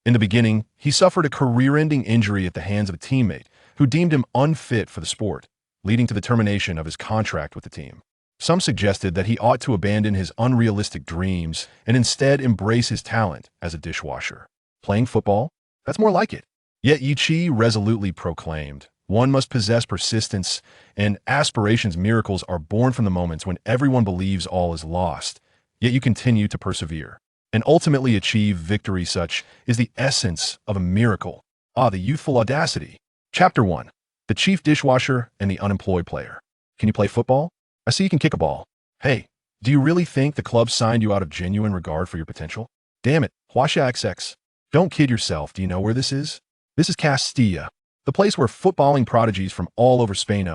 In the beginning, he suffered a career-ending injury at the hands of a teammate who deemed him unfit for the sport, leading to the termination of his contract with the team. Some suggested that he ought to abandon his unrealistic dreams and instead embrace his talent as a dishwasher. Playing football? That's more like it. Yet Yi resolutely proclaimed, one must possess persistence, and aspirations. Miracles are born from the moments when everyone believes all is lost, yet you continue to persevere and ultimately achieve victory. Such is the essence of a miracle. The youthful audacity. Chapter 1. The Chief Dishwasher and the Unemployed Player. Can you play football? I see you can kick a ball. Hey, do you really think the club signed you out of genuine regard for your potential? Damn it, Huaxia XX. Don't kid yourself. Do you know where this is? This is Castilla, the place where footballing prodigies from all over Spain,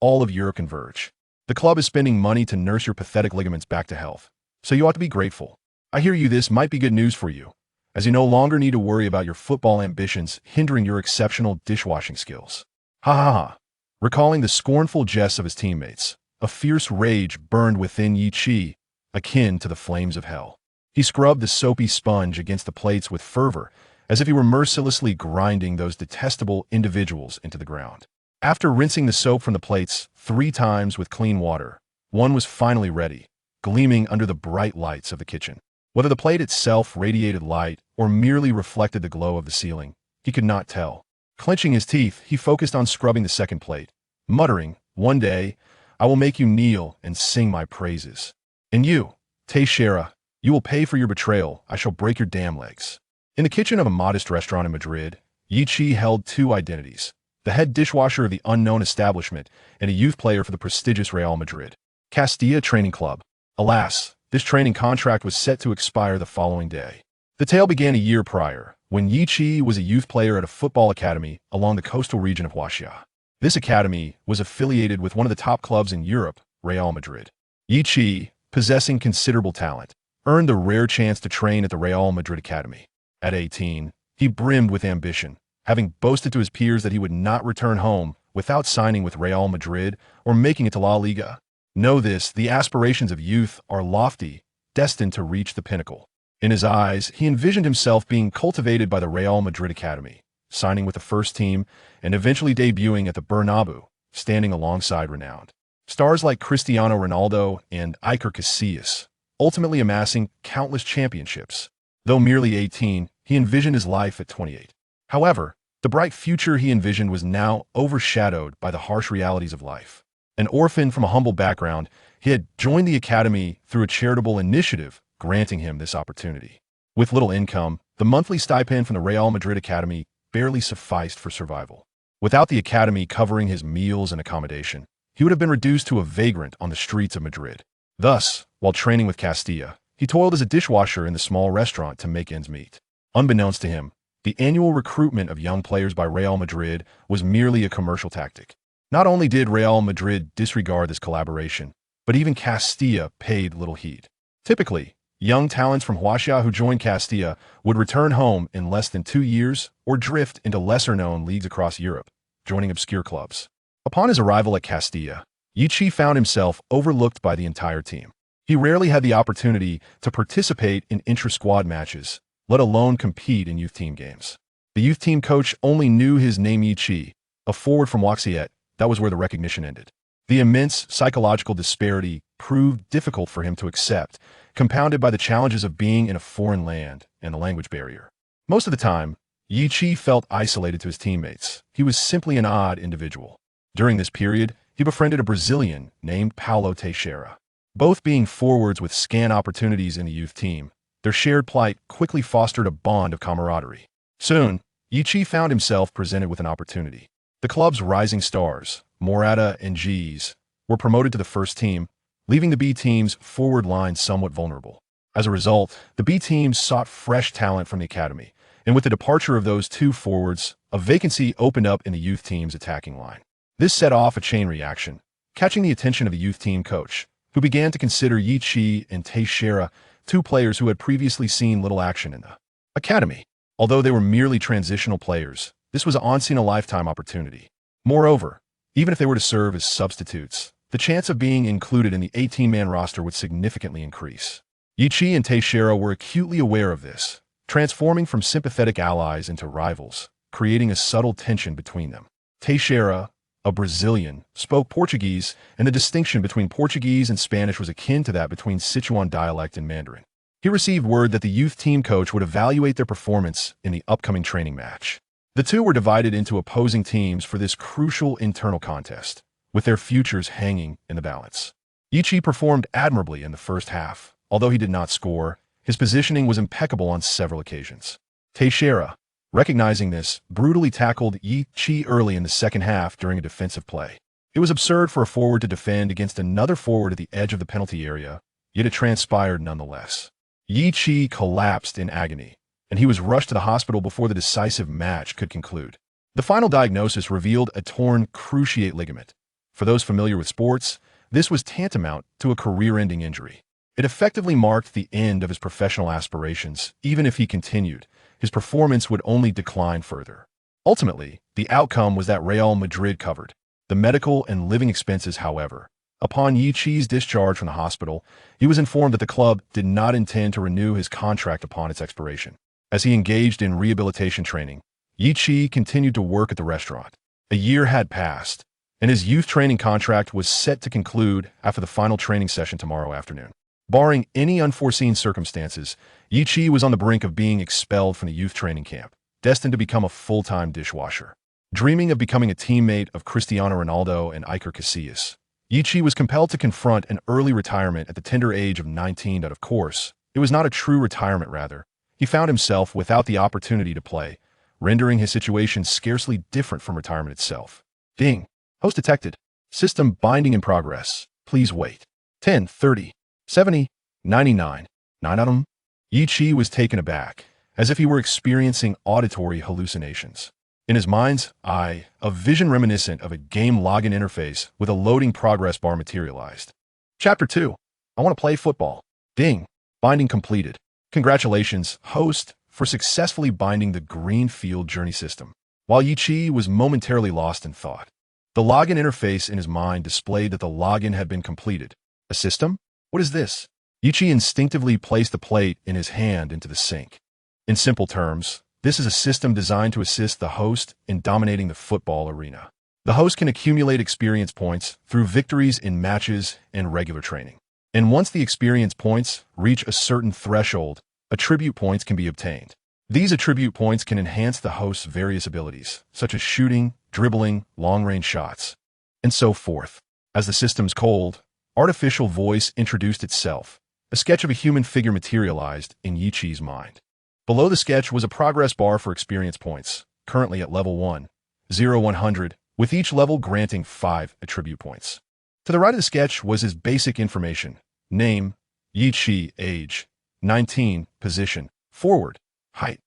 all of Europe converge. The club is spending money to nurse your pathetic ligaments back to health, so you ought to be grateful. I hear you. This might be good news for you, as you no longer need to worry about your football ambitions hindering your exceptional dishwashing skills. Ha ha ha. Recalling the scornful jests of his teammates, a fierce rage burned within Yi, akin to the flames of hell. He scrubbed the soapy sponge against the plates with fervor, as if he were mercilessly grinding those detestable individuals into the ground. After rinsing the soap from the plates 3 times with clean water, one was finally ready, gleaming under the bright lights of the kitchen. Whether the plate itself radiated light or merely reflected the glow of the ceiling, he could not tell. Clenching his teeth, he focused on scrubbing the second plate, muttering, "One day, I will make you kneel and sing my praises. And you, Teixeira, you will pay for your betrayal. I shall break your damn legs." In the kitchen of a modest restaurant in Madrid, Yi held 2 identities, the head dishwasher of the unknown establishment and a youth player for the prestigious Real Madrid Castilla Training Club. Alas, this training contract was set to expire the following day. The tale began a year prior, when Yi was a youth player at a football academy along the coastal region of Huaxia. This academy was affiliated with one of the top clubs in Europe, Real Madrid. Yi, possessing considerable talent, earned the rare chance to train at the Real Madrid Academy. At 18, he brimmed with ambition, having boasted to his peers that he would not return home without signing with Real Madrid or making it to La Liga. Know this, the aspirations of youth are lofty, destined to reach the pinnacle. In his eyes, he envisioned himself being cultivated by the Real Madrid Academy, signing with the first team, and eventually debuting at the Bernabeu, standing alongside renowned stars like Cristiano Ronaldo and Iker Casillas, ultimately amassing countless championships. Though merely 18, he envisioned his life at 28. However, the bright future he envisioned was now overshadowed by the harsh realities of life. An orphan from a humble background, he had joined the academy through a charitable initiative granting him this opportunity. With little income, the monthly stipend from the Real Madrid Academy barely sufficed for survival. Without the academy covering his meals and accommodation, he would have been reduced to a vagrant on the streets of Madrid. Thus, while training with Castilla, he toiled as a dishwasher in the small restaurant to make ends meet. Unbeknownst to him, the annual recruitment of young players by Real Madrid was merely a commercial tactic. Not only did Real Madrid disregard this collaboration, but even Castilla paid little heed. Typically, young talents from Huaxia who joined Castilla would return home in less than 2 years or drift into lesser-known leagues across Europe, joining obscure clubs. Upon his arrival at Castilla, Yi found himself overlooked by the entire team. He rarely had the opportunity to participate in intra-squad matches, let alone compete in youth team games. The youth team coach only knew his name Yi, a forward from Huaxia. That was where the recognition ended. The immense psychological disparity proved difficult for him to accept, compounded by the challenges of being in a foreign land and the language barrier. Most of the time, Yi felt isolated to his teammates. He was simply an odd individual. During this period, he befriended a Brazilian named Paulo Teixeira. Both being forwards with scant opportunities in the youth team, their shared plight quickly fostered a bond of camaraderie. Soon, Yi found himself presented with an opportunity. The club's rising stars, Morata and Jeez, were promoted to the first team, leaving the B team's forward line somewhat vulnerable. As a result, the B team sought fresh talent from the academy, and with the departure of those 2 forwards, a vacancy opened up in the youth team's attacking line. This set off a chain reaction, catching the attention of the youth team coach, who began to consider Yi and Teixeira 2 players who had previously seen little action in the academy. Although they were merely transitional players, this was a once-in-a-lifetime opportunity. Moreover, even if they were to serve as substitutes, the chance of being included in the 18-man roster would significantly increase. Yi and Teixeira were acutely aware of this, transforming from sympathetic allies into rivals, creating a subtle tension between them. Teixeira, a Brazilian, spoke Portuguese, and the distinction between Portuguese and Spanish was akin to that between Sichuan dialect and Mandarin. He received word that the youth team coach would evaluate their performance in the upcoming training match. The two were divided into opposing teams for this crucial internal contest, with their futures hanging in the balance. Yichi performed admirably in the first half. Although he did not score, his positioning was impeccable on several occasions. Teixeira, recognizing this, brutally tackled Yichi early in the second half during a defensive play. It was absurd for a forward to defend against another forward at the edge of the penalty area, yet it transpired nonetheless. Yichi collapsed in agony, and he was rushed to the hospital before the decisive match could conclude. The final diagnosis revealed a torn cruciate ligament. For those familiar with sports, this was tantamount to a career-ending injury. It effectively marked the end of his professional aspirations. Even if he continued, his performance would only decline further. Ultimately, the outcome was that Real Madrid covered the medical and living expenses. However, upon Yichi's discharge from the hospital, he was informed that the club did not intend to renew his contract upon its expiration. As he engaged in rehabilitation training, Yichi continued to work at the restaurant. A year had passed, and his youth training contract was set to conclude after the final training session tomorrow afternoon. Barring any unforeseen circumstances, Yichi was on the brink of being expelled from the youth training camp, destined to become a full-time dishwasher. Dreaming of becoming a teammate of Cristiano Ronaldo and Iker Casillas, Yichi was compelled to confront an early retirement at the tender age of 19. Of course, it was not a true retirement. Rather, he found himself without the opportunity to play, rendering his situation scarcely different from retirement itself. Ding. Host detected. System binding in progress. Please wait. 10, 30, 70, 99. 9 of them. Yichi was taken aback, as if he were experiencing auditory hallucinations. In his mind's eye, a vision reminiscent of a game login interface with a loading progress bar materialized. Chapter 2. I want to play football. Ding. Binding completed. Congratulations, host, for successfully binding the Greenfield Journey system. While Yichi was momentarily lost in thought, the login interface in his mind displayed that the login had been completed. A system? What is this? Yichi instinctively placed the plate in his hand into the sink. In simple terms, this is a system designed to assist the host in dominating the football arena. The host can accumulate experience points through victories in matches and regular training. And once the experience points reach a certain threshold, attribute points can be obtained. These attribute points can enhance the host's various abilities, such as shooting, dribbling, long-range shots, and so forth. As the system's cold, artificial voice introduced itself. A sketch of a human figure materialized in Yichi's mind. Below the sketch was a progress bar for experience points, currently at level 1, 0, 100, with each level granting 5 attribute points. To the right of the sketch was his basic information: name, Yichi, age, 19, position, forward, height,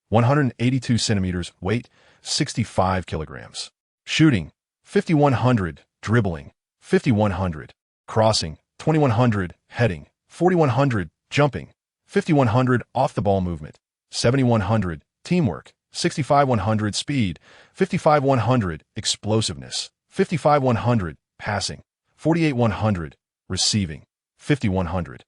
182 centimeters, weight, 65 kilograms. Shooting, 5100, dribbling, 5100, crossing, 2100, heading, 4100, jumping, 5100, off-the-ball movement, 7100, teamwork, 65-100, speed, 55-100, explosiveness, 55-100, passing, 48-100, receiving, 50-100,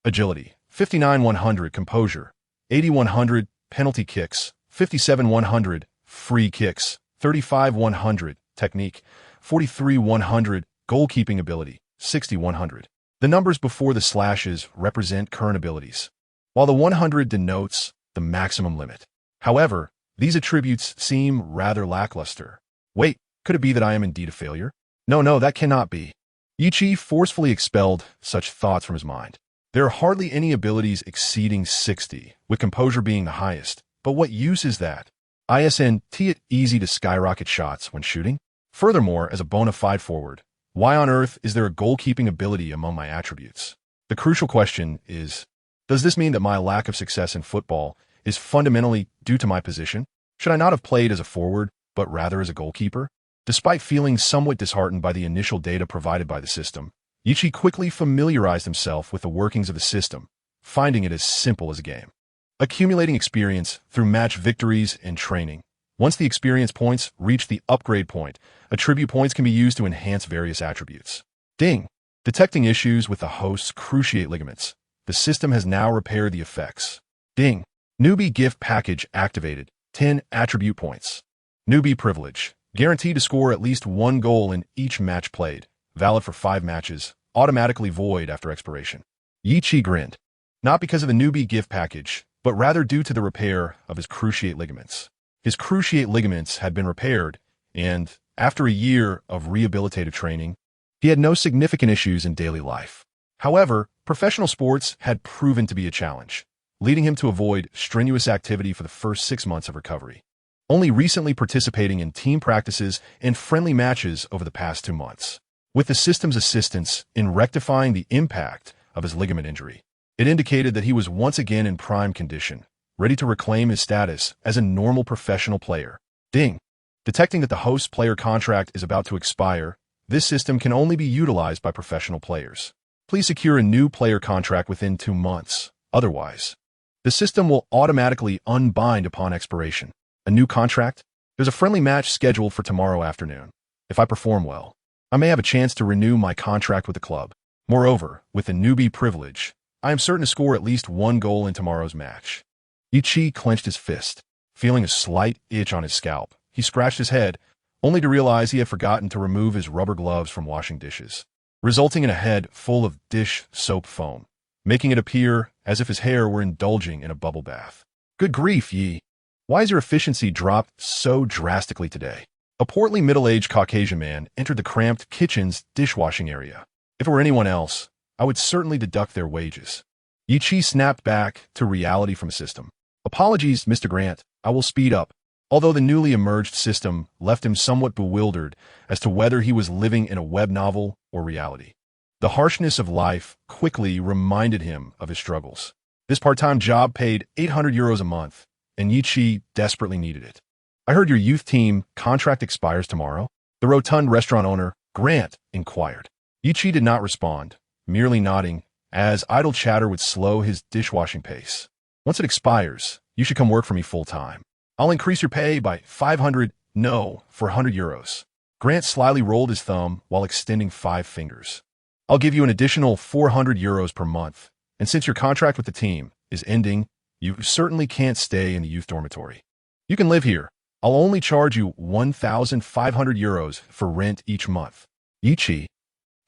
agility, 59-100, composure, 80-100, penalty kicks, 57-100, free kicks, 35-100, technique, 43-100, goalkeeping ability, 60-100. The numbers before the slashes represent current abilities, while the 100 denotes the maximum limit. However, these attributes seem rather lackluster. Wait, could it be that I am indeed a failure? No, that cannot be. Yichi forcefully expelled such thoughts from his mind. There are hardly any abilities exceeding 60, with composure being the highest. But what use is that? Isn't it easy to skyrocket shots when shooting? Furthermore, as a bona fide forward, why on earth is there a goalkeeping ability among my attributes? The crucial question is, does this mean that my lack of success in football is fundamentally due to my position? Should I not have played as a forward, but rather as a goalkeeper? Despite feeling somewhat disheartened by the initial data provided by the system, Yichi quickly familiarized himself with the workings of the system, finding it as simple as a game. Accumulating experience through match victories and training. Once the experience points reach the upgrade point, attribute points can be used to enhance various attributes. Ding! Detecting issues with the host's cruciate ligaments. The system has now repaired the effects. Ding! Newbie gift package activated. 10 attribute points. Newbie privilege. Guaranteed to score at least one goal in each match played. Valid for 5 matches. Automatically void after expiration. Yi grinned. Not because of the newbie gift package, but rather due to the repair of his cruciate ligaments. His cruciate ligaments had been repaired, and, after a year of rehabilitative training, he had no significant issues in daily life. However, professional sports had proven to be a challenge, leading him to avoid strenuous activity for the first 6 months of recovery, only recently participating in team practices and friendly matches over the past 2 months. With the system's assistance in rectifying the impact of his ligament injury, it indicated that he was once again in prime condition, ready to reclaim his status as a normal professional player. Ding! Detecting that the host player contract is about to expire, this system can only be utilized by professional players. Please secure a new player contract within 2 months. Otherwise, the system will automatically unbind upon expiration. A new contract? There's a friendly match scheduled for tomorrow afternoon. If I perform well, I may have a chance to renew my contract with the club. Moreover, with the newbie privilege, I am certain to score at least one goal in tomorrow's match. Yi clenched his fist. Feeling a slight itch on his scalp, he scratched his head, only to realize he had forgotten to remove his rubber gloves from washing dishes, resulting in a head full of dish soap foam, making it appear as if his hair were indulging in a bubble bath. Good grief, Yi. Why has your efficiency dropped so drastically today? A portly middle-aged Caucasian man entered the cramped kitchen's dishwashing area. If it were anyone else, I would certainly deduct their wages. Yi snapped back to reality from the system. Apologies, Mr. Grant. I will speed up. Although the newly emerged system left him somewhat bewildered as to whether he was living in a web novel or reality. The harshness of life quickly reminded him of his struggles. This part-time job paid €800 a month, and Yi desperately needed it. I heard your youth team contract expires tomorrow? The rotund restaurant owner, Grant, inquired. Yi did not respond, merely nodding, as idle chatter would slow his dishwashing pace. Once it expires, you should come work for me full-time. I'll increase your pay by 500, no, for €100. Grant slyly rolled his thumb while extending 5 fingers. I'll give you an additional €400 per month, and since your contract with the team is ending, you certainly can't stay in the youth dormitory. You can live here. I'll only charge you €1,500 for rent each month. Yi,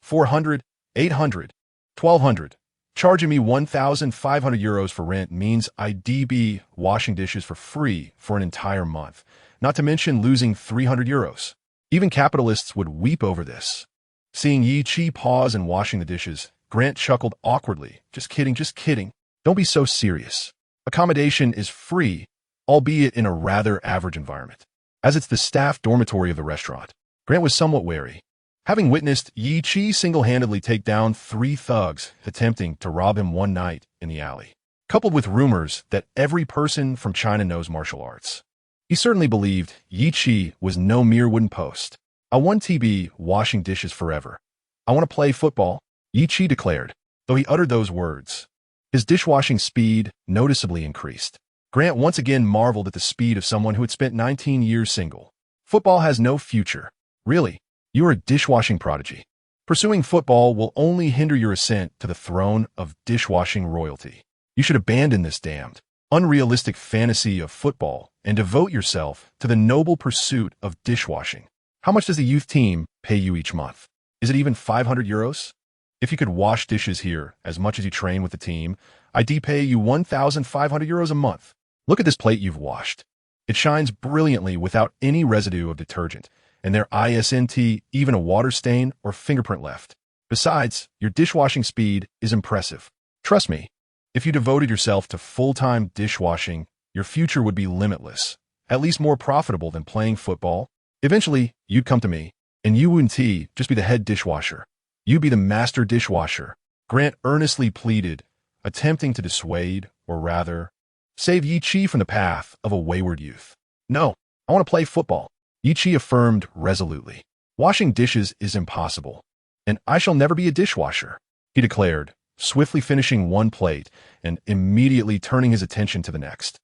400, 800, 1,200. Charging me €1,500 for rent means I'd be washing dishes for free for an entire month, not to mention losing €300. Even capitalists would weep over this. Seeing Yi pause in washing the dishes, Grant chuckled awkwardly. Just kidding, just kidding. Don't be so serious. Accommodation is free, albeit in a rather average environment, as it's the staff dormitory of the restaurant. Grant was somewhat wary, having witnessed Yi single-handedly take down 3 thugs attempting to rob him one night in the alley, coupled with rumors that every person from China knows martial arts. He certainly believed Yi was no mere wooden post. I want to be washing dishes forever. I want to play football, Yi declared. Though he uttered those words, his dishwashing speed noticeably increased. Grant once again marveled at the speed of someone who had spent 19 years single. Football has no future. Really? You are a dishwashing prodigy. Pursuing football will only hinder your ascent to the throne of dishwashing royalty. You should abandon this damned, unrealistic fantasy of football and devote yourself to the noble pursuit of dishwashing. How much does the youth team pay you each month? Is it even €500? If you could wash dishes here as much as you train with the team, I'd pay you €1,500 a month. Look at this plate you've washed. It shines brilliantly without any residue of detergent, and there isn't even a water stain or fingerprint left. Besides, your dishwashing speed is impressive. Trust me, if you devoted yourself to full-time dishwashing, your future would be limitless, at least more profitable than playing football. Eventually, you'd come to me, and you wouldn't just be the head dishwasher. You'd be the master dishwasher. Grant earnestly pleaded, attempting to dissuade, or rather, save Yi from the path of a wayward youth. No, I want to play football, Yi affirmed resolutely. Washing dishes is impossible, and I shall never be a dishwasher, he declared, swiftly finishing one plate and immediately turning his attention to the next.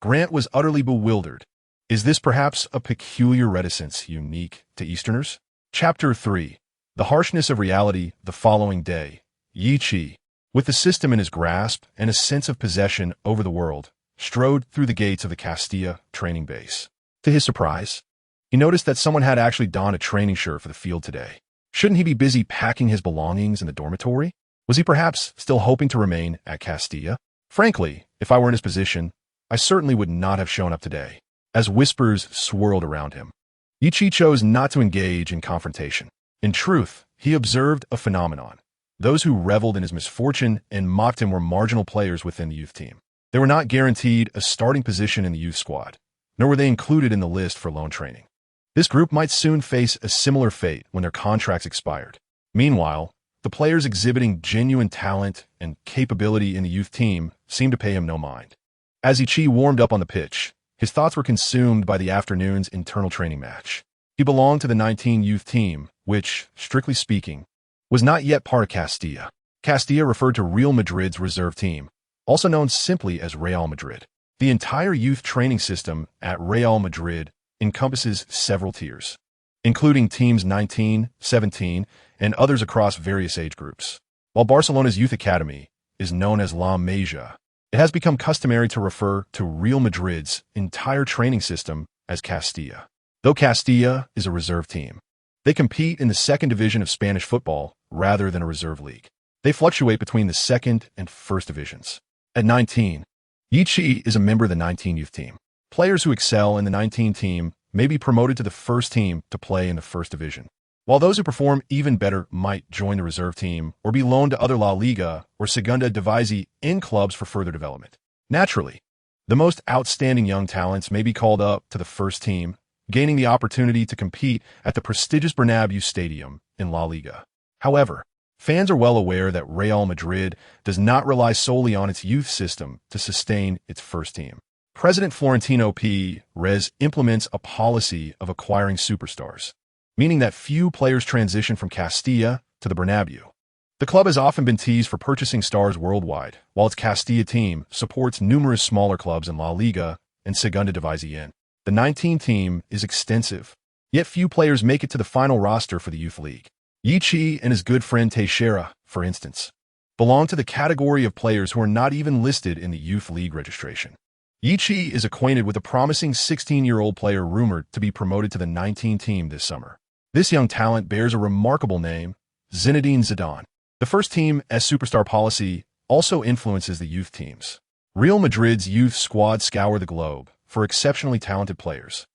Grant was utterly bewildered. Is this perhaps a peculiar reticence unique to Easterners? Chapter 3. The harshness of reality. The following day, Yi, with the system in his grasp and a sense of possession over the world, strode through the gates of the Castilla training base. To his surprise, he noticed that someone had actually donned a training shirt for the field today. Shouldn't he be busy packing his belongings in the dormitory? Was he perhaps still hoping to remain at Castilla? Frankly, if I were in his position, I certainly would not have shown up today. As whispers swirled around him, Yichi chose not to engage in confrontation. In truth, he observed a phenomenon. Those who reveled in his misfortune and mocked him were marginal players within the youth team. They were not guaranteed a starting position in the youth squad, nor were they included in the list for loan training. This group might soon face a similar fate when their contracts expired. Meanwhile, the players exhibiting genuine talent and capability in the youth team seemed to pay him no mind. As Ichi warmed up on the pitch, his thoughts were consumed by the afternoon's internal training match. He belonged to the 19 youth team, which, strictly speaking, was not yet part of Castilla. Castilla referred to Real Madrid's reserve team, also known simply as Real Madrid. The entire youth training system at Real Madrid encompasses several tiers, including teams 19, 17, and others across various age groups. While Barcelona's youth academy is known as La Masia, it has become customary to refer to Real Madrid's entire training system as Castilla. Though Castilla is a reserve team, they compete in the second division of Spanish football rather than a reserve league. They fluctuate between the second and first divisions. At 19, Yichi is a member of the 19 youth team. Players who excel in the 19 team may be promoted to the first team to play in the first division, while those who perform even better might join the reserve team or be loaned to other La Liga or Segunda División in clubs for further development. Naturally, the most outstanding young talents may be called up to the first team, gaining the opportunity to compete at the prestigious Bernabéu Stadium in La Liga. However, fans are well aware that Real Madrid does not rely solely on its youth system to sustain its first team. President Florentino Perez implements a policy of acquiring superstars, meaning that few players transition from Castilla to the Bernabéu. The club has often been teased for purchasing stars worldwide, while its Castilla team supports numerous smaller clubs in La Liga and Segunda División. The 19 team is extensive, yet few players make it to the final roster for the youth league. Yichi and his good friend Teixeira, for instance, belong to the category of players who are not even listed in the youth league registration. Yichi is acquainted with a promising 16-year-old player rumored to be promoted to the 19 team this summer. This young talent bears a remarkable name, Zinedine Zidane. The first team as superstar policy also influences the youth teams. Real Madrid's youth squad scour the globe for exceptionally talented players,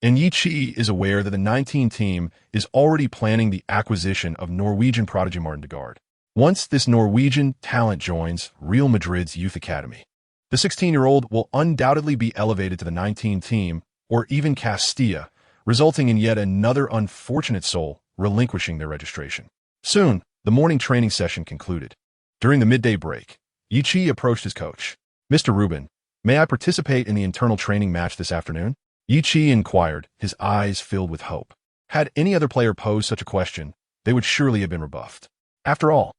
and Yichi is aware that the 19 team is already planning the acquisition of Norwegian prodigy Martin Degaard. Once this Norwegian talent joins Real Madrid's youth academy, the 16-year-old will undoubtedly be elevated to the 19 team or even Castilla, resulting in yet another unfortunate soul relinquishing their registration. Soon, the morning training session concluded. During the midday break, Yichi approached his coach. "Mr. Rubin, may I participate in the internal training match this afternoon?" Yichi inquired, his eyes filled with hope. Had any other player posed such a question, they would surely have been rebuffed. After all,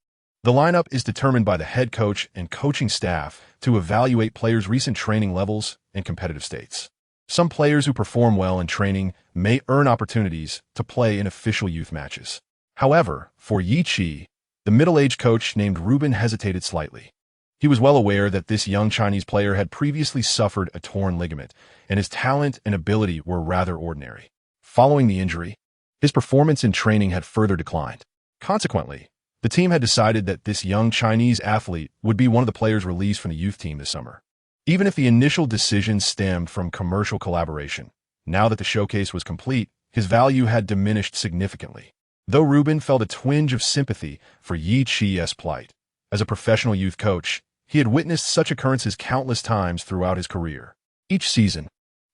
the lineup is determined by the head coach and coaching staff to evaluate players' recent training levels and competitive states. Some players who perform well in training may earn opportunities to play in official youth matches. However, for Yichi, the middle-aged coach named Rubin hesitated slightly. He was well aware that this young Chinese player had previously suffered a torn ligament, and his talent and ability were rather ordinary. Following the injury, his performance in training had further declined. Consequently, the team had decided that this young Chinese athlete would be one of the players released from the youth team this summer. Even if the initial decision stemmed from commercial collaboration, now that the showcase was complete, his value had diminished significantly. Though Rubin felt a twinge of sympathy for Yichi's plight, as a professional youth coach, he had witnessed such occurrences countless times throughout his career. Each season,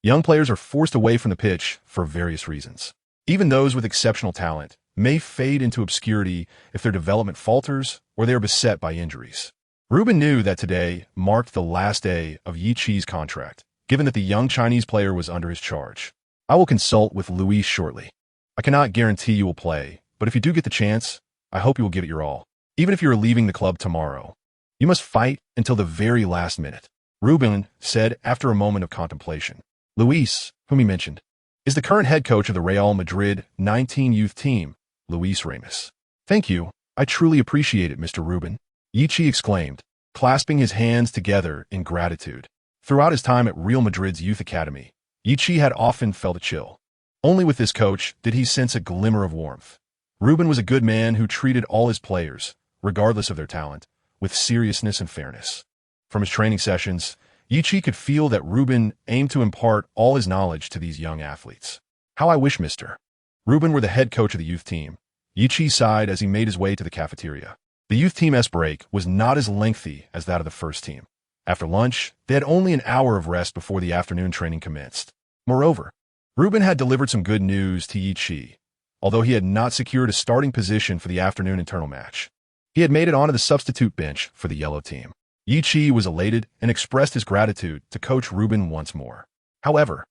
young players are forced away from the pitch for various reasons. Even those with exceptional talent may fade into obscurity if their development falters or they are beset by injuries. Rubin knew that today marked the last day of Yichi's contract, given that the young Chinese player was under his charge. "I will consult with Luis shortly. I cannot guarantee you will play, but if you do get the chance, I hope you will give it your all. Even if you are leaving the club tomorrow, you must fight until the very last minute," Rubin said after a moment of contemplation. Luis, whom he mentioned, is the current head coach of the Real Madrid 19 youth team, Luis Ramos. "Thank you. I truly appreciate it, Mr. Rubin," Yichi exclaimed, clasping his hands together in gratitude. Throughout his time at Real Madrid's youth academy, Yichi had often felt a chill. Only with this coach did he sense a glimmer of warmth. Ruben was a good man who treated all his players, regardless of their talent, with seriousness and fairness. From his training sessions, Yichi could feel that Ruben aimed to impart all his knowledge to these young athletes. How I wish Mr. Ruben were the head coach of the youth team. Yichi sighed as he made his way to the cafeteria. The youth team's break was not as lengthy as that of the first team. After lunch, they had only an hour of rest before the afternoon training commenced. Moreover, Ruben had delivered some good news to Yichi, although he had not secured a starting position for the afternoon internal match. He had made it onto the substitute bench for the yellow team. Yichi was elated and expressed his gratitude to Coach Ruben once more. However,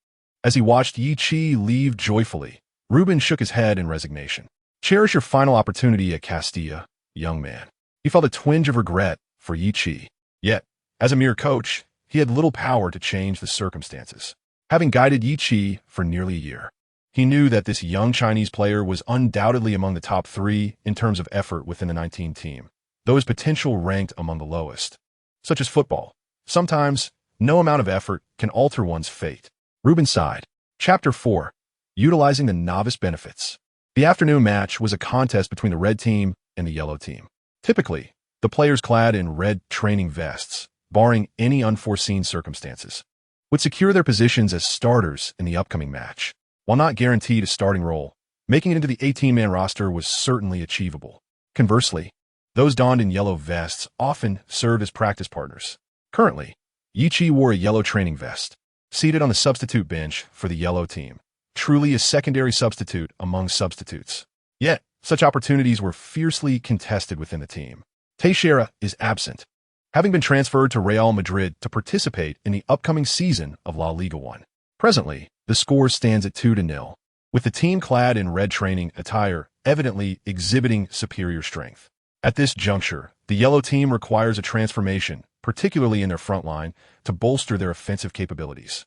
as he watched Yichi leave joyfully, Ruben shook his head in resignation. Cherish your final opportunity at Castilla, young man. He felt a twinge of regret for Yichi. Yet, as a mere coach, he had little power to change the circumstances. Having guided Yichi for nearly a year, he knew that this young Chinese player was undoubtedly among the top 3 in terms of effort within the 19 team, though his potential ranked among the lowest. Such as football. Sometimes, no amount of effort can alter one's fate. Ruben sighed. Chapter 4. Utilizing the novice benefits. The afternoon match was a contest between the red team and the yellow team. Typically, the players clad in red training vests, barring any unforeseen circumstances, would secure their positions as starters in the upcoming match. While not guaranteed a starting role, making it into the 18-man roster was certainly achievable. Conversely, those donned in yellow vests often served as practice partners. Currently, Yichi wore a yellow training vest, seated on the substitute bench for the yellow team, truly a secondary substitute among substitutes. Yet, such opportunities were fiercely contested within the team. Teixeira is absent, having been transferred to Real Madrid to participate in the upcoming season of La Liga 1. Presently, the score stands at 2-0, with the team clad in red training attire evidently exhibiting superior strength. At this juncture, the yellow team requires a transformation, particularly in their front line, to bolster their offensive capabilities.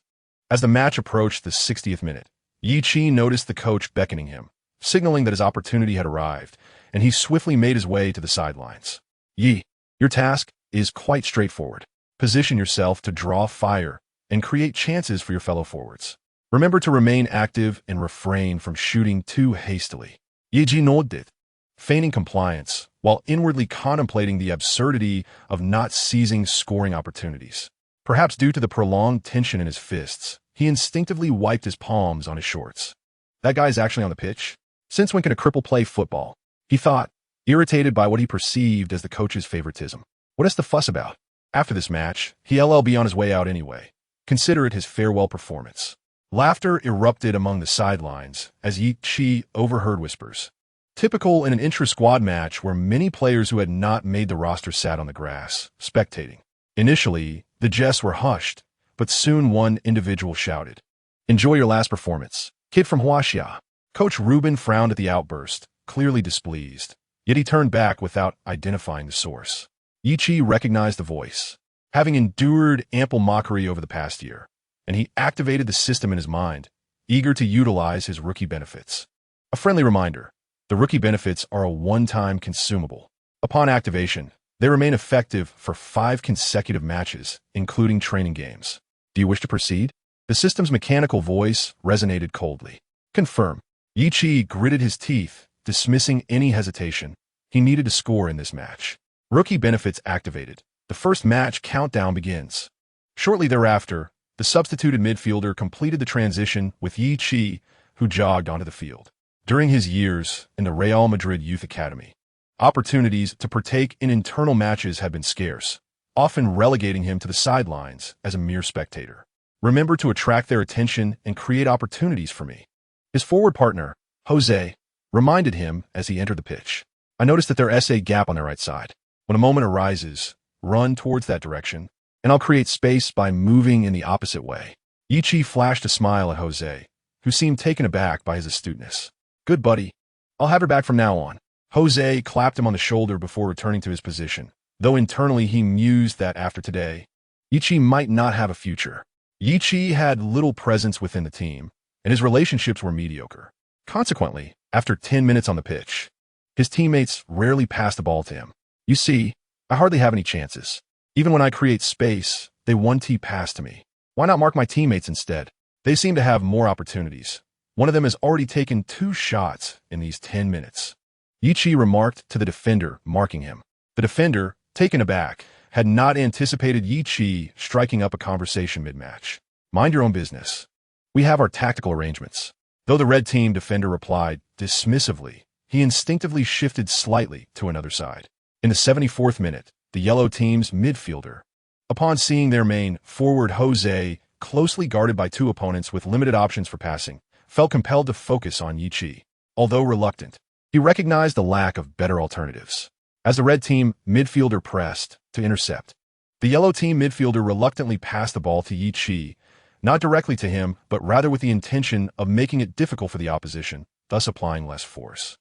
As the match approached the 60th minute, Yichi noticed the coach beckoning him, signaling that his opportunity had arrived, and he swiftly made his way to the sidelines. Yi, your task is quite straightforward. Position yourself to draw fire and create chances for your fellow forwards. Remember to remain active and refrain from shooting too hastily. Yichi nodded, feigning compliance, while inwardly contemplating the absurdity of not seizing scoring opportunities. Perhaps due to the prolonged tension in his fists, he instinctively wiped his palms on his shorts. That guy's actually on the pitch? Since when can a cripple play football? He thought, irritated by what he perceived as the coach's favoritism. What is the fuss about? After this match, he'll be on his way out anyway. Consider it his farewell performance. Laughter erupted among the sidelines as Yichi overheard whispers. Typical in an intra-squad match where many players who had not made the roster sat on the grass, spectating. Initially, the jests were hushed, but soon one individual shouted, "Enjoy your last performance, kid from Huaxia." Coach Ruben frowned at the outburst, clearly displeased, yet he turned back without identifying the source. Yichi recognized the voice, having endured ample mockery over the past year, and he activated the system in his mind, eager to utilize his rookie benefits. A friendly reminder. The rookie benefits are a one-time consumable. Upon activation, they remain effective for 5 consecutive matches, including training games. Do you wish to proceed? The system's mechanical voice resonated coldly. Confirm. Yichi gritted his teeth, dismissing any hesitation. He needed to score in this match. Rookie benefits activated. The first match countdown begins. Shortly thereafter, the substituted midfielder completed the transition with Yichi, who jogged onto the field. During his years in the Real Madrid Youth Academy, opportunities to partake in internal matches had been scarce, often relegating him to the sidelines as a mere spectator. Remember to attract their attention and create opportunities for me. His forward partner, Jose, reminded him as he entered the pitch. I noticed that there's a gap on their right side. When a moment arises, run towards that direction, and I'll create space by moving in the opposite way. Yichi flashed a smile at Jose, who seemed taken aback by his astuteness. Good buddy. I'll have her back from now on. Jose clapped him on the shoulder before returning to his position, though internally he mused that after today, Yichi might not have a future. Yichi had little presence within the team, and his relationships were mediocre. Consequently, after 10 minutes on the pitch, his teammates rarely passed the ball to him. You see, I hardly have any chances. Even when I create space, They 1T pass to me. Why not mark my teammates instead? They seem to have more opportunities. One of them has already taken 2 shots in these 10 minutes. Yichi remarked to the defender, marking him. The defender, taken aback, had not anticipated Yichi striking up a conversation mid-match. Mind your own business. We have our tactical arrangements. Though the red team defender replied dismissively, he instinctively shifted slightly to another side. In the 74th minute, the yellow team's midfielder, upon seeing their main forward Jose closely guarded by 2 opponents with limited options for passing, felt compelled to focus on Yichi. Although reluctant, he recognized the lack of better alternatives. As the red team midfielder pressed to intercept, the yellow team midfielder reluctantly passed the ball to Yichi, not directly to him, but rather with the intention of making it difficult for the opposition, thus applying less force.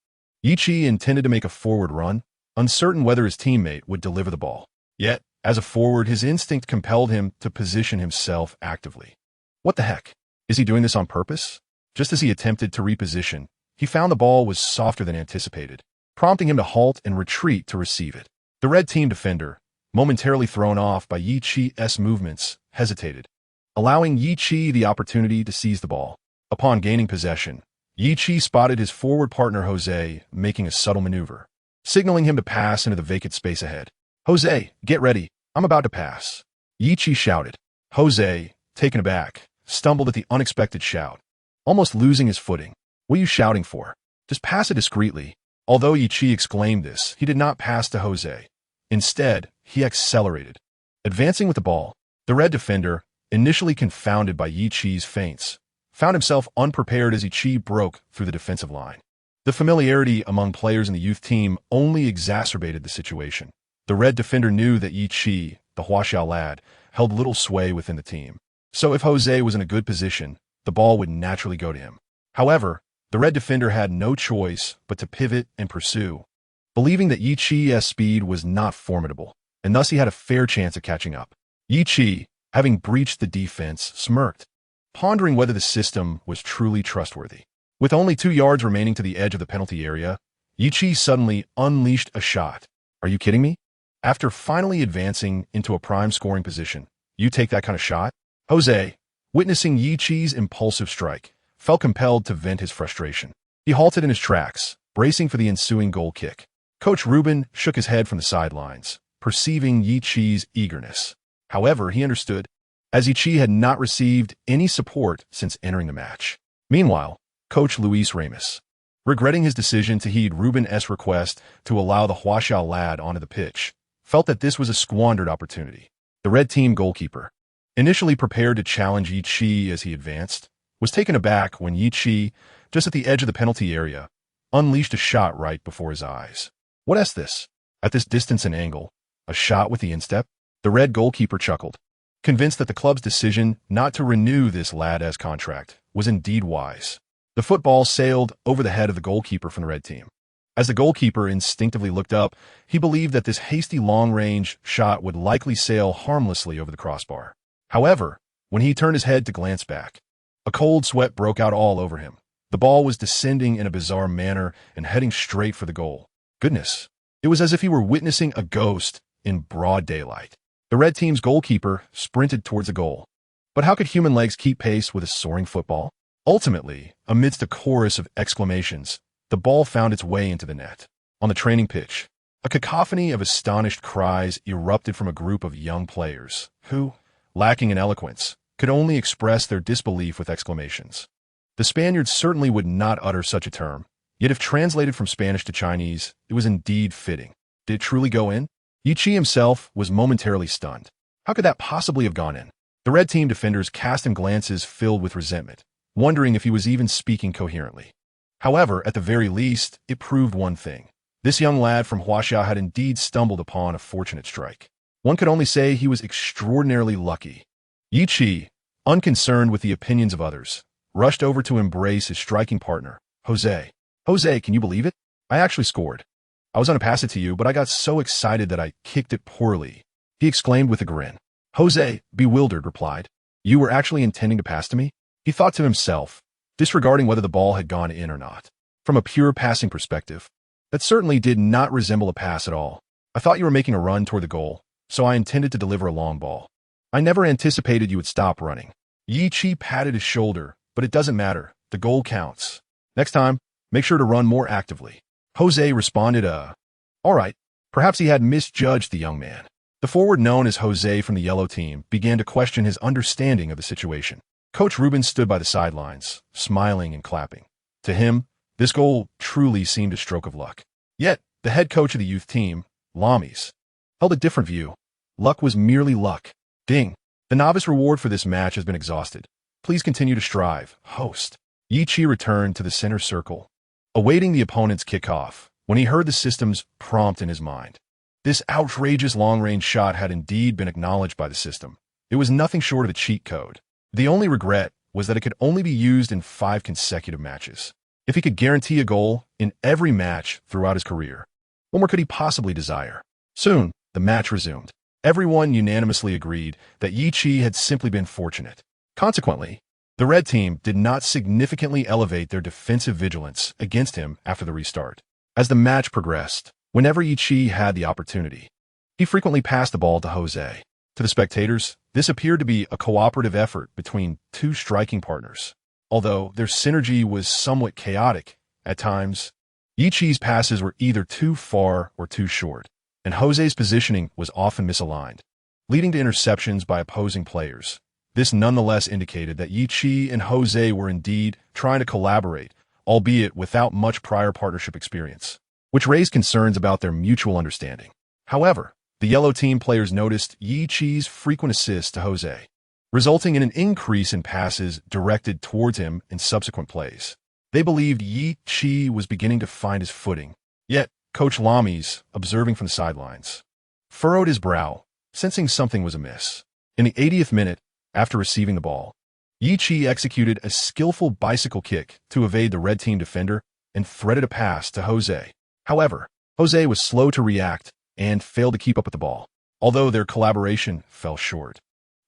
Yichi intended to make a forward run, uncertain whether his teammate would deliver the ball. Yet, as a forward, his instinct compelled him to position himself actively. What the heck? Is he doing this on purpose? Just as he attempted to reposition, he found the ball was softer than anticipated, prompting him to halt and retreat to receive it. The red team defender, momentarily thrown off by Yichi's movements, hesitated, allowing Yichi the opportunity to seize the ball. Upon gaining possession, Yichi spotted his forward partner Jose making a subtle maneuver, signaling him to pass into the vacant space ahead. "Jose, get ready. I'm about to pass," Yichi shouted. Jose, taken aback, stumbled at the unexpected shout, almost losing his footing. "What are you shouting for? Just pass it discreetly." Although Yichi exclaimed this, he did not pass to Jose. Instead, he accelerated. Advancing with the ball, the red defender, initially confounded by Yichi's feints, found himself unprepared as Yichi broke through the defensive line. The familiarity among players in the youth team only exacerbated the situation. The red defender knew that Yichi, the Huaxiao lad, held little sway within the team. So if Jose was in a good position, the ball would naturally go to him. However, the red defender had no choice but to pivot and pursue, believing that Yichi's speed was not formidable, and thus he had a fair chance of catching up. Yichi, having breached the defense, smirked, pondering whether the system was truly trustworthy. With only 2 yards remaining to the edge of the penalty area, Yichi suddenly unleashed a shot. "Are you kidding me? After finally advancing into a prime scoring position, you take that kind of shot?" Jose, witnessing Yichi's impulsive strike, felt compelled to vent his frustration. He halted in his tracks, bracing for the ensuing goal kick. Coach Ruben shook his head from the sidelines, perceiving Yichi's eagerness. However, he understood, as Yichi had not received any support since entering the match. Meanwhile, Coach Luis Ramos, regretting his decision to heed Ruben's request to allow the Huaxiao lad onto the pitch, felt that this was a squandered opportunity. The red team goalkeeper, initially prepared to challenge Yichi as he advanced, was taken aback when Yichi, just at the edge of the penalty area, unleashed a shot right before his eyes. "What is this? At this distance and angle, a shot with the instep?" The red goalkeeper chuckled, convinced that the club's decision not to renew this lad's contract was indeed wise. The football sailed over the head of the goalkeeper from the red team. As the goalkeeper instinctively looked up, he believed that this hasty long-range shot would likely sail harmlessly over the crossbar. However, when he turned his head to glance back, a cold sweat broke out all over him. The ball was descending in a bizarre manner and heading straight for the goal. Goodness, it was as if he were witnessing a ghost in broad daylight. The red team's goalkeeper sprinted towards the goal. But how could human legs keep pace with a soaring football? Ultimately, amidst a chorus of exclamations, the ball found its way into the net. On the training pitch, a cacophony of astonished cries erupted from a group of young players who, lacking in eloquence, could only express their disbelief with exclamations. The Spaniards certainly would not utter such a term, yet if translated from Spanish to Chinese, it was indeed fitting. Did it truly go in? Yichi himself was momentarily stunned. How could that possibly have gone in? The red team defenders cast him glances filled with resentment, wondering if he was even speaking coherently. However, at the very least, it proved one thing. This young lad from Huaxiao had indeed stumbled upon a fortunate strike. One could only say he was extraordinarily lucky. Yichi, unconcerned with the opinions of others, rushed over to embrace his striking partner, Jose. "Jose, can you believe it? I actually scored. I was going to pass it to you, but I got so excited that I kicked it poorly," he exclaimed with a grin. Jose, bewildered, replied, "You were actually intending to pass to me?" He thought to himself, disregarding whether the ball had gone in or not. From a pure passing perspective, that certainly did not resemble a pass at all. "I thought you were making a run toward the goal, so I intended to deliver a long ball. I never anticipated you would stop running. Yi Chi patted his shoulder, but it doesn't matter. The goal counts. Next time, make sure to run more actively. Jose responded, all right. Perhaps he had misjudged the young man. The forward known as Jose from the yellow team began to question his understanding of the situation. Coach Ruben stood by the sidelines, smiling and clapping. To him, this goal truly seemed a stroke of luck. Yet, the head coach of the youth team, Lamies, held a different view. Luck was merely luck. Ding. The novice reward for this match has been exhausted. Please continue to strive, host. Yi Chi returned to the center circle, awaiting the opponent's kickoff, when he heard the system's prompt in his mind. This outrageous long-range shot had indeed been acknowledged by the system. It was nothing short of a cheat code. The only regret was that it could only be used in 5 consecutive matches. If he could guarantee a goal in every match throughout his career, what more could he possibly desire? Soon, the match resumed. Everyone unanimously agreed that Yi Chi had simply been fortunate. Consequently, the red team did not significantly elevate their defensive vigilance against him after the restart. As the match progressed, whenever Yi Chi had the opportunity, he frequently passed the ball to Jose. To the spectators, this appeared to be a cooperative effort between 2 striking partners. Although their synergy was somewhat chaotic at times, Yi Chi's passes were either too far or too short, and Jose's positioning was often misaligned, leading to interceptions by opposing players. This nonetheless indicated that Yi Chi and Jose were indeed trying to collaborate, albeit without much prior partnership experience, which raised concerns about their mutual understanding. However, the yellow team players noticed Yi Chi's frequent assists to Jose, resulting in an increase in passes directed towards him in subsequent plays. They believed Yi Chi was beginning to find his footing. Yet, Coach Lamies, observing from the sidelines, furrowed his brow, sensing something was amiss. In the 80th minute, after receiving the ball, Yi Chi executed a skillful bicycle kick to evade the red team defender and threaded a pass to Jose. However, Jose was slow to react and failed to keep up with the ball, although their collaboration fell short.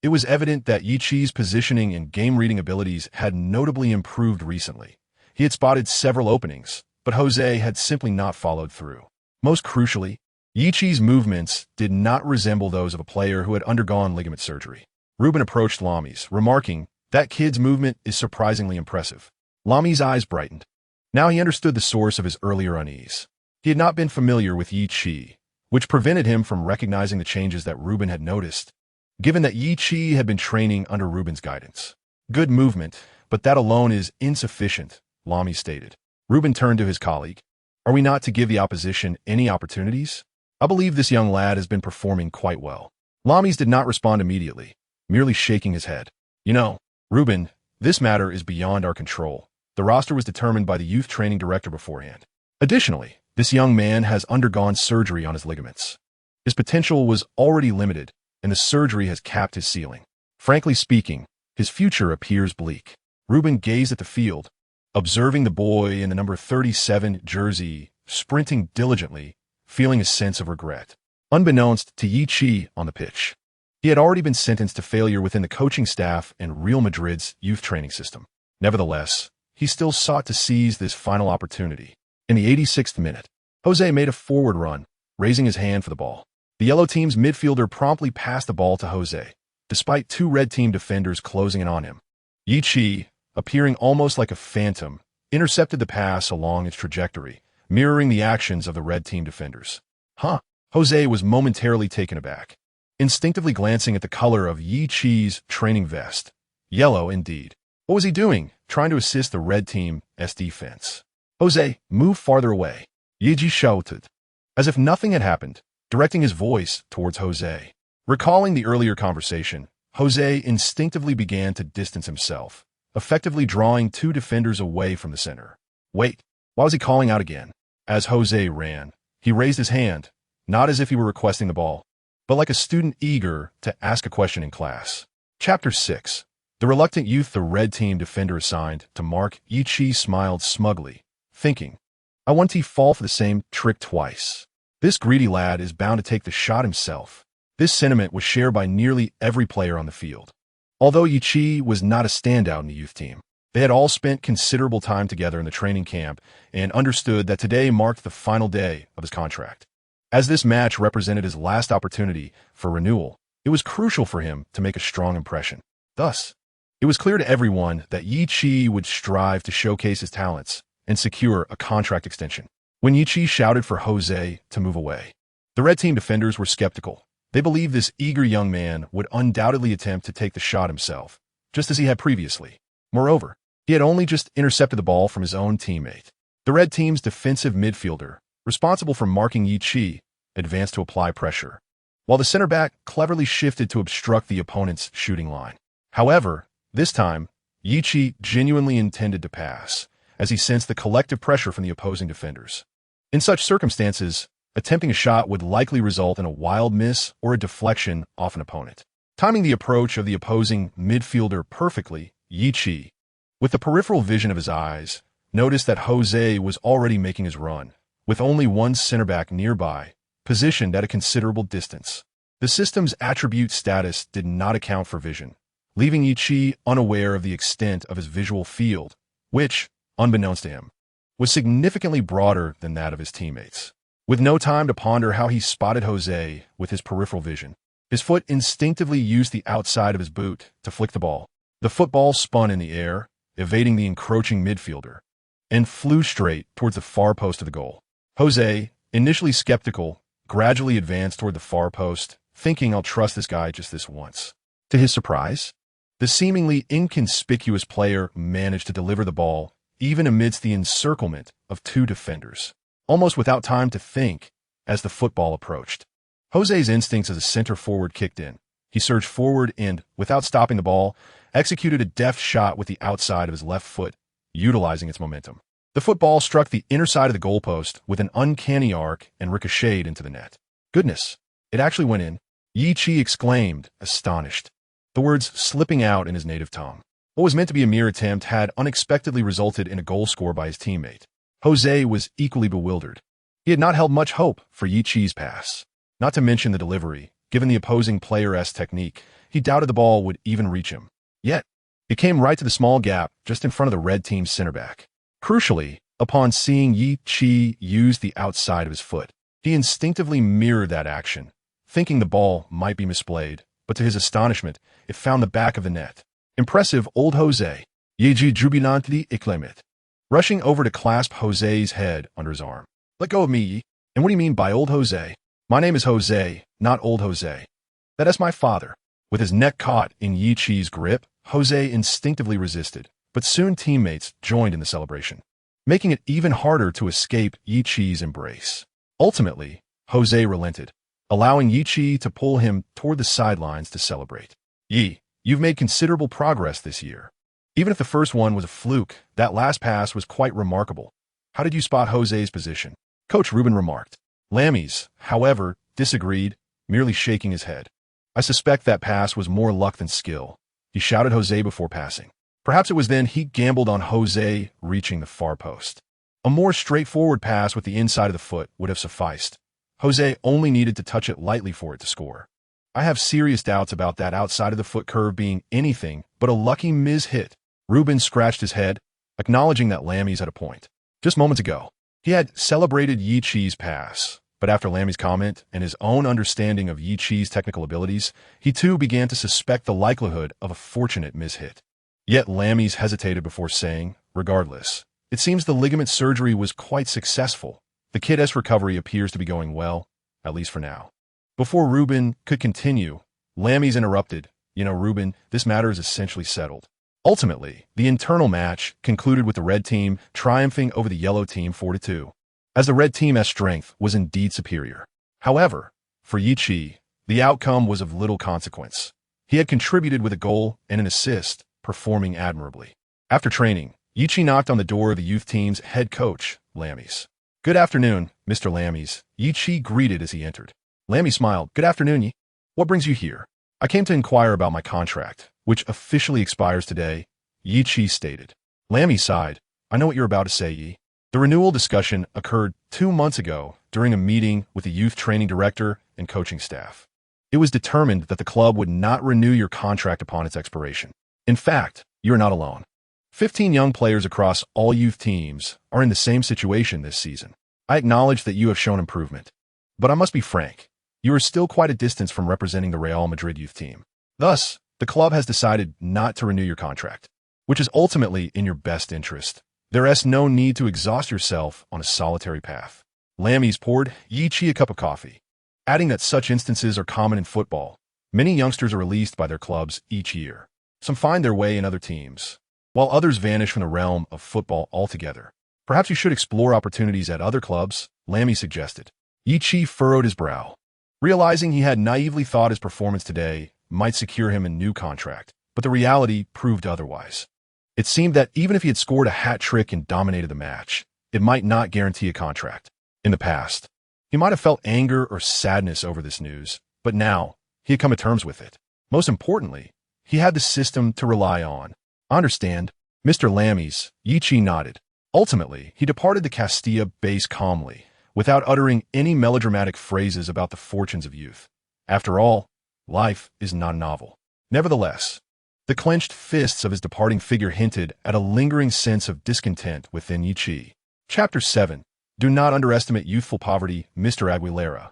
It was evident that Yi Chi's positioning and game-reading abilities had notably improved recently. He had spotted several openings, but Jose had simply not followed through. Most crucially, Yi Chi's movements did not resemble those of a player who had undergone ligament surgery. Ruben approached Lamies, remarking, "That kid's movement is surprisingly impressive." Lamies' eyes brightened. Now he understood the source of his earlier unease. He had not been familiar with Yi Chi, which prevented him from recognizing the changes that Ruben had noticed, given that Yi Chi had been training under Ruben's guidance. "Good movement, but that alone is insufficient," Lamies stated. Ruben turned to his colleague. "Are we not to give the opposition any opportunities? I believe this young lad has been performing quite well." Lamies did not respond immediately, merely shaking his head. "You know, Ruben, this matter is beyond our control. The roster was determined by the youth training director beforehand. Additionally, this young man has undergone surgery on his ligaments. His potential was already limited, and the surgery has capped his ceiling. Frankly speaking, his future appears bleak." Ruben gazed at the field, observing the boy in the number 37 jersey sprinting diligently, feeling a sense of regret. Unbeknownst to Yi Chi on the pitch, he had already been sentenced to failure within the coaching staff and Real Madrid's youth training system. Nevertheless, he still sought to seize this final opportunity. In the 86th minute, Jose made a forward run, raising his hand for the ball. The yellow team's midfielder promptly passed the ball to Jose, despite 2 red team defenders closing in on him. Yi Chi, appearing almost like a phantom, intercepted the pass along its trajectory, mirroring the actions of the red team defenders. Jose was momentarily taken aback, instinctively glancing at the color of Yi Chi's training vest. Yellow, indeed. What was he doing, trying to assist the red team's defense? "Jose, move farther away," Yi Chi shouted, as if nothing had happened, directing his voice towards Jose. Recalling the earlier conversation, Jose instinctively began to distance himself, effectively drawing 2 defenders away from the center. Wait, why was he calling out again? As Jose ran, he raised his hand, not as if he were requesting the ball, but like a student eager to ask a question in class. Chapter 6. The reluctant youth the red team defender assigned to mark Yi Chi smiled smugly, thinking, "I want to fall for the same trick twice. This greedy lad is bound to take the shot himself." This sentiment was shared by nearly every player on the field. Although Yi Chi was not a standout in the youth team, they had all spent considerable time together in the training camp and understood that today marked the final day of his contract. As this match represented his last opportunity for renewal, It was crucial for him to make a strong impression. Thus, it was clear to everyone that Yi Chi would strive to showcase his talents and secure a contract extension. When Yi Chi shouted for Jose to move away, the red team defenders were skeptical. They believed this eager young man would undoubtedly attempt to take the shot himself, just as he had previously. Moreover, he had only just intercepted the ball from his own teammate. The red team's defensive midfielder, responsible for marking Yi Chi, advanced to apply pressure, while the center back cleverly shifted to obstruct the opponent's shooting line. However, this time, Yi Chi genuinely intended to pass, as he sensed the collective pressure from the opposing defenders. In such circumstances, attempting a shot would likely result in a wild miss or a deflection off an opponent. Timing the approach of the opposing midfielder perfectly, Yi Chi, with the peripheral vision of his eyes, noticed that Jose was already making his run, with only one center back nearby, positioned at a considerable distance. The system's attribute status did not account for vision, leaving Yi Chi unaware of the extent of his visual field, which, unbeknownst to him, was significantly broader than that of his teammates. With no time to ponder how he spotted Jose with his peripheral vision, his foot instinctively used the outside of his boot to flick the ball. The football spun in the air, evading the encroaching midfielder, and flew straight towards the far post of the goal. Jose, initially skeptical, gradually advanced toward the far post, thinking, "I'll trust this guy just this once." To his surprise, the seemingly inconspicuous player managed to deliver the ball even amidst the encirclement of two defenders, almost without time to think as the football approached. Jose's instincts as a center forward kicked in. He surged forward and, without stopping the ball, executed a deft shot with the outside of his left foot, utilizing its momentum. The football struck the inner side of the goalpost with an uncanny arc and ricocheted into the net. "Goodness, it actually went in," Yi Chi exclaimed, astonished, the words slipping out in his native tongue. What was meant to be a mere attempt had unexpectedly resulted in a goal score by his teammate. Jose was equally bewildered. He had not held much hope for Yi Chi's pass. Not to mention the delivery. Given the opposing player's technique, he doubted the ball would even reach him. Yet, it came right to the small gap just in front of the red team's center back. Crucially, upon seeing Yi Chi use the outside of his foot, he instinctively mirrored that action, thinking the ball might be misplayed, but to his astonishment, it found the back of the net. Impressive old Jose. Yeji jubilantly acclaimed, rushing over to clasp Jose's head under his arm. "Let go of me, Yi. And what do you mean by old Jose? My name is Jose, not old Jose. That is my father." With his neck caught in Yi Chi's grip, Jose instinctively resisted, but soon teammates joined in the celebration, making it even harder to escape Yi Chi's embrace. Ultimately, Jose relented, allowing Yi Chi to pull him toward the sidelines to celebrate. "Yi, you've made considerable progress this year. Even if the first one was a fluke, that last pass was quite remarkable. How did you spot Jose's position?" Coach Ruben remarked. Lammy's, however, disagreed, merely shaking his head. "I suspect that pass was more luck than skill," he shouted Jose before passing. Perhaps it was then he gambled on Jose reaching the far post. A more straightforward pass with the inside of the foot would have sufficed. Jose only needed to touch it lightly for it to score. "I have serious doubts about that outside of the foot curve being anything but a lucky mis-hit." Ruben scratched his head, acknowledging that Lammy's had a point. Just moments ago, he had celebrated Yi Chi's pass, but after Lammy's comment and his own understanding of Yi Chi's technical abilities, he too began to suspect the likelihood of a fortunate mis-hit. Yet Lammy's hesitated before saying, "Regardless, it seems the ligament surgery was quite successful. The kid's recovery appears to be going well, at least for now." Before Ruben could continue, Lammy's interrupted, "You know, Ruben, this matter is essentially settled." Ultimately, the internal match concluded with the red team triumphing over the yellow team 4-2, as the red team's strength was indeed superior. However, for Yi Chi, the outcome was of little consequence. He had contributed with a goal and an assist, performing admirably. After training, Yi Chi knocked on the door of the youth team's head coach, Lammy's. "Good afternoon, Mr. Lammy's," Yi Chi greeted as he entered. Lammy smiled. "Good afternoon, Yi. What brings you here?" "I came to inquire about my contract, which officially expires today," Yi Chi stated. Lammy sighed. "I know what you're about to say, Yi. The renewal discussion occurred 2 months ago during a meeting with the youth training director and coaching staff. It was determined that the club would not renew your contract upon its expiration. In fact, you are not alone. 15 young players across all youth teams are in the same situation this season. I acknowledge that you have shown improvement. But I must be frank. you are still quite a distance from representing the Real Madrid youth team. Thus, the club has decided not to renew your contract, which is ultimately in your best interest. There is no need to exhaust yourself on a solitary path. Lammy's poured Yichi a cup of coffee, adding that such instances are common in football. Many youngsters are released by their clubs each year. Some find their way in other teams, while others vanish from the realm of football altogether. Perhaps you should explore opportunities at other clubs, Lammy suggested. Yichi furrowed his brow, realizing he had naively thought his performance today might secure him a new contract, but the reality proved otherwise. It seemed that even if he had scored a hat trick and dominated the match, it might not guarantee a contract. In the past, he might have felt anger or sadness over this news, but now he had come to terms with it. Most importantly, he had the system to rely on. I understand, Mr. Lammy's, Yichi nodded. Ultimately, he departed the Castilla base calmly, without uttering any melodramatic phrases about the fortunes of youth. After all, life is not novel. Nevertheless, the clenched fists of his departing figure hinted at a lingering sense of discontent within Yichi. Chapter 7. Do not underestimate youthful poverty, Mr. Aguilera.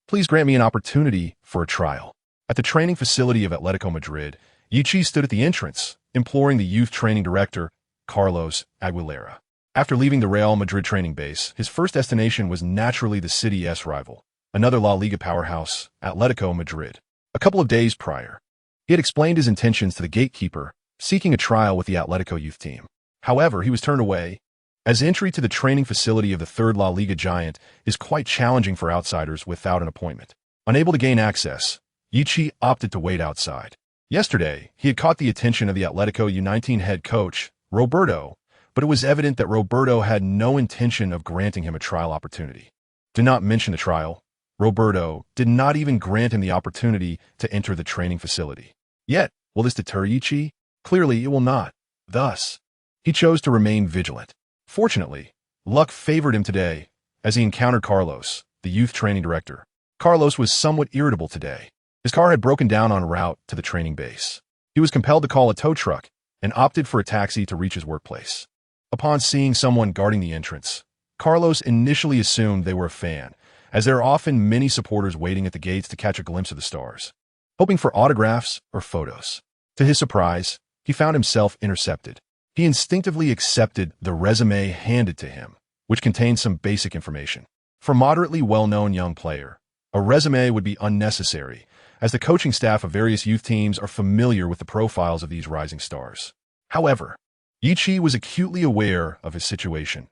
Please grant me an opportunity for a trial. At the training facility of Atletico Madrid, Yichi stood at the entrance, imploring the youth training director, Carlos Aguilera. After leaving the Real Madrid training base, his first destination was naturally the city's rival, another La Liga powerhouse, Atletico Madrid. A couple of days prior, he had explained his intentions to the gatekeeper, seeking a trial with the Atletico youth team. However, he was turned away, as entry to the training facility of the third La Liga giant is quite challenging for outsiders without an appointment. Unable to gain access, Yichi opted to wait outside. Yesterday, he had caught the attention of the Atletico U19 head coach, Roberto, but it was evident that Roberto had no intention of granting him a trial opportunity. Do not mention the trial. Roberto did not even grant him the opportunity to enter the training facility. Yet, will this deter Yichi? Clearly, it will not. Thus, he chose to remain vigilant. Fortunately, luck favored him today as he encountered Carlos, the youth training director. Carlos was somewhat irritable today. His car had broken down en route to the training base. He was compelled to call a tow truck and opted for a taxi to reach his workplace. Upon seeing someone guarding the entrance, Carlos initially assumed they were a fan, as there are often many supporters waiting at the gates to catch a glimpse of the stars, hoping for autographs or photos. To his surprise, he found himself intercepted. He instinctively accepted the resume handed to him, which contained some basic information. For a moderately well-known young player, a resume would be unnecessary, as the coaching staff of various youth teams are familiar with the profiles of these rising stars. However, Yichi was acutely aware of his situation.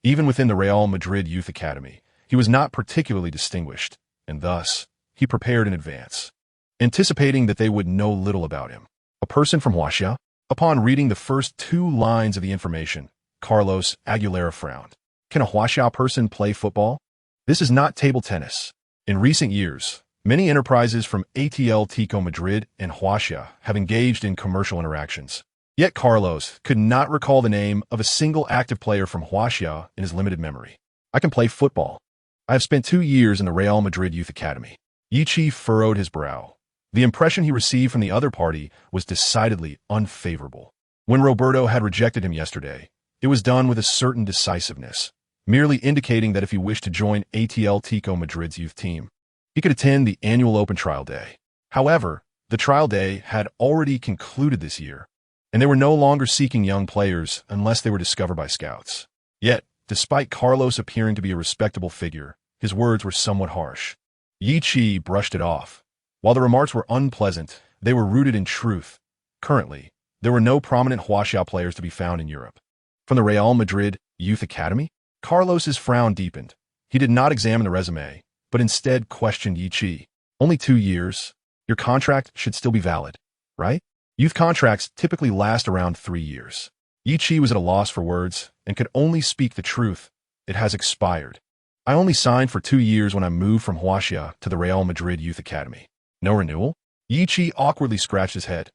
Even within the Real Madrid Youth Academy, he was not particularly distinguished, and thus, he prepared in advance, anticipating that they would know little about him. A person from Huaxia? Upon reading the first two lines of the information, Carlos Aguilera frowned. Can a Huaxia person play football? This is not table tennis. In recent years, many enterprises from Atletico Madrid and Huaxia have engaged in commercial interactions. Yet Carlos could not recall the name of a single active player from Huaxia in his limited memory. I can play football. I have spent 2 years in the Real Madrid Youth Academy. Yichi furrowed his brow. The impression he received from the other party was decidedly unfavorable. When Roberto had rejected him yesterday, it was done with a certain decisiveness, merely indicating that if he wished to join Atletico Madrid's youth team, he could attend the annual open trial day. However, the trial day had already concluded this year, and they were no longer seeking young players unless they were discovered by scouts. Yet, despite Carlos appearing to be a respectable figure, his words were somewhat harsh. Yichi brushed it off. While the remarks were unpleasant, they were rooted in truth. Currently, there were no prominent Huaxia players to be found in Europe. From the Real Madrid Youth Academy? Carlos's frown deepened. He did not examine the resume, but instead questioned Yichi. Only 2 years? Your contract should still be valid, right? Youth contracts typically last around 3 years. Yichi was at a loss for words and could only speak the truth. It has expired. I only signed for 2 years when I moved from Huaxia to the Real Madrid Youth Academy. No renewal? Yichi awkwardly scratched his head.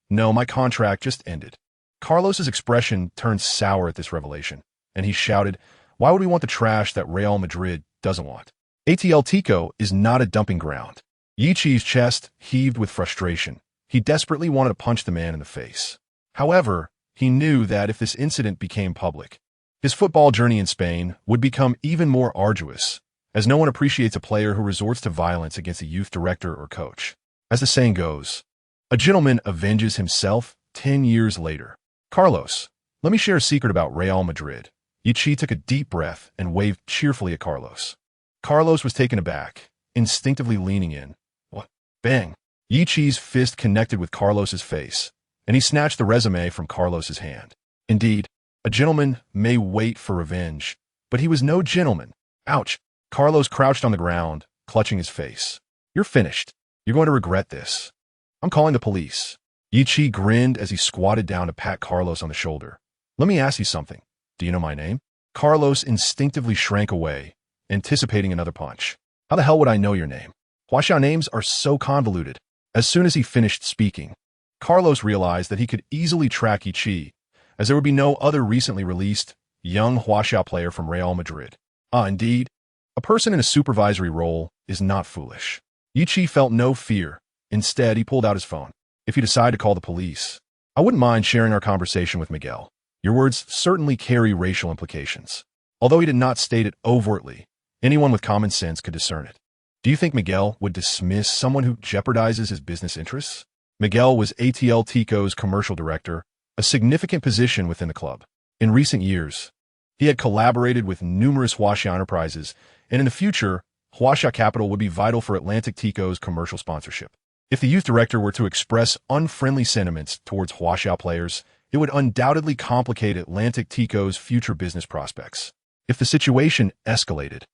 No, my contract just ended. Carlos's expression turned sour at this revelation, and he shouted, why would we want the trash that Real Madrid doesn't want? Atletico is not a dumping ground. Yichi's chest heaved with frustration. He desperately wanted to punch the man in the face. However, he knew that if this incident became public, his football journey in Spain would become even more arduous, as no one appreciates a player who resorts to violence against a youth director or coach. As the saying goes, a gentleman avenges himself 10 years later. Carlos, let me share a secret about Real Madrid. Yichi took a deep breath and waved cheerfully at Carlos. Carlos was taken aback, instinctively leaning in. What? Bang! Yichi's fist connected with Carlos's face, and he snatched the resume from Carlos's hand. Indeed, a gentleman may wait for revenge, but he was no gentleman. Ouch! Carlos crouched on the ground, clutching his face. You're finished. You're going to regret this. I'm calling the police. Yichi grinned as he squatted down to pat Carlos on the shoulder. Let me ask you something. Do you know my name? Carlos instinctively shrank away, anticipating another punch. How the hell would I know your name? Huaxia names are so convoluted. As soon as he finished speaking, Carlos realized that he could easily track Yichi, as there would be no other recently released young Huaxia player from Real Madrid. Indeed, a person in a supervisory role is not foolish. Yichi felt no fear. Instead, he pulled out his phone. If you decide to call the police, I wouldn't mind sharing our conversation with Miguel. Your words certainly carry racial implications. Although he did not state it overtly, anyone with common sense could discern it. Do you think Miguel would dismiss someone who jeopardizes his business interests? Miguel was ATL Tico's commercial director, a significant position within the club. In recent years, he had collaborated with numerous Huaxia enterprises, and in the future, Huaxia Capital would be vital for Atlantic Tico's commercial sponsorship. If the youth director were to express unfriendly sentiments towards Huaxia players, it would undoubtedly complicate Atlantic Tico's future business prospects. If the situation escalated,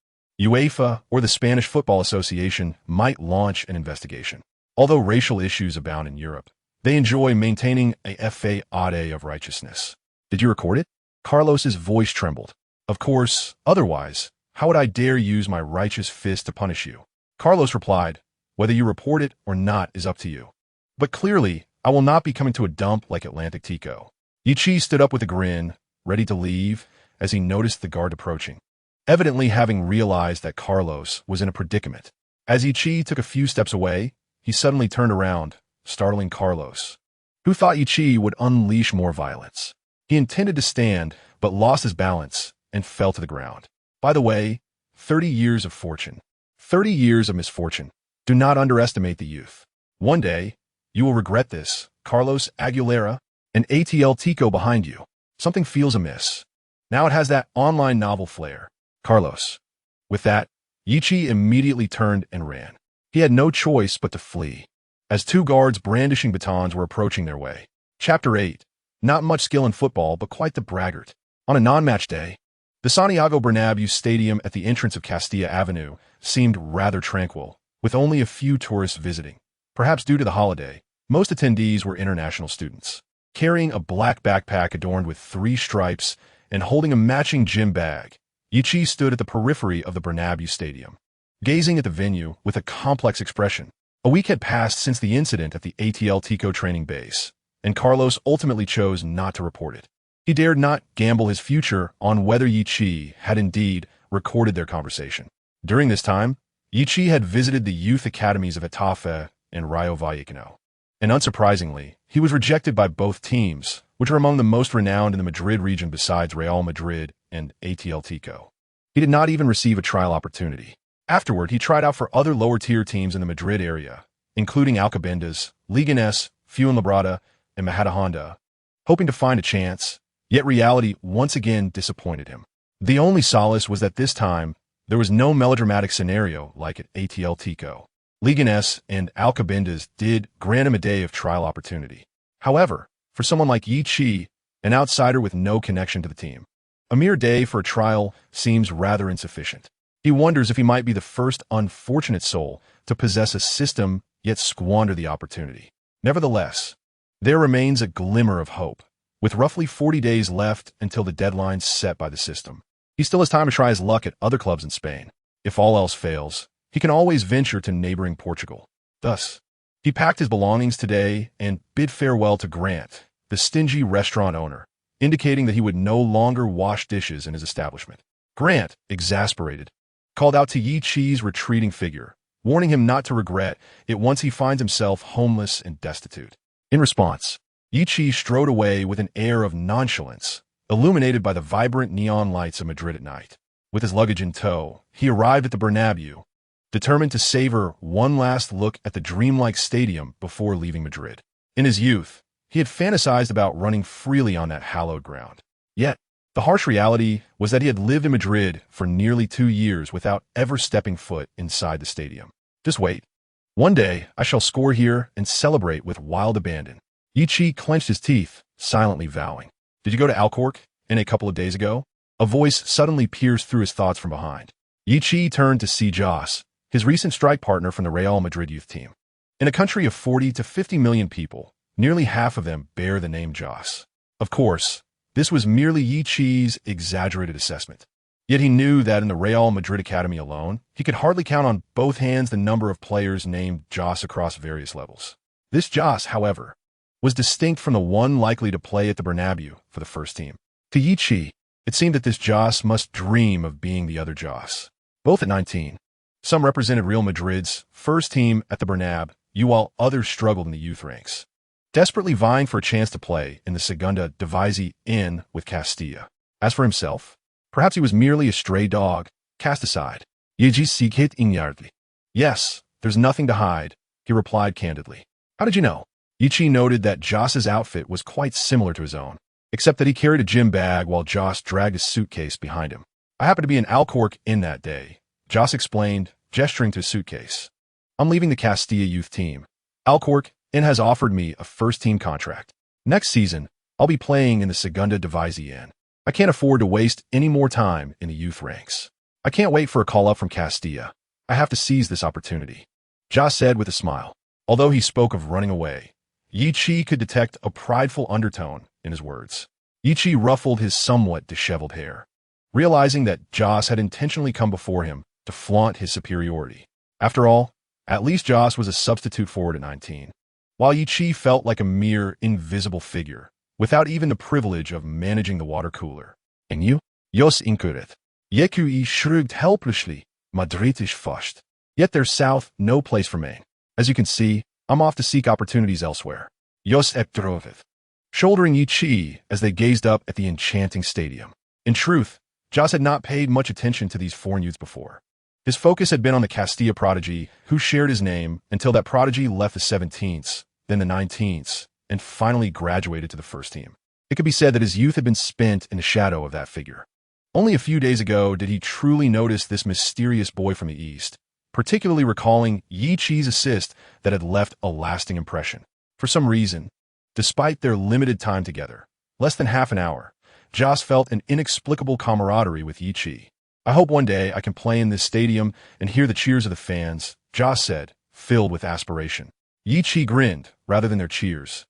UEFA or the Spanish Football Association might launch an investigation. Although racial issues abound in Europe, they enjoy maintaining a fade of righteousness. Did you record it? Carlos's voice trembled. Of course, otherwise, how would I dare use my righteous fist to punish you? Carlos replied, whether you report it or not is up to you. But clearly, I will not be coming to a dump like Atlantic Tico. Yichi stood up with a grin, ready to leave, as he noticed the guard approaching, evidently having realized that Carlos was in a predicament. As Yichi took a few steps away, he suddenly turned around, startling Carlos, who thought Yichi would unleash more violence. He intended to stand, but lost his balance and fell to the ground. By the way, 30 years of fortune. 30 years of misfortune. Do not underestimate the youth. One day, you will regret this. Carlos Aguilera, and ATL Tico behind you. Something feels amiss. Now it has that online novel flair. Carlos. With that, Yichi immediately turned and ran. He had no choice but to flee, as two guards brandishing batons were approaching their way. Chapter 8. Not much skill in football, but quite the braggart. On a non-match day, the Santiago Bernabéu Stadium at the entrance of Castilla Avenue seemed rather tranquil, with only a few tourists visiting. Perhaps due to the holiday, most attendees were international students. Carrying a black backpack adorned with 3 stripes and holding a matching gym bag, Yichi stood at the periphery of the Bernabéu Stadium, gazing at the venue with a complex expression. A week had passed since the incident at the ATL Tico training base, and Carlos ultimately chose not to report it. He dared not gamble his future on whether Yichi had indeed recorded their conversation. During this time, Yichi had visited the youth academies of Getafe and Rayo Vallecano. And unsurprisingly, he was rejected by both teams, which are among the most renowned in the Madrid region besides Real Madrid and ATL Tico. He did not even receive a trial opportunity. Afterward, he tried out for other lower-tier teams in the Madrid area, including Alcobendas, Leganés, Fuenlabrada, and Majadahonda, hoping to find a chance, yet reality once again disappointed him. The only solace was that this time, there was no melodramatic scenario like at ATL Tico. Leganés and Alcobendas did grant him a day of trial opportunity. However, for someone like Yichi, an outsider with no connection to the team, a mere day for a trial seems rather insufficient. He wonders if he might be the first unfortunate soul to possess a system yet squander the opportunity. Nevertheless, there remains a glimmer of hope. With roughly 40 days left until the deadline set by the system, he still has time to try his luck at other clubs in Spain. If all else fails, he can always venture to neighboring Portugal. Thus, he packed his belongings today and bid farewell to Grant, the stingy restaurant owner, indicating that he would no longer wash dishes in his establishment. Grant, exasperated, called out to Yichi's retreating figure, warning him not to regret it once he finds himself homeless and destitute. In response, Yichi strode away with an air of nonchalance, illuminated by the vibrant neon lights of Madrid at night. With his luggage in tow, he arrived at the Bernabeu, determined to savor one last look at the dreamlike stadium before leaving Madrid. In his youth, he had fantasized about running freely on that hallowed ground. Yet, the harsh reality was that he had lived in Madrid for nearly 2 years without ever stepping foot inside the stadium. Just wait. One day, I shall score here and celebrate with wild abandon. Yichi clenched his teeth, silently vowing. Did you go to Alcork a couple of days ago? A voice suddenly pierced through his thoughts from behind. Yichi turned to see Joss, his recent strike partner from the Real Madrid youth team. In a country of 40 to 50 million people, nearly half of them bear the name Joss. Of course, this was merely Yichi's exaggerated assessment. Yet he knew that in the Real Madrid academy alone, he could hardly count on both hands the number of players named Joss across various levels. This Joss, however, was distinct from the one likely to play at the Bernabeu for the first team. To Yichi, it seemed that this Joss must dream of being the other Joss. Both at 19, some represented Real Madrid's first team at the Bernabeu, while others struggled in the youth ranks, desperately vying for a chance to play in the Segunda División with Castilla. As for himself, perhaps he was merely a stray dog, cast aside. Yes, there's nothing to hide, he replied candidly. How did you know? Yichi noted that Joss's outfit was quite similar to his own, except that he carried a gym bag while Joss dragged his suitcase behind him. I happened to be in Alcork that day, Joss explained, gesturing to his suitcase. I'm leaving the Castilla youth team. Alcork has offered me a first-team contract. Next season, I'll be playing in the Segunda División. I can't afford to waste any more time in the youth ranks. I can't wait for a call-up from Castilla. I have to seize this opportunity, Joss said with a smile. Although he spoke of running away, Yichi could detect a prideful undertone in his words. Yichi ruffled his somewhat disheveled hair, realizing that Joss had intentionally come before him to flaunt his superiority. After all, at least Joss was a substitute forward at 19, while Yichi felt like a mere invisible figure, without even the privilege of managing the water cooler. And you? Jos inkuret. Yekui shrugged helplessly. Madrid is fushed. Yet there's south, no place for me. As you can see, I'm off to seek opportunities elsewhere. Jos eptrovet. Shouldering Yichi as they gazed up at the enchanting stadium. In truth, Joss had not paid much attention to these foreign youths before. His focus had been on the Castilla prodigy, who shared his name until that prodigy left the 17th, then the 19th, and finally graduated to the first team. It could be said that his youth had been spent in the shadow of that figure. Only a few days ago did he truly notice this mysterious boy from the East, particularly recalling Yichi's assist that had left a lasting impression. For some reason, despite their limited time together, less than half an hour, Joss felt an inexplicable camaraderie with Yichi. I hope one day I can play in this stadium and hear the cheers of the fans, Joss said, filled with aspiration. Yichi grinned, rather than their cheers.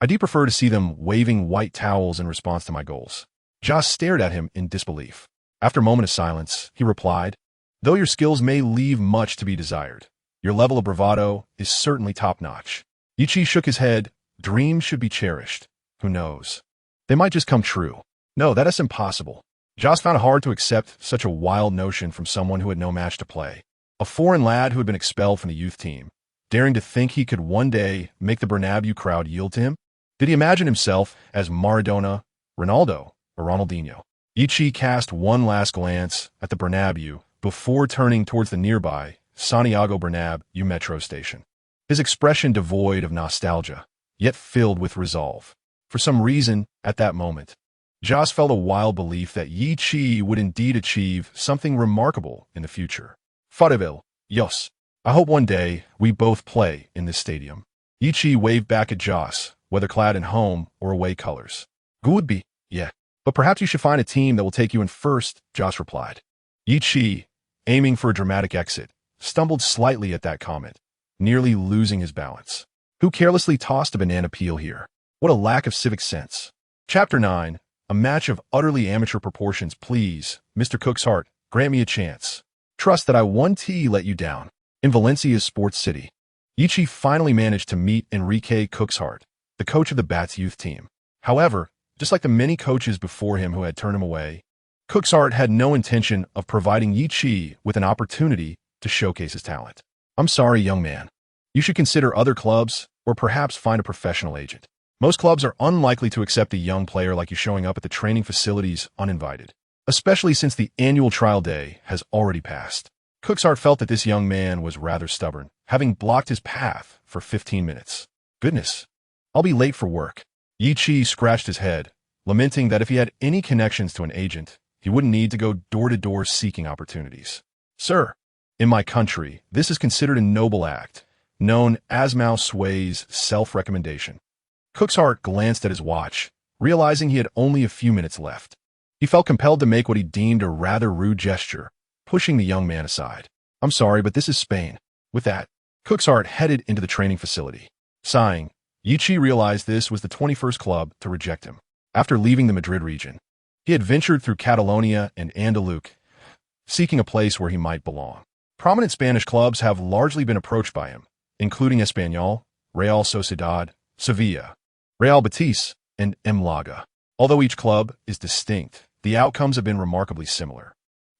I do prefer to see them waving white towels in response to my goals. Joss stared at him in disbelief. After a moment of silence, he replied, though your skills may leave much to be desired, your level of bravado is certainly top-notch. Yichi shook his head. Dreams should be cherished. Who knows? They might just come true. No, that is impossible. Joss found it hard to accept such a wild notion from someone who had no match to play. A foreign lad who had been expelled from the youth team, daring to think he could one day make the Bernabeu crowd yield to him? Did he imagine himself as Maradona, Ronaldo, or Ronaldinho? Yichi cast one last glance at the Bernabeu before turning towards the nearby Santiago Bernabeu metro station. His expression devoid of nostalgia, yet filled with resolve. For some reason, at that moment, Joss felt a wild belief that Yichi would indeed achieve something remarkable in the future. Farewell, Jos. I hope one day we both play in this stadium. Yichi waved back at Joss, whether clad in home or away colors. Good be, yeah. But perhaps you should find a team that will take you in first, Joss replied. Yichi, aiming for a dramatic exit, stumbled slightly at that comment, nearly losing his balance. Who carelessly tossed a banana peel here? What a lack of civic sense. Chapter 9. A match of utterly amateur proportions. Please, Mr. Cookshart, grant me a chance. Trust that I won't let you down. In Valencia's sports city, Yichi finally managed to meet Enrique Cookshart, the coach of the Bats youth team. However, just like the many coaches before him who had turned him away, Cookshart had no intention of providing Yichi with an opportunity to showcase his talent. I'm sorry, young man. You should consider other clubs or perhaps find a professional agent. Most clubs are unlikely to accept a young player like you showing up at the training facilities uninvited. especially since the annual trial day has already passed. Cooksart felt that this young man was rather stubborn, having blocked his path for 15 minutes. Goodness, I'll be late for work. Yi Chi scratched his head, lamenting that if he had any connections to an agent, he wouldn't need to go door-to-door seeking opportunities. Sir, in my country, this is considered a noble act, known as Mao Sui's self-recommendation. Cooksart glanced at his watch, realizing he had only a few minutes left. He felt compelled to make what he deemed a rather rude gesture, pushing the young man aside. I'm sorry, but this is Spain. With that, Cooksart headed into the training facility. Sighing, Yi Chi realized this was the 21st club to reject him. After leaving the Madrid region, he had ventured through Catalonia and Andaluc, seeking a place where he might belong. Prominent Spanish clubs have largely been approached by him, including Espanyol, Real Sociedad, Sevilla, Real Betis, and Malaga. Although each club is distinct, the outcomes have been remarkably similar.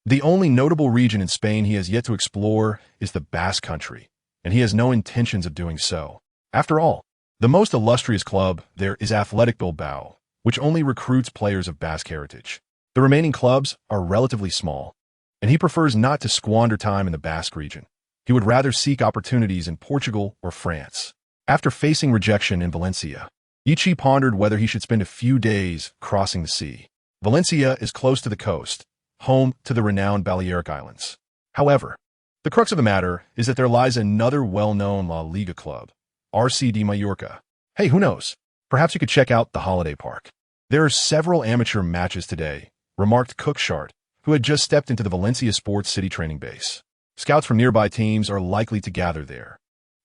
The only notable region in Spain he has yet to explore is the Basque Country, and he has no intentions of doing so. After all, the most illustrious club there is Athletic Bilbao, which only recruits players of Basque heritage. The remaining clubs are relatively small, and he prefers not to squander time in the Basque region. He would rather seek opportunities in Portugal or France. After facing rejection in Valencia, Yi Chi pondered whether he should spend a few days crossing the sea. Valencia is close to the coast, home to the renowned Balearic Islands. However, the crux of the matter is that there lies another well-known La Liga club, RCD Mallorca. Hey, who knows? Perhaps you could check out the holiday park. There are several amateur matches today, remarked Cooksart, who had just stepped into the Valencia Sports City training base. Scouts from nearby teams are likely to gather there,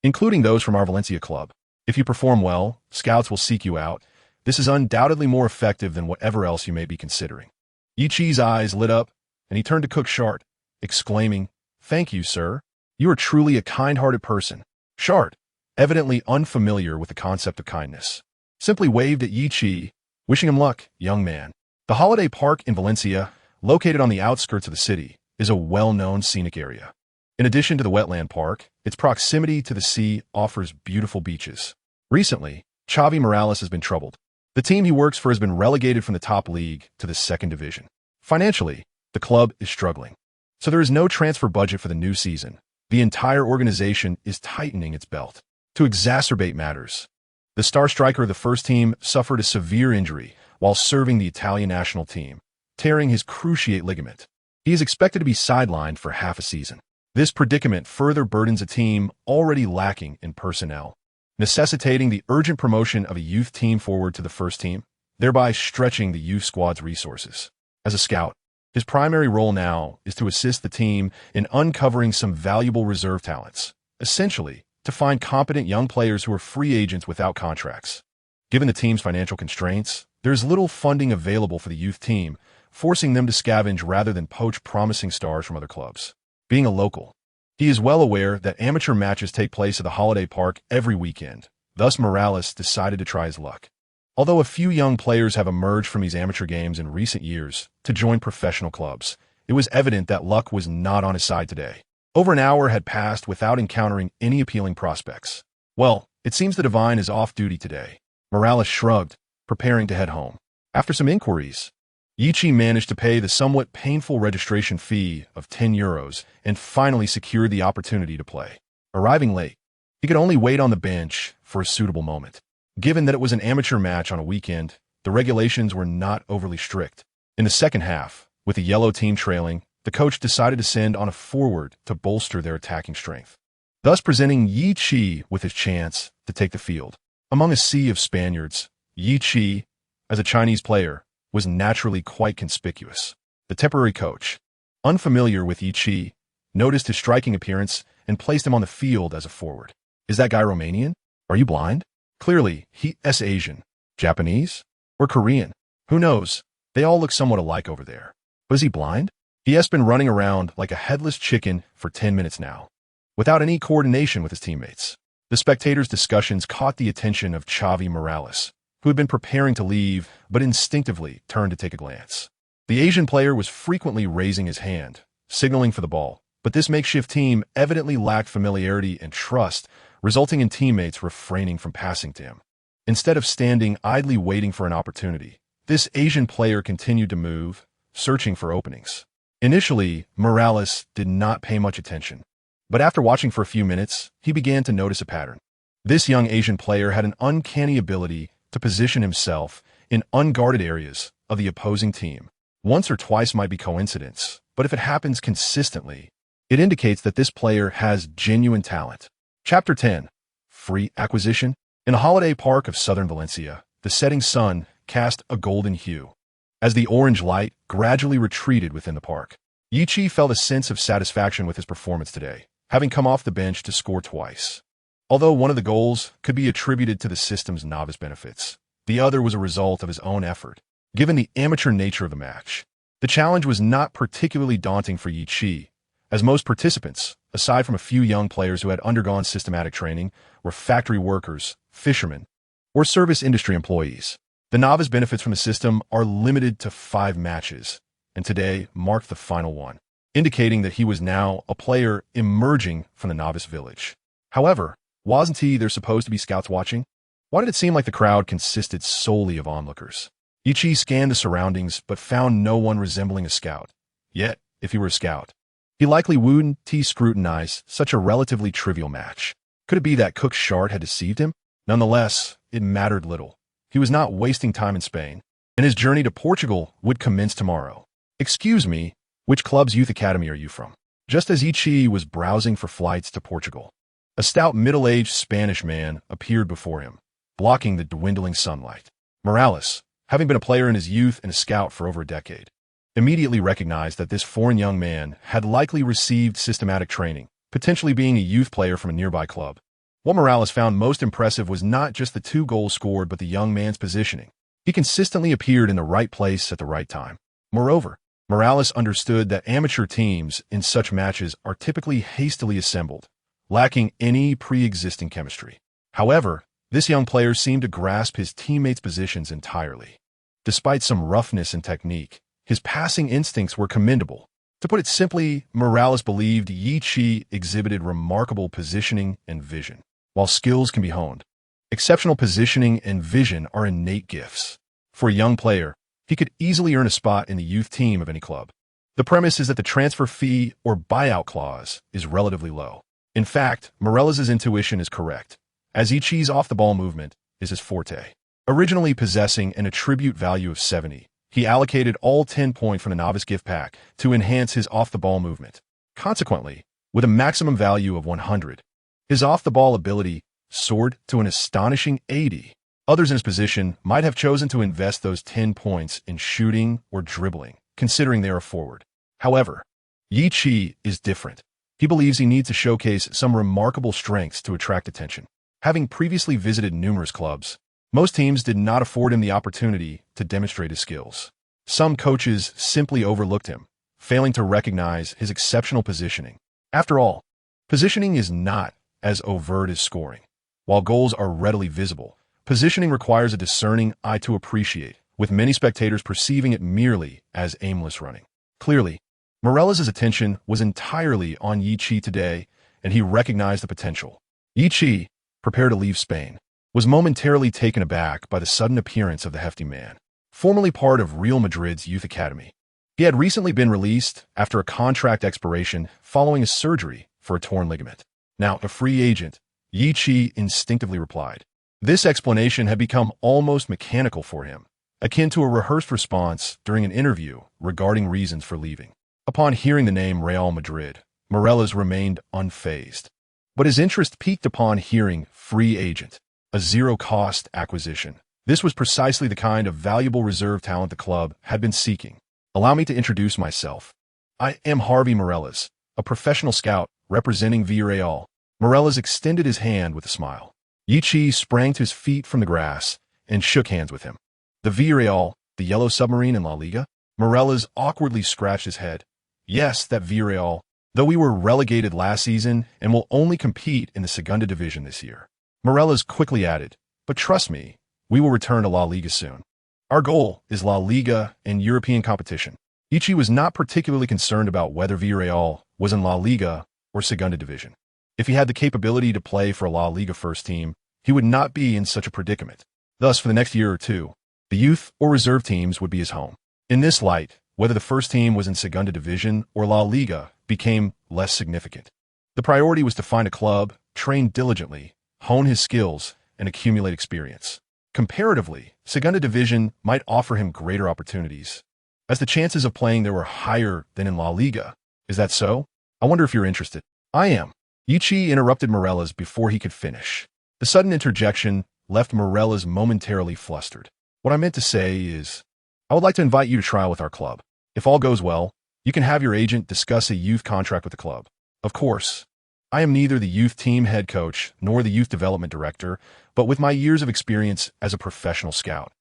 including those from our Valencia club. If you perform well, scouts will seek you out. This is undoubtedly more effective than whatever else you may be considering. Yi Chi's eyes lit up, and he turned to Cooksart, exclaiming, "Thank you, sir. You are truly a kind-hearted person." Shart, evidently unfamiliar with the concept of kindness, simply waved at Yi Chi, wishing him luck, young man. The holiday park in Valencia, located on the outskirts of the city, is a well-known scenic area. In addition to the wetland park, its proximity to the sea offers beautiful beaches. Recently, Xavi Morales has been troubled. The team he works for has been relegated from the top league to the second division. Financially, the club is struggling, so there is no transfer budget for the new season. The entire organization is tightening its belt. To exacerbate matters, the star striker of the first team suffered a severe injury while serving the Italian national team, tearing his cruciate ligament. He is expected to be sidelined for half a season. This predicament further burdens a team already lacking in personnel, necessitating the urgent promotion of a youth team forward to the first team, thereby stretching the youth squad's resources. As a scout, his primary role now is to assist the team in uncovering some valuable reserve talents, essentially to find competent young players who are free agents without contracts. Given the team's financial constraints, there is little funding available for the youth team, forcing them to scavenge rather than poach promising stars from other clubs. Being a local, he is well aware that amateur matches take place at the holiday park every weekend. Thus, Morales decided to try his luck. Although a few young players have emerged from these amateur games in recent years to join professional clubs, it was evident that luck was not on his side today. Over an hour had passed without encountering any appealing prospects. Well, it seems the Divine is off duty today. Morales shrugged, preparing to head home. After some inquiries, Yi Chi managed to pay the somewhat painful registration fee of €10 and finally secured the opportunity to play. Arriving late, he could only wait on the bench for a suitable moment. Given that it was an amateur match on a weekend, the regulations were not overly strict. In the second half, with the yellow team trailing, the coach decided to send on a forward to bolster their attacking strength, thus presenting Yi Chi with his chance to take the field. Among a sea of Spaniards, Yi Chi, as a Chinese player, was naturally quite conspicuous. The temporary coach, unfamiliar with Yi Chi, noticed his striking appearance and placed him on the field as a forward. Is that guy Romanian? Are you blind? Clearly, he is Asian, Japanese, or Korean. Who knows? They all look somewhat alike over there. But is he blind? He has been running around like a headless chicken for 10 minutes now, without any coordination with his teammates. The spectators' discussions caught the attention of Xavi Morales, who had been preparing to leave but instinctively turned to take a glance. The Asian player was frequently raising his hand, signaling for the ball, but this makeshift team evidently lacked familiarity and trust, resulting in teammates refraining from passing to him. Instead of standing idly waiting for an opportunity, this Asian player continued to move, searching for openings. Initially, Morales did not pay much attention, but after watching for a few minutes, he began to notice a pattern. This young Asian player had an uncanny ability to position himself in unguarded areas of the opposing team. Once or twice might be coincidence, but if it happens consistently, it indicates that this player has genuine talent. Chapter 10. Free Acquisition. In a holiday park of southern Valencia, the setting sun cast a golden hue. As the orange light gradually retreated within the park, Yichi felt a sense of satisfaction with his performance today, having come off the bench to score twice. Although one of the goals could be attributed to the system's novice benefits, the other was a result of his own effort. Given the amateur nature of the match, the challenge was not particularly daunting for Yichi, as most participants, aside from a few young players who had undergone systematic training, were factory workers, fishermen, or service industry employees. The novice benefits from the system are limited to 5 matches, and today marked the final one, indicating that he was now a player emerging from the novice village. However, wasn't there supposed to be scouts watching? Why did it seem like the crowd consisted solely of onlookers? Yichi scanned the surroundings but found no one resembling a scout. Yet, if he were a scout, he likely wouldn't scrutinize such a relatively trivial match. Could it be that Cook's chart had deceived him? Nonetheless, it mattered little. He was not wasting time in Spain, and his journey to Portugal would commence tomorrow. "Excuse me, which club's youth academy are you from?" Just as Yichi was browsing for flights to Portugal, a stout middle-aged Spanish man appeared before him, blocking the dwindling sunlight. Morales, having been a player in his youth and a scout for over a decade, immediately recognized that this foreign young man had likely received systematic training, potentially being a youth player from a nearby club. What Morales found most impressive was not just the 2 goals scored but the young man's positioning. He consistently appeared in the right place at the right time. Moreover, Morales understood that amateur teams in such matches are typically hastily assembled, lacking any pre-existing chemistry. However, this young player seemed to grasp his teammates' positions entirely. Despite some roughness and technique, his passing instincts were commendable. To put it simply, Morales believed Yichi exhibited remarkable positioning and vision. While skills can be honed, exceptional positioning and vision are innate gifts. For a young player, he could easily earn a spot in the youth team of any club. The premise is that the transfer fee or buyout clause is relatively low. In fact, Morales' intuition is correct, as Yichi's off-the-ball movement is his forte. Originally possessing an attribute value of 70, he allocated all 10 points from the novice gift pack to enhance his off-the-ball movement. Consequently, with a maximum value of 100, his off-the-ball ability soared to an astonishing 80. Others in his position might have chosen to invest those 10 points in shooting or dribbling, considering they are forward. However, Yichi is different. He believes he needs to showcase some remarkable strengths to attract attention. Having previously visited numerous clubs, most teams did not afford him the opportunity to demonstrate his skills. Some coaches simply overlooked him, failing to recognize his exceptional positioning. After all, positioning is not as overt as scoring. While goals are readily visible, positioning requires a discerning eye to appreciate, with many spectators perceiving it merely as aimless running. Clearly, Morales' attention was entirely on Yichi today, and he recognized the potential. Yichi, prepared to leave Spain, was momentarily taken aback by the sudden appearance of the hefty man. Formerly part of Real Madrid's youth academy, he had recently been released after a contract expiration following a surgery for a torn ligament. Now a free agent, Yichi instinctively replied. This explanation had become almost mechanical for him, akin to a rehearsed response during an interview regarding reasons for leaving. Upon hearing the name Real Madrid, Morales remained unfazed. But his interest peaked upon hearing free agent, a zero-cost acquisition. This was precisely the kind of valuable reserve talent the club had been seeking. Allow me to introduce myself. I am Harvey Morales, a professional scout representing Villarreal. Morales extended his hand with a smile. Yichi sprang to his feet from the grass and shook hands with him. The Villarreal, the yellow submarine in La Liga? Morales awkwardly scratched his head. Yes, that Villarreal, though we were relegated last season and will only compete in the Segunda Division this year. Morales quickly added, but trust me, we will return to La Liga soon. Our goal is La Liga and European competition. Yichi was not particularly concerned about whether Villarreal was in La Liga or Segunda Division. If he had the capability to play for a La Liga first team, he would not be in such a predicament. Thus, for the next year or two, the youth or reserve teams would be his home. In this light, Whether the first team was in Segunda Division or La Liga became less significant. The priority was to find a club, train diligently, hone his skills, and accumulate experience. Comparatively, Segunda Division might offer him greater opportunities, as the chances of playing there were higher than in La Liga. Is that so? I wonder if you're interested. I am. Yichi interrupted Morella's before he could finish. The sudden interjection left Morella's momentarily flustered. What I meant to say is, I would like to invite you to trial with our club. If all goes well, you can have your agent discuss a youth contract with the club. Of course, I am neither the youth team head coach nor the youth development director, but with my years of experience as a professional scout,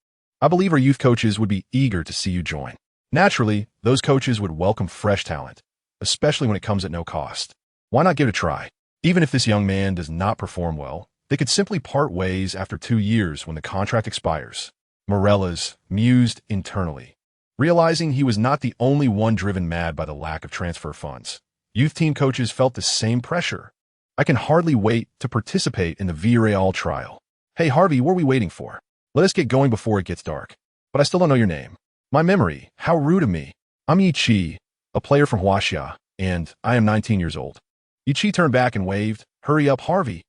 I believe our youth coaches would be eager to see you join. Naturally, those coaches would welcome fresh talent, especially when it comes at no cost. Why not give it a try? Even if this young man does not perform well, they could simply part ways after 2 years when the contract expires. Morella's mused internally, realizing he was not the only one driven mad by the lack of transfer funds. Youth team coaches felt the same pressure. I can hardly wait to participate in the Villarreal trial. Hey Harvey, what are we waiting for? Let us get going before it gets dark. But I still don't know your name. My memory, how rude of me. I'm Yi Chi, a player from Huaxia, and I am 19 years old. Yi Chi turned back and waved. Hurry up, Harvey.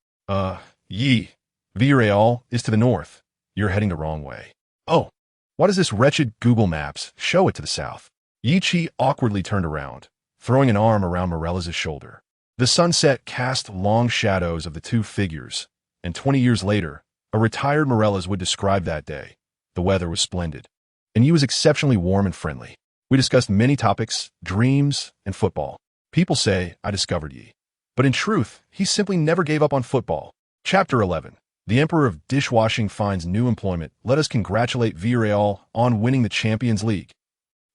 Yi. Villarreal is to the north. You're heading the wrong way. Oh, why does this wretched Google Maps show it to the south? Yi Chi awkwardly turned around, throwing an arm around Morella's shoulder. The sunset cast long shadows of the two figures, and 20 years later, a retired Morella's would describe that day. The weather was splendid, and Yi was exceptionally warm and friendly. We discussed many topics, dreams, and football. People say I discovered Yi, but in truth, he simply never gave up on football. Chapter 11. The Emperor of Dishwashing finds new employment. Let us congratulate Villarreal on winning the Champions League.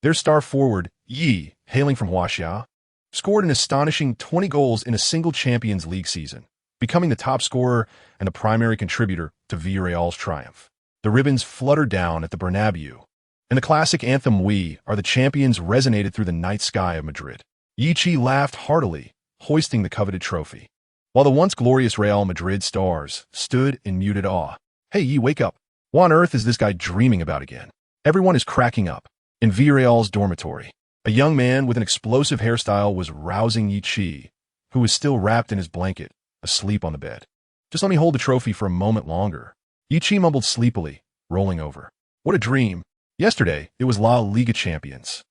Their star forward, Yi, hailing from Huaxia, scored an astonishing 20 goals in a single Champions League season, becoming the top scorer and the primary contributor to Villarreal's triumph. The ribbons fluttered down at the Bernabeu, and the classic anthem "We Are the Champions" resonated through the night sky of Madrid. Yi Chi laughed heartily, hoisting the coveted trophy, while the once glorious Real Madrid stars stood in muted awe. Hey, Yi, wake up. What on earth is this guy dreaming about again? Everyone is cracking up. In Villarreal's dormitory, a young man with an explosive hairstyle was rousing Yi Chi, who was still wrapped in his blanket, asleep on the bed. Just let me hold the trophy for a moment longer. Yi Chi mumbled sleepily, rolling over. What a dream. Yesterday, it was La Liga champions.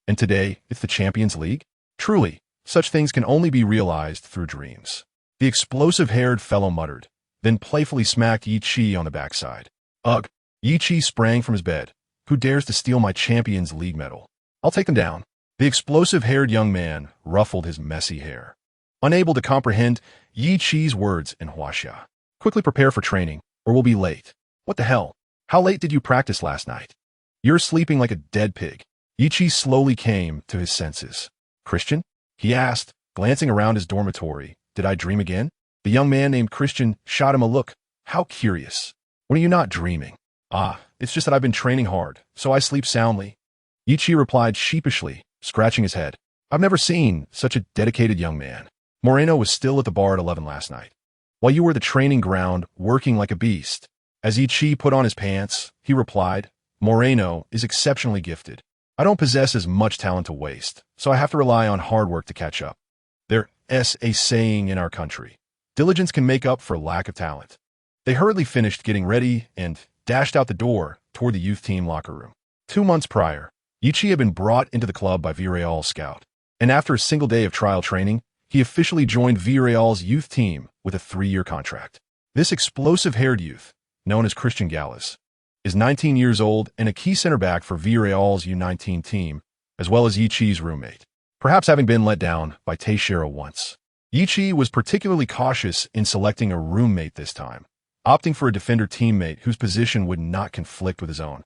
And today, it's the Champions League? Truly, such things can only be realized through dreams. The explosive-haired fellow muttered, then playfully smacked Yi Chi on the backside. Ugh! Yi Chi sprang from his bed. Who dares to steal my Champions League medal? I'll take them down. The explosive-haired young man ruffled his messy hair, unable to comprehend Yi Chi's words in Huaxia. Quickly prepare for training, or we'll be late. What the hell? How late did you practice last night? You're sleeping like a dead pig. Yi Chi slowly came to his senses. Christian? He asked, glancing around his dormitory. Did I dream again? The young man named Christian shot him a look. How curious. When are you not dreaming? It's just that I've been training hard, so I sleep soundly. Yi Chi replied sheepishly, scratching his head. I've never seen such a dedicated young man. Moreno was still at the bar at 11 last night, while you were at the training ground working like a beast. As Yi Chi put on his pants, he replied, Moreno is exceptionally gifted. I don't possess as much talent to waste, so I have to rely on hard work to catch up. There's a saying in our country. Diligence can make up for lack of talent. They hurriedly finished getting ready and dashed out the door toward the youth team locker room. 2 months prior, Yi Chi had been brought into the club by Villarreal's scout, and after a single day of trial training, he officially joined Villarreal's youth team with a 3-year contract. This explosive-haired youth, known as Christian Gallas, is 19 years old and a key center back for Villarreal's U19 team, as well as Yi Chi's roommate. Perhaps having been let down by Teixeira once, Yi Chi was particularly cautious in selecting a roommate this time, opting for a defender teammate whose position would not conflict with his own.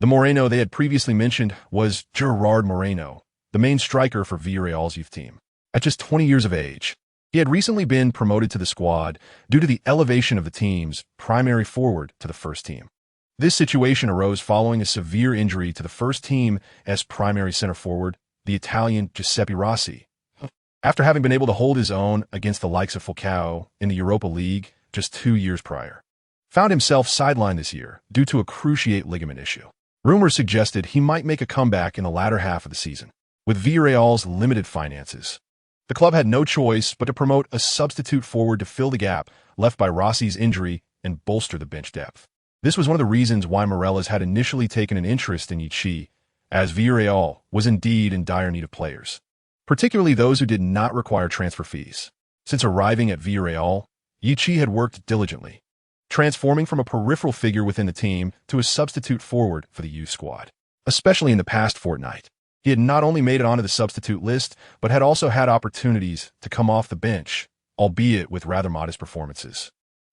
The Moreno they had previously mentioned was Gerard Moreno, the main striker for Villarreal's youth team. At just 20 years of age, he had recently been promoted to the squad due to the elevation of the team's primary forward to the first team. This situation arose following a severe injury to the first team as primary center forward, the Italian Giuseppe Rossi. After having been able to hold his own against the likes of Falcao in the Europa League just 2 years prior, found himself sidelined this year due to a cruciate ligament issue. Rumors suggested he might make a comeback in the latter half of the season. With Villarreal's limited finances, the club had no choice but to promote a substitute forward to fill the gap left by Rossi's injury and bolster the bench depth. This was one of the reasons why Morelos had initially taken an interest in Yichi, as Villarreal was indeed in dire need of players, particularly those who did not require transfer fees. Since arriving at Villarreal, Yichi had worked diligently, transforming from a peripheral figure within the team to a substitute forward for the youth squad. Especially in the past fortnight, he had not only made it onto the substitute list, but had also had opportunities to come off the bench, albeit with rather modest performances.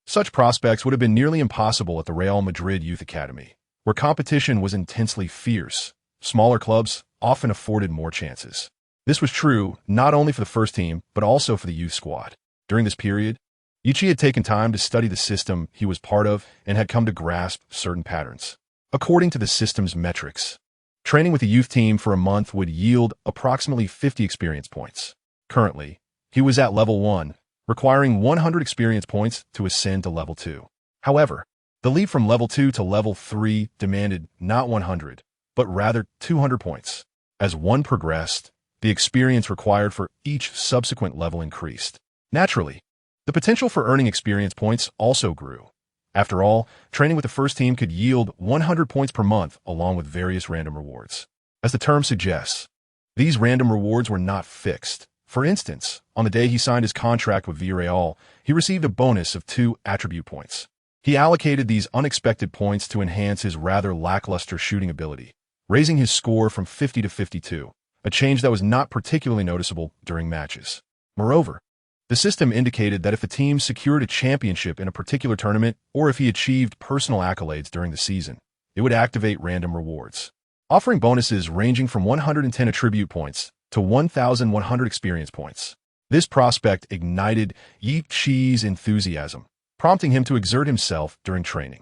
Such prospects would have been nearly impossible at the Real Madrid Youth Academy, where competition was intensely fierce. Smaller clubs often afforded more chances. This was true not only for the first team, but also for the youth squad. During this period, Yichi had taken time to study the system he was part of and had come to grasp certain patterns. According to the system's metrics, training with the youth team for a month would yield approximately 50 experience points. Currently, he was at level 1, requiring 100 experience points to ascend to level 2. However, the leap from level 2 to level 3 demanded not 100, but rather 200 points. As one progressed, the experience required for each subsequent level increased. Naturally, the potential for earning experience points also grew. After all, training with the first team could yield 100 points per month along with various random rewards. As the term suggests, these random rewards were not fixed. For instance, on the day he signed his contract with Villarreal, he received a bonus of 2 attribute points. He allocated these unexpected points to enhance his rather lackluster shooting ability, raising his score from 50 to 52, a change that was not particularly noticeable during matches. Moreover, the system indicated that if the team secured a championship in a particular tournament or if he achieved personal accolades during the season, it would activate random rewards, offering bonuses ranging from 110 attribute points to 1,100 experience points. This prospect ignited Yichi's enthusiasm, prompting him to exert himself during training.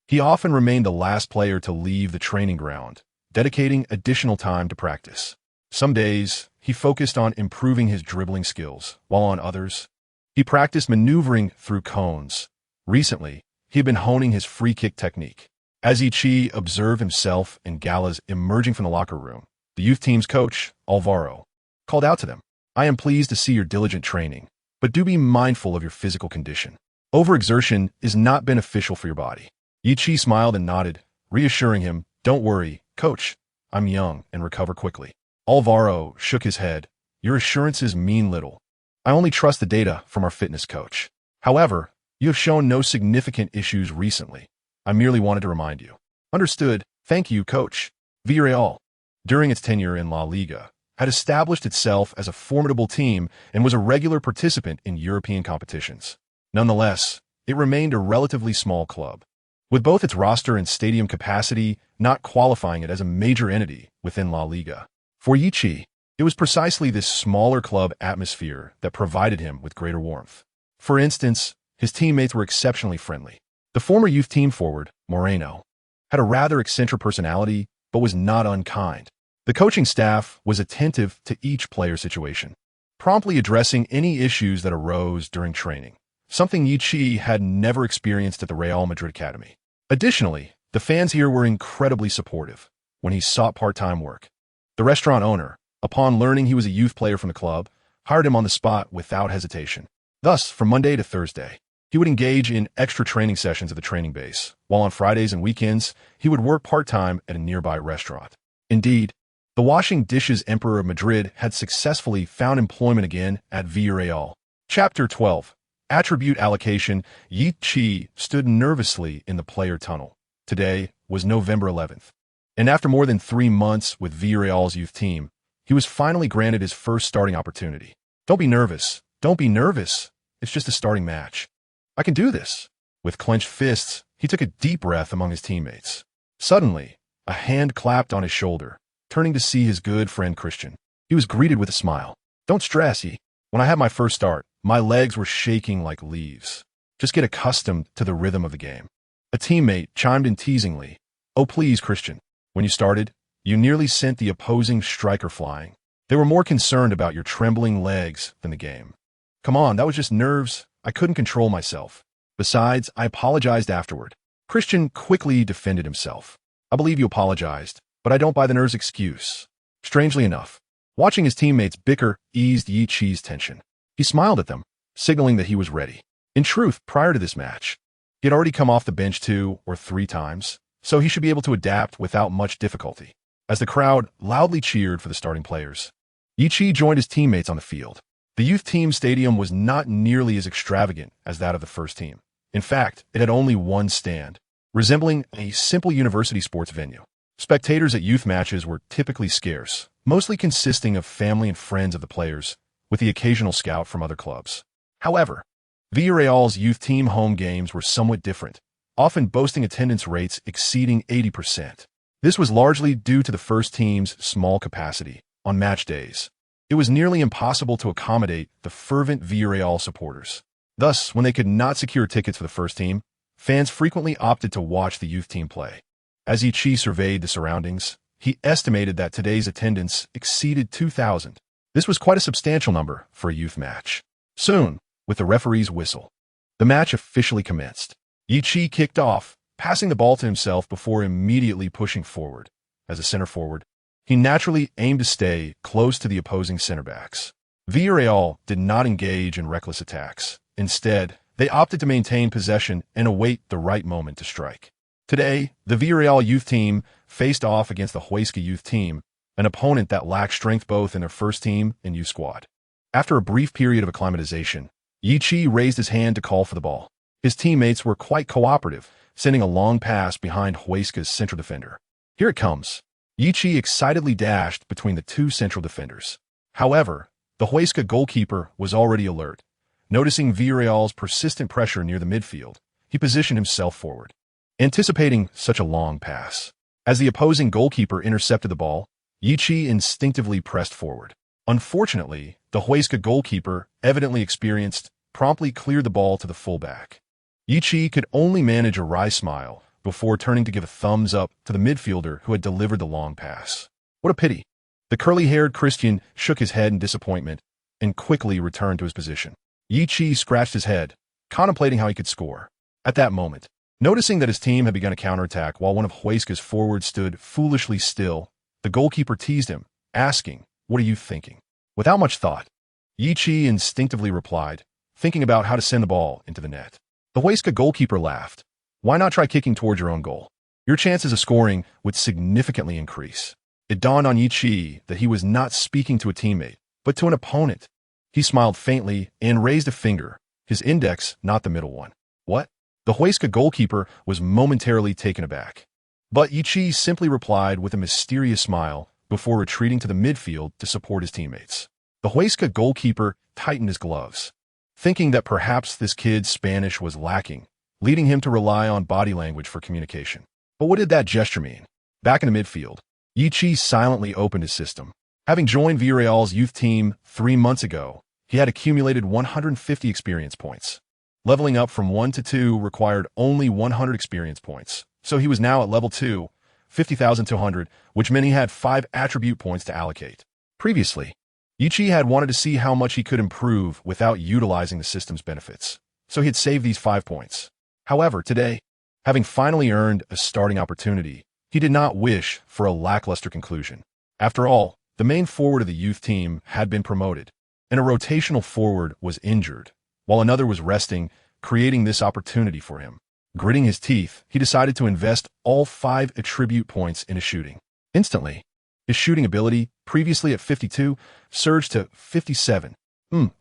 He often remained the last player to leave the training ground, dedicating additional time to practice. Some days, he focused on improving his dribbling skills, while on others, he practiced maneuvering through cones. Recently, he had been honing his free kick technique. As Yichi observed himself and Galas emerging from the locker room, the youth team's coach, Alvaro, called out to them, "I am pleased to see your diligent training, but do be mindful of your physical condition. Overexertion is not beneficial for your body." Yichi smiled and nodded, reassuring him, "Don't worry, coach, I'm young and recover quickly." Alvaro shook his head. "Your assurances mean little. I only trust the data from our fitness coach. However, you have shown no significant issues recently. I merely wanted to remind you." "Understood. Thank you, coach." Villarreal, during its tenure in La Liga, had established itself as a formidable team and was a regular participant in European competitions. Nonetheless, it remained a relatively small club, with both its roster and stadium capacity not qualifying it as a major entity within La Liga. For Yichi, it was precisely this smaller club atmosphere that provided him with greater warmth. For instance, his teammates were exceptionally friendly. The former youth team forward, Moreno, had a rather eccentric personality, but was not unkind. The coaching staff was attentive to each player's situation, promptly addressing any issues that arose during training, something Yichi had never experienced at the Real Madrid Academy. Additionally, the fans here were incredibly supportive when he sought part-time work. The restaurant owner, upon learning he was a youth player from the club, hired him on the spot without hesitation. Thus, from Monday to Thursday, he would engage in extra training sessions at the training base, while on Fridays and weekends, he would work part-time at a nearby restaurant. Indeed, the washing dishes emperor of Madrid had successfully found employment again at Villarreal. Chapter 12. Attribute Allocation. Yichi stood nervously in the player tunnel. Today was November 11th. And after more than 3 months with Villarreal's youth team, he was finally granted his first starting opportunity. "Don't be nervous. Don't be nervous. It's just a starting match. I can do this." With clenched fists, he took a deep breath among his teammates. Suddenly, a hand clapped on his shoulder, turning to see his good friend Christian. He was greeted with a smile. "Don't stress, Yi. When I had my first start, my legs were shaking like leaves. Just get accustomed to the rhythm of the game." A teammate chimed in teasingly, "Oh please, Christian. When you started, you nearly sent the opposing striker flying. They were more concerned about your trembling legs than the game." "Come on, that was just nerves. I couldn't control myself. Besides, I apologized afterward." Christian quickly defended himself. I believe you apologized, but I don't buy the nerve's excuse. Strangely enough, watching his teammates bicker eased Yi Chi's tension. He smiled at them, signaling that he was ready. In truth, prior to this match, he had already come off the bench 2 or 3 times, so he should be able to adapt without much difficulty. As the crowd loudly cheered for the starting players, Yi Chi joined his teammates on the field. The youth team stadium was not nearly as extravagant as that of the first team. In fact, it had only one stand, resembling a simple university sports venue. Spectators at youth matches were typically scarce, mostly consisting of family and friends of the players, with the occasional scout from other clubs. However, Villarreal's youth team home games were somewhat different, often boasting attendance rates exceeding 80%. This was largely due to the first team's small capacity on match days. It was nearly impossible to accommodate the fervent Villarreal supporters. Thus, when they could not secure tickets for the first team, fans frequently opted to watch the youth team play. As Yi Chi surveyed the surroundings, he estimated that today's attendance exceeded 2,000. This was quite a substantial number for a youth match. Soon, with the referee's whistle, the match officially commenced. Yi Chi kicked off, passing the ball to himself before immediately pushing forward. As a center forward, he naturally aimed to stay close to the opposing center backs. Villarreal did not engage in reckless attacks. Instead, they opted to maintain possession and await the right moment to strike. Today, the Villarreal youth team faced off against the Huesca youth team, an opponent that lacked strength both in their first team and youth squad. After a brief period of acclimatization, Yi Chi raised his hand to call for the ball. His teammates were quite cooperative, sending a long pass behind Huesca's central defender. Here it comes. Yi Chi excitedly dashed between the 2 central defenders. However, the Huesca goalkeeper was already alert. Noticing Villarreal's persistent pressure near the midfield, he positioned himself forward, anticipating such a long pass. As the opposing goalkeeper intercepted the ball, Yi Chi instinctively pressed forward. Unfortunately, the Huesca goalkeeper, evidently experienced, promptly cleared the ball to the fullback. Yi Chi could only manage a wry smile before turning to give a thumbs up to the midfielder who had delivered the long pass. What a pity. The curly-haired Christian shook his head in disappointment and quickly returned to his position. Yi Chi scratched his head, contemplating how he could score. At that moment, noticing that his team had begun a counterattack while one of Huesca's forwards stood foolishly still, the goalkeeper teased him, asking, "What are you thinking?" Without much thought, Yi Chi instinctively replied, thinking about how to send the ball into the net. The Huesca goalkeeper laughed. Why not try kicking towards your own goal? Your chances of scoring would significantly increase. It dawned on Yi Chi that he was not speaking to a teammate, but to an opponent. He smiled faintly and raised a finger, his index not the middle one. What? The Huesca goalkeeper was momentarily taken aback. But Yi Chi simply replied with a mysterious smile before retreating to the midfield to support his teammates. The Huesca goalkeeper tightened his gloves, thinking that perhaps this kid's Spanish was lacking, leading him to rely on body language for communication. But what did that gesture mean? Back in the midfield, Yi Chi silently opened his system. Having joined Villarreal's youth team 3 months ago, he had accumulated 150 experience points. Leveling up from 1 to 2 required only 100 experience points, so he was now at level 2, 50,200, which meant he had 5 attribute points to allocate. Previously, Yi Chi had wanted to see how much he could improve without utilizing the system's benefits, so he had saved these 5 points. However, today, having finally earned a starting opportunity, he did not wish for a lackluster conclusion. After all, the main forward of the youth team had been promoted, and a rotational forward was injured, while another was resting, creating this opportunity for him. Gritting his teeth, he decided to invest all 5 attribute points into shooting. Instantly, his shooting ability, previously at 52, surged to 57.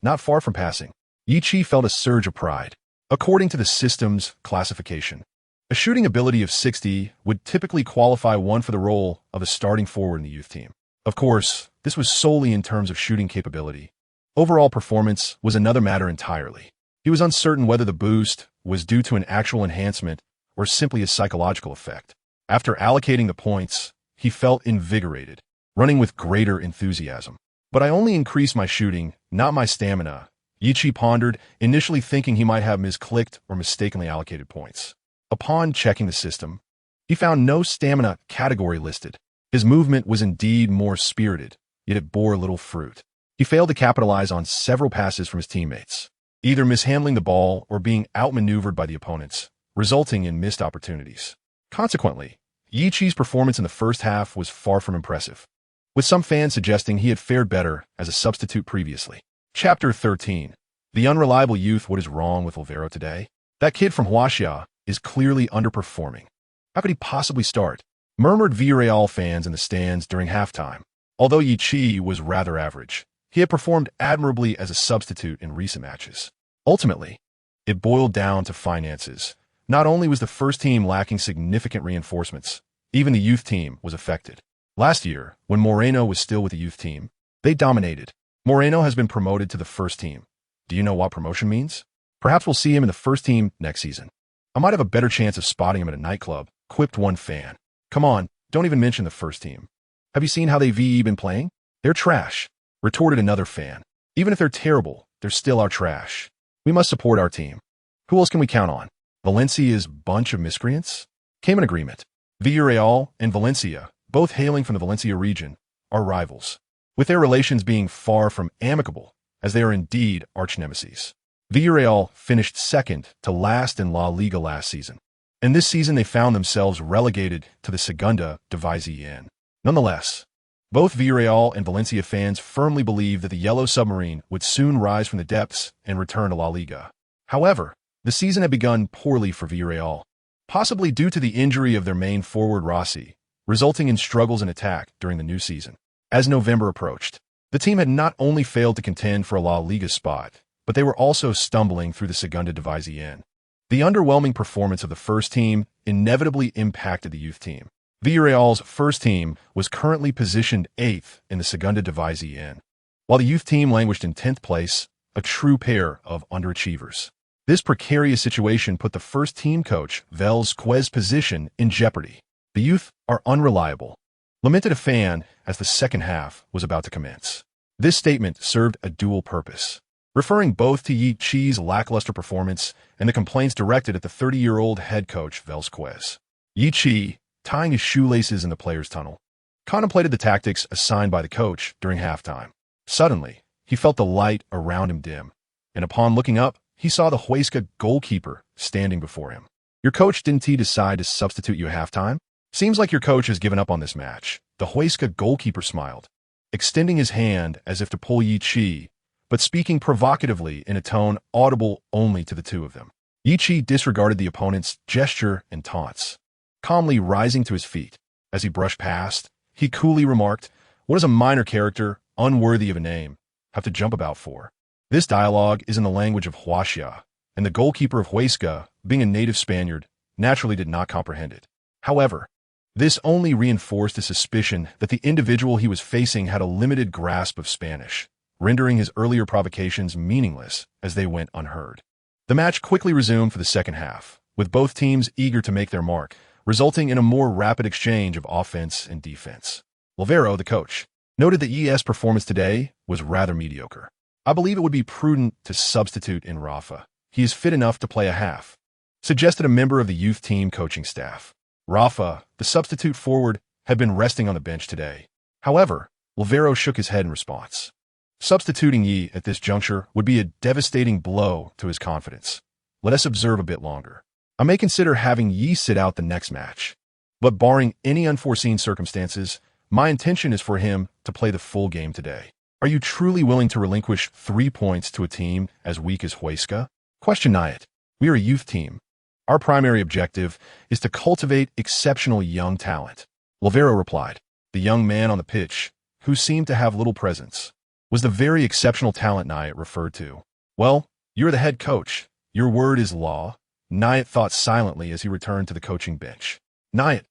Not far from passing. Yi Chi felt a surge of pride. According to the system's classification, a shooting ability of 60 would typically qualify one for the role of a starting forward in the youth team. Of course, this was solely in terms of shooting capability. Overall performance was another matter entirely. He was uncertain whether the boost was due to an actual enhancement or simply a psychological effect. After allocating the points, he felt invigorated, running with greater enthusiasm. But I only increased my shooting, not my stamina, Yi Chi pondered, initially thinking he might have misclicked or mistakenly allocated points. Upon checking the system, he found no stamina category listed. His movement was indeed more spirited, yet it bore little fruit. He failed to capitalize on several passes from his teammates, either mishandling the ball or being outmaneuvered by the opponents, resulting in missed opportunities. Consequently, Yi Chi's performance in the first half was far from impressive, with some fans suggesting he had fared better as a substitute previously. Chapter 13. The unreliable youth. What is wrong with Olvero today? That kid from Huaxia is clearly underperforming. How could he possibly start? Murmured Villarreal fans in the stands during halftime. Although Yi Chi was rather average, he had performed admirably as a substitute in recent matches. Ultimately, it boiled down to finances. Not only was the first team lacking significant reinforcements, even the youth team was affected. Last year, when Moreno was still with the youth team, they dominated. Moreno has been promoted to the first team. Do you know what promotion means? Perhaps we'll see him in the first team next season. I might have a better chance of spotting him at a nightclub, quipped one fan. Come on, don't even mention the first team. Have you seen how they've been playing? They're trash, retorted another fan. Even if they're terrible, they're still our trash. We must support our team. Who else can we count on? Valencia's bunch of miscreants? Came an agreement. Villarreal and Valencia, both hailing from the Valencia region, are rivals, with their relations being far from amicable, as they are indeed arch-nemesis. Villarreal finished second to last in La Liga last season, and this season they found themselves relegated to the Segunda División. Nonetheless, both Villarreal and Valencia fans firmly believe that the Yellow Submarine would soon rise from the depths and return to La Liga. However, the season had begun poorly for Villarreal, possibly due to the injury of their main forward Rossi, resulting in struggles in attack during the new season. As November approached, the team had not only failed to contend for a La Liga spot, but they were also stumbling through the Segunda División. The underwhelming performance of the first team inevitably impacted the youth team. Villarreal's first team was currently positioned 8th in the Segunda División, while the youth team languished in 10th place, a true pair of underachievers. This precarious situation put the first team coach, Vázquez's position, in jeopardy. The youth are unreliable, lamented a fan as the second half was about to commence. This statement served a dual purpose, referring both to Yi Chi's lackluster performance and the complaints directed at the 30-year-old head coach, Vázquez. Yi Chi, tying his shoelaces in the players' tunnel, contemplated the tactics assigned by the coach during halftime. Suddenly, he felt the light around him dim, and upon looking up, he saw the Huesca goalkeeper standing before him. Your coach didn't he decide to substitute you at halftime? Seems like your coach has given up on this match. The Huesca goalkeeper smiled, extending his hand as if to pull Yi Chi, but speaking provocatively in a tone audible only to the two of them. Yi Chi disregarded the opponent's gesture and taunts, calmly rising to his feet. As he brushed past, he coolly remarked, "What does a minor character, unworthy of a name, have to jump about for?" This dialogue is in the language of Huaxia, and the goalkeeper of Huesca, being a native Spaniard, naturally did not comprehend it. However, this only reinforced his suspicion that the individual he was facing had a limited grasp of Spanish, rendering his earlier provocations meaningless as they went unheard. The match quickly resumed for the second half, with both teams eager to make their mark, resulting in a more rapid exchange of offense and defense. Olvero, the coach, noted that Yi's performance today was rather mediocre. "I believe it would be prudent to substitute in Rafa. He is fit enough to play a half," suggested a member of the youth team coaching staff. Rafa, the substitute forward, had been resting on the bench today. However, Olvero shook his head in response. Substituting Yi at this juncture would be a devastating blow to his confidence. Let us observe a bit longer. I may consider having Yi sit out the next match, but barring any unforeseen circumstances, my intention is for him to play the full game today. Are you truly willing to relinquish 3 points to a team as weak as Huesca? Question Nayat. We are a youth team. Our primary objective is to cultivate exceptional young talent. Olvero replied. The young man on the pitch, who seemed to have little presence, was the very exceptional talent Nayat referred to. Well, you're the head coach. Your word is law. Nayat thought silently as he returned to the coaching bench. Nayat,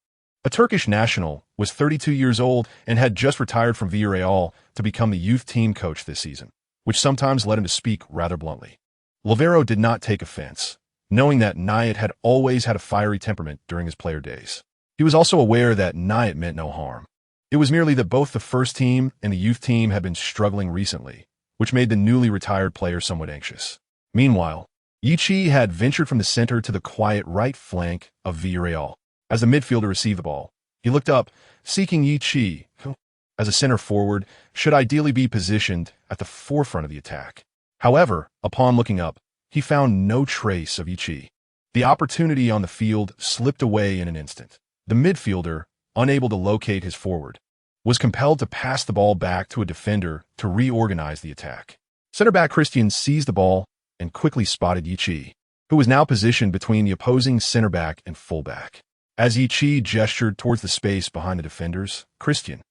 a Turkish national, was 32 years old and had just retired from Villarreal to become the youth team coach this season, which sometimes led him to speak rather bluntly. Olvero did not take offense, knowing that Nayat had always had a fiery temperament during his player days. He was also aware that Nayat meant no harm. It was merely that both the first team and the youth team had been struggling recently, which made the newly retired player somewhat anxious. Meanwhile, Yi Chi had ventured from the center to the quiet right flank of Villarreal. As the midfielder received the ball, he looked up, seeking Yi Chi, who, as a center forward, should ideally be positioned at the forefront of the attack. However, upon looking up, he found no trace of Yi Chi. The opportunity on the field slipped away in an instant. The midfielder, unable to locate his forward, was compelled to pass the ball back to a defender to reorganize the attack. Center back Christian seized the ball and quickly spotted Yichi, who was now positioned between the opposing center back and fullback. As Yichi gestured towards the space behind the defenders, Christian,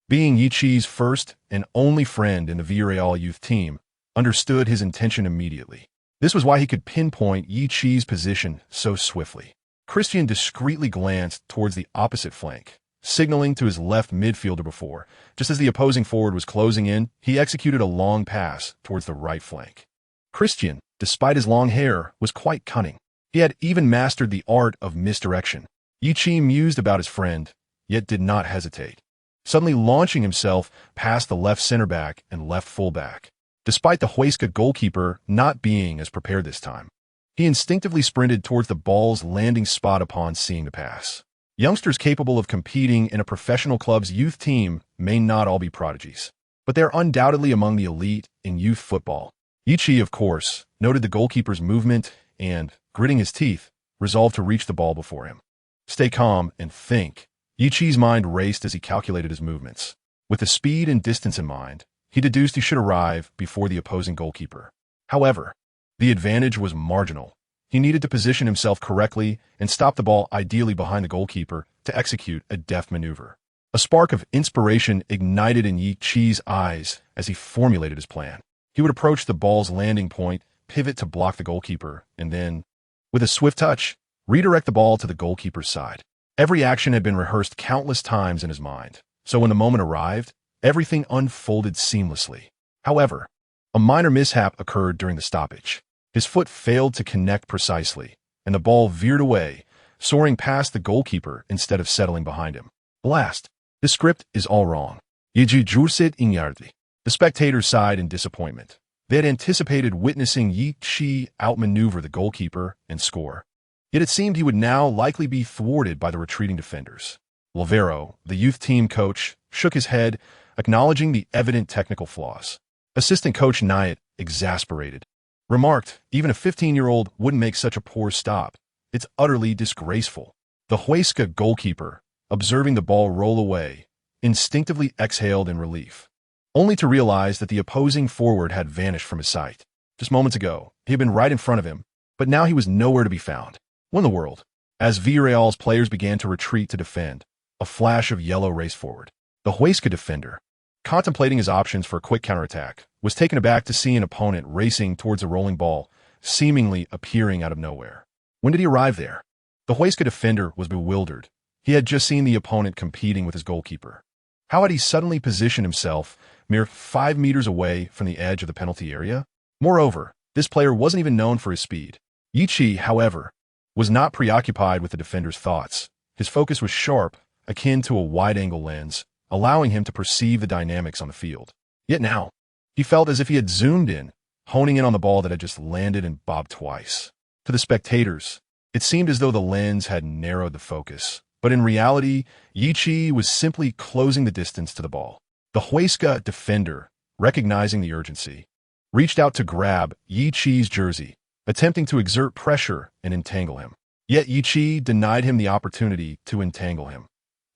being Yichi's first and only friend in the Villarreal youth team, understood his intention immediately. This was why he could pinpoint Yichi's position so swiftly. Christian discreetly glanced towards the opposite flank, signaling to his left midfielder before, just as the opposing forward was closing in, he executed a long pass towards the right flank. Christian, despite his long hair, was quite cunning. He had even mastered the art of misdirection. Yichi mused about his friend, yet did not hesitate, suddenly launching himself past the left center back and left fullback. Despite the Huesca goalkeeper not being as prepared this time, he instinctively sprinted towards the ball's landing spot upon seeing the pass. Youngsters capable of competing in a professional club's youth team may not all be prodigies, but they're undoubtedly among the elite in youth football. Yichi, of course, noted the goalkeeper's movement and, gritting his teeth, resolved to reach the ball before him. Stay calm and think. Yichi's mind raced as he calculated his movements. With the speed and distance in mind, he deduced he should arrive before the opposing goalkeeper. However, the advantage was marginal. He needed to position himself correctly and stop the ball ideally behind the goalkeeper to execute a deft maneuver. A spark of inspiration ignited in Yichi's eyes as he formulated his plan. He would approach the ball's landing point, pivot to block the goalkeeper, and then, with a swift touch, redirect the ball to the goalkeeper's side. Every action had been rehearsed countless times in his mind, so when the moment arrived, everything unfolded seamlessly. However, a minor mishap occurred during the stoppage. His foot failed to connect precisely, and the ball veered away, soaring past the goalkeeper instead of settling behind him. Blast! The script is all wrong. Yichi jursit inyardi. The spectators sighed in disappointment. They had anticipated witnessing Yichi outmaneuver the goalkeeper and score. Yet it seemed he would now likely be thwarted by the retreating defenders. Lavero, the youth team coach, shook his head, acknowledging the evident technical flaws. Assistant coach Nyatt, exasperated, remarked, even a 15-year-old wouldn't make such a poor stop. It's utterly disgraceful. The Huesca goalkeeper, observing the ball roll away, instinctively exhaled in relief, only to realize that the opposing forward had vanished from his sight. Just moments ago, he had been right in front of him, but now he was nowhere to be found. What in the world? As Villarreal's players began to retreat to defend, a flash of yellow raced forward. The Huesca defender, contemplating his options for a quick counterattack, was taken aback to see an opponent racing towards a rolling ball, seemingly appearing out of nowhere. When did he arrive there? The Huesca defender was bewildered. He had just seen the opponent competing with his goalkeeper. How had he suddenly positioned himself mere 5 meters away from the edge of the penalty area? Moreover, this player wasn't even known for his speed. Yichi, however, was not preoccupied with the defender's thoughts. His focus was sharp, akin to a wide-angle lens, allowing him to perceive the dynamics on the field. Yet now, he felt as if he had zoomed in, honing in on the ball that had just landed and bobbed twice. To the spectators, it seemed as though the lens had narrowed the focus, but in reality, Yichi was simply closing the distance to the ball. The Huesca defender, recognizing the urgency, reached out to grab Yichi's jersey, attempting to exert pressure and entangle him. Yet Yichi denied him the opportunity to entangle him.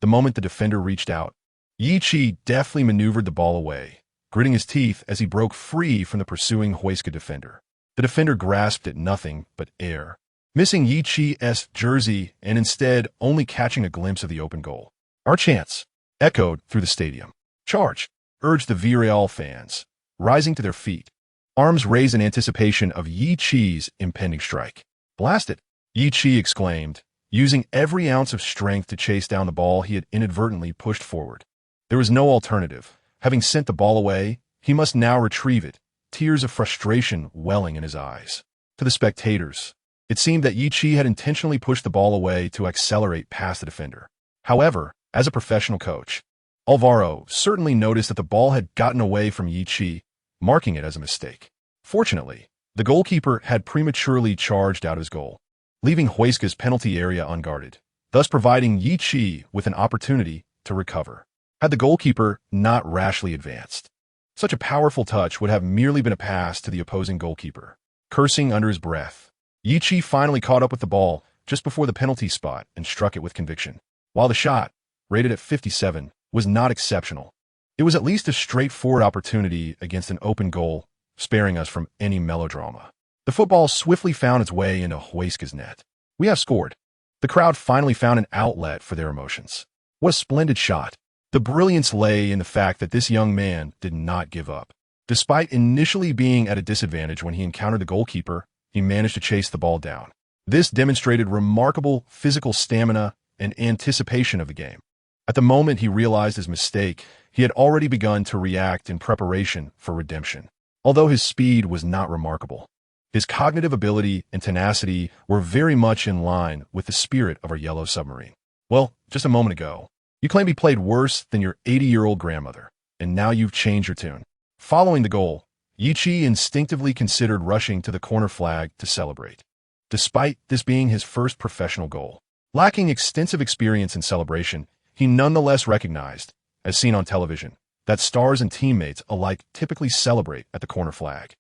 The moment the defender reached out, Yichi deftly maneuvered the ball away, gritting his teeth as he broke free from the pursuing Huesca defender. The defender grasped at nothing but air, missing Yichi's jersey and instead only catching a glimpse of the open goal. Our chance, echoed through the stadium. Charge, urged the Villarreal fans, rising to their feet, arms raised in anticipation of Yichi's impending strike. Blast it, Yichi exclaimed, using every ounce of strength to chase down the ball he had inadvertently pushed forward. There was no alternative. Having sent the ball away, he must now retrieve it, tears of frustration welling in his eyes. To the spectators, it seemed that Yichi had intentionally pushed the ball away to accelerate past the defender. However, as a professional coach, Alvaro certainly noticed that the ball had gotten away from Yichi, marking it as a mistake. Fortunately, the goalkeeper had prematurely charged out his goal, leaving Huesca's penalty area unguarded, thus providing Yichi with an opportunity to recover. Had the goalkeeper not rashly advanced, such a powerful touch would have merely been a pass to the opposing goalkeeper. Cursing under his breath, Yichi finally caught up with the ball just before the penalty spot and struck it with conviction. While the shot, rated at 57, was not exceptional, it was at least a straightforward opportunity against an open goal, sparing us from any melodrama. The football swiftly found its way into Huesca's net. We have scored. The crowd finally found an outlet for their emotions. What a splendid shot. The brilliance lay in the fact that this young man did not give up. Despite initially being at a disadvantage when he encountered the goalkeeper, he managed to chase the ball down. This demonstrated remarkable physical stamina and anticipation of the game. At the moment he realized his mistake, he had already begun to react in preparation for redemption. Although his speed was not remarkable, his cognitive ability and tenacity were very much in line with the spirit of our yellow submarine. Well, just a moment ago, you claimed he played worse than your 80-year-old grandmother, and now you've changed your tune. Following the goal, Yichi instinctively considered rushing to the corner flag to celebrate. Despite this being his first professional goal, lacking extensive experience in celebration, he nonetheless recognized, as seen on television, that stars and teammates alike typically celebrate at the corner flag.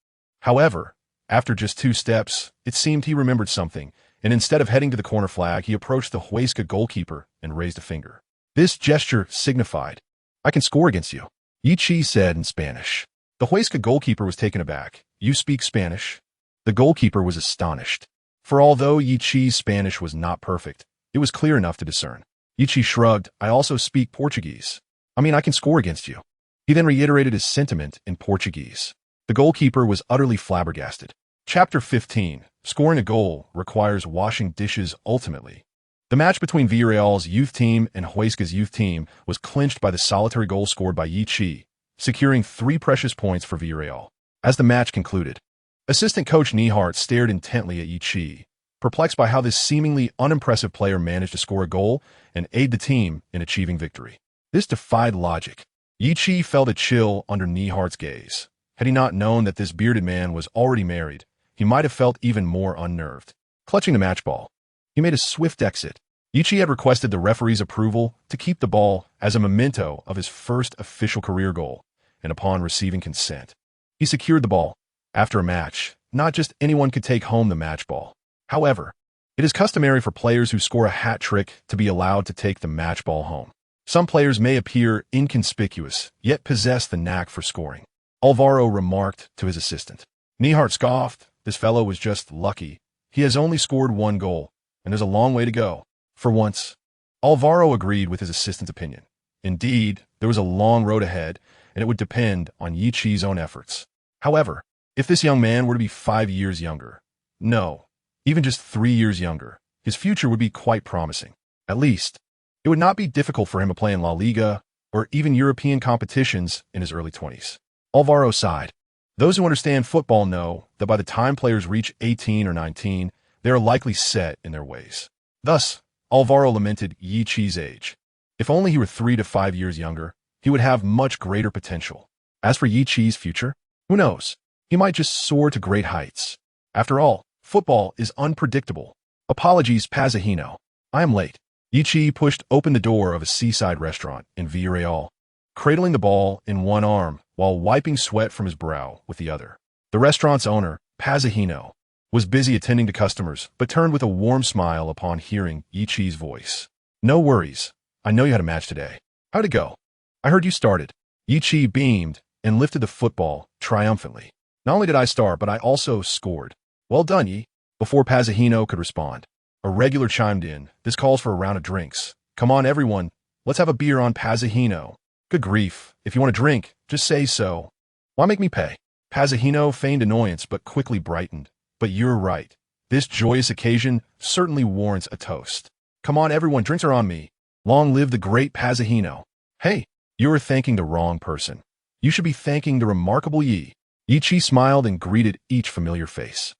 However, after just 2 steps, it seemed he remembered something, and instead of heading to the corner flag, he approached the Huesca goalkeeper and raised a finger. This gesture signified, "I can score against you," Yichi said in Spanish. The Huesca goalkeeper was taken aback. "You speak Spanish?" The goalkeeper was astonished. For although Yichi's Spanish was not perfect, it was clear enough to discern. Yichi shrugged. "I also speak Portuguese. I can score against you." He then reiterated his sentiment in Portuguese. The goalkeeper was utterly flabbergasted. Chapter 15. Scoring a goal requires washing dishes ultimately. The match between Villarreal's youth team and Huesca's youth team was clinched by the solitary goal scored by Yichi, securing 3 precious points for Villarreal. As the match concluded, assistant coach Nihart stared intently at Yichi, perplexed by how this seemingly unimpressive player managed to score a goal and aid the team in achieving victory. This defied logic. Yichi felt a chill under Nihart's gaze. Had he not known that this bearded man was already married, he might have felt even more unnerved. Clutching the match ball, he made a swift exit. Yichi had requested the referee's approval to keep the ball as a memento of his first official career goal, and upon receiving consent, he secured the ball. After a match, not just anyone could take home the match ball. However, it is customary for players who score a hat trick to be allowed to take the match ball home. Some players may appear inconspicuous, yet possess the knack for scoring, Alvaro remarked to his assistant. Nihart scoffed. This fellow was just lucky. He has only scored 1 goal, and there's a long way to go. For once, Alvaro agreed with his assistant's opinion. Indeed, there was a long road ahead, and it would depend on Yichi's own efforts. However, if this young man were to be 5 years younger, no, even just 3 years younger, his future would be quite promising. At least, it would not be difficult for him to play in La Liga or even European competitions in his early 20s. Alvaro sighed. Those who understand football know that by the time players reach 18 or 19, they are likely set in their ways. Thus, Alvaro lamented Yichi's age. If only he were 3 to 5 years younger, he would have much greater potential. As for Yichi's future, who knows? He might just soar to great heights. After all, football is unpredictable. Apologies, Pazahino. I am late. Yichi pushed open the door of a seaside restaurant in Villarreal, cradling the ball in one arm while wiping sweat from his brow with the other. The restaurant's owner, Pazahino, was busy attending to customers, but turned with a warm smile upon hearing Yichi's voice. "No worries. I know you had a match today. How'd it go?" "I heard you started." Yichi beamed and lifted the football triumphantly. "Not only did I start, but I also scored." "Well done, Yi." Before Pazahino could respond, a regular chimed in. "This calls for a round of drinks. Come on, everyone. Let's have a beer on Pazahino." "Good grief. If you want a drink, just say so. Why make me pay?" Pazahino feigned annoyance but quickly brightened. "But you're right. This joyous occasion certainly warrants a toast. Come on, everyone. Drinks are on me. Long live the great Pazahino." "Hey, you're thanking the wrong person. You should be thanking the remarkable Yi." Yichi smiled and greeted each familiar face.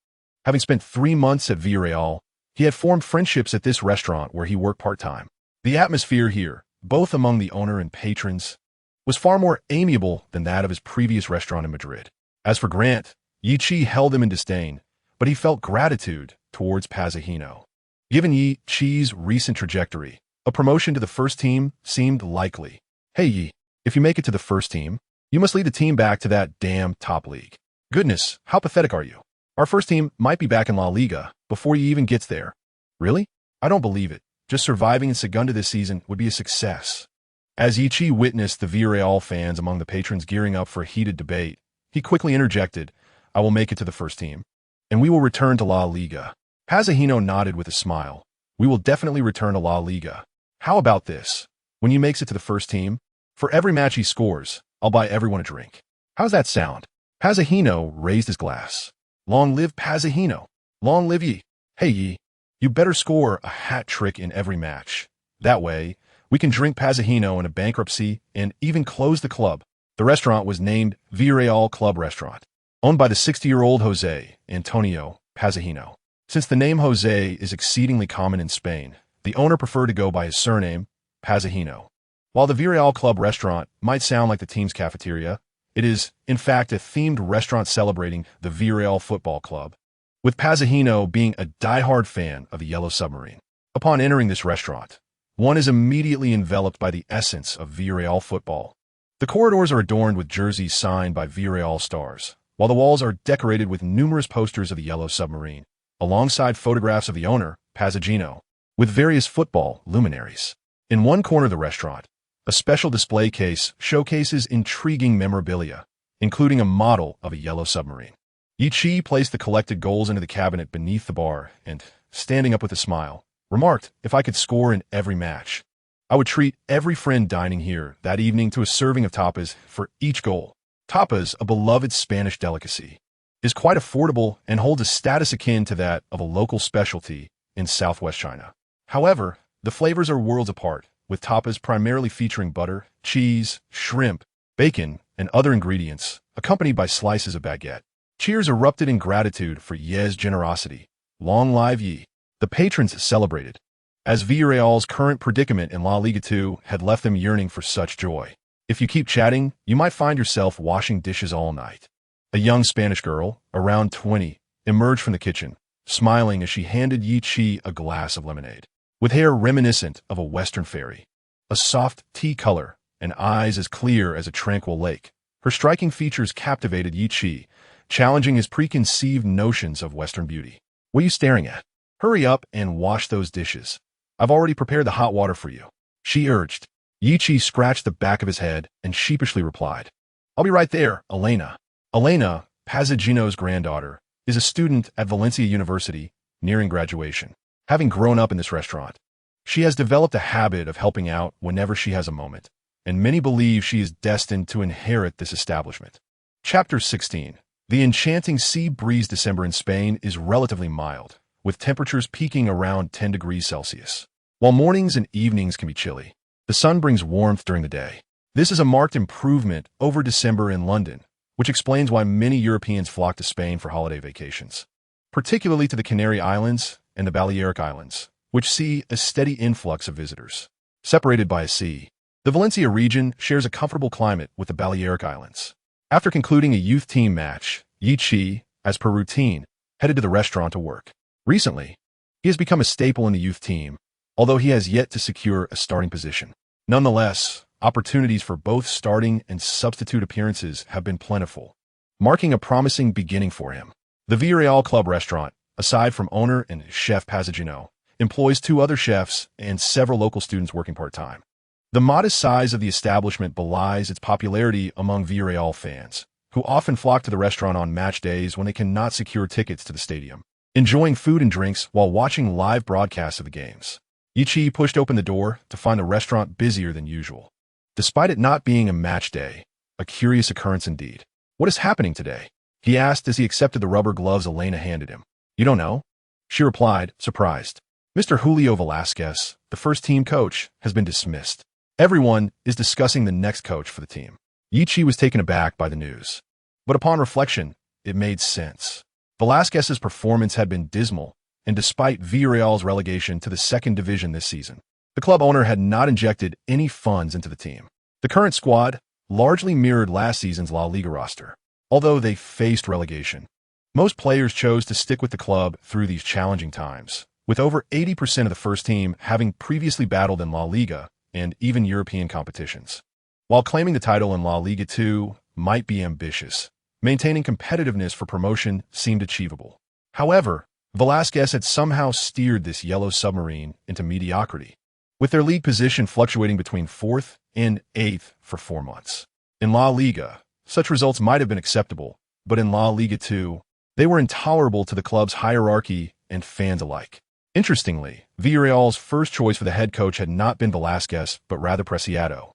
Having spent 3 months at Villarreal, he had formed friendships at this restaurant where he worked part-time. The atmosphere here, both among the owner and patrons, was far more amiable than that of his previous restaurant in Madrid. As for Grant, Yichi held him in disdain, but he felt gratitude towards Pazahino. Given Yichi's recent trajectory, a promotion to the first team seemed likely. "Hey Yi, if you make it to the first team, you must lead the team back to that damn top league." "Goodness, how pathetic are you? Our first team might be back in La Liga before he even gets there." "Really? I don't believe it." Just surviving in Segunda this season would be a success. As Ichi witnessed the Villarreal fans among the patrons gearing up for a heated debate, he quickly interjected, "I will make it to the first team, and we will return to La Liga." Pazajino nodded with a smile. "We will definitely return to La Liga. How about this? When he makes it to the first team, for every match he scores, I'll buy everyone a drink. How's that sound?" Pazajino raised his glass. "Long live Pazajino! Long live ye! Hey ye, you better score a hat trick in every match. That way, we can drink Pazajino into bankruptcy and even close the club." The restaurant was named Villarreal Club Restaurant, owned by the 60-year-old Jose Antonio Pazajino. Since the name Jose is exceedingly common in Spain, the owner preferred to go by his surname, Pazajino. While the Villarreal Club Restaurant might sound like the team's cafeteria, it is, in fact, a themed restaurant celebrating the Villarreal Football Club, with Pazajino being a die-hard fan of the Yellow Submarine. Upon entering this restaurant, one is immediately enveloped by the essence of Villarreal football. The corridors are adorned with jerseys signed by Villarreal stars, while the walls are decorated with numerous posters of the Yellow Submarine, alongside photographs of the owner, Pazajino, with various football luminaries. In one corner of the restaurant, a special display case showcases intriguing memorabilia, including a model of a Yellow Submarine. Ichi placed the collected goals into the cabinet beneath the bar and, standing up with a smile, remarked, "If I could score in every match, I would treat every friend dining here that evening to a serving of tapas for each goal." Tapas, a beloved Spanish delicacy, is quite affordable and holds a status akin to that of a local specialty in southwest China. However, the flavors are worlds apart, with tapas primarily featuring butter, cheese, shrimp, bacon, and other ingredients, accompanied by slices of baguette. Cheers erupted in gratitude for Ye's generosity. Long live Ye! The patrons celebrated, as Villarreal's current predicament in La Liga 2 had left them yearning for such joy. If you keep chatting, you might find yourself washing dishes all night. A young Spanish girl, around 20, emerged from the kitchen, smiling as she handed Yi Chi a glass of lemonade. With hair reminiscent of a western fairy, a soft tea color, and eyes as clear as a tranquil lake, her striking features captivated Yi Chi, challenging his preconceived notions of western beauty. "What are you staring at? Hurry up and wash those dishes. I've already prepared the hot water for you," she urged. Yi Chi scratched the back of his head and sheepishly replied, "I'll be right there, Elena." Elena, Pazajino's granddaughter, is a student at Valencia University, nearing graduation. Having grown up in this restaurant, she has developed a habit of helping out whenever she has a moment, and many believe she is destined to inherit this establishment. Chapter 16. The enchanting sea breeze. December in Spain is relatively mild, with temperatures peaking around 10 degrees Celsius. While mornings and evenings can be chilly, the sun brings warmth during the day. This is a marked improvement over December in London, which explains why many Europeans flock to Spain for holiday vacations, particularly to the Canary Islands and the Balearic Islands, which see a steady influx of visitors. Separated by a sea, the Valencia region shares a comfortable climate with the Balearic Islands. After concluding a youth team match, Yi Chi, as per routine, headed to the restaurant to work. Recently, he has become a staple in the youth team, although he has yet to secure a starting position. Nonetheless, opportunities for both starting and substitute appearances have been plentiful, marking a promising beginning for him. The Villarreal Club Restaurant, aside from owner and chef Pazajino, employs 2 other chefs and several local students working part-time. The modest size of the establishment belies its popularity among Villarreal fans, who often flock to the restaurant on match days when they cannot secure tickets to the stadium, enjoying food and drinks while watching live broadcasts of the games. Ichi pushed open the door to find the restaurant busier than usual. Despite it not being a match day, a curious occurrence indeed. "What is happening today?" he asked as he accepted the rubber gloves Elena handed him. "You don't know?" she replied, surprised. "Mr. Julio Velasquez, the first team coach, has been dismissed. Everyone is discussing the next coach for the team." Yi Chi was taken aback by the news, but upon reflection, it made sense. Velasquez's performance had been dismal, and despite Villarreal's relegation to the second division this season, the club owner had not injected any funds into the team. The current squad largely mirrored last season's La Liga roster, although they faced relegation. Most players chose to stick with the club through these challenging times, with over 80% of the first team having previously battled in La Liga and even European competitions. While claiming the title in La Liga 2 might be ambitious, maintaining competitiveness for promotion seemed achievable. However, Velasquez had somehow steered this yellow submarine into mediocrity, with their league position fluctuating between 4th and 8th for 4 months. In La Liga, such results might have been acceptable, but in La Liga 2, they were intolerable to the club's hierarchy and fans alike. Interestingly, Villarreal's first choice for the head coach had not been Velasquez, but rather Preciado,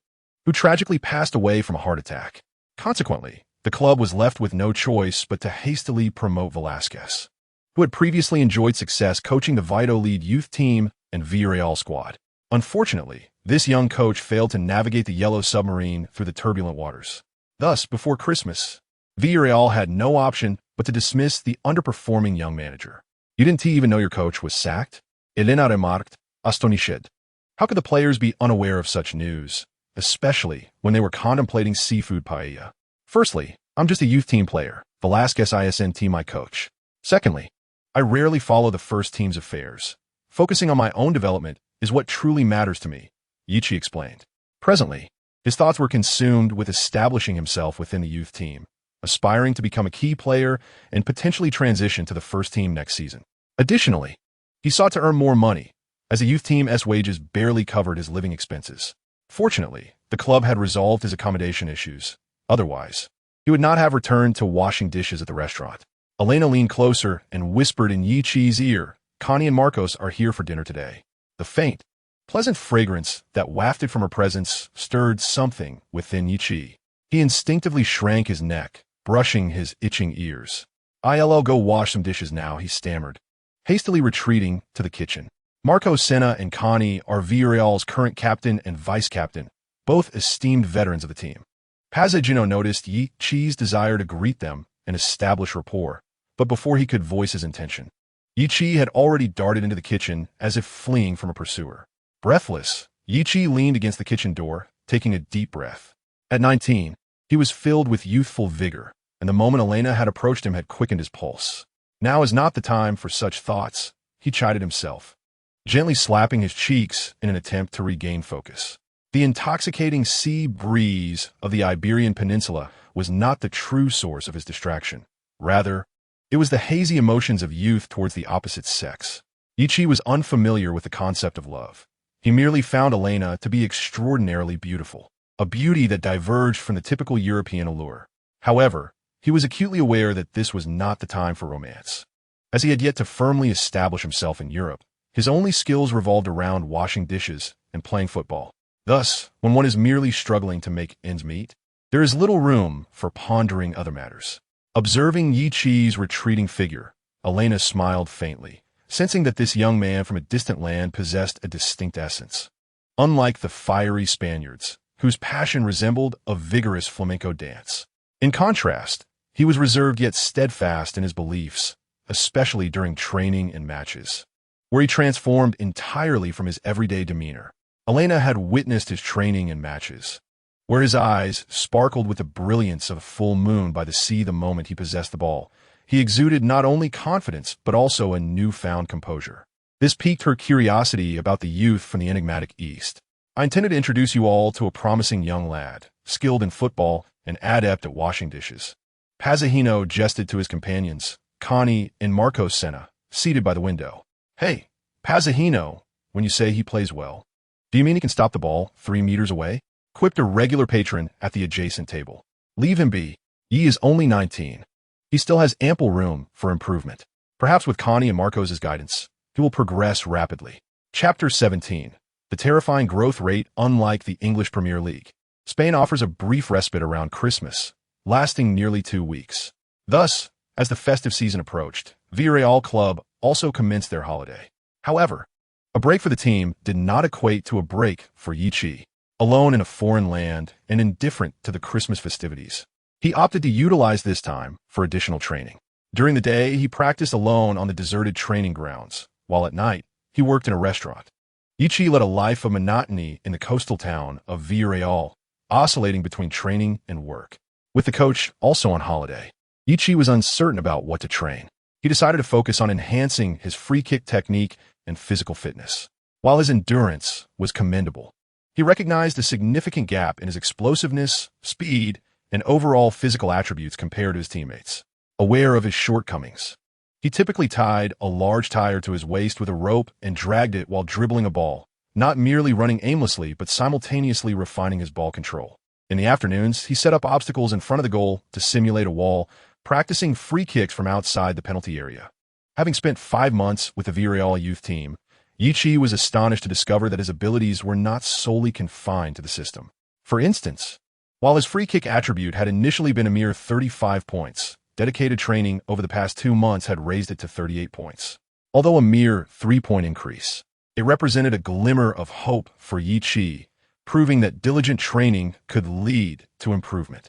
who tragically passed away from a heart attack. Consequently, the club was left with no choice but to hastily promote Velasquez, who had previously enjoyed success coaching the Valladolid youth team and Villarreal squad. Unfortunately, this young coach failed to navigate the yellow submarine through the turbulent waters. Thus, before Christmas, Villarreal had no option but to dismiss the underperforming young manager. You didn't even know your coach was sacked? Elena remarked, astonished. How could the players be unaware of such news, especially when they were contemplating seafood paella? Firstly, I'm just a youth team player, Velasquez ISNT my coach. Secondly, I rarely follow the first team's affairs. Focusing on my own development is what truly matters to me, Yichi explained. Presently, his thoughts were consumed with establishing himself within the youth team, aspiring to become a key player and potentially transition to the first team next season. Additionally, he sought to earn more money, as the youth team's wages barely covered his living expenses. Fortunately, the club had resolved his accommodation issues. Otherwise, he would not have returned to washing dishes at the restaurant. Elena leaned closer and whispered in Yichi's ear, Connie and Marcos are here for dinner today. The faint, pleasant fragrance that wafted from her presence stirred something within Yichi. He instinctively shrank his neck, brushing his itching ears. I'll go wash some dishes now, he stammered, hastily retreating to the kitchen. Marco Senna and Connie are Villarreal's current captain and vice-captain, both esteemed veterans of the team. Pazzagino noticed Yichi's desire to greet them and establish rapport, but before he could voice his intention, Yichi had already darted into the kitchen as if fleeing from a pursuer. Breathless, Yichi leaned against the kitchen door, taking a deep breath. At 19, he was filled with youthful vigor, and the moment Elena had approached him had quickened his pulse. Now is not the time for such thoughts, he chided himself, gently slapping his cheeks in an attempt to regain focus. The intoxicating sea breeze of the Iberian Peninsula was not the true source of his distraction. Rather, it was the hazy emotions of youth towards the opposite sex. Yichi was unfamiliar with the concept of love. He merely found Elena to be extraordinarily beautiful, a beauty that diverged from the typical European allure. However, he was acutely aware that this was not the time for romance. As he had yet to firmly establish himself in Europe, his only skills revolved around washing dishes and playing football. Thus, when one is merely struggling to make ends meet, there is little room for pondering other matters. Observing Yichi's retreating figure, Elena smiled faintly, sensing that this young man from a distant land possessed a distinct essence. Unlike the fiery Spaniards, whose passion resembled a vigorous flamenco dance. In contrast, he was reserved yet steadfast in his beliefs, especially during training and matches, where he transformed entirely from his everyday demeanor. Elena had witnessed his training and matches, where his eyes sparkled with the brilliance of a full moon by the sea the moment he possessed the ball. He exuded not only confidence, but also a newfound composure. This piqued her curiosity about the youth from the enigmatic East. I intended to introduce you all to a promising young lad, skilled in football and adept at washing dishes. Pazzagino gestured to his companions, Connie and Marco Senna, seated by the window. Hey, Pazzagino, when you say he plays well, do you mean he can stop the ball 3 meters away? Quipped a regular patron at the adjacent table. Leave him be. He is only 19. He still has ample room for improvement. Perhaps with Connie and Marcos' guidance, he will progress rapidly. Chapter 17. The terrifying growth rate unlike the English Premier League. Spain offers a brief respite around Christmas, lasting nearly 2 weeks. Thus, as the festive season approached, Villarreal Club also commenced their holiday. However, a break for the team did not equate to a break for Yichi. Alone in a foreign land and indifferent to the Christmas festivities, he opted to utilize this time for additional training. During the day, he practiced alone on the deserted training grounds, while at night, he worked in a restaurant. Yichi led a life of monotony in the coastal town of Villarreal, oscillating between training and work. With the coach also on holiday, Yichi was uncertain about what to train. He decided to focus on enhancing his free kick technique and physical fitness. While his endurance was commendable, he recognized a significant gap in his explosiveness, speed, and overall physical attributes compared to his teammates. Aware of his shortcomings, He typically tied a large tire to his waist with a rope and dragged it while dribbling a ball, not merely running aimlessly but simultaneously refining his ball control. In the afternoons, he set up obstacles in front of the goal to simulate a wall, practicing free kicks from outside the penalty area. Having spent 5 months with the Villarreal youth team, Yichi was astonished to discover that his abilities were not solely confined to the system. For instance, while his free kick attribute had initially been a mere 35 points, dedicated training over the past 2 months had raised it to 38 points. Although a mere 3-point increase, it represented a glimmer of hope for Yichi, proving that diligent training could lead to improvement.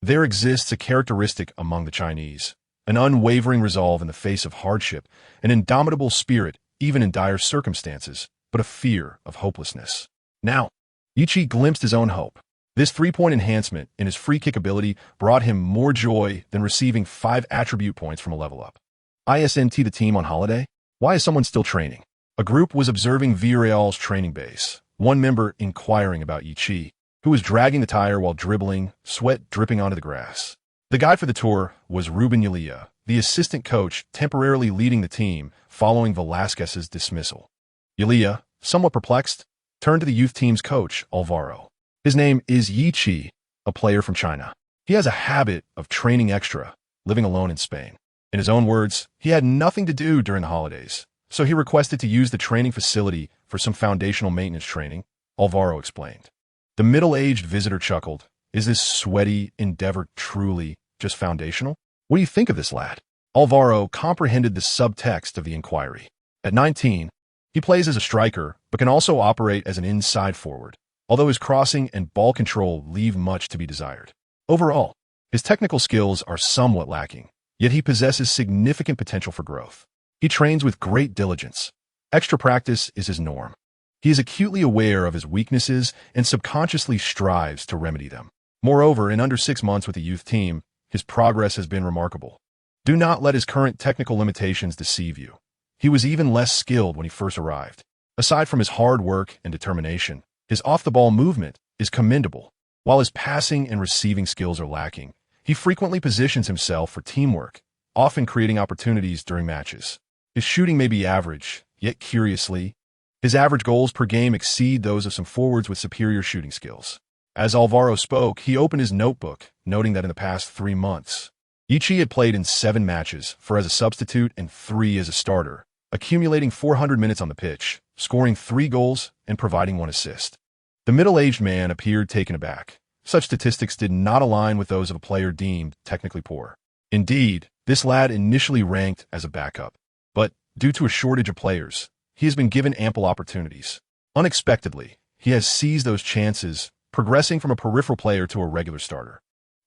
There exists a characteristic among the Chinese, an unwavering resolve in the face of hardship, an indomitable spirit even in dire circumstances, but a fear of hopelessness. Now, Yichi glimpsed his own hope. This 3-point enhancement in his free kick ability brought him more joy than receiving 5 attribute points from a level up. Isn't the team on holiday? Why is someone still training? A group was observing Villarreal's training base, one member inquiring about Yichi, who was dragging the tire while dribbling, sweat dripping onto the grass. The guide for the tour was Ruben Yulia, the assistant coach temporarily leading the team following Velasquez's dismissal. Yulia, somewhat perplexed, turned to the youth team's coach, Alvaro. His name is Yichi, a player from China. He has a habit of training extra, living alone in Spain. In his own words, he had nothing to do during the holidays, so he requested to use the training facility for some foundational maintenance training, Alvaro explained. The middle-aged visitor chuckled. Is this sweaty endeavor truly just foundational? What do you think of this lad? Alvaro comprehended the subtext of the inquiry. At 19, he plays as a striker, but can also operate as an inside forward, although his crossing and ball control leave much to be desired. Overall, his technical skills are somewhat lacking, yet he possesses significant potential for growth. He trains with great diligence. Extra practice is his norm. He is acutely aware of his weaknesses and subconsciously strives to remedy them. Moreover, in under 6 months with the youth team, his progress has been remarkable. Do not let his current technical limitations deceive you. He was even less skilled when he first arrived. Aside from his hard work and determination, his off-the-ball movement is commendable. While his passing and receiving skills are lacking, he frequently positions himself for teamwork, often creating opportunities during matches. His shooting may be average, yet curiously, his average goals per game exceed those of some forwards with superior shooting skills. As Alvaro spoke, he opened his notebook, noting that in the past 3 months, Yichi had played in 7 matches, 4 as a substitute and 3 as a starter, accumulating 400 minutes on the pitch, scoring 3 goals and providing 1 assist. The middle-aged man appeared taken aback. Such statistics did not align with those of a player deemed technically poor. Indeed, this lad initially ranked as a backup, but due to a shortage of players, he has been given ample opportunities. Unexpectedly, he has seized those chances, progressing from a peripheral player to a regular starter.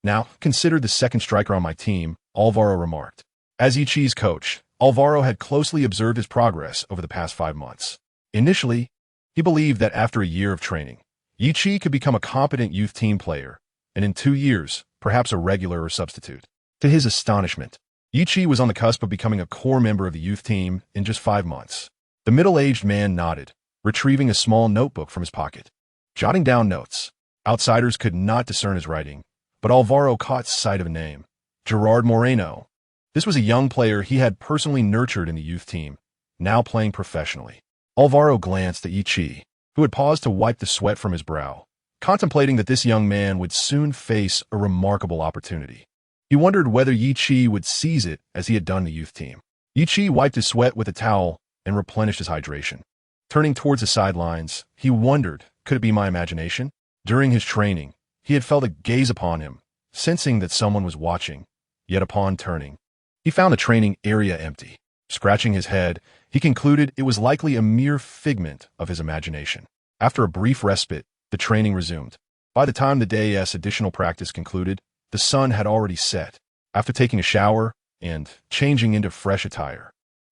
Now, considered the second striker on my team, Alvaro remarked. As Yichi's coach, Alvaro had closely observed his progress over the past 5 months. Initially, he believed that after a year of training, Yichi could become a competent youth team player, and in 2 years, perhaps a regular or substitute. To his astonishment, Yichi was on the cusp of becoming a core member of the youth team in just 5 months. The middle-aged man nodded, retrieving a small notebook from his pocket. Jotting down notes, outsiders could not discern his writing, but Alvaro caught sight of a name, Gerard Moreno. This was a young player he had personally nurtured in the youth team, now playing professionally. Alvaro glanced at Yichi, who had paused to wipe the sweat from his brow, contemplating that this young man would soon face a remarkable opportunity. He wondered whether Yichi would seize it as he had done the youth team. Yichi wiped his sweat with a towel and replenished his hydration. Turning towards the sidelines, he wondered, could it be my imagination? During his training, he had felt a gaze upon him, sensing that someone was watching, yet upon turning, he found the training area empty. Scratching his head, he concluded it was likely a mere figment of his imagination. After a brief respite, the training resumed. By the time the day's additional practice concluded, the sun had already set. After taking a shower and changing into fresh attire,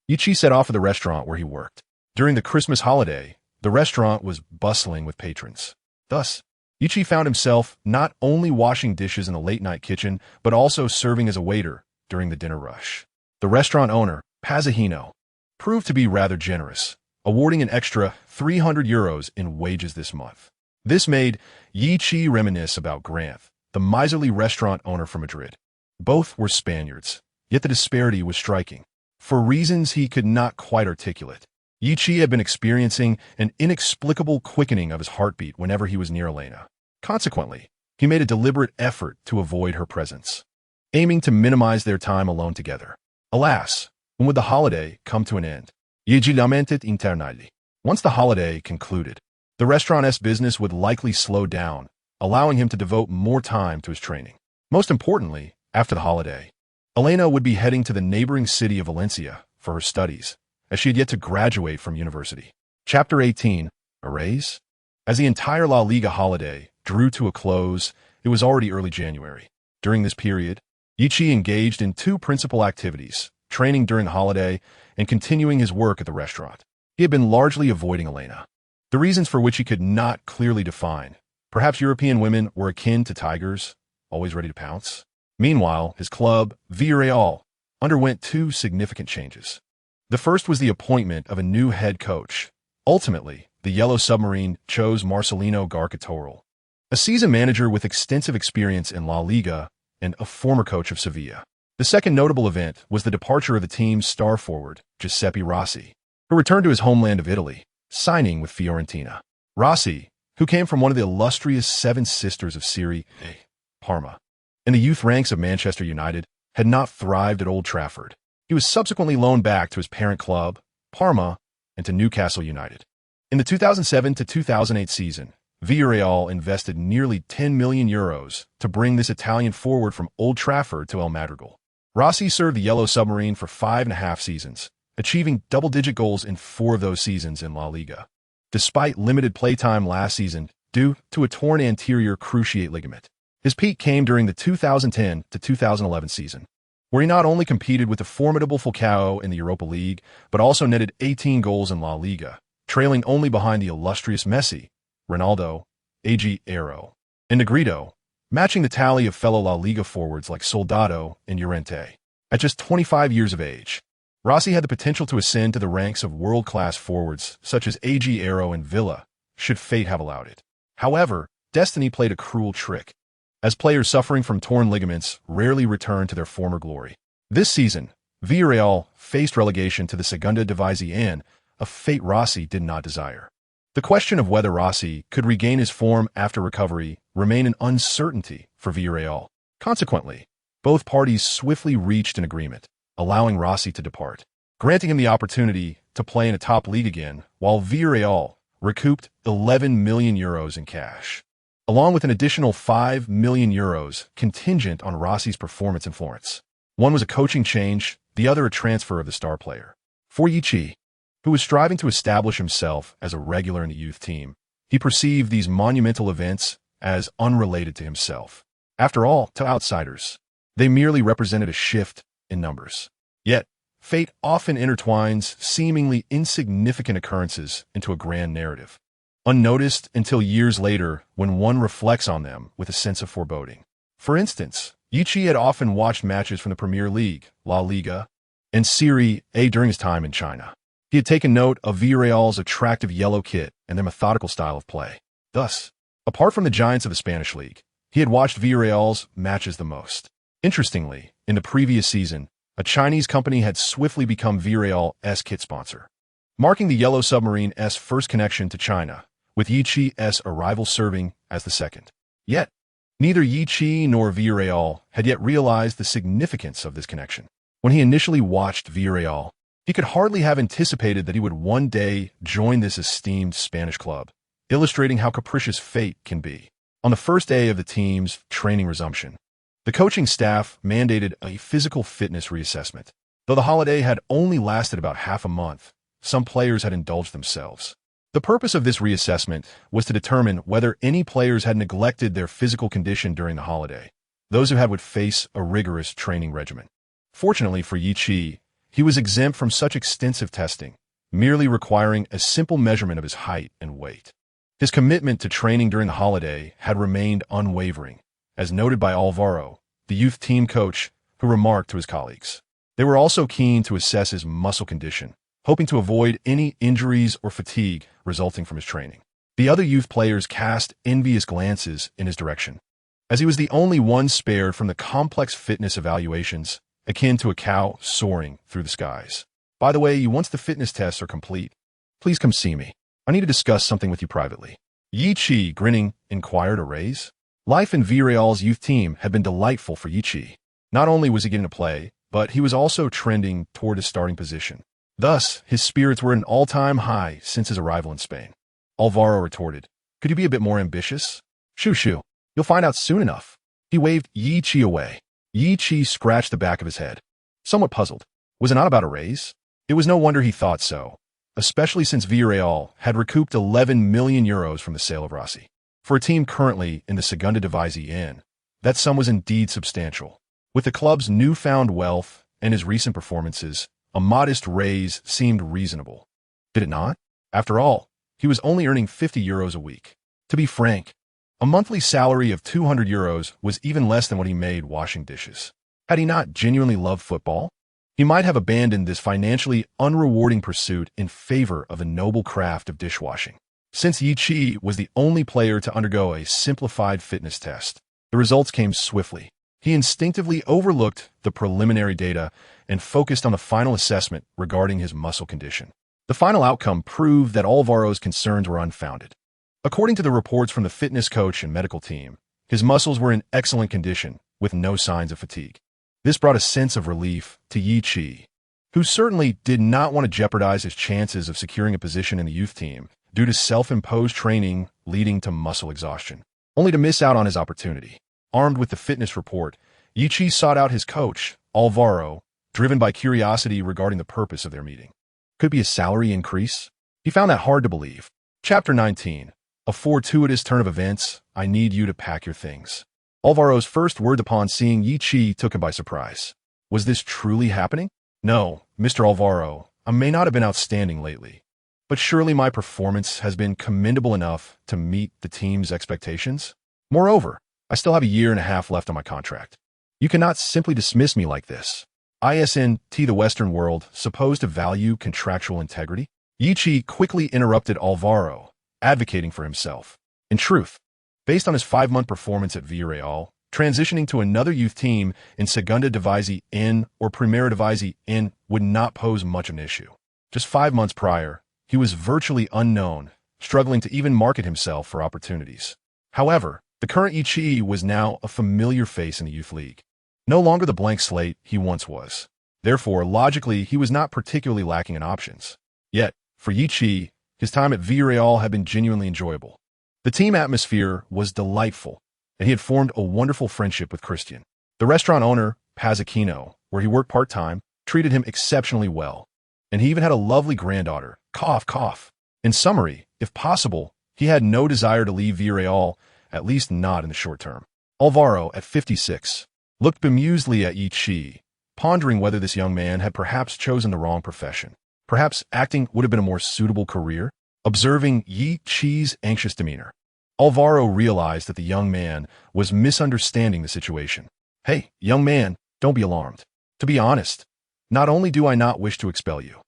Yichi set off for the restaurant where he worked. During the Christmas holiday, the restaurant was bustling with patrons. Thus, Yichi found himself not only washing dishes in the late-night kitchen, but also serving as a waiter during the dinner rush. The restaurant owner, Pazahino, proved to be rather generous, awarding an extra 300 euros in wages this month. This made Yichi reminisce about Grins, the miserly restaurant owner from Madrid. Both were Spaniards, yet the disparity was striking. for reasons he could not quite articulate. Yichi had been experiencing an inexplicable quickening of his heartbeat whenever he was near Elena. Consequently, he made a deliberate effort to avoid her presence, aiming to minimize their time alone together. Alas, when would the holiday come to an end? Yichi lamented internally. Once the holiday concluded, the restaurant's business would likely slow down, allowing him to devote more time to his training. Most importantly, after the holiday, Elena would be heading to the neighboring city of Valencia for her studies, as she had yet to graduate from university. Chapter 18. A Raise? As the entire La Liga holiday drew to a close, it was already early January. During this period, Yichi engaged in two principal activities: training during the holiday and continuing his work at the restaurant. He had been largely avoiding Elena, the reasons for which he could not clearly define. Perhaps European women were akin to tigers, always ready to pounce. Meanwhile, his club, Villarreal, underwent two significant changes. The first was the appointment of a new head coach. Ultimately, the Yellow Submarine chose Marcelino Garcatoral, a seasoned manager with extensive experience in La Liga and a former coach of Sevilla. The second notable event was the departure of the team's star forward, Giuseppe Rossi, who returned to his homeland of Italy, signing with Fiorentina. Rossi, who came from one of the illustrious Seven Sisters of Serie A, Parma, in the youth ranks of Manchester United, had not thrived at Old Trafford. He was subsequently loaned back to his parent club, Parma, and to Newcastle United. In the 2007 to 2008 season, Villarreal invested nearly €10 million to bring this Italian forward from Old Trafford to El Madrigal. Rossi served the Yellow Submarine for 5.5 seasons, achieving double-digit goals in 4 of those seasons in La Liga, despite limited playtime last season due to a torn anterior cruciate ligament. His peak came during the 2010 to 2011 season, where he not only competed with the formidable Falcao in the Europa League, but also netted 18 goals in La Liga, trailing only behind the illustrious Messi, Ronaldo, Agüero, and Negrito, matching the tally of fellow La Liga forwards like Soldado and Llorente. At just 25 years of age, Rossi had the potential to ascend to the ranks of world-class forwards such as Agüero and Villa, should fate have allowed it. However, destiny played a cruel trick, as players suffering from torn ligaments rarely return to their former glory. This season, Villarreal faced relegation to the Segunda División, a fate Rossi did not desire. The question of whether Rossi could regain his form after recovery remained an uncertainty for Villarreal. Consequently, both parties swiftly reached an agreement, allowing Rossi to depart, granting him the opportunity to play in a top league again, while Villarreal recouped €11 million in cash, along with an additional €5 million contingent on Rossi's performance in Florence. One was a coaching change, the other a transfer of the star player. For Yichi, who was striving to establish himself as a regular in the youth team, he perceived these monumental events as unrelated to himself. After all, to outsiders, they merely represented a shift in numbers. Yet, fate often intertwines seemingly insignificant occurrences into a grand narrative, unnoticed until years later when one reflects on them with a sense of foreboding. For instance, Yichi had often watched matches from the Premier League, La Liga, and Serie A during his time in China. He had taken note of Villarreal's attractive yellow kit and their methodical style of play. Thus, apart from the giants of the Spanish league, he had watched Villarreal's matches the most. Interestingly, in the previous season, a Chinese company had swiftly become Villarreal's kit sponsor, marking the Yellow Submarine's first connection to China, with Yichi's arrival serving as the second. Yet, neither Yichi nor Villarreal had yet realized the significance of this connection. When he initially watched Villarreal, he could hardly have anticipated that he would one day join this esteemed Spanish club, illustrating how capricious fate can be. On the first day of the team's training resumption, the coaching staff mandated a physical fitness reassessment. Though the holiday had only lasted about half a month, some players had indulged themselves. The purpose of this reassessment was to determine whether any players had neglected their physical condition during the holiday. Those who had would face a rigorous training regimen. Fortunately for Yichi, he was exempt from such extensive testing, merely requiring a simple measurement of his height and weight. His commitment to training during the holiday had remained unwavering, as noted by Alvaro, the youth team coach, who remarked to his colleagues. They were also keen to assess his muscle condition, hoping to avoid any injuries or fatigue resulting from his training. The other youth players cast envious glances in his direction, as he was the only one spared from the complex fitness evaluations akin to a cow soaring through the skies. By the way, once the fitness tests are complete, please come see me. I need to discuss something with you privately. Yi Chi, grinning, inquired a raise. Life in Villarreal's youth team had been delightful for Yi Chi. Not only was he getting to play, but he was also trending toward his starting position. Thus, his spirits were at an all-time high since his arrival in Spain. Alvaro retorted, "Could you be a bit more ambitious?" "Shoo shoo, you'll find out soon enough." He waved Yi Chi away. Yi Chi scratched the back of his head. Somewhat puzzled. Was it not about a raise? It was no wonder he thought so, especially since Villarreal had recouped 11 million euros from the sale of Rossi. For a team currently in the Segunda División N, that sum was indeed substantial. With the club's newfound wealth and his recent performances, a modest raise seemed reasonable. Did it not? After all, he was only earning 50 euros a week. To be frank, a monthly salary of 200 euros was even less than what he made washing dishes. Had he not genuinely loved football, he might have abandoned this financially unrewarding pursuit in favor of a noble craft of dishwashing. Since Yi Chi was the only player to undergo a simplified fitness test, the results came swiftly. He instinctively overlooked the preliminary data and focused on the final assessment regarding his muscle condition. The final outcome proved that Alvaro's concerns were unfounded. According to the reports from the fitness coach and medical team, his muscles were in excellent condition, with no signs of fatigue. This brought a sense of relief to Yi Chi, who certainly did not want to jeopardize his chances of securing a position in the youth team due to self-imposed training leading to muscle exhaustion, only to miss out on his opportunity. Armed with the fitness report, Yi Chi sought out his coach, Alvaro, driven by curiosity regarding the purpose of their meeting. Could be a salary increase? He found that hard to believe. Chapter 19. A fortuitous turn of events. I need you to pack your things. Alvaro's first word upon seeing Yi Chi took him by surprise. Was this truly happening? No, Mr. Alvaro, I may not have been outstanding lately, but surely my performance has been commendable enough to meet the team's expectations. Moreover, I still have a year and a half left on my contract. You cannot simply dismiss me like this. Isn't the Western world supposed to value contractual integrity? Yi Chi quickly interrupted Alvaro, advocating for himself. In truth, based on his 5-month performance at Villarreal, transitioning to another youth team in Segunda División N or Primera División N would not pose much of an issue. Just 5 months prior, he was virtually unknown, struggling to even market himself for opportunities. However, the current Yi Chi was now a familiar face in the youth league, no longer the blank slate he once was. Therefore, logically, he was not particularly lacking in options. Yet, for Yi Chi, his time at Villarreal had been genuinely enjoyable. The team atmosphere was delightful, and he had formed a wonderful friendship with Christian. The restaurant owner, Pazacchino, where he worked part-time, treated him exceptionally well, and he even had a lovely granddaughter. Cough, cough. In summary, if possible, he had no desire to leave Villarreal, at least not in the short term. Alvaro, at 56, looked bemusedly at Yi Chi, pondering whether this young man had perhaps chosen the wrong profession. Perhaps acting would have been a more suitable career. Observing Yi Chi's anxious demeanor, Alvaro realized that the young man was misunderstanding the situation. Hey, young man, don't be alarmed. To be honest, not only do I not wish to expel you,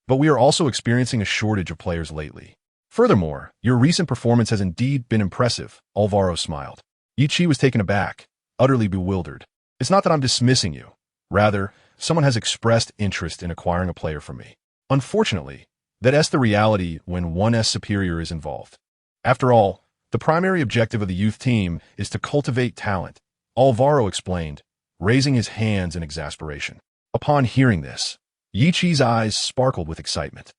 but we are also experiencing a shortage of players lately. Furthermore, your recent performance has indeed been impressive, Alvaro smiled. Yi Chi was taken aback, utterly bewildered. It's not that I'm dismissing you. Rather, someone has expressed interest in acquiring a player from me. Unfortunately, that's the reality when one's superior is involved. After all, the primary objective of the youth team is to cultivate talent, Alvaro explained, raising his hands in exasperation. Upon hearing this, Yi Chi's eyes sparkled with excitement.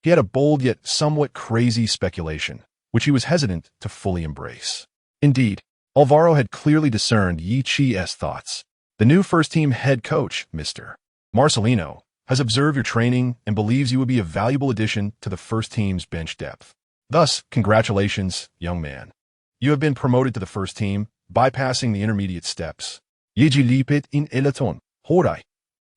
He had a bold yet somewhat crazy speculation, which he was hesitant to fully embrace. Indeed, Alvaro had clearly discerned Yi Chi's thoughts. The new first-team head coach, Mr. Marcelino, has observed your training and believes you would be a valuable addition to the first team's bench depth. Thus, congratulations, young man. You have been promoted to the first team, bypassing the intermediate steps. Yejilipit in elaton, horai.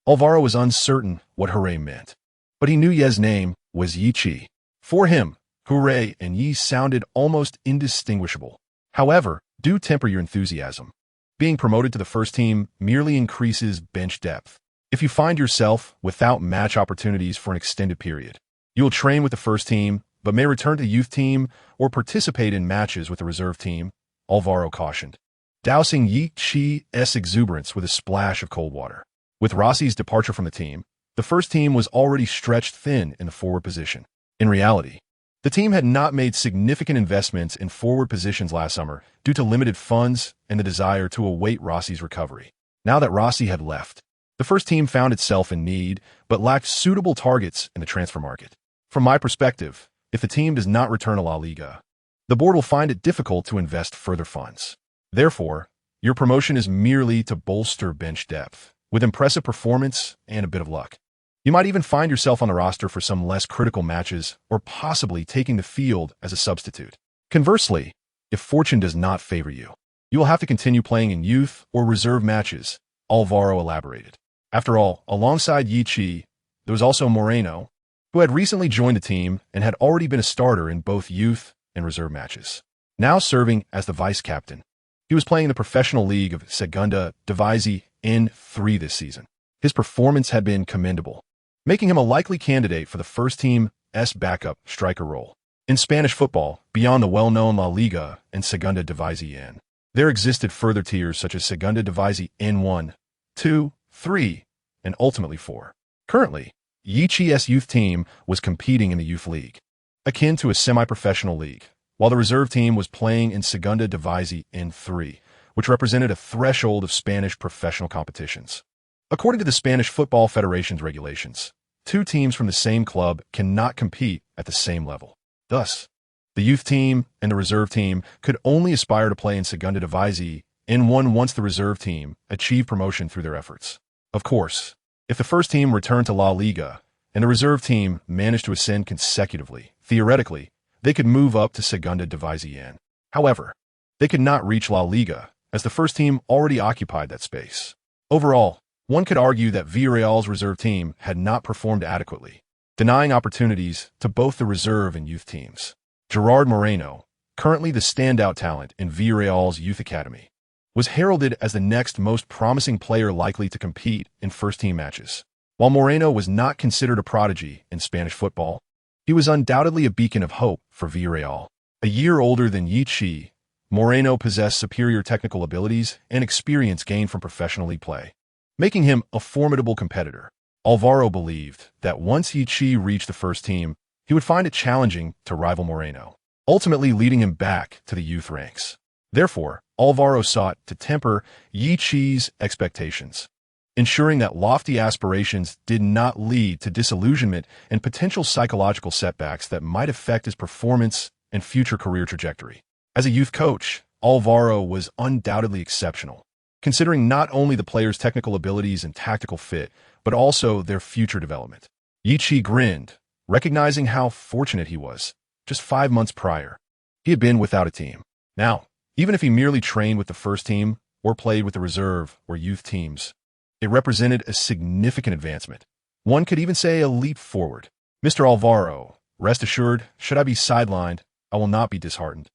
Alvaro was uncertain what hooray meant, but he knew Ye's name was Yi Chi. For him, hooray and Yi sounded almost indistinguishable. However, do temper your enthusiasm. Being promoted to the first team merely increases bench depth. If you find yourself without match opportunities for an extended period, you will train with the first team, but may return to the youth team or participate in matches with the reserve team, Alvaro cautioned, dousing Yi Chi's exuberance with a splash of cold water. With Rossi's departure from the team, the first team was already stretched thin in the forward position. In reality, the team had not made significant investments in forward positions last summer due to limited funds and the desire to await Rossi's recovery. Now that Rossi had left, the first team found itself in need but lacked suitable targets in the transfer market. From my perspective, if the team does not return to La Liga, the board will find it difficult to invest further funds. Therefore, your promotion is merely to bolster bench depth, with impressive performance and a bit of luck. You might even find yourself on the roster for some less critical matches or possibly taking the field as a substitute. Conversely, if fortune does not favor you, you will have to continue playing in youth or reserve matches, Alvaro elaborated. After all, alongside Yichi, there was also Moreno, who had recently joined the team and had already been a starter in both youth and reserve matches. Now serving as the vice-captain, he was playing in the professional league of Segunda División N3 this season. His performance had been commendable, making him a likely candidate for the first team's backup striker role. In Spanish football, beyond the well-known La Liga and Segunda División, there existed further tiers such as Segunda División N1, 2, 3, and ultimately 4. Currently, Yichi's youth team was competing in the youth league, akin to a semi-professional league, while the reserve team was playing in Segunda División N3, which represented a threshold of Spanish professional competitions. According to the Spanish Football Federation's regulations, two teams from the same club cannot compete at the same level. Thus, the youth team and the reserve team could only aspire to play in Segunda División N1 once the reserve team achieved promotion through their efforts. Of course, if the first team returned to La Liga and the reserve team managed to ascend consecutively, theoretically, they could move up to Segunda División. However, they could not reach La Liga, as the first team already occupied that space. Overall, one could argue that Villarreal's reserve team had not performed adequately, denying opportunities to both the reserve and youth teams. Gerard Moreno, currently the standout talent in Villarreal's youth academy, was heralded as the next most promising player likely to compete in first-team matches. While Moreno was not considered a prodigy in Spanish football, he was undoubtedly a beacon of hope for Villarreal. A year older than Yichi, Moreno possessed superior technical abilities and experience gained from professional league play, making him a formidable competitor. Alvaro believed that once Yichi reached the first team, he would find it challenging to rival Moreno, ultimately leading him back to the youth ranks. Therefore, Alvaro sought to temper Yichi's expectations, ensuring that lofty aspirations did not lead to disillusionment and potential psychological setbacks that might affect his performance and future career trajectory. As a youth coach, Alvaro was undoubtedly exceptional, considering not only the players' technical abilities and tactical fit, but also their future development. Yichi grinned, recognizing how fortunate he was. Just 5 months prior, he had been without a team. Now, even if he merely trained with the first team or played with the reserve or youth teams, it represented a significant advancement. One could even say a leap forward. Mr. Alvaro, rest assured, should I be sidelined, I will not be disheartened.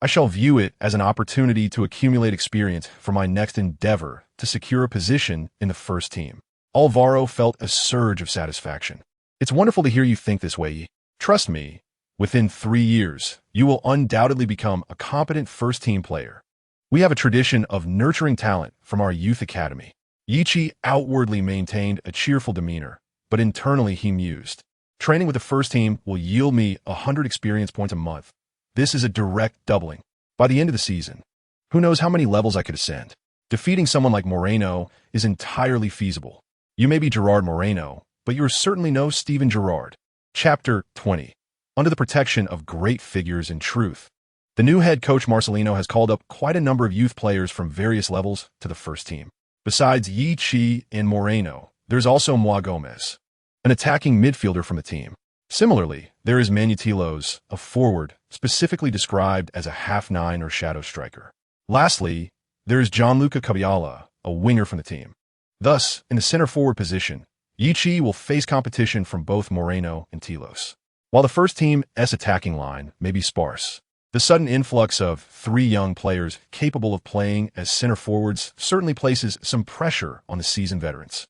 I shall view it as an opportunity to accumulate experience for my next endeavor to secure a position in the first team. Alvaro felt a surge of satisfaction. It's wonderful to hear you think this way. Trust me, within 3 years, you will undoubtedly become a competent first-team player. We have a tradition of nurturing talent from our youth academy. Yichi outwardly maintained a cheerful demeanor, but internally he mused. Training with the first team will yield me 100 experience points a month. This is a direct doubling. By the end of the season, who knows how many levels I could ascend. Defeating someone like Moreno is entirely feasible. You may be Gerard Moreno, but you are certainly no Steven Gerrard. Chapter 20. Under the protection of great figures in truth, the new head coach Marcelino has called up quite a number of youth players from various levels to the first team. Besides Yichi and Moreno, there's also Moa Gomez, an attacking midfielder from the team. Similarly, there is Manutilos, a forward, specifically described as a half-9 or shadow striker. Lastly, there is Gianluca Caballala, a winger from the team. Thus, in the center-forward position, Yichi will face competition from both Moreno and Tilos. While the first team's attacking line may be sparse, the sudden influx of 3 young players capable of playing as center-forwards certainly places some pressure on the seasoned veterans.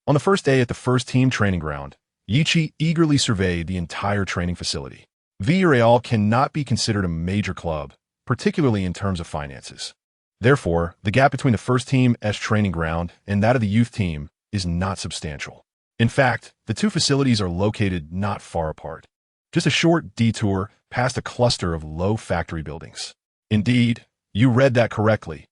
On the first day at the first team training ground, Yichi eagerly surveyed the entire training facility. Villarreal cannot be considered a major club, particularly in terms of finances. Therefore, the gap between the first team's training ground and that of the youth team is not substantial. In fact, the two facilities are located not far apart, just a short detour past a cluster of low factory buildings. Indeed, you read that correctly.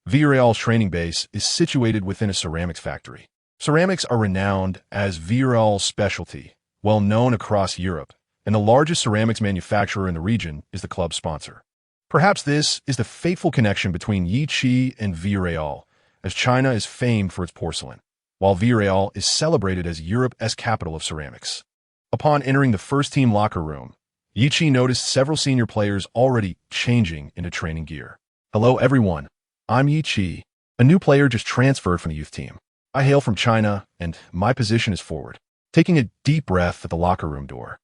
Villarreal's training base is situated within a ceramics factory. Ceramics are renowned as Villarreal's specialty, well known across Europe, and the largest ceramics manufacturer in the region is the club's sponsor. Perhaps this is the fateful connection between Yiqi and Villarreal, as China is famed for its porcelain, while Villarreal is celebrated as Europe's capital of ceramics. Upon entering the first-team locker room, Yiqi noticed several senior players already changing into training gear. "Hello, everyone. I'm Yiqi, a new player just transferred from the youth team. I hail from China, and my position is forward." Taking a deep breath at the locker room door,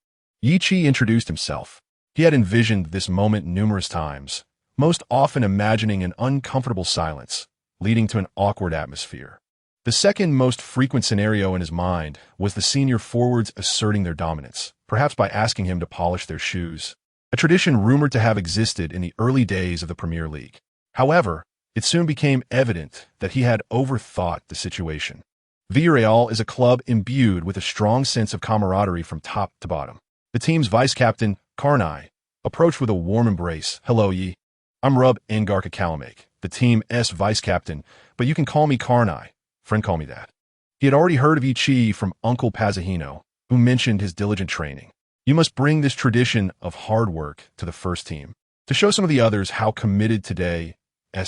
Yiqi introduced himself. He had envisioned this moment numerous times, most often imagining an uncomfortable silence, leading to an awkward atmosphere. The second most frequent scenario in his mind was the senior forwards asserting their dominance, perhaps by asking him to polish their shoes, a tradition rumored to have existed in the early days of the Premier League. However, it soon became evident that he had overthought the situation. Villarreal is a club imbued with a strong sense of camaraderie from top to bottom. The team's vice-captain, Karnai, approached with a warm embrace. "Hello, Yi. I'm Rub Ngarka Kalamak, the team's vice-captain, but you can call me Karnai. Friend call me that." He had already heard of Yiqi from Uncle Pazahino, who mentioned his diligent training. "You must bring this tradition of hard work to the first team, to show some of the others how committed today's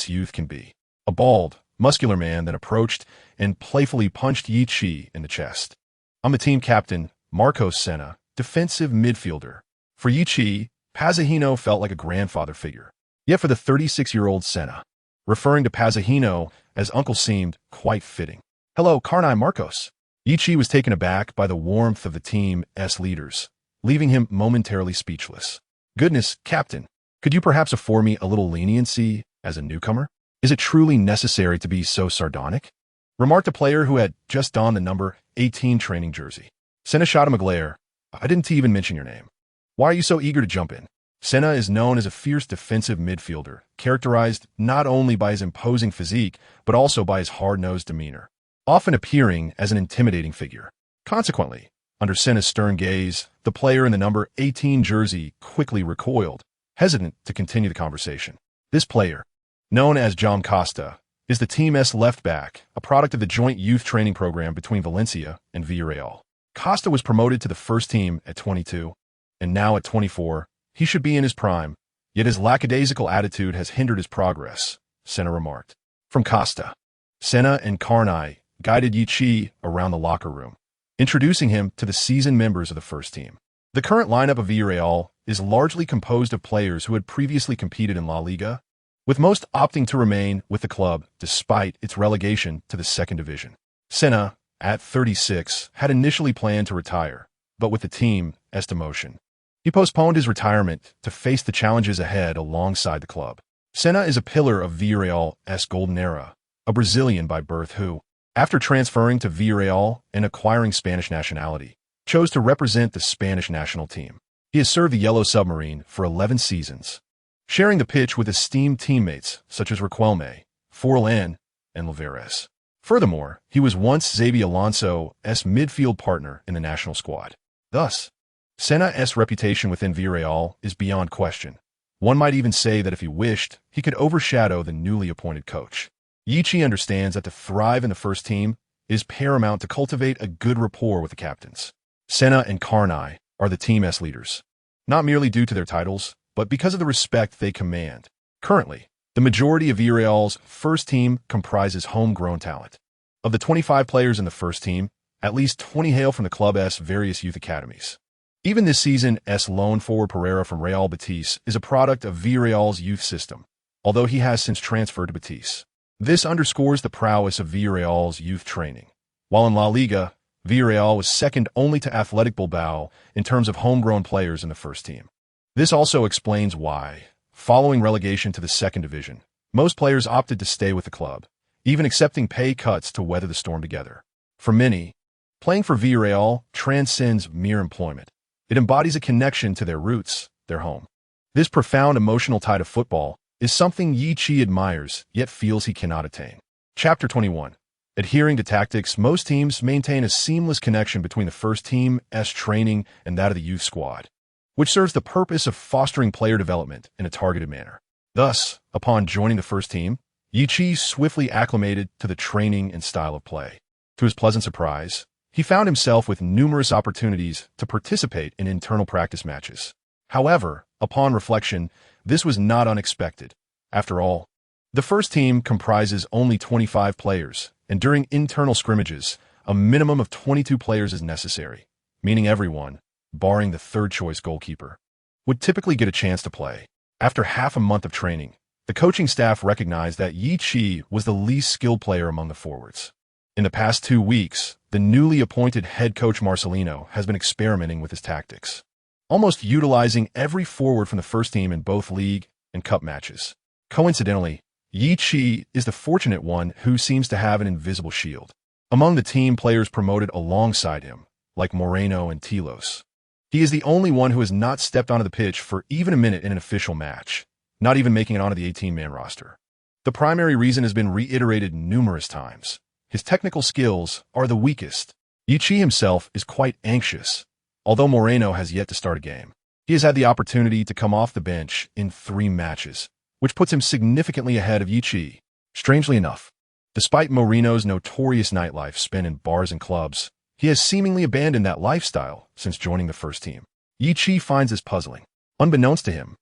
youth can be." A bald, muscular man then approached and playfully punched Yiqi in the chest. "I'm the team captain, Marcos Senna, defensive midfielder." For Yiqi, Pazahino felt like a grandfather figure. Yet for the 36-year-old Senna, referring to Pazahino as uncle seemed quite fitting. "Hello, Karnai Marcos." Yiqi was taken aback by the warmth of the team's leaders, leaving him momentarily speechless. "Goodness, Captain, could you perhaps afford me a little leniency as a newcomer? Is it truly necessary to be so sardonic?" remarked a player who had just donned the number 18 training jersey. Senna shot him a glare. "I didn't even mention your name. Why are you so eager to jump in?" Senna is known as a fierce defensive midfielder, characterized not only by his imposing physique, but also by his hard-nosed demeanor, often appearing as an intimidating figure. Consequently, under Senna's stern gaze, the player in the number 18 jersey quickly recoiled, hesitant to continue the conversation. This player, known as Jaume Costa, is the team's left back, a product of the joint youth training program between Valencia and Villarreal. Costa was promoted to the first team at 22, and now at 24, he should be in his prime, yet his lackadaisical attitude has hindered his progress, Senna remarked. From Costa, Senna and Karnai guided Yiqi around the locker room, introducing him to the seasoned members of the first team. The current lineup of Villarreal is largely composed of players who had previously competed in La Liga, with most opting to remain with the club despite its relegation to the second division. Senna, at 36, had initially planned to retire, but with the team's demotion, he postponed his retirement to face the challenges ahead alongside the club. Senna is a pillar of Villarreal's golden era, a Brazilian by birth who, after transferring to Villarreal and acquiring Spanish nationality, chose to represent the Spanish national team. He has served the Yellow Submarine for 11 seasons, sharing the pitch with esteemed teammates such as Riquelme, Forlan, and Olivares. Furthermore, he was once Xabi Alonso's midfield partner in the national squad. Thus, Senna's reputation within Villarreal is beyond question. One might even say that if he wished, he could overshadow the newly appointed coach. Yiqi understands that to thrive in the first team is paramount to cultivate a good rapport with the captains. Senna and Karnai are the team's leaders, not merely due to their titles, but because of the respect they command. Currently, the majority of Villarreal's first team comprises homegrown talent. Of the 25 players in the first team, at least 20 hail from the club's various youth academies. Even this season's lone forward Pereira from Real Betis is a product of Villarreal's youth system, although he has since transferred to Betis. This underscores the prowess of Villarreal's youth training. While in La Liga, Villarreal was second only to Athletic Bilbao in terms of homegrown players in the first team. This also explains why, following relegation to the second division, most players opted to stay with the club, even accepting pay cuts to weather the storm together. For many, playing for Villarreal transcends mere employment. It embodies a connection to their roots, their home. This profound emotional tie to football is something Yiqi admires, yet feels he cannot attain. Chapter 21. Adhering to tactics, most teams maintain a seamless connection between the first team's training and that of the youth squad, which serves the purpose of fostering player development in a targeted manner. Thus, upon joining the first team, Yi swiftly acclimated to the training and style of play. To his pleasant surprise, he found himself with numerous opportunities to participate in internal practice matches. However, upon reflection, this was not unexpected. After all, the first team comprises only 25 players, and during internal scrimmages, a minimum of 22 players is necessary, meaning everyone, barring the third-choice goalkeeper, would typically get a chance to play. After half a month of training, the coaching staff recognized that Yi was the least skilled player among the forwards. In the past 2 weeks, the newly appointed head coach Marcelino has been experimenting with his tactics, almost utilizing every forward from the first team in both league and cup matches. Coincidentally, Yi is the fortunate one who seems to have an invisible shield among the team players promoted alongside him, like Moreno and Tilos. He is the only one who has not stepped onto the pitch for even a minute in an official match, not even making it onto the 18-man roster. The primary reason has been reiterated numerous times. His technical skills are the weakest. Yi himself is quite anxious, although Moreno has yet to start a game. He has had the opportunity to come off the bench in 3 matches, which puts him significantly ahead of Yi. Strangely enough, despite Moreno's notorious nightlife spent in bars and clubs, he has seemingly abandoned that lifestyle since joining the first team. Yi finds this puzzling. Unbeknownst to him,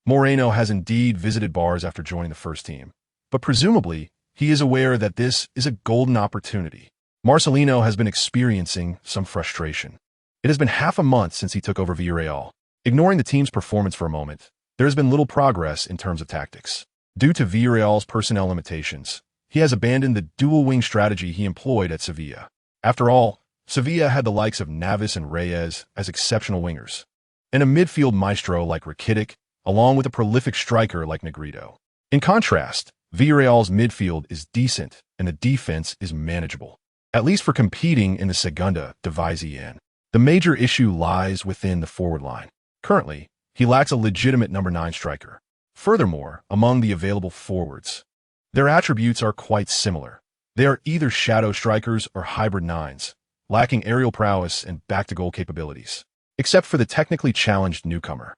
Moreno has indeed visited bars after joining the first team, but presumably, he is aware that this is a golden opportunity. Marcelino has been experiencing some frustration. It has been half a month since he took over Villarreal. Ignoring the team's performance for a moment, there has been little progress in terms of tactics. Due to Villarreal's personnel limitations, he has abandoned the dual-wing strategy he employed at Sevilla. After all, Sevilla had the likes of Navas and Reyes as exceptional wingers, and a midfield maestro like Rakitic, along with a prolific striker like Negrito. In contrast, Villarreal's midfield is decent and the defense is manageable, at least for competing in the Segunda División. The major issue lies within the forward line. Currently, he lacks a legitimate number 9 striker. Furthermore, among the available forwards, their attributes are quite similar. They are either shadow strikers or hybrid 9s, lacking aerial prowess and back-to-goal capabilities. Except for the technically challenged newcomer,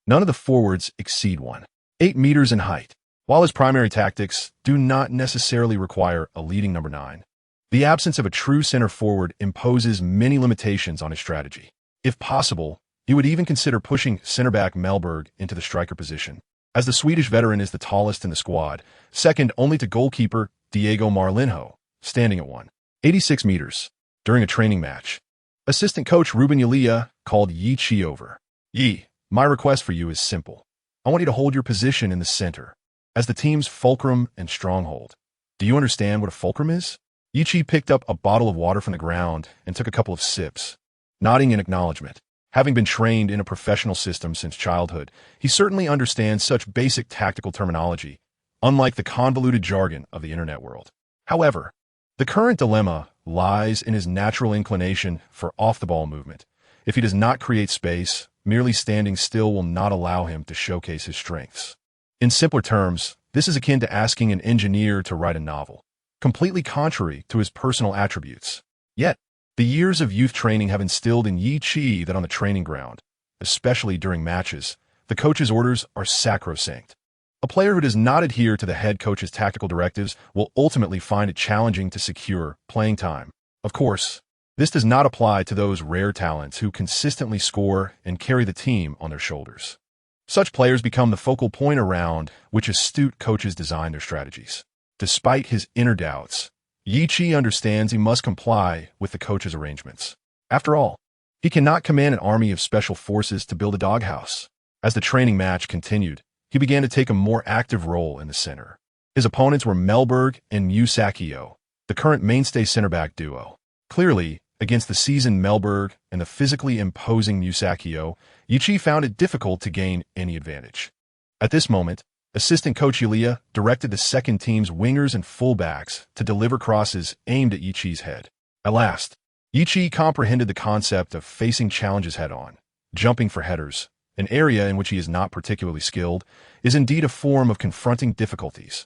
none of the forwards exceed 1.8 meters in height. While his primary tactics do not necessarily require a leading number 9, the absence of a true center forward imposes many limitations on his strategy. If possible, he would even consider pushing center-back Mellberg into the striker position, as the Swedish veteran is the tallest in the squad, second only to goalkeeper Diego Marlinho, standing at 1.86 meters. During a training match, assistant coach Ruben Yulia called Yi over. Yi, my request for you is simple. I want you to hold your position in the center, as the team's fulcrum and stronghold. Do you understand what a fulcrum is? Yi picked up a bottle of water from the ground and took a couple of sips, nodding in acknowledgement. Having been trained in a professional system since childhood, he certainly understands such basic tactical terminology, unlike the convoluted jargon of the internet world. However, the current dilemma lies in his natural inclination for off-the-ball movement. If he does not create space, merely standing still will not allow him to showcase his strengths. In simpler terms, this is akin to asking an engineer to write a novel, completely contrary to his personal attributes. Yet, the years of youth training have instilled in Yi that on the training ground, especially during matches, the coach's orders are sacrosanct. A player who does not adhere to the head coach's tactical directives will ultimately find it challenging to secure playing time. Of course, this does not apply to those rare talents who consistently score and carry the team on their shoulders. Such players become the focal point around which astute coaches design their strategies. Despite his inner doubts, Yi understands he must comply with the coach's arrangements. After all, he cannot command an army of special forces to build a doghouse. As the training match continued, he began to take a more active role in the center. His opponents were Mellberg and Musacchio, the current mainstay center-back duo. Clearly, against the seasoned Mellberg and the physically imposing Musacchio, Yi found it difficult to gain any advantage. At this moment, assistant coach Yulia directed the second team's wingers and fullbacks to deliver crosses aimed at Yi's head. At last, Yi comprehended the concept of facing challenges head-on. Jumping for headers, an area in which he is not particularly skilled, is indeed a form of confronting difficulties.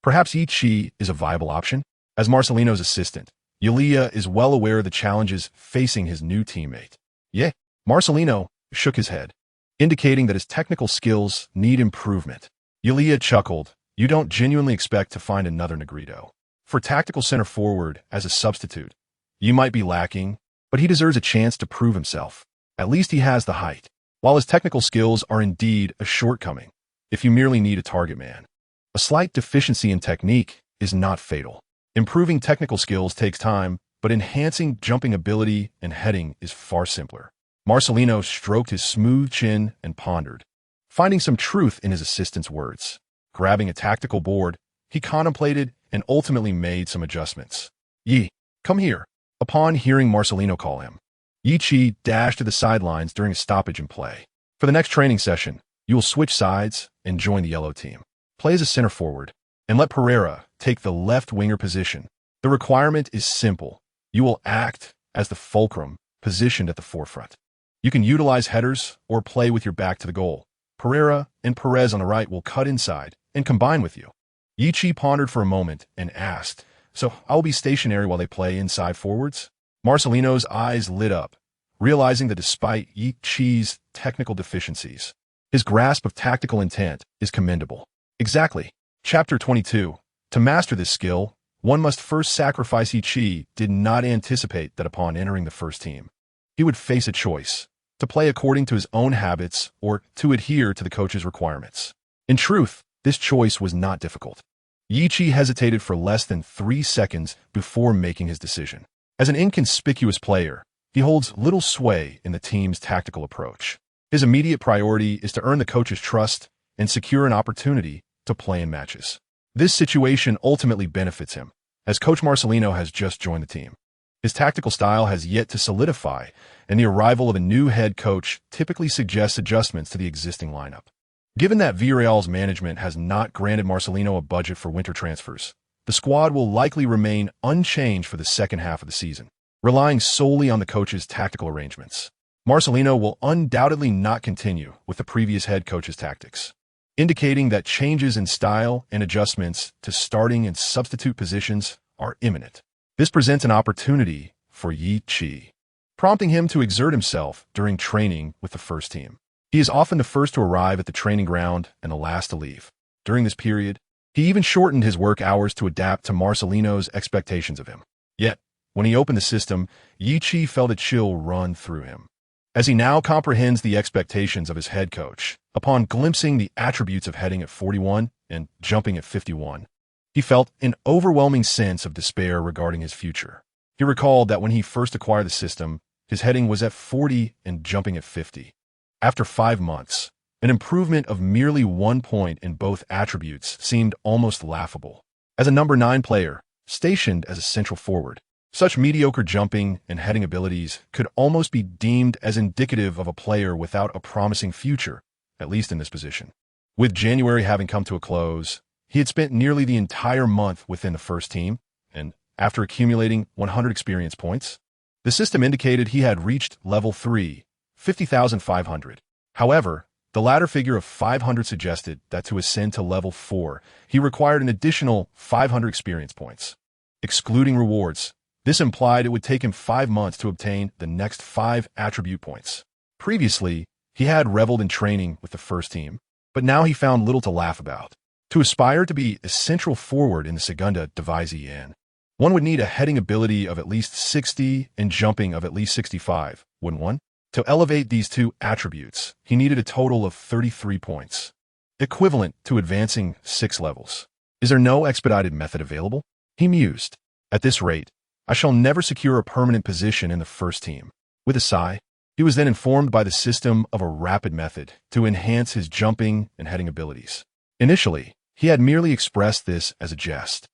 Perhaps Yi is a viable option? As Marcelino's assistant, Yulia is well aware of the challenges facing his new teammate. Yeah, Marcelino shook his head, indicating that his technical skills need improvement. Yulia chuckled. You don't genuinely expect to find another Negrito. For tactical center forward as a substitute, you might be lacking, but he deserves a chance to prove himself. At least he has the height. While his technical skills are indeed a shortcoming, if you merely need a target man, a slight deficiency in technique is not fatal. Improving technical skills takes time, but enhancing jumping ability and heading is far simpler. Marcelino stroked his smooth chin and pondered, finding some truth in his assistant's words. Grabbing a tactical board, he contemplated and ultimately made some adjustments. Yi, come here. Upon hearing Marcelino call him, Yi Chi dashed to the sidelines during a stoppage in play. For the next training session, you will switch sides and join the yellow team. Play as a center forward, and let Pereira take the left winger position. The requirement is simple. You will act as the fulcrum, positioned at the forefront. You can utilize headers or play with your back to the goal. Pereira and Perez on the right will cut inside and combine with you. Yi Chi pondered for a moment and asked, So I will be stationary while they play inside forwards? Marcelino's eyes lit up, realizing that despite Yi Chi's technical deficiencies, his grasp of tactical intent is commendable. Exactly. Chapter 22. To master this skill, one must first sacrifice. Yi Chi did not anticipate that upon entering the first team, he would face a choice, to play according to his own habits or to adhere to the coach's requirements. In truth, this choice was not difficult. Yi Chi hesitated for less than 3 seconds before making his decision. As an inconspicuous player, he holds little sway in the team's tactical approach. His immediate priority is to earn the coach's trust and secure an opportunity to play in matches. This situation ultimately benefits him, as Coach Marcelino has just joined the team. His tactical style has yet to solidify, and the arrival of a new head coach typically suggests adjustments to the existing lineup. Given that Villarreal's management has not granted Marcelino a budget for winter transfers, the squad will likely remain unchanged for the second half of the season, relying solely on the coach's tactical arrangements. Marcelino will undoubtedly not continue with the previous head coach's tactics, indicating that changes in style and adjustments to starting and substitute positions are imminent. This presents an opportunity for Yi Chi, prompting him to exert himself during training with the first team. He is often the first to arrive at the training ground and the last to leave. During this period, he even shortened his work hours to adapt to Marcelino's expectations of him. Yet, when he opened the system, Yi Chi felt a chill run through him. As he now comprehends the expectations of his head coach, upon glimpsing the attributes of heading at 41 and jumping at 51, he felt an overwhelming sense of despair regarding his future. He recalled that when he first acquired the system, his heading was at 40 and jumping at 50. After 5 months, an improvement of merely 1 point in both attributes seemed almost laughable. As a number 9 player, stationed as a central forward, such mediocre jumping and heading abilities could almost be deemed as indicative of a player without a promising future, at least in this position. With January having come to a close, he had spent nearly the entire month within the first team, and after accumulating 100 experience points, the system indicated he had reached level 3, 50,500. However, the latter figure of 500 suggested that to ascend to level 4, he required an additional 500 experience points. Excluding rewards, this implied it would take him 5 months to obtain the next 5 attribute points. Previously, he had reveled in training with the first team, but now he found little to laugh about. To aspire to be a central forward in the Segunda División, one would need a heading ability of at least 60 and jumping of at least 65, wouldn't one? To elevate these 2 attributes, he needed a total of 33 points, equivalent to advancing 6 levels. Is there no expedited method available? He mused. At this rate, I shall never secure a permanent position in the first team. With a sigh, he was then informed by the system of a rapid method to enhance his jumping and heading abilities. Initially, he had merely expressed this as a jest,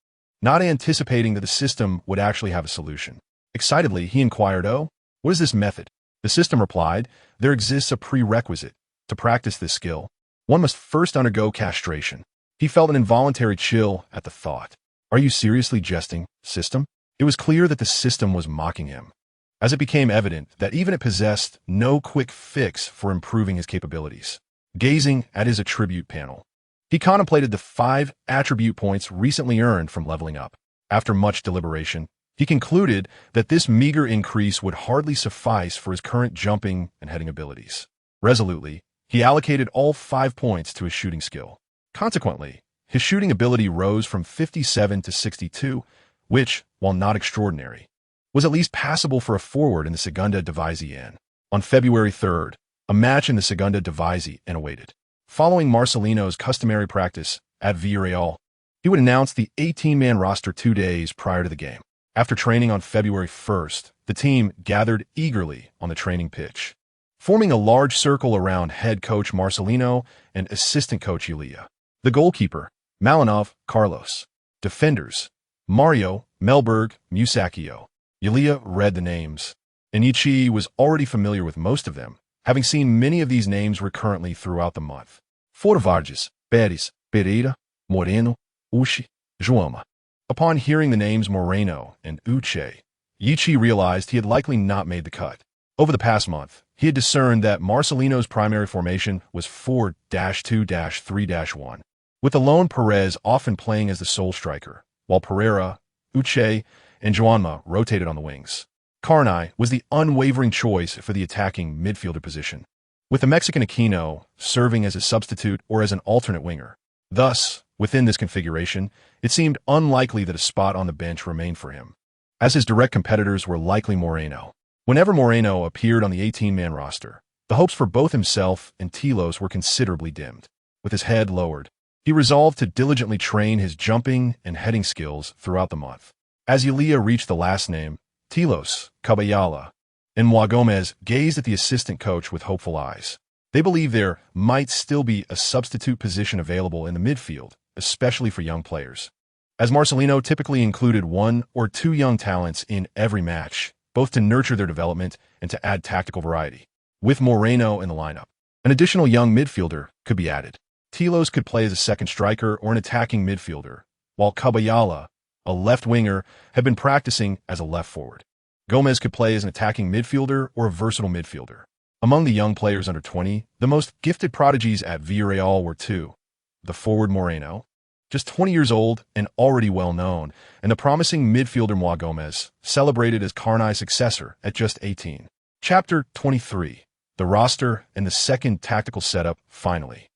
not anticipating that the system would actually have a solution. Excitedly, he inquired, "Oh, what is this method?" The system replied, "There exists a prerequisite. To practice this skill, one must first undergo castration." He felt an involuntary chill at the thought. Are you seriously jesting, system? It was clear that the system was mocking him, as it became evident that even it possessed no quick fix for improving his capabilities. Gazing at his attribute panel, he contemplated the 5 attribute points recently earned from leveling up. After much deliberation, he concluded that this meager increase would hardly suffice for his current jumping and heading abilities. Resolutely, he allocated all 5 points to his shooting skill. Consequently, his shooting ability rose from 57 to 62, which, while not extraordinary, was at least passable for a forward in the Segunda División. On February 3rd, a match in the Segunda División awaited. Following Marcelino's customary practice at Villarreal, he would announce the 18-man roster 2 days prior to the game. After training on February 1st, the team gathered eagerly on the training pitch, forming a large circle around head coach Marcelino and assistant coach Yulia. The goalkeeper, Malinov Carlos. Defenders, Mario, Melberg, Musacchio. Yulia read the names, and Ichi was already familiar with most of them, having seen many of these names recurrently throughout the month. Forvarges, Pérez, Pereira, Moreno, Uchi, Joama. Upon hearing the names Moreno and Uche, Ichi realized he had likely not made the cut. Over the past month, he had discerned that Marcelino's primary formation was 4-2-3-1, with the lone Perez often playing as the sole striker, while Pereira, Uche, and Joanma rotated on the wings. Carney was the unwavering choice for the attacking midfielder position, with the Mexican Aquino serving as a substitute or as an alternate winger. Thus, within this configuration, it seemed unlikely that a spot on the bench remained for him, as his direct competitors were likely Moreno. Whenever Moreno appeared on the 18-man roster, the hopes for both himself and Tilos were considerably dimmed. With his head lowered, he resolved to diligently train his jumping and heading skills throughout the month. As Yulia reached the last name, Tilos, Caballala, and Moa Gomez gazed at the assistant coach with hopeful eyes. They believed there might still be a substitute position available in the midfield, especially for young players, as Marcelino typically included 1 or 2 young talents in every match, both to nurture their development and to add tactical variety. With Moreno in the lineup, an additional young midfielder could be added. Tilos could play as a second striker or an attacking midfielder, while Caballala, a left winger, had been practicing as a left forward. Gomez could play as an attacking midfielder or a versatile midfielder. Among the young players under 20, the most gifted prodigies at Villarreal were 2. The forward Moreno, just 20 years old and already well known, and the promising midfielder Moa Gomez, celebrated as Carney's successor at just 18. Chapter 23. The roster and the second tactical setup finally.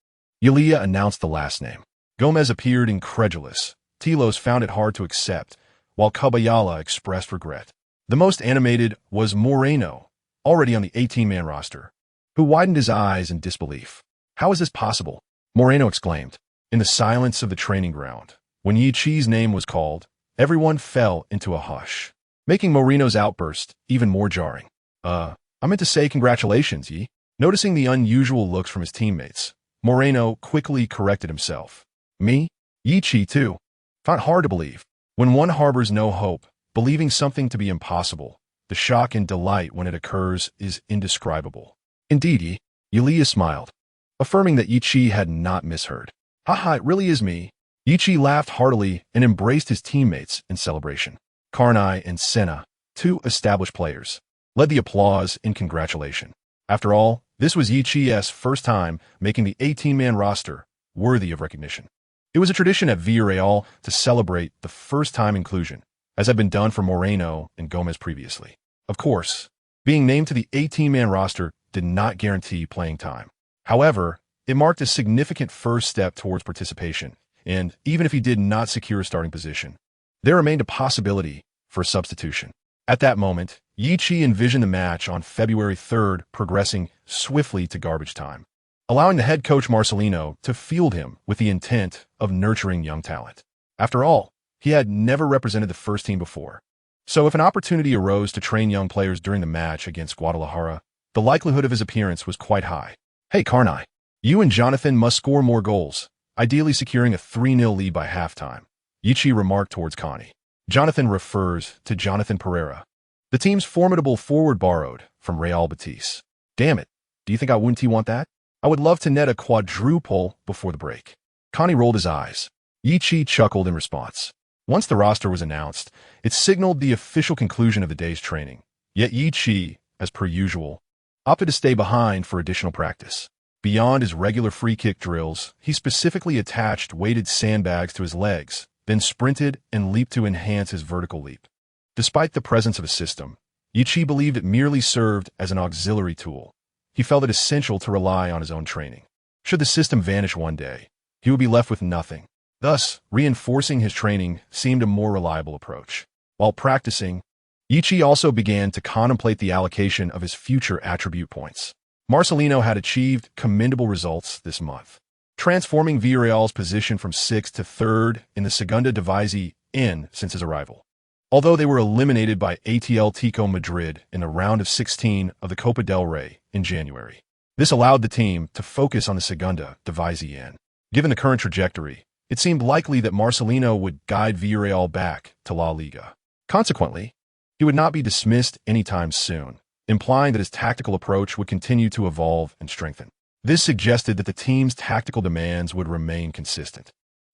Yulia announced the last name. Gomez appeared incredulous. Tilos found it hard to accept, while Caballala expressed regret. The most animated was Moreno, already on the 18-man roster, who widened his eyes in disbelief. "How is this possible?" Moreno exclaimed. In the silence of the training ground, when Yi Chi's name was called, everyone fell into a hush, making Moreno's outburst even more jarring. I meant to say congratulations, Yi." Noticing the unusual looks from his teammates, Moreno quickly corrected himself. "Me? Yi Chi too." Found hard to believe. When one harbors no hope, believing something to be impossible, the shock and delight when it occurs is indescribable. "Indeed, Yi." Yulia smiled, affirming that Yi Chi had not misheard. "Haha, it really is me." Yi Chi laughed heartily and embraced his teammates in celebration. Carney and Senna, 2 established players, led the applause in congratulation. After all, this was Yi Chi's first time making the 18-man roster, worthy of recognition. It was a tradition at Villarreal to celebrate the first-time inclusion, as had been done for Moreno and Gomez previously. Of course, being named to the 18-man roster did not guarantee playing time. However, it marked a significant first step towards participation, and even if he did not secure a starting position, there remained a possibility for a substitution. At that moment, Yi Chi envisioned the match on February 3rd progressing swiftly to garbage time, allowing the head coach Marcelino to field him with the intent of nurturing young talent. After all, he had never represented the first team before, so if an opportunity arose to train young players during the match against Guadalajara, the likelihood of his appearance was quite high. "Hey Carney, you and Jonathan must score more goals, ideally securing a 3-0 lead by halftime," Yi Chi remarked towards Connie. Jonathan refers to Jonathan Pereira, the team's formidable forward borrowed from Real Betis. "Damn it, do you think I wouldn't want that? I would love to net a quadruple before the break." Connie rolled his eyes. Yi Chi chuckled in response. Once the roster was announced, it signaled the official conclusion of the day's training. Yet Yi Chi, as per usual, opted to stay behind for additional practice. Beyond his regular free kick drills, he specifically attached weighted sandbags to his legs, then sprinted and leaped to enhance his vertical leap. Despite the presence of a system, Yichi believed it merely served as an auxiliary tool. He felt it essential to rely on his own training. Should the system vanish one day, he would be left with nothing. Thus, reinforcing his training seemed a more reliable approach. While practicing, Yichi also began to contemplate the allocation of his future attribute points. Marcelino had achieved commendable results this month, transforming Villarreal's position from 6th to 3rd in the Segunda División since his arrival. Although they were eliminated by Atletico Madrid in the round of 16 of the Copa del Rey in January, this allowed the team to focus on the Segunda División. Given the current trajectory, it seemed likely that Marcelino would guide Villarreal back to La Liga. Consequently, he would not be dismissed anytime soon, implying that his tactical approach would continue to evolve and strengthen. This suggested that the team's tactical demands would remain consistent,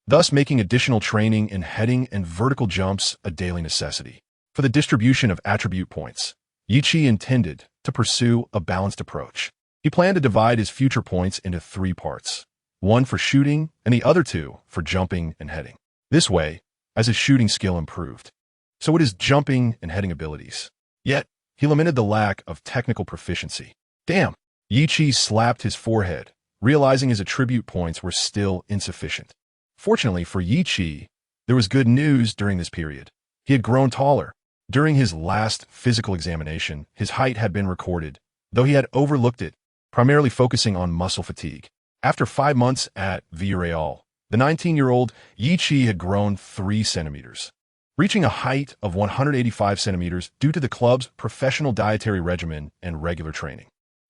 thus making additional training in heading and vertical jumps a daily necessity. For the distribution of attribute points, Yichi intended to pursue a balanced approach. He planned to divide his future points into 3 parts, one for shooting and the other 2 for jumping and heading. This way, as his shooting skill improved, so would his jumping and heading abilities. Yet, he lamented the lack of technical proficiency. Damn! Yichi slapped his forehead, realizing his attribute points were still insufficient. Fortunately for Yichi, there was good news during this period. He had grown taller. During his last physical examination, his height had been recorded, though he had overlooked it, primarily focusing on muscle fatigue. After 5 months at Villarreal, the 19-year-old Yichi had grown 3 centimeters, reaching a height of 185 centimeters due to the club's professional dietary regimen and regular training.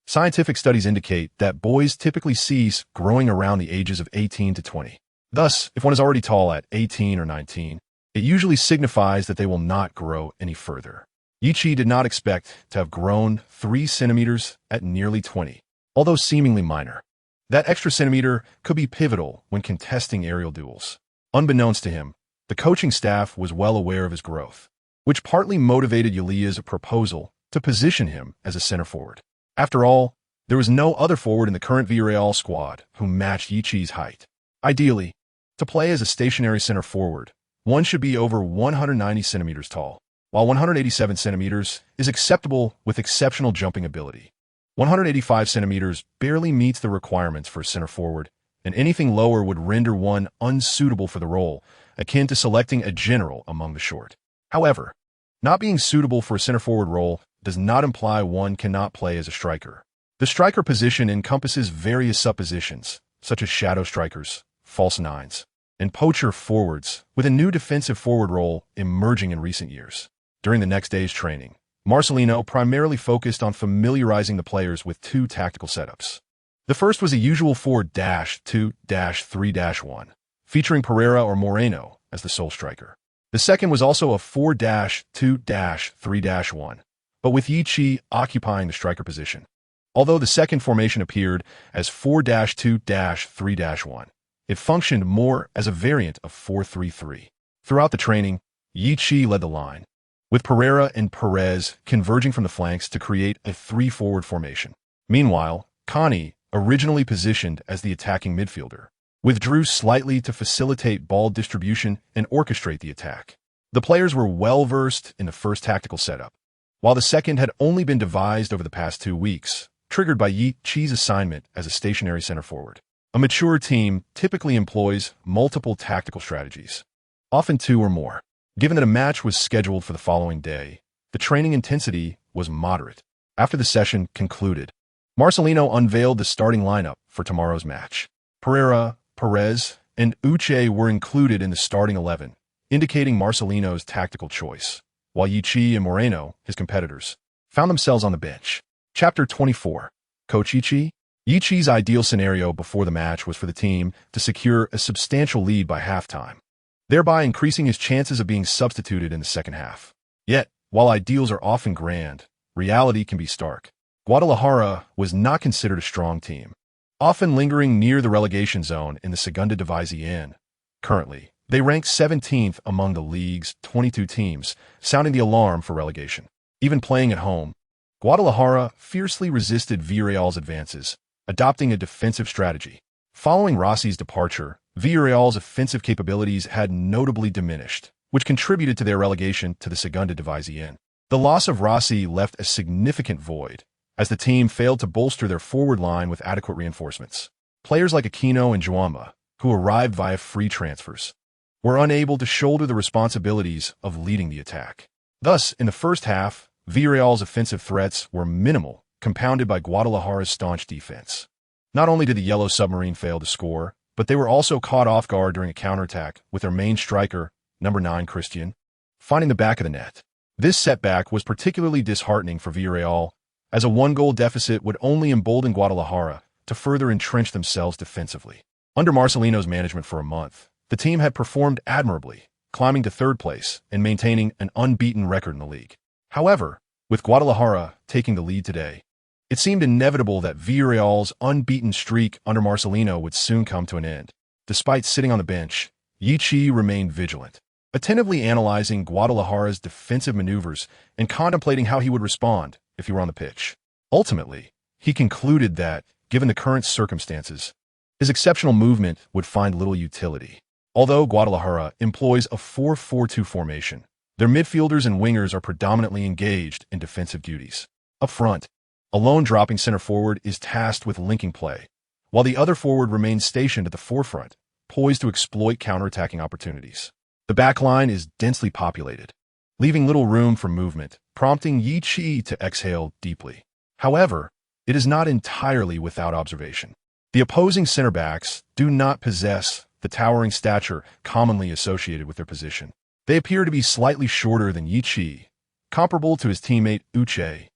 Scientific studies indicate that boys typically cease growing around the ages of 18 to 20. Thus, if one is already tall at 18 or 19, it usually signifies that they will not grow any further. Yichi did not expect to have grown 3 centimeters at nearly 20, although seemingly minor. That extra centimeter could be pivotal when contesting aerial duels. Unbeknownst to him, the coaching staff was well aware of his growth, which partly motivated Yulia's proposal to position him as a center forward. After all, there was no other forward in the current Villarreal squad who matched Yichi's height. Ideally, to play as a stationary center forward, one should be over 190 centimeters tall, while 187 centimeters is acceptable with exceptional jumping ability. 185 centimeters barely meets the requirements for a center forward, and anything lower would render one unsuitable for the role, akin to selecting a general among the short. However, not being suitable for a center forward role does not imply one cannot play as a striker. The striker position encompasses various subpositions, such as shadow strikers, false nines, and poacher forwards, with a new defensive forward role emerging in recent years. During the next day's training, Marcelino primarily focused on familiarizing the players with 2 tactical setups. The first was a usual 4-2-3-1, featuring Pereira or Moreno as the sole striker. The second was also a 4-2-3-1, but with Yichi occupying the striker position. Although the second formation appeared as 4-2-3-1, it functioned more as a variant of 4-3-3. Throughout the training, Yichi led the line, with Pereira and Perez converging from the flanks to create a 3-forward formation. Meanwhile, Connie, originally positioned as the attacking midfielder, withdrew slightly to facilitate ball distribution and orchestrate the attack. The players were well-versed in the first tactical setup, while the second had only been devised over the past 2 weeks, triggered by Yichi's assignment as a stationary center forward. A mature team typically employs multiple tactical strategies, often 2 or more. Given that a match was scheduled for the following day, the training intensity was moderate. After the session concluded, Marcelino unveiled the starting lineup for tomorrow's match. Pereira, Perez, and Uche were included in the starting 11, indicating Marcelino's tactical choice, while Yichi and Moreno, his competitors, found themselves on the bench. Chapter 24. Coach Yichi? Yichi's ideal scenario before the match was for the team to secure a substantial lead by halftime, thereby increasing his chances of being substituted in the second half. Yet, while ideals are often grand, reality can be stark. Guadalajara was not considered a strong team, often lingering near the relegation zone in the Segunda División. Currently, they rank 17th among the league's 22 teams, sounding the alarm for relegation. Even playing at home, Guadalajara fiercely resisted Villarreal's advances, adopting a defensive strategy. Following Rossi's departure, Villarreal's offensive capabilities had notably diminished, which contributed to their relegation to the Segunda División. The loss of Rossi left a significant void, as the team failed to bolster their forward line with adequate reinforcements. Players like Aquino and Jaume, who arrived via free transfers, were unable to shoulder the responsibilities of leading the attack. Thus, in the first half, Villarreal's offensive threats were minimal, compounded by Guadalajara's staunch defense. Not only did the Yellow Submarine fail to score, but they were also caught off guard during a counterattack with their main striker, number 9 Christian, finding the back of the net. This setback was particularly disheartening for Villarreal, as a one-goal deficit would only embolden Guadalajara to further entrench themselves defensively. Under Marcelino's management for a month, the team had performed admirably, climbing to third place and maintaining an unbeaten record in the league. However, with Guadalajara taking the lead today, it seemed inevitable that Villarreal's unbeaten streak under Marcelino would soon come to an end. Despite sitting on the bench, Yichi remained vigilant, attentively analyzing Guadalajara's defensive maneuvers and contemplating how he would respond if he were on the pitch. Ultimately, he concluded that, given the current circumstances, his exceptional movement would find little utility. Although Guadalajara employs a 4-4-2 formation, their midfielders and wingers are predominantly engaged in defensive duties. Up front, a lone-dropping center forward is tasked with linking play, while the other forward remains stationed at the forefront, poised to exploit counterattacking opportunities. The back line is densely populated, leaving little room for movement, prompting Yichi to exhale deeply. However, it is not entirely without observation. The opposing center backs do not possess the towering stature commonly associated with their position. They appear to be slightly shorter than Yichi, comparable to his teammate Uche,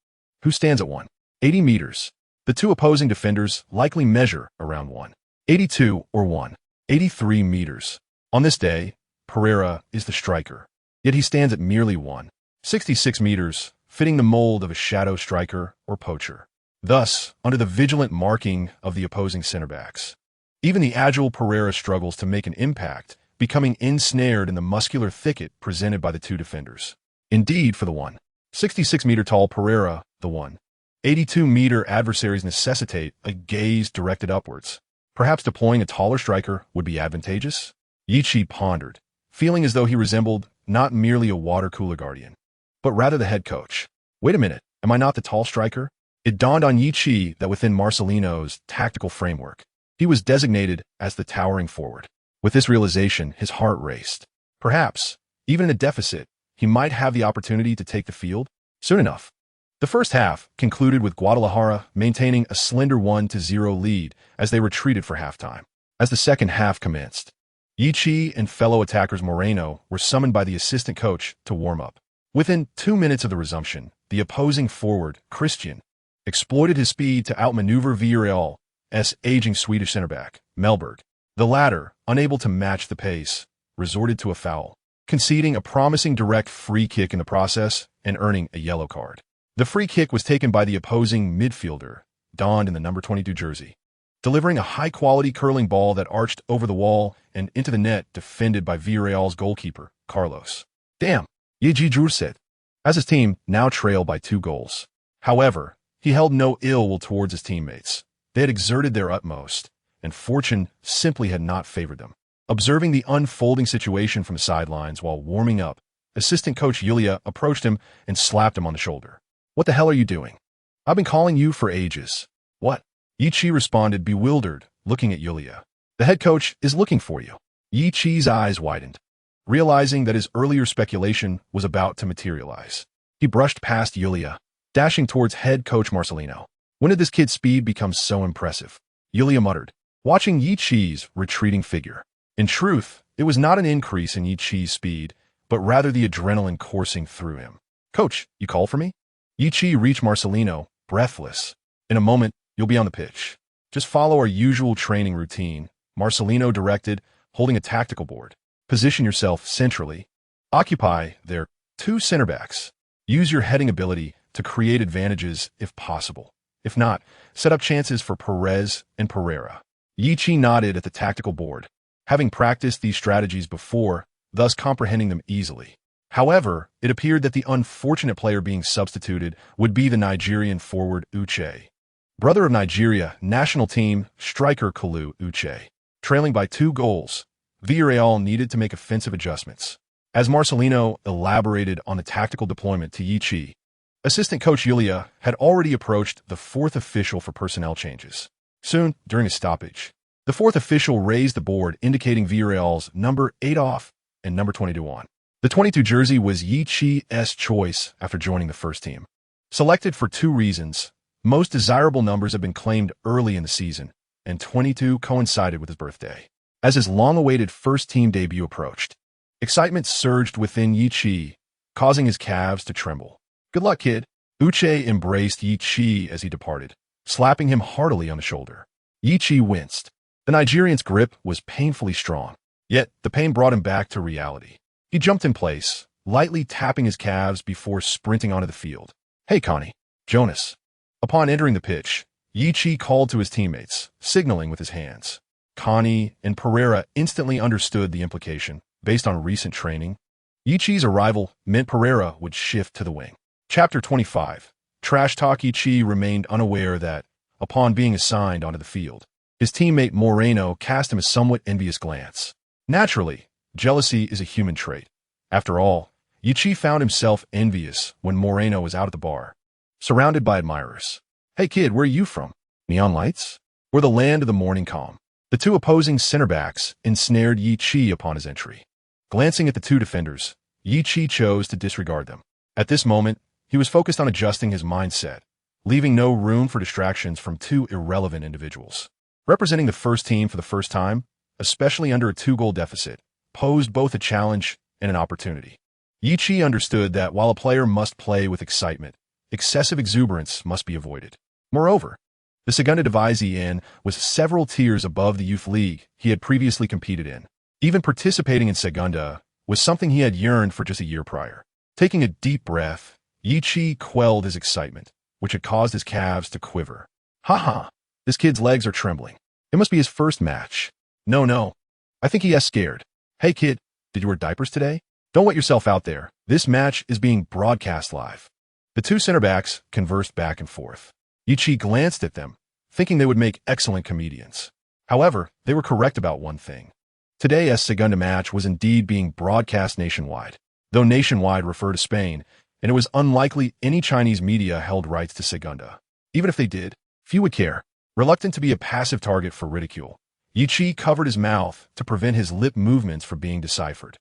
who stands at 180 meters. The two opposing defenders likely measure around 182 or 183 meters. On this day, Pereira is the striker, yet he stands at merely 166 meters, fitting the mold of a shadow striker or poacher. Thus, under the vigilant marking of the opposing center backs, even the agile Pereira struggles to make an impact, becoming ensnared in the muscular thicket presented by the two defenders. Indeed, for the 166-meter tall Pereira, the 182-meter adversaries necessitate a gaze directed upwards. Perhaps deploying a taller striker would be advantageous? Yichi pondered, feeling as though he resembled not merely a water cooler guardian, but rather the head coach. Wait a minute, am I not the tall striker? It dawned on Yichi that within Marcelino's tactical framework, he was designated as the towering forward. With this realization, his heart raced. Perhaps, even in a deficit, he might have the opportunity to take the field. Soon enough, the first half concluded with Guadalajara maintaining a slender 1-0 lead as they retreated for halftime. As the second half commenced, Yichi and fellow attackers Moreno were summoned by the assistant coach to warm up. Within 2 minutes of the resumption, the opposing forward, Christian, exploited his speed to outmaneuver Villarreal's aging Swedish center back, Mellberg. The latter, unable to match the pace, resorted to a foul, conceding a promising direct free kick in the process and earning a yellow card. The free kick was taken by the opposing midfielder, donned in the number 22 jersey, delivering a high-quality curling ball that arched over the wall and into the net defended by Villarreal's goalkeeper, Carlos. Damn, Yichi said, as his team now trailed by 2 goals. However, he held no ill will towards his teammates. They had exerted their utmost, and fortune simply had not favored them. Observing the unfolding situation from the sidelines while warming up, assistant coach Yulia approached him and slapped him on the shoulder. "What the hell are you doing? I've been calling you for ages." "What?" Yichi responded, bewildered, looking at Yulia. "The head coach is looking for you." Yichi's eyes widened, realizing that his earlier speculation was about to materialize. He brushed past Yulia, dashing towards head coach Marcelino. "When did this kid's speed become so impressive?" Yulia muttered, watching Yichi's retreating figure. In truth, it was not an increase in Yichi's speed, but rather the adrenaline coursing through him. "Coach, you called for me?" Yichi reached Marcelino, breathless. "In a moment, you'll be on the pitch. Just follow our usual training routine," Marcelino directed, holding a tactical board. "Position yourself centrally. Occupy their 2 center backs. Use your heading ability to create advantages if possible. If not, set up chances for Perez and Pereira." Yichi nodded at the tactical board, having practiced these strategies before, thus comprehending them easily. However, it appeared that the unfortunate player being substituted would be the Nigerian forward Uche. Brother of Nigeria national team striker Kalu Uche. Trailing by 2 goals, Villarreal needed to make offensive adjustments. As Marcelino elaborated on the tactical deployment to Yichi, assistant coach Yulia had already approached the fourth official for personnel changes. Soon, during a stoppage, the fourth official raised the board indicating Villarreal's number 8 off and number 22 on. The 22 jersey was Yichi's choice after joining the first team. Selected for 2 reasons, most desirable numbers have been claimed early in the season, and 22 coincided with his birthday. As his long-awaited first-team debut approached, excitement surged within Yichi, causing his calves to tremble. "Good luck, kid." Uche embraced Yichi as he departed, slapping him heartily on the shoulder. Yichi winced. The Nigerian's grip was painfully strong, yet the pain brought him back to reality. He jumped in place, lightly tapping his calves before sprinting onto the field. "Hey, Connie." Jonas. Upon entering the pitch, Yichi called to his teammates, signaling with his hands. Connie and Pereira instantly understood the implication. Based on recent training, Yichi's arrival meant Pereira would shift to the wing. Chapter 25. Trash Talk. Yichi remained unaware that, upon being assigned onto the field, his teammate Moreno cast him a somewhat envious glance. Naturally, jealousy is a human trait. After all, Yichi found himself envious when Moreno was out at the bar, surrounded by admirers. "Hey kid, where are you from? Neon lights? Or the land of the morning calm?" The 2 opposing center-backs ensnared Yichi upon his entry. Glancing at the 2 defenders, Yichi chose to disregard them. At this moment, he was focused on adjusting his mindset, leaving no room for distractions from 2 irrelevant individuals. Representing the first team for the first time, especially under a 2-goal deficit, posed both a challenge and an opportunity. Yichi understood that while a player must play with excitement, excessive exuberance must be avoided. Moreover, the Segunda División was several tiers above the youth league he had previously competed in. Even participating in Segunda was something he had yearned for just a year prior. Taking a deep breath, Yichi quelled his excitement, which had caused his calves to quiver. "Ha, this kid's legs are trembling. It must be his first match. No, I think he is scared. Hey kid, did you wear diapers today? Don't wet yourself out there. This match is being broadcast live." The 2 center-backs conversed back and forth. Yichi glanced at them, thinking they would make excellent comedians. However, they were correct about one thing. Today's Segunda match was indeed being broadcast nationwide, though nationwide referred to Spain, and it was unlikely any Chinese media held rights to Segunda. Even if they did, few would care. Reluctant to be a passive target for ridicule, Yichi covered his mouth to prevent his lip movements from being deciphered.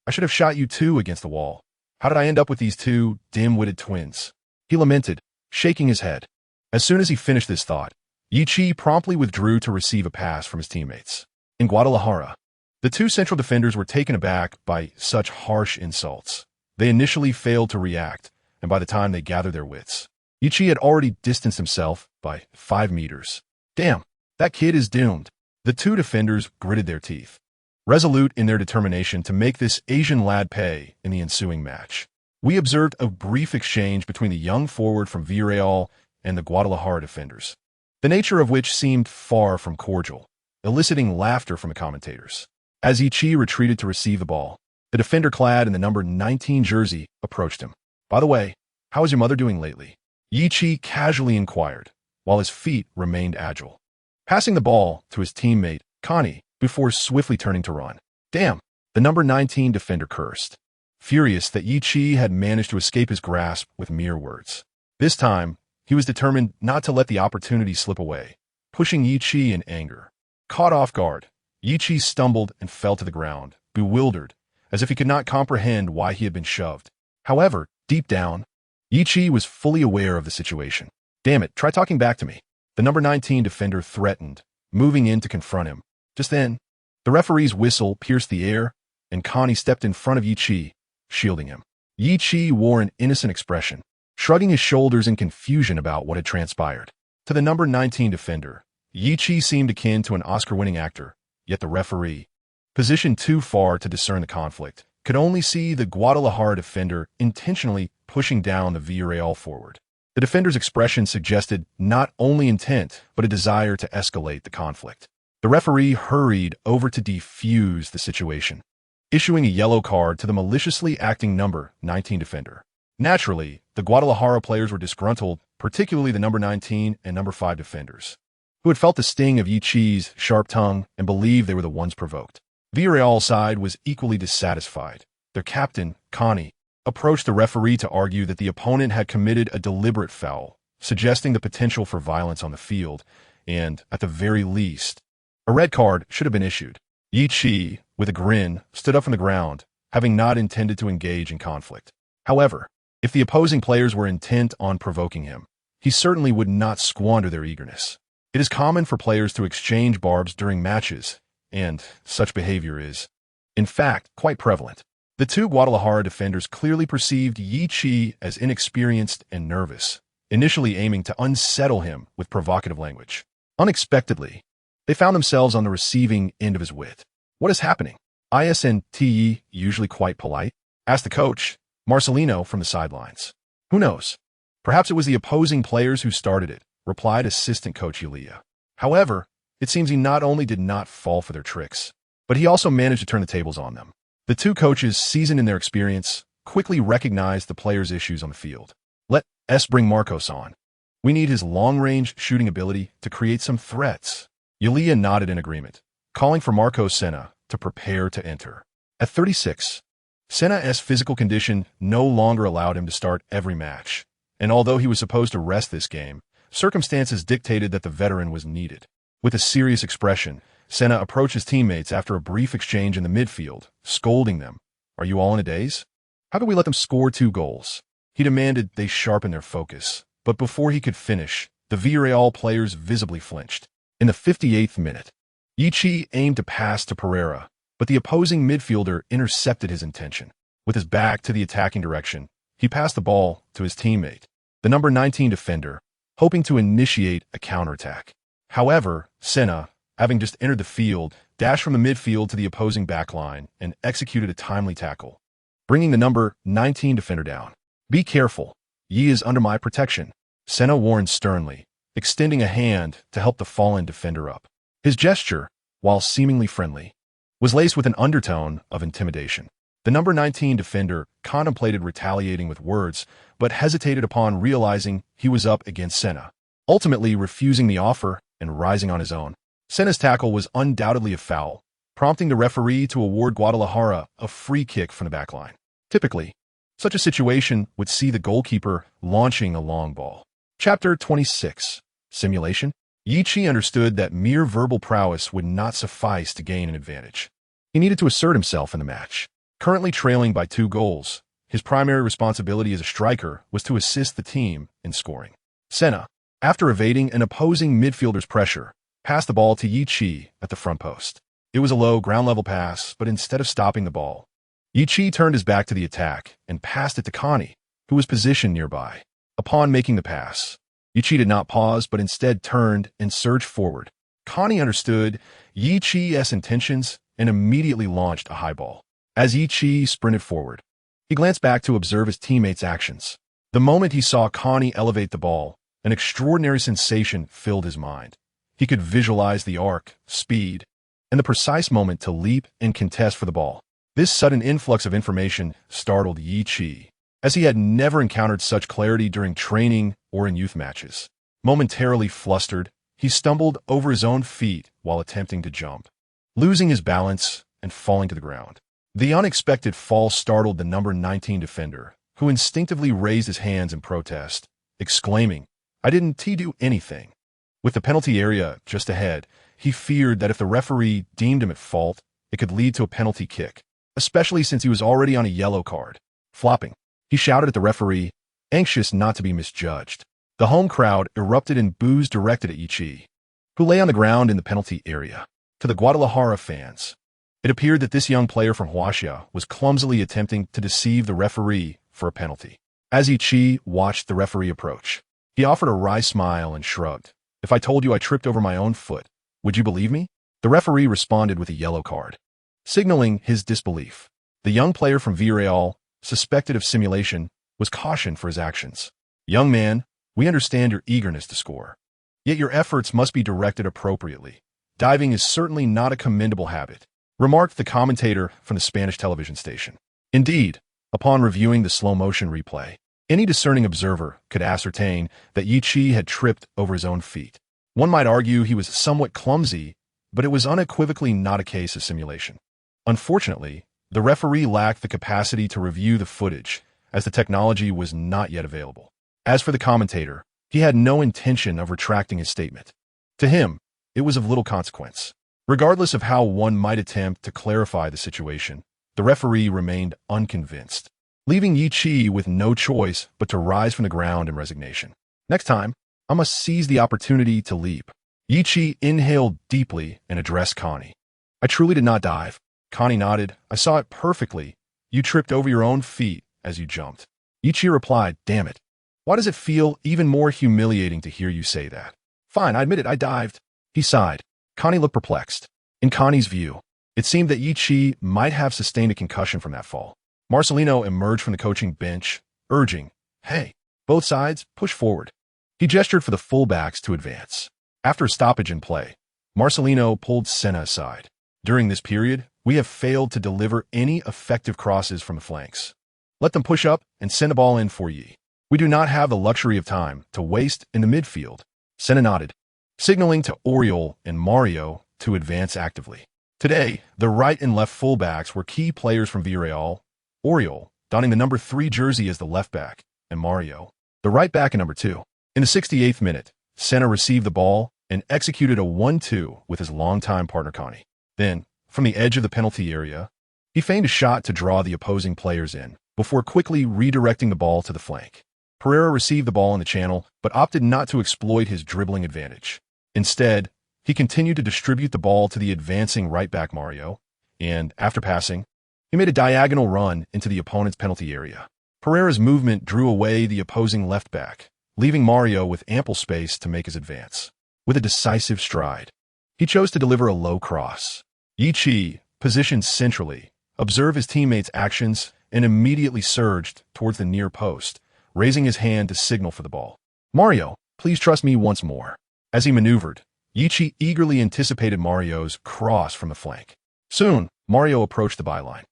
"I should have shot you 2 against the wall. How did I end up with these 2 dim-witted twins?" he lamented, shaking his head. As soon as he finished this thought, Yichi promptly withdrew to receive a pass from his teammates. In Guadalajara, the 2 central defenders were taken aback by such harsh insults. They initially failed to react, and by the time they gathered their wits, Yichi had already distanced himself by 5 meters. "Damn, that kid is doomed." The 2 defenders gritted their teeth, resolute in their determination to make this Asian lad pay in the ensuing match. We observed a brief exchange between the young forward from Villarreal and the Guadalajara defenders, the nature of which seemed far from cordial, eliciting laughter from the commentators. As Yichi retreated to receive the ball, the defender clad in the number 19 jersey approached him. "By the way, how is your mother doing lately?" Yichi casually inquired, while his feet remained agile, passing the ball to his teammate, Connie, before swiftly turning to run. "Damn," the number 19 defender cursed, furious that Yichi had managed to escape his grasp with mere words. This time, he was determined not to let the opportunity slip away, pushing Yichi in anger. Caught off guard, Yichi stumbled and fell to the ground, bewildered, as if he could not comprehend why he had been shoved. However, deep down, Yichi was fully aware of the situation. "Damn it, try talking back to me," the number 19 defender threatened, moving in to confront him. Just then, the referee's whistle pierced the air, and Connie stepped in front of Yichi, shielding him. Yichi wore an innocent expression, shrugging his shoulders in confusion about what had transpired. To the number 19 defender, Yichi seemed akin to an Oscar-winning actor, yet the referee, positioned too far to discern the conflict, could only see the Guadalajara defender intentionally pushing down the Villarreal forward. The defender's expression suggested not only intent, but a desire to escalate the conflict. The referee hurried over to defuse the situation, issuing a yellow card to the maliciously acting number 19 defender. Naturally, the Guadalajara players were disgruntled, particularly the number 19 and number 5 defenders, who had felt the sting of Yiqi's sharp tongue and believed they were the ones provoked. Villarreal's side was equally dissatisfied. Their captain, Connie, approached the referee to argue that the opponent had committed a deliberate foul, suggesting the potential for violence on the field, and, at the very least, a red card should have been issued. Yiqi, with a grin, stood up from the ground, having not intended to engage in conflict. However, if the opposing players were intent on provoking him, he certainly would not squander their eagerness. It is common for players to exchange barbs during matches, and such behavior is, in fact, quite prevalent. The two Guadalajara defenders clearly perceived Yiqi as inexperienced and nervous, initially aiming to unsettle him with provocative language. Unexpectedly, they found themselves on the receiving end of his wit. "What is happening? Isn't usually quite polite?" asked the coach, Marcelino, from the sidelines. "Who knows? Perhaps it was the opposing players who started it," replied assistant coach Yulia. However, it seems he not only did not fall for their tricks, but he also managed to turn the tables on them. The two coaches, seasoned in their experience, quickly recognized the players' issues on the field. "Let's bring Marcos on. We need his long-range shooting ability to create some threats." Yulia nodded in agreement, calling for Marcos Senna to prepare to enter. At 36, Senna's physical condition no longer allowed him to start every match, and although he was supposed to rest this game, circumstances dictated that the veteran was needed. With a serious expression, Senna approached his teammates after a brief exchange in the midfield, scolding them. "Are you all in a daze? How could we let them score 2 goals? He demanded they sharpen their focus, but before he could finish, the Villarreal players visibly flinched. In the 58th minute, Yiqi aimed to pass to Pereira, but the opposing midfielder intercepted his intention. With his back to the attacking direction, he passed the ball to his teammate, the number 19 defender, hoping to initiate a counterattack. However, Senna, having just entered the field, dashed from the midfield to the opposing backline and executed a timely tackle, bringing the number 19 defender down. "Be careful. Yi is under my protection," Senna warned sternly, extending a hand to help the fallen defender up. His gesture, while seemingly friendly, was laced with an undertone of intimidation. The number 19 defender contemplated retaliating with words, but hesitated upon realizing he was up against Senna, ultimately refusing the offer and rising on his own. Senna's tackle was undoubtedly a foul, prompting the referee to award Guadalajara a free kick from the backline. Typically, such a situation would see the goalkeeper launching a long ball. Chapter 26. Simulation. Yiqi understood that mere verbal prowess would not suffice to gain an advantage. He needed to assert himself in the match. Currently trailing by 2 goals, his primary responsibility as a striker was to assist the team in scoring. Senna, after evading an opposing midfielder's pressure, passed the ball to Yiqi at the front post. It was a low, ground-level pass, but instead of stopping the ball, Yiqi turned his back to the attack and passed it to Connie, who was positioned nearby. Upon making the pass, Yiqi did not pause, but instead turned and surged forward. Connie understood Yiqi's intentions and immediately launched a high ball. As Yiqi sprinted forward, he glanced back to observe his teammates' actions. The moment he saw Connie elevate the ball, an extraordinary sensation filled his mind. He could visualize the arc, speed, and the precise moment to leap and contest for the ball. This sudden influx of information startled Yiqi, as he had never encountered such clarity during training or in youth matches. Momentarily flustered, he stumbled over his own feet while attempting to jump, losing his balance and falling to the ground. The unexpected fall startled the number 19 defender, who instinctively raised his hands in protest, exclaiming, "I didn't do anything." With the penalty area just ahead, he feared that if the referee deemed him at fault, it could lead to a penalty kick, especially since he was already on a yellow card. Flopping, he shouted at the referee, anxious not to be misjudged. The home crowd erupted in boos directed at Yiqi, who lay on the ground in the penalty area. To the Guadalajara fans, it appeared that this young player from Huaxia was clumsily attempting to deceive the referee for a penalty. As Yiqi watched the referee approach, he offered a wry smile and shrugged. "If I told you I tripped over my own foot, would you believe me?" The referee responded with a yellow card, signaling his disbelief. The young player from Villarreal, suspected of simulation, was cautioned for his actions. "Young man, we understand your eagerness to score. Yet your efforts must be directed appropriately. Diving is certainly not a commendable habit," remarked the commentator from the Spanish television station. Indeed, upon reviewing the slow-motion replay, any discerning observer could ascertain that Yiqi had tripped over his own feet. One might argue he was somewhat clumsy, but it was unequivocally not a case of simulation. Unfortunately, the referee lacked the capacity to review the footage, as the technology was not yet available. As for the commentator, he had no intention of retracting his statement. To him, it was of little consequence. Regardless of how one might attempt to clarify the situation, the referee remained unconvinced, leaving Yi Chi with no choice but to rise from the ground in resignation. Next time, I must seize the opportunity to leap. Yi Chi inhaled deeply and addressed Connie. I truly did not dive. Connie nodded. I saw it perfectly. You tripped over your own feet as you jumped. Yi Chi replied, damn it. Why does it feel even more humiliating to hear you say that? Fine, I admit it, I dived. He sighed. Connie looked perplexed. In Connie's view, it seemed that Yi Chi might have sustained a concussion from that fall. Marcelino emerged from the coaching bench, urging, hey, both sides, push forward. He gestured for the fullbacks to advance. After a stoppage in play, Marcelino pulled Senna aside. During this period, we have failed to deliver any effective crosses from the flanks. Let them push up and send the ball in for Yi. We do not have the luxury of time to waste in the midfield. Senna nodded, signaling to Oriol and Mario to advance actively. Today, the right and left fullbacks were key players from Villarreal. Oriol, donning the number 3 jersey as the left back, and Mario, the right back and number 2. In the 68th minute, Senna received the ball and executed a 1-2 with his longtime partner Connie. Then, from the edge of the penalty area, he feigned a shot to draw the opposing players in, before quickly redirecting the ball to the flank. Pereira received the ball in the channel, but opted not to exploit his dribbling advantage. Instead, he continued to distribute the ball to the advancing right-back Mario, and, after passing, he made a diagonal run into the opponent's penalty area. Pereira's movement drew away the opposing left-back, leaving Mario with ample space to make his advance. With a decisive stride, he chose to deliver a low cross. Yi Chi, positioned centrally, observed his teammates' actions and immediately surged towards the near post, raising his hand to signal for the ball. Mario, please trust me once more. As he maneuvered, Yi Chi eagerly anticipated Mario's cross from the flank. Soon, Mario approached the byline.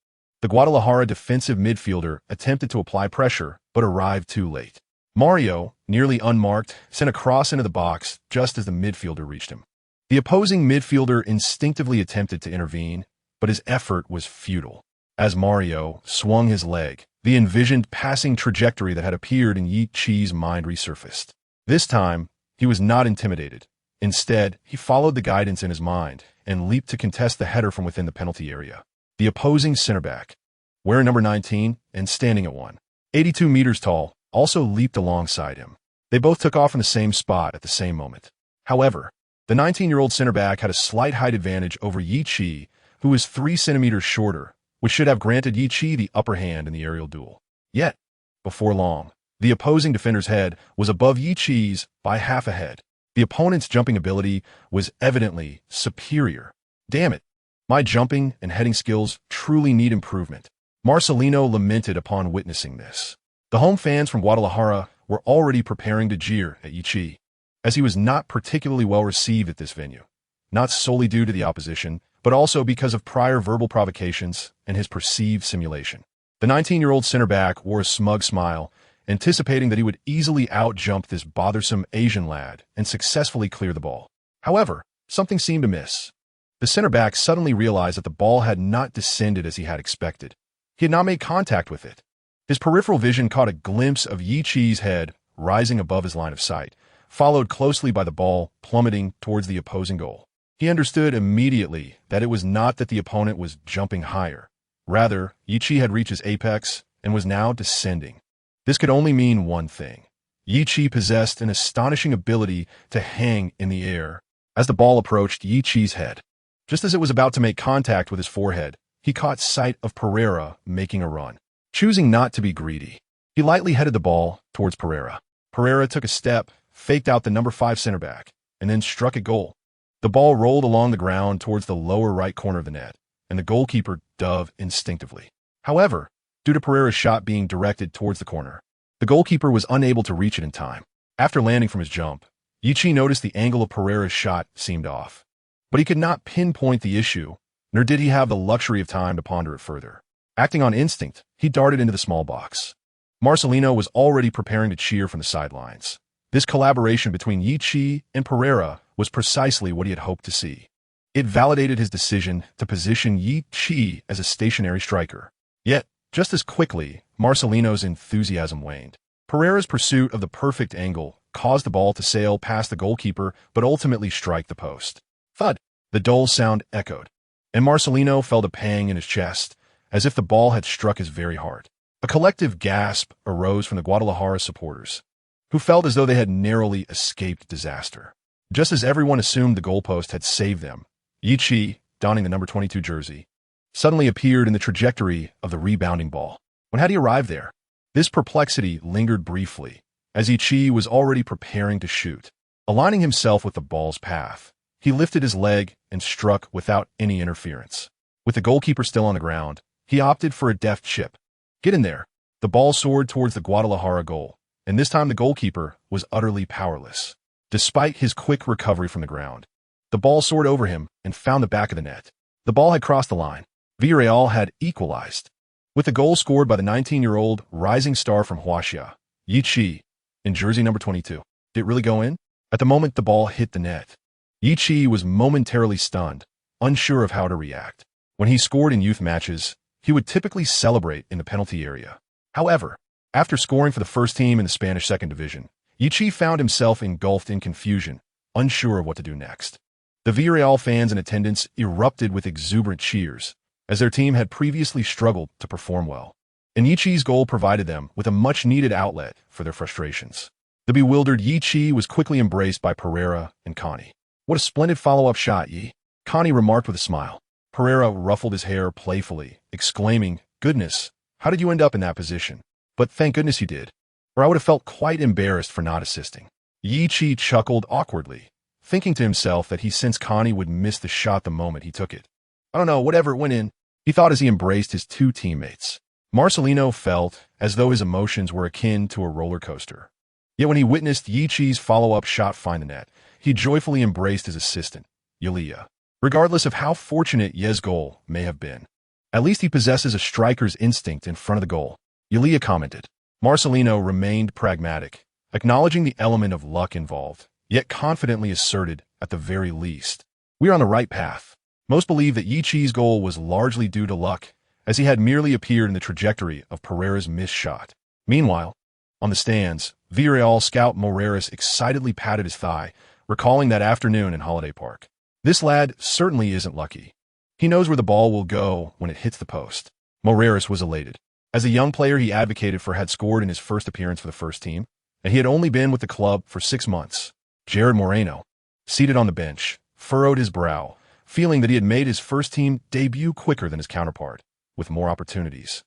The Guadalajara defensive midfielder attempted to apply pressure, but arrived too late. Mario, nearly unmarked, sent a cross into the box just as the midfielder reached him. The opposing midfielder instinctively attempted to intervene, but his effort was futile. As Mario swung his leg, the envisioned passing trajectory that had appeared in Yi Chi's mind resurfaced. This time, he was not intimidated. Instead, he followed the guidance in his mind and leaped to contest the header from within the penalty area. The opposing center back, wearing number 19 and standing at 182 meters tall, also leaped alongside him. They both took off in the same spot at the same moment. However, the 19-year-old center back had a slight height advantage over Yi Chi, who was 3 centimeters shorter, which should have granted Yi Chi the upper hand in the aerial duel. Yet, before long, the opposing defender's head was above Yi Chi's by half a head. The opponent's jumping ability was evidently superior. Damn it, my jumping and heading skills truly need improvement. Marcelino lamented upon witnessing this. The home fans from Guadalajara were already preparing to jeer at Yi Chi, as he was not particularly well received at this venue, not solely due to the opposition, but also because of prior verbal provocations and his perceived simulation. The 19-year-old center back wore a smug smile, anticipating that he would easily out-jump this bothersome Asian lad and successfully clear the ball. However, something seemed amiss. The center back suddenly realized that the ball had not descended as he had expected. He had not made contact with it. His peripheral vision caught a glimpse of Yi Chi's head rising above his line of sight, followed closely by the ball plummeting towards the opposing goal. He understood immediately that it was not that the opponent was jumping higher. Rather, Yi Chi had reached his apex and was now descending. This could only mean one thing. Yi Chi possessed an astonishing ability to hang in the air. As the ball approached Yi Chi's head, just as it was about to make contact with his forehead, he caught sight of Pereira making a run. Choosing not to be greedy, he lightly headed the ball towards Pereira. Pereira took a step, faked out the number 5 center back, and then struck a goal. The ball rolled along the ground towards the lower right corner of the net, and the goalkeeper dove instinctively. However, due to Pereira's shot being directed towards the corner, the goalkeeper was unable to reach it in time. After landing from his jump, Yi Chi noticed the angle of Pereira's shot seemed off. But he could not pinpoint the issue, nor did he have the luxury of time to ponder it further. Acting on instinct, he darted into the small box. Marcelino was already preparing to cheer from the sidelines. This collaboration between Yi Chi and Pereira was precisely what he had hoped to see. It validated his decision to position Yi Chi as a stationary striker. Yet, just as quickly, Marcelino's enthusiasm waned. Pereira's pursuit of the perfect angle caused the ball to sail past the goalkeeper but ultimately strike the post. Thud! The dull sound echoed, and Marcelino felt a pang in his chest, as if the ball had struck his very heart. A collective gasp arose from the Guadalajara supporters, who felt as though they had narrowly escaped disaster. Just as everyone assumed the goalpost had saved them, Yi Chi, donning the number 22 jersey, suddenly appeared in the trajectory of the rebounding ball. When had he arrived there? This perplexity lingered briefly, as Yi Chi was already preparing to shoot. Aligning himself with the ball's path, he lifted his leg and struck without any interference. With the goalkeeper still on the ground, he opted for a deft chip. Get in there. The ball soared towards the Guadalajara goal, and this time the goalkeeper was utterly powerless. Despite his quick recovery from the ground, the ball soared over him and found the back of the net. The ball had crossed the line. Villarreal had equalized. With the goal scored by the 19-year-old rising star from Huaxia, Yi Chi, in jersey number 22. Did it really go in? At the moment the ball hit the net, Yi Chi was momentarily stunned, unsure of how to react. When he scored in youth matches, he would typically celebrate in the penalty area. However, after scoring for the first team in the Spanish second division, Yi Chi found himself engulfed in confusion, unsure of what to do next. The Villarreal fans in attendance erupted with exuberant cheers, as their team had previously struggled to perform well. And Yi Chi's goal provided them with a much-needed outlet for their frustrations. The bewildered Yi Chi was quickly embraced by Pereira and Connie. What a splendid follow-up shot, Yi, Connie remarked with a smile. Pereira ruffled his hair playfully, exclaiming, "Goodness, how did you end up in that position? But thank goodness you did, or I would have felt quite embarrassed for not assisting." Yi Chi chuckled awkwardly, thinking to himself that he sensed Connie would miss the shot the moment he took it. "I don't know, whatever, it went in," he thought as he embraced his two teammates. Marcelino felt as though his emotions were akin to a roller coaster. Yet when he witnessed Yi Chi's follow-up shot find the net, he joyfully embraced his assistant, Yulia. Regardless of how fortunate Ye's goal may have been, at least he possesses a striker's instinct in front of the goal, Yulia commented. Marcelino remained pragmatic, acknowledging the element of luck involved, yet confidently asserted, at the very least, "We are on the right path." Most believe that Yi Chi's goal was largely due to luck, as he had merely appeared in the trajectory of Pereira's missed shot. Meanwhile, on the stands, Villarreal scout Moreras excitedly patted his thigh, recalling that afternoon in Holiday Park. This lad certainly isn't lucky. He knows where the ball will go when it hits the post. Moreras was elated. As a young player he advocated for had scored in his first appearance for the first team, and he had only been with the club for 6 months. Jared Moreno, seated on the bench, furrowed his brow, feeling that he had made his first team debut quicker than his counterpart, with more opportunities.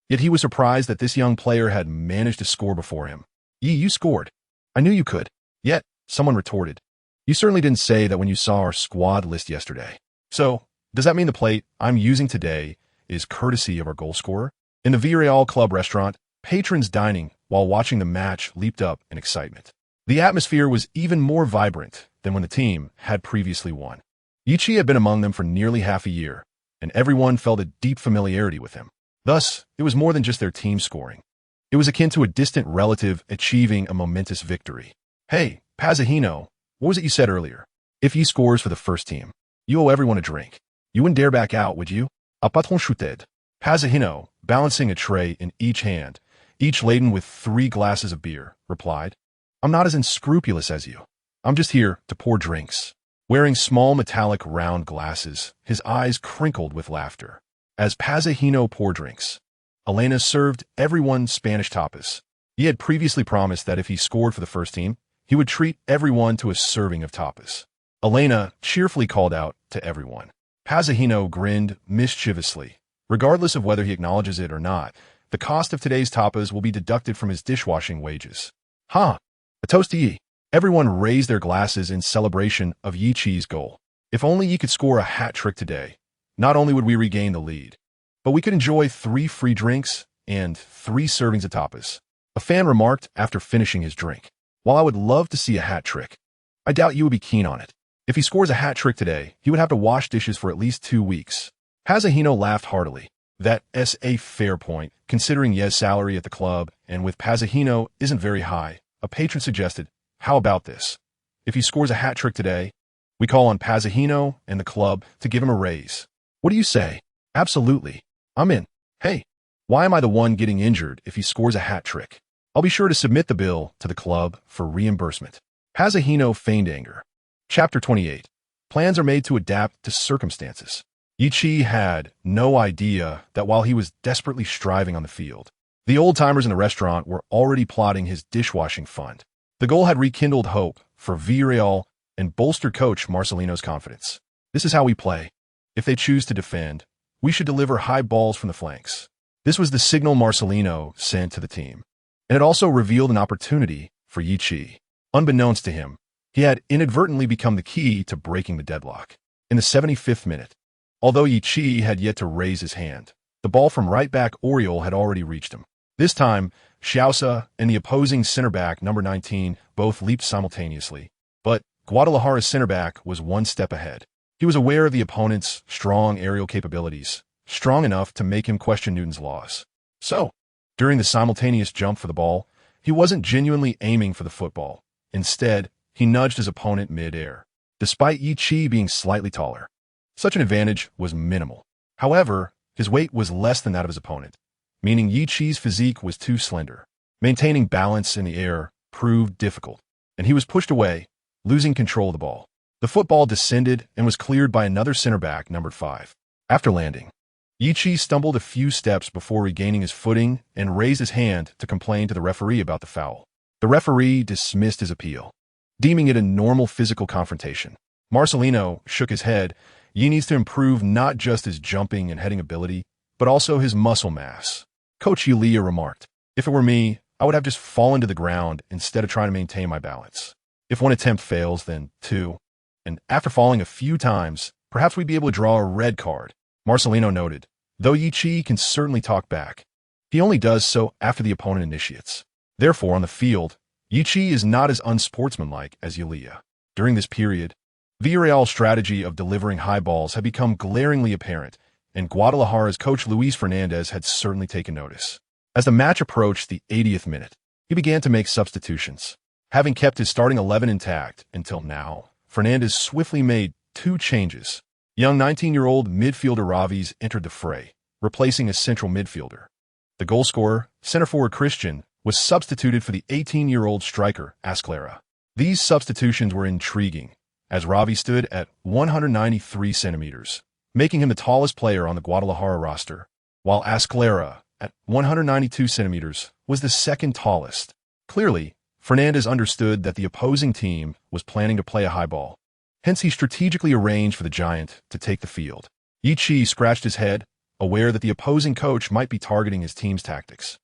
Yet he was surprised that this young player had managed to score before him. "Yi, you scored. I knew you could." Yet, someone retorted, "You certainly didn't say that when you saw our squad list yesterday. So, does that mean the plate I'm using today is courtesy of our goal scorer?" In the Villarreal club restaurant, patrons dining while watching the match leaped up in excitement. The atmosphere was even more vibrant than when the team had previously won. Yi Chi had been among them for nearly half a year, and everyone felt a deep familiarity with him. Thus, it was more than just their team scoring. It was akin to a distant relative achieving a momentous victory. "Hey, Pazahino, what was it you said earlier? If Yi scores for the first team, you owe everyone a drink. You wouldn't dare back out, would you?" "A patron chuted." Pazahino, balancing a tray in each hand, each laden with 3 glasses of beer, replied, "I'm not as unscrupulous as you. I'm just here to pour drinks." Wearing small metallic round glasses, his eyes crinkled with laughter. As Pazahino poured drinks, Elena served everyone Spanish tapas. He had previously promised that if he scored for the first team, he would treat everyone to a serving of tapas. Elena cheerfully called out to everyone. Pazahino grinned mischievously. Regardless of whether he acknowledges it or not, the cost of today's tapas will be deducted from his dishwashing wages. "Huh, a toast to Yi." Everyone raised their glasses in celebration of Yi Chi's goal. If only Yi could score a hat trick today, not only would we regain the lead, but we could enjoy 3 free drinks and 3 servings of tapas. A fan remarked after finishing his drink, "While I would love to see a hat trick, I doubt you would be keen on it. If he scores a hat trick today, he would have to wash dishes for at least 2 weeks. Pazahino laughed heartily. That's a fair point, considering Ye's salary at the club, and with Pazahino isn't very high. A patron suggested, "How about this? If he scores a hat trick today, We call on Pazahino and the club to give him a raise. What do you say? Absolutely. I'm in. Hey, why am I the one getting injured if he scores a hat trick? I'll be sure to submit the bill to the club for reimbursement. Pazahino feigned anger. Chapter 28. Plans are made to adapt to circumstances. Ichi had no idea that while he was desperately striving on the field, the old-timers in the restaurant were already plotting his dishwashing fund. The goal had rekindled hope for Villarreal and bolstered coach Marcelino's confidence. This is how we play. If they choose to defend, we should deliver high balls from the flanks. This was the signal Marcelino sent to the team, and it also revealed an opportunity for Ichi. Unbeknownst to him, he had inadvertently become the key to breaking the deadlock. In the 75th minute, although Ichi had yet to raise his hand, the ball from right-back Oriol had already reached him. This time, Xiaosa and the opposing center-back, number 19, both leaped simultaneously, but Guadalajara's center-back was one step ahead. He was aware of the opponent's strong aerial capabilities, strong enough to make him question Newton's laws. So, during the simultaneous jump for the ball, he wasn't genuinely aiming for the football. Instead, he nudged his opponent mid-air, despite Ichi being slightly taller. Such an advantage was minimal. However, his weight was less than that of his opponent, meaning Ichi's physique was too slender. Maintaining balance in the air proved difficult, and he was pushed away, losing control of the ball. The football descended and was cleared by another center-back, numbered 5. After landing, Ichi stumbled a few steps before regaining his footing and raised his hand to complain to the referee about the foul. The referee dismissed his appeal, deeming it a normal physical confrontation. Marcelino shook his head. He needs to improve not just his jumping and heading ability, but also his muscle mass. Coach Yulia remarked, "If it were me, I would have just fallen to the ground instead of trying to maintain my balance. If one attempt fails, then two. And after falling a few times, perhaps we'd be able to draw a red card." Marcelino noted, though Ichi can certainly talk back, he only does so after the opponent initiates. Therefore, on the field, Ichi is not as unsportsmanlike as Yulia. During this period, Villarreal's strategy of delivering high balls had become glaringly apparent, and Guadalajara's coach Luis Fernandez had certainly taken notice. As the match approached the 80th minute, he began to make substitutions. Having kept his starting 11 intact until now, Fernandez swiftly made 2 changes. Young 19-year-old midfielder Ravis entered the fray, replacing a central midfielder. The goalscorer, center forward Christian, was substituted for the 18-year-old striker Asclera. These substitutions were intriguing, as Ravi stood at 193 centimeters, making him the tallest player on the Guadalajara roster, while Asclera, at 192 centimeters, was the second tallest. Clearly, Fernandez understood that the opposing team was planning to play a high ball. Hence, he strategically arranged for the giant to take the field. Ichi scratched his head, aware that the opposing coach might be targeting his team's tactics.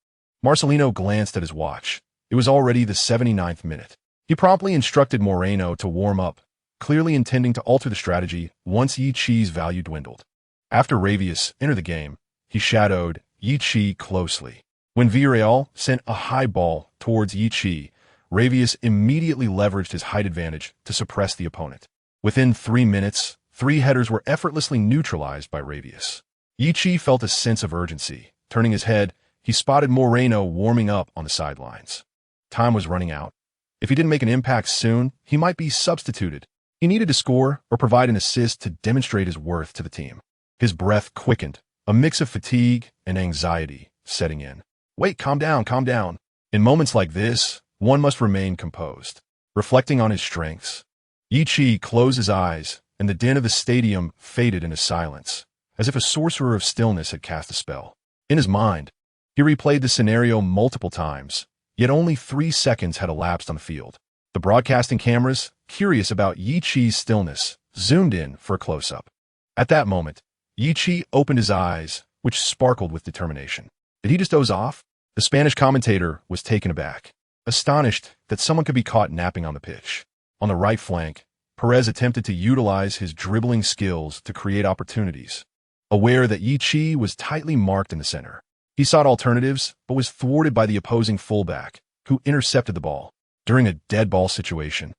Marcelino glanced at his watch. It was already the 79th minute. He promptly instructed Moreno to warm up, clearly intending to alter the strategy once Ichi's value dwindled. After Ravius entered the game, he shadowed Ichi closely. When Villarreal sent a high ball towards Ichi, Ravius immediately leveraged his height advantage to suppress the opponent. Within 3 minutes, 3 headers were effortlessly neutralized by Ravius. Ichi felt a sense of urgency. Turning his head, he spotted Moreno warming up on the sidelines. Time was running out. If he didn't make an impact soon, he might be substituted. He needed to score or provide an assist to demonstrate his worth to the team. His breath quickened, a mix of fatigue and anxiety setting in. Wait, calm down, calm down. In moments like this, one must remain composed. Reflecting on his strengths, Ichi closed his eyes, and the din of the stadium faded into silence, as if a sorcerer of stillness had cast a spell. In his mind, he replayed the scenario multiple times, yet only 3 seconds had elapsed on the field. The broadcasting cameras, curious about Ichi's stillness, zoomed in for a close-up. At that moment, Ichi opened his eyes, which sparkled with determination. Did he just doze off? The Spanish commentator was taken aback, astonished that someone could be caught napping on the pitch. On the right flank, Perez attempted to utilize his dribbling skills to create opportunities. Aware that Ichi was tightly marked in the center, he sought alternatives but was thwarted by the opposing fullback, who intercepted the ball. During a dead ball situation,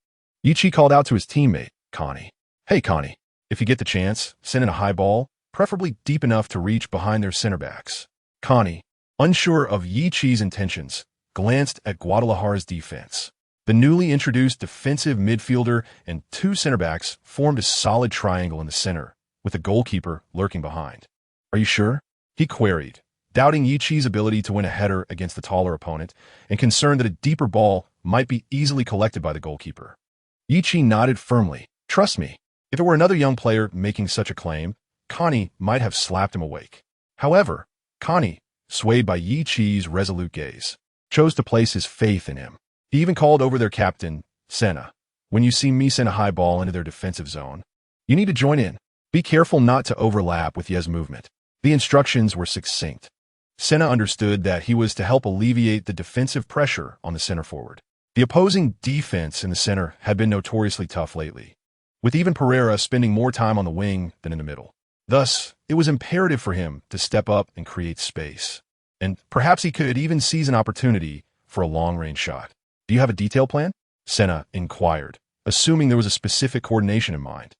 Ichi called out to his teammate, Connie. "Hey, Connie, if you get the chance, send in a high ball, preferably deep enough to reach behind their center backs." Connie, unsure of Ichi's intentions, glanced at Guadalajara's defense. The newly introduced defensive midfielder and two center backs formed a solid triangle in the center, with the goalkeeper lurking behind. "Are you sure?" he queried, doubting Yichi's ability to win a header against the taller opponent and concerned that a deeper ball might be easily collected by the goalkeeper. Yichi nodded firmly. "Trust me." If it were another young player making such a claim, Connie might have slapped him awake. However, Connie, swayed by Yichi's resolute gaze, chose to place his faith in him. He even called over their captain, Senna. "When you see me send a high ball into their defensive zone, you need to join in. Be careful not to overlap with Ye's movement." The instructions were succinct. Senna understood that he was to help alleviate the defensive pressure on the center forward. The opposing defense in the center had been notoriously tough lately, with even Pereira spending more time on the wing than in the middle. Thus, it was imperative for him to step up and create space. And perhaps he could even seize an opportunity for a long-range shot. "Do you have a detail plan?" Senna inquired, assuming there was a specific coordination in mind.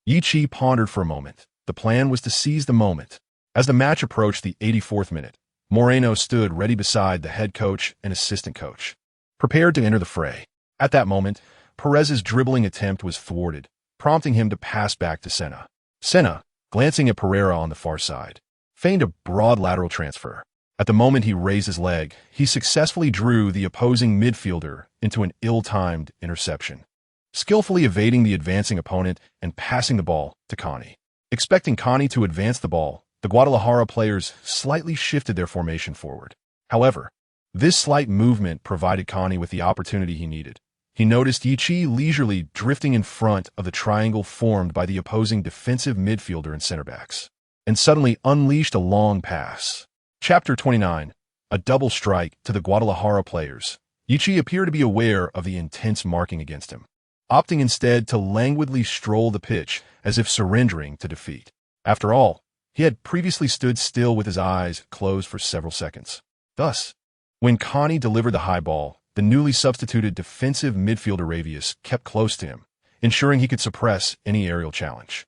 Yichi pondered for a moment. The plan was to seize the moment. As the match approached the 84th minute, Moreno stood ready beside the head coach and assistant coach, prepared to enter the fray. At that moment, Perez's dribbling attempt was thwarted, prompting him to pass back to Senna. Senna, glancing at Pereira on the far side, feigned a broad lateral transfer. At the moment he raised his leg, he successfully drew the opposing midfielder into an ill-timed interception, skillfully evading the advancing opponent and passing the ball to Connie. Expecting Connie to advance the ball, the Guadalajara players slightly shifted their formation forward. However, this slight movement provided Connie with the opportunity he needed. He noticed Yichi leisurely drifting in front of the triangle formed by the opposing defensive midfielder and center backs, and suddenly unleashed a long pass. Chapter 29. A double strike to the Guadalajara players. Yichi appeared to be aware of the intense marking against him, opting instead to languidly stroll the pitch as if surrendering to defeat. After all, he had previously stood still with his eyes closed for several seconds. Thus, when Connie delivered the high ball, the newly substituted defensive midfielder Ravius kept close to him, ensuring he could suppress any aerial challenge.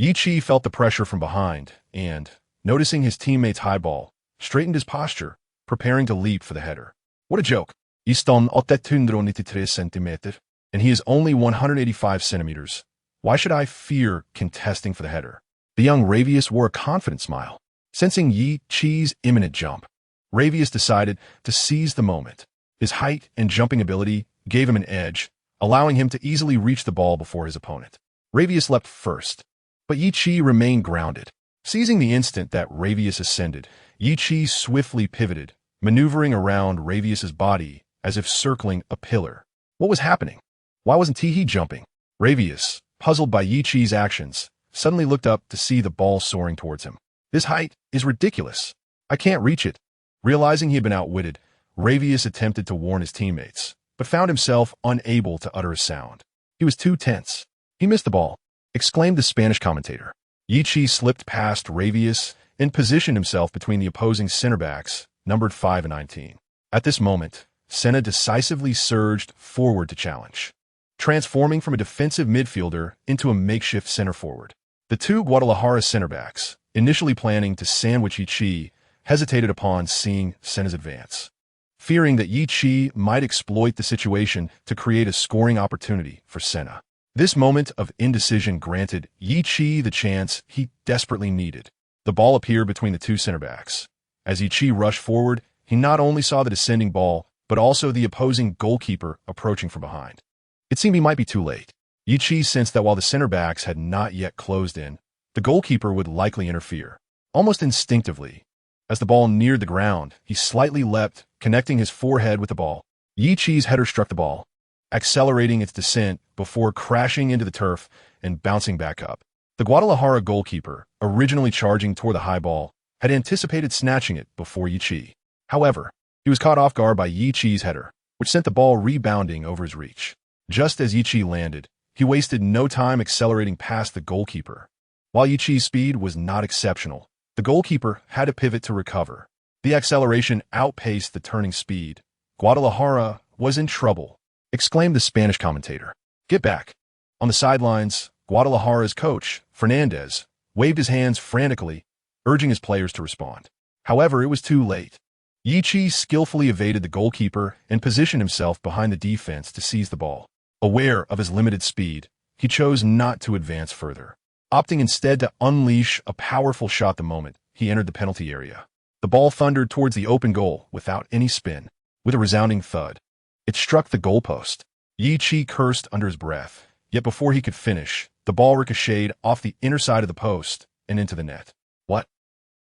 Yichi felt the pressure from behind and, noticing his teammate's high ball, straightened his posture, preparing to leap for the header. What a joke! Iston 893 centimeter, and he is only 185 centimeters. Why should I fear contesting for the header? The young Ravius wore a confident smile. Sensing Yichi's imminent jump, Ravius decided to seize the moment. His height and jumping ability gave him an edge, allowing him to easily reach the ball before his opponent. Ravius leapt first, but Yichi remained grounded. Seizing the instant that Ravius ascended, Yichi swiftly pivoted, maneuvering around Ravius's body as if circling a pillar. What was happening? Why wasn't Tihi jumping? Ravius, puzzled by Yichi's actions, suddenly looked up to see the ball soaring towards him. "This height is ridiculous. I can't reach it." Realizing he had been outwitted, Ravius attempted to warn his teammates, but found himself unable to utter a sound. He was too tense. "He missed the ball," exclaimed the Spanish commentator. Yichi slipped past Ravius and positioned himself between the opposing center backs, numbered 5 and 19. At this moment, Senna decisively surged forward to challenge, transforming from a defensive midfielder into a makeshift center forward. The two Guadalajara center backs, initially planning to sandwich Yichi, hesitated upon seeing Senna's advance, fearing that Yichi might exploit the situation to create a scoring opportunity for Senna. This moment of indecision granted Yichi the chance he desperately needed. The ball appeared between the two center backs. As Yichi rushed forward, he not only saw the descending ball, but also the opposing goalkeeper approaching from behind. It seemed he might be too late. Yichi sensed that while the center backs had not yet closed in, the goalkeeper would likely interfere. Almost instinctively, as the ball neared the ground, he slightly leapt, connecting his forehead with the ball. Yichi's header struck the ball, accelerating its descent before crashing into the turf and bouncing back up. The Guadalajara goalkeeper, originally charging toward the high ball, had anticipated snatching it before Yichi. However, he was caught off guard by Yichi's header, which sent the ball rebounding over his reach. Just as Yichi landed, he wasted no time accelerating past the goalkeeper. While Yichi's speed was not exceptional, the goalkeeper had to pivot to recover. The acceleration outpaced the turning speed. Guadalajara was in trouble, exclaimed the Spanish commentator. "Get back." On the sidelines, Guadalajara's coach, Fernandez, waved his hands frantically, urging his players to respond. However, it was too late. Yi skillfully evaded the goalkeeper and positioned himself behind the defense to seize the ball. Aware of his limited speed, he chose not to advance further, opting instead to unleash a powerful shot the moment he entered the penalty area. The ball thundered towards the open goal without any spin. With a resounding thud, it struck the goalpost. Yi cursed under his breath, yet before he could finish, the ball ricocheted off the inner side of the post and into the net. "What?"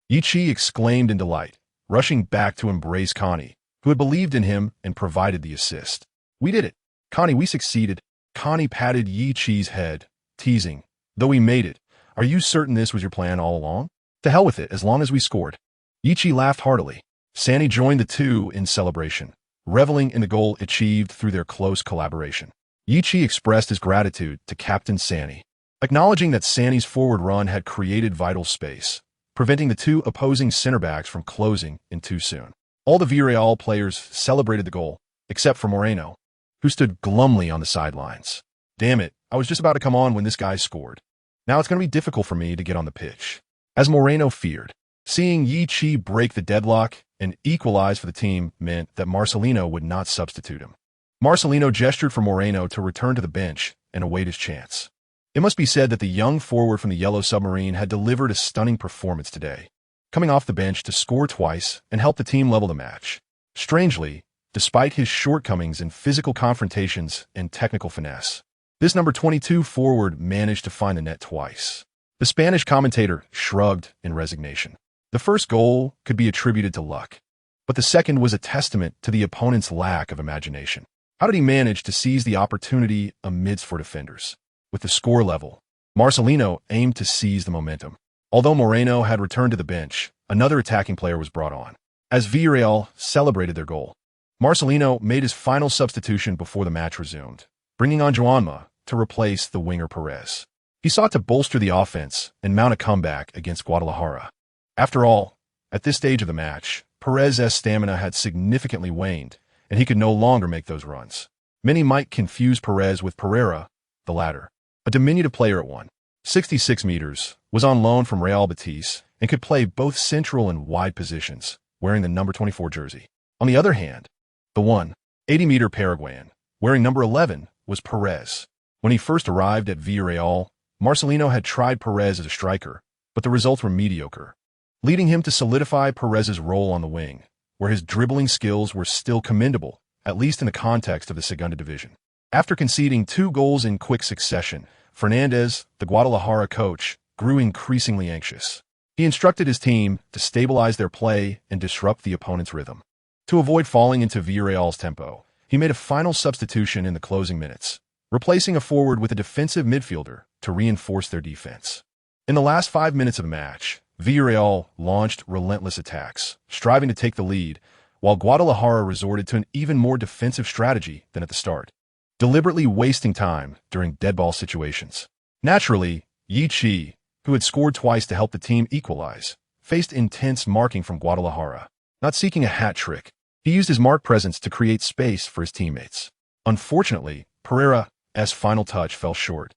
Yi exclaimed in delight, rushing back to embrace Connie, who had believed in him and provided the assist. "We did it. Connie, we succeeded." Connie patted Yi's head, teasing, "Though we made it, are you certain this was your plan all along? To hell with it, as long as we scored." Yi laughed heartily. Sanny joined the two in celebration, reveling in the goal achieved through their close collaboration. Yi expressed his gratitude to Captain Sanny, acknowledging that Sanny's forward run had created vital space, preventing the two opposing center backs from closing in too soon. All the Villarreal players celebrated the goal, except for Moreno, who stood glumly on the sidelines. "Damn it, I was just about to come on when this guy scored. Now it's going to be difficult for me to get on the pitch." As Moreno feared, seeing Yi break the deadlock and equalize for the team meant that Marcelino would not substitute him. Marcelino gestured for Moreno to return to the bench and await his chance. It must be said that the young forward from the Yellow Submarine had delivered a stunning performance today, coming off the bench to score twice and help the team level the match. Strangely, despite his shortcomings in physical confrontations and technical finesse, this number 22 forward managed to find the net twice. The Spanish commentator shrugged in resignation. The first goal could be attributed to luck, but the second was a testament to the opponent's lack of imagination. How did he manage to seize the opportunity amidst four defenders? With the score level, Marcelino aimed to seize the momentum. Although Moreno had returned to the bench, another attacking player was brought on. As Villarreal celebrated their goal, Marcelino made his final substitution before the match resumed, bringing on Joanma to replace the winger Perez. He sought to bolster the offense and mount a comeback against Guadalajara. After all, at this stage of the match, Perez's stamina had significantly waned, and he could no longer make those runs. Many might confuse Perez with Pereira, the latter. A diminutive player at 1.66 meters, was on loan from Real Betis and could play both central and wide positions, wearing the number 24 jersey. On the other hand, the 1.80-meter Paraguayan, wearing number 11, was Perez. When he first arrived at Villarreal, Marcelino had tried Perez as a striker, but the results were mediocre, leading him to solidify Perez's role on the wing, where his dribbling skills were still commendable, at least in the context of the Segunda Division. After conceding 2 goals in quick succession, Fernandez, the Guadalajara coach, grew increasingly anxious. He instructed his team to stabilize their play and disrupt the opponent's rhythm. To avoid falling into Villarreal's tempo, he made a final substitution in the closing minutes, replacing a forward with a defensive midfielder to reinforce their defense. In the last 5 minutes of the match, Villarreal launched relentless attacks, striving to take the lead, while Guadalajara resorted to an even more defensive strategy than at the start, deliberately wasting time during dead-ball situations. Naturally, Yi, who had scored twice to help the team equalize, faced intense marking from Guadalajara. Not seeking a hat trick, he used his mark presence to create space for his teammates. Unfortunately, Pereira's final touch fell short,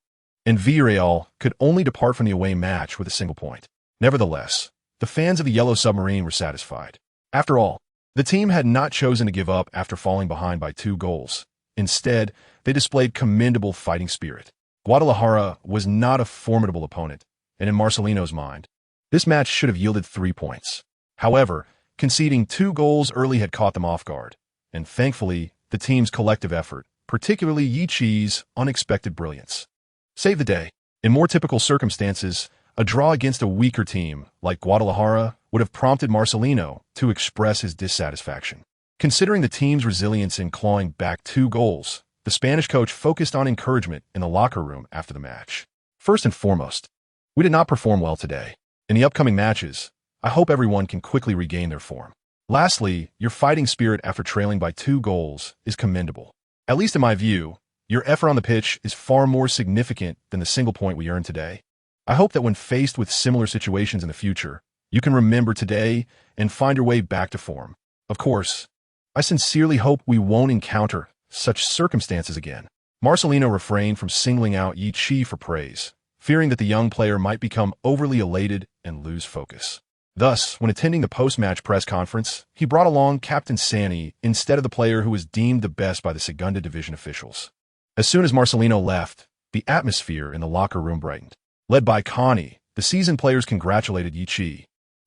and Villarreal could only depart from the away match with a single point. Nevertheless, the fans of the Yellow Submarine were satisfied. After all, the team had not chosen to give up after falling behind by 2 goals. Instead, they displayed commendable fighting spirit. Guadalajara was not a formidable opponent, and in Marcelino's mind, this match should have yielded 3 points. However, conceding 2 goals early had caught them off guard, and thankfully, the team's collective effort, particularly Yi's unexpected brilliance, saved the day. In more typical circumstances, a draw against a weaker team like Guadalajara would have prompted Marcelino to express his dissatisfaction. Considering the team's resilience in clawing back 2 goals, the Spanish coach focused on encouragement in the locker room after the match. "First and foremost, we did not perform well today. In the upcoming matches, I hope everyone can quickly regain their form. Lastly, your fighting spirit after trailing by 2 goals is commendable. At least in my view, your effort on the pitch is far more significant than the single point we earned today. I hope that when faced with similar situations in the future, you can remember today and find your way back to form. Of course, I sincerely hope we won't encounter such circumstances again." Marcelino refrained from singling out Yi for praise, fearing that the young player might become overly elated and lose focus. Thus, when attending the post-match press conference, he brought along Captain Sani instead of the player who was deemed the best by the Segunda Division officials. As soon as Marcelino left, the atmosphere in the locker room brightened. Led by Connie, the seasoned players congratulated Yichi,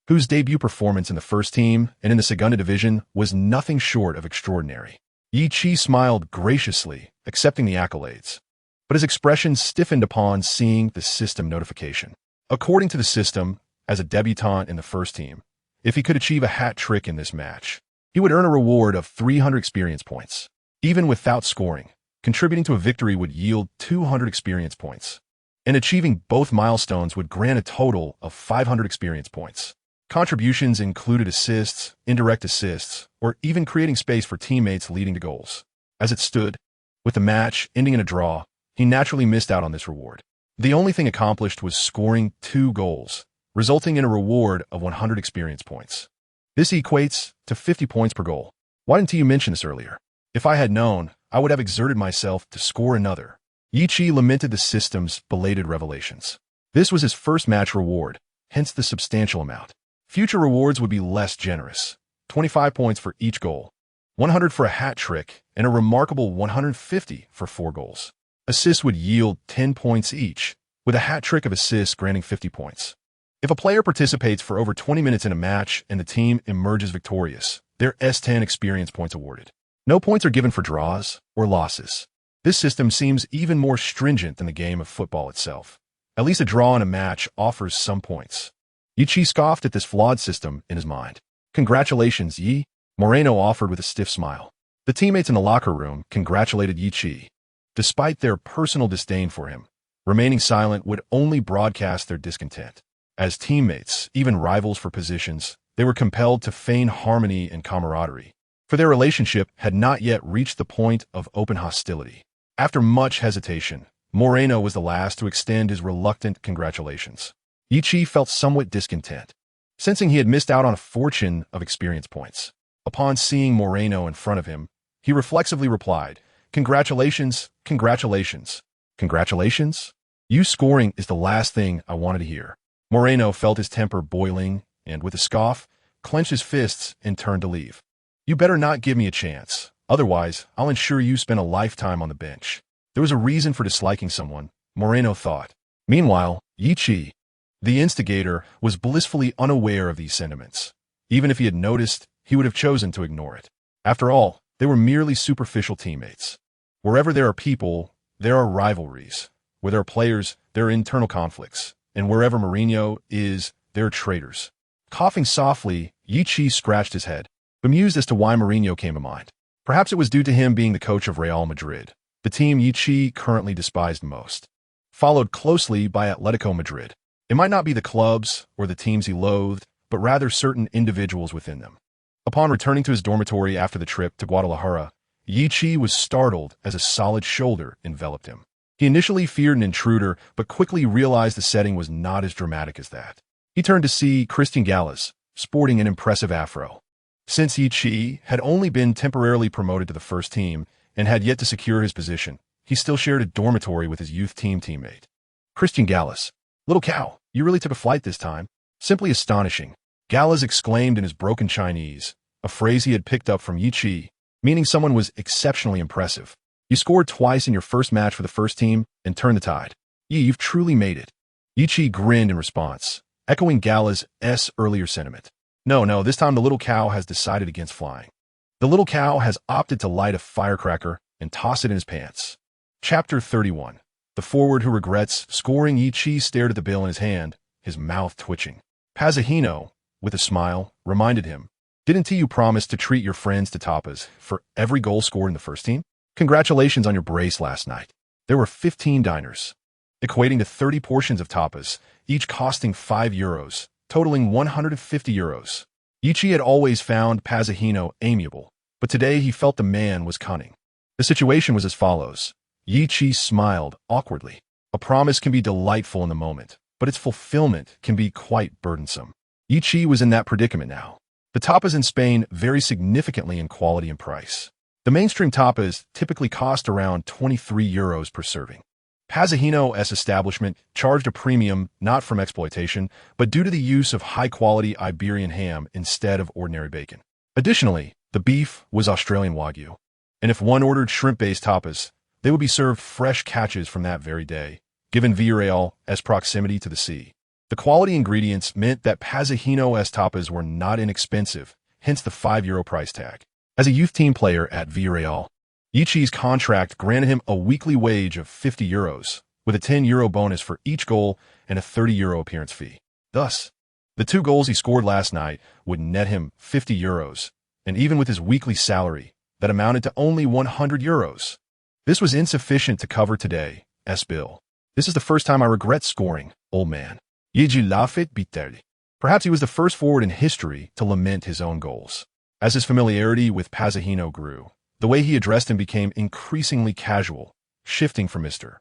whose debut performance in the first team and in the Segunda Division was nothing short of extraordinary. Yichi smiled graciously, accepting the accolades, but his expression stiffened upon seeing the system notification. According to the system, as a debutant in the first team, if he could achieve a hat trick in this match, he would earn a reward of 300 experience points. Even without scoring, contributing to a victory would yield 200 experience points, and achieving both milestones would grant a total of 500 experience points. Contributions included assists, indirect assists, or even creating space for teammates leading to goals. As it stood, with the match ending in a draw, he naturally missed out on this reward. The only thing accomplished was scoring 2 goals, resulting in a reward of 100 experience points. This equates to 50 points per goal. Why didn't you mention this earlier? If I had known, I would have exerted myself to score another. Yichi lamented the system's belated revelations. This was his first match reward, hence the substantial amount. Future rewards would be less generous. 25 points for each goal, 100 for a hat trick, and a remarkable 150 for 4 goals. Assists would yield 10 points each, with a hat trick of assists granting 50 points. If a player participates for over 20 minutes in a match and the team emerges victorious, their S10 experience points awarded. No points are given for draws or losses. This system seems even more stringent than the game of football itself. At least a draw in a match offers some points. Yichi scoffed at this flawed system in his mind. Congratulations, Yi, Moreno offered with a stiff smile. The teammates in the locker room congratulated Yichi. Despite their personal disdain for him, remaining silent would only broadcast their discontent. As teammates, even rivals for positions, they were compelled to feign harmony and camaraderie, for their relationship had not yet reached the point of open hostility. After much hesitation, Moreno was the last to extend his reluctant congratulations. Yichi felt somewhat discontent, sensing he had missed out on a fortune of experience points. Upon seeing Moreno in front of him, he reflexively replied, "Congratulations, congratulations, congratulations? You scoring is the last thing I wanted to hear." Moreno felt his temper boiling and, with a scoff, clenched his fists and turned to leave. "You better not give me a chance. Otherwise, I'll ensure you spend a lifetime on the bench." There was a reason for disliking someone, Moreno thought. Meanwhile, Yichi, the instigator, was blissfully unaware of these sentiments. Even if he had noticed, he would have chosen to ignore it. After all, they were merely superficial teammates. Wherever there are people, there are rivalries. Where there are players, there are internal conflicts. And wherever Mourinho is, there are traitors. Coughing softly, Yichi scratched his head, bemused as to why Mourinho came to mind. Perhaps it was due to him being the coach of Real Madrid, the team Yichi currently despised most, followed closely by Atletico Madrid. It might not be the clubs or the teams he loathed, but rather certain individuals within them. Upon returning to his dormitory after the trip to Guadalajara, Yichi was startled as a solid shoulder enveloped him. He initially feared an intruder, but quickly realized the setting was not as dramatic as that. He turned to see Christian Gallas, sporting an impressive afro. Since Yichi had only been temporarily promoted to the first team and had yet to secure his position, he still shared a dormitory with his youth team teammate. Christian Gallas. "Little cow, you really took a flight this time. Simply astonishing," Gallas exclaimed in his broken Chinese, a phrase he had picked up from Yichi, meaning someone was exceptionally impressive. "You scored twice in your first match for the first team and turned the tide. You've truly made it." Yichi grinned in response, echoing Gallas' earlier sentiment. No, this time the little cow has decided against flying. The little cow has opted to light a firecracker and toss it in his pants. Chapter 31. The forward who regrets scoring. Yichi stared at the bill in his hand, his mouth twitching. Pazahino, with a smile, reminded him, "Didn't you promise to treat your friends to tapas for every goal scored in the first team? Congratulations on your brace last night." There were 15 diners, equating to 30 portions of tapas, each costing €5, totaling €150. Yichi had always found Pazahino amiable, but today he felt the man was cunning. The situation was as follows. Yichi smiled awkwardly. A promise can be delightful in the moment, but its fulfillment can be quite burdensome. Yichi was in that predicament now. The tapas in Spain vary significantly in quality and price. The mainstream tapas typically cost around €23 per serving. Pazahino's establishment charged a premium not from exploitation, but due to the use of high-quality Iberian ham instead of ordinary bacon. Additionally, the beef was Australian Wagyu, and if one ordered shrimp-based tapas, they would be served fresh catches from that very day, given Villarreal's proximity to the sea. The quality ingredients meant that Pazahino's tapas were not inexpensive, hence the €5 price tag. As a youth team player at Villarreal, Yichi's contract granted him a weekly wage of €50, with a €10 bonus for each goal and a €30 appearance fee. Thus, the 2 goals he scored last night would net him €50, and even with his weekly salary, that amounted to only €100. This was insufficient to cover today's bill. This is the first time I regret scoring, old man. Yiji unfit bitterly. Perhaps he was the first forward in history to lament his own goals. As his familiarity with Pazahino grew, the way he addressed him became increasingly casual, shifting from Mr.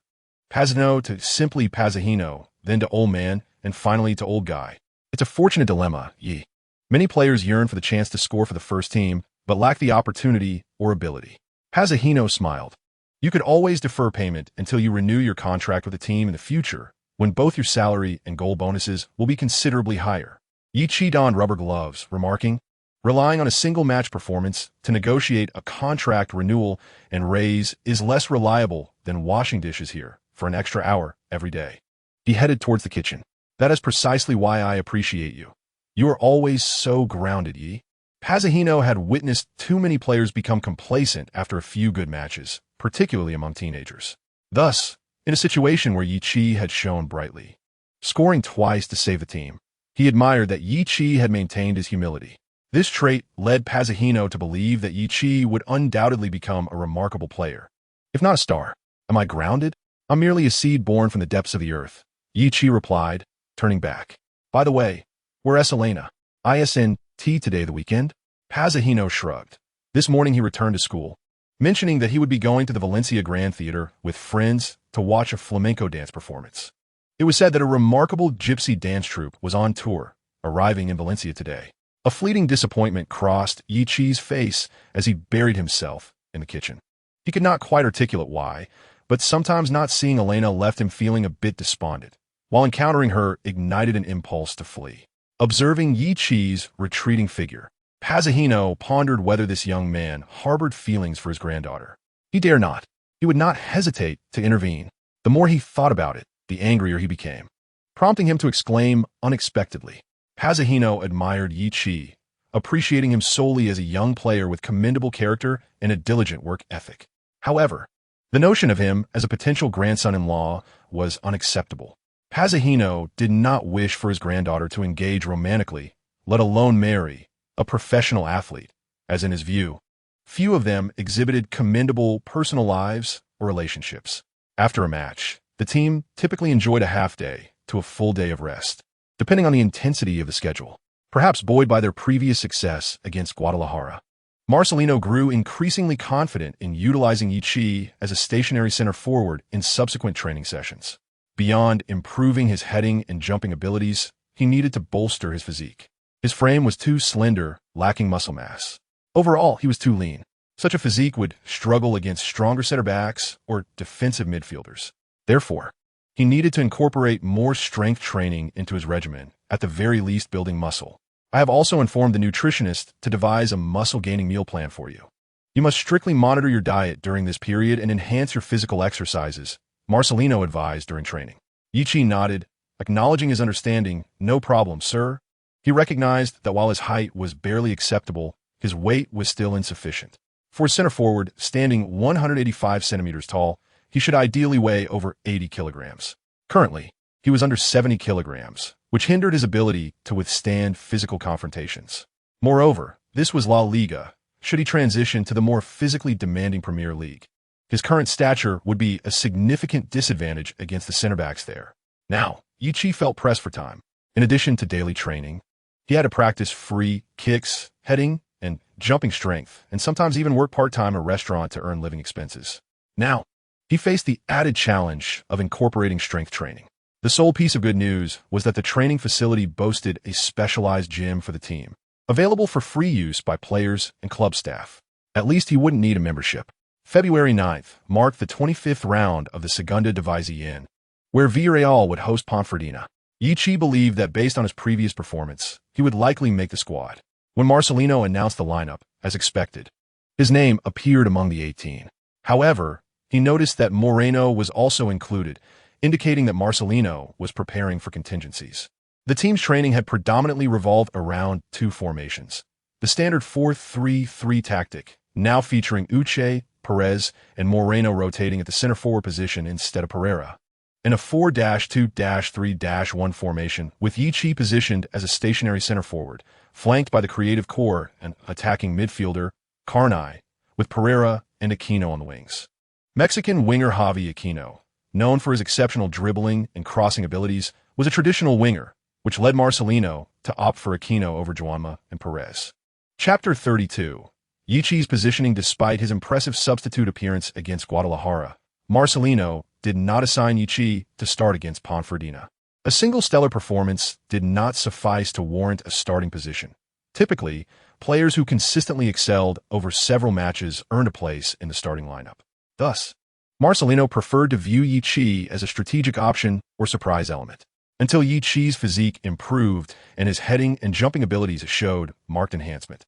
Pazahino to simply Pazahino, then to old man, and finally to old guy. It's a fortunate dilemma, ye. Many players yearn for the chance to score for the first team, but lack the opportunity or ability. Pazahino smiled. You could always defer payment until you renew your contract with the team in the future, when both your salary and goal bonuses will be considerably higher. Yichi donned rubber gloves, remarking, relying on a single match performance to negotiate a contract renewal and raise is less reliable than washing dishes here for an extra hour every day. He headed towards the kitchen. That is precisely why I appreciate you. You are always so grounded, Yi. Pazahino had witnessed too many players become complacent after a few good matches, particularly among teenagers. Thus, in a situation where Yichi had shone brightly, scoring twice to save the team, he admired that Yichi had maintained his humility. This trait led Pazahino to believe that Yichi would undoubtedly become a remarkable player. If not a star, am I grounded? I'm merely a seed born from the depths of the earth, Yichi replied, turning back. By the way, where's Elena? ISNT today the weekend? Pazahino shrugged. This morning he returned to school, mentioning that he would be going to the Valencia Grand Theater with friends to watch a flamenco dance performance. It was said that a remarkable gypsy dance troupe was on tour, arriving in Valencia today. A fleeting disappointment crossed Yichi's face as he buried himself in the kitchen. He could not quite articulate why, but sometimes not seeing Elena left him feeling a bit despondent, while encountering her ignited an impulse to flee. Observing Yichi's retreating figure, Pazahino pondered whether this young man harbored feelings for his granddaughter. He dare not. He would not hesitate to intervene. The more he thought about it, the angrier he became, prompting him to exclaim unexpectedly. Pazahino admired Yichi, appreciating him solely as a young player with commendable character and a diligent work ethic. However, the notion of him as a potential grandson-in-law was unacceptable. Pazahino did not wish for his granddaughter to engage romantically, let alone marry, a professional athlete, as in his view, few of them exhibited commendable personal lives or relationships. After a match, the team typically enjoyed a half day to a full day of rest, depending on the intensity of the schedule. Perhaps buoyed by their previous success against Guadalajara, Marcelino grew increasingly confident in utilizing Yichi as a stationary center forward in subsequent training sessions. Beyond improving his heading and jumping abilities, he needed to bolster his physique. His frame was too slender, lacking muscle mass. Overall, he was too lean. Such a physique would struggle against stronger center backs or defensive midfielders. Therefore, he needed to incorporate more strength training into his regimen, at the very least building muscle. I have also informed the nutritionist to devise a muscle-gaining meal plan for you. You must strictly monitor your diet during this period and enhance your physical exercises, Marcelino advised during training. Yichi nodded, acknowledging his understanding. No problem, sir. He recognized that while his height was barely acceptable, his weight was still insufficient. For a center forward, standing 185 centimeters tall, he should ideally weigh over 80 kilograms. Currently, he was under 70 kilograms, which hindered his ability to withstand physical confrontations. Moreover, this was La Liga, should he transition to the more physically demanding Premier League. His current stature would be a significant disadvantage against the center backs there. Now, Yichi felt pressed for time. In addition to daily training, he had to practice free kicks, heading, and jumping strength, and sometimes even work part-time at a restaurant to earn living expenses. Now, he faced the added challenge of incorporating strength training. The sole piece of good news was that the training facility boasted a specialized gym for the team, available for free use by players and club staff. At least he wouldn't need a membership. February 9th marked the 25th round of the Segunda División, where Villarreal would host Ponferradina. Yichi believed that based on his previous performance, he would likely make the squad. When Marcelino announced the lineup, as expected, his name appeared among the 18. However, he noticed that Moreno was also included, indicating that Marcelino was preparing for contingencies. The team's training had predominantly revolved around two formations. The standard 4-3-3 tactic, now featuring Uche, Perez, and Moreno rotating at the center forward position instead of Pereira. In a 4-2-3-1 formation, with Yichi positioned as a stationary center forward, flanked by the creative core and attacking midfielder, Carney, with Pereira and Aquino on the wings. Mexican winger Javi Aquino, known for his exceptional dribbling and crossing abilities, was a traditional winger, which led Marcelino to opt for Aquino over Joanma and Perez. Chapter 32. Yichi's positioning. Despite his impressive substitute appearance against Guadalajara, Marcelino did not assign Yichi to start against Ponferradina. A single stellar performance did not suffice to warrant a starting position. Typically, players who consistently excelled over several matches earned a place in the starting lineup. Thus, Marcelino preferred to view Yichi as a strategic option or surprise element. Until Yichi's physique improved and his heading and jumping abilities showed marked enhancement,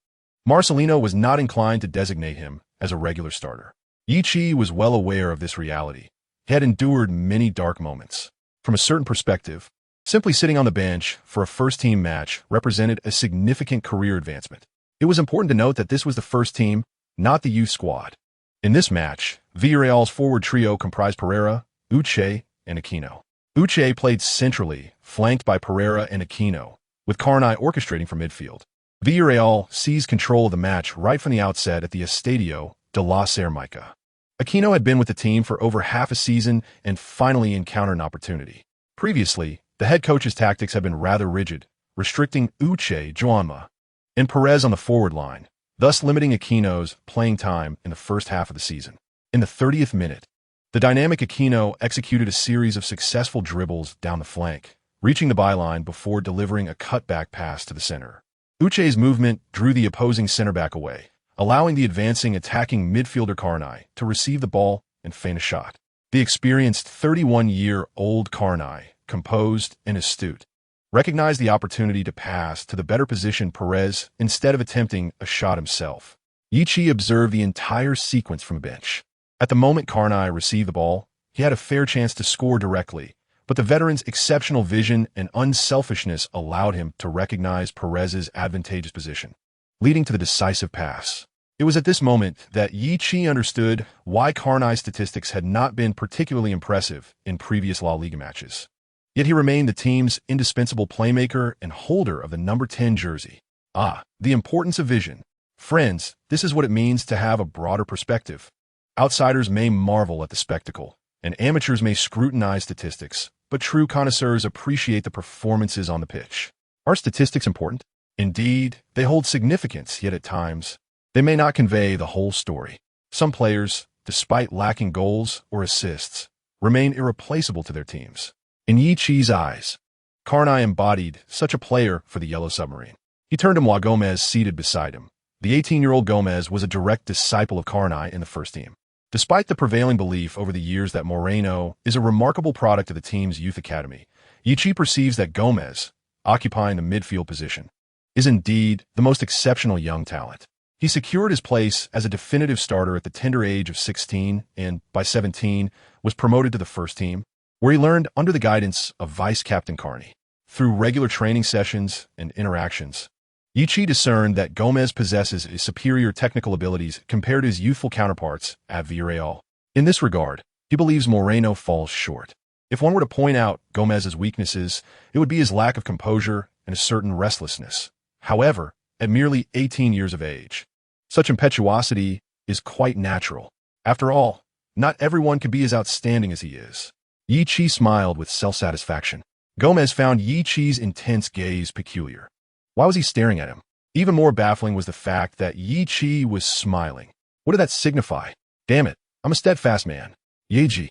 Marcelino was not inclined to designate him as a regular starter. Yichi was well aware of this reality. He had endured many dark moments. From a certain perspective, simply sitting on the bench for a first-team match represented a significant career advancement. It was important to note that this was the first team, not the youth squad. In this match, Villarreal's forward trio comprised Pereira, Uche, and Aquino. Uche played centrally, flanked by Pereira and Aquino, with Carney orchestrating from midfield. Villarreal seized control of the match right from the outset at the Estadio de la Ceramica. Aquino had been with the team for over half a season and finally encountered an opportunity. Previously, the head coach's tactics had been rather rigid, restricting Uche, Joanma, and Perez on the forward line, thus limiting Aquino's playing time in the first half of the season. In the 30th minute, the dynamic Aquino executed a series of successful dribbles down the flank, reaching the byline before delivering a cutback pass to the center. Uche's movement drew the opposing center-back away, allowing the advancing attacking midfielder Carney to receive the ball and feint a shot. The experienced 31-year-old Carney, composed and astute, recognized the opportunity to pass to the better-positioned Perez instead of attempting a shot himself. Yichi observed the entire sequence from the bench. At the moment Carney received the ball, he had a fair chance to score directly, but the veteran's exceptional vision and unselfishness allowed him to recognize Perez's advantageous position, leading to the decisive pass. It was at this moment that Yichi understood why Carney's statistics had not been particularly impressive in previous La Liga matches. Yet he remained the team's indispensable playmaker and holder of the number 10 jersey. The importance of vision. Friends, this is what it means to have a broader perspective. Outsiders may marvel at the spectacle, and amateurs may scrutinize statistics, but true connoisseurs appreciate the performances on the pitch. Are statistics important? Indeed, they hold significance, yet at times, they may not convey the whole story. Some players, despite lacking goals or assists, remain irreplaceable to their teams. In Yichi's eyes, Carney embodied such a player for the Yellow Submarine. He turned to Juan Gomez seated beside him. The 18-year-old Gomez was a direct disciple of Carney in the first team. Despite the prevailing belief over the years that Moreno is a remarkable product of the team's youth academy, Yichi perceives that Gomez, occupying the midfield position, is indeed the most exceptional young talent. He secured his place as a definitive starter at the tender age of 16 and, by 17, was promoted to the first team, where he learned under the guidance of Vice-Captain Carney. Through regular training sessions and interactions, Yichi discerned that Gomez possesses superior technical abilities compared to his youthful counterparts at Villarreal. In this regard, he believes Moreno falls short. If one were to point out Gomez's weaknesses, it would be his lack of composure and a certain restlessness. However, at merely 18 years of age, such impetuosity is quite natural. After all, not everyone could be as outstanding as he is. Yichi smiled with self-satisfaction. Gomez found Yichi's intense gaze peculiar. Why was he staring at him? Even more baffling was the fact that Yichi was smiling. What did that signify? Damn it, I'm a steadfast man. Yichi,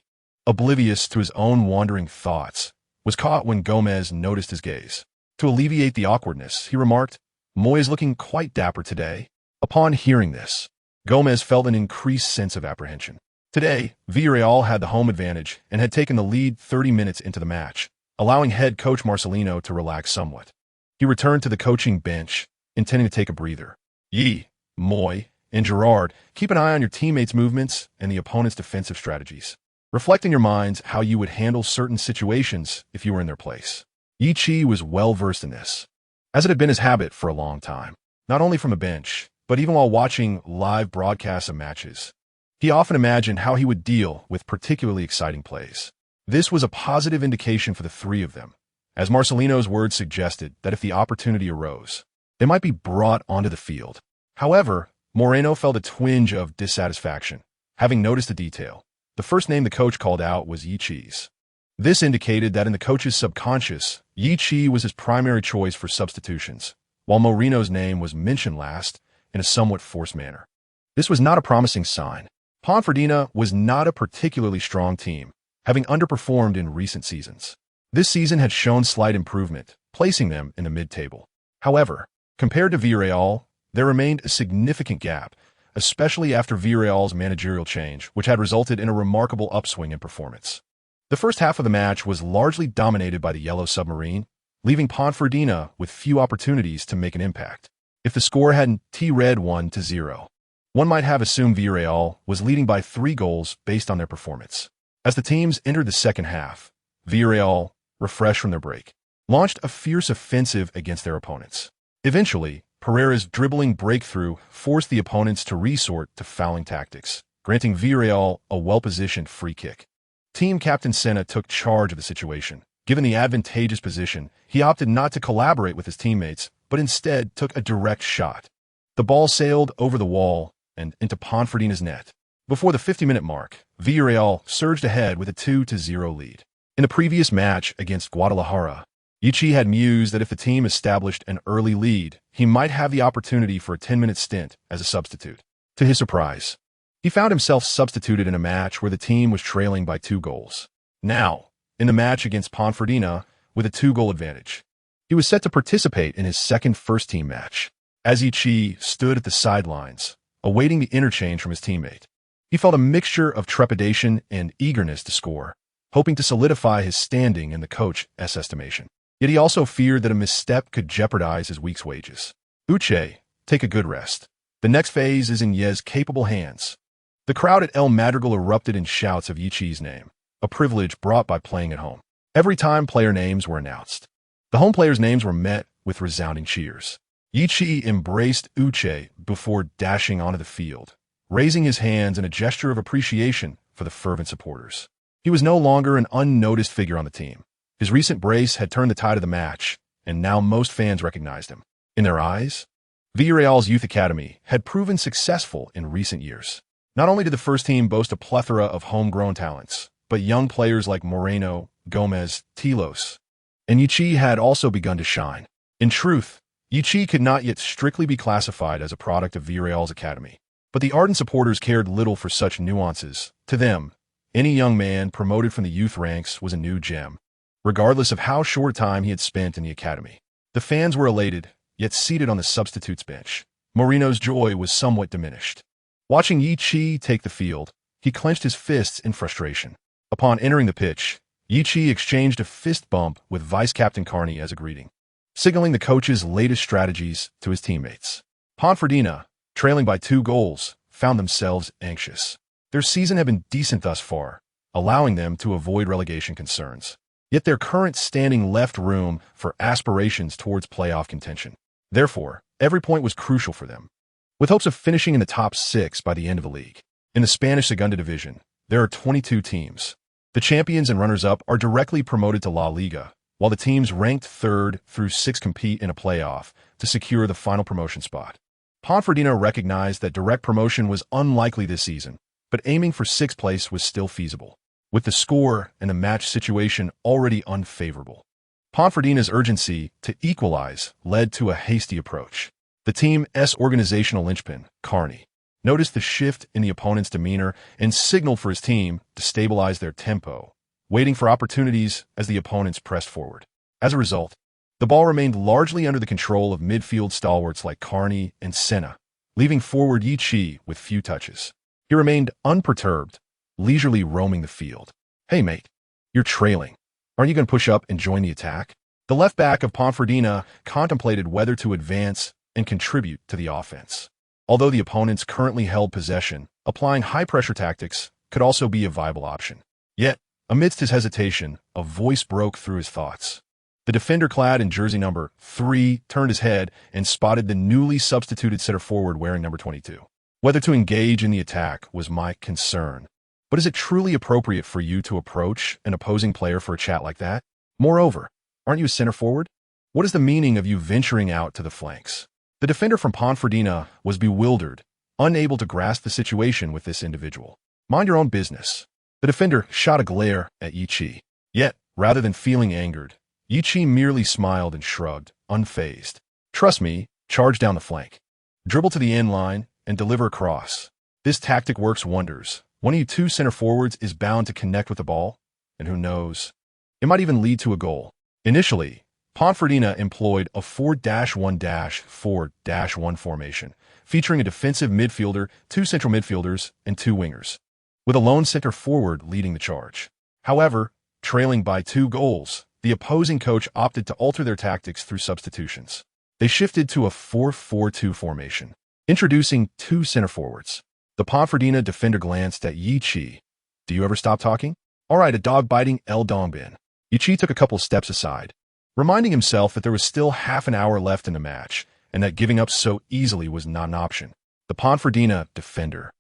oblivious to his own wandering thoughts, was caught when Gomez noticed his gaze. To alleviate the awkwardness, he remarked, "Moy is looking quite dapper today." Upon hearing this, Gomez felt an increased sense of apprehension. Today, Villarreal had the home advantage and had taken the lead 30 minutes into the match, allowing head coach Marcelino to relax somewhat. He returned to the coaching bench, intending to take a breather. Ye, Moy, and Gerard, keep an eye on your teammates' movements and the opponent's defensive strategies. Reflect in your minds how you would handle certain situations if you were in their place. Yi Chi was well-versed in this, as it had been his habit for a long time, not only from the bench, but even while watching live broadcasts of matches. He often imagined how he would deal with particularly exciting plays. This was a positive indication for the three of them, as Marcelino's words suggested that if the opportunity arose, they might be brought onto the field. However, Moreno felt a twinge of dissatisfaction, having noticed a detail. The first name the coach called out was Yi Chi's. This indicated that in the coach's subconscious, Yi Chi was his primary choice for substitutions, while Moreno's name was mentioned last in a somewhat forced manner. This was not a promising sign. Ponferradina was not a particularly strong team, having underperformed in recent seasons. This season had shown slight improvement, placing them in the mid-table. However, compared to Villarreal, there remained a significant gap, especially after Villarreal's managerial change, which had resulted in a remarkable upswing in performance. The first half of the match was largely dominated by the Yellow Submarine, leaving Ponferradina with few opportunities to make an impact. If the score hadn't read 1-0, one might have assumed Villarreal was leading by 3 goals based on their performance. As the teams entered the second half, Villarreal, refreshed from their break, launched a fierce offensive against their opponents. Eventually, Pereira's dribbling breakthrough forced the opponents to resort to fouling tactics, granting Villarreal a well-positioned free kick. Team captain Senna took charge of the situation. Given the advantageous position, he opted not to collaborate with his teammates, but instead took a direct shot. The ball sailed over the wall and into Ponferradina's net. Before the 50-minute mark, Villarreal surged ahead with a 2-0 lead. In the previous match against Guadalajara, Yichi had mused that if the team established an early lead, he might have the opportunity for a 10-minute stint as a substitute. To his surprise, he found himself substituted in a match where the team was trailing by 2 goals. Now, in the match against Ponferradina, with a 2-goal advantage, he was set to participate in his second first-team match. As Yichi stood at the sidelines, awaiting the interchange from his teammate, he felt a mixture of trepidation and eagerness to score, hoping to solidify his standing in the coach's estimation. Yet he also feared that a misstep could jeopardize his week's wages. Uche, take a good rest. The next phase is in Ye's capable hands. The crowd at El Madrigal erupted in shouts of Yichi's name, a privilege brought by playing at home. Every time player names were announced, the home players' names were met with resounding cheers. Yichi embraced Uche before dashing onto the field, raising his hands in a gesture of appreciation for the fervent supporters. He was no longer an unnoticed figure on the team. His recent brace had turned the tide of the match, and now most fans recognized him. In their eyes, Villarreal's youth academy had proven successful in recent years. Not only did the first team boast a plethora of homegrown talents, but young players like Moreno, Gomez, Tilos, and Yichi had also begun to shine. In truth, Yichi could not yet strictly be classified as a product of Villarreal's academy, but the ardent supporters cared little for such nuances. To them, any young man promoted from the youth ranks was a new gem, regardless of how short a time he had spent in the academy. The fans were elated, yet seated on the substitutes bench. Moreno's joy was somewhat diminished. Watching Yichi take the field, he clenched his fists in frustration. Upon entering the pitch, Yichi exchanged a fist bump with Vice-Captain Carney as a greeting, signaling the coach's latest strategies to his teammates. Ponferradina, trailing by 2 goals, found themselves anxious. Their season had been decent thus far, allowing them to avoid relegation concerns. Yet their current standing left room for aspirations towards playoff contention. Therefore, every point was crucial for them, with hopes of finishing in the top 6 by the end of the league. In the Spanish Segunda Division, there are 22 teams. The champions and runners-up are directly promoted to La Liga, while the teams ranked 3rd through 6 compete in a playoff to secure the final promotion spot. Ponferradina recognized that direct promotion was unlikely this season, but aiming for 6th place was still feasible, with the score and the match situation already unfavorable. Ponferradina's urgency to equalize led to a hasty approach. The team's organizational linchpin, Carney, noticed the shift in the opponent's demeanor and signaled for his team to stabilize their tempo, waiting for opportunities as the opponents pressed forward. As a result, the ball remained largely under the control of midfield stalwarts like Carney and Senna, leaving forward Yi Chi with few touches. He remained unperturbed, leisurely roaming the field. "Hey, mate, you're trailing. Aren't you going to push up and join the attack?" The left back of Ponferradina contemplated whether to advance and contribute to the offense. Although the opponents currently held possession, applying high-pressure tactics could also be a viable option. Yet, amidst his hesitation, a voice broke through his thoughts. The defender clad in jersey number 3 turned his head and spotted the newly substituted center forward wearing number 22. "Whether to engage in the attack was my concern. But is it truly appropriate for you to approach an opposing player for a chat like that? Moreover, aren't you a center forward? What is the meaning of you venturing out to the flanks?" The defender from Ponferradina was bewildered, unable to grasp the situation with this individual. "Mind your own business." The defender shot a glare at Yi Chi. Yet, rather than feeling angered, Yi Chi merely smiled and shrugged, unfazed. "Trust me, charge down the flank. Dribble to the end line and deliver a cross. This tactic works wonders. One of you two center forwards is bound to connect with the ball, and who knows, it might even lead to a goal." Initially, Ponferradina employed a 4-1-4-1 formation, featuring a defensive midfielder, 2 central midfielders, and 2 wingers, with a lone center forward leading the charge. However, trailing by 2 goals, the opposing coach opted to alter their tactics through substitutions. They shifted to a 4-4-2 formation, introducing 2 center forwards. The Ponferradina defender glanced at Yi Chi. "Do you ever stop talking? All right, a dog-biting El Dongbin." Yi Chi took a couple steps aside, reminding himself that there was still half an hour left in the match, and that giving up so easily was not an option. The Ponferradina defender,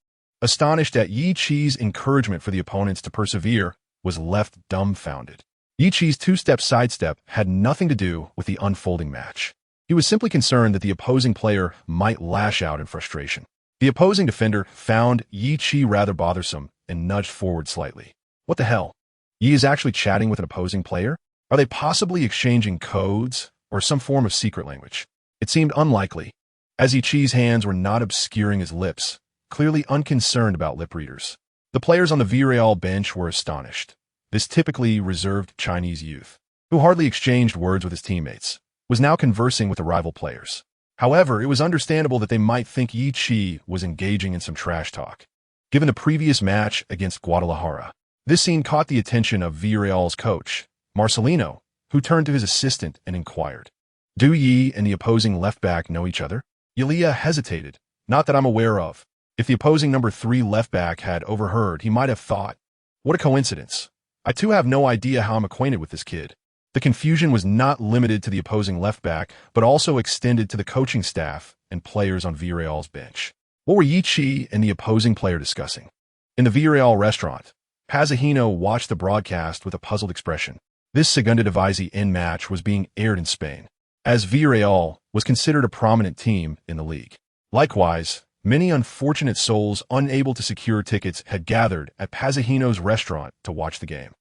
astonished at Yi Chi's encouragement for the opponents to persevere, was left dumbfounded. Yi Chi's 2-step sidestep had nothing to do with the unfolding match. He was simply concerned that the opposing player might lash out in frustration. The opposing defender found Yi Chi rather bothersome and nudged forward slightly. "What the hell? Yi is actually chatting with an opposing player? Are they possibly exchanging codes or some form of secret language?" It seemed unlikely, as Yi Chi's hands were not obscuring his lips, clearly unconcerned about lip readers. The players on the Villarreal bench were astonished. This typically reserved Chinese youth, who hardly exchanged words with his teammates, was now conversing with the rival players. However, it was understandable that they might think Yi Chi was engaging in some trash talk. Given the previous match against Guadalajara, this scene caught the attention of Villarreal's coach, Marcelino, who turned to his assistant and inquired, "Do Yi and the opposing left-back know each other?" Yulia hesitated. "Not that I'm aware of." If the opposing number 3 left-back had overheard, he might have thought, "What a coincidence. I too have no idea how I'm acquainted with this kid." The confusion was not limited to the opposing left-back, but also extended to the coaching staff and players on Villarreal's bench. What were Yi Chi and the opposing player discussing? In the Villarreal restaurant, Pazahino watched the broadcast with a puzzled expression. This Segunda División match was being aired in Spain, as Villarreal was considered a prominent team in the league. Likewise, many unfortunate souls unable to secure tickets had gathered at Pazahino's restaurant to watch the game.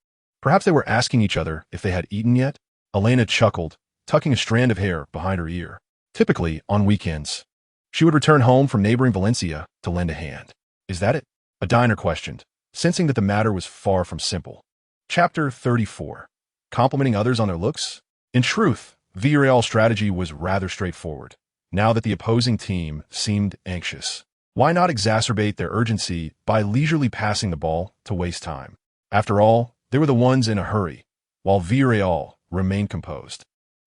Perhaps they were asking each other if they had eaten yet? Elena chuckled, tucking a strand of hair behind her ear. Typically, on weekends, she would return home from neighboring Valencia to lend a hand. "Is that it?" a diner questioned, sensing that the matter was far from simple. Chapter 34. Complimenting others on their looks? In truth, Villarreal's strategy was rather straightforward. Now that the opposing team seemed anxious, why not exacerbate their urgency by leisurely passing the ball to waste time? After all, they were the ones in a hurry, while Villarreal remained composed.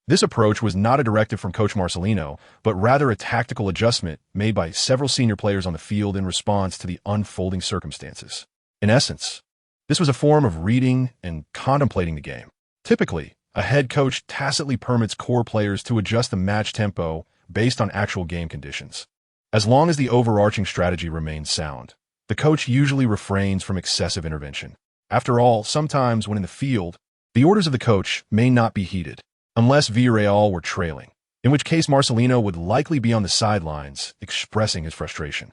This approach was not a directive from Coach Marcelino, but rather a tactical adjustment made by several senior players on the field in response to the unfolding circumstances. In essence, this was a form of reading and contemplating the game. Typically, a head coach tacitly permits core players to adjust the match tempo based on actual game conditions. As long as the overarching strategy remains sound, the coach usually refrains from excessive intervention. After all, sometimes when in the field, the orders of the coach may not be heeded, unless Villarreal were trailing, in which case Marcelino would likely be on the sidelines expressing his frustration.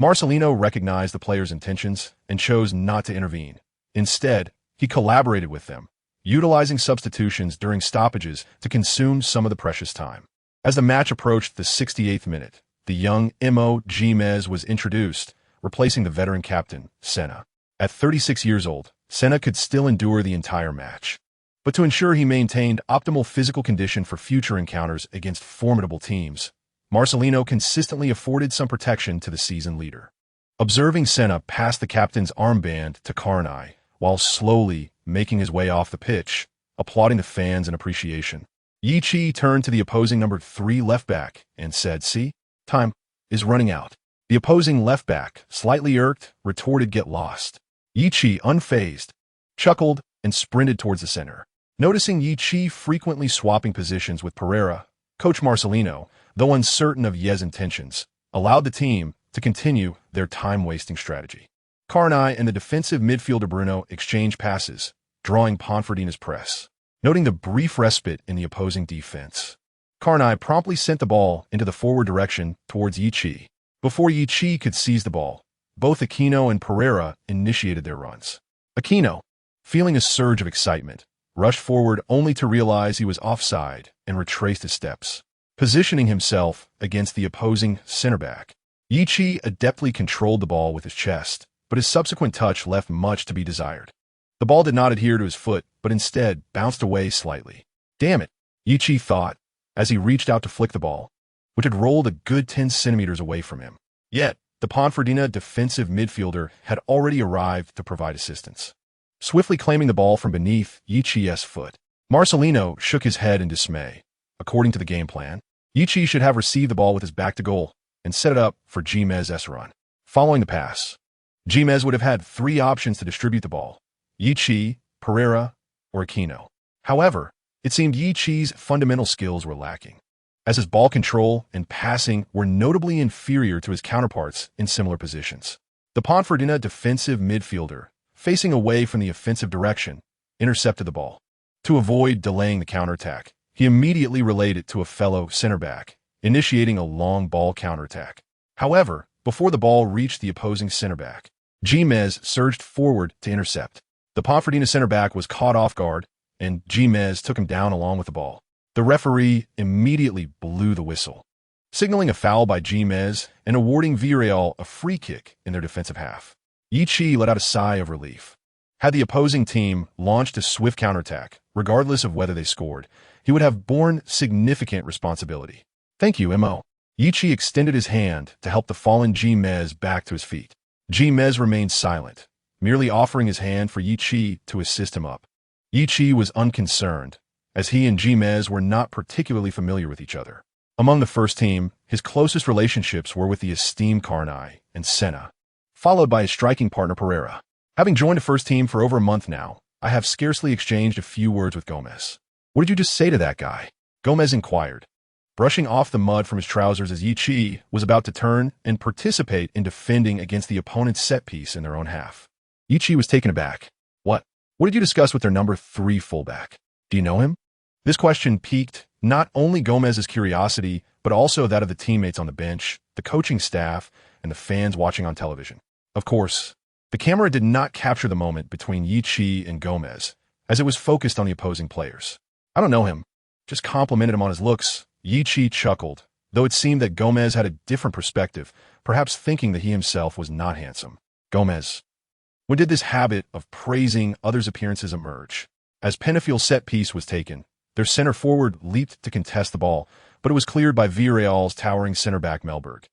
Marcelino recognized the players' intentions and chose not to intervene. Instead, he collaborated with them, utilizing substitutions during stoppages to consume some of the precious time. As the match approached the 68th minute, the young Imo Gimez was introduced, replacing the veteran captain, Senna. At 36 years old, Senna could still endure the entire match. But to ensure he maintained optimal physical condition for future encounters against formidable teams, Marcelino consistently afforded some protection to the season leader. Observing Senna pass the captain's armband to Carney while slowly making his way off the pitch, applauding the fans in appreciation, Yi turned to the opposing number 3 left back and said, "See, time is running out." The opposing left back, slightly irked, retorted, "Get lost." Yi, unfazed, chuckled and sprinted towards the center. Noticing Yi frequently swapping positions with Pereira, Coach Marcelino, though uncertain of Ye's intentions, allowed the team to continue their time-wasting strategy. Carney and the defensive midfielder Bruno exchanged passes, drawing Ponferdina's press. Noting the brief respite in the opposing defense, Carney promptly sent the ball into the forward direction towards Yi. Before Yi could seize the ball, both Aquino and Pereira initiated their runs. Aquino, feeling a surge of excitement, rushed forward only to realize he was offside and retraced his steps, positioning himself against the opposing center back. Yi adeptly controlled the ball with his chest, but his subsequent touch left much to be desired. The ball did not adhere to his foot, but instead bounced away slightly. "Damn it," Yi thought, as he reached out to flick the ball, which had rolled a good 10 centimeters away from him. Yet, the Ponferdina defensive midfielder had already arrived to provide assistance, swiftly claiming the ball from beneath Yi's foot. Marcelino shook his head in dismay. According to the game plan, Yi should have received the ball with his back to goal and set it up for Gimez's run. Following the pass, Gimez would have had 3 options to distribute the ball: Yi, Pereira, or Aquino. However, it seemed Yi's fundamental skills were lacking, as his ball control and passing were notably inferior to his counterparts in similar positions. The Ponferdina defensive midfielder, facing away from the offensive direction, intercepted the ball. To avoid delaying the counterattack, he immediately relayed it to a fellow center back, initiating a long ball counterattack. However, before the ball reached the opposing center back, Gimez surged forward to intercept. The Ponferdina center back was caught off guard, and Gimez took him down along with the ball. The referee immediately blew the whistle, signaling a foul by Gimez and awarding Villarreal a free kick in their defensive half. Yi let out a sigh of relief. Had the opposing team launched a swift counterattack, regardless of whether they scored, he would have borne significant responsibility. "Thank you, Mo." Yi extended his hand to help the fallen Gimez back to his feet. Gimez remained silent, merely offering his hand for Yi to assist him up. Yi was unconcerned, as he and Gimez were not particularly familiar with each other. Among the first team, his closest relationships were with the esteemed Carney and Senna, followed by his striking partner Pereira. Having joined the first team for over a month now, I have scarcely exchanged a few words with Gomez. "What did you just say to that guy?" Gomez inquired, brushing off the mud from his trousers as Yi was about to turn and participate in defending against the opponent's set piece in their own half. Yi was taken aback. What did you discuss with their number 3 fullback? Do you know him?" This question piqued not only Gomez's curiosity, but also that of the teammates on the bench, the coaching staff, and the fans watching on television. Of course, the camera did not capture the moment between Yi and Gomez, as it was focused on the opposing players. "I don't know him. Just complimented him on his looks." Yi chuckled, though it seemed that Gomez had a different perspective, perhaps thinking that he himself was not handsome. "Gomez, when did this habit of praising others' appearances emerge?" As Penafield's set piece was taken, their center forward leaped to contest the ball, but it was cleared by Villarreal's towering center back Melberg.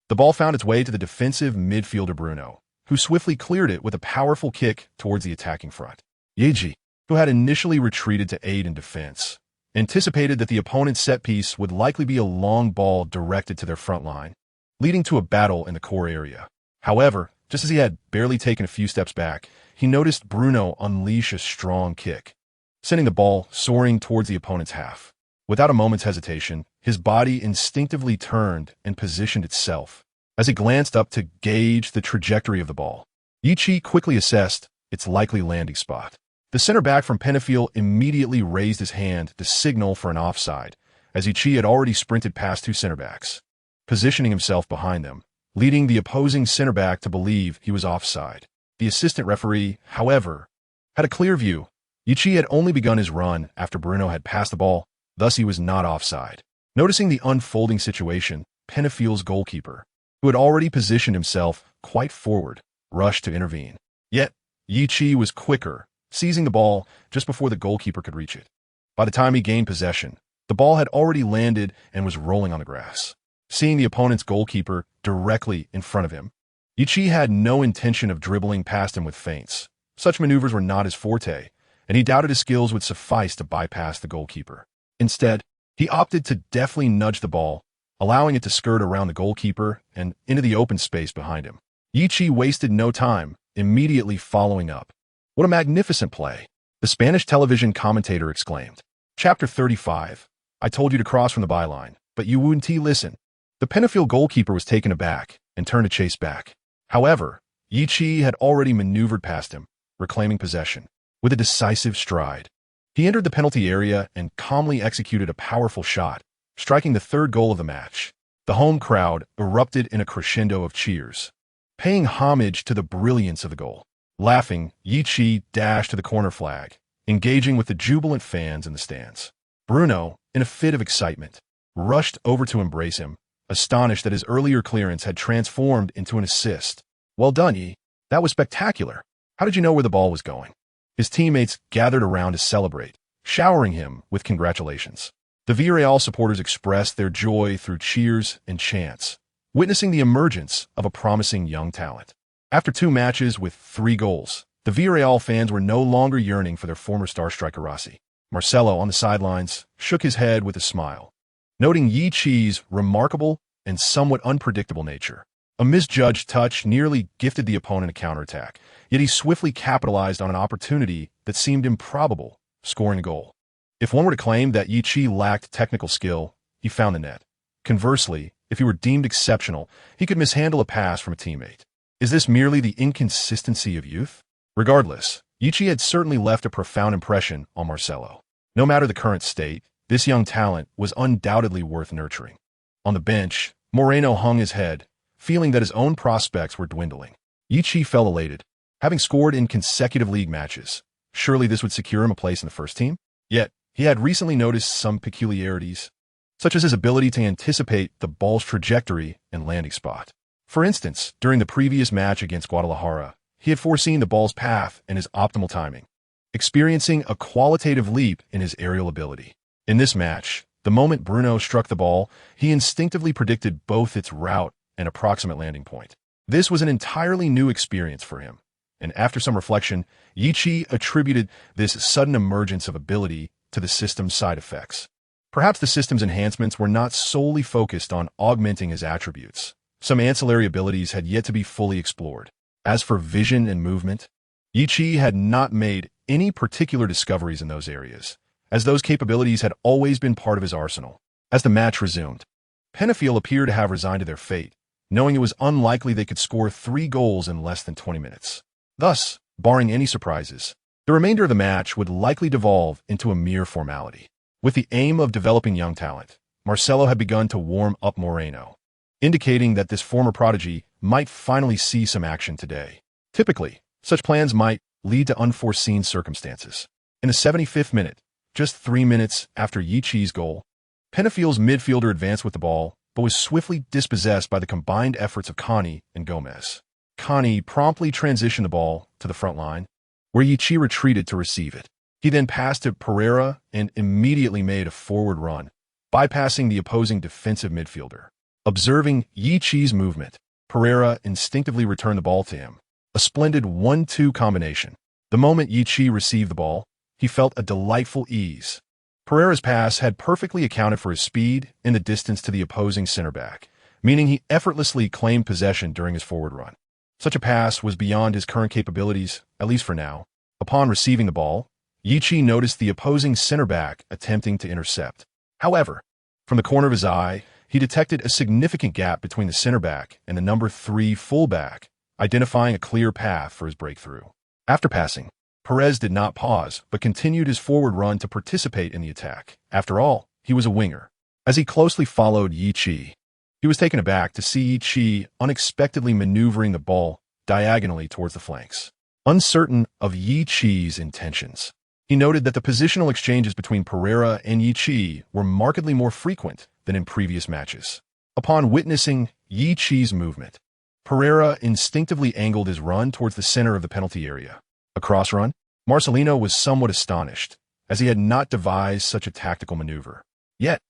The ball found its way to the defensive midfielder Bruno, who swiftly cleared it with a powerful kick towards the attacking front. Yi, who had initially retreated to aid in defense, anticipated that the opponent's set piece would likely be a long ball directed to their front line, leading to a battle in the core area. However, just as he had barely taken a few steps back, he noticed Bruno unleash a strong kick, sending the ball soaring towards the opponent's half. Without a moment's hesitation, his body instinctively turned and positioned itself as he glanced up to gauge the trajectory of the ball. Yi quickly assessed its likely landing spot. The center back from Penafiel immediately raised his hand to signal for an offside, as Yi had already sprinted past 2 center backs, positioning himself behind them, leading the opposing center back to believe he was offside. The assistant referee, however, had a clear view. Yi had only begun his run after Bruno had passed the ball, thus he was not offside. Noticing the unfolding situation, Penafiel's goalkeeper, who had already positioned himself quite forward, rushed to intervene. Yet, Yi was quicker, seizing the ball just before the goalkeeper could reach it. By the time he gained possession, the ball had already landed and was rolling on the grass. seeing the opponent's goalkeeper directly in front of him. Yi had no intention of dribbling past him with feints. Such maneuvers were not his forte, and he doubted his skills would suffice to bypass the goalkeeper. Instead, he opted to deftly nudge the ball, allowing it to skirt around the goalkeeper and into the open space behind him. Yi wasted no time, immediately following up. "What a magnificent play!" the Spanish television commentator exclaimed. Chapter 35. I told you to cross from the byline, but you wouldn't listen. The Penafiel goalkeeper was taken aback and turned to chase back. However, Yi had already maneuvered past him, reclaiming possession. With a decisive stride, he entered the penalty area and calmly executed a powerful shot, striking the third goal of the match. The home crowd erupted in a crescendo of cheers, paying homage to the brilliance of the goal. Laughing, Yi dashed to the corner flag, engaging with the jubilant fans in the stands. Bruno, in a fit of excitement, rushed over to embrace him, astonished that his earlier clearance had transformed into an assist. "Well done, Yi. That was spectacular. How did you know where the ball was going?" His teammates gathered around to celebrate, showering him with congratulations. The Villarreal supporters expressed their joy through cheers and chants, witnessing the emergence of a promising young talent. After 2 matches with 3 goals, the Villarreal fans were no longer yearning for their former star striker Rossi. Marcelo, on the sidelines, shook his head with a smile, noting Yi's remarkable and somewhat unpredictable nature. A misjudged touch nearly gifted the opponent a counterattack, yet he swiftly capitalized on an opportunity that seemed improbable, scoring a goal. If one were to claim that Yi lacked technical skill, he found the net. Conversely, if he were deemed exceptional, he could mishandle a pass from a teammate. Is this merely the inconsistency of youth? Regardless, Yi had certainly left a profound impression on Marcelo. No matter the current state, this young talent was undoubtedly worth nurturing. On the bench, Moreno hung his head, feeling that his own prospects were dwindling. Yi felt elated, having scored in consecutive league matches. Surely this would secure him a place in the first team? Yet, he had recently noticed some peculiarities, such as his ability to anticipate the ball's trajectory and landing spot. For instance, during the previous match against Guadalajara, he had foreseen the ball's path and his optimal timing, experiencing a qualitative leap in his aerial ability. In this match, the moment Bruno struck the ball, he instinctively predicted both its route and approximate landing point. This was an entirely new experience for him, and after some reflection, Yi attributed this sudden emergence of ability to the system's side effects. Perhaps the system's enhancements were not solely focused on augmenting his attributes. Some ancillary abilities had yet to be fully explored. As for vision and movement, Yi had not made any particular discoveries in those areas, as those capabilities had always been part of his arsenal. As the match resumed, Penafiel appeared to have resigned to their fate, knowing it was unlikely they could score 3 goals in less than 20 minutes. Thus, barring any surprises, the remainder of the match would likely devolve into a mere formality. With the aim of developing young talent, Marcelo had begun to warm up Moreno, indicating that this former prodigy might finally see some action today. Typically, such plans might lead to unforeseen circumstances. In the 75th minute, just 3 minutes after Yi's goal, Penafiel's midfielder advanced with the ball, but was swiftly dispossessed by the combined efforts of Cani and Gomez. Cani promptly transitioned the ball to the front line, where Yi retreated to receive it. He then passed to Pereira and immediately made a forward run, bypassing the opposing defensive midfielder. Observing Yi's movement, Pereira instinctively returned the ball to him. A splendid 1-2 combination. The moment Yi received the ball, he felt a delightful ease. Pereira's pass had perfectly accounted for his speed and the distance to the opposing center back, meaning he effortlessly claimed possession during his forward run. Such a pass was beyond his current capabilities, at least for now. Upon receiving the ball, Yi noticed the opposing center back attempting to intercept. However, from the corner of his eye, he detected a significant gap between the center back and the number 3 fullback, identifying a clear path for his breakthrough. After passing, Perez did not pause, but continued his forward run to participate in the attack. After all, he was a winger. As he closely followed Yi, he was taken aback to see Yi unexpectedly maneuvering the ball diagonally towards the flanks. Uncertain of Yi's intentions, he noted that the positional exchanges between Pereira and Yi were markedly more frequent than in previous matches. Upon witnessing Yi's movement, Pereira instinctively angled his run towards the center of the penalty area. A cross run? Marcelino was somewhat astonished, as he had not devised such a tactical maneuver. Yet,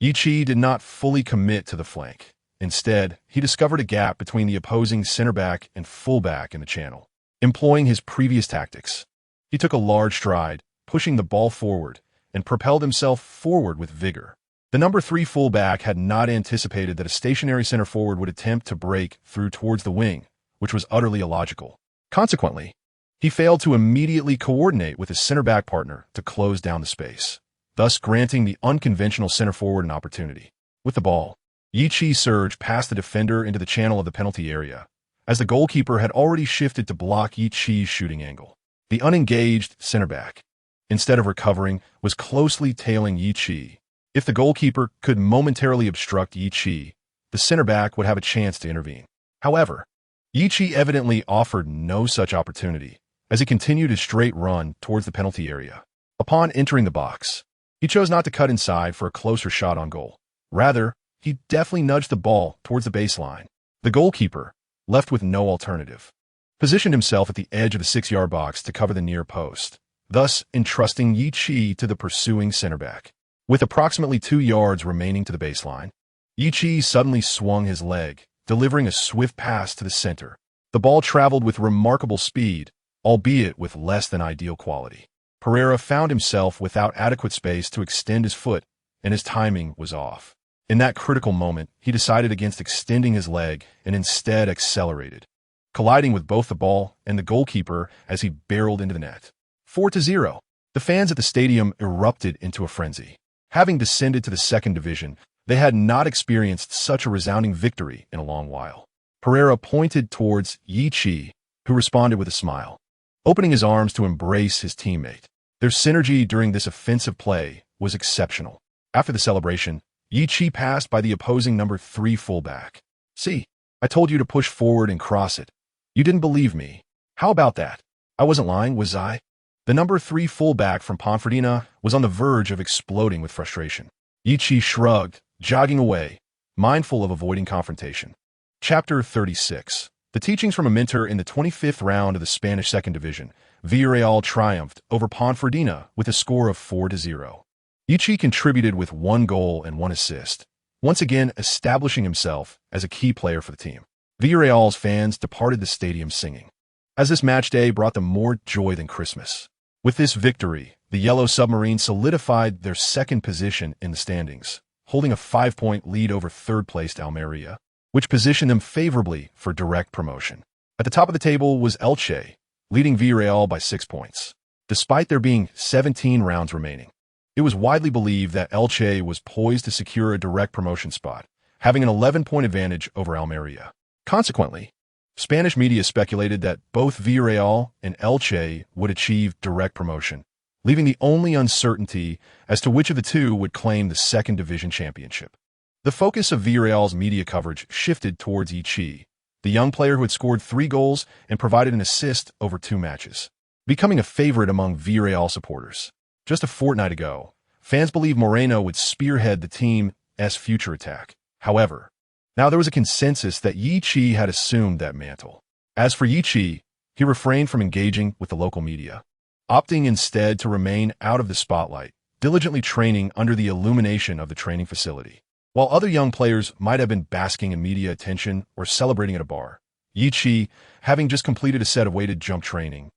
Yi Chi did not fully commit to the flank. Instead, he discovered a gap between the opposing center back and fullback in the channel. Employing his previous tactics, he took a large stride, pushing the ball forward, and propelled himself forward with vigor. The number 3 fullback had not anticipated that a stationary center forward would attempt to break through towards the wing, which was utterly illogical. Consequently, he failed to immediately coordinate with his center back partner to close down the space, thus granting the unconventional center forward an opportunity. With the ball, Yi Chi surged past the defender into the channel of the penalty area, as the goalkeeper had already shifted to block Yi Chi's shooting angle. The unengaged center back, instead of recovering, was closely tailing Yi Chi. If the goalkeeper could momentarily obstruct Yi Chi, the center back would have a chance to intervene. However, Yi Chi evidently offered no such opportunity, as he continued his straight run towards the penalty area. Upon entering the box, he chose not to cut inside for a closer shot on goal. Rather, he deftly nudged the ball towards the baseline. The goalkeeper, left with no alternative, positioned himself at the edge of the 6-yard box to cover the near post, thus entrusting Yi Chi to the pursuing center back. With approximately 2 yards remaining to the baseline, Yi Chi suddenly swung his leg, delivering a swift pass to the center. The ball traveled with remarkable speed, albeit with less than ideal quality. Pereira found himself without adequate space to extend his foot, and his timing was off. In that critical moment, he decided against extending his leg and instead accelerated, colliding with both the ball and the goalkeeper as he barreled into the net. 4-0. The fans at the stadium erupted into a frenzy. Having descended to the second division, they had not experienced such a resounding victory in a long while. Pereira pointed towards Yi Chi, who responded with a smile, opening his arms to embrace his teammate. Their synergy during this offensive play was exceptional. After the celebration, Yi Chi passed by the opposing number 3 fullback. "See, I told you to push forward and cross it. You didn't believe me. How about that? I wasn't lying, was I?" The number 3 fullback from Ponferradina was on the verge of exploding with frustration. Yi Chi shrugged, jogging away, mindful of avoiding confrontation. Chapter 36. The teachings from a mentor. In the 25th round of the Spanish Second Division, Villarreal triumphed over Ponferradina with a score of 4-0. Yi Chi contributed with 1 goal and 1 assist, once again establishing himself as a key player for the team. Villarreal's fans departed the stadium singing, as this match day brought them more joy than Christmas. With this victory, the Yellow Submarine solidified their second position in the standings, holding a 5-point lead over third-placed Almeria, which positioned them favorably for direct promotion. At the top of the table was Elche, leading Villarreal by 6 points. Despite there being 17 rounds remaining, it was widely believed that Elche was poised to secure a direct promotion spot, having an 11-point advantage over Almeria. Consequently, Spanish media speculated that both Villarreal and Elche would achieve direct promotion, leaving the only uncertainty as to which of the two would claim the second division championship. The focus of Villarreal's media coverage shifted towards Yi Chi, the young player who had scored 3 goals and provided an assist over 2 matches, becoming a favorite among Villarreal supporters. Just a fortnight ago, fans believed Moreno would spearhead the team's future attack. However, now there was a consensus that Yi Chi had assumed that mantle. As for Yi Chi, he refrained from engaging with the local media, opting instead to remain out of the spotlight, diligently training under the illumination of the training facility. While other young players might have been basking in media attention or celebrating at a bar, Yi Chi, having just completed a set of weighted jump training,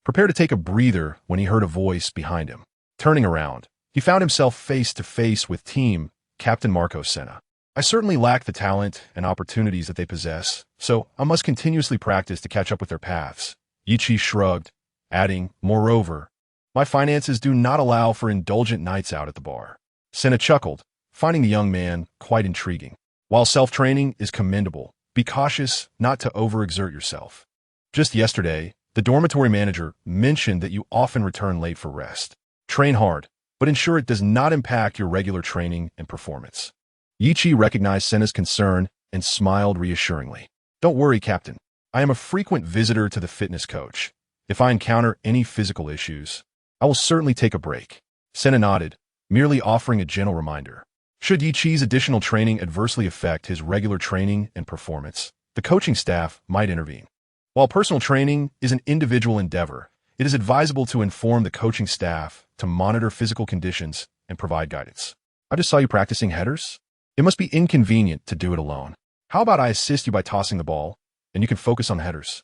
prepared to take a breather when he heard a voice behind him. Turning around, he found himself face to face with team captain Marco Senna. "I certainly lack the talent and opportunities that they possess, so I must continuously practice to catch up with their paths." Yi Chi shrugged, adding, "Moreover, my finances do not allow for indulgent nights out at the bar." Senna chuckled, finding the young man quite intriguing. "While self-training is commendable, be cautious not to overexert yourself. Just yesterday, the dormitory manager mentioned that you often return late for rest. Train hard, but ensure it does not impact your regular training and performance." Yi Chi recognized Senna's concern and smiled reassuringly. "Don't worry, Captain. I am a frequent visitor to the fitness coach. If I encounter any physical issues, I will certainly take a break." Senna nodded, merely offering a gentle reminder. Should Yi Chi's additional training adversely affect his regular training and performance, the coaching staff might intervene. While personal training is an individual endeavor, it is advisable to inform the coaching staff to monitor physical conditions and provide guidance. I just saw you practicing headers. It must be inconvenient to do it alone. How about I assist you by tossing the ball, and you can focus on headers?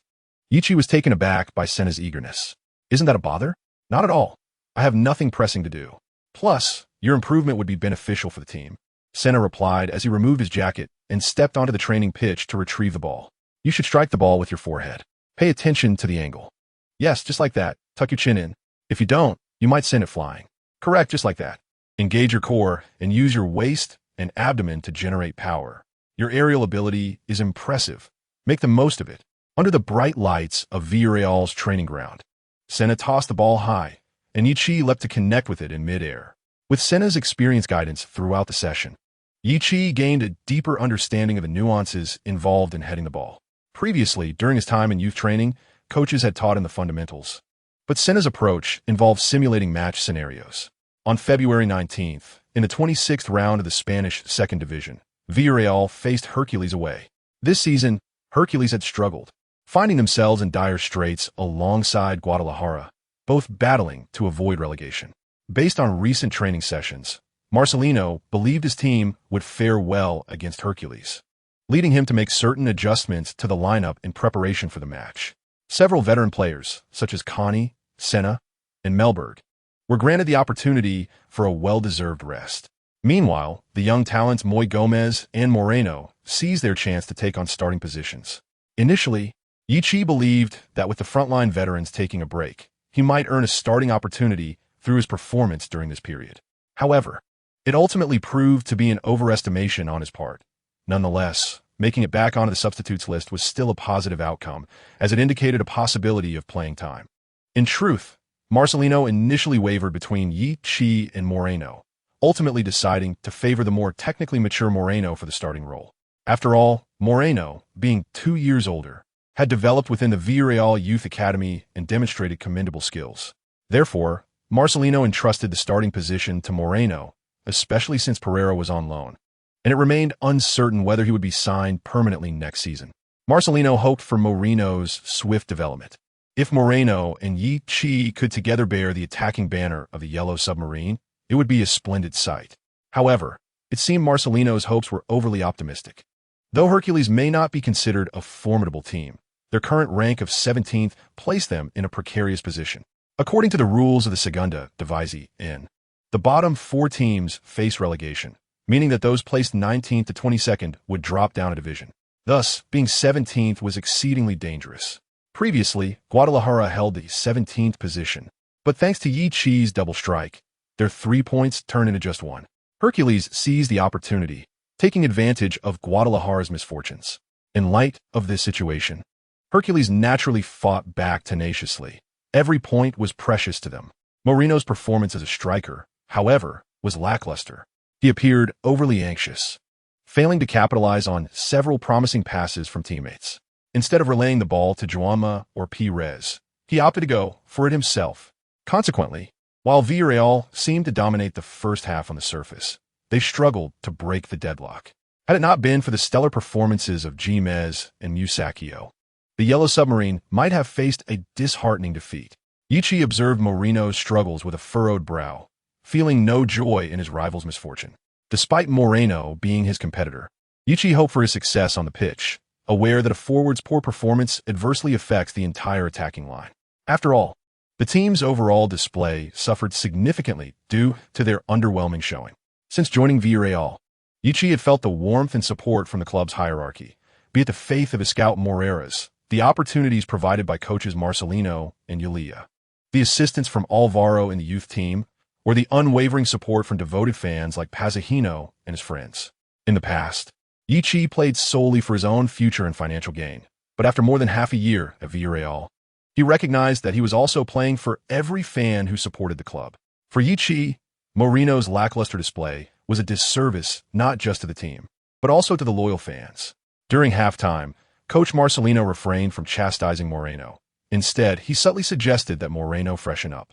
Ichi was taken aback by Senna's eagerness. Isn't that a bother? Not at all. I have nothing pressing to do. Plus, your improvement would be beneficial for the team. Senna replied as he removed his jacket and stepped onto the training pitch to retrieve the ball. You should strike the ball with your forehead. Pay attention to the angle. Yes, just like that. Tuck your chin in. If you don't, you might send it flying. Correct, just like that. Engage your core and use your waist and abdomen to generate power. Your aerial ability is impressive. Make the most of it. Under the bright lights of Villarreal's training ground, Senna tossed the ball high, and Yichi leapt to connect with it in midair. With Senna's experience guidance throughout the session, Yichi gained a deeper understanding of the nuances involved in heading the ball. Previously, during his time in youth training, coaches had taught him the fundamentals. But Senna's approach involved simulating match scenarios. On February 19th, in the 26th round of the Spanish Second Division, Villarreal faced Hercules away. This season, Hercules had struggled, finding themselves in dire straits alongside Guadalajara, both battling to avoid relegation. Based on recent training sessions, Marcelino believed his team would fare well against Hercules, leading him to make certain adjustments to the lineup in preparation for the match. Several veteran players, such as Connie, Senna, and Melberg, were granted the opportunity for a well-deserved rest. Meanwhile, the young talents Moy Gomez and Moreno seized their chance to take on starting positions. Initially, Yichi believed that with the frontline veterans taking a break, he might earn a starting opportunity through his performance during this period. However, it ultimately proved to be an overestimation on his part. Nonetheless, making it back onto the substitutes list was still a positive outcome, as it indicated a possibility of playing time. In truth, Marcelino initially wavered between Yichi and Moreno, ultimately deciding to favor the more technically mature Moreno for the starting role. After all, Moreno, being 2 years older, had developed within the Villarreal Youth Academy and demonstrated commendable skills. Therefore, Marcelino entrusted the starting position to Moreno, especially since Pereira was on loan, and it remained uncertain whether he would be signed permanently next season. Marcelino hoped for Moreno's swift development. If Moreno and Yichi could together bear the attacking banner of the Yellow Submarine, it would be a splendid sight. However, it seemed Marcelino's hopes were overly optimistic. Though Hercules may not be considered a formidable team, their current rank of 17th placed them in a precarious position. According to the rules of the Segunda División, the bottom 4 teams face relegation, meaning that those placed 19th to 22nd would drop down a division. Thus, being 17th was exceedingly dangerous. Previously, Guadalajara held the 17th position, but thanks to Yichi's double strike, their 3 points turned into just 1. Hercules seized the opportunity, taking advantage of Guadalajara's misfortunes. In light of this situation, Hercules naturally fought back tenaciously. Every point was precious to them. Moreno's performance as a striker, however, was lackluster. He appeared overly anxious, failing to capitalize on several promising passes from teammates. Instead of relaying the ball to Joama or Pires, he opted to go for it himself. Consequently, while Villarreal seemed to dominate the first half on the surface, they struggled to break the deadlock. Had it not been for the stellar performances of Gomez and Musacchio, the Yellow Submarine might have faced a disheartening defeat. Yichi observed Moreno's struggles with a furrowed brow, feeling no joy in his rival's misfortune. Despite Moreno being his competitor, Yichi hoped for his success on the pitch, aware that a forward's poor performance adversely affects the entire attacking line. After all, the team's overall display suffered significantly due to their underwhelming showing. Since joining Villarreal, Yichi had felt the warmth and support from the club's hierarchy, be it the faith of his scout Moreras, the opportunities provided by coaches Marcelino and Yulia, the assistance from Alvaro and the youth team, or the unwavering support from devoted fans like Pazajino and his friends. In the past, Yichi played solely for his own future and financial gain, but after more than half a year at Villarreal, he recognized that he was also playing for every fan who supported the club. For Yichi, Moreno's lackluster display was a disservice not just to the team, but also to the loyal fans. During halftime, Coach Marcelino refrained from chastising Moreno. Instead, he subtly suggested that Moreno freshen up.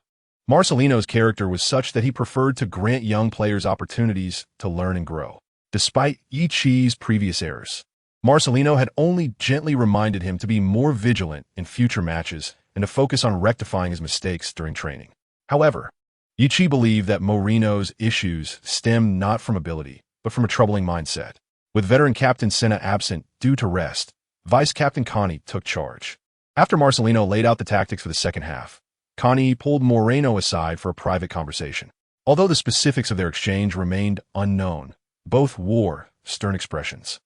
Marcelino's character was such that he preferred to grant young players opportunities to learn and grow. Despite Yichi's previous errors, Marcelino had only gently reminded him to be more vigilant in future matches and to focus on rectifying his mistakes during training. However, Yichi believed that Moreno's issues stemmed not from ability, but from a troubling mindset. With veteran Captain Senna absent due to rest, Vice Captain Connie took charge. After Marcelino laid out the tactics for the second half, Connie pulled Moreno aside for a private conversation. Although the specifics of their exchange remained unknown, both wore stern expressions.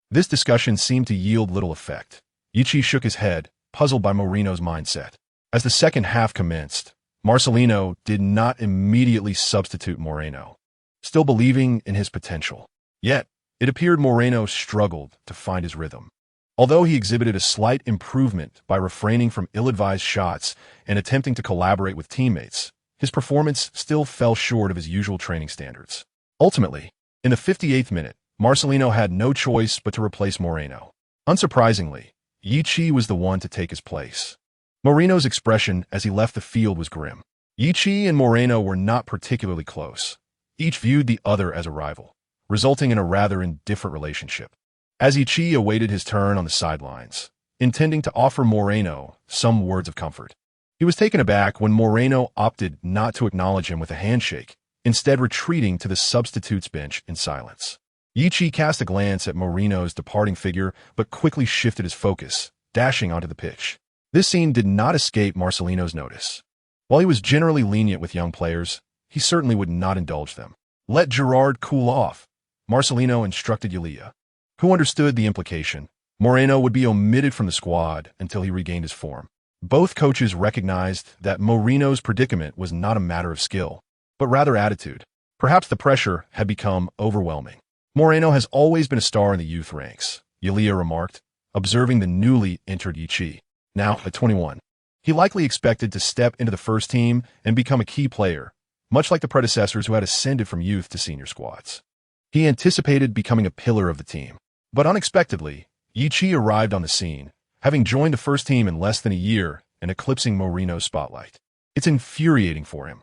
This discussion seemed to yield little effect. Yichi shook his head, puzzled by Moreno's mindset. As the second half commenced, Marcelino did not immediately substitute Moreno, still believing in his potential. Yet, it appeared Moreno struggled to find his rhythm. Although he exhibited a slight improvement by refraining from ill-advised shots and attempting to collaborate with teammates, his performance still fell short of his usual training standards. Ultimately, in the 58th minute, Marcelino had no choice but to replace Moreno. Unsurprisingly, Yichi was the one to take his place. Moreno's expression as he left the field was grim. Yichi and Moreno were not particularly close. Each viewed the other as a rival, resulting in a rather indifferent relationship. As Yichi awaited his turn on the sidelines, intending to offer Moreno some words of comfort, he was taken aback when Moreno opted not to acknowledge him with a handshake, instead retreating to the substitutes bench in silence. Yichi cast a glance at Moreno's departing figure but quickly shifted his focus, dashing onto the pitch. This scene did not escape Marcelino's notice. While he was generally lenient with young players, he certainly would not indulge them. Let Gerard cool off, Marcelino instructed Yulia, who understood the implication. Moreno would be omitted from the squad until he regained his form. Both coaches recognized that Moreno's predicament was not a matter of skill, but rather attitude. Perhaps the pressure had become overwhelming. Moreno has always been a star in the youth ranks, Yulia remarked, observing the newly entered Yichi. Now, at 21, he likely expected to step into the first team and become a key player, much like the predecessors who had ascended from youth to senior squads. He anticipated becoming a pillar of the team. But unexpectedly, Yichi arrived on the scene, having joined the first team in less than a year and eclipsing Moreno's spotlight. It's infuriating for him.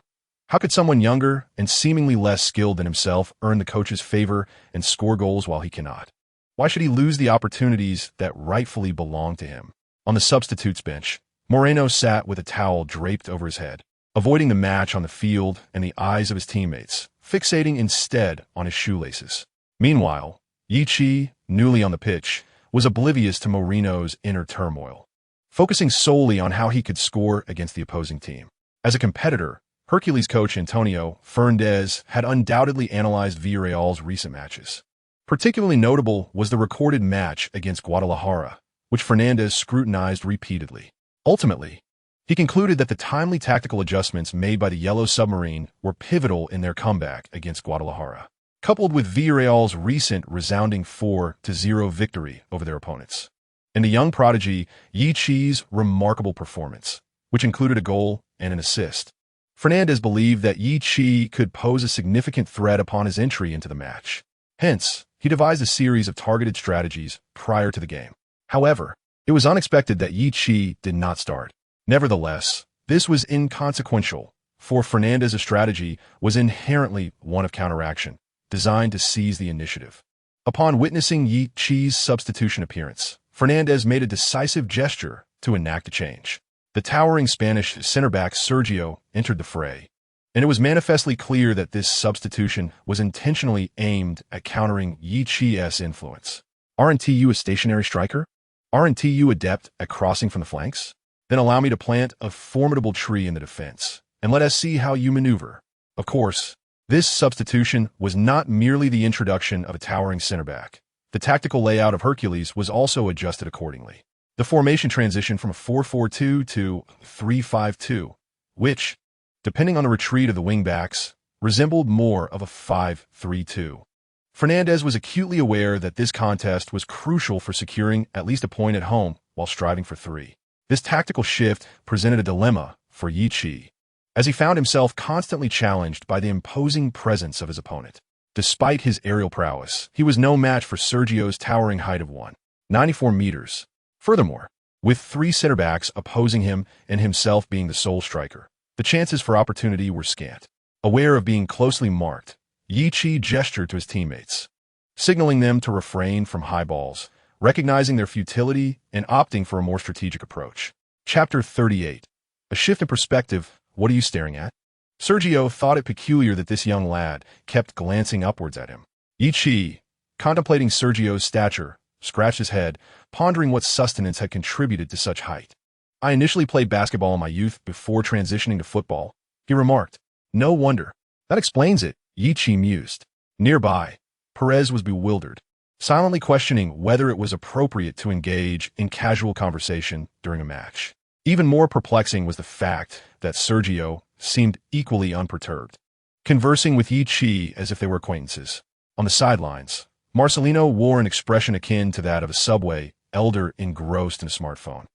How could someone younger and seemingly less skilled than himself earn the coach's favor and score goals while he cannot? Why should he lose the opportunities that rightfully belong to him? On the substitutes bench, Moreno sat with a towel draped over his head, avoiding the match on the field and the eyes of his teammates, fixating instead on his shoelaces. Meanwhile, Yichi, newly on the pitch, was oblivious to Moreno's inner turmoil, focusing solely on how he could score against the opposing team. As a competitor, Hercules coach Antonio Fernandez had undoubtedly analyzed Villarreal's recent matches. Particularly notable was the recorded match against Guadalajara, which Fernandez scrutinized repeatedly. Ultimately, he concluded that the timely tactical adjustments made by the Yellow Submarine were pivotal in their comeback against Guadalajara, coupled with Villarreal's recent resounding 4-0 victory over their opponents. And the young prodigy Yichi's remarkable performance, which included a goal and an assist. Fernandez believed that Yichi could pose a significant threat upon his entry into the match. Hence, he devised a series of targeted strategies prior to the game. However, it was unexpected that Yichi did not start. Nevertheless, this was inconsequential, for Fernandez's strategy was inherently one of counteraction, designed to seize the initiative. Upon witnessing Yichi's substitution appearance, Fernandez made a decisive gesture to enact a change. The towering Spanish center-back Sergio entered the fray, and it was manifestly clear that this substitution was intentionally aimed at countering Yichi's influence. Aren't you a stationary striker? Aren't you adept at crossing from the flanks? Then allow me to plant a formidable tree in the defense, and let us see how you maneuver. Of course, this substitution was not merely the introduction of a towering center-back. The tactical layout of Hercules was also adjusted accordingly. The formation transitioned from a 4-4-2 to 3-5-2, which, depending on the retreat of the wing-backs, resembled more of a 5-3-2. Fernandez was acutely aware that this contest was crucial for securing at least a point at home while striving for 3. This tactical shift presented a dilemma for Yichi, as he found himself constantly challenged by the imposing presence of his opponent. Despite his aerial prowess, he was no match for Sergio's towering height of 194 meters. Furthermore, with 3 center-backs opposing him and himself being the sole striker, the chances for opportunity were scant. Aware of being closely marked, Yichi gestured to his teammates, signaling them to refrain from high balls, recognizing their futility and opting for a more strategic approach. Chapter 38. A shift in perspective. What are you staring at? Sergio thought it peculiar that this young lad kept glancing upwards at him. Yi, contemplating Sergio's stature, scratched his head, pondering what sustenance had contributed to such height. I initially played basketball in my youth before transitioning to football, he remarked. No wonder. That explains it, Yi mused. Nearby, Perez was bewildered, silently questioning whether it was appropriate to engage in casual conversation during a match. Even more perplexing was the fact that Sergio seemed equally unperturbed, conversing with Yi as if they were acquaintances. On the sidelines, Marcelino wore an expression akin to that of a subway elder engrossed in a smartphone.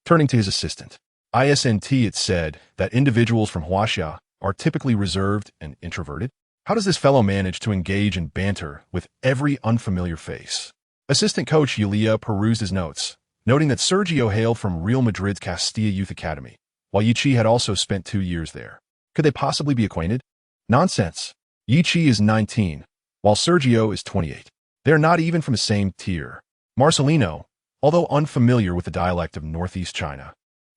Turning to his assistant, ISNT, it said that individuals from Huaxia are typically reserved and introverted. How does this fellow manage to engage in banter with every unfamiliar face? Assistant coach Yulia perused his notes, noting that Sergio hailed from Real Madrid's Castilla Youth Academy, while Yi had also spent 2 years there. Could they possibly be acquainted? Nonsense. Yi is 19, while Sergio is 28. They are not even from the same tier. Marcelino, although unfamiliar with the dialect of Northeast China,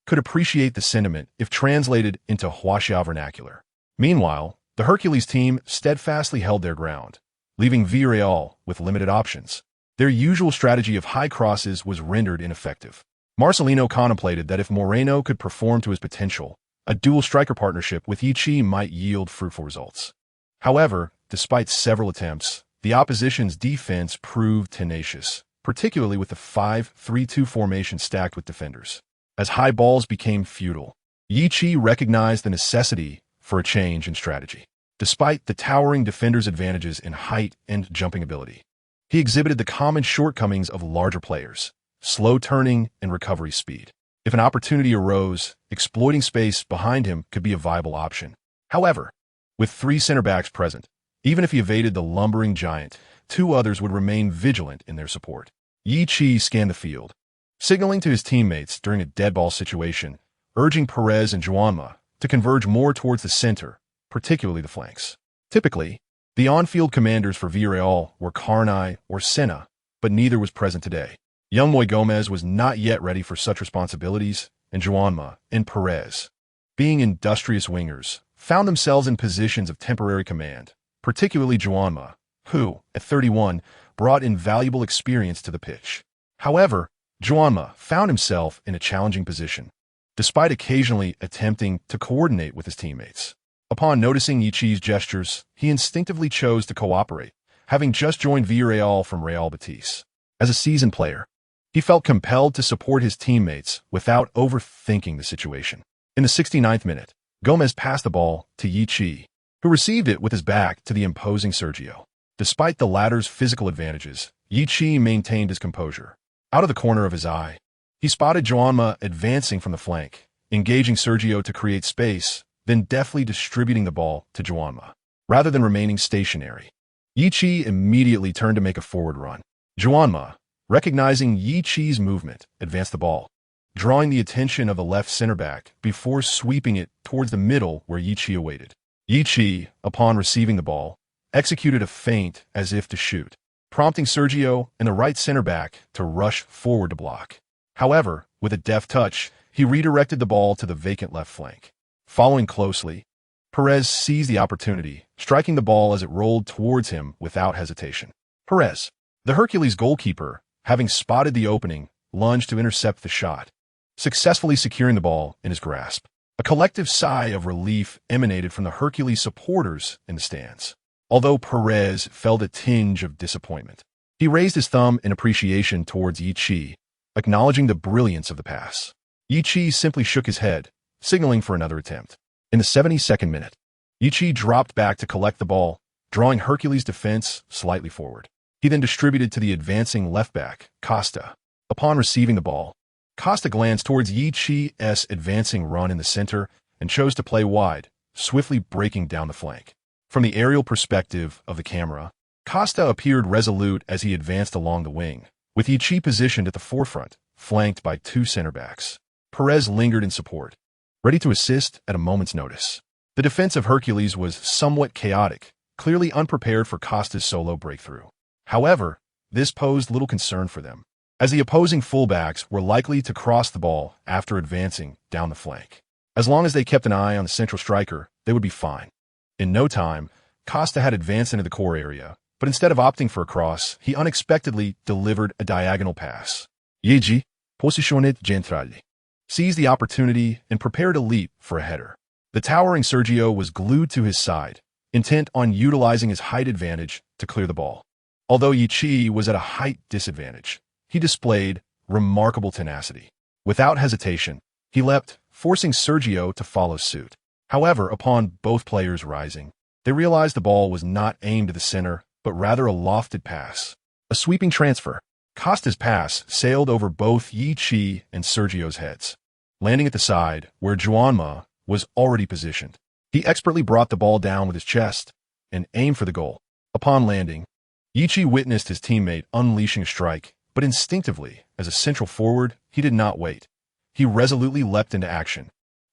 could appreciate the sentiment if translated into Huaxia vernacular. Meanwhile, the Hercules team steadfastly held their ground, leaving Villarreal with limited options. Their usual strategy of high crosses was rendered ineffective. Marcelino contemplated that if Moreno could perform to his potential, a dual striker partnership with Yi might yield fruitful results. However, despite several attempts, the opposition's defense proved tenacious, particularly with the 5-3-2 formation stacked with defenders. As high balls became futile, Yi recognized the necessity for a change in strategy. Despite the towering defender's advantages in height and jumping ability, he exhibited the common shortcomings of larger players: slow turning and recovery speed. If an opportunity arose, exploiting space behind him could be a viable option. However, with 3 center backs present, even if he evaded the lumbering giant, 2 others would remain vigilant in their support. Yi scanned the field, signaling to his teammates during a dead ball situation, urging Perez and Juanma to converge more towards the center, particularly the flanks. Typically, the on-field commanders for Villarreal were Carney or Senna, but neither was present today. Young Moy Gomez was not yet ready for such responsibilities, and Juanma and Perez, being industrious wingers, found themselves in positions of temporary command, particularly Juanma, who, at 31, brought invaluable experience to the pitch. However, Juanma found himself in a challenging position, despite occasionally attempting to coordinate with his teammates. Upon noticing Yi's gestures, he instinctively chose to cooperate, having just joined Villarreal from Real Betis. As a seasoned player, he felt compelled to support his teammates without overthinking the situation. In the 69th minute, Gomez passed the ball to Yi, who received it with his back to the imposing Sergio. Despite the latter's physical advantages, Yi maintained his composure. Out of the corner of his eye, he spotted Juanma advancing from the flank, engaging Sergio to create space, then deftly distributing the ball to Juanma. Rather than remaining stationary, Yi immediately turned to make a forward run. Juanma, recognizing Yi's movement, advanced the ball, drawing the attention of the left center back before sweeping it towards the middle where Yi awaited. Yi, upon receiving the ball, executed a feint as if to shoot, prompting Sergio and the right center back to rush forward to block. However, with a deft touch, he redirected the ball to the vacant left flank. Following closely, Perez seized the opportunity, striking the ball as it rolled towards him without hesitation. Perez, the Hercules goalkeeper, having spotted the opening, lunged to intercept the shot, successfully securing the ball in his grasp. A collective sigh of relief emanated from the Hercules supporters in the stands, although Perez felt a tinge of disappointment. He raised his thumb in appreciation towards Yi, acknowledging the brilliance of the pass. Yi simply shook his head, signaling for another attempt. In the 72nd minute, Yi dropped back to collect the ball, drawing Hercules' defense slightly forward. He then distributed to the advancing left back, Costa. Upon receiving the ball, Costa glanced towards Yi's advancing run in the center and chose to play wide, swiftly breaking down the flank. From the aerial perspective of the camera, Costa appeared resolute as he advanced along the wing, with Yi positioned at the forefront, flanked by 2 center backs. Perez lingered in support, ready to assist at a moment's notice. The defense of Hercules was somewhat chaotic, clearly unprepared for Costa's solo breakthrough. However, this posed little concern for them, as the opposing fullbacks were likely to cross the ball after advancing down the flank. As long as they kept an eye on the central striker, they would be fine. In no time, Costa had advanced into the core area, but instead of opting for a cross, he unexpectedly delivered a diagonal pass. Jeer, positioned centrale, seized the opportunity and prepared a leap for a header. The towering Sergio was glued to his side, intent on utilizing his height advantage to clear the ball. Although Jeer was at a height disadvantage, he displayed remarkable tenacity. Without hesitation, he leapt, forcing Sergio to follow suit. However, upon both players rising, they realized the ball was not aimed at the center, but rather a lofted pass. A sweeping transfer. Costa's pass sailed over both Jeer and Sergio's heads, landing at the side where Joanma was already positioned. He expertly brought the ball down with his chest and aimed for the goal. Upon landing, Jeer witnessed his teammate unleashing a strike, but instinctively, as a central forward, he did not wait. He resolutely leapt into action.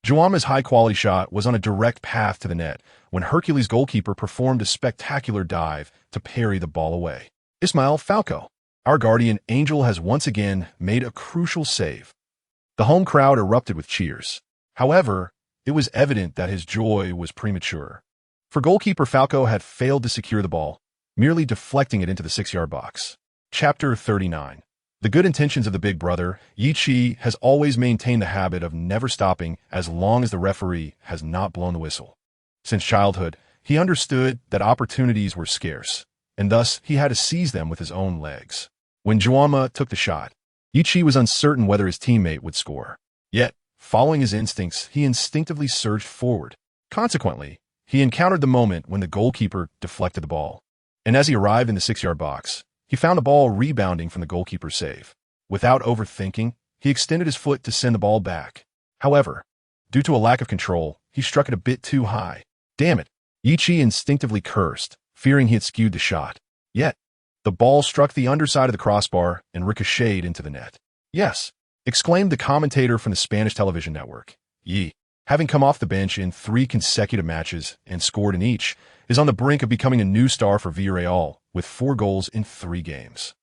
Joanma's high-quality shot was on a direct path to the net when Hercules' goalkeeper performed a spectacular dive to parry the ball away. Ismael Falco, our guardian angel, has once again made a crucial save. The home crowd erupted with cheers. However, it was evident that his joy was premature. For goalkeeper, Falco had failed to secure the ball, merely deflecting it into the 6-yard box. Chapter 39. The good intentions of the big brother, Jeer has always maintained the habit of never stopping as long as the referee has not blown the whistle. Since childhood, he understood that opportunities were scarce, and thus he had to seize them with his own legs. When Joanma took the shot, Jeer was uncertain whether his teammate would score. Yet, following his instincts, he instinctively surged forward. Consequently, he encountered the moment when the goalkeeper deflected the ball. And as he arrived in the 6-yard box, he found the ball rebounding from the goalkeeper's save. Without overthinking, he extended his foot to send the ball back. However, due to a lack of control, he struck it a bit too high. Damn it! Jeer instinctively cursed, fearing he had skewed the shot. Yet, the ball struck the underside of the crossbar and ricocheted into the net. Yes, exclaimed the commentator from the Spanish television network. Jeer, having come off the bench in 3 consecutive matches and scored in each, is on the brink of becoming a new star for Villarreal with 4 goals in 3 games.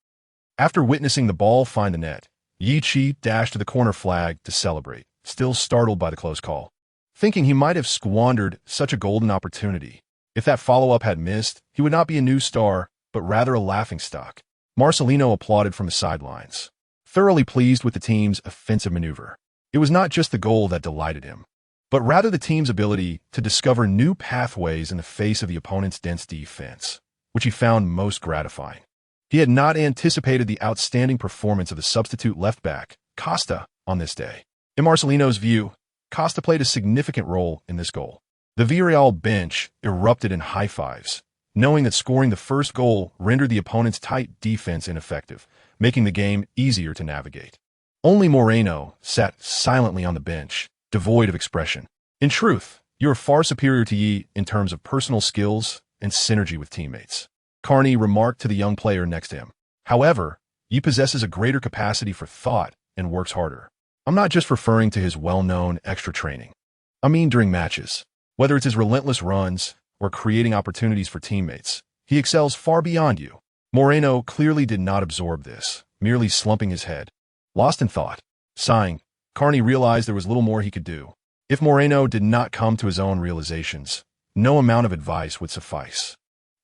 After witnessing the ball find the net, Jeer dashed to the corner flag to celebrate, still startled by the close call, thinking he might have squandered such a golden opportunity. If that follow-up had missed, he would not be a new star, but rather a laughingstock. Marcelino applauded from the sidelines, thoroughly pleased with the team's offensive maneuver. It was not just the goal that delighted him, but rather the team's ability to discover new pathways in the face of the opponent's dense defense, which he found most gratifying. He had not anticipated the outstanding performance of the substitute left-back, Costa, on this day. In Marcelino's view, Costa played a significant role in this goal. The Villarreal bench erupted in high-fives, knowing that scoring the first goal rendered the opponent's tight defense ineffective, making the game easier to navigate. Only Moreno sat silently on the bench, devoid of expression. In truth, you are far superior to Jeer in terms of personal skills and synergy with teammates, Carney remarked to the young player next to him. However, Jeer possesses a greater capacity for thought and works harder. I'm not just referring to his well-known extra training. I mean during matches. Whether it's his relentless runs or creating opportunities for teammates, he excels far beyond you. Moreno clearly did not absorb this, merely slumping his head. Lost in thought. Sighing, Carney realized there was little more he could do. If Moreno did not come to his own realizations, no amount of advice would suffice.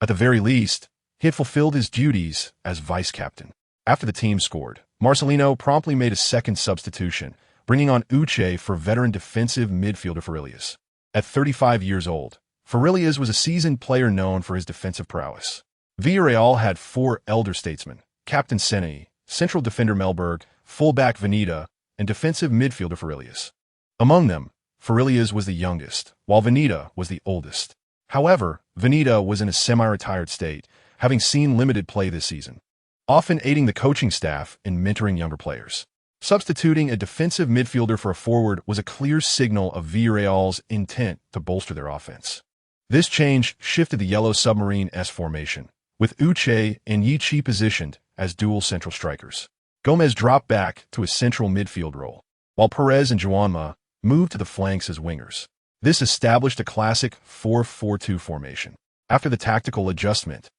At the very least, he had fulfilled his duties as vice-captain. After the team scored, Marcelino promptly made a second substitution, bringing on Uche for veteran defensive midfielder Farillas. At 35 years old, Farillas was a seasoned player known for his defensive prowess. Villarreal had 4 elder statesmen: Captain Seney, central defender Melberg, fullback Veneta, and defensive midfielder Farillas. Among them, Farillas was the youngest, while Veneta was the oldest. However, Veneta was in a semi-retired state, having seen limited play this season, often aiding the coaching staff in mentoring younger players. Substituting a defensive midfielder for a forward was a clear signal of Villarreal's intent to bolster their offense. This change shifted the Yellow Submarine S formation, with Uche and Jeer positioned as dual central strikers. Gomez dropped back to a central midfield role, while Perez and Joanma moved to the flanks as wingers. This established a classic 4-4-2 formation. After the tactical adjustment,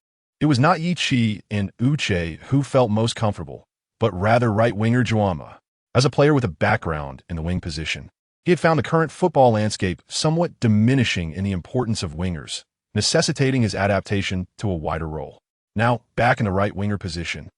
it was not Jeer and Uche who felt most comfortable, but rather right winger Joanma. As a player with a background in the wing position, He had found the current football landscape somewhat diminishing in the importance of wingers, necessitating his adaptation to a wider role. Now, back in the right winger position,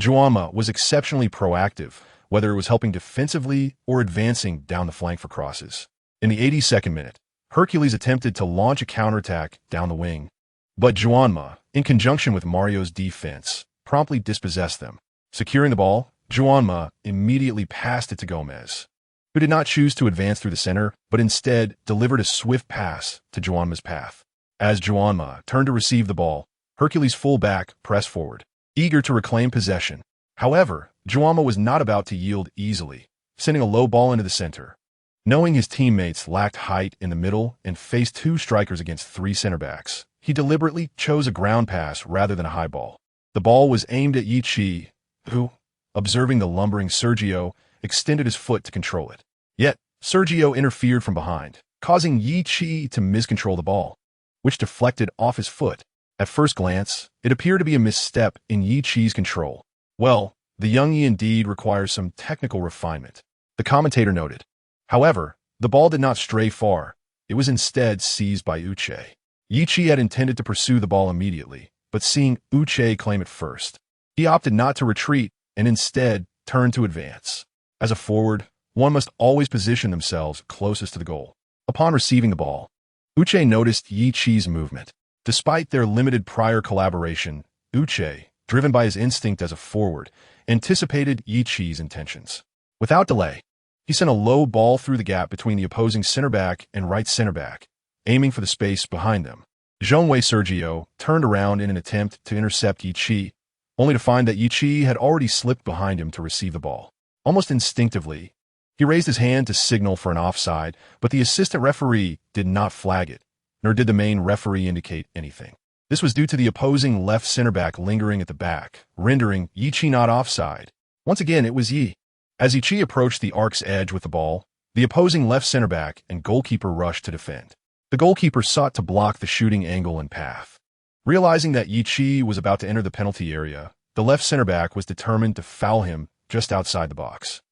Juanma was exceptionally proactive, whether it was helping defensively or advancing down the flank for crosses. In the 82nd minute, Hercules attempted to launch a counterattack down the wing, but Juanma, in conjunction with Mario's defense, promptly dispossessed them. Securing the ball, Juanma immediately passed it to Gomez, who did not choose to advance through the center, but instead delivered a swift pass to Juanma's path. As Juanma turned to receive the ball, Hercules' fullback pressed forward, eager to reclaim possession. However, Juanma was not about to yield easily, sending a low ball into the center. Knowing his teammates lacked height in the middle and faced two strikers against three center backs, he deliberately chose a ground pass rather than a high ball. The ball was aimed at Yi Chi, who, observing the lumbering Sergio, extended his foot to control it. Yet, Sergio interfered from behind, causing Yi Chi to miscontrol the ball, which deflected off his foot. At first glance, it appeared to be a misstep in Yi Chi's control. Well, the young Yi indeed requires some technical refinement, the commentator noted. However, the ball did not stray far. It was instead seized by Uche. Yi Chi had intended to pursue the ball immediately, but seeing Uche claim it first, he opted not to retreat and instead turned to advance. As a forward, one must always position themselves closest to the goal. Upon receiving the ball, Uche noticed Yi Chi's movement. Despite their limited prior collaboration, Uche, driven by his instinct as a forward, anticipated Yi Chi's intentions. Without delay, he sent a low ball through the gap between the opposing center back and right center back, aiming for the space behind them. Jean-Wei Sergio turned around in an attempt to intercept Yi Chi, only to find that Yi Chi had already slipped behind him to receive the ball. Almost instinctively, he raised his hand to signal for an offside, but the assistant referee did not flag it, nor did the main referee indicate anything. This was due to the opposing left center back lingering at the back, rendering Yi Chi not offside. Once again, it was Yi. As Yi Chi approached the arc's edge with the ball, the opposing left center back and goalkeeper rushed to defend. The goalkeeper sought to block the shooting angle and path. Realizing that Yi Chi was about to enter the penalty area, the left center back was determined to foul him just outside the box,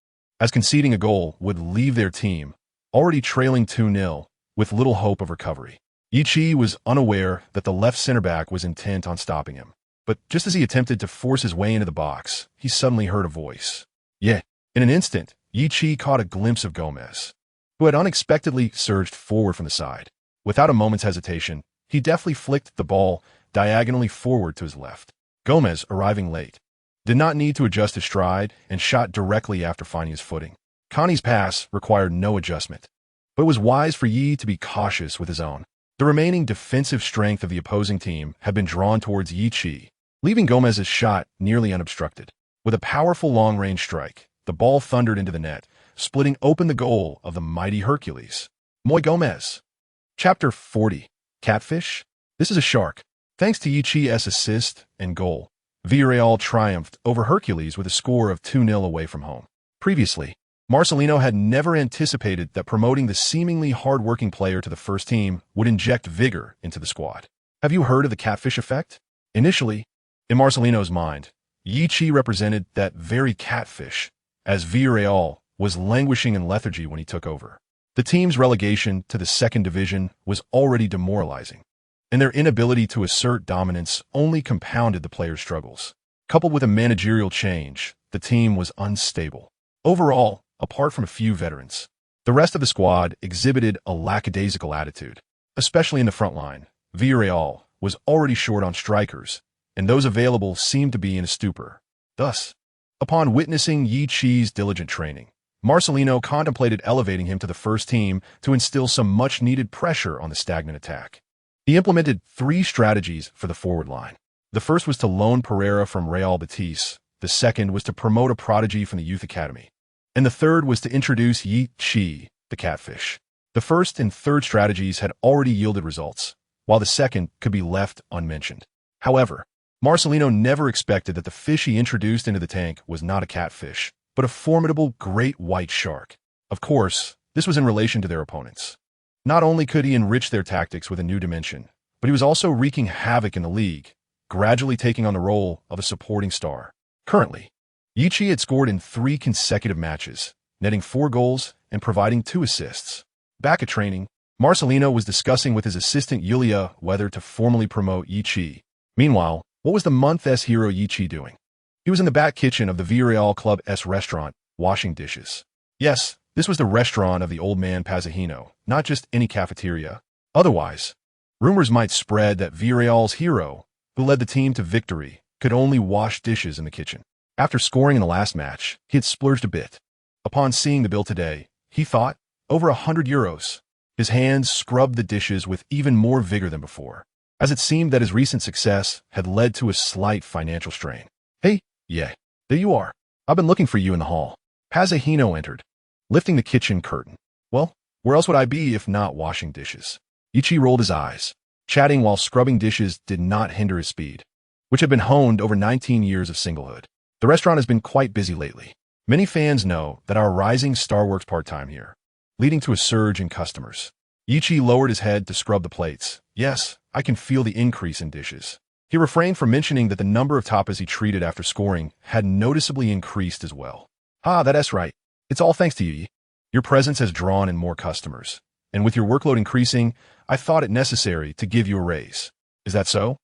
as conceding a goal would leave their team, already trailing 2-0, with little hope of recovery. Yi Chi was unaware that the left center back was intent on stopping him, but just as he attempted to force his way into the box, he suddenly heard a voice. Yet, in an instant, Yi Chi caught a glimpse of Gomez, who had unexpectedly surged forward from the side. Without a moment's hesitation, he deftly flicked the ball diagonally forward to his left. Gomez, arriving late, did not need to adjust his stride and shot directly after finding his footing. Connie's pass required no adjustment, but it was wise for Yi to be cautious with his own. The remaining defensive strength of the opposing team had been drawn towards Yi Chi, leaving Gomez's shot nearly unobstructed. With a powerful long-range strike, the ball thundered into the net, splitting open the goal of the mighty Hercules. Muy Gomez. Chapter 40. Catfish? This is a shark. Thanks to Yi Chi's assist and goal, Villarreal triumphed over Hercules with a score of 2-0 away from home. Previously, Marcelino had never anticipated that promoting the seemingly hard-working player to the first team would inject vigor into the squad. Have you heard of the catfish effect? Initially, in Marcelino's mind, Yi Chi represented that very catfish, as Villarreal was languishing in lethargy when he took over. The team's relegation to the second division was already demoralizing, and their inability to assert dominance only compounded the players' struggles. Coupled with a managerial change, the team was unstable. Overall, apart from a few veterans, the rest of the squad exhibited a lackadaisical attitude. Especially in the front line, Villarreal was already short on strikers, and those available seemed to be in a stupor. Thus, upon witnessing Yi Chi's diligent training, Marcelino contemplated elevating him to the first team to instill some much-needed pressure on the stagnant attack. He implemented 3 strategies for the forward line. The first was to loan Pereira from Real Betis, the second was to promote a prodigy from the youth academy, and the third was to introduce Yi Chi, the catfish. The first and third strategies had already yielded results, while the second could be left unmentioned. However, Marcelino never expected that the fish he introduced into the tank was not a catfish, but a formidable great white shark. Of course, this was in relation to their opponents. Not only could he enrich their tactics with a new dimension, but he was also wreaking havoc in the league, gradually taking on the role of a supporting star. Currently, Yi Chi had scored in 3 consecutive matches, netting 4 goals and providing 2 assists. Back at training, Marcelino was discussing with his assistant Yulia whether to formally promote Yichi. Meanwhile, what was the month's hero Yichi doing? He was in the back kitchen of the Villarreal Club's restaurant, washing dishes. Yes, this was the restaurant of the old man Pazahino, not just any cafeteria. Otherwise, rumors might spread that Villarreal's hero, who led the team to victory, could only wash dishes in the kitchen. After scoring in the last match, he had splurged a bit. Upon seeing the bill today, he thought, over €100. His hands scrubbed the dishes with even more vigor than before, as it seemed that his recent success had led to a slight financial strain. Hey, yeah, there you are. I've been looking for you in the hall. Pazahino entered, lifting the kitchen curtain. Well, where else would I be if not washing dishes? Ichi rolled his eyes. Chatting while scrubbing dishes did not hinder his speed, which had been honed over 19 years of singlehood. The restaurant has been quite busy lately. Many fans know that our rising star works part-time here, leading to a surge in customers. Ichi lowered his head to scrub the plates. Yes, I can feel the increase in dishes. He refrained from mentioning that the number of tapas he treated after scoring had noticeably increased as well. That's right. It's all thanks to you. Your presence has drawn in more customers, and with your workload increasing, I thought it necessary to give you a raise. Is that so?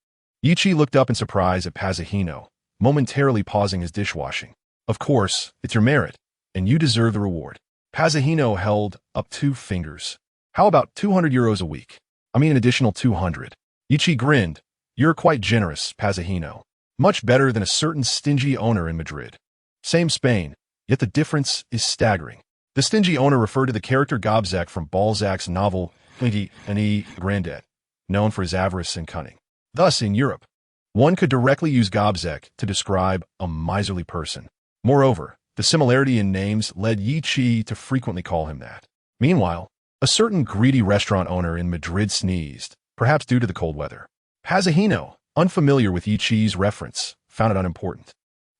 Ichi looked up in surprise at Pazahino, momentarily pausing his dishwashing. Of course, it's your merit, and you deserve the reward. Pazahino held up 2 fingers. How about €200 a week? I mean an additional 200. Ichi grinned. You're quite generous, Pazahino. Much better than a certain stingy owner in Madrid. Same Spain, yet the difference is staggering. The stingy owner referred to the character Gobzek from Balzac's novel Annie Grandet, known for his avarice and cunning. Thus, in Europe, one could directly use Gobzek to describe a miserly person. Moreover, the similarity in names led Yichi to frequently call him that. Meanwhile, a certain greedy restaurant owner in Madrid sneezed, perhaps due to the cold weather. Pazahino, unfamiliar with Yichi's reference, found it unimportant.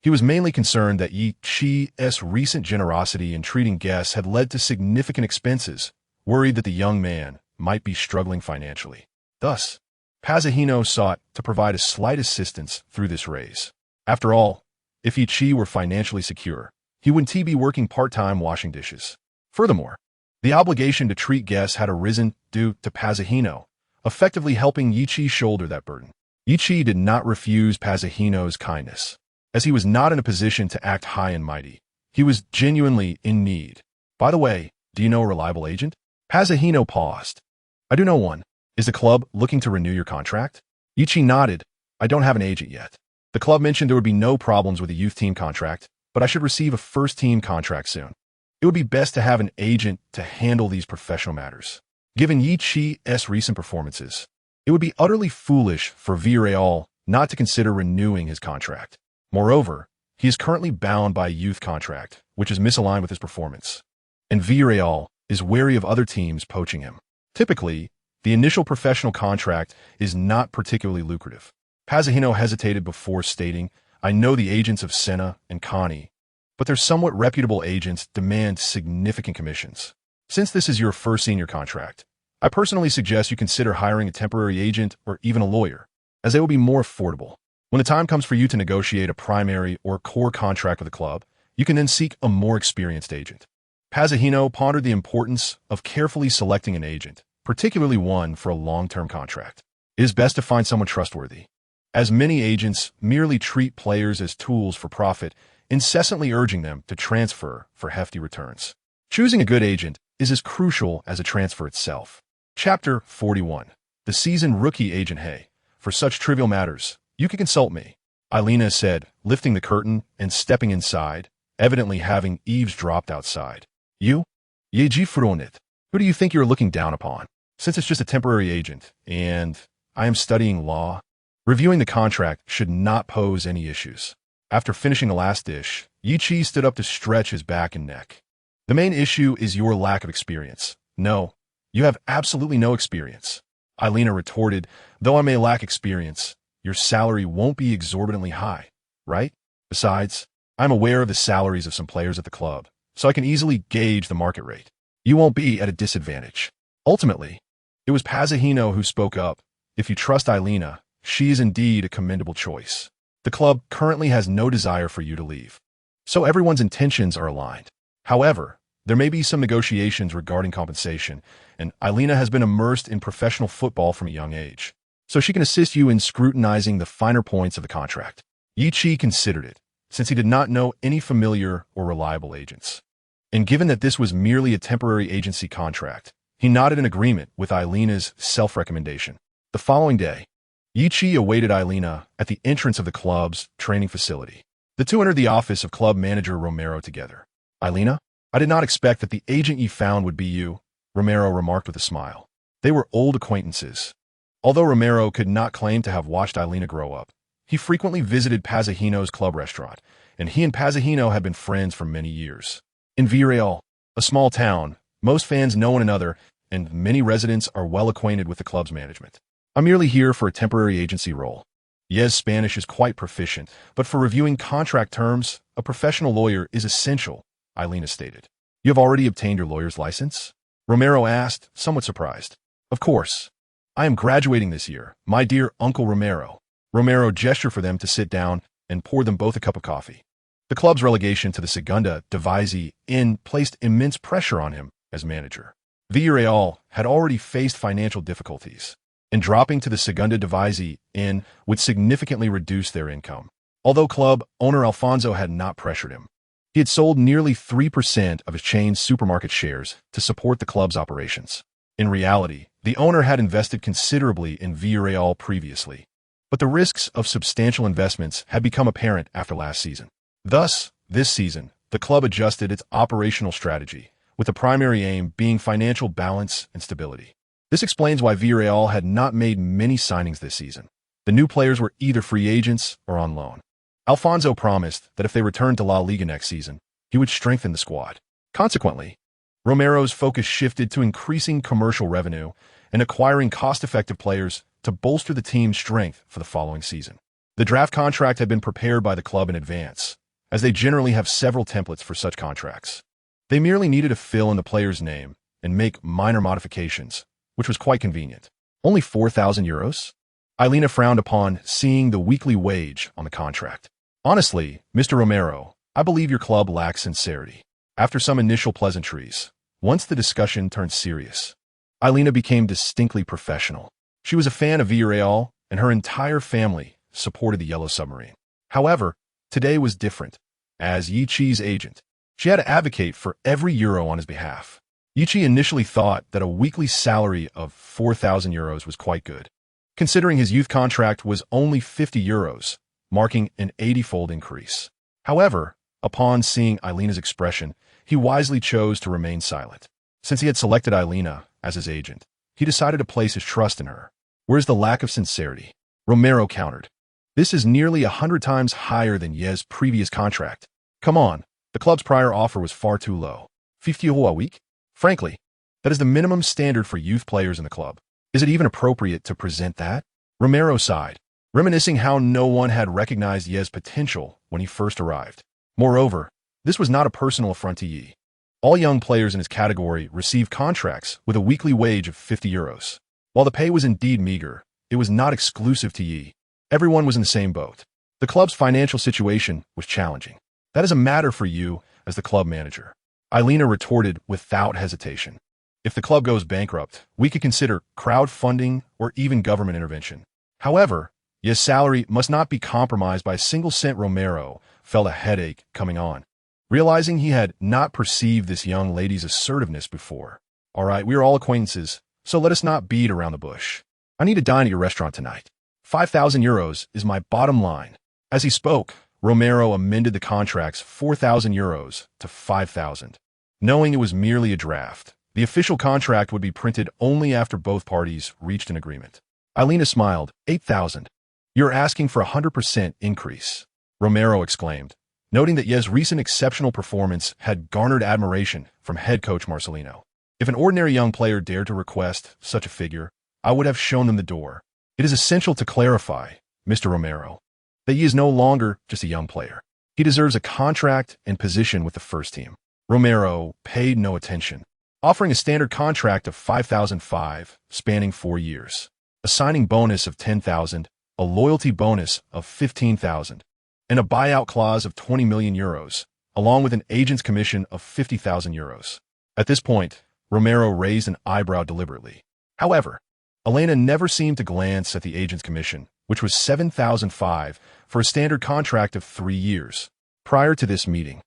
He was mainly concerned that Yichi's recent generosity in treating guests had led to significant expenses, worried that the young man might be struggling financially. Thus, Pazahino sought to provide a slight assistance through this raise. After all, if Yichi were financially secure, he wouldn't be working part-time washing dishes. Furthermore, the obligation to treat guests had arisen due to Pazahino, effectively helping Yichi shoulder that burden. Yichi did not refuse Pazahino's kindness, as he was not in a position to act high and mighty. He was genuinely in need. By the way, do you know a reliable agent? Pazahino paused. I do know one. Is the club looking to renew your contract? Yichi nodded. I don't have an agent yet. The club mentioned there would be no problems with a youth team contract, but I should receive a first-team contract soon. It would be best to have an agent to handle these professional matters. Given Yichi's recent performances, it would be utterly foolish for Villarreal not to consider renewing his contract. Moreover, he is currently bound by a youth contract, which is misaligned with his performance, and Villarreal is wary of other teams poaching him. Typically, the initial professional contract is not particularly lucrative. Pazahino hesitated before stating, I know the agents of Senna and Connie, but their somewhat reputable agents demand significant commissions. Since this is your first senior contract, I personally suggest you consider hiring a temporary agent or even a lawyer, as they will be more affordable. When the time comes for you to negotiate a primary or core contract with the club, you can then seek a more experienced agent. Pazahino pondered the importance of carefully selecting an agent, particularly one for a long-term contract. It is best to find someone trustworthy, as many agents merely treat players as tools for profit, incessantly urging them to transfer for hefty returns. Choosing a good agent is as crucial as a transfer itself. Chapter 41. The seasoned rookie agent. Hey, for such trivial matters, you can consult me, Eilina said, lifting the curtain and stepping inside, evidently having eavesdropped outside. You? Yeji Furonit. Who do you think you're looking down upon? Since it's just a temporary agent, and I am studying law, reviewing the contract should not pose any issues. After finishing the last dish, Yichi stood up to stretch his back and neck. The main issue is your lack of experience. No, you have absolutely no experience. Eilina retorted, though I may lack experience, your salary won't be exorbitantly high, right? Besides, I'm aware of the salaries of some players at the club, so I can easily gauge the market rate. You won't be at a disadvantage. Ultimately, it was Pazahino who spoke up. If you trust Eilina, she is indeed a commendable choice. The club currently has no desire for you to leave, so everyone's intentions are aligned. However, There may be some negotiations regarding compensation, and Ailina has been immersed in professional football from a young age, so she can assist you in scrutinizing the finer points of the contract. Yi Chi considered it, since he did not know any familiar or reliable agents. And given that this was merely a temporary agency contract, he nodded in agreement with Ailina's self-recommendation. The following day, Yi Chi awaited Ailina at the entrance of the club's training facility. The two entered the office of club manager Romero together. "Ailina, I did not expect that the agent you found would be you," Romero remarked with a smile. They were old acquaintances. Although Romero could not claim to have watched Ailina grow up, he frequently visited Pazahino's club restaurant, and he and Pazahino had been friends for many years. In Villarreal, a small town, most fans know one another, and many residents are well acquainted with the club's management. "I'm merely here for a temporary agency role. Yes, Spanish is quite proficient, but for reviewing contract terms, a professional lawyer is essential," Ailina stated. "You have already obtained your lawyer's license?" Romero asked, somewhat surprised. "Of course. I am graduating this year, my dear Uncle Romero." Romero gestured for them to sit down and poured them both a cup of coffee. The club's relegation to the Segunda División Inn placed immense pressure on him as manager. Villarreal had already faced financial difficulties, and dropping to the Segunda División Inn would significantly reduce their income. Although club owner Alfonso had not pressured him, he had sold nearly 3% of his chain's supermarket shares to support the club's operations. In reality, the owner had invested considerably in Villarreal previously, but the risks of substantial investments had become apparent after last season. Thus, this season, the club adjusted its operational strategy, with the primary aim being financial balance and stability. This explains why Villarreal had not made many signings this season. The new players were either free agents or on loan. Alfonso promised that if they returned to La Liga next season, he would strengthen the squad. Consequently, Romero's focus shifted to increasing commercial revenue and acquiring cost-effective players to bolster the team's strength for the following season. The draft contract had been prepared by the club in advance, as they generally have several templates for such contracts. They merely needed to fill in the player's name and make minor modifications, which was quite convenient. Only €4,000? Ailina frowned upon seeing the weekly wage on the contract. "Honestly, Mr. Romero, I believe your club lacks sincerity." After some initial pleasantries, once the discussion turned serious, Ailina became distinctly professional. She was a fan of Villarreal, and her entire family supported the Yellow Submarine. However, today was different. As Yi Chi's agent, she had to advocate for every euro on his behalf. Yi Chi initially thought that a weekly salary of €4,000 was quite good, considering his youth contract was only €50, marking an 80-fold increase. However, upon seeing Ailina's expression, he wisely chose to remain silent. Since he had selected Ailina as his agent, he decided to place his trust in her. "Where's the lack of sincerity?" Romero countered. "This is nearly 100 times higher than Yez's previous contract. Come on, the club's prior offer was far too low. €50 a week? Frankly, that is the minimum standard for youth players in the club. Is it even appropriate to present that?" Romero sighed, reminiscing how no one had recognized Yez's potential when he first arrived. Moreover, this was not a personal affront to Yi. All young players in his category received contracts with a weekly wage of €50. While the pay was indeed meager, it was not exclusive to Yi. Everyone was in the same boat. The club's financial situation was challenging. "That is a matter for you as the club manager," Ailina retorted without hesitation. "If the club goes bankrupt, we could consider crowdfunding or even government intervention. However, Yez's salary must not be compromised by a single cent." Romero felt a headache coming on, realizing he had not perceived this young lady's assertiveness before. "All right, we are all acquaintances, so let us not beat around the bush. I need to dine at your restaurant tonight. €5,000 is my bottom line." As he spoke, Romero amended the contract's €4,000 to €5,000. Knowing it was merely a draft, the official contract would be printed only after both parties reached an agreement. Ailina smiled. "8,000. You're asking for a 100% increase," Romero exclaimed, noting that Yez's recent exceptional performance had garnered admiration from head coach Marcelino. "If an ordinary young player dared to request such a figure, I would have shown them the door. It is essential to clarify, Mr. Romero, that he is no longer just a young player. He deserves a contract and position with the first team." Romero paid no attention, offering a standard contract of $5,500 spanning 4 years, a signing bonus of €10,000, a loyalty bonus of €15,000, and a buyout clause of €20 million, along with an agent's commission of 50,000 euros. At this point, Romero raised an eyebrow deliberately. However, Elena never seemed to glance at the agent's commission, which was 7,005 for a standard contract of 3 years. Prior to this meeting,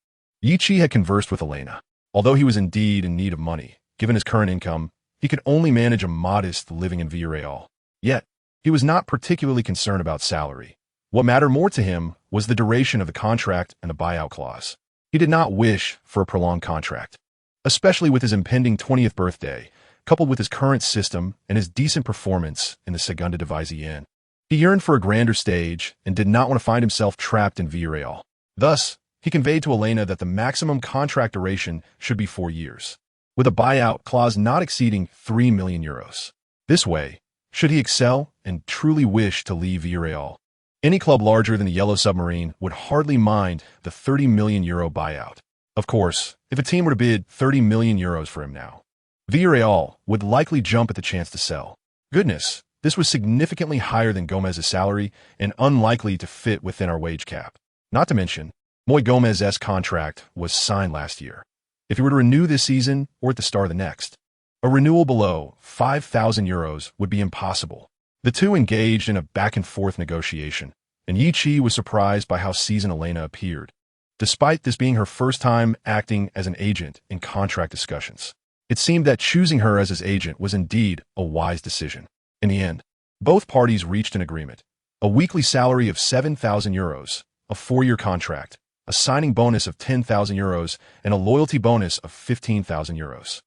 Yichi had conversed with Elena. Although he was indeed in need of money, given his current income, he could only manage a modest living in Villarreal. Yet, he was not particularly concerned about salary. What mattered more to him was the duration of the contract and the buyout clause. He did not wish for a prolonged contract, especially with his impending 20th birthday, coupled with his current system and his decent performance in the Segunda División. He yearned for a grander stage and did not want to find himself trapped in Villarreal. Thus, he conveyed to Elena that the maximum contract duration should be 4 years, with a buyout clause not exceeding 3 million euros. This way, should he excel and truly wish to leave Villarreal, any club larger than the Yellow Submarine would hardly mind the 30 million euro buyout. Of course, if a team were to bid 30 million euros for him now, Villarreal would likely jump at the chance to sell. Goodness, this was significantly higher than Gomez's salary and unlikely to fit within our wage cap. Not to mention, Moy Gomez's contract was signed last year. If he were to renew this season or at the start of the next, a renewal below 5,000 euros would be impossible. The two engaged in a back-and-forth negotiation, and Yichi was surprised by how seasoned Elena appeared. Despite this being her first time acting as an agent in contract discussions, it seemed that choosing her as his agent was indeed a wise decision. In the end, both parties reached an agreement: a weekly salary of 7,000 euros, a 4-year contract, a signing bonus of 10,000 euros, and a loyalty bonus of 15,000 euros.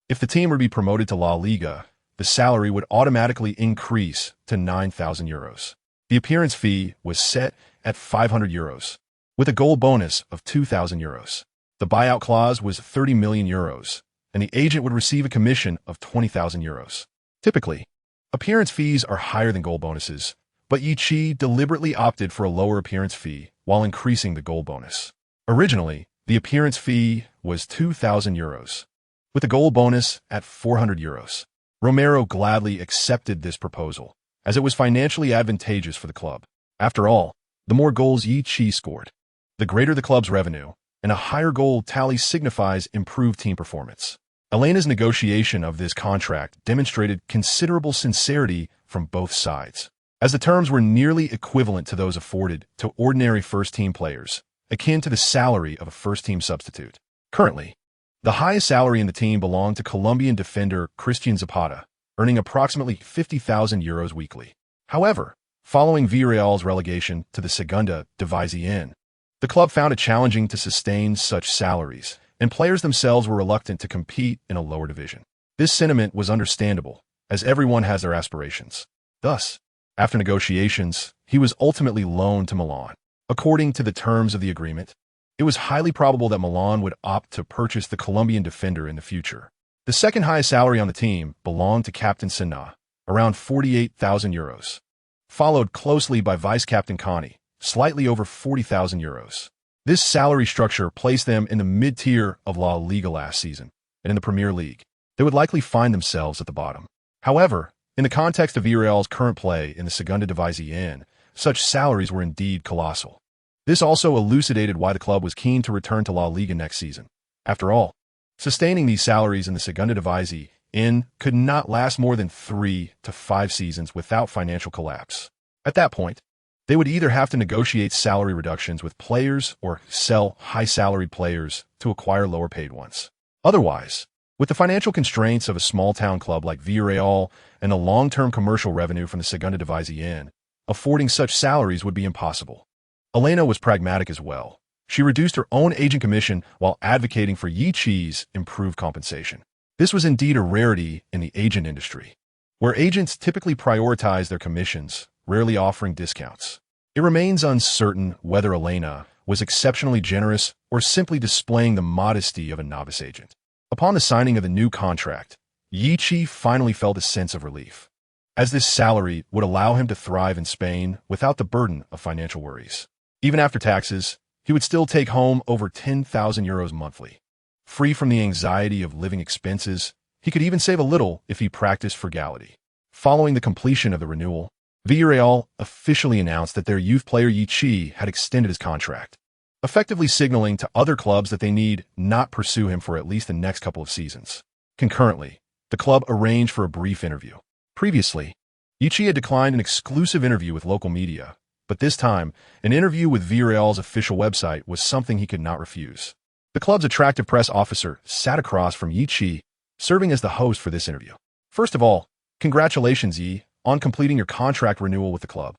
If the team were to be promoted to La Liga, the salary would automatically increase to 9,000 euros. The appearance fee was set at 500 euros, with a goal bonus of 2,000 euros. The buyout clause was 30 million euros, and the agent would receive a commission of 20,000 euros. Typically, appearance fees are higher than goal bonuses, but Yichi deliberately opted for a lower appearance fee while increasing the goal bonus. Originally, the appearance fee was 2,000 euros, with a goal bonus at 400 euros. Romero gladly accepted this proposal, as it was financially advantageous for the club. After all, the more goals Yichi scored, the greater the club's revenue, and a higher goal tally signifies improved team performance. Elena's negotiation of this contract demonstrated considerable sincerity from both sides, as the terms were nearly equivalent to those afforded to ordinary first-team players, akin to the salary of a first-team substitute. Currently, the highest salary in the team belonged to Colombian defender Christian Zapata, earning approximately 50,000 euros weekly. However, following Villarreal's relegation to the Segunda División, the club found it challenging to sustain such salaries, and players themselves were reluctant to compete in a lower division. This sentiment was understandable, as everyone has their aspirations. Thus, after negotiations, he was ultimately loaned to Milan. According to the terms of the agreement, it was highly probable that Milan would opt to purchase the Colombian defender in the future. The second highest salary on the team belonged to Captain Senna, around 48,000 euros, followed closely by Vice-Captain Connie, slightly over 40,000 euros. This salary structure placed them in the mid-tier of La Liga last season, and in the Premier League, they would likely find themselves at the bottom. However, in the context of Villarreal's current play in the Segunda División, such salaries were indeed colossal. This also elucidated why the club was keen to return to La Liga next season. After all, sustaining these salaries in the Segunda División could not last more than 3 to 5 seasons without financial collapse. At that point, they would either have to negotiate salary reductions with players or sell high-salaried players to acquire lower-paid ones. Otherwise, with the financial constraints of a small-town club like Villarreal and the long-term commercial revenue from the Segunda División, affording such salaries would be impossible. Elena was pragmatic as well. She reduced her own agent commission while advocating for Yichi's improved compensation. This was indeed a rarity in the agent industry, where agents typically prioritize their commissions, rarely offering discounts. It remains uncertain whether Elena was exceptionally generous or simply displaying the modesty of a novice agent. Upon the signing of the new contract, Yichi finally felt a sense of relief, as this salary would allow him to thrive in Spain without the burden of financial worries. Even after taxes, he would still take home over 10,000 euros monthly. Free from the anxiety of living expenses, he could even save a little if he practiced frugality. Following the completion of the renewal, Villarreal officially announced that their youth player Yichi had extended his contract. effectively signaling to other clubs that they need not pursue him for at least the next couple of seasons. Concurrently, the club arranged for a brief interview. Previously, Ichi had declined an exclusive interview with local media, but this time, an interview with Villarreal's official website was something he could not refuse. The club's attractive press officer sat across from Yi Chi, serving as the host for this interview. First of all, congratulations, Yi, on completing your contract renewal with the club.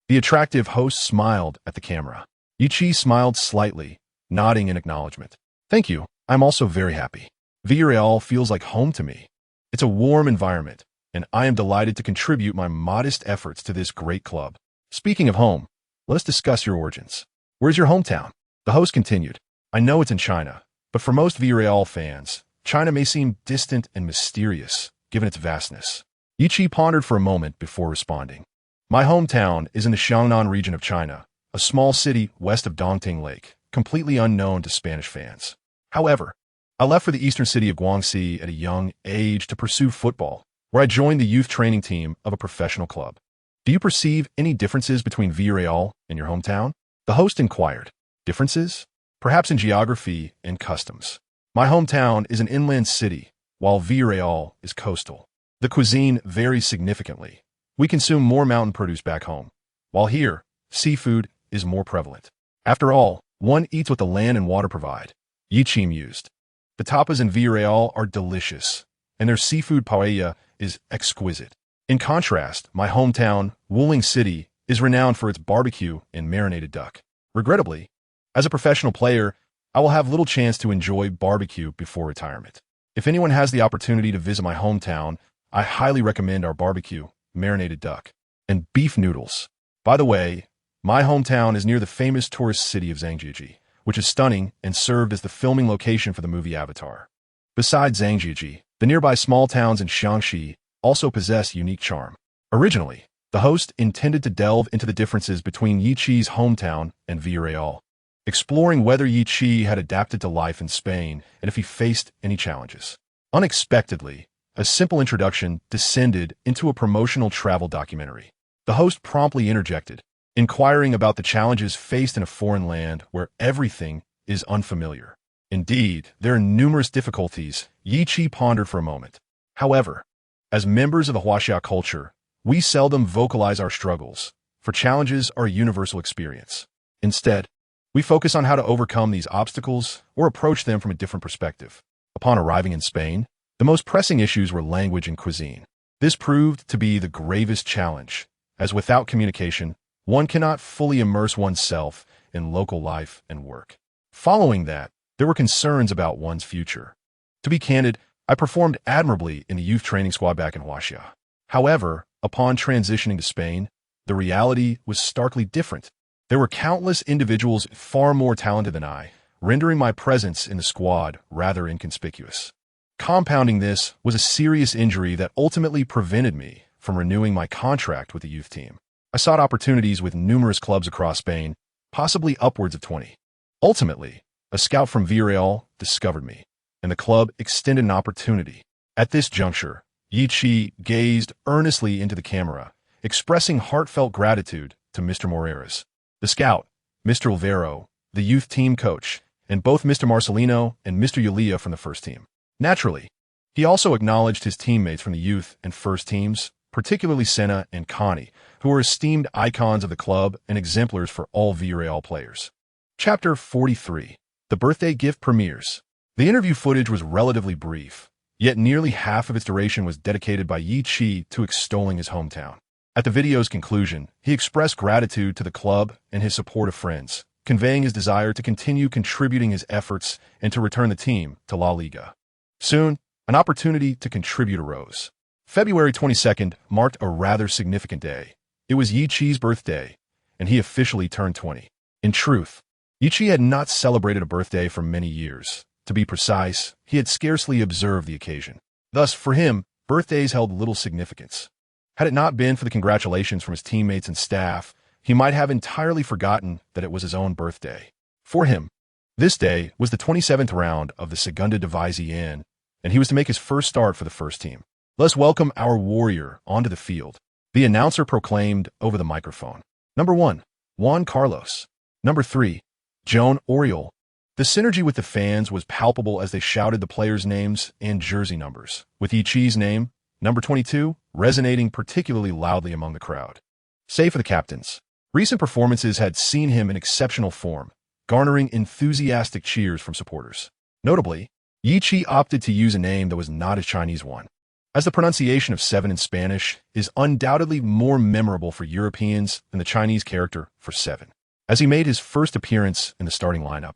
The attractive host smiled at the camera. Yi Chi smiled slightly, nodding in acknowledgement. Thank you, I'm also very happy. Villarreal feels like home to me. It's a warm environment, and I am delighted to contribute my modest efforts to this great club. Speaking of home, let us discuss your origins. Where's your hometown? The host continued. I know it's in China, but for most Villarreal fans, China may seem distant and mysterious, given its vastness. Yi Chi pondered for a moment before responding. My hometown is in the Xiangnan region of China, a small city west of Dongting Lake, completely unknown to Spanish fans. However, I left for the eastern city of Guangxi at a young age to pursue football, where I joined the youth training team of a professional club. Do you perceive any differences between Villarreal and your hometown? The host inquired. Differences? Perhaps in geography and customs. My hometown is an inland city, while Villarreal is coastal. The cuisine varies significantly. We consume more mountain produce back home, while here, seafood is more prevalent. After all, one eats what the land and water provide. Yi Chi mused. The tapas in Villarreal are delicious, and their seafood paella is exquisite. In contrast, my hometown, Wuling City, is renowned for its barbecue and marinated duck. Regrettably, as a professional player, I will have little chance to enjoy barbecue before retirement. If anyone has the opportunity to visit my hometown, I highly recommend our barbecue, marinated duck, and beef noodles. By the way, my hometown is near the famous tourist city of Zhangjiajie, which is stunning and served as the filming location for the movie Avatar. Besides Zhangjiajie, the nearby small towns in Shaanxi also possess unique charm. Originally, the host intended to delve into the differences between Yi Chi's hometown and Villarreal, exploring whether Yi Chi had adapted to life in Spain and if he faced any challenges. Unexpectedly, a simple introduction descended into a promotional travel documentary. The host promptly interjected, inquiring about the challenges faced in a foreign land where everything is unfamiliar. Indeed, there are numerous difficulties. Yi Chi pondered for a moment. However, as members of the Huaxia culture, we seldom vocalize our struggles, for challenges are a universal experience. Instead, we focus on how to overcome these obstacles or approach them from a different perspective. Upon arriving in Spain, the most pressing issues were language and cuisine. This proved to be the gravest challenge, as without communication, one cannot fully immerse oneself in local life and work. Following that, there were concerns about one's future. To be candid, I performed admirably in the youth training squad back in Huaxia. However, upon transitioning to Spain, the reality was starkly different. There were countless individuals far more talented than I, rendering my presence in the squad rather inconspicuous. Compounding this was a serious injury that ultimately prevented me from renewing my contract with the youth team. I sought opportunities with numerous clubs across Spain, possibly upwards of 20. Ultimately, a scout from Villarreal discovered me, and the club extended an opportunity. At this juncture, Yi Chi gazed earnestly into the camera, expressing heartfelt gratitude to Mr. Moreras, the scout, Mr. Olvero, the youth team coach, and both Mr. Marcelino and Mr. Yulia from the first team. Naturally, he also acknowledged his teammates from the youth and first teams, particularly Senna and Connie, who were esteemed icons of the club and exemplars for all Villarreal players. Chapter 43. The Birthday Gift Premieres. The interview footage was relatively brief, yet nearly half of its duration was dedicated by Yi Chi to extolling his hometown. At the video's conclusion, he expressed gratitude to the club and his supportive friends, conveying his desire to continue contributing his efforts and to return the team to La Liga. Soon, an opportunity to contribute arose. February 22nd marked a rather significant day. It was Yi Chi's birthday, and he officially turned 20. In truth, Yi Chi had not celebrated a birthday for many years. To be precise, he had scarcely observed the occasion. Thus, for him, birthdays held little significance. Had it not been for the congratulations from his teammates and staff, he might have entirely forgotten that it was his own birthday. For him, this day was the 27th round of the Segunda División, and he was to make his first start for the first team. Let's welcome our warrior onto the field. The announcer proclaimed over the microphone. Number 1, Juan Carlos. Number 3, Joan Oriol. The synergy with the fans was palpable as they shouted the players' names and jersey numbers, with Yiqi's name, number 22, resonating particularly loudly among the crowd. Save for the captains. Recent performances had seen him in exceptional form, garnering enthusiastic cheers from supporters. Notably, Yiqi opted to use a name that was not a Chinese one, as the pronunciation of 7 in Spanish is undoubtedly more memorable for Europeans than the Chinese character for 7. As he made his first appearance in the starting lineup,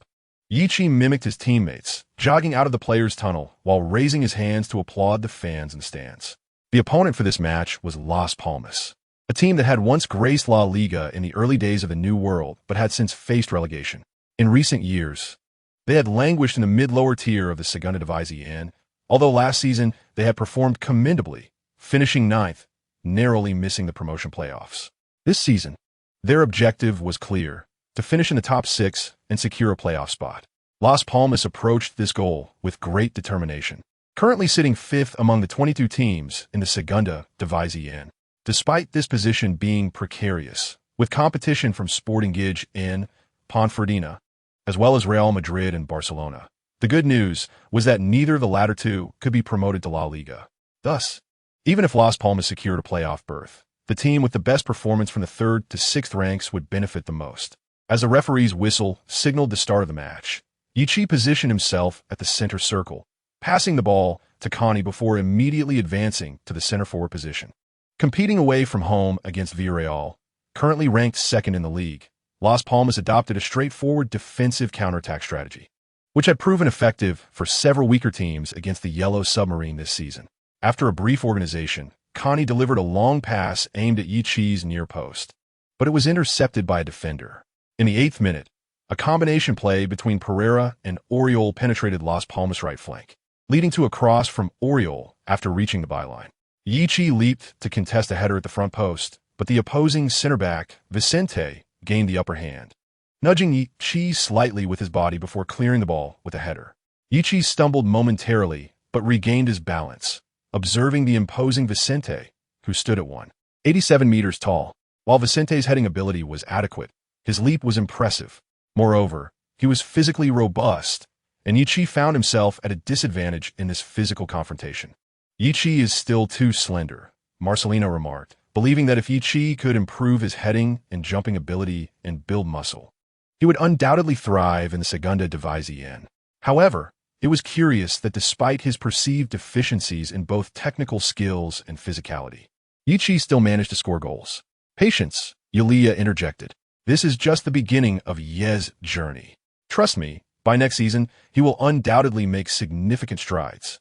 Yiqi mimicked his teammates, jogging out of the players' tunnel while raising his hands to applaud the fans in the stands. The opponent for this match was Las Palmas, a team that had once graced La Liga in the early days of the New World but had since faced relegation. In recent years, they had languished in the mid-lower tier of the Segunda División, although last season they had performed commendably, finishing 9th, narrowly missing the promotion playoffs. This season, their objective was clear: to finish in the top 6 and secure a playoff spot. Las Palmas approached this goal with great determination, currently sitting 5th among the 22 teams in the Segunda División. Despite this position being precarious, with competition from Sporting Gijón and Ponferradina, as well as Real Madrid and Barcelona, the good news was that neither of the latter two could be promoted to La Liga. Thus, even if Las Palmas secured a playoff berth, the team with the best performance from the 3rd to 6th ranks would benefit the most. As the referee's whistle signaled the start of the match, Yiqi positioned himself at the center circle, passing the ball to Connie before immediately advancing to the center forward position. Competing away from home against Villarreal, currently ranked 2nd in the league, Las Palmas adopted a straightforward defensive counterattack strategy, which had proven effective for several weaker teams against the Yellow Submarine this season. After a brief organization, Connie delivered a long pass aimed at Yiqi's near post, but it was intercepted by a defender. In the 8th minute, a combination play between Pereira and Oriol penetrated Las Palmas' right flank, leading to a cross from Oriol after reaching the byline. Yiqi leaped to contest a header at the front post, but the opposing center-back, Vicente, gained the upper hand, nudging Yiqi slightly with his body before clearing the ball with a header. Yiqi stumbled momentarily, but regained his balance, observing the imposing Vicente, who stood at 187 meters tall. While Vicente's heading ability was adequate, his leap was impressive. Moreover, he was physically robust, and Yiqi found himself at a disadvantage in this physical confrontation. Yiqi is still too slender, Marcelino remarked, believing that if Yiqi could improve his heading and jumping ability and build muscle, he would undoubtedly thrive in the Segunda División. However, it was curious that despite his perceived deficiencies in both technical skills and physicality, Yiqi still managed to score goals. Patience, Yulia interjected. This is just the beginning of Ye's journey. Trust me, by next season, he will undoubtedly make significant strides.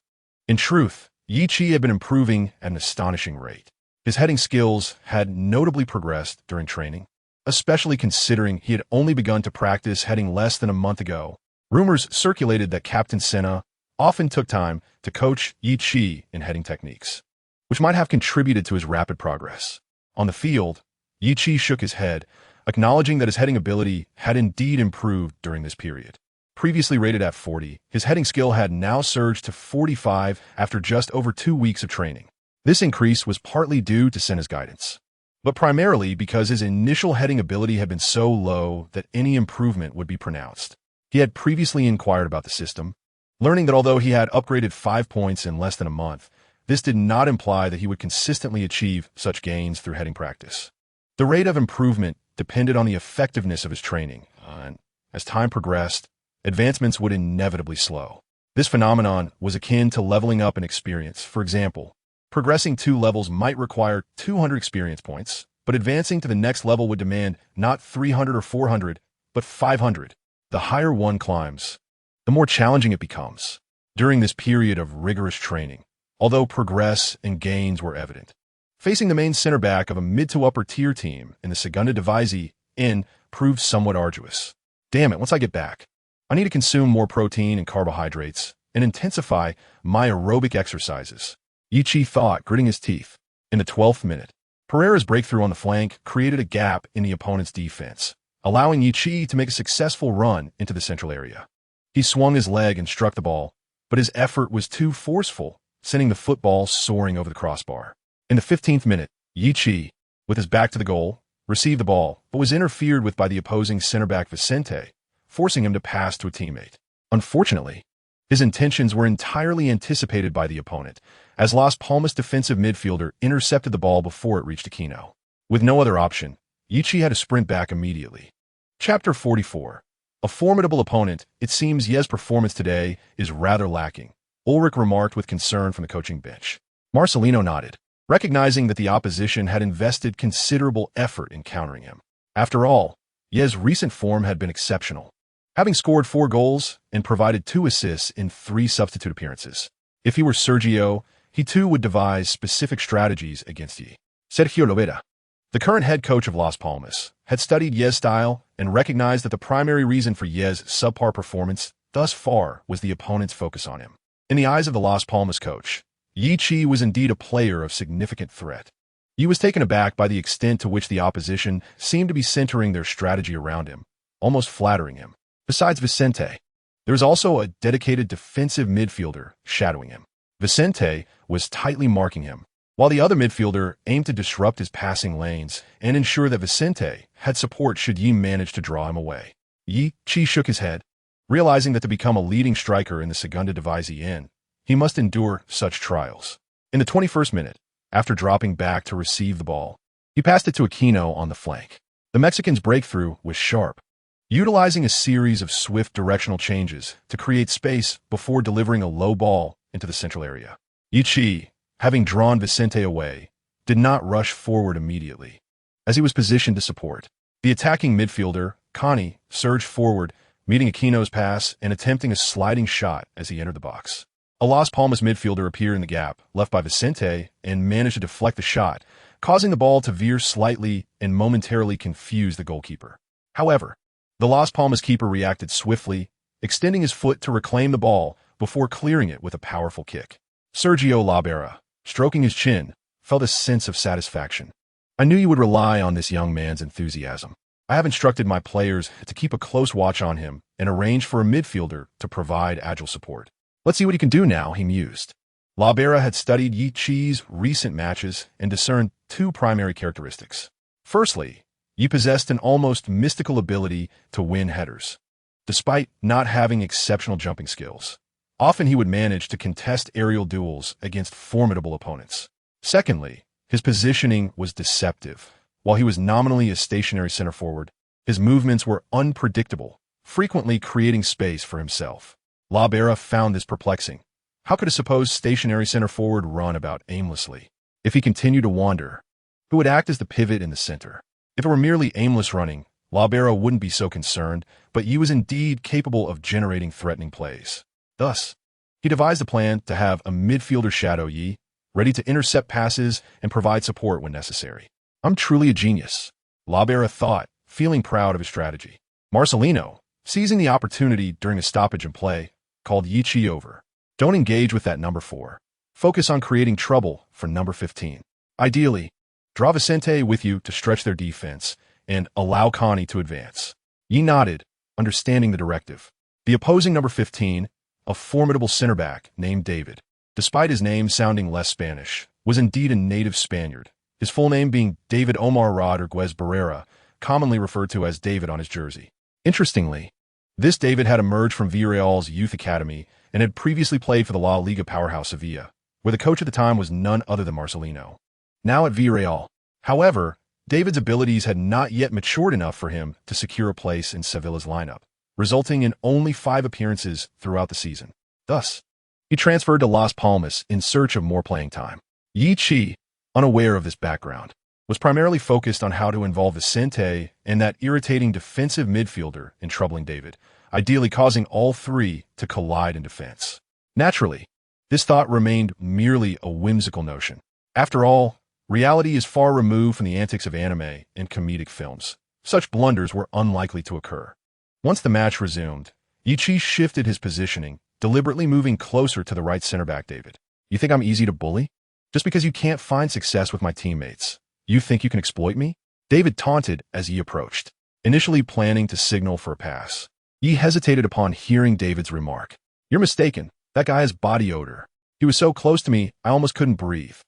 In truth, Yiqi had been improving at an astonishing rate. His heading skills had notably progressed during training, especially considering he had only begun to practice heading less than a month ago. Rumors circulated that Captain Senna often took time to coach Yiqi in heading techniques, which might have contributed to his rapid progress. On the field, Yiqi shook his head, acknowledging that his heading ability had indeed improved during this period. Previously rated at 40, his heading skill had now surged to 45 after just over 2 weeks of training. This increase was partly due to Senna's guidance, but primarily because his initial heading ability had been so low that any improvement would be pronounced. He had previously inquired about the system, learning that although he had upgraded 5 points in less than a month, this did not imply that he would consistently achieve such gains through heading practice. The rate of improvement depended on the effectiveness of his training, and as time progressed, advancements would inevitably slow. This phenomenon was akin to leveling up in experience. For example, progressing 2 levels might require 200 experience points, but advancing to the next level would demand not 300 or 400, but 500. The higher one climbs, the more challenging it becomes. During this period of rigorous training, although progress and gains were evident, facing the main center back of a mid to upper tier team in the Segunda División proved somewhat arduous. Damn it, once I get back, I need to consume more protein and carbohydrates and intensify my aerobic exercises, Yiqi thought, gritting his teeth. In the 12th minute, Pereira's breakthrough on the flank created a gap in the opponent's defense, allowing Yiqi to make a successful run into the central area. He swung his leg and struck the ball, but his effort was too forceful, sending the football soaring over the crossbar. In the 15th minute, Yiqi, with his back to the goal, received the ball, but was interfered with by the opposing center-back Vicente, forcing him to pass to a teammate. Unfortunately, his intentions were entirely anticipated by the opponent, as Las Palmas defensive midfielder intercepted the ball before it reached Aquino. With no other option, Yichi had to sprint back immediately. Chapter 44. A formidable opponent, it seems Ye's performance today is rather lacking, Ulrich remarked with concern from the coaching bench. Marcelino nodded, recognizing that the opposition had invested considerable effort in countering him. After all, Ye's recent form had been exceptional, having scored 4 goals and provided 2 assists in 3 substitute appearances. If he were Sergio, he too would devise specific strategies against Ye. Sergio Lobera, the current head coach of Las Palmas, had studied Ye's style and recognized that the primary reason for Ye's subpar performance thus far was the opponent's focus on him. In the eyes of the Las Palmas coach, Yi Chi was indeed a player of significant threat. He was taken aback by the extent to which the opposition seemed to be centering their strategy around him, almost flattering him. Besides Vicente, there was also a dedicated defensive midfielder shadowing him. Vicente was tightly marking him, while the other midfielder aimed to disrupt his passing lanes and ensure that Vicente had support should Yi manage to draw him away. Yi Chi shook his head, realizing that to become a leading striker in the Segunda División, he must endure such trials. In the 21st minute, after dropping back to receive the ball, he passed it to Aquino on the flank. The Mexican's breakthrough was sharp, utilizing a series of swift directional changes to create space before delivering a low ball into the central area. Yi Chi, having drawn Vicente away, did not rush forward immediately. As he was positioned to support, the attacking midfielder, Connie, surged forward, meeting Aquino's pass and attempting a sliding shot as he entered the box. A Las Palmas midfielder appeared in the gap left by Vicente and managed to deflect the shot, causing the ball to veer slightly and momentarily confuse the goalkeeper. However, the Las Palmas keeper reacted swiftly, extending his foot to reclaim the ball before clearing it with a powerful kick. Sergio Lobera, stroking his chin, felt a sense of satisfaction. I knew you would rely on this young man's enthusiasm. I have instructed my players to keep a close watch on him and arrange for a midfielder to provide agile support. Let's see what he can do now, he mused. Lobera had studied Yi Chi's recent matches and discerned 2 primary characteristics. Firstly, Yi possessed an almost mystical ability to win headers. Despite not having exceptional jumping skills, often he would manage to contest aerial duels against formidable opponents. Secondly, his positioning was deceptive. While he was nominally a stationary center forward, his movements were unpredictable, frequently creating space for himself. Lobera found this perplexing. How could a supposed stationary center forward run about aimlessly? If he continued to wander, who would act as the pivot in the center? If it were merely aimless running, Lobera wouldn't be so concerned, but Yi was indeed capable of generating threatening plays. Thus, he devised a plan to have a midfielder shadow Yi, ready to intercept passes and provide support when necessary. I'm truly a genius, Lobera thought, feeling proud of his strategy. Marcelino, seizing the opportunity during a stoppage in play, called Yi Chi over. Don't engage with that number 4. Focus on creating trouble for number 15. Ideally, draw Vicente with you to stretch their defense and allow Connie to advance. Yi nodded, understanding the directive. The opposing number 15, a formidable center back named David, despite his name sounding less Spanish, was indeed a native Spaniard, his full name being David Omar Rodriguez Barrera, commonly referred to as David on his jersey. Interestingly, this David had emerged from Villarreal's youth academy and had previously played for the La Liga powerhouse Sevilla, where the coach at the time was none other than Marcelino. Now at Villarreal, however, David's abilities had not yet matured enough for him to secure a place in Sevilla's lineup, resulting in only 5 appearances throughout the season. Thus, he transferred to Las Palmas in search of more playing time. Yi Chi, unaware of this background, was primarily focused on how to involve Vicente and that irritating defensive midfielder in troubling David, ideally causing all 3 to collide in defense. Naturally, this thought remained merely a whimsical notion. After all, reality is far removed from the antics of anime and comedic films. Such blunders were unlikely to occur. Once the match resumed, Yi Chi shifted his positioning, deliberately moving closer to the right center back David. You think I'm easy to bully? Just because you can't find success with my teammates, you think you can exploit me? David taunted as Yi approached, initially planning to signal for a pass. Yi hesitated upon hearing David's remark. You're mistaken. That guy has body odor. He was so close to me, I almost couldn't breathe.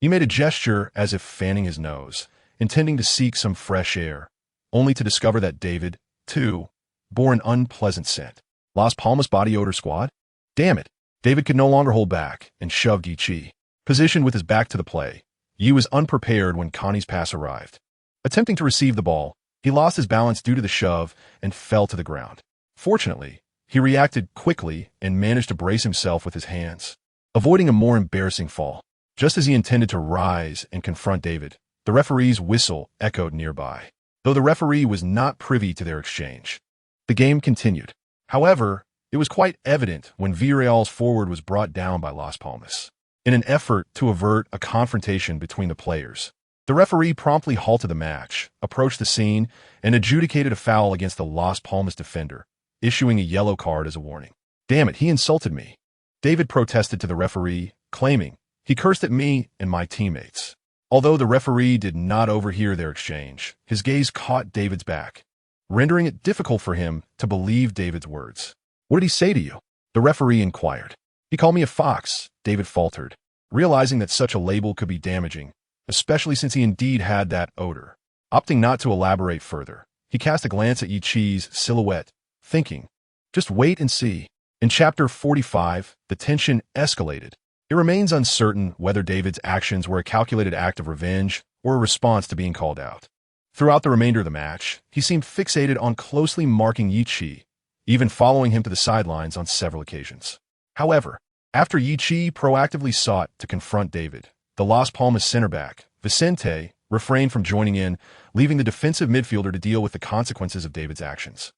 He made a gesture as if fanning his nose, intending to seek some fresh air, only to discover that David, too, bore an unpleasant scent. Las Palmas body odor squad? Damn it. David could no longer hold back and shoved Yi. Positioned with his back to the play, Yi was unprepared when Connie's pass arrived. Attempting to receive the ball, he lost his balance due to the shove and fell to the ground. Fortunately, he reacted quickly and managed to brace himself with his hands, avoiding a more embarrassing fall. Just as he intended to rise and confront David, the referee's whistle echoed nearby. Though the referee was not privy to their exchange, the game continued. However, it was quite evident when Villarreal's forward was brought down by Las Palmas. In an effort to avert a confrontation between the players, the referee promptly halted the match, approached the scene, and adjudicated a foul against the Las Palmas defender, issuing a yellow card as a warning. Damn it, he insulted me. David protested to the referee, claiming he cursed at me and my teammates. Although the referee did not overhear their exchange, his gaze caught David's back, rendering it difficult for him to believe David's words. What did he say to you? The referee inquired. He called me a fox, David faltered, realizing that such a label could be damaging, especially since he indeed had that odor. Opting not to elaborate further, he cast a glance at Yi's silhouette, thinking, just wait and see. In Chapter 45, the tension escalated. It remains uncertain whether David's actions were a calculated act of revenge or a response to being called out. Throughout the remainder of the match, he seemed fixated on closely marking Yi, even following him to the sidelines on several occasions. However, after Yi proactively sought to confront David, the Las Palmas center back, Vicente, refrained from joining in, leaving the defensive midfielder to deal with the consequences of David's actions.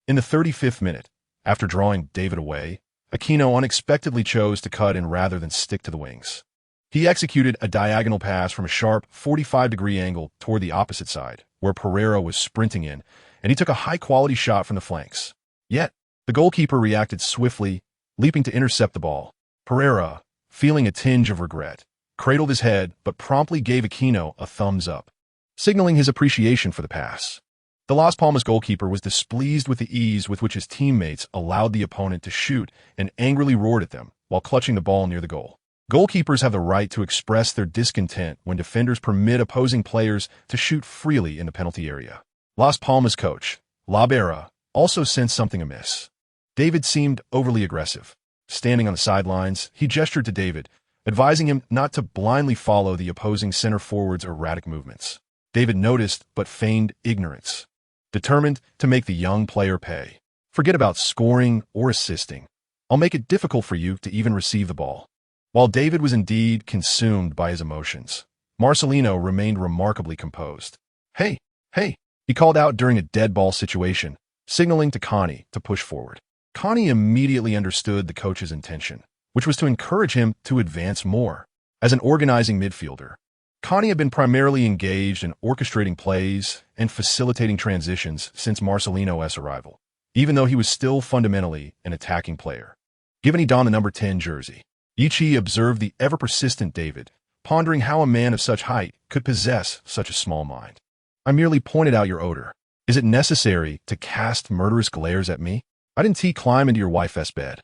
In the 35th minute, after drawing David away, Aquino unexpectedly chose to cut in rather than stick to the wings. He executed a diagonal pass from a sharp 45-degree angle toward the opposite side, where Pereira was sprinting in, and he took a high-quality shot from the flanks. Yet, the goalkeeper reacted swiftly, leaping to intercept the ball. Pereira, feeling a tinge of regret, cradled his head but promptly gave Aquino a thumbs up, signaling his appreciation for the pass. The Las Palmas goalkeeper was displeased with the ease with which his teammates allowed the opponent to shoot and angrily roared at them while clutching the ball near the goal. Goalkeepers have the right to express their discontent when defenders permit opposing players to shoot freely in the penalty area. Las Palmas coach, Labera, also sensed something amiss. David seemed overly aggressive. Standing on the sidelines, he gestured to David, advising him not to blindly follow the opposing center forward's erratic movements. David noticed but feigned ignorance, determined to make the young player pay. Forget about scoring or assisting. I'll make it difficult for you to even receive the ball. While David was indeed consumed by his emotions, Marcelino remained remarkably composed. Hey, he called out during a dead ball situation, signaling to Connie to push forward. Connie immediately understood the coach's intention, which was to encourage him to advance more. As an organizing midfielder, Connie had been primarily engaged in orchestrating plays and facilitating transitions since Marcelino's arrival, even though he was still fundamentally an attacking player. Given he donned the number 10 jersey, Yi observed the ever-persistent David, pondering how a man of such height could possess such a small mind. I merely pointed out your odor. Is it necessary to cast murderous glares at me? I didn't climb into your wife's bed.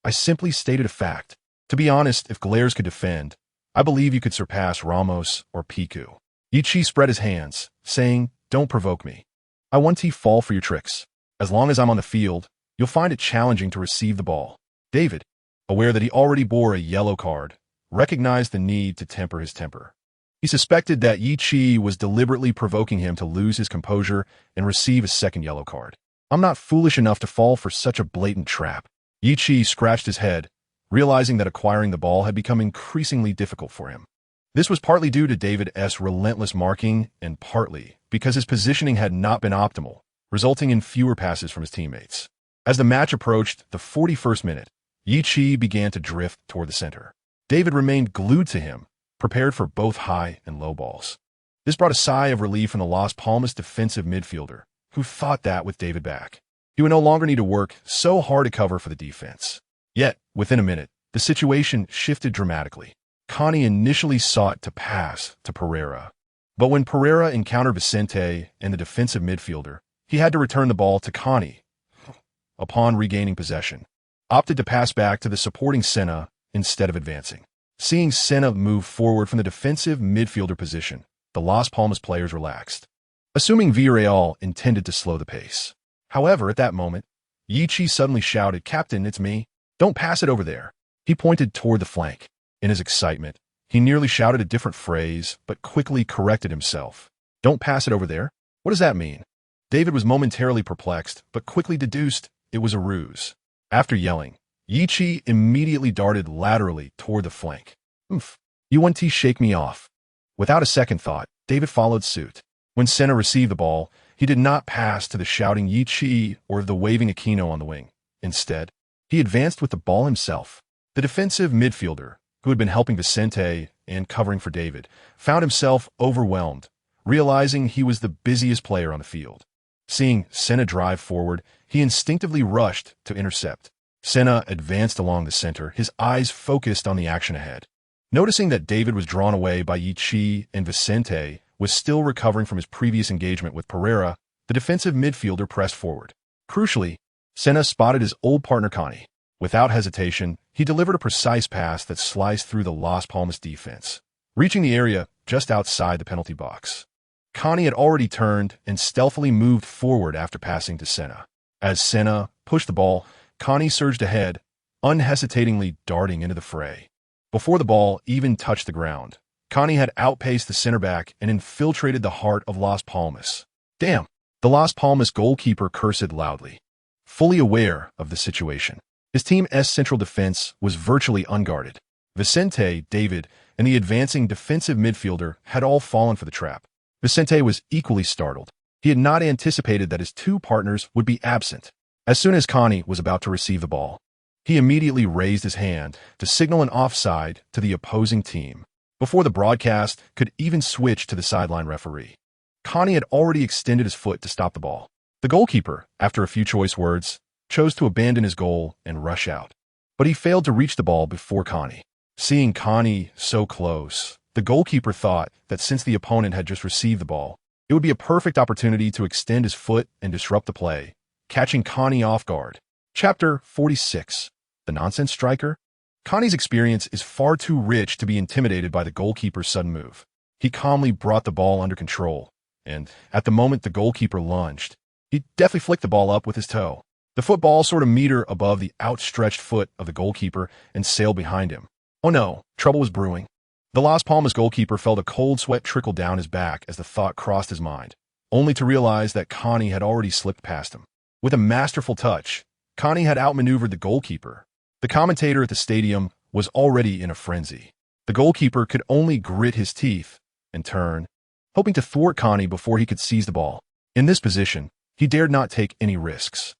I simply stated a fact. To be honest, if glares could defend, I believe you could surpass Ramos or Piku. Yi spread his hands, saying, don't provoke me. I want to fall for your tricks. As long as I'm on the field, you'll find it challenging to receive the ball. David, aware that he already bore a yellow card, recognized the need to temper his temper. He suspected that Yi was deliberately provoking him to lose his composure and receive a second yellow card. I'm not foolish enough to fall for such a blatant trap. Yi scratched his head, realizing that acquiring the ball had become increasingly difficult for him. This was partly due to David's relentless marking and partly because his positioning had not been optimal, resulting in fewer passes from his teammates. As the match approached the 41st minute, Yi began to drift toward the center. David remained glued to him, prepared for both high and low balls. This brought a sigh of relief from the Las Palmas defensive midfielder, who thought that with David back, he would no longer need to work so hard to cover for the defense. Yet, within a minute, the situation shifted dramatically. Connie initially sought to pass to Pereira, but when Pereira encountered Vicente and the defensive midfielder, he had to return the ball to Connie. Upon regaining possession, opted to pass back to the supporting Senna instead of advancing. Seeing Senna move forward from the defensive midfielder position, the Las Palmas players relaxed, assuming Villarreal intended to slow the pace. However, at that moment, Yi suddenly shouted, "Captain, it's me. Don't pass it over there." He pointed toward the flank. In his excitement, he nearly shouted a different phrase, but quickly corrected himself. "Don't pass it over there? What does that mean?" David was momentarily perplexed, but quickly deduced it was a ruse. After yelling, Yi immediately darted laterally toward the flank. "Oomph, you want to shake me off." Without a second thought, David followed suit. When Senna received the ball, he did not pass to the shouting Yi or the waving Aquino on the wing. Instead, he advanced with the ball himself. The defensive midfielder, who had been helping Vicente and covering for David, found himself overwhelmed, realizing he was the busiest player on the field. Seeing Senna drive forward, he instinctively rushed to intercept. Senna advanced along the center, his eyes focused on the action ahead. Noticing that David was drawn away by Yi and Vicente was still recovering from his previous engagement with Pereira, the defensive midfielder pressed forward. Crucially, Senna spotted his old partner Connie. Without hesitation, he delivered a precise pass that sliced through the Las Palmas defense, reaching the area just outside the penalty box. Connie had already turned and stealthily moved forward after passing to Senna. As Senna pushed the ball, Connie surged ahead, unhesitatingly darting into the fray. Before the ball even touched the ground, Connie had outpaced the center back and infiltrated the heart of Las Palmas. "Damn!" The Las Palmas goalkeeper cursed loudly, fully aware of the situation. His team's central defense was virtually unguarded. Vicente, David, and the advancing defensive midfielder had all fallen for the trap. Vicente was equally startled. He had not anticipated that his two partners would be absent. As soon as Connie was about to receive the ball, he immediately raised his hand to signal an offside to the opposing team, before the broadcast could even switch to the sideline referee. Connie had already extended his foot to stop the ball. The goalkeeper, after a few choice words, chose to abandon his goal and rush out. But he failed to reach the ball before Connie. Seeing Connie so close, the goalkeeper thought that since the opponent had just received the ball, it would be a perfect opportunity to extend his foot and disrupt the play, catching Connie off guard. Chapter 46. The Nonsense Striker? Connie's experience is far too rich to be intimidated by the goalkeeper's sudden move. He calmly brought the ball under control, and at the moment the goalkeeper lunged, he deftly flicked the ball up with his toe. The football soared a meter above the outstretched foot of the goalkeeper and sailed behind him. Oh no, trouble was brewing. The Las Palmas goalkeeper felt a cold sweat trickle down his back as the thought crossed his mind, only to realize that Connie had already slipped past him. With a masterful touch, Connie had outmaneuvered the goalkeeper. The commentator at the stadium was already in a frenzy. The goalkeeper could only grit his teeth and turn, hoping to thwart Connie before he could seize the ball. In this position, he dared not take any risks.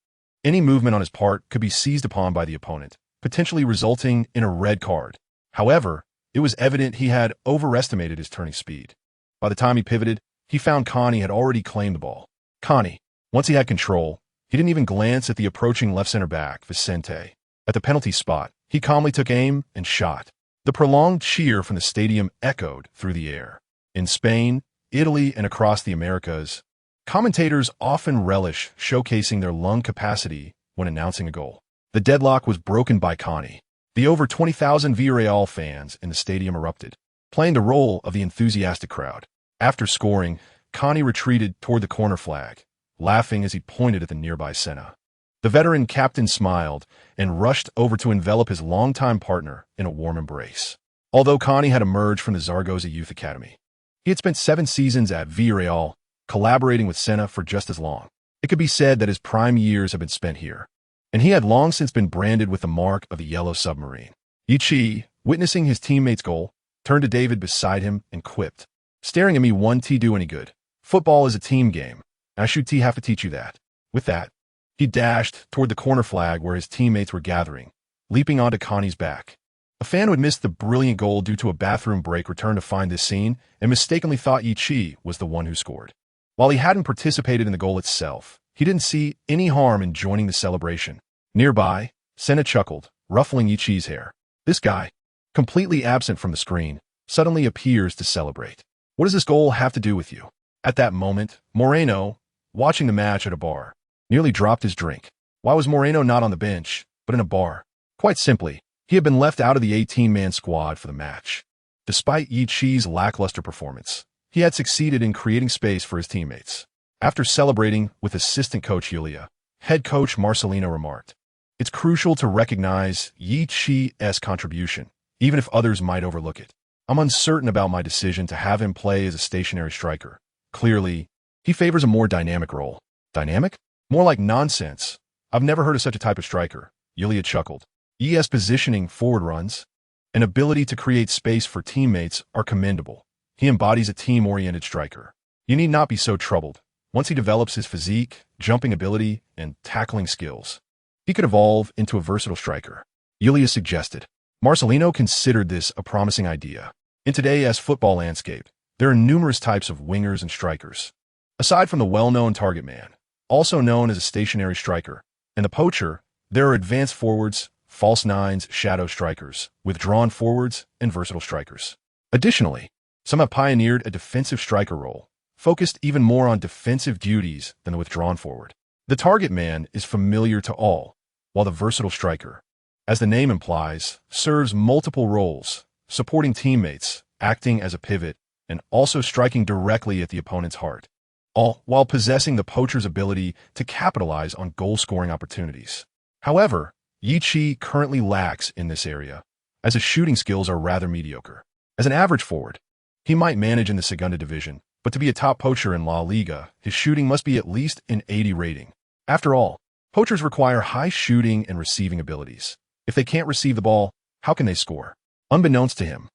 Any movement on his part could be seized upon by the opponent, potentially resulting in a red card. However, it was evident he had overestimated his turning speed. By the time he pivoted, he found Connie had already claimed the ball. Connie, once he had control, he didn't even glance at the approaching left center back, Vicente. At the penalty spot, he calmly took aim and shot. The prolonged cheer from the stadium echoed through the air. In Spain, Italy, and across the Americas, commentators often relish showcasing their lung capacity when announcing a goal. The deadlock was broken by Connie. The over 20,000 Villarreal fans in the stadium erupted, playing the role of the enthusiastic crowd. After scoring, Connie retreated toward the corner flag, laughing as he pointed at the nearby Senna. The veteran captain smiled and rushed over to envelop his longtime partner in a warm embrace. Although Connie had emerged from the Zaragoza Youth Academy, he had spent 7 seasons at Villarreal, collaborating with Senna for just as long. It could be said that his prime years had been spent here, and he had long since been branded with the mark of the Yellow Submarine. Yi, witnessing his teammate's goal, turned to David beside him and quipped, "Staring at me won't do any good. Football is a team game. I should have to teach you that." With that, he dashed toward the corner flag where his teammates were gathering, leaping onto Connie's back. A fan who had missed the brilliant goal due to a bathroom break returned to find this scene and mistakenly thought Yi was the one who scored. While he hadn't participated in the goal itself, he didn't see any harm in joining the celebration. Nearby, Senna chuckled, ruffling Yi's hair. This guy, completely absent from the screen, suddenly appears to celebrate. What does this goal have to do with you? At that moment, Moreno, watching the match at a bar, nearly dropped his drink. Why was Moreno not on the bench, but in a bar? Quite simply, he had been left out of the 18-man squad for the match. Despite Yi's lackluster performance, he had succeeded in creating space for his teammates. After celebrating with assistant coach Yulia, head coach Marcelino remarked. It's crucial to recognize Yi Chi's contribution, even if others might overlook it. I'm uncertain about my decision to have him play as a stationary striker. Clearly, he favors a more dynamic role. Dynamic? More like nonsense. I've never heard of such a type of striker. Yulia chuckled. Yi's positioning, forward runs, and ability to create space for teammates are commendable. He embodies a team-oriented striker. You need not be so troubled. Once he develops his physique, jumping ability, and tackling skills, he could evolve into a versatile striker, Yulia suggested. Marcelino considered this a promising idea. In today's football landscape, there are numerous types of wingers and strikers. Aside from the well-known target man, also known as a stationary striker, and the poacher, there are advanced forwards, false nines, shadow strikers, withdrawn forwards, and versatile strikers. Additionally, some have pioneered a defensive striker role, focused even more on defensive duties than the withdrawn forward. The target man is familiar to all, while the versatile striker, as the name implies, serves multiple roles, supporting teammates, acting as a pivot, and also striking directly at the opponent's heart, all while possessing the poacher's ability to capitalize on goal-scoring opportunities. However, Yi Chi currently lacks in this area, as his shooting skills are rather mediocre. As an average forward, he might manage in the Segunda division, but to be a top poacher in La Liga, his shooting must be at least an 80 rating. After all, poachers require high shooting and receiving abilities. If they can't receive the ball, how can they score? Unbeknownst to him,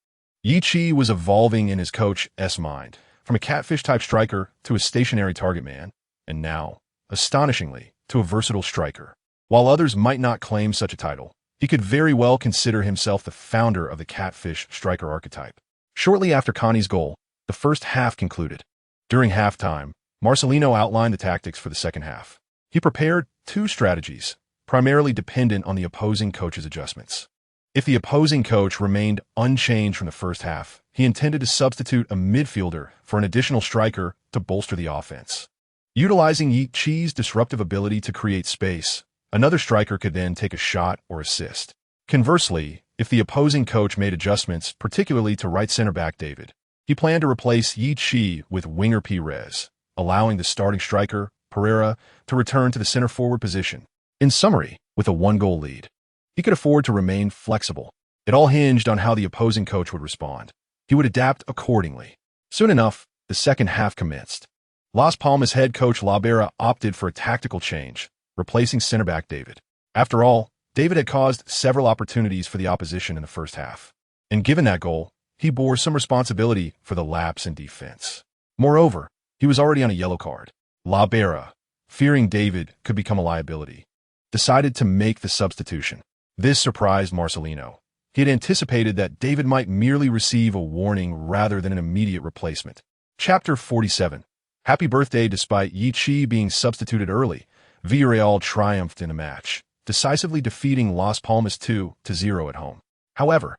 Yi Chi was evolving in his coach's mind, from a catfish-type striker to a stationary target man, and now, astonishingly, to a versatile striker. While others might not claim such a title, he could very well consider himself the founder of the catfish striker archetype. Shortly after Connie's goal, the first half concluded. During halftime, Marcelino outlined the tactics for the second half. He prepared two strategies, primarily dependent on the opposing coach's adjustments. If the opposing coach remained unchanged from the first half, he intended to substitute a midfielder for an additional striker to bolster the offense. Utilizing Yi Chi's disruptive ability to create space, another striker could then take a shot or assist. Conversely, if the opposing coach made adjustments, particularly to right center back David, he planned to replace Yi Chi with winger Pires, allowing the starting striker, Pereira, to return to the center forward position. In summary, with a one-goal lead, he could afford to remain flexible. It all hinged on how the opposing coach would respond. He would adapt accordingly. Soon enough, the second half commenced. Las Palmas head coach La Bera opted for a tactical change, replacing center back David. After all, David had caused several opportunities for the opposition in the first half, and given that goal, he bore some responsibility for the lapse in defense. Moreover, he was already on a yellow card. La Bera, fearing David could become a liability, decided to make the substitution. This surprised Marcelino. He had anticipated that David might merely receive a warning rather than an immediate replacement. Chapter 47. Happy birthday. Despite Yi Chi being substituted early, Villarreal triumphed in the match, decisively defeating Las Palmas 2-0 at home. However,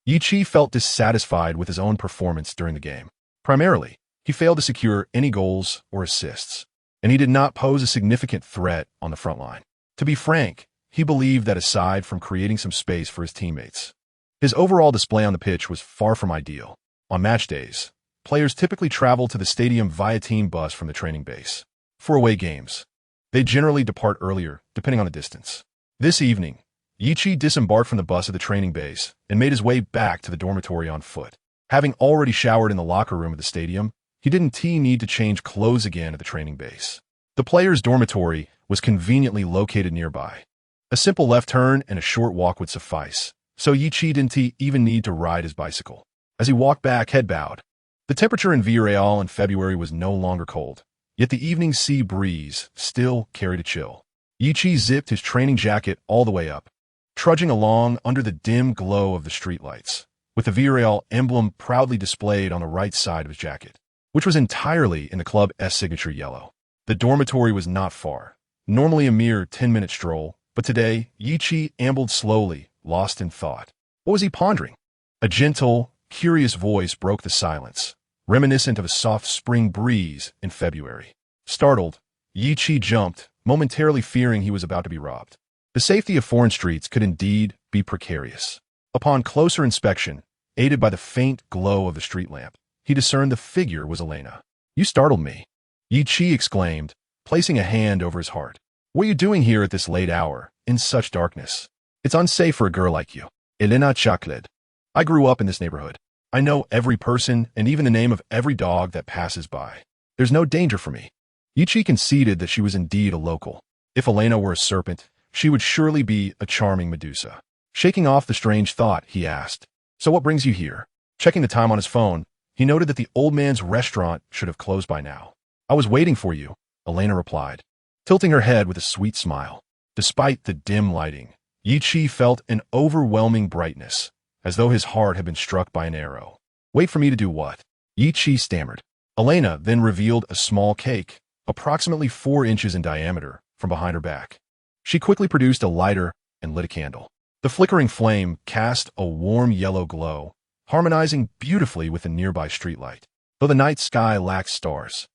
Yi Chi felt dissatisfied with his own performance during the game. Primarily, he failed to secure any goals or assists, and he did not pose a significant threat on the front line. To be frank, he believed that aside from creating some space for his teammates, his overall display on the pitch was far from ideal. On match days, players typically travel to the stadium via team bus from the training base. For away games, they generally depart earlier, depending on the distance. This evening, Yi Chi disembarked from the bus at the training base and made his way back to the dormitory on foot. Having already showered in the locker room of the stadium, he didn't need to change clothes again at the training base. The players' dormitory was conveniently located nearby. A simple left turn and a short walk would suffice, so Yi Chi didn't even need to ride his bicycle. As he walked back, head bowed. The temperature in Villarreal in February was no longer cold, yet the evening sea breeze still carried a chill. Yi Chi zipped his training jacket all the way up, trudging along under the dim glow of the streetlights, with the Villarreal emblem proudly displayed on the right side of his jacket, which was entirely in the club's signature yellow. The dormitory was not far, normally a mere 10-minute stroll, but today, Yi Chi ambled slowly, lost in thought. What was he pondering? A gentle, curious voice broke the silence, reminiscent of a soft spring breeze in February. Startled, Yi Chi jumped, momentarily fearing he was about to be robbed. The safety of foreign streets could indeed be precarious. Upon closer inspection, aided by the faint glow of the street lamp, he discerned the figure was Elena. "You startled me," Yi Chi exclaimed, placing a hand over his heart. What are you doing here at this late hour, in such darkness? It's unsafe for a girl like you. Elena chuckled. I grew up in this neighborhood. I know every person and even the name of every dog that passes by. There's no danger for me. Yichi conceded that she was indeed a local. If Elena were a serpent, she would surely be a charming Medusa. Shaking off the strange thought, he asked, "So what brings you here?" Checking the time on his phone, he noted that the old man's restaurant should have closed by now. "I was waiting for you," Elena replied, tilting her head with a sweet smile. Despite the dim lighting, Yichi felt an overwhelming brightness, as though his heart had been struck by an arrow. "Wait for me to do what?" Yichi stammered. Elena then revealed a small cake, approximately 4 inches in diameter, from behind her back. She quickly produced a lighter and lit a candle. The flickering flame cast a warm yellow glow, harmonizing beautifully with the nearby streetlight. Though the night sky lacked stars,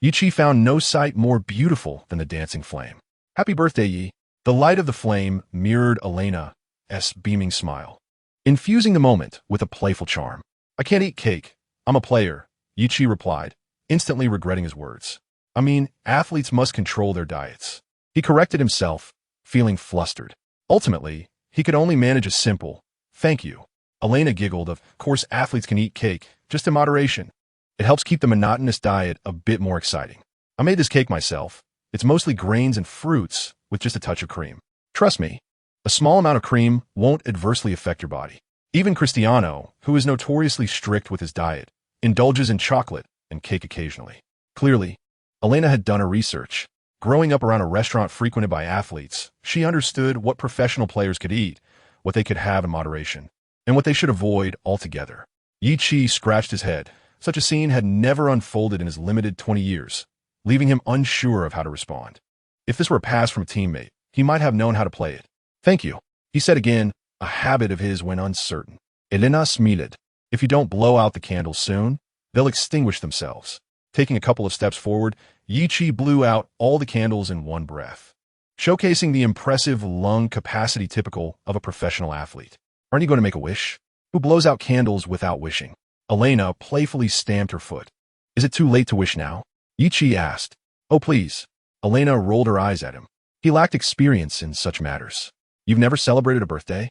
Yichi found no sight more beautiful than the dancing flame. "Happy birthday, Yi." The light of the flame mirrored Elena's beaming smile, infusing the moment with a playful charm. "I can't eat cake. I'm a player," Yichi replied, instantly regretting his words. "I mean, athletes must control their diets." He corrected himself, feeling flustered. Ultimately, he could only manage a simple, "Thank you." Elena giggled. "Of course athletes can eat cake, just in moderation. It helps keep the monotonous diet a bit more exciting. I made this cake myself. It's mostly grains and fruits with just a touch of cream. Trust me, a small amount of cream won't adversely affect your body." Even Cristiano, who is notoriously strict with his diet, indulges in chocolate and cake occasionally. Clearly, Elena had done her research. Growing up around a restaurant frequented by athletes, she understood what professional players could eat, what they could have in moderation, and what they should avoid altogether. Yichi scratched his head. Such a scene had never unfolded in his limited 20 years, leaving him unsure of how to respond. If this were a pass from a teammate, he might have known how to play it. "Thank you," he said again, a habit of his when uncertain. Elena smiled. "If you don't blow out the candles soon, they'll extinguish themselves." Taking a couple of steps forward, Yichi blew out all the candles in one breath, showcasing the impressive lung capacity typical of a professional athlete. "Aren't you going to make a wish? Who blows out candles without wishing?" Elena playfully stamped her foot. "Is it too late to wish now?" Yichi asked. "Oh, please." Elena rolled her eyes at him. He lacked experience in such matters. "You've never celebrated a birthday?"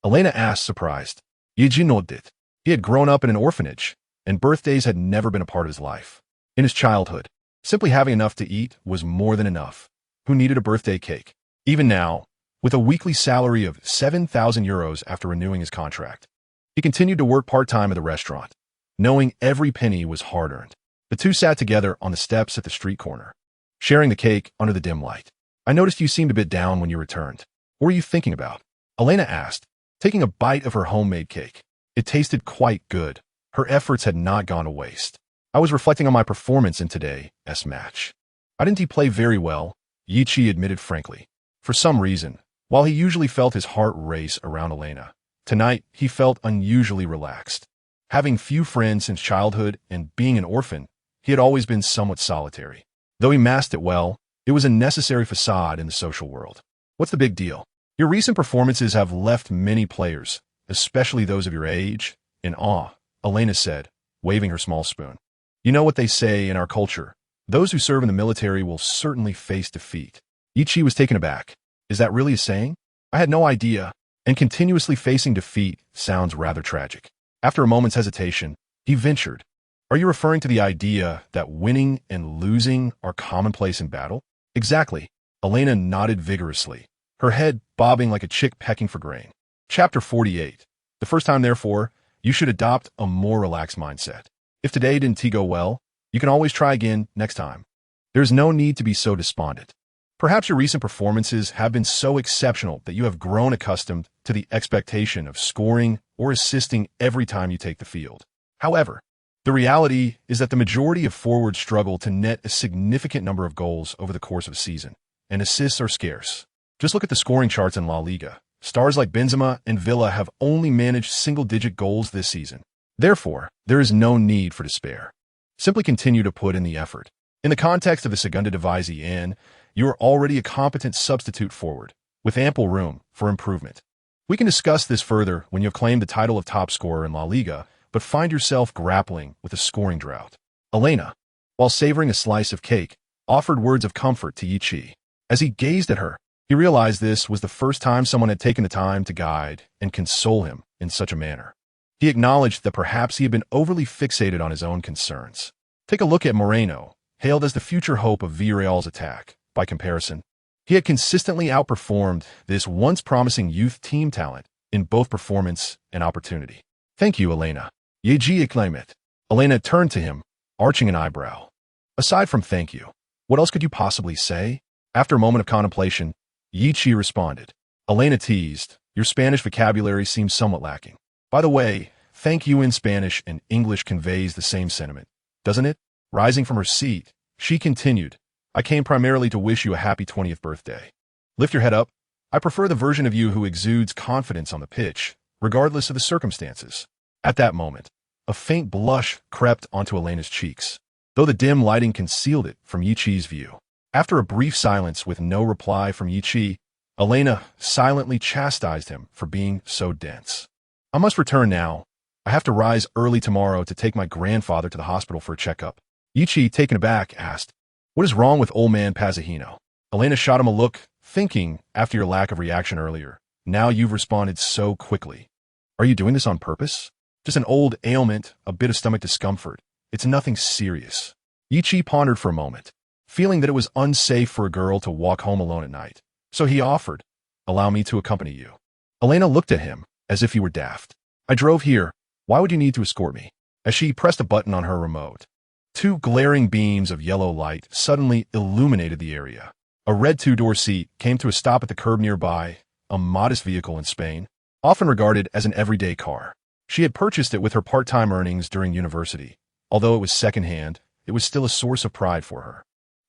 Elena asked, surprised. Yichi nodded. He had grown up in an orphanage, and birthdays had never been a part of his life. In his childhood, simply having enough to eat was more than enough. Who needed a birthday cake? Even now, with a weekly salary of 7,000 euros after renewing his contract, he continued to work part-time at the restaurant, knowing every penny was hard-earned. The two sat together on the steps at the street corner, sharing the cake under the dim light. "I noticed you seemed a bit down when you returned. What were you thinking about?" Elena asked, taking a bite of her homemade cake. It tasted quite good. Her efforts had not gone to waste. "I was reflecting on my performance in today's match. I didn't play very well," Yichi admitted frankly. For some reason, while he usually felt his heart race around Elena, tonight he felt unusually relaxed. Having few friends since childhood and being an orphan, he had always been somewhat solitary. Though he masked it well, it was a necessary facade in the social world. "What's the big deal? Your recent performances have left many players, especially those of your age, in awe," Elena said, waving her small spoon. "You know what they say in our culture. Those who serve in the military will certainly face defeat." Yichi was taken aback. "Is that really a saying? I had no idea, and continuously facing defeat sounds rather tragic." After a moment's hesitation, he ventured, "Are you referring to the idea that winning and losing are commonplace in battle?" "Exactly." Elena nodded vigorously, her head bobbing like a chick pecking for grain. Chapter 48. The first time, therefore, you should adopt a more relaxed mindset. If today didn't go well, you can always try again next time. There's no need to be so despondent. Perhaps your recent performances have been so exceptional that you have grown accustomed to the expectation of scoring or assisting every time you take the field. However, the reality is that the majority of forwards struggle to net a significant number of goals over the course of a season, and assists are scarce. Just look at the scoring charts in La Liga. Stars like Benzema and Villa have only managed single-digit goals this season. Therefore, there is no need for despair. Simply continue to put in the effort. In the context of the Segunda División, you are already a competent substitute forward, with ample room for improvement. We can discuss this further when you have claimed the title of top scorer in La Liga, but find yourself grappling with a scoring drought. Elena, while savoring a slice of cake, offered words of comfort to Yichi. As he gazed at her, he realized this was the first time someone had taken the time to guide and console him in such a manner. He acknowledged that perhaps he had been overly fixated on his own concerns. Take a look at Moreno, hailed as the future hope of Villarreal's attack. By comparison, he had consistently outperformed this once promising youth team talent in both performance and opportunity. Thank you, Elena. Yeji acclaimed. Elena turned to him, arching an eyebrow. Aside from thank you, what else could you possibly say? After a moment of contemplation, Yichi responded. Elena teased, your Spanish vocabulary seems somewhat lacking. By the way, thank you in Spanish and English conveys the same sentiment, doesn't it? Rising from her seat, she continued, I came primarily to wish you a happy 20th birthday. Lift your head up. I prefer the version of you who exudes confidence on the pitch, regardless of the circumstances. At that moment, a faint blush crept onto Elena's cheeks, though the dim lighting concealed it from Yichi's view. After a brief silence with no reply from Yichi, Elena silently chastised him for being so dense. I must return now. I have to rise early tomorrow to take my grandfather to the hospital for a checkup. Yichi, taken aback, asked, What is wrong with old man Pazahino? Elena shot him a look, thinking, after your lack of reaction earlier, now you've responded so quickly. Are you doing this on purpose? Just an old ailment, a bit of stomach discomfort. It's nothing serious. Yichi pondered for a moment, feeling that it was unsafe for a girl to walk home alone at night. So he offered, Allow me to accompany you. Elena looked at him, as if he were daft. I drove here. Why would you need to escort me? As she pressed a button on her remote, two glaring beams of yellow light suddenly illuminated the area. A red two-door seat came to a stop at the curb nearby, a modest vehicle in Spain, often regarded as an everyday car. She had purchased it with her part-time earnings during university. Although it was second-hand, it was still a source of pride for her.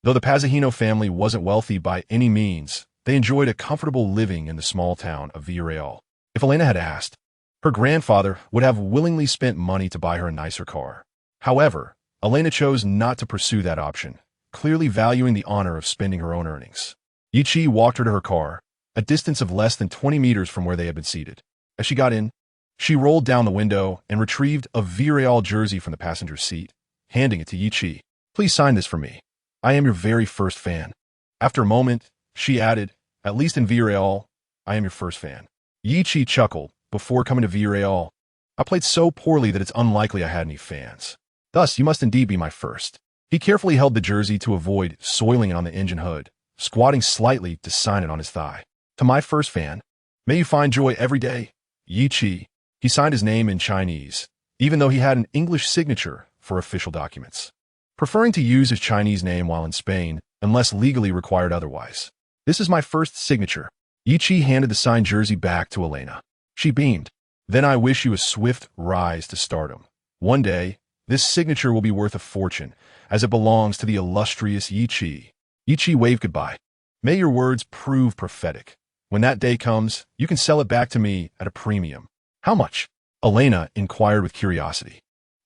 Though the Pazahino family wasn't wealthy by any means, they enjoyed a comfortable living in the small town of Villarreal. If Elena had asked, her grandfather would have willingly spent money to buy her a nicer car. However, Elena chose not to pursue that option, clearly valuing the honor of spending her own earnings. Yichi walked her to her car, a distance of less than 20 meters from where they had been seated. As she got in, she rolled down the window and retrieved a Villarreal jersey from the passenger seat, handing it to Yichi. Please sign this for me. I am your very first fan. After a moment, she added, At least in Villarreal, I am your first fan. Yichi chuckled. Before coming to Villarreal, I played so poorly that it's unlikely I had any fans. Thus, you must indeed be my first. He carefully held the jersey to avoid soiling it on the engine hood, squatting slightly to sign it on his thigh. To my first fan, may you find joy every day. Yichi. He signed his name in Chinese, even though he had an English signature for official documents, preferring to use his Chinese name while in Spain, unless legally required otherwise. This is my first signature. Yichi handed the signed jersey back to Elena. She beamed. Then I wish you a swift rise to stardom. One day, this signature will be worth a fortune, as it belongs to the illustrious Yichi. Yichi waved goodbye. May your words prove prophetic. When that day comes, you can sell it back to me at a premium. How much? Elena inquired with curiosity.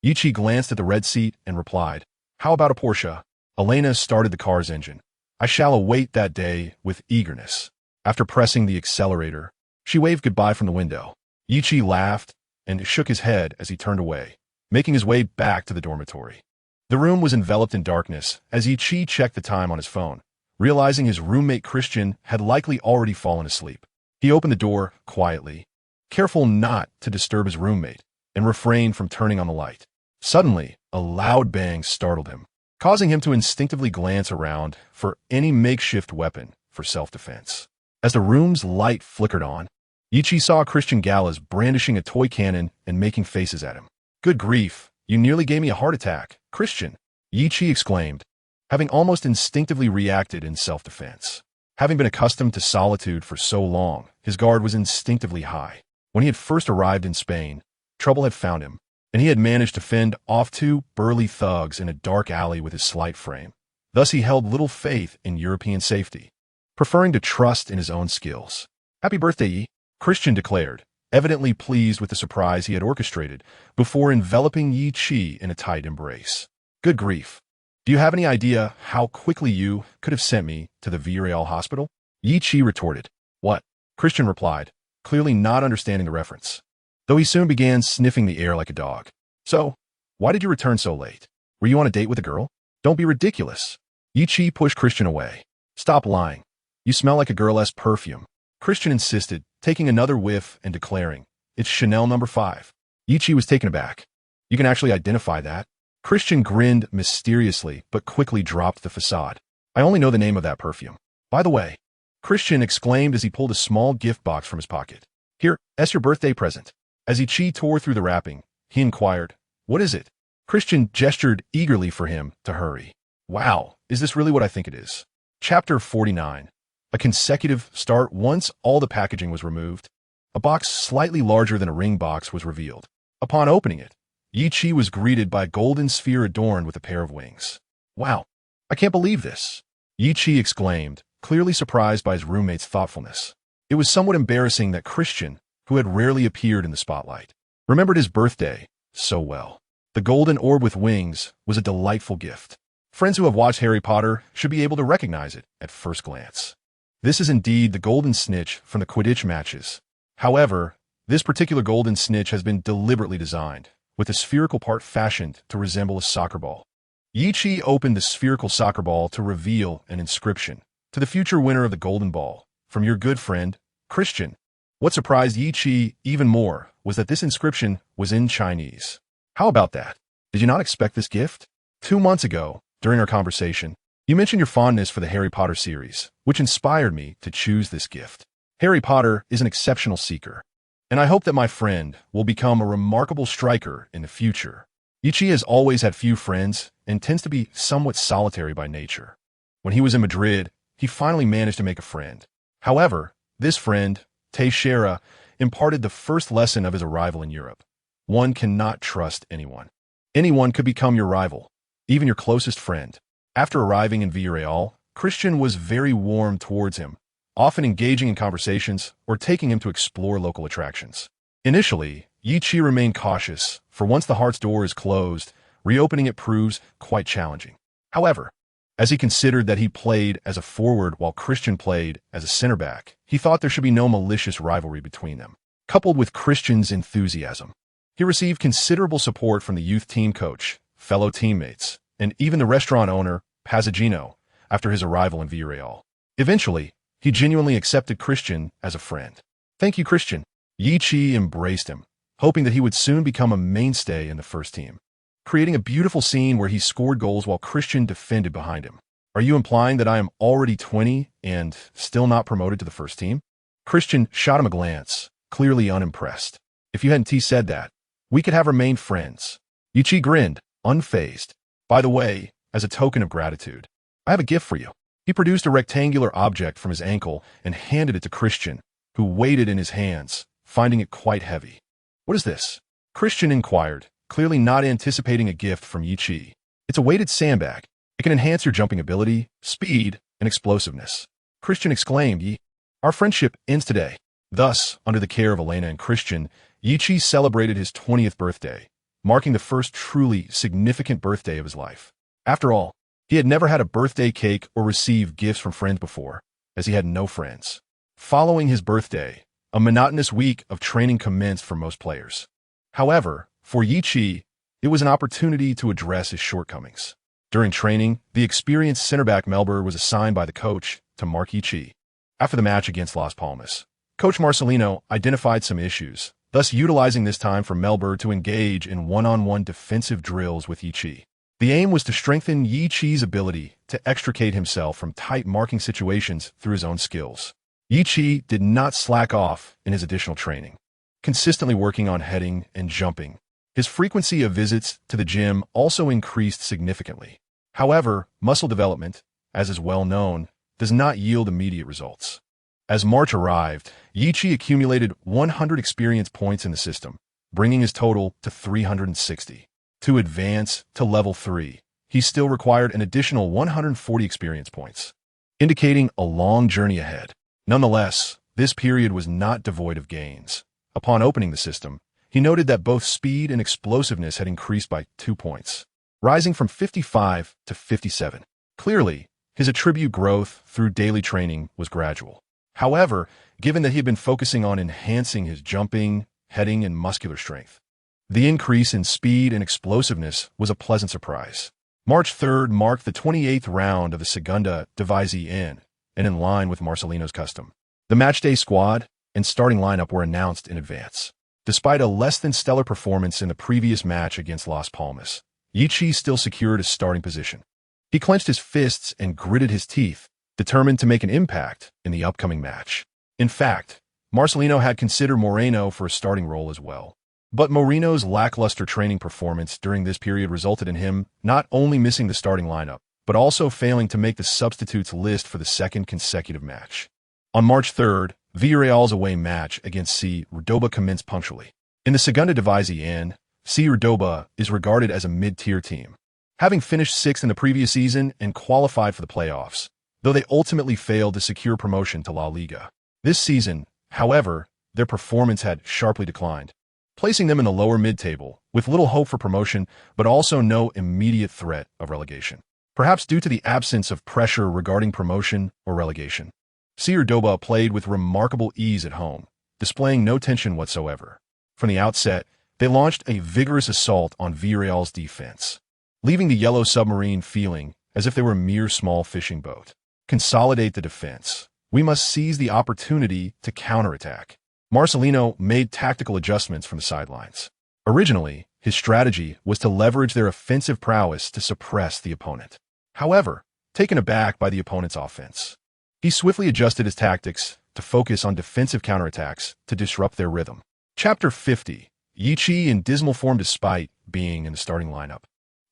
Yichi glanced at the red seat and replied, How about a Porsche? Elena started the car's engine. I shall await that day with eagerness. After pressing the accelerator, she waved goodbye from the window. Yichi laughed and shook his head as he turned away, making his way back to the dormitory. The room was enveloped in darkness as Yichi checked the time on his phone, realizing his roommate Christian had likely already fallen asleep. He opened the door quietly, careful not to disturb his roommate, and refrained from turning on the light. Suddenly, a loud bang startled him, causing him to instinctively glance around for any makeshift weapon for self-defense. As the room's light flickered on, Yichi saw Christian Gallas brandishing a toy cannon and making faces at him. Good grief, you nearly gave me a heart attack, Christian, Yichi exclaimed, having almost instinctively reacted in self-defense. Having been accustomed to solitude for so long, his guard was instinctively high. When he had first arrived in Spain, trouble had found him, and he had managed to fend off two burly thugs in a dark alley with his slight frame. Thus he held little faith in European safety, preferring to trust in his own skills. Happy birthday, Yi, Christian declared, evidently pleased with the surprise he had orchestrated, before enveloping Yichi in a tight embrace. Good grief. Do you have any idea how quickly you could have sent me to the Villarreal hospital? Yichi retorted. What? Christian replied, clearly not understanding the reference, though he soon began sniffing the air like a dog. So, why did you return so late? Were you on a date with a girl? Don't be ridiculous. Yichi pushed Christian away. Stop lying. You smell like a girl's perfume. Christian insisted, taking another whiff and declaring, "It's Chanel number 5. Yichi was taken aback. "You can actually identify that?" Christian grinned mysteriously, but quickly dropped the facade. "I only know the name of that perfume. By the way," Christian exclaimed as he pulled a small gift box from his pocket. "Here, that's your birthday present." As Yichi tore through the wrapping, he inquired, "What is it?" Christian gestured eagerly for him to hurry. "Wow, is this really what I think it is?" Chapter 49. A consecutive start. Once all the packaging was removed, a box slightly larger than a ring box was revealed. Upon opening it, Yichi was greeted by a golden sphere adorned with a pair of wings. "Wow, I can't believe this," Yichi exclaimed, clearly surprised by his roommate's thoughtfulness. It was somewhat embarrassing that Christian, who had rarely appeared in the spotlight, remembered his birthday so well. The golden orb with wings was a delightful gift. Friends who have watched Harry Potter should be able to recognize it at first glance. This is indeed the golden snitch from the Quidditch matches. However, this particular golden snitch has been deliberately designed, with the spherical part fashioned to resemble a soccer ball. Yichi opened the spherical soccer ball to reveal an inscription, "To the future winner of the golden ball, from your good friend, Christian." What surprised Yichi even more was that this inscription was in Chinese. "How about that? Did you not expect this gift?" 2 months ago, during our conversation, you mentioned your fondness for the Harry Potter series, which inspired me to choose this gift. Harry Potter is an exceptional seeker, and I hope that my friend will become a remarkable striker in the future. Yichi has always had few friends and tends to be somewhat solitary by nature. When he was in Madrid, he finally managed to make a friend. However, this friend, Teixeira, imparted the first lesson of his arrival in Europe. One cannot trust anyone. Anyone could become your rival, even your closest friend. After arriving in Villarreal, Christian was very warm towards him, often engaging in conversations or taking him to explore local attractions. Initially, Yichi remained cautious, for once the heart's door is closed, reopening it proves quite challenging. However, as he considered that he played as a forward while Christian played as a center back, he thought there should be no malicious rivalry between them. Coupled with Christian's enthusiasm, he received considerable support from the youth team coach, fellow teammates, and even the restaurant owner, Pazzagino, after his arrival in Villarreal. Eventually, he genuinely accepted Christian as a friend. "Thank you, Christian." Yichi embraced him, hoping that he would soon become a mainstay in the first team, creating a beautiful scene where he scored goals while Christian defended behind him. "Are you implying that I am already 20 and still not promoted to the first team?" Christian shot him a glance, clearly unimpressed. "If you hadn't said that, we could have remained friends." Yichi grinned, unfazed. "By the way, as a token of gratitude, I have a gift for you." He produced a rectangular object from his ankle and handed it to Christian, who weighed it in his hands, finding it quite heavy. "What is this?" Christian inquired, clearly not anticipating a gift from Yichi. "It's a weighted sandbag. It can enhance your jumping ability, speed, and explosiveness." Christian exclaimed, "Our friendship ends today." Thus, under the care of Elena and Christian, Yichi celebrated his 20th birthday, marking the first truly significant birthday of his life. After all, he had never had a birthday cake or received gifts from friends before, as he had no friends. Following his birthday, a monotonous week of training commenced for most players. However, for Yichi, it was an opportunity to address his shortcomings. During training, the experienced center back Melber was assigned by the coach to mark Yichi. After the match against Las Palmas, Coach Marcelino identified some issues, thus utilizing this time for Melber to engage in one-on-one defensive drills with Yichi. The aim was to strengthen Yichi's ability to extricate himself from tight marking situations through his own skills. Yichi did not slack off in his additional training, consistently working on heading and jumping. His frequency of visits to the gym also increased significantly. However, muscle development, as is well known, does not yield immediate results. As March arrived, Yichi accumulated 100 experience points in the system, bringing his total to 360. To advance to level 3, he still required an additional 140 experience points, indicating a long journey ahead. Nonetheless, this period was not devoid of gains. Upon opening the system, he noted that both speed and explosiveness had increased by 2 points, rising from 55 to 57. Clearly, his attribute growth through daily training was gradual. However, given that he had been focusing on enhancing his jumping, heading, and muscular strength, the increase in speed and explosiveness was a pleasant surprise. March 3rd marked the 28th round of the Segunda División, and in line with Marcelino's custom. The matchday squad and starting lineup were announced in advance. Despite a less-than-stellar performance in the previous match against Las Palmas, Yichi still secured his starting position. He clenched his fists and gritted his teeth, determined to make an impact in the upcoming match. In fact, Marcelino had considered Moreno for a starting role as well. But Moreno's lackluster training performance during this period resulted in him not only missing the starting lineup, but also failing to make the substitutes list for the second consecutive match. On March 3rd, Villarreal's away match against C. Cordoba commenced punctually. In the Segunda División, C. Cordoba is regarded as a mid-tier team, having finished 6th in the previous season and qualified for the playoffs, though they ultimately failed to secure promotion to La Liga. This season, however, their performance had sharply declined, placing them in the lower mid-table, with little hope for promotion but also no immediate threat of relegation. Perhaps due to the absence of pressure regarding promotion or relegation, C. Cordoba played with remarkable ease at home, displaying no tension whatsoever. From the outset, they launched a vigorous assault on Villarreal's defense, leaving the Yellow Submarine feeling as if they were a mere small fishing boat. Consolidate the defense. We must seize the opportunity to counterattack. Marcelino made tactical adjustments from the sidelines. Originally, his strategy was to leverage their offensive prowess to suppress the opponent. However, taken aback by the opponent's offense, he swiftly adjusted his tactics to focus on defensive counterattacks to disrupt their rhythm. Chapter 50. Yichi in dismal form despite being in the starting lineup.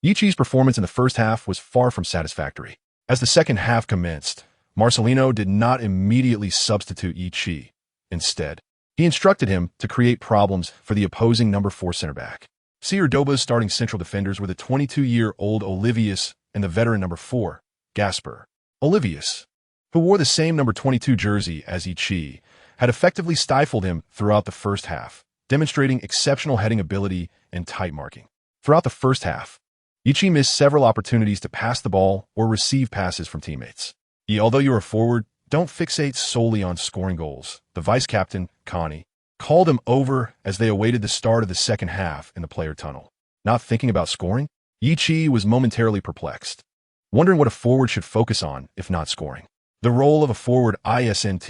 Yichi's performance in the first half was far from satisfactory. As the second half commenced, Marcelino did not immediately substitute Yichi. Instead, he instructed him to create problems for the opposing number 4 center back. C. Cordoba's starting central defenders were the 22-year-old Olivius and the veteran number 4, Gasper. Olivius, who wore the same number 22 jersey as Yichi, had effectively stifled him throughout the first half, demonstrating exceptional heading ability and tight marking. Throughout the first half, Yichi missed several opportunities to pass the ball or receive passes from teammates. Although you are forward, don't fixate solely on scoring goals. The vice-captain, Connie, called him over as they awaited the start of the second half in the player tunnel. Not thinking about scoring, Yichi was momentarily perplexed, wondering what a forward should focus on if not scoring. The role of a forward isn't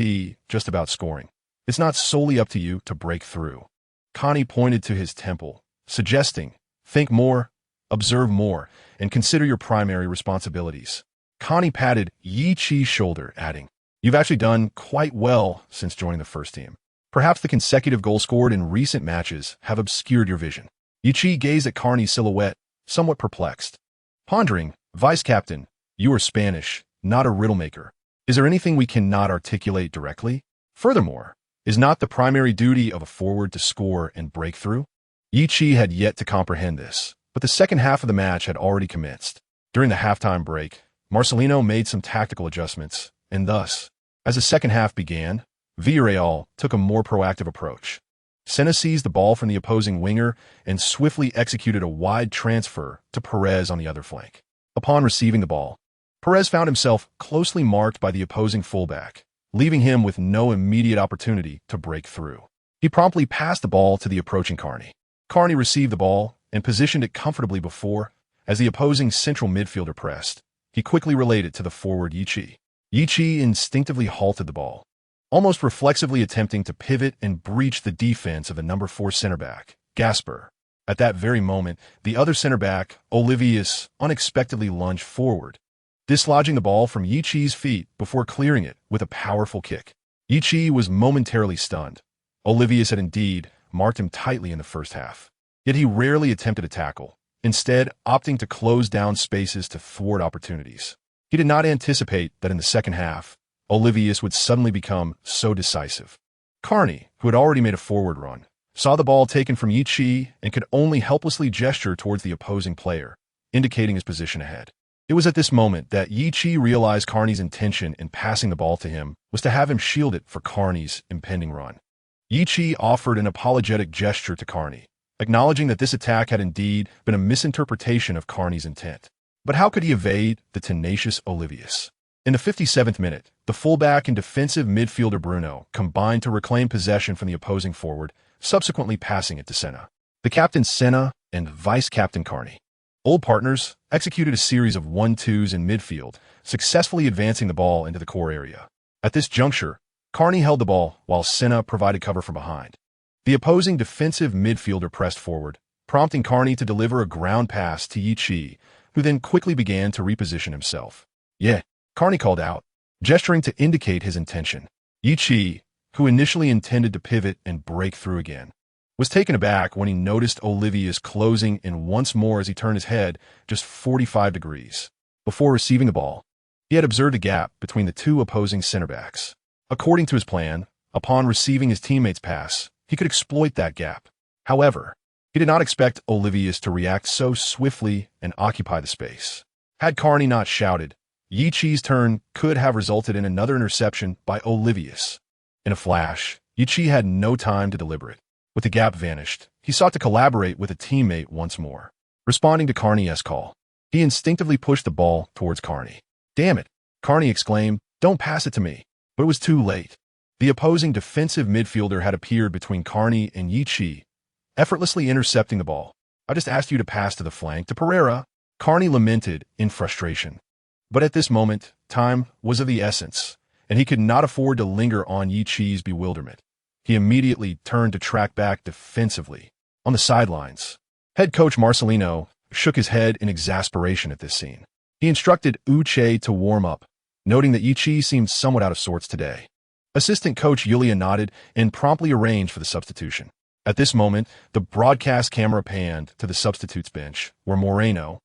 just about scoring. It's not solely up to you to break through. Connie pointed to his temple, suggesting, think more, observe more, and consider your primary responsibilities. Connie patted Yichi's shoulder, adding, you've actually done quite well since joining the first team. Perhaps the consecutive goals scored in recent matches have obscured your vision. Yichi gazed at Carney's silhouette, somewhat perplexed. Pondering, Vice-Captain, you are Spanish, not a riddle maker. Is there anything we cannot articulate directly? Furthermore, is not the primary duty of a forward to score and break through? Yichi had yet to comprehend this, but the second half of the match had already commenced. During the halftime break, Marcelino made some tactical adjustments, and thus, as the second half began, Villarreal took a more proactive approach. Senna seized the ball from the opposing winger and swiftly executed a wide transfer to Perez on the other flank. Upon receiving the ball, Perez found himself closely marked by the opposing fullback, leaving him with no immediate opportunity to break through. He promptly passed the ball to the approaching Carney. Carney received the ball and positioned it comfortably before, as the opposing central midfielder pressed. He quickly relayed it to the forward Yichi. Yichi instinctively halted the ball, almost reflexively attempting to pivot and breach the defense of the number 4 center back, Gasper. At that very moment, the other center back, Olivius, unexpectedly lunged forward, dislodging the ball from Yichi's feet before clearing it with a powerful kick. Yichi was momentarily stunned. Olivius had indeed marked him tightly in the first half, yet he rarely attempted a tackle, instead opting to close down spaces to thwart opportunities. He did not anticipate that in the second half, Olivius would suddenly become so decisive. Carney, who had already made a forward run, saw the ball taken from Yichi and could only helplessly gesture towards the opposing player, indicating his position ahead. It was at this moment that Yichi realized Carney's intention in passing the ball to him was to have him shield it for Carney's impending run. Yichi offered an apologetic gesture to Carney, acknowledging that this attack had indeed been a misinterpretation of Carney's intent. But how could he evade the tenacious Olivius? In the 57th minute, the fullback and defensive midfielder Bruno combined to reclaim possession from the opposing forward, subsequently passing it to Senna. The captain Senna and vice-captain Carney Old partners executed a series of 1-2s in midfield, successfully advancing the ball into the core area. At this juncture, Carney held the ball while Senna provided cover from behind. The opposing defensive midfielder pressed forward, prompting Carney to deliver a ground pass to Yi, who then quickly began to reposition himself. "Yeah," Carney called out, gesturing to indicate his intention. Yi, who initially intended to pivot and break through again, was taken aback when he noticed Olivia's closing in once more as he turned his head just 45 degrees. Before receiving the ball, he had observed a gap between the two opposing center backs. According to his plan, upon receiving his teammate's pass, he could exploit that gap. However, he did not expect Olivia's to react so swiftly and occupy the space. Had Carney not shouted, Yi's turn could have resulted in another interception by Olivia's. In a flash, Yi had no time to deliberate. With the gap vanished, he sought to collaborate with a teammate once more. Responding to Carney's call, he instinctively pushed the ball towards Carney. "Damn it," Carney exclaimed, "don't pass it to me." But it was too late. The opposing defensive midfielder had appeared between Carney and Yi, effortlessly intercepting the ball. "I just asked you to pass to the flank to Pereira," Carney lamented in frustration. But at this moment, time was of the essence, and he could not afford to linger on Yi's bewilderment. He immediately turned to track back defensively. On the sidelines, head coach Marcelino shook his head in exasperation at this scene. He instructed Uche to warm up, noting that Yi seemed somewhat out of sorts today. Assistant coach Yulia nodded and promptly arranged for the substitution. At this moment, the broadcast camera panned to the substitutes bench, where Moreno,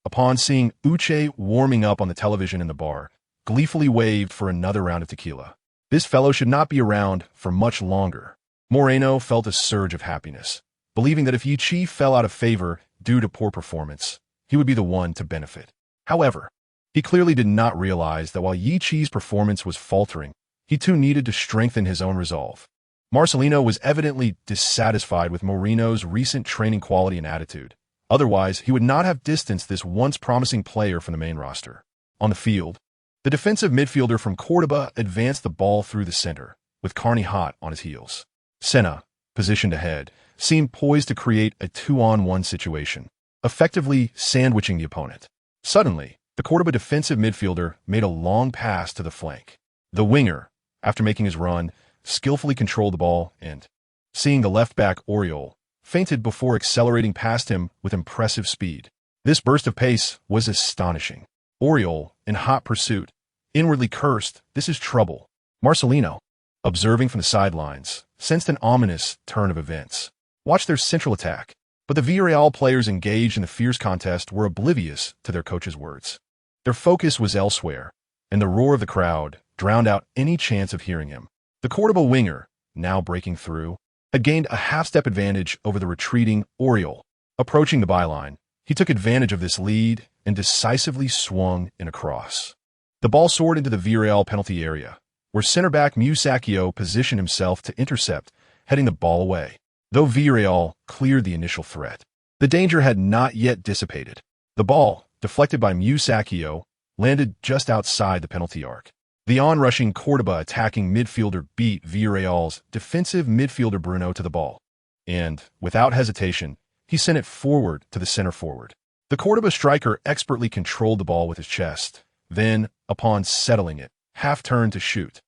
upon seeing Uche warming up on the television in the bar, gleefully waved for another round of tequila. This fellow should not be around for much longer. Moreno felt a surge of happiness, believing that if Yi fell out of favor due to poor performance, he would be the one to benefit. However, he clearly did not realize that while Yi's performance was faltering, he too needed to strengthen his own resolve. Marcelino was evidently dissatisfied with Moreno's recent training quality and attitude. Otherwise, he would not have distanced this once promising player from the main roster. On the field, the defensive midfielder from Cordoba advanced the ball through the center, with Carney hot on his heels. Senna, positioned ahead, seemed poised to create a 2-on-1 situation, effectively sandwiching the opponent. Suddenly, the Cordoba defensive midfielder made a long pass to the flank. The winger, after making his run, skillfully controlled the ball and, seeing the left back Oriol, feinted before accelerating past him with impressive speed. This burst of pace was astonishing. Oriol, in hot pursuit, inwardly cursed, "This is trouble." Marcelino, observing from the sidelines, sensed an ominous turn of events. Watch their central attack. But the Villarreal players engaged in the fierce contest were oblivious to their coach's words. Their focus was elsewhere, and the roar of the crowd drowned out any chance of hearing him. The Cordoba winger, now breaking through, had gained a half-step advantage over the retreating Oriol. Approaching the byline, he took advantage of this lead and decisively swung in a cross. The ball soared into the Villarreal penalty area, where center-back Musacchio positioned himself to intercept, heading the ball away. Though Villarreal cleared the initial threat, the danger had not yet dissipated. The ball, deflected by Musacchio, landed just outside the penalty arc. The on-rushing Cordoba attacking midfielder beat Villarreal's defensive midfielder Bruno to the ball, and, without hesitation, he sent it forward to the center forward. The Cordoba striker expertly controlled the ball with his chest, then, upon settling it, half-turned to shoot.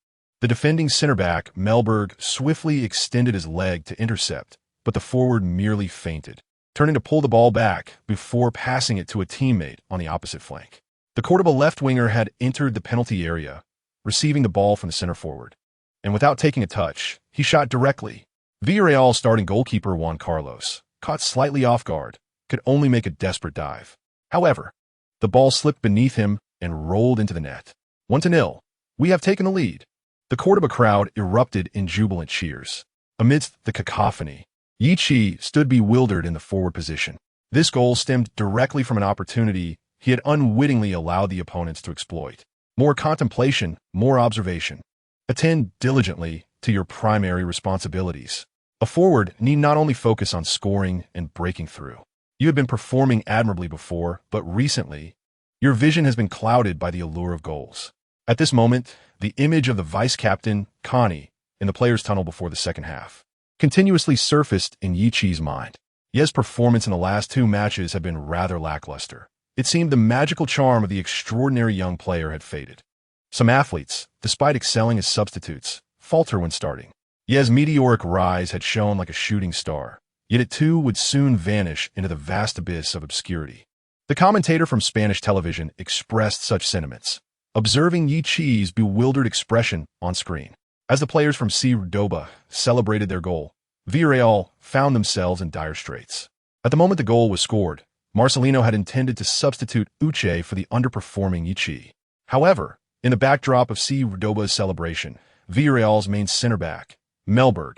The defending center-back, Melberg, swiftly extended his leg to intercept, but the forward merely feinted, turning to pull the ball back before passing it to a teammate on the opposite flank. The Cordoba left winger had entered the penalty area, receiving the ball from the center forward, and without taking a touch, he shot directly. Villarreal starting goalkeeper Juan Carlos, caught slightly off guard, could only make a desperate dive. However, the ball slipped beneath him and rolled into the net. 1-0. We have taken the lead. The Cordoba crowd erupted in jubilant cheers. Amidst the cacophony, Yi stood bewildered in the forward position. This goal stemmed directly from an opportunity he had unwittingly allowed the opponents to exploit. More contemplation, more observation. Attend diligently to your primary responsibilities. A forward need not only focus on scoring and breaking through. You have been performing admirably before, but recently, your vision has been clouded by the allure of goals. At this moment, the image of the vice-captain, Connie, in the players' tunnel before the second half, continuously surfaced in Yi's mind. Ye's performance in the last two matches had been rather lackluster. It seemed the magical charm of the extraordinary young player had faded. Some athletes, despite excelling as substitutes, falter when starting. Ye's meteoric rise had shone like a shooting star, yet it too would soon vanish into the vast abyss of obscurity. The commentator from Spanish television expressed such sentiments, observing Yiqi's bewildered expression on screen. As the players from Cordoba celebrated their goal, Villarreal found themselves in dire straits. At the moment the goal was scored, Marcelino had intended to substitute Uche for the underperforming Yiqi. However, in the backdrop of Cordoba's celebration, Villarreal's main center-back, Mellberg,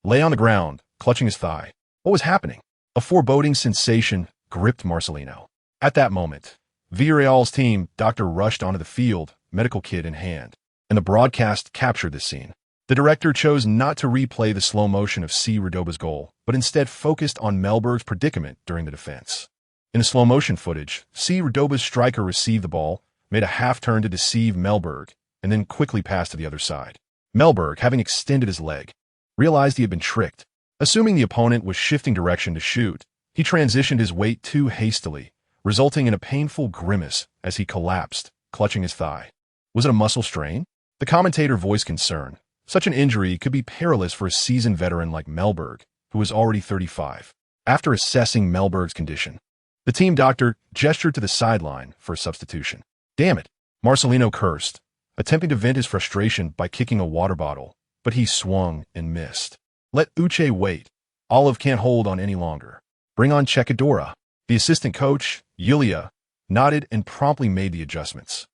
lay on the ground, clutching his thigh. What was happening? A foreboding sensation gripped Marcelino. At that moment, Villarreal's team doctor rushed onto the field, medical kit in hand, and the broadcast captured this scene. The director chose not to replay the slow motion of Cordoba's goal, but instead focused on Mellberg's predicament during the defense. In the slow motion footage, Cordoba's striker received the ball, made a half-turn to deceive Mellberg, and then quickly passed to the other side. Mellberg, having extended his leg, realized he had been tricked. Assuming the opponent was shifting direction to shoot, he transitioned his weight too hastily, resulting in a painful grimace as he collapsed, clutching his thigh. Was it a muscle strain? The commentator voiced concern. Such an injury could be perilous for a seasoned veteran like Mellberg, who was already 35. After assessing Mellberg's condition, the team doctor gestured to the sideline for a substitution. Damn it, Marcelino cursed, attempting to vent his frustration by kicking a water bottle, but he swung and missed. Let Uche wait. Olive can't hold on any longer. Bring on Chekadora. The assistant coach, Yulia, nodded and promptly made the adjustments.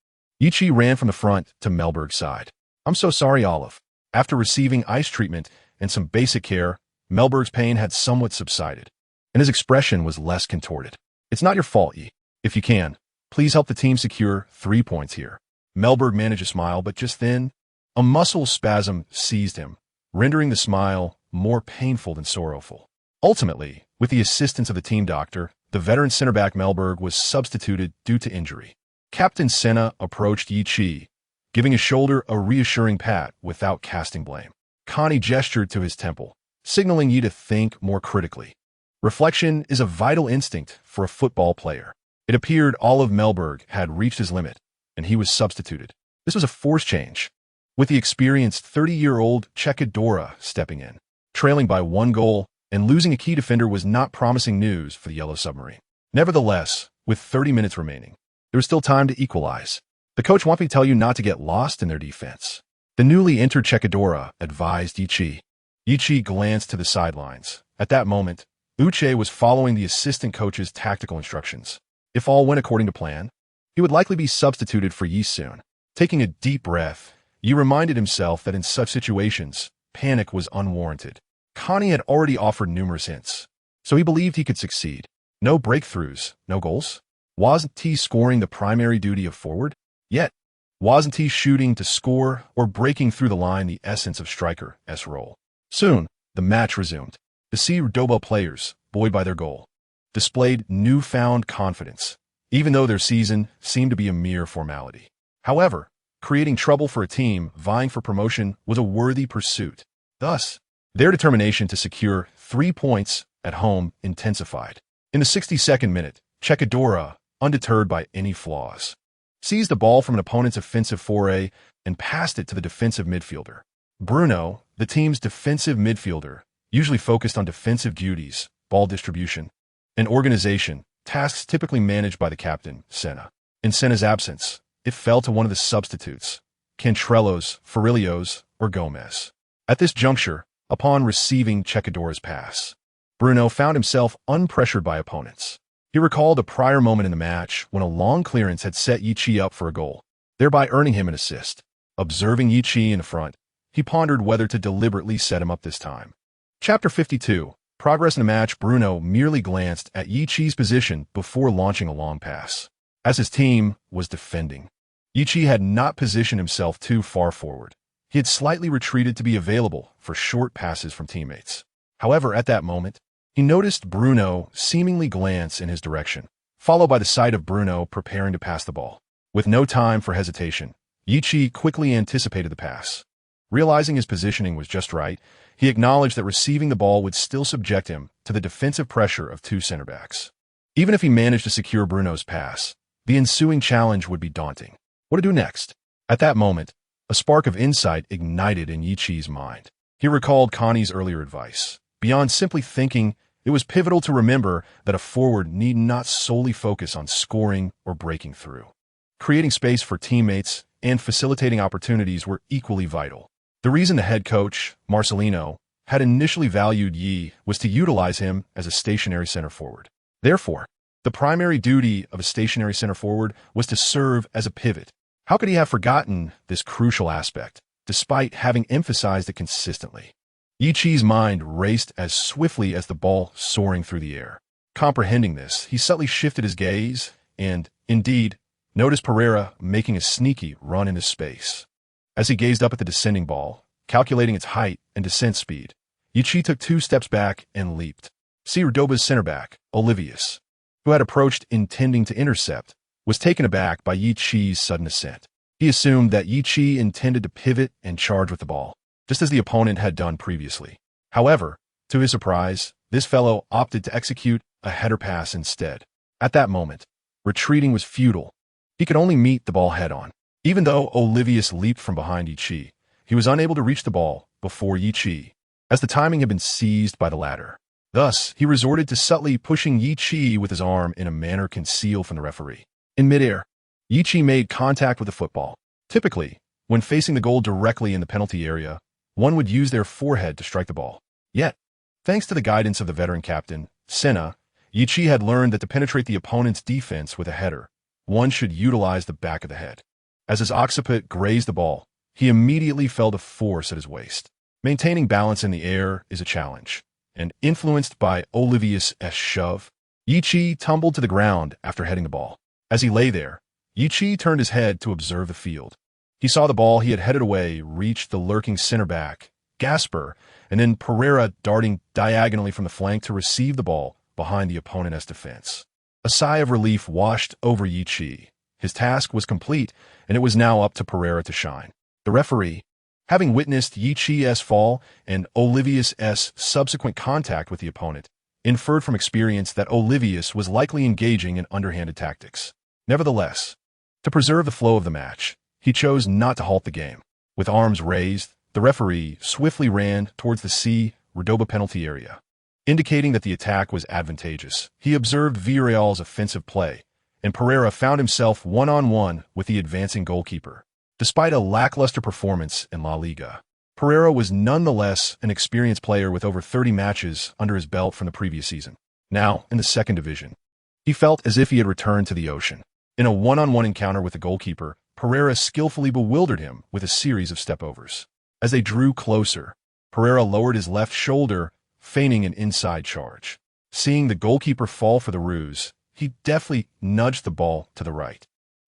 Yiqi ran from the front to Mellberg's side. I'm so sorry, Olive. After receiving ice treatment and some basic care, Mellberg's pain had somewhat subsided, and his expression was less contorted. It's not your fault, Yi. If you can, please help the team secure 3 points here. Mellberg managed a smile, but just then, a muscle spasm seized him, rendering the smile more painful than sorrowful. Ultimately, with the assistance of the team doctor, the veteran center-back Mellberg was substituted due to injury. Captain Senna approached Yiqi, giving his shoulder a reassuring pat without casting blame. Connie gestured to his temple, signaling Yi to think more critically. Reflection is a vital instinct for a football player. It appeared Olive Mellberg had reached his limit, and he was substituted. This was a forced change, with the experienced 30-year-old Chekadora stepping in. Trailing by 1 goal and losing a key defender was not promising news for the Yellow Submarine. Nevertheless, with 30 minutes remaining, there was still time to equalize. The coach wants me to tell you not to get lost in their defense. The newly entered Chekadora advised Yiqi. Yiqi glanced to the sidelines. At that moment, Uche was following the assistant coach's tactical instructions. If all went according to plan, he would likely be substituted for Yi soon. Taking a deep breath, Yi reminded himself that in such situations, panic was unwarranted. Connie had already offered numerous hints, so he believed he could succeed. No breakthroughs, no goals. Wasn't he scoring the primary duty of forward? Yet, wasn't he shooting to score or breaking through the line the essence of striker's role? Soon, the match resumed. The Cordoba players, buoyed by their goal, displayed newfound confidence, even though their season seemed to be a mere formality. However, creating trouble for a team vying for promotion was a worthy pursuit. Thus, their determination to secure 3 points at home intensified. In the 62nd minute, Chekadora, undeterred by any flaws, seized the ball from an opponent's offensive foray and passed it to the defensive midfielder. Bruno, the team's defensive midfielder, usually focused on defensive duties, ball distribution, and organization, tasks typically managed by the captain, Senna. In Senna's absence, it fell to one of the substitutes, Cantrellos, Farillos, or Gomez. At this juncture, upon receiving Chekadora's pass, Bruno found himself unpressured by opponents. He recalled a prior moment in the match when a long clearance had set Yiqi up for a goal, thereby earning him an assist. Observing Yiqi in the front, he pondered whether to deliberately set him up this time. Chapter 52. Progress in the match. Bruno merely glanced at Yiqi's position before launching a long pass. As his team was defending, Yiqi had not positioned himself too far forward. He had slightly retreated to be available for short passes from teammates. However, at that moment, he noticed Bruno seemingly glance in his direction, followed by the sight of Bruno preparing to pass the ball. With no time for hesitation, Yiqi quickly anticipated the pass. Realizing his positioning was just right, he acknowledged that receiving the ball would still subject him to the defensive pressure of two center backs. Even if he managed to secure Bruno's pass, the ensuing challenge would be daunting. What to do next? At that moment, a spark of insight ignited in Yichi's mind. He recalled Connie's earlier advice. Beyond simply thinking, it was pivotal to remember that a forward need not solely focus on scoring or breaking through. Creating space for teammates and facilitating opportunities were equally vital. The reason the head coach, Marcelino, had initially valued Yi was to utilize him as a stationary center forward. Therefore, the primary duty of a stationary center forward was to serve as a pivot. How could he have forgotten this crucial aspect, despite having emphasized it consistently? Yichi's mind raced as swiftly as the ball soaring through the air. Comprehending this, he subtly shifted his gaze and, indeed, noticed Pereira making a sneaky run into space. As he gazed up at the descending ball, calculating its height and descent speed, Yichi took 2 steps back and leaped. Cordoba's center back, Olivius, who had approached intending to intercept, was taken aback by Yichi's sudden ascent. He assumed that Yichi intended to pivot and charge with the ball, just as the opponent had done previously. However, to his surprise, this fellow opted to execute a header pass instead. At that moment, retreating was futile. He could only meet the ball head-on. Even though Olivius leaped from behind Yichi, he was unable to reach the ball before Yichi, as the timing had been seized by the latter. Thus, he resorted to subtly pushing Yichi with his arm in a manner concealed from the referee. In midair, Yichi made contact with the football. Typically, when facing the goal directly in the penalty area, one would use their forehead to strike the ball. Yet, thanks to the guidance of the veteran captain, Senna, Yichi had learned that to penetrate the opponent's defense with a header, one should utilize the back of the head. As his occiput grazed the ball, he immediately felt a force at his waist. Maintaining balance in the air is a challenge, and influenced by Olivius' shove, Yichi tumbled to the ground after heading the ball. As he lay there, Yichi turned his head to observe the field. He saw the ball he had headed away reach the lurking center back, Gasper, and then Pereira darting diagonally from the flank to receive the ball behind the opponent's defense. A sigh of relief washed over Yichi. His task was complete, and it was now up to Pereira to shine. The referee, having witnessed Yichi's fall and Olivius' subsequent contact with the opponent, inferred from experience that Olivius was likely engaging in underhanded tactics. Nevertheless, to preserve the flow of the match, he chose not to halt the game. With arms raised, the referee swiftly ran towards the Cordoba penalty area. Indicating that the attack was advantageous, he observed Villarreal's offensive play, and Pereira found himself one-on-one with the advancing goalkeeper. Despite a lackluster performance in La Liga, Pereira was nonetheless an experienced player with over 30 matches under his belt from the previous season. Now, in the second division, he felt as if he had returned to the ocean. In a one-on-one encounter with the goalkeeper, Pereira skillfully bewildered him with a series of stepovers. As they drew closer, Pereira lowered his left shoulder, feigning an inside charge. Seeing the goalkeeper fall for the ruse, he deftly nudged the ball to the right,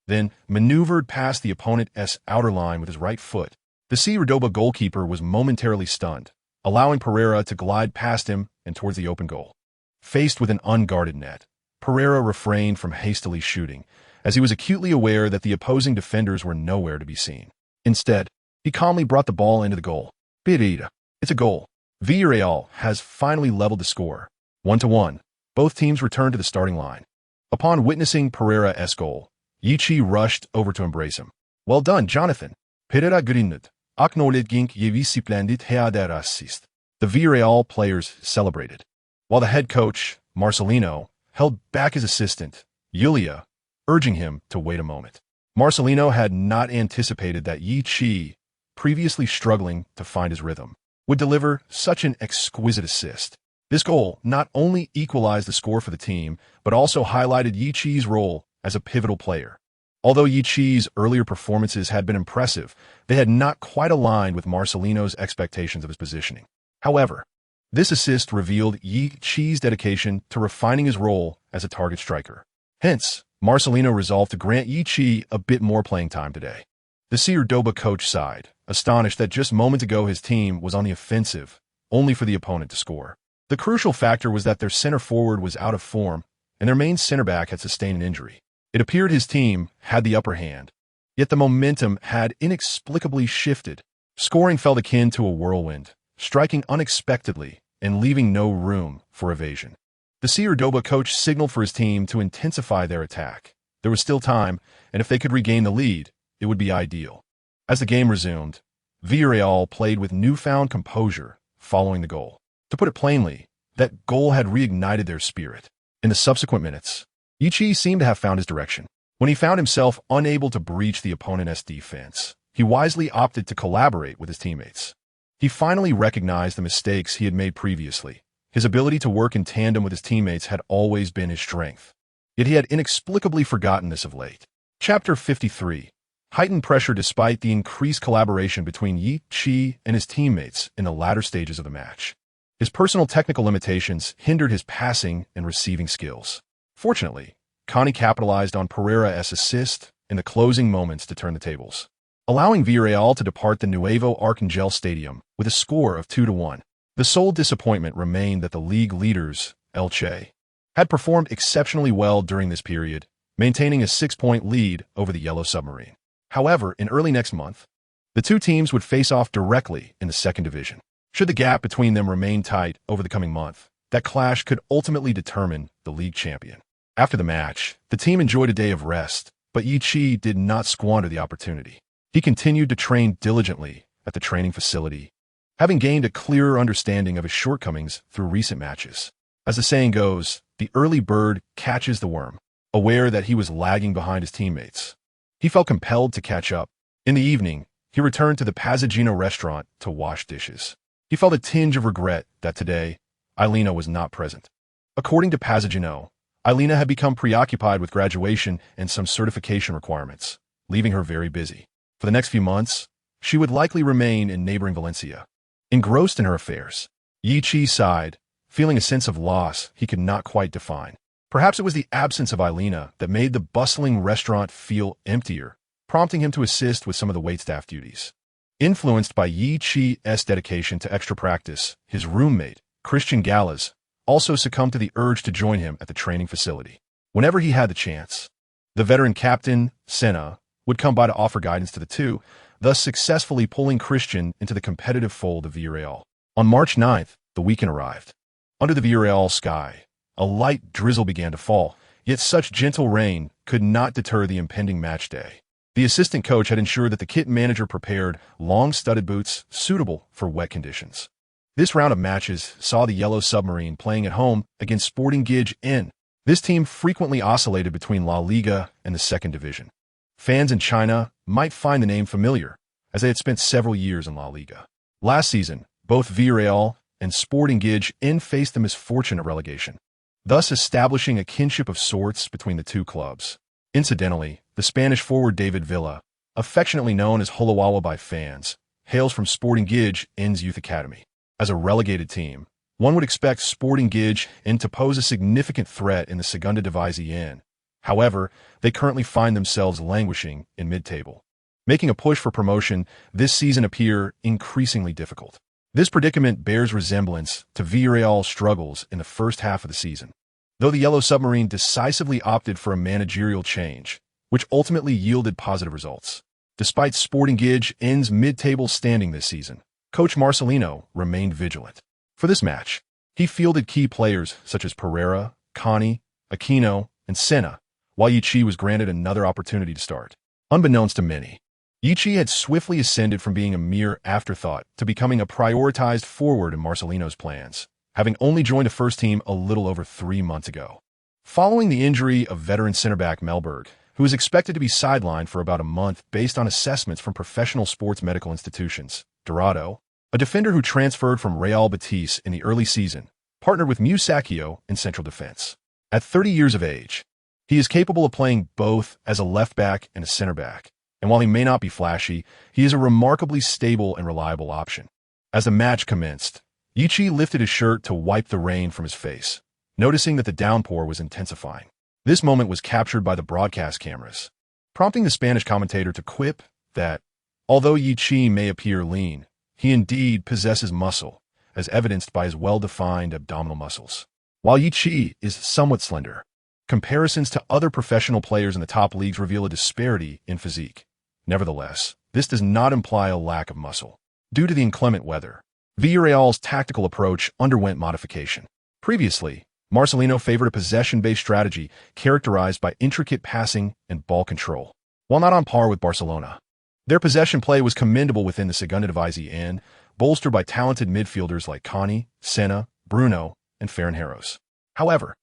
then maneuvered past the opponent's outer line with his right foot. The Cordoba goalkeeper was momentarily stunned, allowing Pereira to glide past him and towards the open goal. Faced with an unguarded net, Pereira refrained from hastily shooting, as he was acutely aware that the opposing defenders were nowhere to be seen. Instead, he calmly brought the ball into the goal. Birida. It's a goal. Villarreal has finally leveled the score. 1-1. Both teams returned to the starting line. Upon witnessing Pereira's goal, Yichi rushed over to embrace him. Well done, Jonathan. Pereira grinned. Acknowledging Yevis splendid header assist. The Villarreal players celebrated, while the head coach, Marcelino, held back his assistant, Yulia, urging him to wait a moment. Marcelino had not anticipated that Yichi, previously struggling to find his rhythm, would deliver such an exquisite assist. This goal not only equalized the score for the team, but also highlighted Yichi's role as a pivotal player. Although Yichi's earlier performances had been impressive, they had not quite aligned with Marcelino's expectations of his positioning. However, this assist revealed Yichi's dedication to refining his role as a target striker. Hence, Marcelino resolved to grant Yichi a bit more playing time today. The Cordoba coach sighed, astonished that just moments ago his team was on the offensive, only for the opponent to score. The crucial factor was that their center forward was out of form, and their main center back had sustained an injury. It appeared his team had the upper hand, yet the momentum had inexplicably shifted. Scoring felt akin to a whirlwind, striking unexpectedly and leaving no room for evasion. The Cordoba coach signaled for his team to intensify their attack. There was still time, and if they could regain the lead, it would be ideal. As the game resumed, Villarreal played with newfound composure following the goal. To put it plainly, that goal had reignited their spirit. In the subsequent minutes, Yichi seemed to have found his direction. When he found himself unable to breach the opponent's defense, he wisely opted to collaborate with his teammates. He finally recognized the mistakes he had made previously. His ability to work in tandem with his teammates had always been his strength. Yet he had inexplicably forgotten this of late. Chapter 53. Heightened pressure despite the increased collaboration between Yi Chi and his teammates in the latter stages of the match. His personal technical limitations hindered his passing and receiving skills. Fortunately, Connie capitalized on Pereira's assist in the closing moments to turn the tables, allowing Villarreal to depart the Nuevo Arcangel Stadium with a score of 2-1. The sole disappointment remained that the league leaders, Elche, had performed exceptionally well during this period, maintaining a 6-point lead over the Yellow Submarine. However, in early next month, the two teams would face off directly in the second division. Should the gap between them remain tight over the coming month, that clash could ultimately determine the league champion. After the match, the team enjoyed a day of rest, but Yi Chi did not squander the opportunity. He continued to train diligently at the training facility, having gained a clearer understanding of his shortcomings through recent matches. As the saying goes, the early bird catches the worm. Aware that he was lagging behind his teammates, he felt compelled to catch up. In the evening, he returned to the Pazzagino restaurant to wash dishes. He felt a tinge of regret that today, Ailina was not present. According to Pazzagino, Ailina had become preoccupied with graduation and some certification requirements, leaving her very busy. For the next few months, she would likely remain in neighboring Valencia. Engrossed in her affairs, Yi Chi sighed, feeling a sense of loss he could not quite define. Perhaps it was the absence of Ailina that made the bustling restaurant feel emptier, prompting him to assist with some of the waitstaff duties. Influenced by Yi Chi's dedication to extra practice, his roommate, Christian Gallas, also succumbed to the urge to join him at the training facility. Whenever he had the chance, the veteran captain, Senna, would come by to offer guidance to the two, thus successfully pulling Christian into the competitive fold of Villarreal. On March 9th, the weekend arrived. Under the Villarreal sky, a light drizzle began to fall, yet such gentle rain could not deter the impending match day. The assistant coach had ensured that the kit manager prepared long-studded boots suitable for wet conditions. This round of matches saw the Yellow Submarine playing at home against Sporting Gijón N. This team frequently oscillated between La Liga and the second division. Fans in China might find the name familiar, as they had spent several years in La Liga. Last season, both Villarreal and Sporting Gijón N faced the misfortune of relegation, thus establishing a kinship of sorts between the two clubs. Incidentally, the Spanish forward David Villa, affectionately known as Hulawawa by fans, hails from Sporting Gijón N's youth academy. As a relegated team, one would expect Sporting Gijón N to pose a significant threat in the Segunda División. However, they currently find themselves languishing in mid-table, making a push for promotion this season appear increasingly difficult. This predicament bears resemblance to Villarreal's struggles in the first half of the season. Though the Yellow Submarine decisively opted for a managerial change, which ultimately yielded positive results. Despite Sporting Gijón N's mid-table standing this season, Coach Marcelino remained vigilant. For this match, he fielded key players such as Pereira, Connie, Aquino, and Senna, while Yi Chi was granted another opportunity to start. Unbeknownst to many, Yi Chi had swiftly ascended from being a mere afterthought to becoming a prioritized forward in Marcelino's plans, having only joined the first team a little over 3 months ago. Following the injury of veteran center-back Melberg, who is expected to be sidelined for about a month based on assessments from professional sports medical institutions, Dorado, a defender who transferred from Real Betis in the early season, partnered with Musacchio in central defense. At 30 years of age, he is capable of playing both as a left-back and a center-back, and while he may not be flashy, he is a remarkably stable and reliable option. As the match commenced, Yi Chi lifted his shirt to wipe the rain from his face, noticing that the downpour was intensifying. This moment was captured by the broadcast cameras, prompting the Spanish commentator to quip that, although Yi Chi may appear lean, he indeed possesses muscle, as evidenced by his well-defined abdominal muscles. While Yi Chi is somewhat slender, comparisons to other professional players in the top leagues reveal a disparity in physique. Nevertheless, this does not imply a lack of muscle. Due to the inclement weather, Villarreal's tactical approach underwent modification. Previously, Marcelino favored a possession-based strategy characterized by intricate passing and ball control. While not on par with Barcelona, their possession play was commendable within the Segunda División and bolstered by talented midfielders like Connie, Senna, Bruno, and Ferran. However,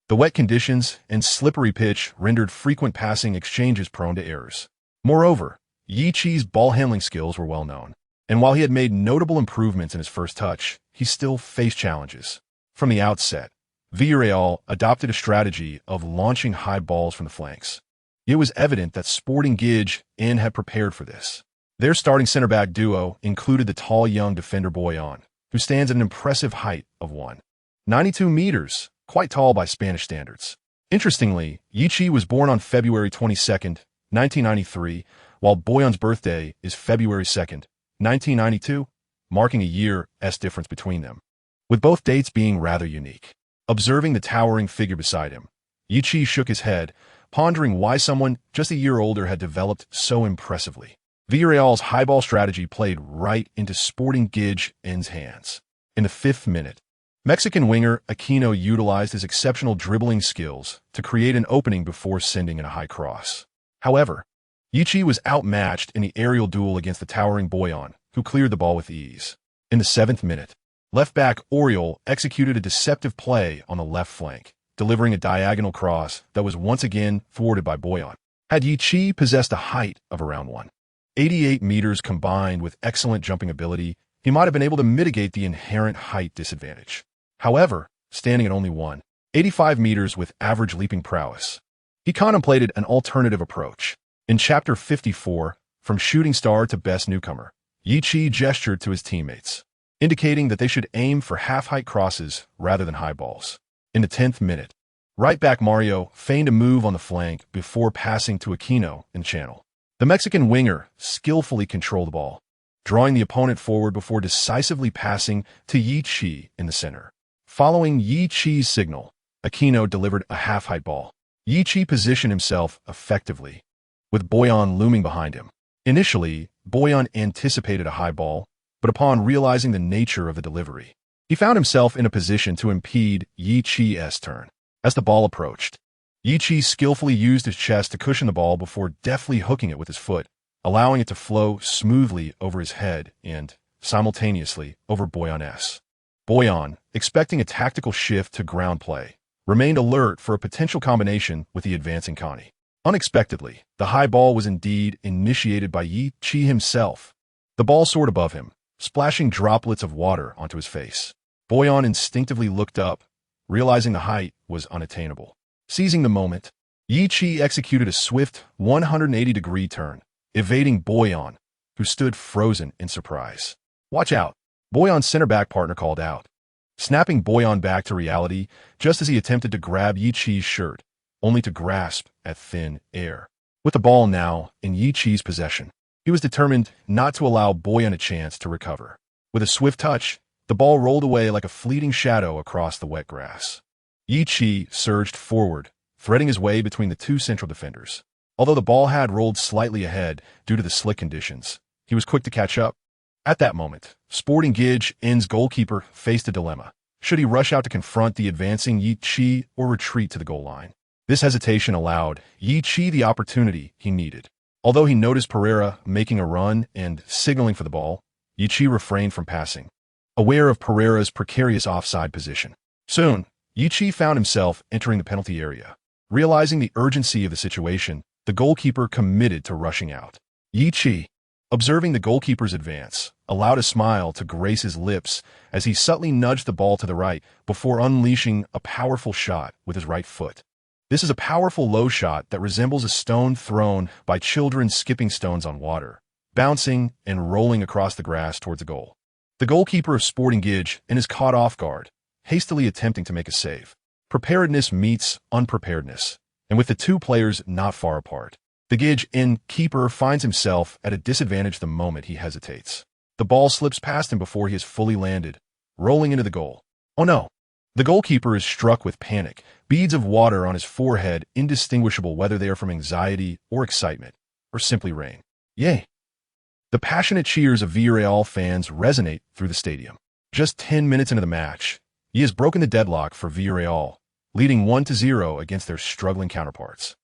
the wet conditions and slippery pitch rendered frequent passing exchanges prone to errors. Moreover, Yichi's ball-handling skills were well known, and while he had made notable improvements in his first touch, he still faced challenges. From the outset, Villarreal adopted a strategy of launching high balls from the flanks. It was evident that Sporting Gijón had prepared for this. Their starting center-back duo included the tall young defender Boyan, who stands at an impressive height of 1.92 meters, quite tall by Spanish standards. Interestingly, Yichi was born on February 22, 1993, while Boyan's birthday is February 2nd, 1992, marking a year's difference between them, with both dates being rather unique. Observing the towering figure beside him, Yichi shook his head, pondering why someone just a year older had developed so impressively. Villarreal's high-ball strategy played right into Sporting Gijón's hands. In the 5th minute, Mexican winger Aquino utilized his exceptional dribbling skills to create an opening before sending in a high cross. However, Yichi was outmatched in the aerial duel against the towering Boyan, who cleared the ball with ease. In the 7th minute, left-back Oriol executed a deceptive play on the left flank, delivering a diagonal cross that was once again thwarted by Boyan. Had Yichi possessed a height of around 1.88 meters combined with excellent jumping ability, he might have been able to mitigate the inherent height disadvantage. However, standing at only 1.85 meters with average leaping prowess, he contemplated an alternative approach. In Chapter 54, From Shooting Star to Best Newcomer, Yichi gestured to his teammates, indicating that they should aim for half-height crosses rather than high balls. In the 10th minute, right-back Mario feigned a move on the flank before passing to Aquino in the channel. The Mexican winger skillfully controlled the ball, drawing the opponent forward before decisively passing to Yichi in the center. Following Yichi's signal, Aquino delivered a half-height ball. Yichi positioned himself effectively, with Boyan looming behind him. Initially, Boyan anticipated a high ball, but upon realizing the nature of the delivery, he found himself in a position to impede Yichi's turn. As the ball approached, Yichi skillfully used his chest to cushion the ball before deftly hooking it with his foot, allowing it to flow smoothly over his head and, simultaneously, over Boyan's. Boyan, expecting a tactical shift to ground play, remained alert for a potential combination with the advancing Connie. Unexpectedly, the high ball was indeed initiated by Yichi himself. The ball soared above him, splashing droplets of water onto his face. Boyan instinctively looked up, realizing the height was unattainable. Seizing the moment, Yichi executed a swift 180-degree turn, evading Boyan, who stood frozen in surprise. "Watch out," Boyan's center-back partner called out, snapping Boyan back to reality just as he attempted to grab Yichi's shirt, only to grasp at thin air. With the ball now in Yichi's possession, he was determined not to allow Boyan a chance to recover. With a swift touch, the ball rolled away like a fleeting shadow across the wet grass. Yichi surged forward, threading his way between the two central defenders. Although the ball had rolled slightly ahead due to the slick conditions, he was quick to catch up. At that moment, Sporting Gijón's goalkeeper faced a dilemma. Should he rush out to confront the advancing Yichi or retreat to the goal line? This hesitation allowed Yichi the opportunity he needed. Although he noticed Pereira making a run and signaling for the ball, Yichi refrained from passing, aware of Pereira's precarious offside position. Soon, Yichi found himself entering the penalty area. Realizing the urgency of the situation, the goalkeeper committed to rushing out. Yichi, observing the goalkeeper's advance, allowed a smile to grace his lips as he subtly nudged the ball to the right before unleashing a powerful shot with his right foot. This is a powerful low shot that resembles a stone thrown by children skipping stones on water, bouncing and rolling across the grass towards the goal. The goalkeeper of Sporting Gijon is caught off guard, hastily attempting to make a save. Preparedness meets unpreparedness, and with the two players not far apart, the Gijon keeper finds himself at a disadvantage the moment he hesitates. The ball slips past him before he has fully landed, rolling into the goal. Oh no! The goalkeeper is struck with panic, beads of water on his forehead indistinguishable whether they are from anxiety or excitement, or simply rain. Yay! The passionate cheers of Villarreal fans resonate through the stadium. Just 10 minutes into the match, he has broken the deadlock for Villarreal, leading 1-0 against their struggling counterparts.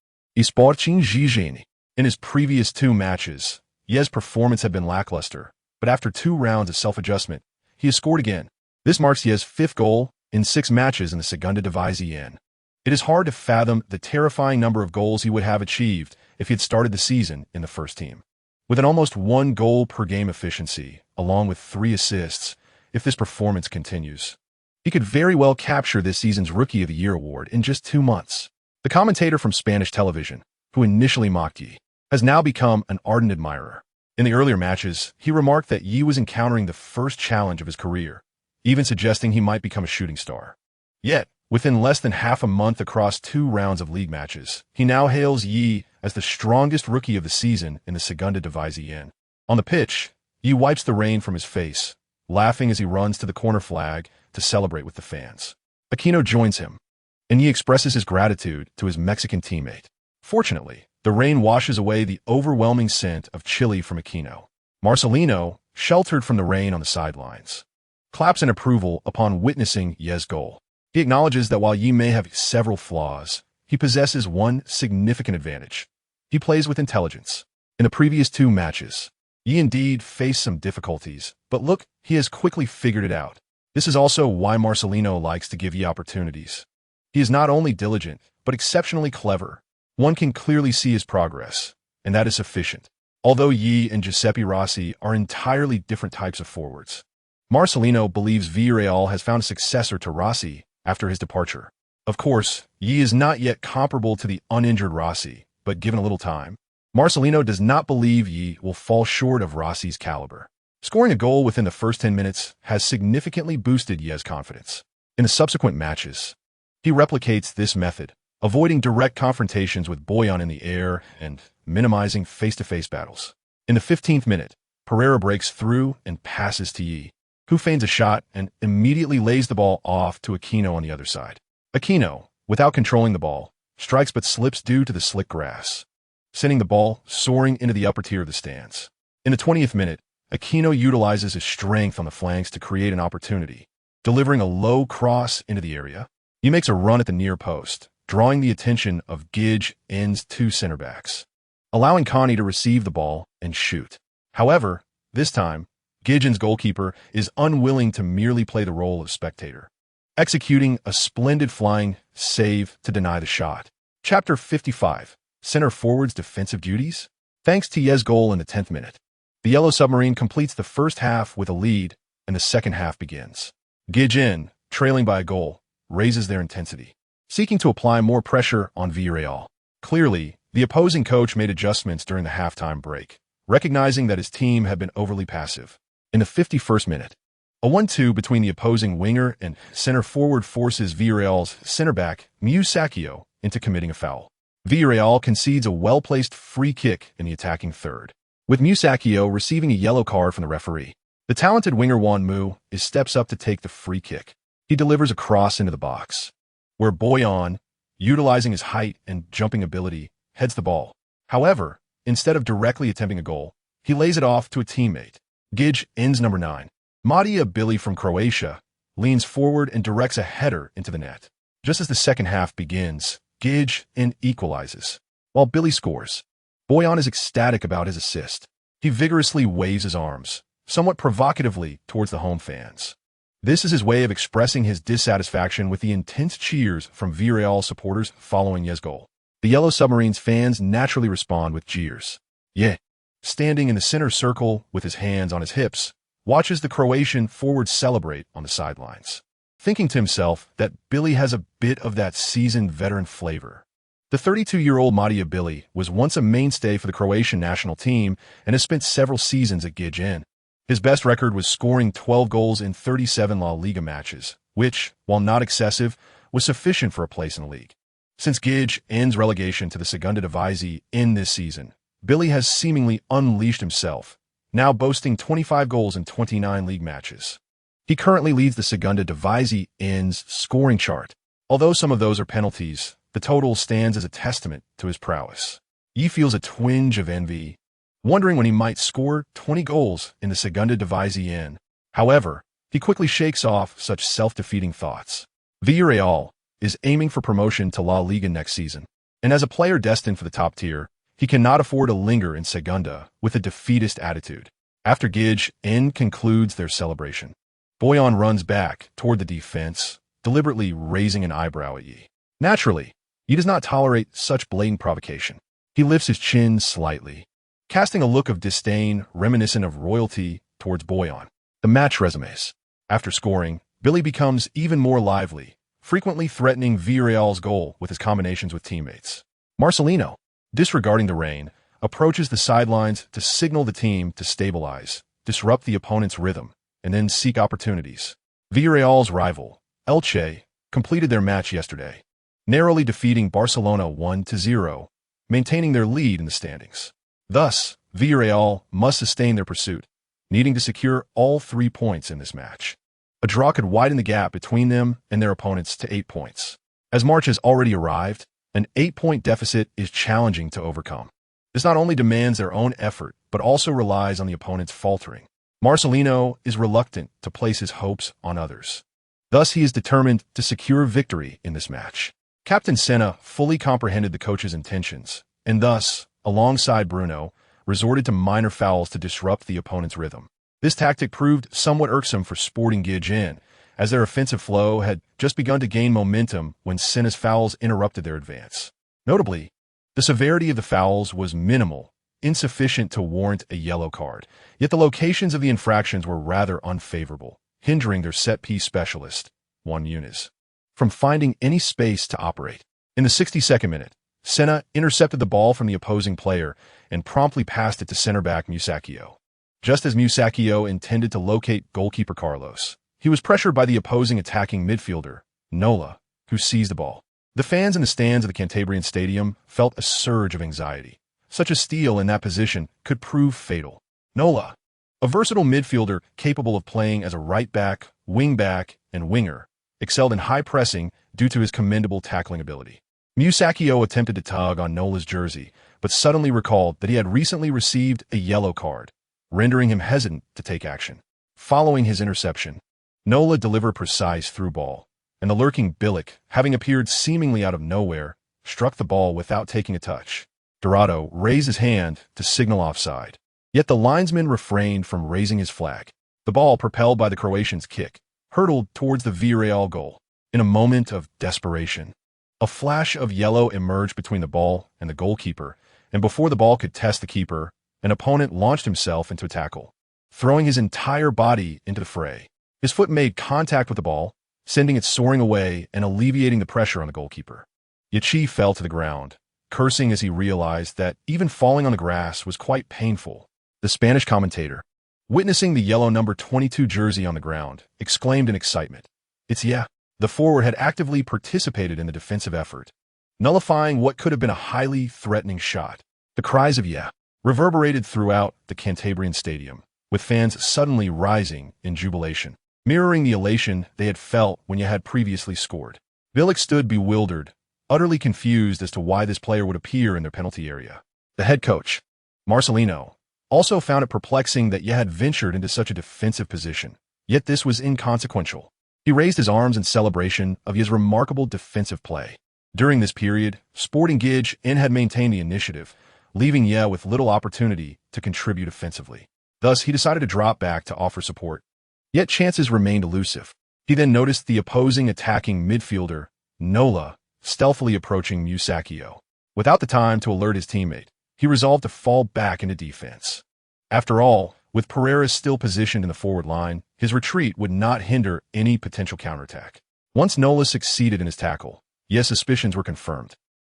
Sporting Gijón. In his previous 2 matches, Ye's performance had been lackluster, but after 2 rounds of self-adjustment, he has scored again. This marks Ye's 5th goal in 6 matches in the Segunda División. It is hard to fathom the terrifying number of goals he would have achieved if he had started the season in the first team. With an almost 1 goal per game efficiency, along with 3 assists, if this performance continues, he could very well capture this season's Rookie of the Year award in just 2 months. The commentator from Spanish television, who initially mocked Ye, has now become an ardent admirer. In the earlier matches, he remarked that Ye was encountering the first challenge of his career, even suggesting he might become a shooting star. Yet, within less than half a month across 2 rounds of league matches, he now hails Ye as the strongest rookie of the season in the Segunda División. On the pitch, Ye wipes the rain from his face, laughing as he runs to the corner flag to celebrate with the fans. Aquino joins him, and Ye expresses his gratitude to his Mexican teammate. Fortunately, the rain washes away the overwhelming scent of chili from Aquino. Marcelino, sheltered from the rain on the sidelines, claps in approval upon witnessing Ye's goal. He acknowledges that while Ye may have several flaws, he possesses one significant advantage. He plays with intelligence. In the previous 2 matches, Ye indeed faced some difficulties, but look, he has quickly figured it out. This is also why Marcelino likes to give Ye opportunities. He is not only diligent, but exceptionally clever. One can clearly see his progress, and that is sufficient. Although Ye and Giuseppe Rossi are entirely different types of forwards, Marcelino believes Villarreal has found a successor to Rossi after his departure. Of course, Ye is not yet comparable to the uninjured Rossi, but given a little time, Marcelino does not believe Ye will fall short of Rossi's caliber. Scoring a goal within the first 10 minutes has significantly boosted Ye's confidence. In the subsequent matches, he replicates this method, avoiding direct confrontations with Boyan in the air and minimizing face-to-face battles. In the 15th minute, Pereira breaks through and passes to Ye, who feigns a shot and immediately lays the ball off to Aquino on the other side. Aquino, without controlling the ball, strikes but slips due to the slick grass, sending the ball soaring into the upper tier of the stands. In the 20th minute, Aquino utilizes his strength on the flanks to create an opportunity, delivering a low cross into the area. He makes a run at the near post, drawing the attention of Gijón's 2 center backs, allowing Connie to receive the ball and shoot. However, this time, Gijón's goalkeeper is unwilling to merely play the role of spectator, executing a splendid flying save to deny the shot. Chapter 55, Center Forward's Defensive Duties. Thanks to Ye's goal in the 10th minute, the Yellow Submarine completes the first half with a lead, and the second half begins. Gijón, trailing by a goal, raises their intensity, seeking to apply more pressure on Villarreal. Clearly, the opposing coach made adjustments during the halftime break, recognizing that his team had been overly passive. In the 51st minute, a 1-2 between the opposing winger and center forward forces Villarreal's center back, Musacchio, into committing a foul. Villarreal concedes a well-placed free kick in the attacking third, with Musacchio receiving a yellow card from the referee. The talented winger Juan Mu steps up to take the free kick. He delivers a cross into the box, where Boyan, utilizing his height and jumping ability, heads the ball. However, instead of directly attempting a goal, he lays it off to a teammate. Gijón's number 9, Madia Billy from Croatia, leans forward and directs a header into the net. Just as the second half begins, Gijón equalizes, while Billy scores. Boyan is ecstatic about his assist. He vigorously waves his arms, somewhat provocatively, towards the home fans. This is his way of expressing his dissatisfaction with the intense cheers from Villarreal supporters following Ye's goal. The Yellow Submarine's fans naturally respond with jeers. Ye, standing in the center circle with his hands on his hips, watches the Croatian forward celebrate on the sidelines, thinking to himself that Billy has a bit of that seasoned veteran flavor. The 32-year-old Madia Billy was once a mainstay for the Croatian national team and has spent several seasons at Gijón. His best record was scoring 12 goals in 37 La Liga matches, which, while not excessive, was sufficient for a place in the league. Since Gijón's relegation to the Segunda División this season, Billy has seemingly unleashed himself, now boasting 25 goals in 29 league matches. He currently leads the Segunda División's scoring chart. Although some of those are penalties, the total stands as a testament to his prowess. He feels a twinge of envy, wondering when he might score 20 goals in the Segunda División. However, He quickly shakes off such self-defeating thoughts. Villarreal is aiming for promotion to La Liga next season, and as a player destined for the top tier, he cannot afford to linger in Segunda with a defeatist attitude. After Gige concludes their celebration, Boyan runs back toward the defense, deliberately raising an eyebrow at Yi. Naturally, Yi does not tolerate such blatant provocation. He lifts his chin slightly, casting a look of disdain reminiscent of royalty towards Boyan. The match resumes. After scoring, Billy becomes even more lively, frequently threatening Villarreal's goal with his combinations with teammates. Marcelino, disregarding the rain, approaches the sidelines to signal the team to stabilize, disrupt the opponent's rhythm, and then seek opportunities. Villarreal's rival, Elche, completed their match yesterday, narrowly defeating Barcelona 1-0, maintaining their lead in the standings. Thus, Villarreal must sustain their pursuit, needing to secure all 3 points in this match. A draw could widen the gap between them and their opponents to 8 points. As March has already arrived, an 8-point deficit is challenging to overcome. This not only demands their own effort, but also relies on the opponent's faltering. Marcelino is reluctant to place his hopes on others. Thus, he is determined to secure victory in this match. Captain Senna fully comprehended the coach's intentions, and thus, alongside Bruno, resorted to minor fouls to disrupt the opponent's rhythm. This tactic proved somewhat irksome for Sporting Gijón, as their offensive flow had just begun to gain momentum when Senna's fouls interrupted their advance. Notably, the severity of the fouls was minimal, insufficient to warrant a yellow card, yet the locations of the infractions were rather unfavorable, hindering their set-piece specialist, Juan Muniz, from finding any space to operate. In the 62nd minute, Senna intercepted the ball from the opposing player and promptly passed it to center-back Musacchio. Just as Musacchio intended to locate goalkeeper Carlos, he was pressured by the opposing attacking midfielder, Nola, who seized the ball. The fans in the stands of the Cantabrian Stadium felt a surge of anxiety. Such a steal in that position could prove fatal. Nola, a versatile midfielder capable of playing as a right-back, wing-back, and winger, excelled in high pressing due to his commendable tackling ability. Musacchio attempted to tug on Nola's jersey, but suddenly recalled that he had recently received a yellow card, rendering him hesitant to take action. Following his interception, Nola delivered a precise through ball, and the lurking Bilic, having appeared seemingly out of nowhere, struck the ball without taking a touch. Dorado raised his hand to signal offside, yet the linesman refrained from raising his flag. The ball, propelled by the Croatian's kick, hurtled towards the Villarreal goal. In a moment of desperation, a flash of yellow emerged between the ball and the goalkeeper, and before the ball could test the keeper, an opponent launched himself into a tackle, throwing his entire body into the fray. His foot made contact with the ball, sending it soaring away and alleviating the pressure on the goalkeeper. Yachi fell to the ground, cursing as he realized that even falling on the grass was quite painful. The Spanish commentator, witnessing the yellow number 22 jersey on the ground, exclaimed in excitement, "It's yeah." The forward had actively participated in the defensive effort, nullifying what could have been a highly threatening shot. The cries of yeah reverberated throughout the Cantabrian Stadium, with fans suddenly rising in jubilation, mirroring the elation they had felt when yeah had previously scored. Bilic stood bewildered, utterly confused as to why this player would appear in their penalty area. The head coach, Marcelino, also found it perplexing that yeah had ventured into such a defensive position, yet this was inconsequential. He raised his arms in celebration of his remarkable defensive play. During this period, Sporting Gijón had maintained the initiative, leaving yeah with little opportunity to contribute offensively. Thus, he decided to drop back to offer support. Yet chances remained elusive. He then noticed the opposing attacking midfielder, Nola, stealthily approaching Musacchio. Without the time to alert his teammate, he resolved to fall back into defense. After all, with Pereira still positioned in the forward line, his retreat would not hinder any potential counterattack. Once Nola succeeded in his tackle, yes, suspicions were confirmed,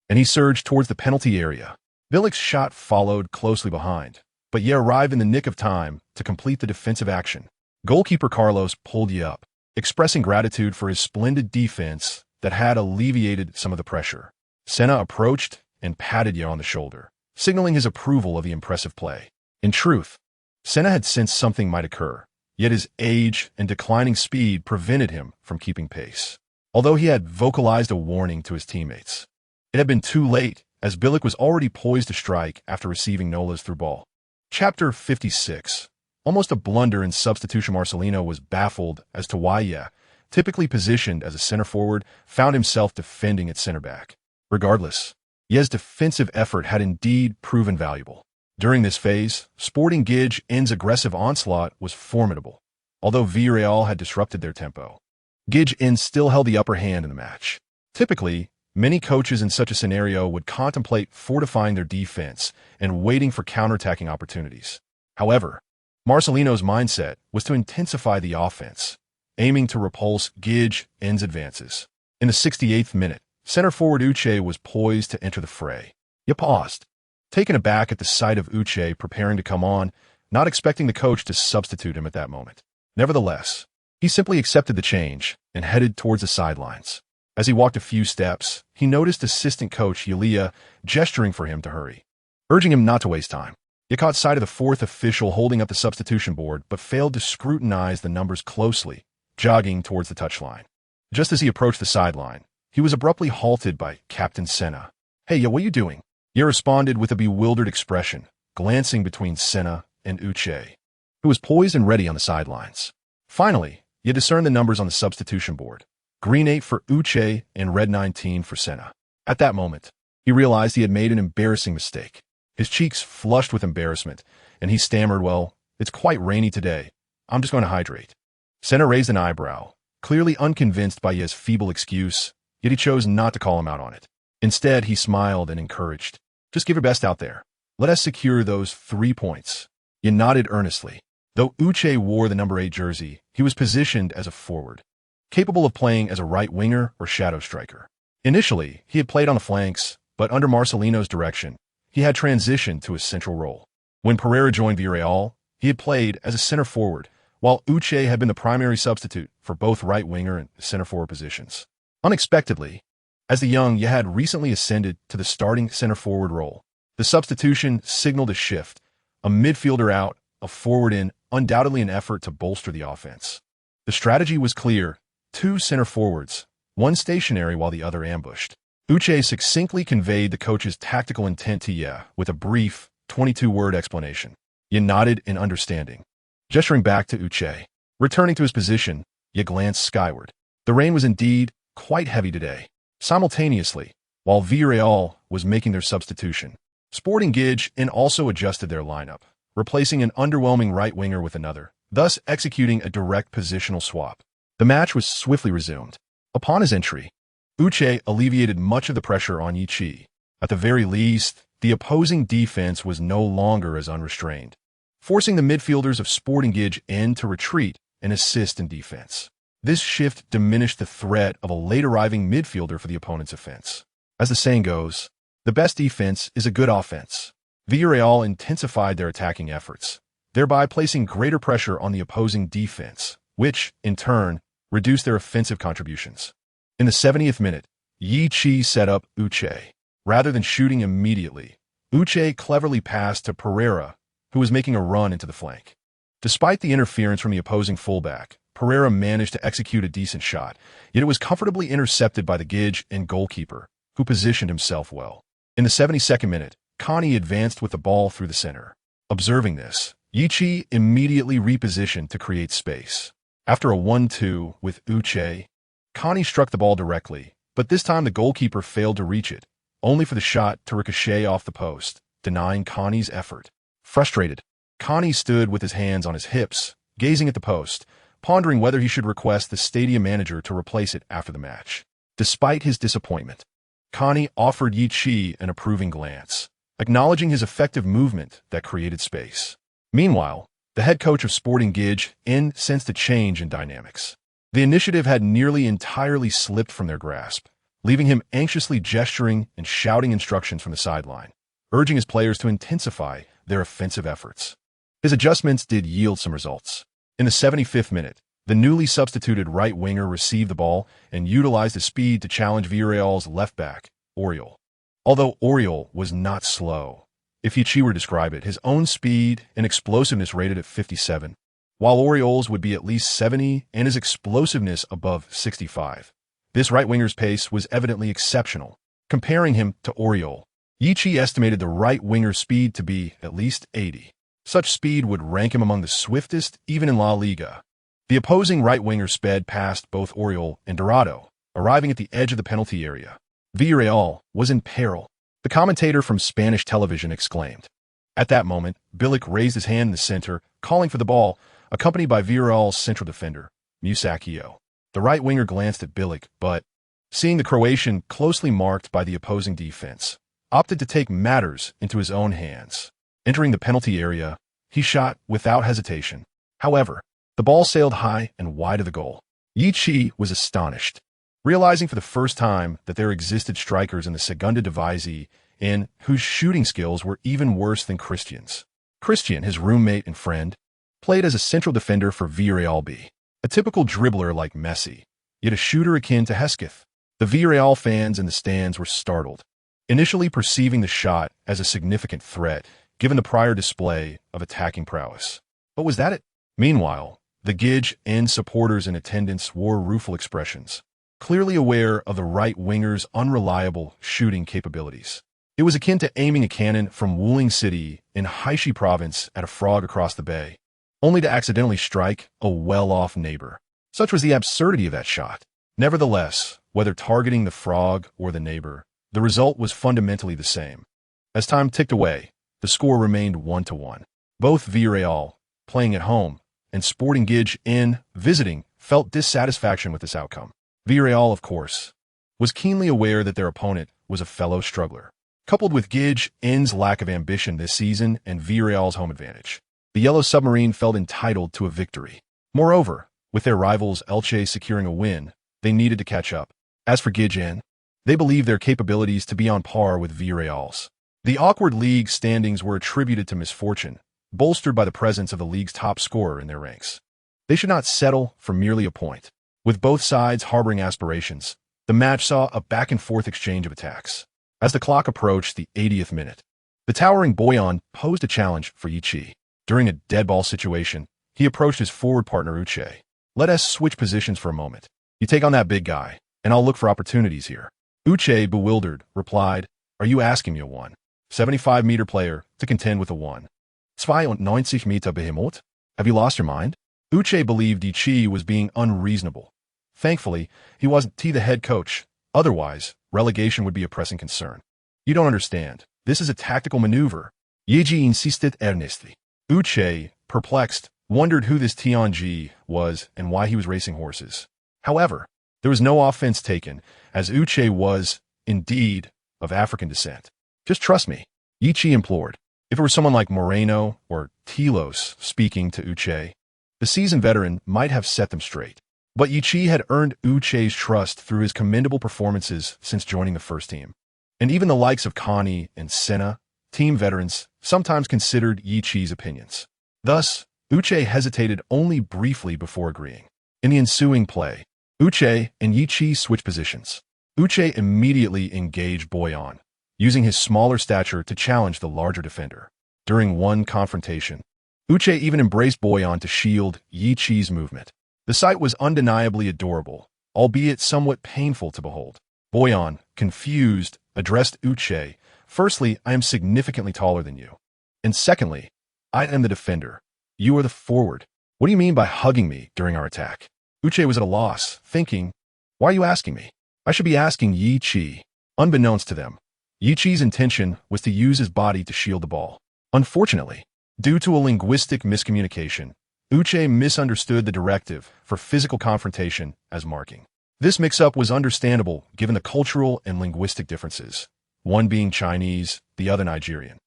and he surged towards the penalty area. Bilic's shot followed closely behind, but yeah arrived in the nick of time to complete the defensive action. Goalkeeper Carlos pulled yeah up, expressing gratitude for his splendid defense that had alleviated some of the pressure. Senna approached and patted yeah on the shoulder, signaling his approval of the impressive play. In truth, Senna had sensed something might occur, yet his age and declining speed prevented him from keeping pace. Although he had vocalized a warning to his teammates, it had been too late, as Bilic was already poised to strike after receiving Nola's through ball. Chapter 56. Almost a blunder in substitution. Marcelino was baffled as to why typically positioned as a center forward, found himself defending at center back. Regardless, Ye's defensive effort had indeed proven valuable. During this phase, Sporting Gij's aggressive onslaught was formidable. Although Villarreal had disrupted their tempo, Gijs still held the upper hand in the match. Typically, many coaches in such a scenario would contemplate fortifying their defense and waiting for counterattacking opportunities. However, Marcelino's mindset was to intensify the offense, aiming to repulse Gijs' advances. In the 68th minute, center forward Uche was poised to enter the fray. He paused, taken aback at the sight of Uche preparing to come on, not expecting the coach to substitute him at that moment. Nevertheless, he simply accepted the change and headed towards the sidelines. As he walked a few steps, he noticed assistant coach Yulia gesturing for him to hurry, urging him not to waste time. He caught sight of the fourth official holding up the substitution board but failed to scrutinize the numbers closely, jogging towards the touchline. Just as he approached the sideline, he was abruptly halted by Captain Senna. "Hey, what are you doing?" Ye responded with a bewildered expression, glancing between Senna and Uche, who was poised and ready on the sidelines. Finally, Ye discerned the numbers on the substitution board: green 8 for Uche and red 19 for Senna. At that moment, he realized he had made an embarrassing mistake. His cheeks flushed with embarrassment, and he stammered, "Well, it's quite rainy today. I'm just going to hydrate." Senna raised an eyebrow, clearly unconvinced by Ye's feeble excuse, yet he chose not to call him out on it. Instead, he smiled and encouraged, "Just give your best out there. Let us secure those 3 points." Ye nodded earnestly. Though Uche wore the number 8 jersey, he was positioned as a forward, capable of playing as a right winger or shadow striker. Initially, he had played on the flanks, but under Marcelino's direction, he had transitioned to a central role. When Pereira joined Villarreal, he had played as a center forward, while Uche had been the primary substitute for both right winger and center forward positions. Unexpectedly, as the young Ye had recently ascended to the starting center forward role, the substitution signaled a shift, a midfielder out, a forward in, undoubtedly an effort to bolster the offense. The strategy was clear: 2 center forwards, one stationary while the other ambushed. Uche succinctly conveyed the coach's tactical intent to Ye with a brief, 22-word explanation. Ye nodded in understanding. Gesturing back to Uche, returning to his position, Ye glanced skyward. The rain was indeed quite heavy today. Simultaneously, while Villarreal was making their substitution, Sporting Gijs also adjusted their lineup, replacing an underwhelming right winger with another, thus executing a direct positional swap. The match was swiftly resumed. Upon his entry, Uche alleviated much of the pressure on Yichi. At the very least, the opposing defense was no longer as unrestrained, forcing the midfielders of Sporting Gijs to retreat and assist in defense. This shift diminished the threat of a late-arriving midfielder for the opponent's offense. As the saying goes, the best defense is a good offense. Villarreal intensified their attacking efforts, thereby placing greater pressure on the opposing defense, which, in turn, reduced their offensive contributions. In the 70th minute, Yichi set up Uche. Rather than shooting immediately, Uche cleverly passed to Pereira, who was making a run into the flank. Despite the interference from the opposing fullback, Pereira managed to execute a decent shot, yet it was comfortably intercepted by the Gijs goalkeeper, who positioned himself well. In the 72nd minute, Connie advanced with the ball through the center. Observing this, Yichi immediately repositioned to create space. After a 1-2 with Uche, Connie struck the ball directly, but this time the goalkeeper failed to reach it, only for the shot to ricochet off the post, denying Connie's effort. Frustrated, Connie stood with his hands on his hips, gazing at the post, pondering whether he should request the stadium manager to replace it after the match. Despite his disappointment, Connie offered Yichi an approving glance, acknowledging his effective movement that created space. Meanwhile, the head coach of Sporting Gijs sensed a change in dynamics. The initiative had nearly entirely slipped from their grasp, leaving him anxiously gesturing and shouting instructions from the sideline, urging his players to intensify their offensive efforts. His adjustments did yield some results. In the 75th minute, the newly substituted right winger received the ball and utilized his speed to challenge Villarreal's left back, Oriol. Although Oriol was not slow, if Yichi were to describe it, his own speed and explosiveness rated at 57, while Oriol's would be at least 70 and his explosiveness above 65. This right winger's pace was evidently exceptional. Comparing him to Oriol, Yichi estimated the right winger's speed to be at least 80. Such speed would rank him among the swiftest even in La Liga. The opposing right winger sped past both Oriol and Dorado, arriving at the edge of the penalty area. Villarreal was in peril. The commentator from Spanish television exclaimed. At that moment, Bilic raised his hand in the center, calling for the ball, accompanied by Villarreal's central defender, Musacchio. The right winger glanced at Bilic, but, seeing the Croatian closely marked by the opposing defense, opted to take matters into his own hands. Entering the penalty area, he shot without hesitation. However, the ball sailed high and wide of the goal. Yichi was astonished, realizing for the first time that there existed strikers in the Segunda División in whose shooting skills were even worse than Christian's. Christian, his roommate and friend, played as a central defender for Villarreal B, a typical dribbler like Messi, yet a shooter akin to Hesketh. The Villarreal fans in the stands were startled, initially perceiving the shot as a significant threat, given the prior display of attacking prowess. But was that it? Meanwhile, the Gij and supporters in attendance wore rueful expressions, clearly aware of the right winger's unreliable shooting capabilities. It was akin to aiming a cannon from Wuling City in Haishi province at a frog across the bay, only to accidentally strike a well-off neighbor. Such was the absurdity of that shot. Nevertheless, whether targeting the frog or the neighbor, the result was fundamentally the same. As time ticked away, the score remained 1-1. Both Villarreal, playing at home, and Sporting Gij in visiting, felt dissatisfaction with this outcome. Villarreal, of course, was keenly aware that their opponent was a fellow struggler. Coupled with Gij in's lack of ambition this season and Villarreal's home advantage, the Yellow Submarine felt entitled to a victory. Moreover, with their rivals Elche securing a win, they needed to catch up. As for Gij in, they believed their capabilities to be on par with Villarreal's. The awkward league standings were attributed to misfortune, bolstered by the presence of the league's top scorer in their ranks. They should not settle for merely a point. With both sides harboring aspirations, the match saw a back-and-forth exchange of attacks. As the clock approached the 80th minute, the towering Boyan posed a challenge for Yichi. During a dead-ball situation, he approached his forward partner Uche. Let us switch positions for a moment. You take on that big guy, and I'll look for opportunities here. Uche, bewildered, replied, Are you asking me a 175-meter player to contend with a 192-meter behemoth? Have you lost your mind? Uche believed Yichi was being unreasonable. Thankfully, he wasn't the head coach. Otherwise, relegation would be a pressing concern. You don't understand. This is a tactical maneuver. Yeji insisted earnestly. Uche, perplexed, wondered who this Tianji was and why he was racing horses. However, there was no offense taken, as Uche was, indeed, of African descent. Just trust me, Yichi implored. If it were someone like Moreno or Telos speaking to Uche, the seasoned veteran might have set them straight. But Yichi had earned Uche's trust through his commendable performances since joining the first team. And even the likes of Kani and Senna, team veterans, sometimes considered Yichi's opinions. Thus, Uche hesitated only briefly before agreeing. In the ensuing play, Uche and Yichi switched positions. Uche immediately engaged Boyan, using his smaller stature to challenge the larger defender. During one confrontation, Uche even embraced Boyan to shield Yichi's movement. The sight was undeniably adorable, albeit somewhat painful to behold. Boyan, confused, addressed Uche, Firstly, I am significantly taller than you. And secondly, I am the defender. You are the forward. What do you mean by hugging me during our attack? Uche was at a loss, thinking, why are you asking me? I should be asking Yi Chi. Unbeknownst to them, Yi Chi's intention was to use his body to shield the ball. Unfortunately, due to a linguistic miscommunication, Uche misunderstood the directive for physical confrontation as marking. This mix-up was understandable given the cultural and linguistic differences, one being Chinese, the other Nigerian.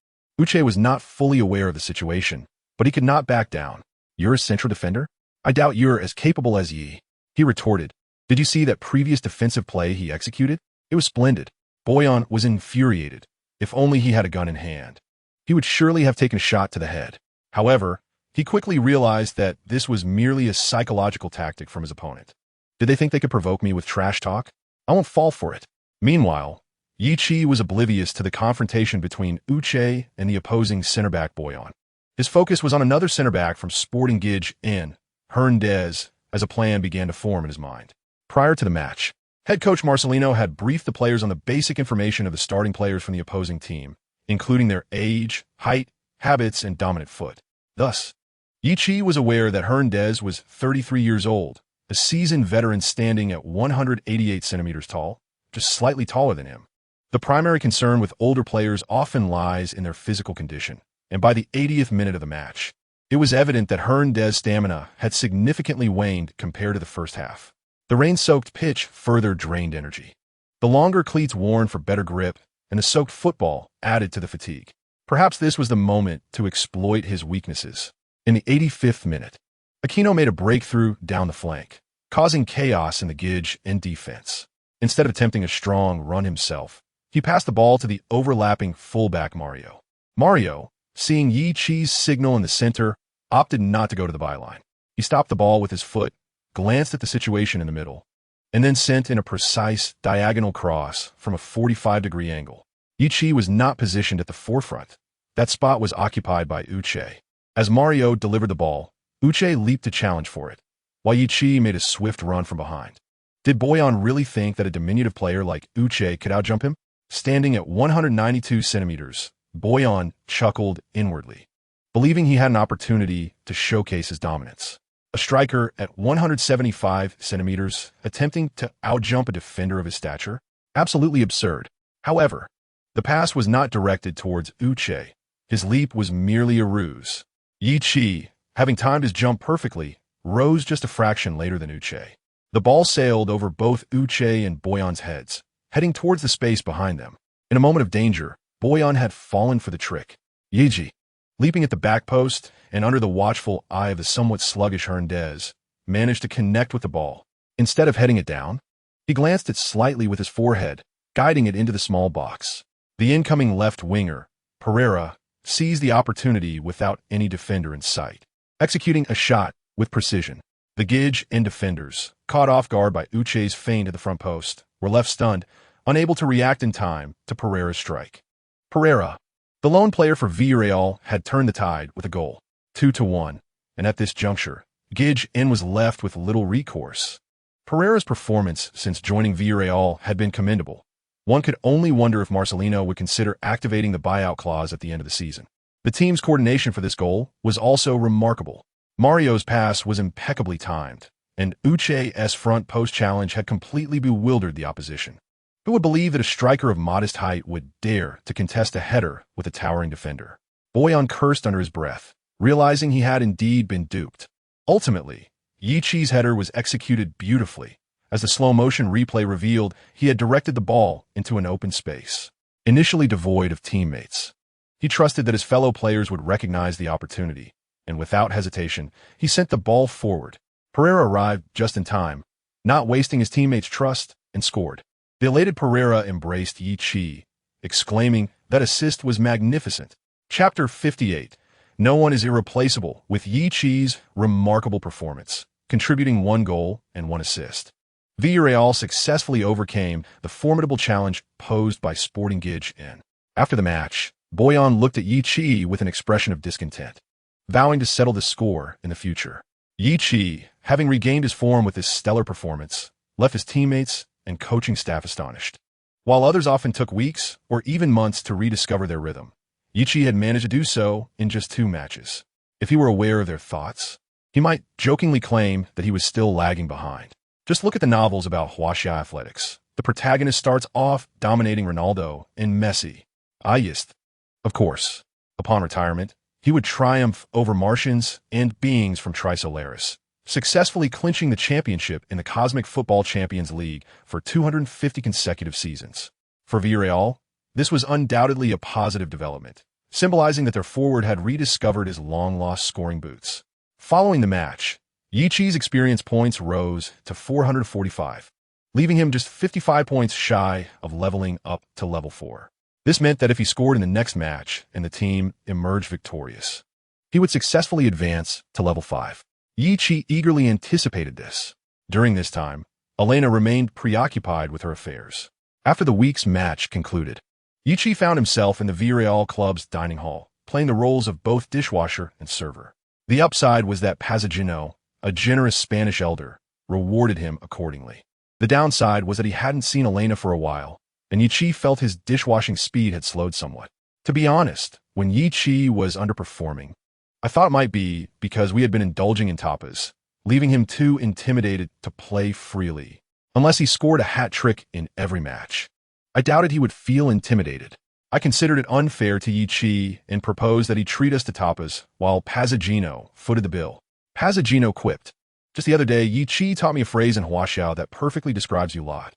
Uche was not fully aware of the situation, but he could not back down. You're a central defender? I doubt you're as capable as Yi. He retorted. Did you see that previous defensive play he executed? It was splendid. Boyan was infuriated. If only he had a gun in hand, he would surely have taken a shot to the head. However, he quickly realized that this was merely a psychological tactic from his opponent. Did they think they could provoke me with trash talk? I won't fall for it. Meanwhile, Yi Chi was oblivious to the confrontation between Uche and the opposing center-back Boyan. His focus was on another center-back from Sporting Gij in Hernandez as a plan began to form in his mind. Prior to the match, head coach Marcelino had briefed the players on the basic information of the starting players from the opposing team, including their age, height, habits, and dominant foot. Thus, Yi was aware that Hernandez was 33 years old, a seasoned veteran standing at 188 centimeters tall, just slightly taller than him. The primary concern with older players often lies in their physical condition, and by the 80th minute of the match, it was evident that Hernandez's stamina had significantly waned compared to the first half. The rain-soaked pitch further drained energy. The longer cleats worn for better grip, and the soaked football added to the fatigue. Perhaps this was the moment to exploit his weaknesses. In the 85th minute, Aquino made a breakthrough down the flank, causing chaos in the Gidge and defense. Instead of attempting a strong run himself, he passed the ball to the overlapping fullback Mario. Mario, seeing Yi-Chi's signal in the center, opted not to go to the byline. He stopped the ball with his foot, glanced at the situation in the middle, and then sent in a precise diagonal cross from a 45-degree angle. Yi-Chi was not positioned at the forefront. That spot was occupied by Uche. As Mario delivered the ball, Uche leaped to challenge for it, while Yi-Chi made a swift run from behind. Did Boyan really think that a diminutive player like Uche could outjump him? Standing at 192 centimeters, Boyan chuckled inwardly, believing he had an opportunity to showcase his dominance. A striker at 175 centimeters attempting to outjump a defender of his stature? Absolutely absurd. However, the pass was not directed towards Uche. His leap was merely a ruse. Yi-Chi, having timed his jump perfectly, rose just a fraction later than Uche. The ball sailed over both Uche and Boyan's heads, heading towards the space behind them. In a moment of danger, Boyan had fallen for the trick. Yi-Chi, leaping at the back post and under the watchful eye of the somewhat sluggish Hernandez, managed to connect with the ball. Instead of heading it down, he glanced it slightly with his forehead, guiding it into the small box. The incoming left winger, Pereira, seized the opportunity without any defender in sight, executing a shot with precision. The Gidge and defenders, caught off guard by Uche's feint at the front post, were left stunned, unable to react in time to Pereira's strike. Pereira, the lone player for Villarreal, had turned the tide with a goal, 2-1, and at this juncture, Gidge was left with little recourse. Pereira's performance since joining Villarreal had been commendable. One could only wonder if Marcelino would consider activating the buyout clause at the end of the season. The team's coordination for this goal was also remarkable. Mario's pass was impeccably timed, and Uche's front post challenge had completely bewildered the opposition. Who would believe that a striker of modest height would dare to contest a header with a towering defender? Boyan cursed under his breath, realizing he had indeed been duped. Ultimately, Yi-Chi's header was executed beautifully. As the slow-motion replay revealed, he had directed the ball into an open space, initially devoid of teammates. He trusted that his fellow players would recognize the opportunity, and without hesitation, he sent the ball forward. Pereira arrived just in time, not wasting his teammates' trust, and scored. The elated Pereira embraced Yi-Chi, exclaiming that assist was magnificent. Chapter 58. No one is irreplaceable, with Yi-Chi's remarkable performance, contributing 1 goal and 1 assist. Villarreal successfully overcame the formidable challenge posed by Sporting Gidge. After the match, Boyan looked at Yi-Chi with an expression of discontent, vowing to settle the score in the future. Yi-Chi, having regained his form with his stellar performance, left his teammates and coaching staff astonished. While others often took weeks or even months to rediscover their rhythm, Yi-Chi had managed to do so in just 2 matches. If he were aware of their thoughts, he might jokingly claim that he was still lagging behind. Just look at the novels about Huaxia athletics. The protagonist starts off dominating Ronaldo and Messi. Of course, upon retirement, he would triumph over Martians and beings from Trisolaris, successfully clinching the championship in the Cosmic Football Champions League for 250 consecutive seasons. For Villarreal, this was undoubtedly a positive development, symbolizing that their forward had rediscovered his long-lost scoring boots. Following the match, Yi-Chi's experience points rose to 445, leaving him just 55 points shy of leveling up to level 4. This meant that if he scored in the next match and the team emerged victorious, he would successfully advance to level 5. Yi-Chi eagerly anticipated this. During this time, Elena remained preoccupied with her affairs. After the week's match concluded, Yi-Chi found himself in the Villarreal club's dining hall, playing the roles of both dishwasher and server. The upside was that Pasagino, a generous Spanish elder, rewarded him accordingly. The downside was that he hadn't seen Elena for a while, and Yi-Chi felt his dishwashing speed had slowed somewhat. To be honest, when Yi-Chi was underperforming, I thought it might be because we had been indulging in tapas, leaving him too intimidated to play freely, unless he scored a hat trick in every match. I doubted he would feel intimidated. I considered it unfair to Yi Chi and proposed that he treat us to tapas while Pasagino footed the bill. Pasagino quipped, "Just the other day, Yi Chi taught me a phrase in Huaxiao that perfectly describes you lot.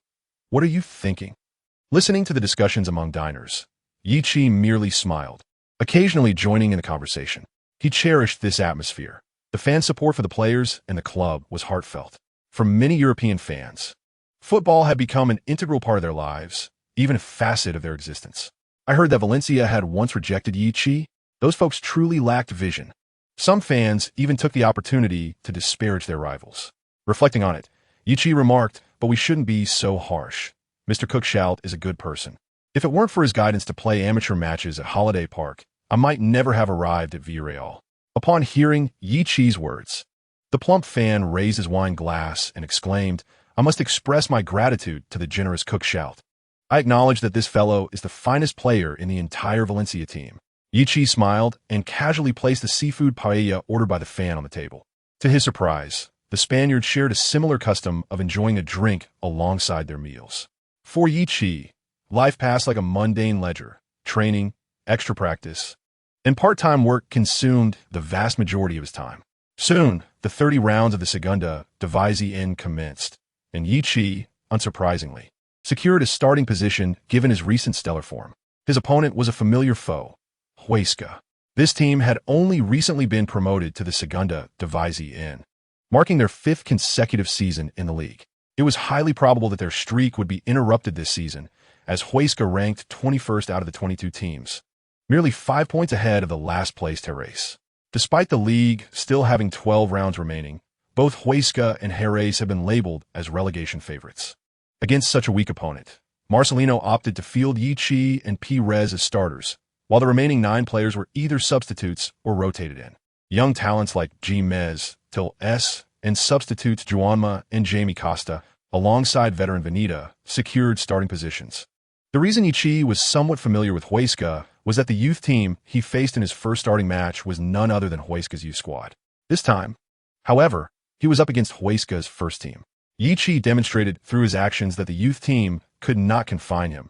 What are you thinking?" Listening to the discussions among diners, Yi Chi merely smiled, occasionally joining in the conversation. He cherished this atmosphere. The fan support for the players and the club was heartfelt. For many European fans, football had become an integral part of their lives, even a facet of their existence. I heard that Valencia had once rejected Yi Chi. Those folks truly lacked vision. Some fans even took the opportunity to disparage their rivals. Reflecting on it, Yi Chi remarked, "But we shouldn't be so harsh. Mr. Cookshout is a good person. If it weren't for his guidance to play amateur matches at Holiday Park, I might never have arrived at Villarreal." Upon hearing Yi Chi's words, the plump fan raised his wine glass and exclaimed, "I must express my gratitude to the generous Cookshout. I acknowledge that this fellow is the finest player in the entire Valencia team." Yi Chi smiled and casually placed the seafood paella ordered by the fan on the table. To his surprise, the Spaniard shared a similar custom of enjoying a drink alongside their meals. For Yi Chi, life passed like a mundane ledger. Training, extra practice, and part-time work consumed the vast majority of his time. Soon, the 30 rounds of the Segunda División commenced, and Yi Chi, unsurprisingly, secured a starting position given his recent stellar form. His opponent was a familiar foe, Huesca. This team had only recently been promoted to the Segunda División, marking their 5th consecutive season in the league. It was highly probable that their streak would be interrupted this season, as Huesca ranked 21st out of the 22 teams, merely 5 points ahead of the last-place Jerez. Despite the league still having 12 rounds remaining, both Huesca and Jerez have been labeled as relegation favorites. Against such a weak opponent, Marcelino opted to field Yi Chi and Pires as starters, while the remaining 9 players were either substitutes or rotated in. Young talents like Gmez, Til S, and substitutes Juanma and Jamie Costa, alongside veteran Veneta, secured starting positions. The reason Yi Chi was somewhat familiar with Huesca was that the youth team he faced in his first starting match was none other than Huesca's youth squad. This time, however, he was up against Huesca's first team. Yi Chi demonstrated through his actions that the youth team could not confine him,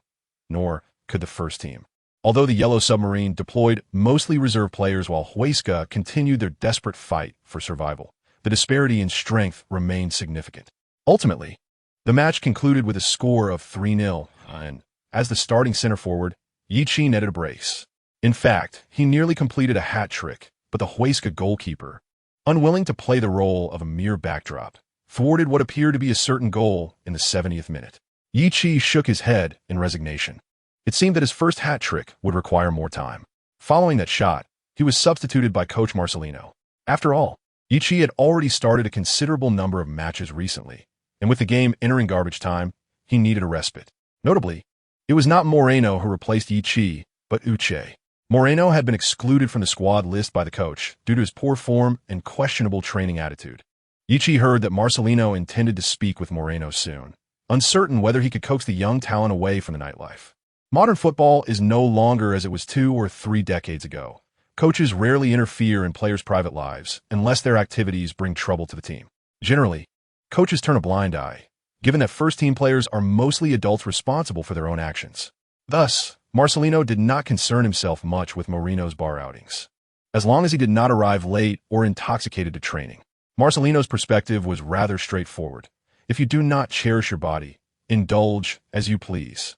nor could the first team. Although the Yellow Submarine deployed mostly reserve players while Huesca continued their desperate fight for survival, the disparity in strength remained significant. Ultimately, the match concluded with a score of 3-0, and as the starting center forward, Yi Chi netted a brace. In fact, he nearly completed a hat trick, but the Huesca goalkeeper, unwilling to play the role of a mere backdrop, thwarted what appeared to be a certain goal in the 70th minute. Yi Chi shook his head in resignation. It seemed that his first hat trick would require more time. Following that shot, he was substituted by coach Marcelino. After all, Yi Chi had already started a considerable number of matches recently, and with the game entering garbage time, he needed a respite. Notably, it was not Moreno who replaced Yi Chi, but Uche. Moreno had been excluded from the squad list by the coach due to his poor form and questionable training attitude. Yi Chi heard that Marcelino intended to speak with Moreno soon, uncertain whether he could coax the young talent away from the nightlife. Modern football is no longer as it was 2 or 3 decades ago. Coaches rarely interfere in players' private lives unless their activities bring trouble to the team. Generally, coaches turn a blind eye, given that first-team players are mostly adults responsible for their own actions. Thus, Marcelino did not concern himself much with Moreno's bar outings, as long as he did not arrive late or intoxicated to training. Marcelino's perspective was rather straightforward. If you do not cherish your body, indulge as you please.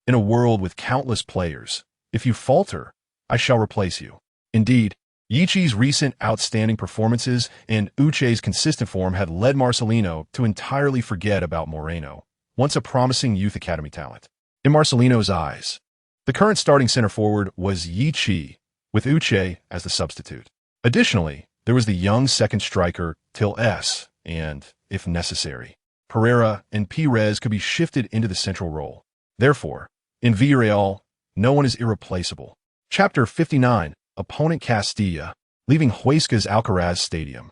In a world with countless players, if you falter, I shall replace you. Indeed, Yi Chi's recent outstanding performances and Uche's consistent form had led Marcelino to entirely forget about Moreno, once a promising youth academy talent. In Marcelino's eyes, the current starting center forward was Yi Chi, with Uche as the substitute. Additionally, there was the young second striker, Til S, and, if necessary, Pereira and Pires could be shifted into the central role. Therefore, in Villarreal, no one is irreplaceable. Chapter 59, Opponent Castilla. Leaving Huesca's Alcaraz Stadium,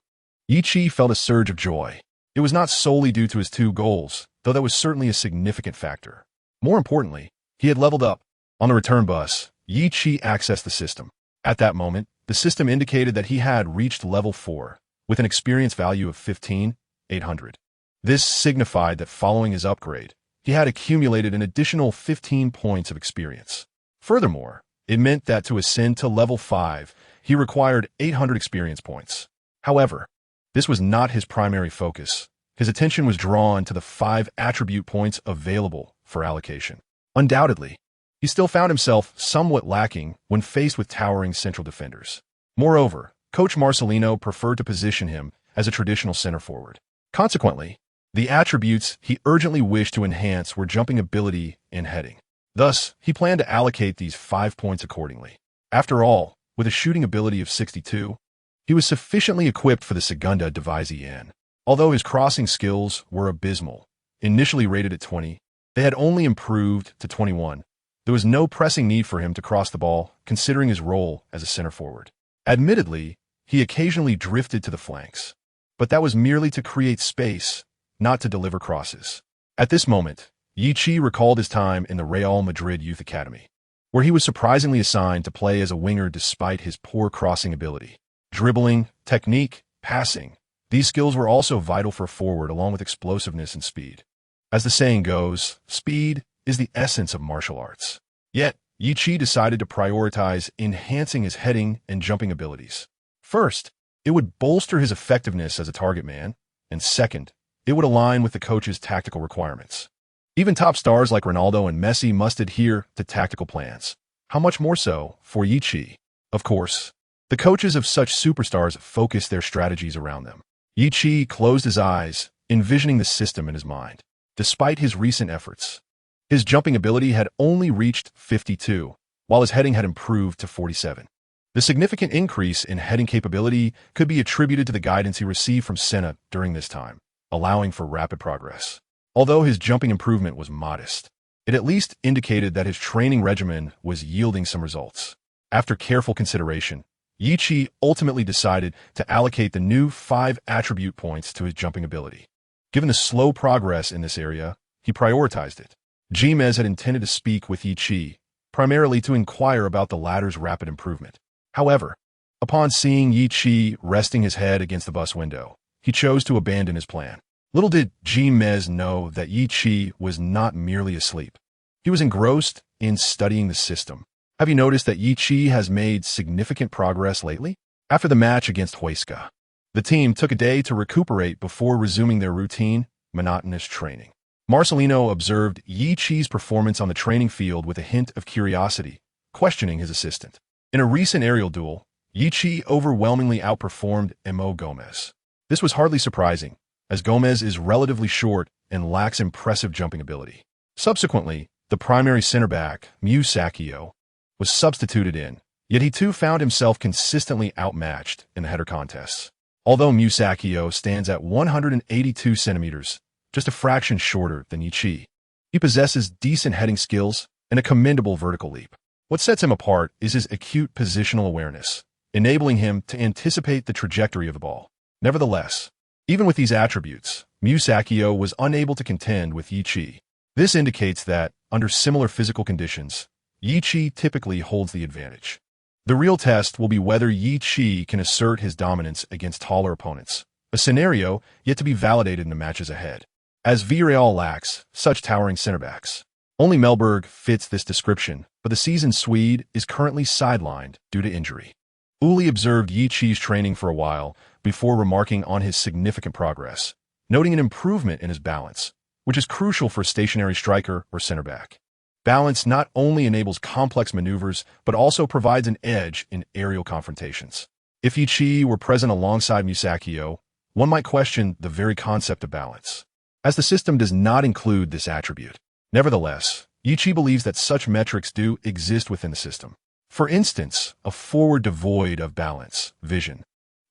Yi Chi felt a surge of joy. It was not solely due to his 2 goals, though that was certainly a significant factor. More importantly, he had leveled up. On the return bus, Yi Chi accessed the system. At that moment, the system indicated that he had reached level 4, with an experience value of 15,800. This signified that following his upgrade, he had accumulated an additional 15 points of experience. Furthermore, it meant that to ascend to level 5, he required 800 experience points. However, this was not his primary focus. His attention was drawn to the 5 attribute points available for allocation. Undoubtedly, he still found himself somewhat lacking when faced with towering central defenders. Moreover, Coach Marcelino preferred to position him as a traditional center forward. Consequently, the attributes he urgently wished to enhance were jumping ability and heading. Thus, he planned to allocate these 5 points accordingly. After all, with a shooting ability of 62, he was sufficiently equipped for the Segunda División. Although his crossing skills were abysmal, initially rated at 20, they had only improved to 21. There was no pressing need for him to cross the ball, considering his role as a center forward. Admittedly, he occasionally drifted to the flanks, but that was merely to create space, not to deliver crosses. At this moment, Yichi recalled his time in the Real Madrid Youth Academy, where he was surprisingly assigned to play as a winger despite his poor crossing ability. Dribbling, technique, passing, these skills were also vital for a forward along with explosiveness and speed. As the saying goes, speed is the essence of martial arts. Yet, Yichi decided to prioritize enhancing his heading and jumping abilities. First, it would bolster his effectiveness as a target man, and second, it would align with the coach's tactical requirements. Even top stars like Ronaldo and Messi must adhere to tactical plans. How much more so for Yichi? Of course, the coaches of such superstars focus their strategies around them. Yichi closed his eyes, envisioning the system in his mind. Despite his recent efforts, his jumping ability had only reached 52, while his heading had improved to 47. The significant increase in heading capability could be attributed to the guidance he received from Senna during this time, allowing for rapid progress. Although his jumping improvement was modest, it at least indicated that his training regimen was yielding some results. After careful consideration, Yichi ultimately decided to allocate the new 5 attribute points to his jumping ability. Given the slow progress in this area, he prioritized it. Gomez had intended to speak with Yichi, primarily to inquire about the latter's rapid improvement. However, upon seeing Yichi resting his head against the bus window, he chose to abandon his plan. Little did Gomez know that Yichi was not merely asleep. He was engrossed in studying the system. Have you noticed that Yichi has made significant progress lately? After the match against Huesca, the team took a day to recuperate before resuming their routine, monotonous training. Marcelino observed Yichi's performance on the training field with a hint of curiosity, questioning his assistant. In a recent aerial duel, Yichi overwhelmingly outperformed Emo Gomez. This was hardly surprising, as Gomez is relatively short and lacks impressive jumping ability. Subsequently, the primary center back, Musacchio, was substituted in, yet he too found himself consistently outmatched in the header contests. Although Musacchio stands at 182 centimeters, just a fraction shorter than Yichi, he possesses decent heading skills and a commendable vertical leap. What sets him apart is his acute positional awareness, enabling him to anticipate the trajectory of the ball. Nevertheless, even with these attributes, Musacchio was unable to contend with Yichi. This indicates that, under similar physical conditions, Yichi typically holds the advantage. The real test will be whether Yichi can assert his dominance against taller opponents, a scenario yet to be validated in the matches ahead, as Villarreal lacks such towering center backs. Only Melberg fits this description, but the seasoned Swede is currently sidelined due to injury. Uli observed Yichi's training for a while before remarking on his significant progress, noting an improvement in his balance, which is crucial for a stationary striker or center back. Balance not only enables complex maneuvers, but also provides an edge in aerial confrontations. If Yichi were present alongside Musacchio, one might question the very concept of balance, as the system does not include this attribute. Nevertheless, Yichi believes that such metrics do exist within the system. For instance, a forward devoid of balance, vision,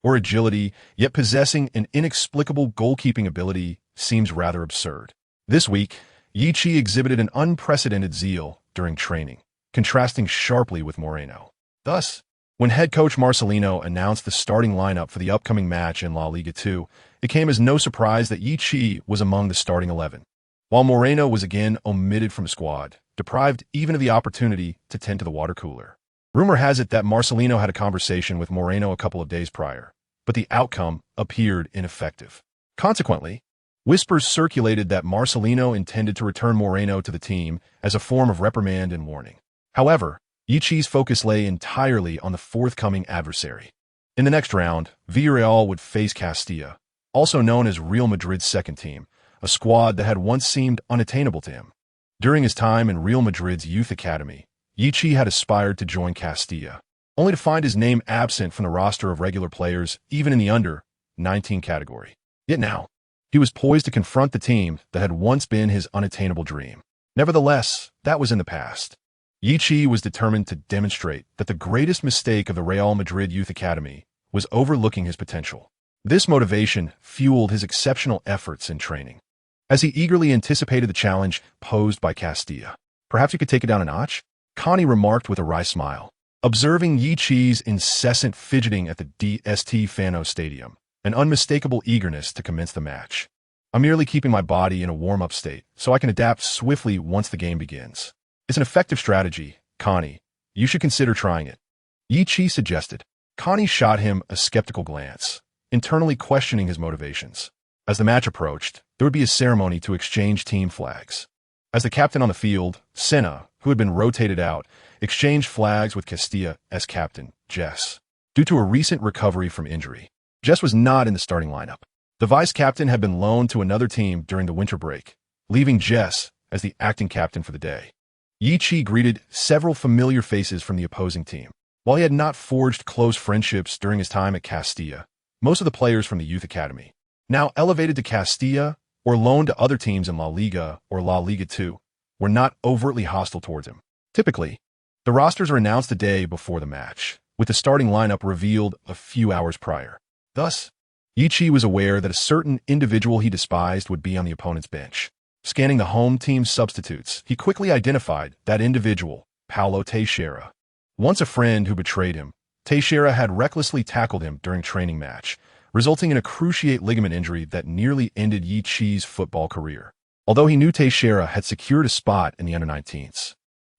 or agility, yet possessing an inexplicable goalkeeping ability seems rather absurd. This week, Yichi exhibited an unprecedented zeal during training, contrasting sharply with Moreno. Thus, when head coach Marcelino announced the starting lineup for the upcoming match in La Liga 2, it came as no surprise that Yichi was among the starting 11, while Moreno was again omitted from the squad, deprived even of the opportunity to tend to the water cooler. Rumor has it that Marcelino had a conversation with Moreno a couple of days prior, but the outcome appeared ineffective. Consequently, whispers circulated that Marcelino intended to return Moreno to the team as a form of reprimand and warning. However, Yichi's focus lay entirely on the forthcoming adversary. In the next round, Villarreal would face Castilla, also known as Real Madrid's second team, a squad that had once seemed unattainable to him. During his time in Real Madrid's youth academy, Yichi had aspired to join Castilla, only to find his name absent from the roster of regular players, even in the under-19 category. Yet now, he was poised to confront the team that had once been his unattainable dream. Nevertheless, that was in the past. Yichi was determined to demonstrate that the greatest mistake of the Real Madrid Youth Academy was overlooking his potential. This motivation fueled his exceptional efforts in training, as he eagerly anticipated the challenge posed by Castilla. Perhaps you could take it down a notch? Connie remarked with a wry smile, observing Yichi's incessant fidgeting at the DST Fano Stadium, an unmistakable eagerness to commence the match. I'm merely keeping my body in a warm-up state so I can adapt swiftly once the game begins. It's an effective strategy, Connie. You should consider trying it. Yichi suggested. Connie shot him a skeptical glance, internally questioning his motivations. As the match approached, there would be a ceremony to exchange team flags. As the captain on the field, Senna, who had been rotated out, exchanged flags with Castilla's captain, Jess. Due to a recent recovery from injury, Jess was not in the starting lineup. The vice-captain had been loaned to another team during the winter break, leaving Jess as the acting captain for the day. Yichi greeted several familiar faces from the opposing team. While he had not forged close friendships during his time at Castilla, most of the players from the youth academy, now elevated to Castilla or loaned to other teams in La Liga or La Liga 2, were not overtly hostile towards him. Typically, the rosters are announced a day before the match, with the starting lineup revealed a few hours prior. Thus, Yichi was aware that a certain individual he despised would be on the opponent's bench. Scanning the home team's substitutes, he quickly identified that individual, Paulo Teixeira. Once a friend who betrayed him, Teixeira had recklessly tackled him during training match, resulting in a cruciate ligament injury that nearly ended Yichi's football career. Although he knew Teixeira had secured a spot in the under-19s,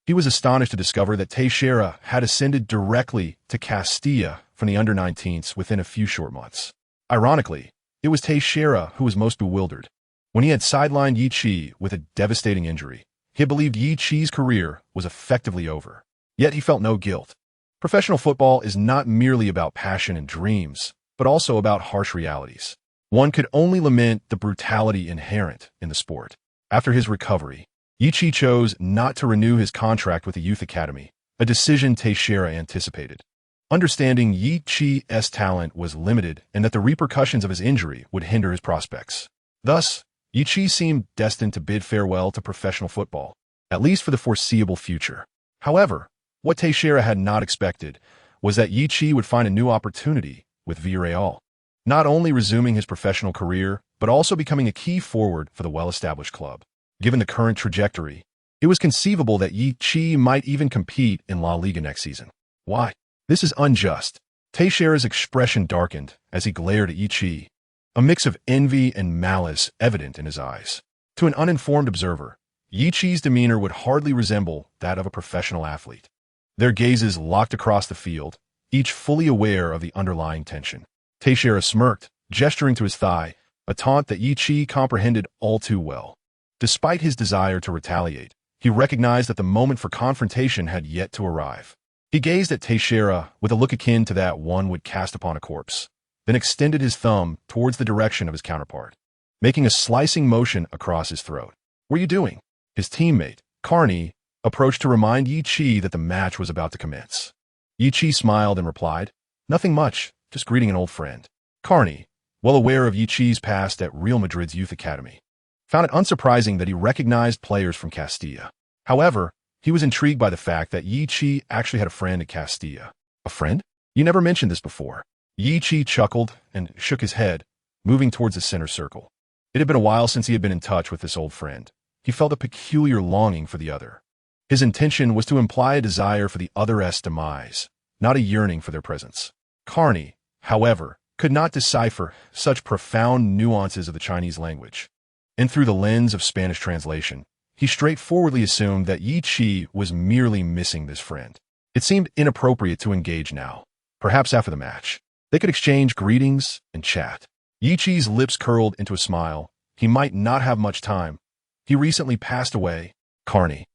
he was astonished to discover that Teixeira had ascended directly to Castilla from the under-19s within a few short months. Ironically, it was Teixeira who was most bewildered. When he had sidelined Yichi with a devastating injury, he had believed Yichi's career was effectively over. Yet he felt no guilt. Professional football is not merely about passion and dreams, but also about harsh realities. One could only lament the brutality inherent in the sport. After his recovery, Yichi chose not to renew his contract with the youth academy, a decision Teixeira anticipated. Understanding Yichi's talent was limited and that the repercussions of his injury would hinder his prospects. Thus, Yichi seemed destined to bid farewell to professional football, at least for the foreseeable future. However, what Teixeira had not expected was that Yichi would find a new opportunity with Villarreal, not only resuming his professional career, but also becoming a key forward for the well-established club. Given the current trajectory, it was conceivable that Yichi might even compete in La Liga next season. Why? This is unjust. Teixeira's expression darkened as he glared at Yichi, a mix of envy and malice evident in his eyes. To an uninformed observer, Yichi's demeanor would hardly resemble that of a professional athlete. Their gazes locked across the field, each fully aware of the underlying tension. Teixeira smirked, gesturing to his thigh, a taunt that Yichi comprehended all too well. Despite his desire to retaliate, he recognized that the moment for confrontation had yet to arrive. He gazed at Teixeira with a look akin to that one would cast upon a corpse, then extended his thumb towards the direction of his counterpart, making a slicing motion across his throat. "What are you doing?" His teammate, Carney, approached to remind Yichi that the match was about to commence. Yichi smiled and replied, "Nothing much, just greeting an old friend." Carney, well aware of Yichi's past at Real Madrid's youth academy, found it unsurprising that he recognized players from Castilla. However, he was intrigued by the fact that Yichi actually had a friend at Castilla. "A friend? You never mentioned this before." Yichi chuckled and shook his head, moving towards the center circle. It had been a while since he had been in touch with this old friend. He felt a peculiar longing for the other. His intention was to imply a desire for the other's demise, not a yearning for their presence. Carney, however, could not decipher such profound nuances of the Chinese language, and through the lens of Spanish translation, he straightforwardly assumed that Yichi was merely missing this friend. It seemed inappropriate to engage now. Perhaps after the match, they could exchange greetings and chat. Yichi's lips curled into a smile. He might not have much time. He recently passed away. Carney.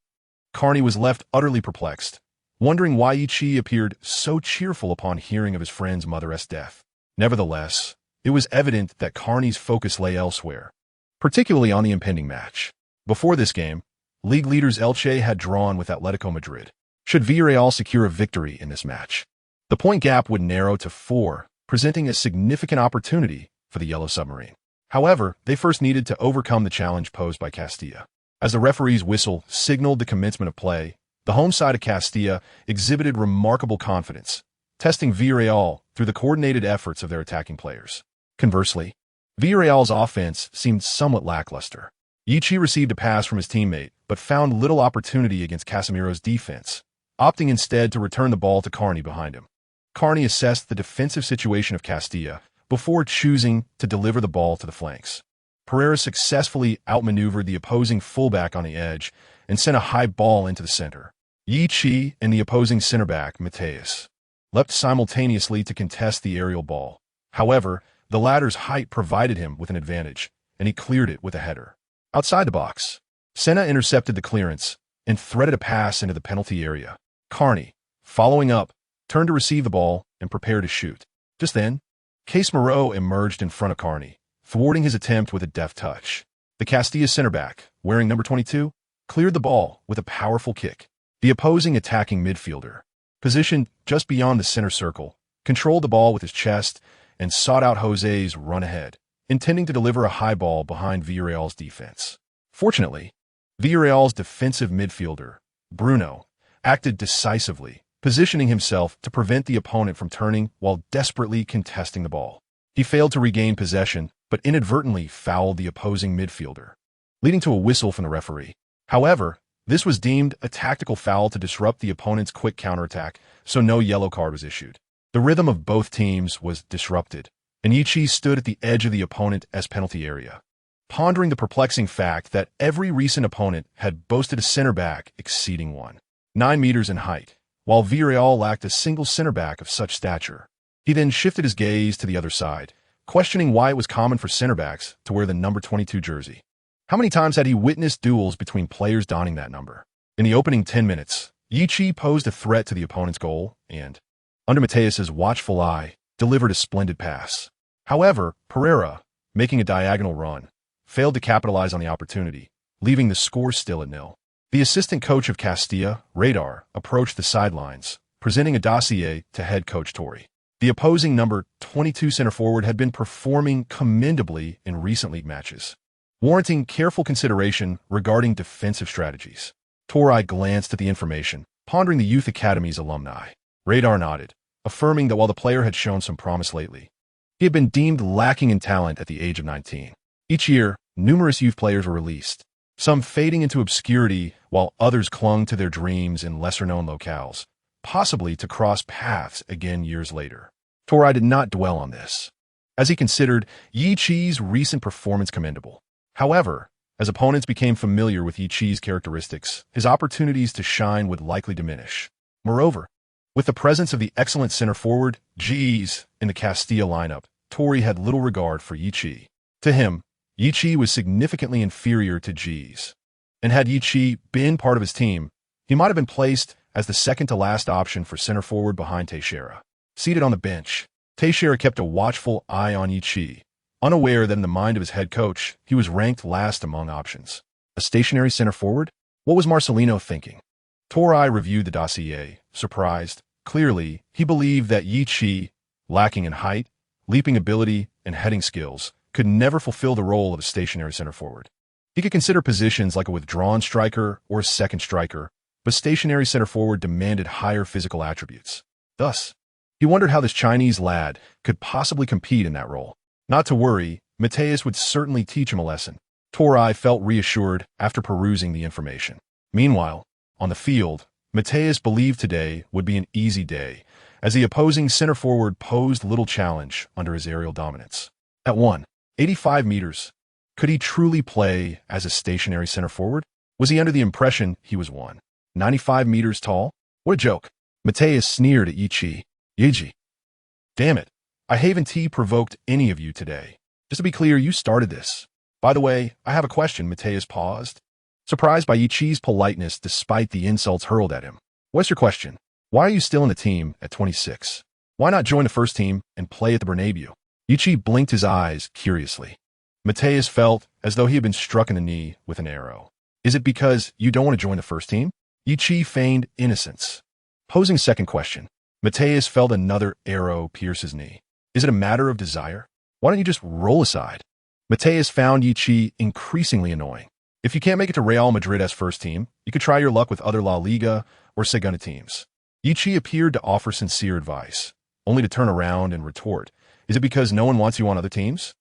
Carney was left utterly perplexed, wondering why Yichi appeared so cheerful upon hearing of his friend's mother's death. Nevertheless, it was evident that Carney's focus lay elsewhere, particularly on the impending match. Before this game, league leaders Elche had drawn with Atletico Madrid. Should Villarreal secure a victory in this match, the point gap would narrow to 4, presenting a significant opportunity for the Yellow Submarine. However, they first needed to overcome the challenge posed by Castilla. As the referee's whistle signaled the commencement of play, the home side of Castilla exhibited remarkable confidence, testing Villarreal through the coordinated efforts of their attacking players. Conversely, Villarreal's offense seemed somewhat lackluster. Yichi received a pass from his teammate, but found little opportunity against Casemiro's defense, opting instead to return the ball to Carney behind him. Carney assessed the defensive situation of Castilla before choosing to deliver the ball to the flanks. Pereira successfully outmaneuvered the opposing fullback on the edge and sent a high ball into the center. Yichi and the opposing center back, Mateus, leapt simultaneously to contest the aerial ball. However, the latter's height provided him with an advantage, and he cleared it with a header. Outside the box, Senna intercepted the clearance and threaded a pass into the penalty area. Carney, following up, turned to receive the ball and prepare to shoot. Just then, Case Moreau emerged in front of Carney, thwarting his attempt with a deft touch. The Castilla center back, wearing number 22, cleared the ball with a powerful kick. The opposing attacking midfielder, positioned just beyond the center circle, controlled the ball with his chest and sought out José's run ahead, intending to deliver a high ball behind Villarreal's defense. Fortunately, Villarreal's defensive midfielder, Bruno, acted decisively, positioning himself to prevent the opponent from turning while desperately contesting the ball. He failed to regain possession, but inadvertently fouled the opposing midfielder, leading to a whistle from the referee. However, this was deemed a tactical foul to disrupt the opponent's quick counterattack, so no yellow card was issued. The rhythm of both teams was disrupted, and Yichi stood at the edge of the opponent as penalty area, pondering the perplexing fact that every recent opponent had boasted a center back exceeding 1.9 meters in height, while Villarreal lacked a single center back of such stature. He then shifted his gaze to the other side, questioning why it was common for center backs to wear the number 22 jersey. How many times had he witnessed duels between players donning that number? In the opening 10 minutes, Yichi posed a threat to the opponent's goal and, under Mateus's watchful eye, delivered a splendid pass. However, Pereira, making a diagonal run, failed to capitalize on the opportunity, leaving the score still at 0. The assistant coach of Castilla, Radar, approached the sidelines, presenting a dossier to head coach Tori. The opposing number 22 center forward had been performing commendably in recent league matches, warranting careful consideration regarding defensive strategies. Tori glanced at the information, pondering the youth academy's alumni. Radar nodded, affirming that while the player had shown some promise lately, he had been deemed lacking in talent at the age of 19. Each year, numerous youth players were released, some fading into obscurity while others clung to their dreams in lesser-known locales, possibly to cross paths again years later. Tori did not dwell on this, as he considered Yichi's recent performance commendable. However, as opponents became familiar with Yichi's characteristics, his opportunities to shine would likely diminish. Moreover, with the presence of the excellent center forward, Jeez, in the Castilla lineup, Tori had little regard for Yichi. To him, Yichi was significantly inferior to Jeez, and had Yichi been part of his team, he might have been placed as the second-to-last option for center forward behind Teixeira. Seated on the bench, Teixeira kept a watchful eye on Yichi, unaware that in the mind of his head coach, he was ranked last among options. A stationary center forward? What was Marcelino thinking? Tori reviewed the dossier, surprised. Clearly, he believed that Yichi, lacking in height, leaping ability, and heading skills, could never fulfill the role of a stationary center forward. He could consider positions like a withdrawn striker or a second striker, but stationary center forward demanded higher physical attributes. Thus, he wondered how this Chinese lad could possibly compete in that role. Not to worry, Mateus would certainly teach him a lesson. Tori felt reassured after perusing the information. Meanwhile, on the field, Mateus believed today would be an easy day, as the opposing center forward posed little challenge under his aerial dominance. At 1.85 meters, could he truly play as a stationary center forward? Was he under the impression he was 1.95 meters tall? What a joke. Mateus sneered at Yichi. Yichi. Damn it. I haven't provoked any of you today. Just to be clear, you started this. By the way, I have a question. Mateus paused, surprised by Yichi's politeness despite the insults hurled at him. What's your question? Why are you still in the team at 26? Why not join the first team and play at the Bernabeu? Yichi blinked his eyes curiously. Mateus felt as though he had been struck in the knee with an arrow. Is it because you don't want to join the first team? Yichi feigned innocence. Posing second question, Mateus felt another arrow pierce his knee. Is it a matter of desire? Why don't you just roll aside? Mateus found Yichi increasingly annoying. If you can't make it to Real Madrid as first team, you could try your luck with other La Liga or Segunda teams. Yichi appeared to offer sincere advice, only to turn around and retort, is it because no one wants you on other teams?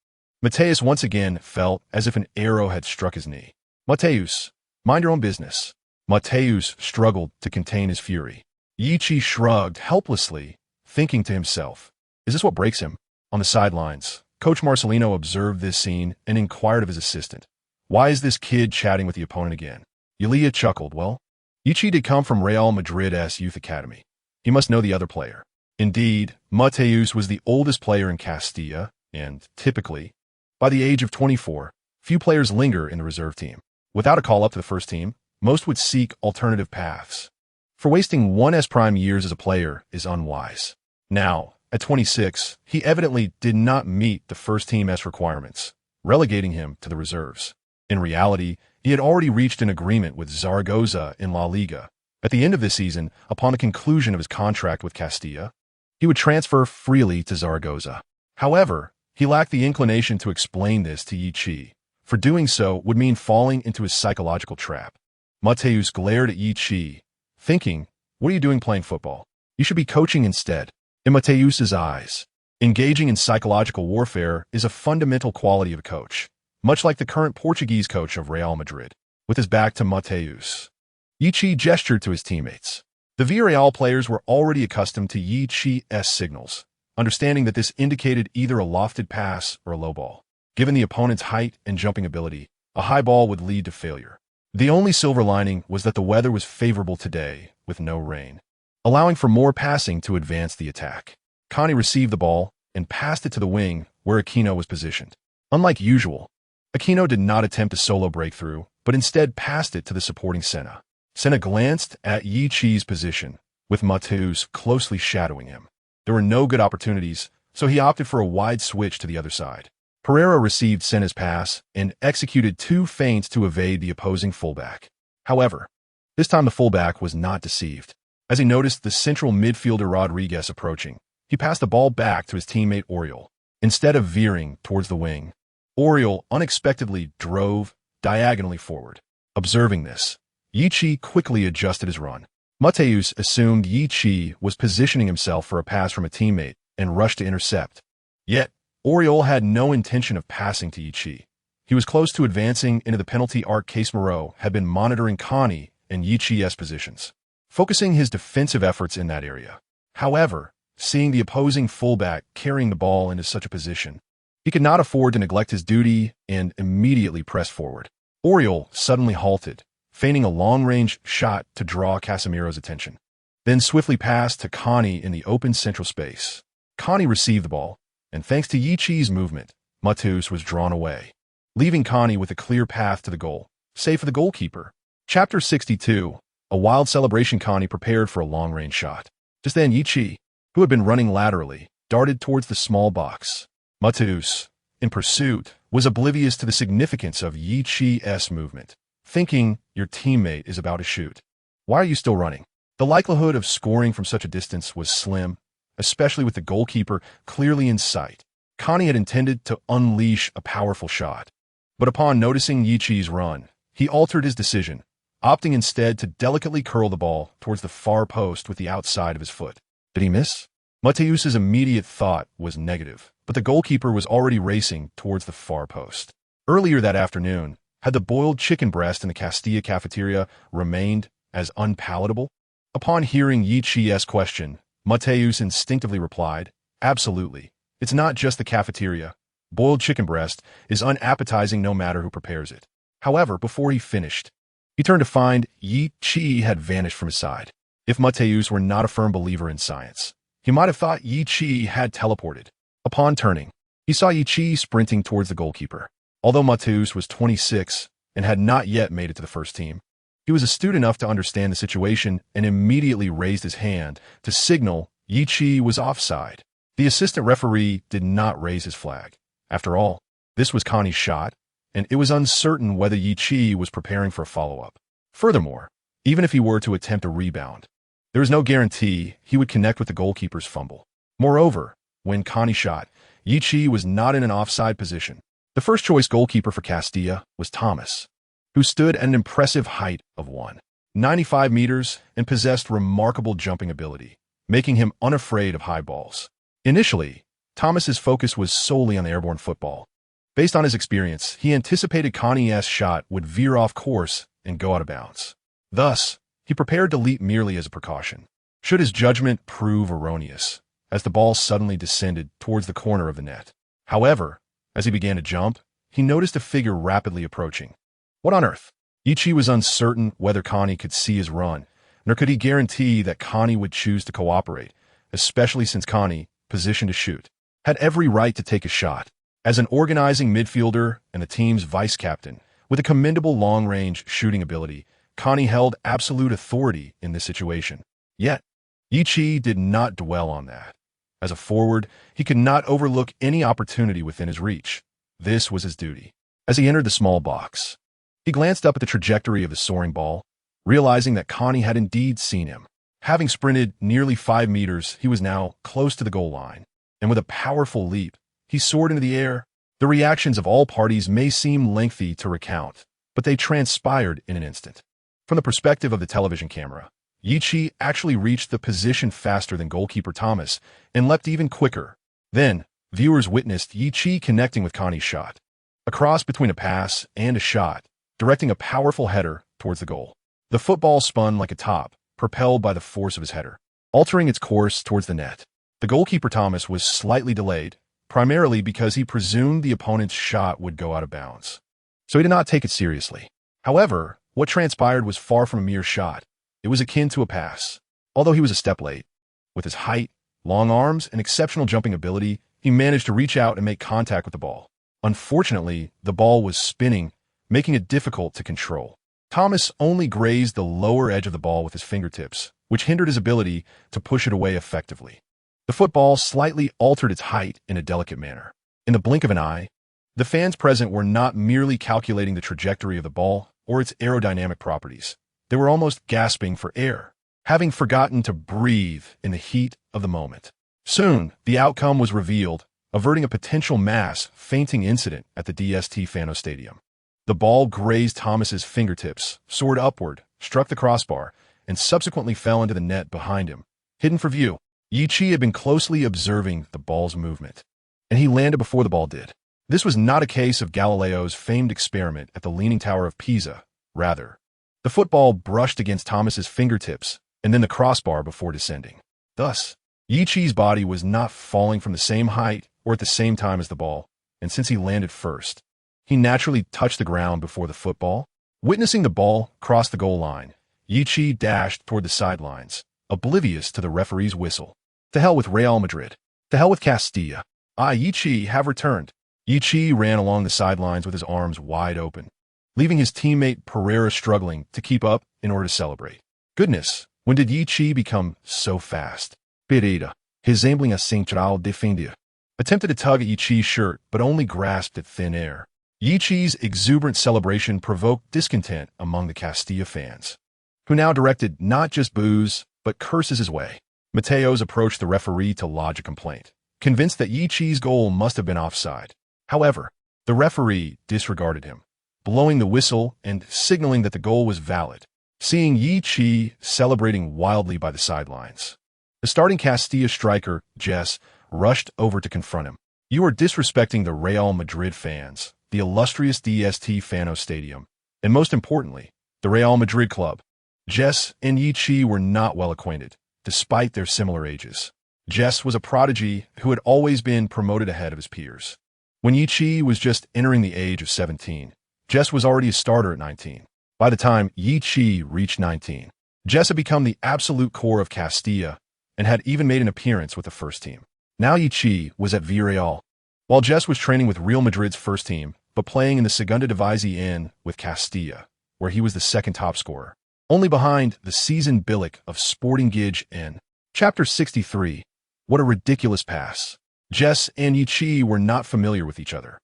Mateus once again felt as if an arrow had struck his knee. Mateus, mind your own business. Mateus struggled to contain his fury. Yichi shrugged helplessly, thinking to himself, is this what breaks him? On the sidelines, Coach Marcelino observed this scene and inquired of his assistant. Why is this kid chatting with the opponent again? Yulia chuckled. Well, Yichi did come from Real Madrid's youth academy. He must know the other player. Indeed, Mateus was the oldest player in Castilla, and, typically, by the age of 24, few players linger in the reserve team. Without a call-up to the first team, most would seek alternative paths. For wasting one's prime years as a player is unwise. Now, at 26, he evidently did not meet the first team's requirements, relegating him to the reserves. In reality, he had already reached an agreement with Zaragoza in La Liga. At the end of this season, upon the conclusion of his contract with Castilla, he would transfer freely to Zaragoza. However, he lacked the inclination to explain this to Yichi, for doing so would mean falling into his psychological trap. Mateus glared at Yichi, thinking, what are you doing playing football? You should be coaching instead. In Mateus's eyes, engaging in psychological warfare is a fundamental quality of a coach, much like the current Portuguese coach of Real Madrid. With his back to Mateus, Yichi gestured to his teammates. The Villarreal players were already accustomed to Yichi's signals, understanding that this indicated either a lofted pass or a low ball. Given the opponent's height and jumping ability, a high ball would lead to failure. The only silver lining was that the weather was favorable today, with no rain, allowing for more passing to advance the attack. Connie received the ball and passed it to the wing where Aquino was positioned. Unlike usual, Aquino did not attempt a solo breakthrough, but instead passed it to the supporting Senna. Senna glanced at Yichi's position, with Mateus closely shadowing him. There were no good opportunities, so he opted for a wide switch to the other side. Pereira received Senna's pass and executed two feints to evade the opposing fullback. However, this time the fullback was not deceived. As he noticed the central midfielder Rodriguez approaching, he passed the ball back to his teammate Oriol. Instead of veering towards the wing, Oriol unexpectedly drove diagonally forward. Observing this, Yichi quickly adjusted his run. Mateus assumed Yichi was positioning himself for a pass from a teammate and rushed to intercept. Yet, Oriol had no intention of passing to Yichi. He was close to advancing into the penalty arc. Case Moreau had been monitoring Connie and Yichi's positions, focusing his defensive efforts in that area. However, seeing the opposing fullback carrying the ball into such a position, he could not afford to neglect his duty and immediately pressed forward. Oriol suddenly halted, feigning a long-range shot to draw Casemiro's attention, then swiftly passed to Connie in the open central space. Connie received the ball, and thanks to Yichi's movement, Mateus was drawn away, leaving Connie with a clear path to the goal, save for the goalkeeper. Chapter 62. A wild celebration. Connie prepared for a long-range shot. Just then Yichi, who had been running laterally, darted towards the small box. Mateus, in pursuit, was oblivious to the significance of Yichi's movement, thinking your teammate is about to shoot. Why are you still running? The likelihood of scoring from such a distance was slim, especially with the goalkeeper clearly in sight. Connie had intended to unleash a powerful shot, but upon noticing Yichi's run, he altered his decision, opting instead to delicately curl the ball towards the far post with the outside of his foot. Did he miss? Mateus's immediate thought was negative, but the goalkeeper was already racing towards the far post. Earlier that afternoon, had the boiled chicken breast in the Castilla cafeteria remained as unpalatable? Upon hearing Yichi's question, Mateus instinctively replied, absolutely. It's not just the cafeteria. Boiled chicken breast is unappetizing no matter who prepares it. However, before he finished, he turned to find Yichi had vanished from his side. If Mateus were not a firm believer in science, he might have thought Yi Chi had teleported. Upon turning, he saw Yi Chi sprinting towards the goalkeeper. Although Mateus was 26 and had not yet made it to the first team, he was astute enough to understand the situation and immediately raised his hand to signal Yi Chi was offside. The assistant referee did not raise his flag. After all, this was Connie's shot, and it was uncertain whether Yi Chi was preparing for a follow-up. Furthermore, even if he were to attempt a rebound, there was no guarantee he would connect with the goalkeeper's fumble. Moreover, when Connie shot, Yi Chi was not in an offside position. The first-choice goalkeeper for Castilla was Thomas, who stood at an impressive height of 195 meters and possessed remarkable jumping ability, making him unafraid of high balls. Initially, Thomas's focus was solely on the airborne football. Based on his experience, he anticipated Connie's shot would veer off course and go out of bounds. Thus, he prepared to leap merely as a precaution, should his judgment prove erroneous, as the ball suddenly descended towards the corner of the net. However, as he began to jump, he noticed a figure rapidly approaching. What on earth? Yi Chi was uncertain whether Connie could see his run, nor could he guarantee that Connie would choose to cooperate, especially since Connie, positioned to shoot, had every right to take a shot. As an organizing midfielder and the team's vice-captain, with a commendable long-range shooting ability, Connie held absolute authority in this situation. Yet, Yi Chi did not dwell on that. As a forward, he could not overlook any opportunity within his reach. This was his duty. As he entered the small box, he glanced up at the trajectory of the soaring ball, realizing that Connie had indeed seen him. Having sprinted nearly 5 meters, he was now close to the goal line, and with a powerful leap, he soared into the air. The reactions of all parties may seem lengthy to recount, but they transpired in an instant. From the perspective of the television camera, Yi Chi actually reached the position faster than goalkeeper Thomas and leapt even quicker. Then, viewers witnessed Yi Chi connecting with Connie's shot, a cross between a pass and a shot, directing a powerful header towards the goal. The football spun like a top, propelled by the force of his header, altering its course towards the net. The goalkeeper Thomas was slightly delayed, primarily because he presumed the opponent's shot would go out of bounds, so he did not take it seriously. However, what transpired was far from a mere shot. It was akin to a pass. Although he was a step late, with his height, long arms, and exceptional jumping ability, he managed to reach out and make contact with the ball. Unfortunately, the ball was spinning, making it difficult to control. Thomas only grazed the lower edge of the ball with his fingertips, which hindered his ability to push it away effectively. The football slightly altered its height in a delicate manner. In the blink of an eye, the fans present were not merely calculating the trajectory of the ball or its aerodynamic properties. They were almost gasping for air, having forgotten to breathe in the heat of the moment. Soon, the outcome was revealed, averting a potential mass fainting incident at the DST Fano Stadium. The ball grazed Thomas's fingertips, soared upward, struck the crossbar, and subsequently fell into the net behind him. Hidden from view, Yi Chi had been closely observing the ball's movement, and he landed before the ball did. This was not a case of Galileo's famed experiment at the Leaning Tower of Pisa. Rather, the football brushed against Thomas's fingertips and then the crossbar before descending. Thus, Yi Chi's body was not falling from the same height or at the same time as the ball, and since he landed first, he naturally touched the ground before the football. Witnessing the ball cross the goal line, Yi Chi dashed toward the sidelines, oblivious to the referee's whistle. To hell with Real Madrid. To hell with Castilla. Yi Chi have returned. Yi Chi ran along the sidelines with his arms wide open, leaving his teammate Pereira struggling to keep up in order to celebrate. Goodness, when did Yi Chi become so fast? Pereira, resembling a central defender, attempted to tug at Yi Chi's shirt but only grasped at thin air. Yi Chi's exuberant celebration provoked discontent among the Castilla fans, who now directed not just boos, but curses his way. Mateos approached the referee to lodge a complaint, convinced that Yi Chi's goal must have been offside. However, the referee disregarded him, blowing the whistle and signaling that the goal was valid. Seeing Yi Chi celebrating wildly by the sidelines, the starting Castilla striker, Jess, rushed over to confront him. "You are disrespecting the Real Madrid fans, the illustrious DST Fano Stadium, and most importantly, the Real Madrid club." Jess and Yi Chi were not well acquainted, despite their similar ages. Jess was a prodigy who had always been promoted ahead of his peers. When Yi Chi was just entering the age of 17, Jess was already a starter at 19. By the time Yi Chi reached 19, Jess had become the absolute core of Castilla and had even made an appearance with the first team. Now Yichi was at Villarreal, while Jess was training with Real Madrid's first team, but playing in the Segunda División with Castilla, where he was the second top scorer, only behind the seasoned Bilic of Sporting Gijón in Chapter 63. What a ridiculous pass. Jess and Yichi were not familiar with each other,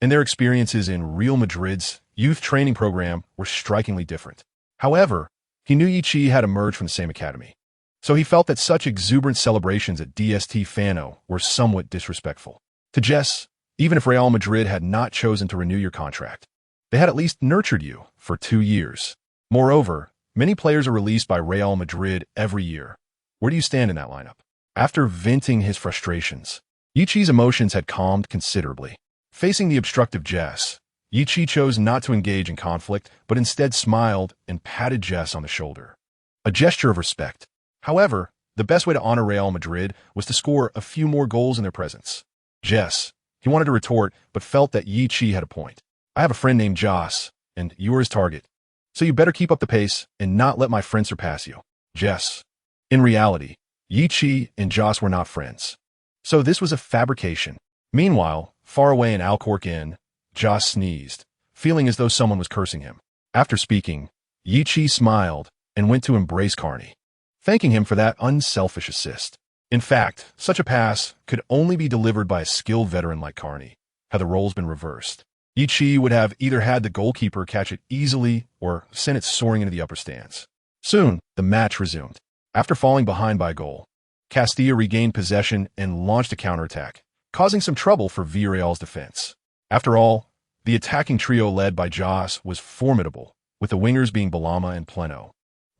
and their experiences in Real Madrid's youth training program were strikingly different. However, he knew Yichi had emerged from the same academy, so he felt that such exuberant celebrations at DST Fano were somewhat disrespectful. To Jess, even if Real Madrid had not chosen to renew your contract, they had at least nurtured you for 2 years. Moreover, many players are released by Real Madrid every year. Where do you stand in that lineup? After venting his frustrations, Yichi's emotions had calmed considerably. Facing the obstructive Jess, Yichi chose not to engage in conflict, but instead smiled and patted Jess on the shoulder. A gesture of respect. However, the best way to honor Real Madrid was to score a few more goals in their presence. Jess, he wanted to retort, but felt that Yichi had a point. I have a friend named Joss, and you're his target. So you better keep up the pace and not let my friend surpass you. Jess. In reality, Yichi and Joss were not friends. So this was a fabrication. Meanwhile, far away in Alcorcón, Joss sneezed, feeling as though someone was cursing him. After speaking, Yichi smiled and went to embrace Carney, thanking him for that unselfish assist. In fact, such a pass could only be delivered by a skilled veteran like Carney, had the roles been reversed. Yichi would have either had the goalkeeper catch it easily or sent it soaring into the upper stands. Soon, the match resumed. After falling behind by a goal, Castilla regained possession and launched a counterattack, causing some trouble for Villarreal's defense. After all, the attacking trio led by Joss was formidable, with the wingers being Balama and Pleno,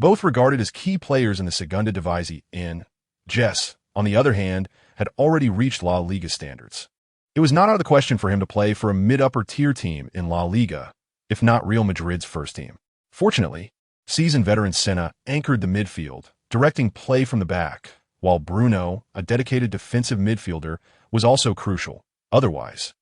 both regarded as key players in the Segunda División. Jess, on the other hand, had already reached La Liga standards. It was not out of the question for him to play for a mid-upper tier team in La Liga, if not Real Madrid's first team. Fortunately, seasoned veteran Senna anchored the midfield, directing play from the back, while Bruno, a dedicated defensive midfielder, was also crucial. Otherwise,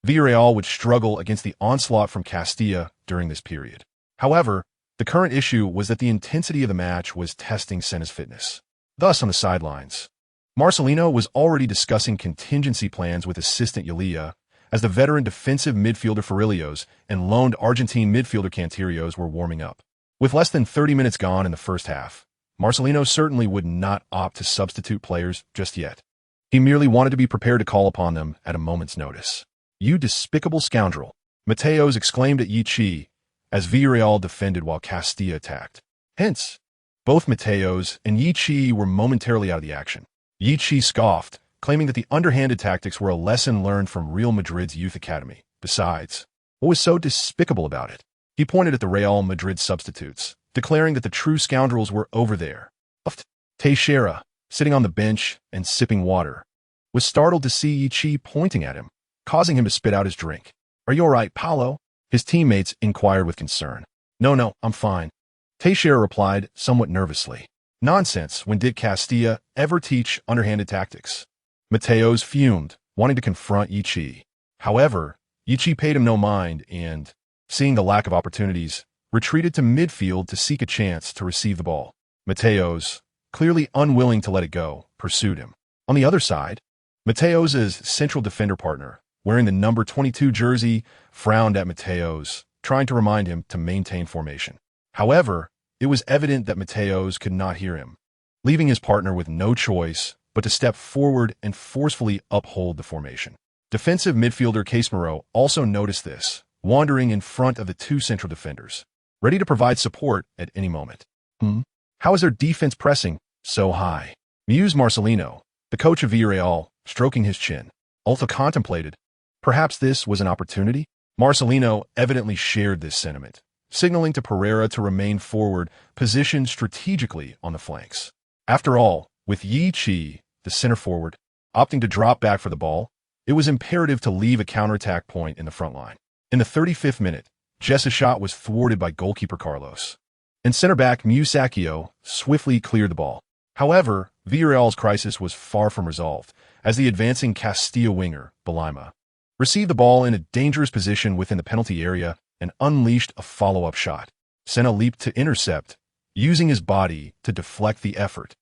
Villarreal would struggle against the onslaught from Castilla during this period. However, the current issue was that the intensity of the match was testing Senna's fitness. Thus, on the sidelines, Marcelino was already discussing contingency plans with assistant Yulia, as the veteran defensive midfielder Farillos and loaned Argentine midfielder Canterios were warming up. With less than 30 minutes gone in the first half, Marcelino certainly would not opt to substitute players just yet. He merely wanted to be prepared to call upon them at a moment's notice. "You despicable scoundrel," Mateos exclaimed at Yichi as Villarreal defended while Castilla attacked. Hence, both Mateos and Yichi were momentarily out of the action. Yichi scoffed, claiming that the underhanded tactics were a lesson learned from Real Madrid's youth academy. Besides, what was so despicable about it? He pointed at the Real Madrid substitutes, declaring that the true scoundrels were over there. Teixeira, sitting on the bench and sipping water, was startled to see Yichi pointing at him, causing him to spit out his drink. "Are you all right, Paulo?" his teammates inquired with concern. No, I'm fine," Teixeira replied somewhat nervously. "Nonsense, when did Castilla ever teach underhanded tactics?" Mateos fumed, wanting to confront Yichi. However, Yichi paid him no mind and, seeing the lack of opportunities, retreated to midfield to seek a chance to receive the ball. Mateos, clearly unwilling to let it go, pursued him. On the other side, Mateos' central defender partner, wearing the number 22 jersey, frowned at Mateos, trying to remind him to maintain formation. However, it was evident that Mateos could not hear him, leaving his partner with no choice but to step forward and forcefully uphold the formation. Defensive midfielder Casemiro also noticed this, wandering in front of the two central defenders, ready to provide support at any moment. How is their defense pressing so high?" mused Marcelino, the coach of Villarreal, stroking his chin. Alta contemplated. Perhaps this was an opportunity? Marcelino evidently shared this sentiment, signaling to Pereira to remain forward, positioned strategically on the flanks. After all, with Yichi, the center forward, opting to drop back for the ball, it was imperative to leave a counterattack point in the front line. In the 35th minute, Jess's shot was thwarted by goalkeeper Carlos, and center back Musacchio swiftly cleared the ball. However, Villarreal's crisis was far from resolved, as the advancing Castilla winger, Balima, received the ball in a dangerous position within the penalty area and unleashed a follow-up shot. Senna leaped to intercept, using his body to deflect the effort.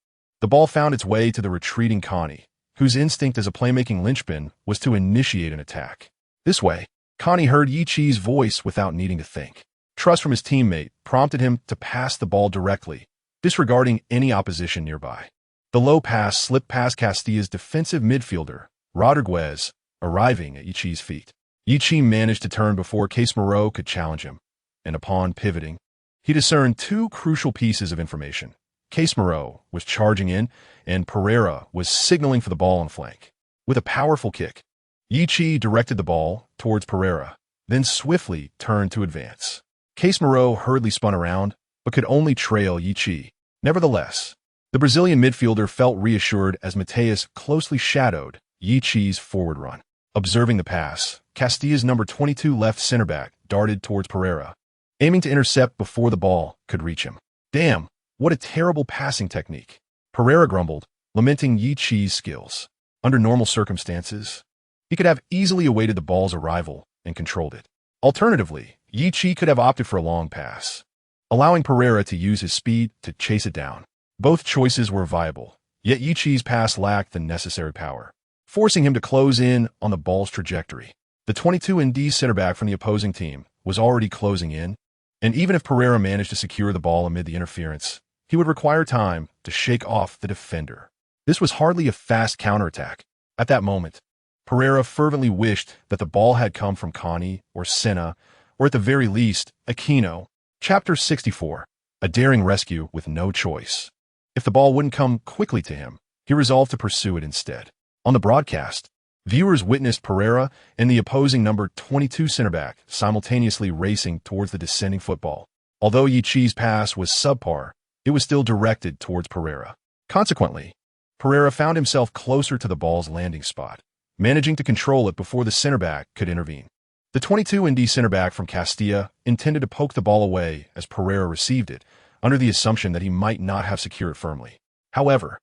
The ball found its way to the retreating Connie, whose instinct as a playmaking linchpin was to initiate an attack. This way, Connie heard Yi-Chi's voice without needing to think. Trust from his teammate prompted him to pass the ball directly, disregarding any opposition nearby. The low pass slipped past Castilla's defensive midfielder, Rodriguez, arriving at Yi-Chi's feet. Yi-Chi managed to turn before Case Moreau could challenge him, and upon pivoting, he discerned two crucial pieces of information. Case Moreau was charging in, and Pereira was signaling for the ball on flank. With a powerful kick, Yi-Chi directed the ball towards Pereira, then swiftly turned to advance. Case Moreau hurriedly spun around, but could only trail Yi-Chi. Nevertheless, the Brazilian midfielder felt reassured as Mateus closely shadowed Yi-Chi's forward run. Observing the pass, Castilla's number 22 left center back darted towards Pereira, aiming to intercept before the ball could reach him. Damn, what a terrible passing technique, Pereira grumbled, lamenting Yi-Chi's skills. Under normal circumstances, he could have easily awaited the ball's arrival and controlled it. Alternatively, Yi-Chi could have opted for a long pass, allowing Pereira to use his speed to chase it down. Both choices were viable, yet Yi-Chi's pass lacked the necessary power, forcing him to close in on the ball's trajectory. The 22 center back from the opposing team was already closing in, and even if Pereira managed to secure the ball amid the interference, he would require time to shake off the defender. This was hardly a fast counterattack. At that moment, Pereira fervently wished that the ball had come from Connie or Senna, or at the very least, Aquino. Chapter 64. A daring rescue with no choice. If the ball wouldn't come quickly to him, he resolved to pursue it instead. On the broadcast, viewers witnessed Pereira and the opposing number 22 center back simultaneously racing towards the descending football. Although Yi-Chi's pass was subpar, it was still directed towards Pereira. Consequently, Pereira found himself closer to the ball's landing spot, managing to control it before the center back could intervene. The 22 center back from Castilla intended to poke the ball away as Pereira received it, under the assumption that he might not have secured it firmly. However,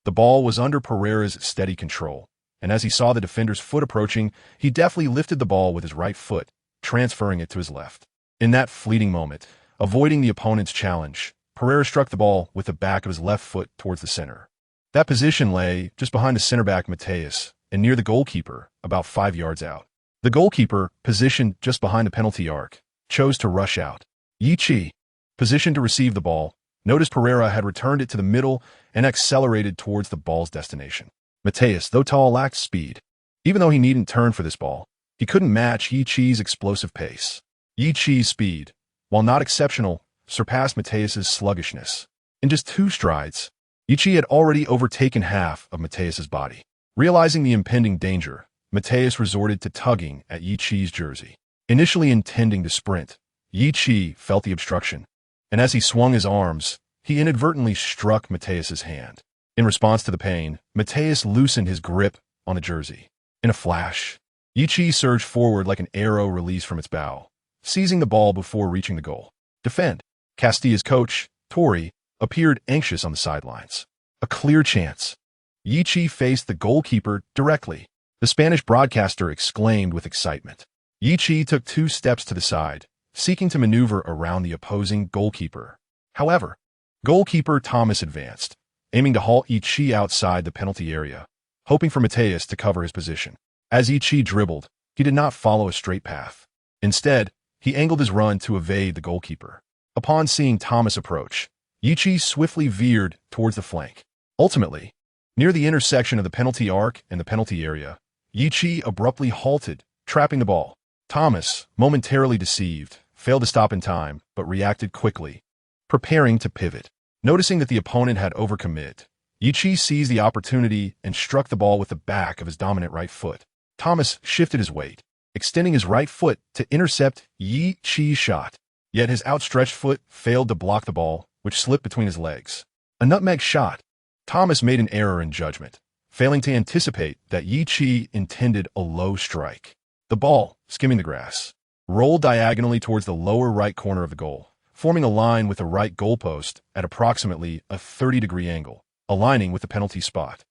the ball was under Pereira's steady control, and as he saw the defender's foot approaching, he deftly lifted the ball with his right foot, transferring it to his left. In that fleeting moment, avoiding the opponent's challenge, Pereira struck the ball with the back of his left foot towards the center. That position lay just behind the center back Mateus and near the goalkeeper, about 5 yards out. The goalkeeper, positioned just behind the penalty arc, chose to rush out. Yi-Chi, positioned to receive the ball, noticed Pereira had returned it to the middle and accelerated towards the ball's destination. Mateus, though tall, lacked speed. Even though he needn't turn for this ball, he couldn't match Yi-Chi's explosive pace. Yi-Chi's speed, while not exceptional, surpassed Mateus's sluggishness. In just 2 strides, Yi-Chi had already overtaken half of Mateus's body. Realizing the impending danger, Mateus resorted to tugging at Yi-Chi's jersey. Initially intending to sprint, Yi-Chi felt the obstruction, and as he swung his arms, he inadvertently struck Mateus's hand. In response to the pain, Mateus loosened his grip on the jersey. In a flash, Yi-Chi surged forward like an arrow released from its bow, seizing the ball before reaching the goal. Defend. Castilla's coach, Tori, appeared anxious on the sidelines. A clear chance. Yi-Chi faced the goalkeeper directly. The Spanish broadcaster exclaimed with excitement. Yi-Chi took 2 steps to the side, seeking to maneuver around the opposing goalkeeper. However, goalkeeper Thomas advanced, aiming to halt Yi-Chi outside the penalty area, hoping for Mateus to cover his position. As Yi-Chi dribbled, he did not follow a straight path. Instead, he angled his run to evade the goalkeeper. Upon seeing Thomas approach, Yi-Chi swiftly veered towards the flank. Ultimately, near the intersection of the penalty arc and the penalty area, Yi-Chi abruptly halted, trapping the ball. Thomas, momentarily deceived, failed to stop in time, but reacted quickly, preparing to pivot. Noticing that the opponent had overcommitted, Yi-Chi seized the opportunity and struck the ball with the back of his dominant right foot. Thomas shifted his weight, extending his right foot to intercept Yi-Chi's shot. Yet his outstretched foot failed to block the ball, which slipped between his legs. A nutmeg shot. Thomas made an error in judgment, failing to anticipate that Yi-Chi intended a low strike. The ball, skimming the grass, rolled diagonally towards the lower right corner of the goal, forming a line with the right goalpost at approximately a 30-degree angle, aligning with the penalty spot.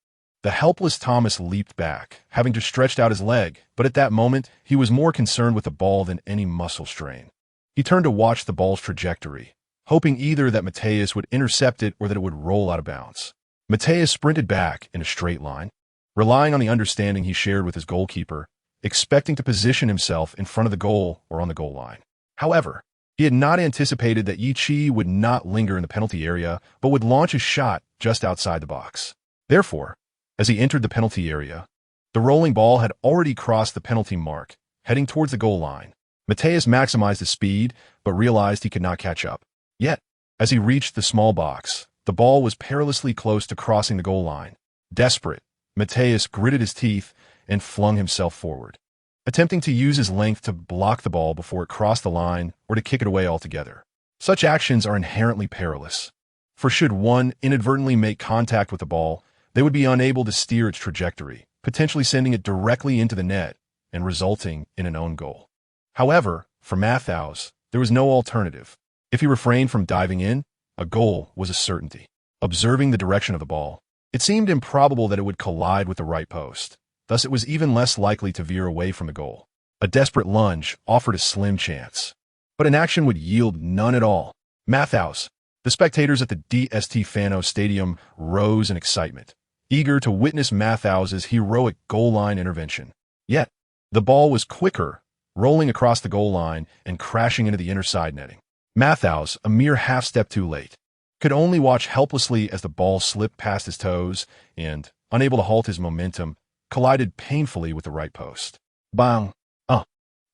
The helpless Thomas leaped back, having just stretched out his leg, but at that moment, he was more concerned with the ball than any muscle strain. He turned to watch the ball's trajectory, hoping either that Mateus would intercept it or that it would roll out of bounds. Mateus sprinted back in a straight line, relying on the understanding he shared with his goalkeeper, expecting to position himself in front of the goal or on the goal line. However, he had not anticipated that Yi would not linger in the penalty area, but would launch his shot just outside the box. Therefore, as he entered the penalty area, the rolling ball had already crossed the penalty mark, heading towards the goal line. Mateus maximized his speed, but realized he could not catch up. Yet, as he reached the small box, the ball was perilously close to crossing the goal line. Desperate, Mateus gritted his teeth and flung himself forward, attempting to use his length to block the ball before it crossed the line or to kick it away altogether. Such actions are inherently perilous, for should one inadvertently make contact with the ball, they would be unable to steer its trajectory, potentially sending it directly into the net and resulting in an own goal. However, for Matthäus, there was no alternative. If he refrained from diving in, a goal was a certainty. Observing the direction of the ball, it seemed improbable that it would collide with the right post. Thus, it was even less likely to veer away from the goal. A desperate lunge offered a slim chance, but an action would yield none at all. Matthäus, the spectators at the DST Fano Stadium rose in excitement, eager to witness Matthäus's heroic goal line intervention. Yet, the ball was quicker, rolling across the goal line and crashing into the inner side netting. Matthäus, a mere half step too late, could only watch helplessly as the ball slipped past his toes and, unable to halt his momentum, collided painfully with the right post. Bang!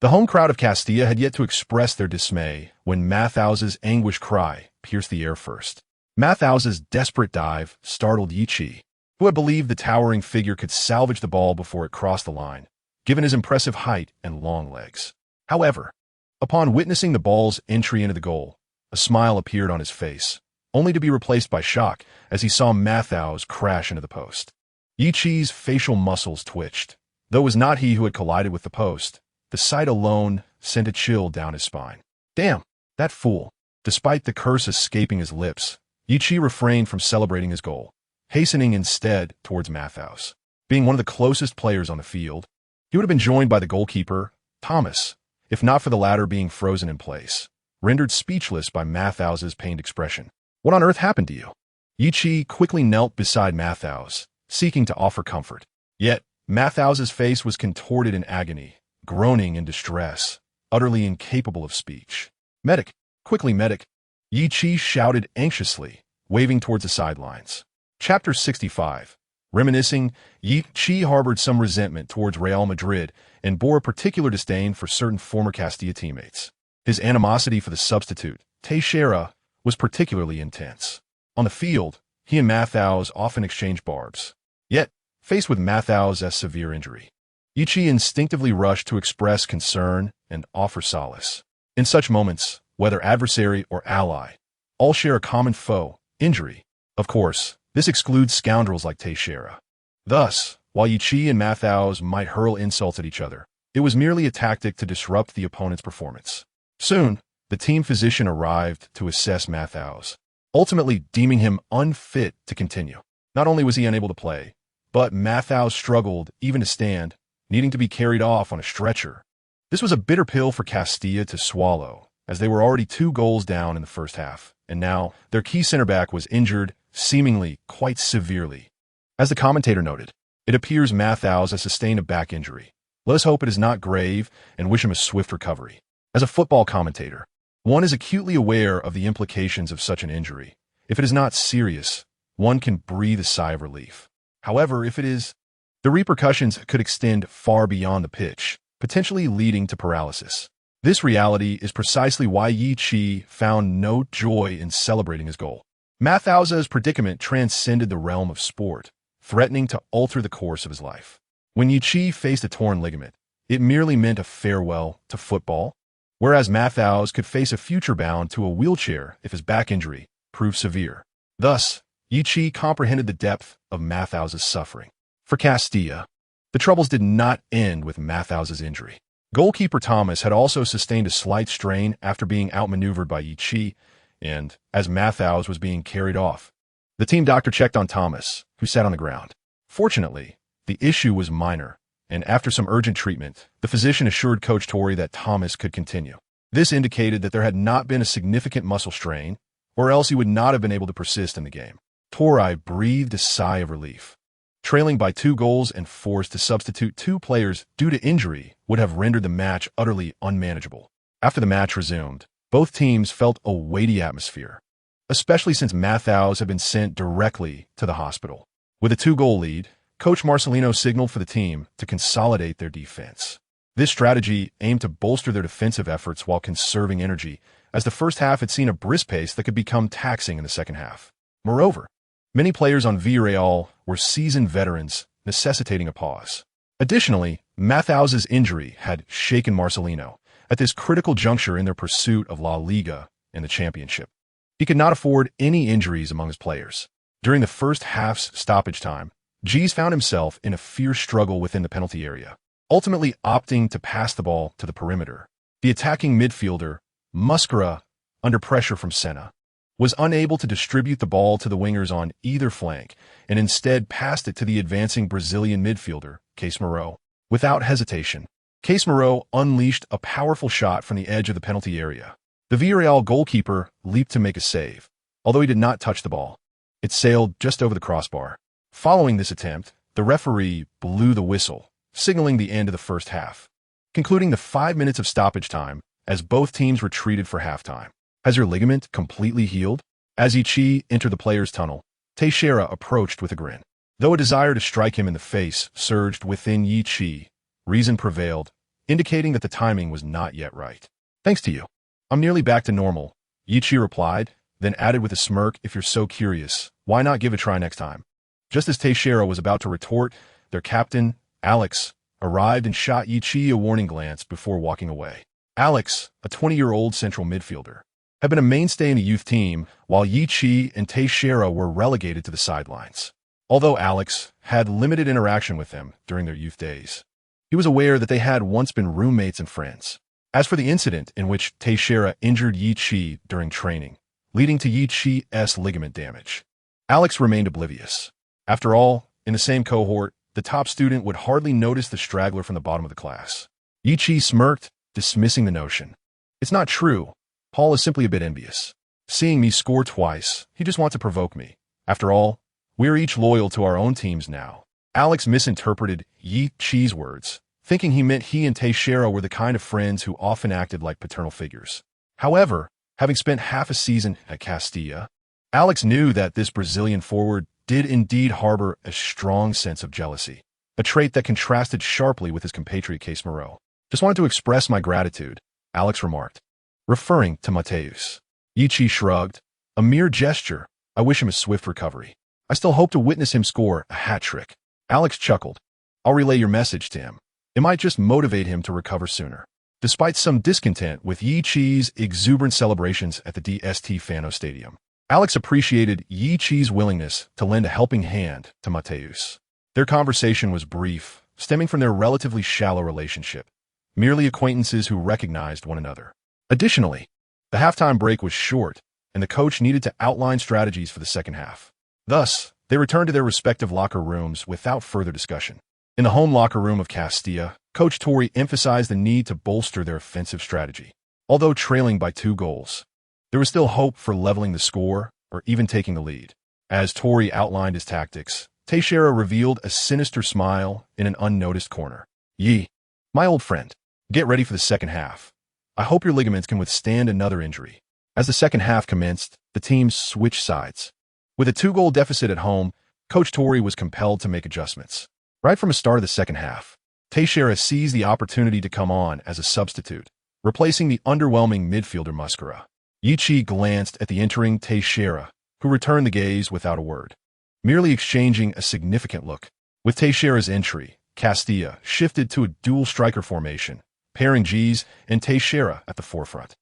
The home crowd of Castilla had yet to express their dismay when Matthäus's anguished cry pierced the air first. Matthäus's desperate dive startled Yi, who had believed the towering figure could salvage the ball before it crossed the line, given his impressive height and long legs. However, upon witnessing the ball's entry into the goal, a smile appeared on his face, only to be replaced by shock as he saw Matthäus crash into the post. Yi's facial muscles twitched. Though it was not he who had collided with the post, the sight alone sent a chill down his spine. Damn, that fool. Despite the curse escaping his lips, Yi refrained from celebrating his goal, hastening instead towards Matthäus. Being one of the closest players on the field, he would have been joined by the goalkeeper, Thomas, if not for the latter being frozen in place, rendered speechless by Matthäus's pained expression. What on earth happened to you? Yi quickly knelt beside Matthäus, seeking to offer comfort. Yet, Matthäus's face was contorted in agony, groaning in distress, utterly incapable of speech. Medic! Quickly, medic! Yi shouted anxiously, waving towards the sidelines. Chapter 65. Reminiscing, Yi harbored some resentment towards Real Madrid and bore a particular disdain for certain former Castilla teammates. His animosity for the substitute, Teixeira, was particularly intense. On the field, he and Matthäus often exchanged barbs. Yet, faced with Matthäus' severe injury, Yi instinctively rushed to express concern and offer solace. In such moments, whether adversary or ally, all share a common foe, injury. Of course, this excludes scoundrels like Teixeira. Thus, while Yi and Matthäus might hurl insults at each other, it was merely a tactic to disrupt the opponent's performance. Soon, the team physician arrived to assess Matthäus, ultimately deeming him unfit to continue. Not only was he unable to play, but Matthäus struggled even to stand, needing to be carried off on a stretcher. This was a bitter pill for Castilla to swallow, as they were already 2 goals down in the first half, and now their key center back was injured, seemingly quite severely. As the commentator noted, it appears Matthäus has sustained a back injury. Let us hope it is not grave and wish him a swift recovery. As a football commentator, one is acutely aware of the implications of such an injury. If it is not serious, one can breathe a sigh of relief. However, if it is, the repercussions could extend far beyond the pitch, potentially leading to paralysis. This reality is precisely why Yi found no joy in celebrating his goal. Matthäus's predicament transcended the realm of sport, threatening to alter the course of his life. When Yi faced a torn ligament, it merely meant a farewell to football, whereas Matthäus could face a future bound to a wheelchair if his back injury proved severe. Thus, Yi comprehended the depth of Matthäus's suffering. For Castilla, the troubles did not end with Matthäus's injury. Goalkeeper Thomas had also sustained a slight strain after being outmaneuvered by Yi, and as Matthäus was being carried off, the team doctor checked on Thomas, who sat on the ground. Fortunately, the issue was minor, and after some urgent treatment, the physician assured Coach Torre that Thomas could continue. This indicated that there had not been a significant muscle strain, or else he would not have been able to persist in the game. Tori breathed a sigh of relief. Trailing by 2 goals and forced to substitute 2 players due to injury would have rendered the match utterly unmanageable. After the match resumed, both teams felt a weighty atmosphere, especially since Matthews had been sent directly to the hospital. With a 2-goal lead, Coach Marcelino signaled for the team to consolidate their defense. This strategy aimed to bolster their defensive efforts while conserving energy, as the first half had seen a brisk pace that could become taxing in the second half. Moreover, many players on Villarreal were seasoned veterans, necessitating a pause. Additionally, Matthews's injury had shaken Marcelino at this critical juncture in their pursuit of La Liga and the championship. He could not afford any injuries among his players. During the first half's stoppage time, Jeer found himself in a fierce struggle within the penalty area, ultimately opting to pass the ball to the perimeter. The attacking midfielder, Musquera, under pressure from Senna, was unable to distribute the ball to the wingers on either flank and instead passed it to the advancing Brazilian midfielder, Casemiro. Without hesitation, Casemiro unleashed a powerful shot from the edge of the penalty area. The Villarreal goalkeeper leaped to make a save, although he did not touch the ball. It sailed just over the crossbar. Following this attempt, the referee blew the whistle, signaling the end of the first half, concluding the 5 minutes of stoppage time as both teams retreated for halftime. Has your ligament completely healed? As Yichi entered the player's tunnel, Teixeira approached with a grin. Though a desire to strike him in the face surged within Yichi, reason prevailed, indicating that the timing was not yet right. Thanks to you, I'm nearly back to normal, Yichi replied, then added with a smirk, if you're so curious, why not give it a try next time? Just as Teixeira was about to retort, their captain, Alex, arrived and shot Yichi a warning glance before walking away. Alex, a 20-year-old central midfielder, had been a mainstay in the youth team, while Yichi and Teixeira were relegated to the sidelines. Although Alex had limited interaction with them during their youth days, he was aware that they had once been roommates and friends. As for the incident in which Teixeira injured Yichi during training, leading to Yichi's ligament damage, Alex remained oblivious. After all, in the same cohort, the top student would hardly notice the straggler from the bottom of the class. Yichi smirked, dismissing the notion. It's not true. Paul is simply a bit envious. Seeing me score twice, he just wants to provoke me. After all, we're each loyal to our own teams now. Alex misinterpreted Yichi's words, thinking he meant he and Teixeira were the kind of friends who often acted like paternal figures. However, having spent half a season at Castilla, Alex knew that this Brazilian forward did indeed harbor a strong sense of jealousy, a trait that contrasted sharply with his compatriot Casemiro. Just wanted to express my gratitude, Alex remarked, referring to Mateus. Yichi shrugged. A mere gesture. I wish him a swift recovery. I still hope to witness him score a hat-trick. Alex chuckled. I'll relay your message to him. It might just motivate him to recover sooner. Despite some discontent with Yichi's exuberant celebrations at the DST Fano Stadium, Alex appreciated Yichi's willingness to lend a helping hand to Mateus. Their conversation was brief, stemming from their relatively shallow relationship, merely acquaintances who recognized one another. Additionally, the halftime break was short, and the coach needed to outline strategies for the second half. Thus, they returned to their respective locker rooms without further discussion. In the home locker room of Castilla, Coach Tori emphasized the need to bolster their offensive strategy. Although trailing by 2 goals, there was still hope for leveling the score or even taking the lead. As Tori outlined his tactics, Teixeira revealed a sinister smile in an unnoticed corner. Yi, my old friend, get ready for the second half. I hope your ligaments can withstand another injury. As the second half commenced, the teams switched sides. With a 2-goal deficit at home, Coach Tori was compelled to make adjustments. Right from the start of the second half, Teixeira seized the opportunity to come on as a substitute, replacing the underwhelming midfielder Musquera. Yichi glanced at the entering Teixeira, who returned the gaze without a word, merely exchanging a significant look. With Teixeira's entry, Castilla shifted to a dual striker formation, pairing Jeer and Teixeira at the forefront.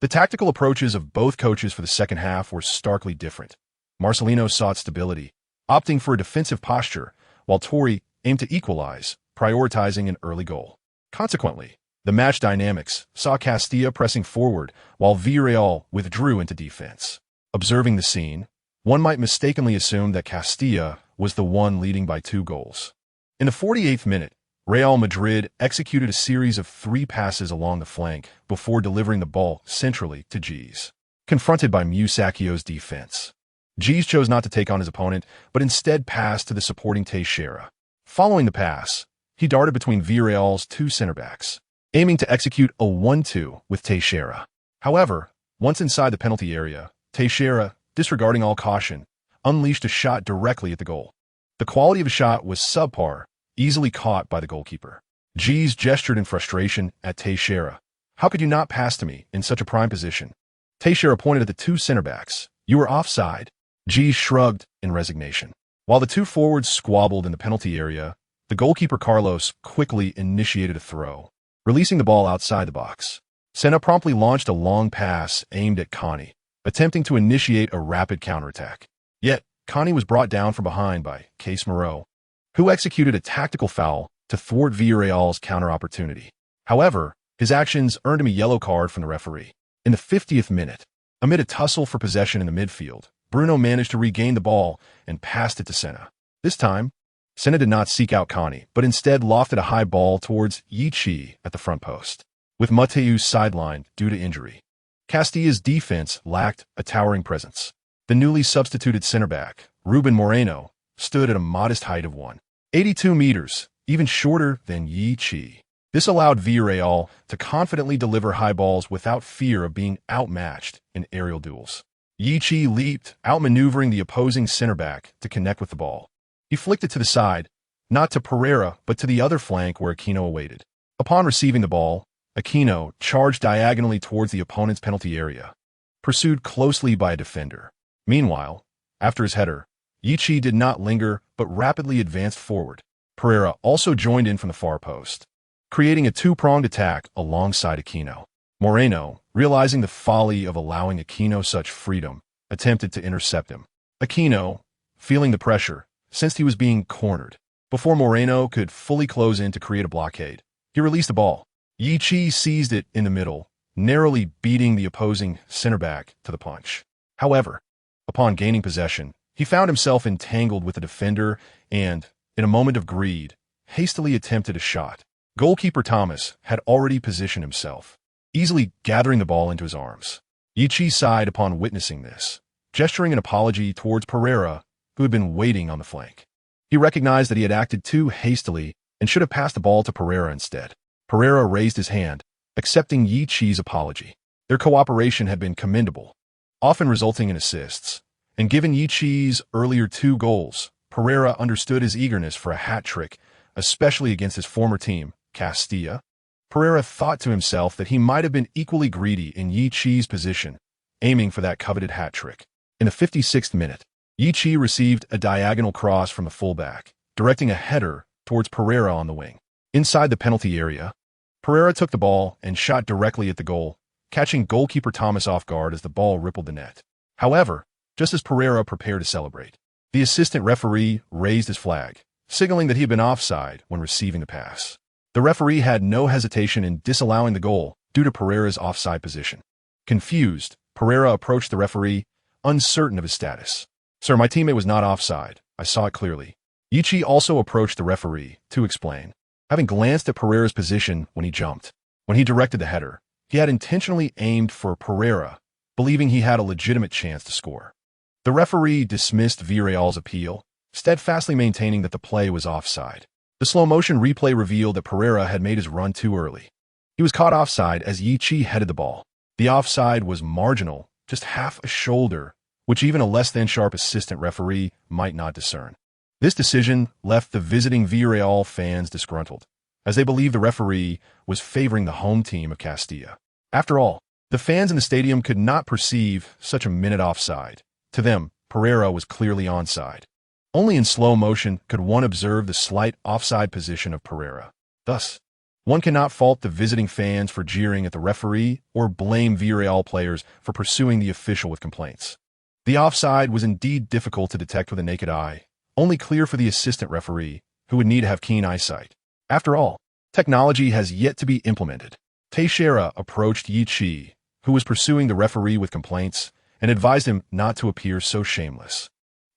The tactical approaches of both coaches for the second half were starkly different. Marcelino sought stability, opting for a defensive posture, while Tori aimed to equalize, prioritizing an early goal. Consequently, the match dynamics saw Castilla pressing forward while Villarreal withdrew into defense. Observing the scene, one might mistakenly assume that Castilla was the one leading by 2 goals. In the 48th minute, Real Madrid executed a series of 3 passes along the flank before delivering the ball centrally to Jeer. confronted by Musakio's defense. Jeer chose not to take on his opponent, but instead passed to the supporting Teixeira. Following the pass, he darted between Villarreal's two center backs, aiming to execute a 1-2 with Teixeira. However, once inside the penalty area, Teixeira, disregarding all caution, unleashed a shot directly at the goal. The quality of the shot was subpar, easily caught by the goalkeeper. Jeer gestured in frustration at Teixeira. "How could you not pass to me in such a prime position?" Teixeira pointed at the two center backs. "You were offside." Jeer shrugged in resignation. While the two forwards squabbled in the penalty area, the goalkeeper Carlos quickly initiated a throw, releasing the ball outside the box. Senna promptly launched a long pass aimed at Connie, attempting to initiate a rapid counterattack. Yet, Connie was brought down from behind by Case Moreau, who executed a tactical foul to thwart Villarreal's counter opportunity. However, his actions earned him a yellow card from the referee. In the 50th minute, amid a tussle for possession in the midfield, Bruno managed to regain the ball and passed it to Senna. This time, Senna did not seek out Connie, but instead lofted a high ball towards Yichi at the front post, with Mateus sidelined due to injury. Castilla's defense lacked a towering presence. The newly substituted center back, Ruben Moreno, stood at a modest height of 182 meters, even shorter than Yichi. This allowed Villarreal to confidently deliver high balls without fear of being outmatched in aerial duels. Yichi leaped, outmaneuvering the opposing center back to connect with the ball. He flicked it to the side, not to Pereira, but to the other flank where Aquino awaited. Upon receiving the ball, Aquino charged diagonally towards the opponent's penalty area, pursued closely by a defender. Meanwhile, after his header, Yichi did not linger but rapidly advanced forward. Pereira also joined in from the far post, creating a two-pronged attack alongside Aquino. Moreno, realizing the folly of allowing Aquino such freedom, attempted to intercept him. Aquino, feeling the pressure, sensed he was being cornered. Before Moreno could fully close in to create a blockade, he released the ball. Yichi seized it in the middle, narrowly beating the opposing center back to the punch. However, upon gaining possession, he found himself entangled with the defender and, in a moment of greed, hastily attempted a shot. Goalkeeper Thomas had already positioned himself, easily gathering the ball into his arms. Yichi sighed upon witnessing this, gesturing an apology towards Pereira, who had been waiting on the flank. He recognized that he had acted too hastily and should have passed the ball to Pereira instead. Pereira raised his hand, accepting Yichi's apology. Their cooperation had been commendable, often resulting in assists, and given Yichi's earlier 2 goals, Pereira understood his eagerness for a hat trick, especially against his former team, Castilla. Pereira thought to himself that he might have been equally greedy in Yichi's position, aiming for that coveted hat trick. In the 56th minute, Yichi received a diagonal cross from the fullback, directing a header towards Pereira on the wing. Inside the penalty area, Pereira took the ball and shot directly at the goal, catching goalkeeper Thomas off guard as the ball rippled the net. However, just as Pereira prepared to celebrate, the assistant referee raised his flag, signaling that he had been offside when receiving the pass. The referee had no hesitation in disallowing the goal due to Pereira's offside position. Confused, Pereira approached the referee, uncertain of his status. "Sir, my teammate was not offside. I saw it clearly." Yichi also approached the referee to explain, having glanced at Pereira's position when he jumped. When he directed the header, he had intentionally aimed for Pereira, believing he had a legitimate chance to score. The referee dismissed Villarreal's appeal, steadfastly maintaining that the play was offside. The slow-motion replay revealed that Pereira had made his run too early. He was caught offside as Yichi headed the ball. The offside was marginal, just half a shoulder, which even a less-than-sharp assistant referee might not discern. This decision left the visiting Villarreal fans disgruntled, as they believed the referee was favoring the home team of Castilla. After all, the fans in the stadium could not perceive such a minute offside. To them, Pereira was clearly onside. Only in slow motion could one observe the slight offside position of Pereira. Thus, one cannot fault the visiting fans for jeering at the referee or blame Villarreal players for pursuing the official with complaints. The offside was indeed difficult to detect with the naked eye, only clear for the assistant referee, who would need to have keen eyesight. After all, technology has yet to be implemented. Teixeira approached Yichi, who was pursuing the referee with complaints, and advised him not to appear so shameless.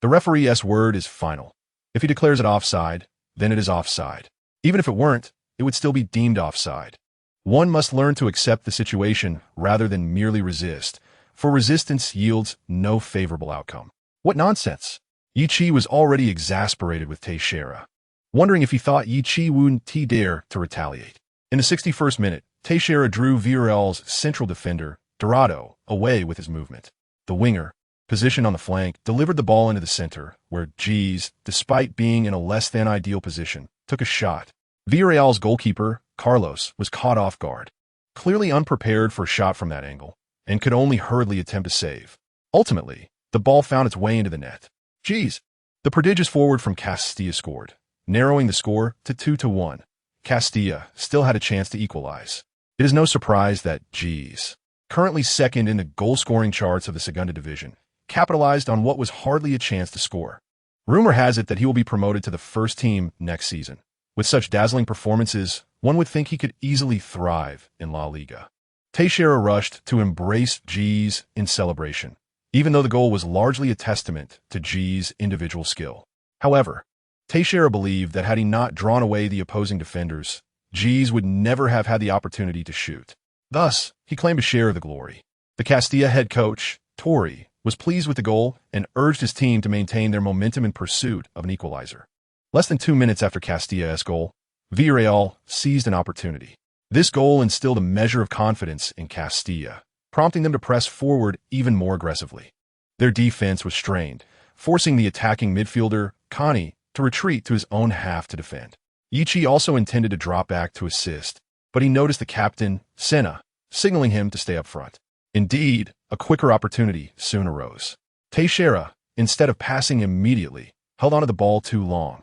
The referee's word is final. If he declares it offside, then it is offside. Even if it weren't, it would still be deemed offside. One must learn to accept the situation rather than merely resist, for resistance yields no favorable outcome. What nonsense! Yi was already exasperated with Teixeira, wondering if he thought Yi wouldn't dare to retaliate. In the 61st minute, Teixeira drew Villarreal's central defender, Dorado, away with his movement. The winger, positioned on the flank, delivered the ball into the center, where Jeez, despite being in a less-than-ideal position, took a shot. Villarreal's goalkeeper, Carlos, was caught off guard, clearly unprepared for a shot from that angle, and could only hurriedly attempt a save. Ultimately, the ball found its way into the net. Jeez! The prodigious forward from Castilla scored, narrowing the score to 2-1. Castilla still had a chance to equalize. It is no surprise that Jeez, currently second in the goal-scoring charts of the Segunda Division, capitalized on what was hardly a chance to score. Rumor has it that he will be promoted to the first team next season. With such dazzling performances, one would think he could easily thrive in La Liga. Teixeira rushed to embrace Jeez in celebration, even though the goal was largely a testament to Jeez' individual skill. However, Teixeira believed that had he not drawn away the opposing defenders, Jeez would never have had the opportunity to shoot. Thus, he claimed a share of the glory. The Castilla head coach, Torri, was pleased with the goal and urged his team to maintain their momentum in pursuit of an equalizer. Less than 2 minutes after Castilla's goal, Villarreal seized an opportunity. This goal instilled a measure of confidence in Castilla, prompting them to press forward even more aggressively. Their defense was strained, forcing the attacking midfielder, Connie, to retreat to his own half to defend. Yi also intended to drop back to assist, but he noticed the captain, Senna, signaling him to stay up front. Indeed, a quicker opportunity soon arose. Teixeira, instead of passing immediately, held onto the ball too long.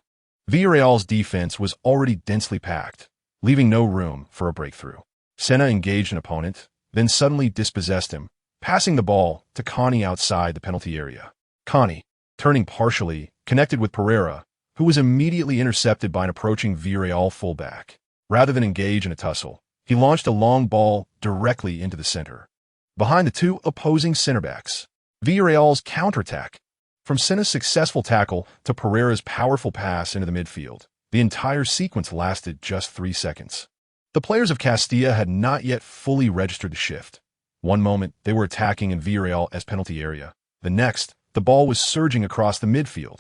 Villarreal's defense was already densely packed, leaving no room for a breakthrough. Senna engaged an opponent, then suddenly dispossessed him, passing the ball to Connie outside the penalty area. Connie, turning partially, connected with Pereira, who was immediately intercepted by an approaching Villarreal fullback. Rather than engage in a tussle, he launched a long ball directly into the center. Behind the two opposing center-backs, Villarreal's counterattack. From Senna's successful tackle to Pereira's powerful pass into the midfield, the entire sequence lasted just 3 seconds. The players of Castilla had not yet fully registered the shift. One moment, they were attacking in Villarreal's penalty area. The next, the ball was surging across the midfield.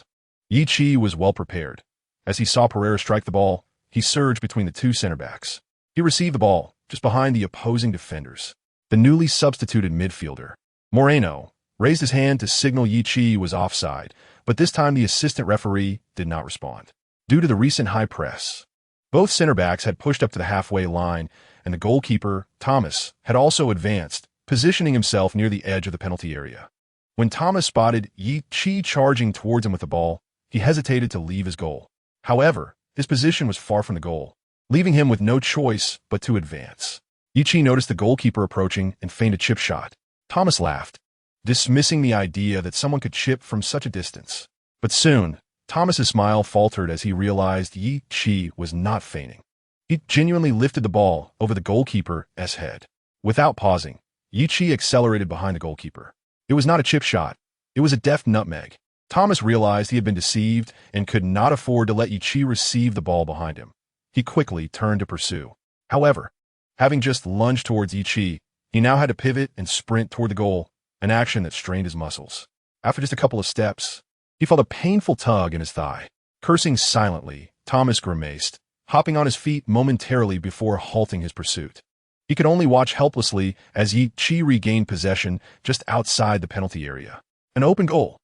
Yi was well prepared. As he saw Pereira strike the ball, he surged between the two center-backs. He received the ball just behind the opposing defenders. The newly substituted midfielder, Moreno, raised his hand to signal Yi was offside, but this time the assistant referee did not respond. Due to the recent high press, both center-backs had pushed up to the halfway line, and the goalkeeper, Thomas, had also advanced, positioning himself near the edge of the penalty area. When Thomas spotted Yi charging towards him with the ball, he hesitated to leave his goal. However, his position was far from the goal, leaving him with no choice but to advance. Yi noticed the goalkeeper approaching and feigned a chip shot. Thomas laughed, dismissing the idea that someone could chip from such a distance. But soon, Thomas's smile faltered as he realized Yi was not feigning. He genuinely lifted the ball over the goalkeeper's head. Without pausing, Yi accelerated behind the goalkeeper. It was not a chip shot. It was a deft nutmeg. Thomas realized he had been deceived and could not afford to let Yi receive the ball behind him. He quickly turned to pursue. However, having just lunged towards Yi, he now had to pivot and sprint toward the goal, an action that strained his muscles. After just a couple of steps, he felt a painful tug in his thigh. Cursing silently, Thomas grimaced, hopping on his feet momentarily before halting his pursuit. He could only watch helplessly as Yi regained possession just outside the penalty area. An open goal.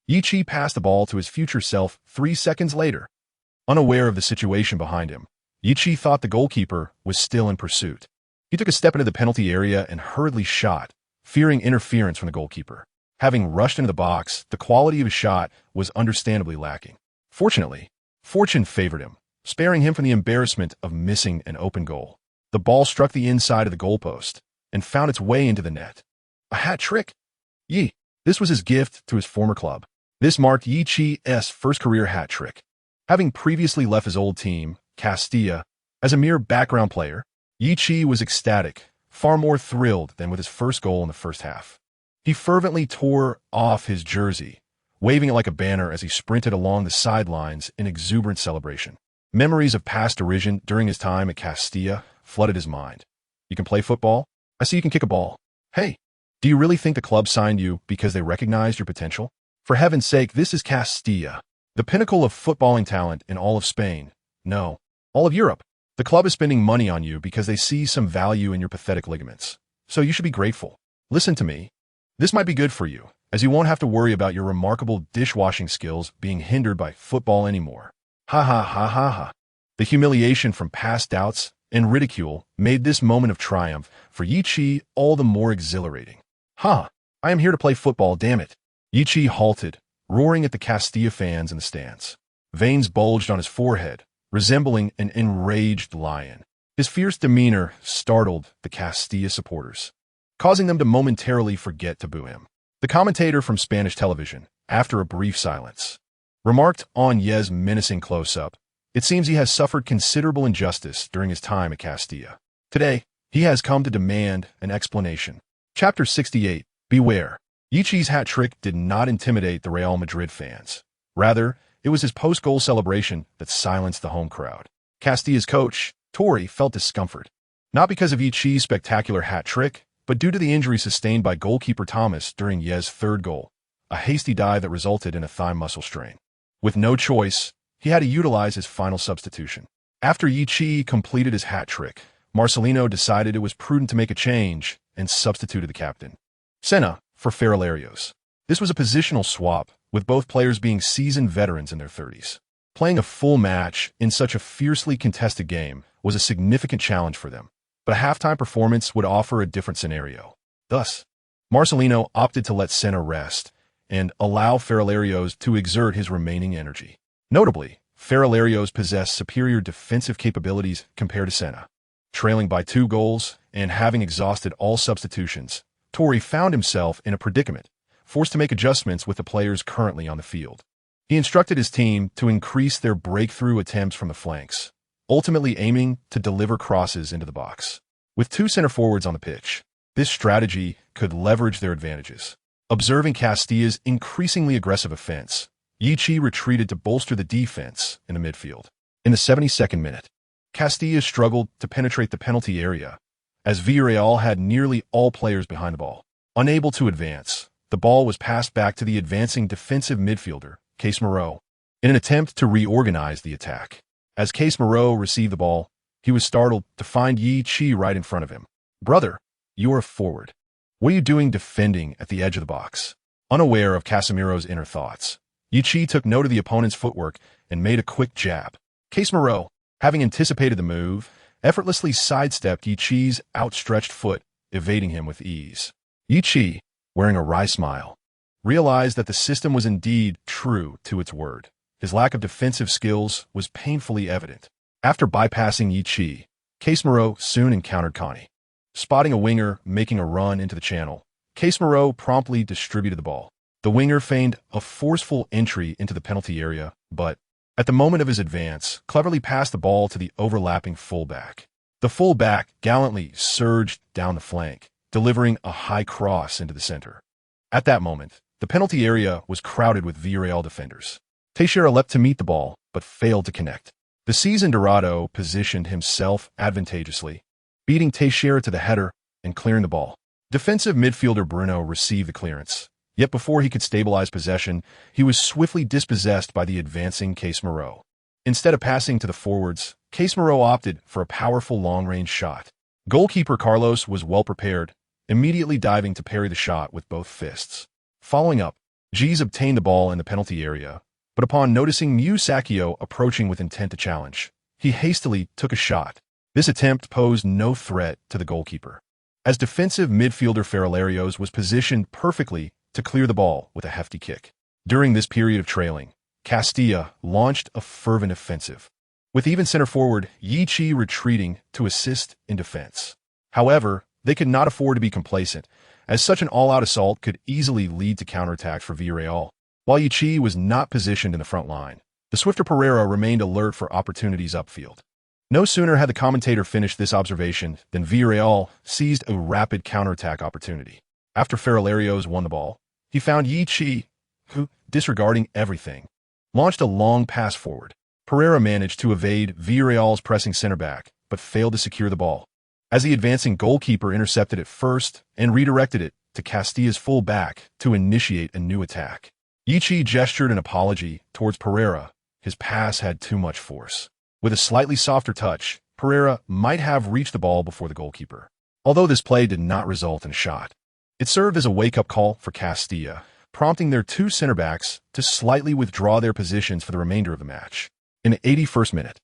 Yi passed the ball to his future self 3 seconds later. Unaware of the situation behind him, Yi thought the goalkeeper was still in pursuit. He took a step into the penalty area and hurriedly shot, fearing interference from the goalkeeper. Having rushed into the box, the quality of his shot was understandably lacking. Fortunately, fortune favored him, sparing him from the embarrassment of missing an open goal. The ball struck the inside of the goalpost and found its way into the net. A hat trick? Yi. This was his gift to his former club. This marked Yi's first career hat trick. Having previously left his old team, Castilla, as a mere background player, Yi was ecstatic, far more thrilled than with his first goal in the first half. He fervently tore off his jersey, waving it like a banner as he sprinted along the sidelines in exuberant celebration. Memories of past derision during his time at Castilla flooded his mind. You can play football? I see you can kick a ball. Hey, Do you really think the club signed you because they recognized your potential? For heaven's sake, this is Castilla, the pinnacle of footballing talent in all of Spain. No, all of Europe. The club is spending money on you because they see some value in your pathetic ligaments. So you should be grateful. Listen to me. This might be good for you, as you won't have to worry about your remarkable dishwashing skills being hindered by football anymore. Ha ha ha ha ha. The humiliation from past doubts and ridicule made this moment of triumph for Yichi all the more exhilarating. Ha! I am here to play football, damn it. Yichi halted, roaring at the Castilla fans in the stands. Veins bulged on his forehead, resembling an enraged lion. His fierce demeanor startled the Castilla supporters, causing them to momentarily forget to boo him. The commentator from Spanish television, after a brief silence, remarked on Yez's menacing close-up, "It seems he has suffered considerable injustice during his time at Castilla. Today, he has come to demand an explanation." Chapter 68, Beware. Yichi's hat trick did not intimidate the Real Madrid fans. Rather, it was his post-goal celebration that silenced the home crowd. Castilla's coach, Tori, felt discomfort, not because of Yichi's spectacular hat trick, but due to the injury sustained by goalkeeper Thomas during Yez's third goal, a hasty dive that resulted in a thigh muscle strain. With no choice, he had to utilize his final substitution. After Yichi completed his hat trick, Marcelino decided it was prudent to make a change and substituted the captain, Senna, for Ferrolarios. This was a positional swap, with both players being seasoned veterans in their 30s. Playing a full match in such a fiercely contested game was a significant challenge for them, but a halftime performance would offer a different scenario. Thus, Marcelino opted to let Senna rest and allow Ferrolarios to exert his remaining energy. Notably, Ferrolarios possessed superior defensive capabilities compared to Senna. Trailing by 2 goals and having exhausted all substitutions, Tori found himself in a predicament, forced to make adjustments with the players currently on the field. He instructed his team to increase their breakthrough attempts from the flanks, ultimately aiming to deliver crosses into the box. With 2 center forwards on the pitch, this strategy could leverage their advantages. Observing Castilla's increasingly aggressive offense, Yichi retreated to bolster the defense in the midfield. In the 72nd minute, Castilla struggled to penetrate the penalty area, as Villarreal had nearly all players behind the ball. Unable to advance, the ball was passed back to the advancing defensive midfielder, Case Moreau, in an attempt to reorganize the attack. As Case Moreau received the ball, he was startled to find Yichi right in front of him. "Brother, you are a forward. What are you doing defending at the edge of the box?" Unaware of Casemiro's inner thoughts, Yichi took note of the opponent's footwork and made a quick jab. Case Moreau, having anticipated the move, effortlessly sidestepped Yichi's outstretched foot, evading him with ease. Yichi, wearing a wry smile, realized that the system was indeed true to its word. His lack of defensive skills was painfully evident. After bypassing Yichi, Case Moreau soon encountered Connie. Spotting a winger making a run into the channel, Case Moreau promptly distributed the ball. The winger feigned a forceful entry into the penalty area, but, at the moment of his advance, cleverly passed the ball to the overlapping fullback. The fullback gallantly surged down the flank, delivering a high cross into the center. At that moment, the penalty area was crowded with Villarreal defenders. Teixeira leapt to meet the ball, but failed to connect. The seasoned Dorado positioned himself advantageously, beating Teixeira to the header and clearing the ball. Defensive midfielder Bruno received the clearance, yet before he could stabilize possession, he was swiftly dispossessed by the advancing Case Moreau. Instead of passing to the forwards, Case Moreau opted for a powerful long-range shot. Goalkeeper Carlos was well prepared, immediately diving to parry the shot with both fists. Following up, Gies obtained the ball in the penalty area, but upon noticing Musacchio approaching with intent to challenge, he hastily took a shot. This attempt posed no threat to the goalkeeper, as defensive midfielder Ferrolarios was positioned perfectly to clear the ball with a hefty kick. During this period of trailing, Castilla launched a fervent offensive, with even center forward Yichi retreating to assist in defense. However, they could not afford to be complacent, as such an all-out assault could easily lead to counterattacks for Villarreal. While Yichi was not positioned in the front line, the swifter Pereira remained alert for opportunities upfield. No sooner had the commentator finished this observation than Villarreal seized a rapid counterattack opportunity. After Ferrolarios won the ball, he found Yichi, who, disregarding everything, launched a long pass forward. Pereira managed to evade Villarreal's pressing center back, but failed to secure the ball. as the advancing goalkeeper intercepted it first and redirected it to Castilla's full back to initiate a new attack. Yichi gestured an apology towards Pereira. His pass had too much force. With a slightly softer touch, Pereira might have reached the ball before the goalkeeper. Although this play did not result in a shot, it served as a wake-up call for Castilla, prompting their two center-backs to slightly withdraw their positions for the remainder of the match. In the 81st minute,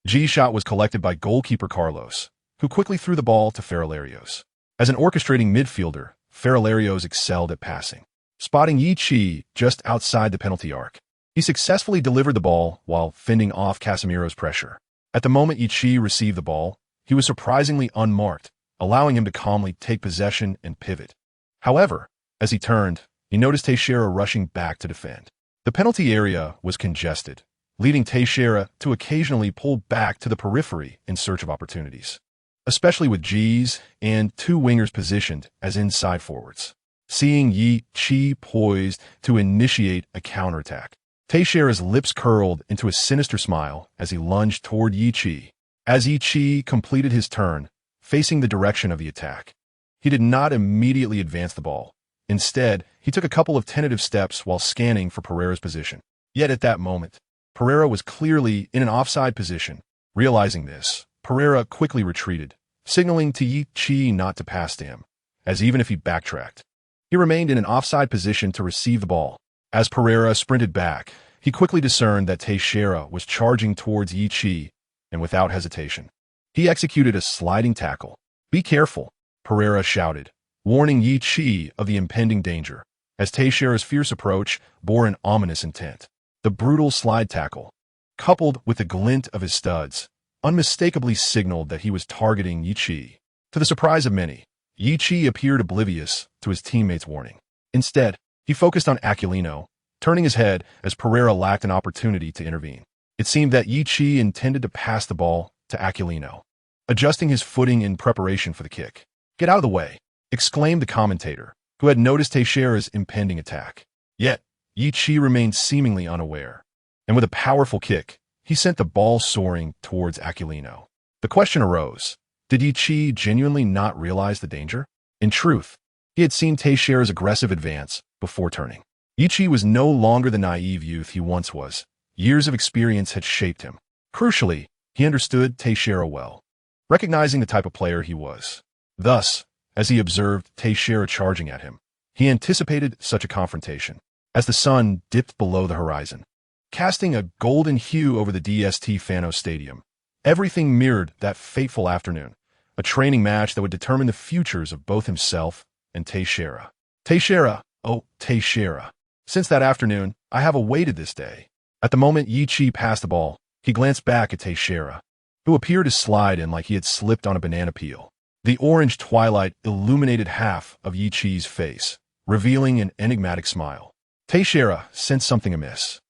G's shot was collected by goalkeeper Carlos, who quickly threw the ball to Ferrolarios. As an orchestrating midfielder, Ferrolarios excelled at passing. Spotting Yichi just outside the penalty arc, he successfully delivered the ball while fending off Casemiro's pressure. At the moment Yichi received the ball, he was surprisingly unmarked, allowing him to calmly take possession and pivot. However, as he turned, he noticed Teixeira rushing back to defend. The penalty area was congested, leading Teixeira to occasionally pull back to the periphery in search of opportunities, especially with G's and two wingers positioned as inside forwards. Seeing Yichi poised to initiate a counterattack, Teixeira's lips curled into a sinister smile as he lunged toward Yichi. As Yichi completed his turn, facing the direction of the attack, he did not immediately advance the ball. Instead, he took a couple of tentative steps while scanning for Pereira's position. Yet at that moment, Pereira was clearly in an offside position. Realizing this, Pereira quickly retreated, signaling to Yichi not to pass to him, as even if he backtracked, he remained in an offside position to receive the ball. As Pereira sprinted back, he quickly discerned that Teixeira was charging towards Yichi, and without hesitation, he executed a sliding tackle. "Be careful," Pereira shouted, warning Yichi of the impending danger, as Teixeira's fierce approach bore an ominous intent. The brutal slide tackle, coupled with the glint of his studs, unmistakably signaled that he was targeting Yichi. To the surprise of many, Yichi appeared oblivious to his teammates' warning. Instead, he focused on Aquilino, turning his head as Pereira lacked an opportunity to intervene. It seemed that Yichi intended to pass the ball to Aquilino, adjusting his footing in preparation for the kick. "Get out of the way," exclaimed the commentator, who had noticed Teixeira's impending attack. Yet, Yichi remained seemingly unaware, and with a powerful kick, he sent the ball soaring towards Aquilino. The question arose, did Yichi genuinely not realize the danger? In truth, he had seen Teixeira's aggressive advance before turning. Yichi was no longer the naive youth he once was. Years of experience had shaped him. Crucially, he understood Teixeira well, recognizing the type of player he was. Thus, as he observed Teixeira charging at him, he anticipated such a confrontation. As the sun dipped below the horizon, casting a golden hue over the DST Fano Stadium, everything mirrored that fateful afternoon, a training match that would determine the futures of both himself and Teixeira. Teixeira, oh Teixeira. Since that afternoon, I have awaited this day. At the moment Yichi passed the ball, he glanced back at Teixeira, who appeared to slide in like he had slipped on a banana peel. The orange twilight illuminated half of Yichi's face, revealing an enigmatic smile. Teixeira sensed something amiss.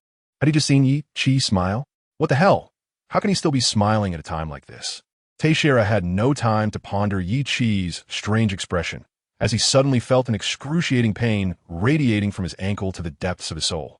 Had he just seen Yichi smile? What the hell? How can he still be smiling at a time like this? Teixeira had no time to ponder Yichi's strange expression, as he suddenly felt an excruciating pain radiating from his ankle to the depths of his soul.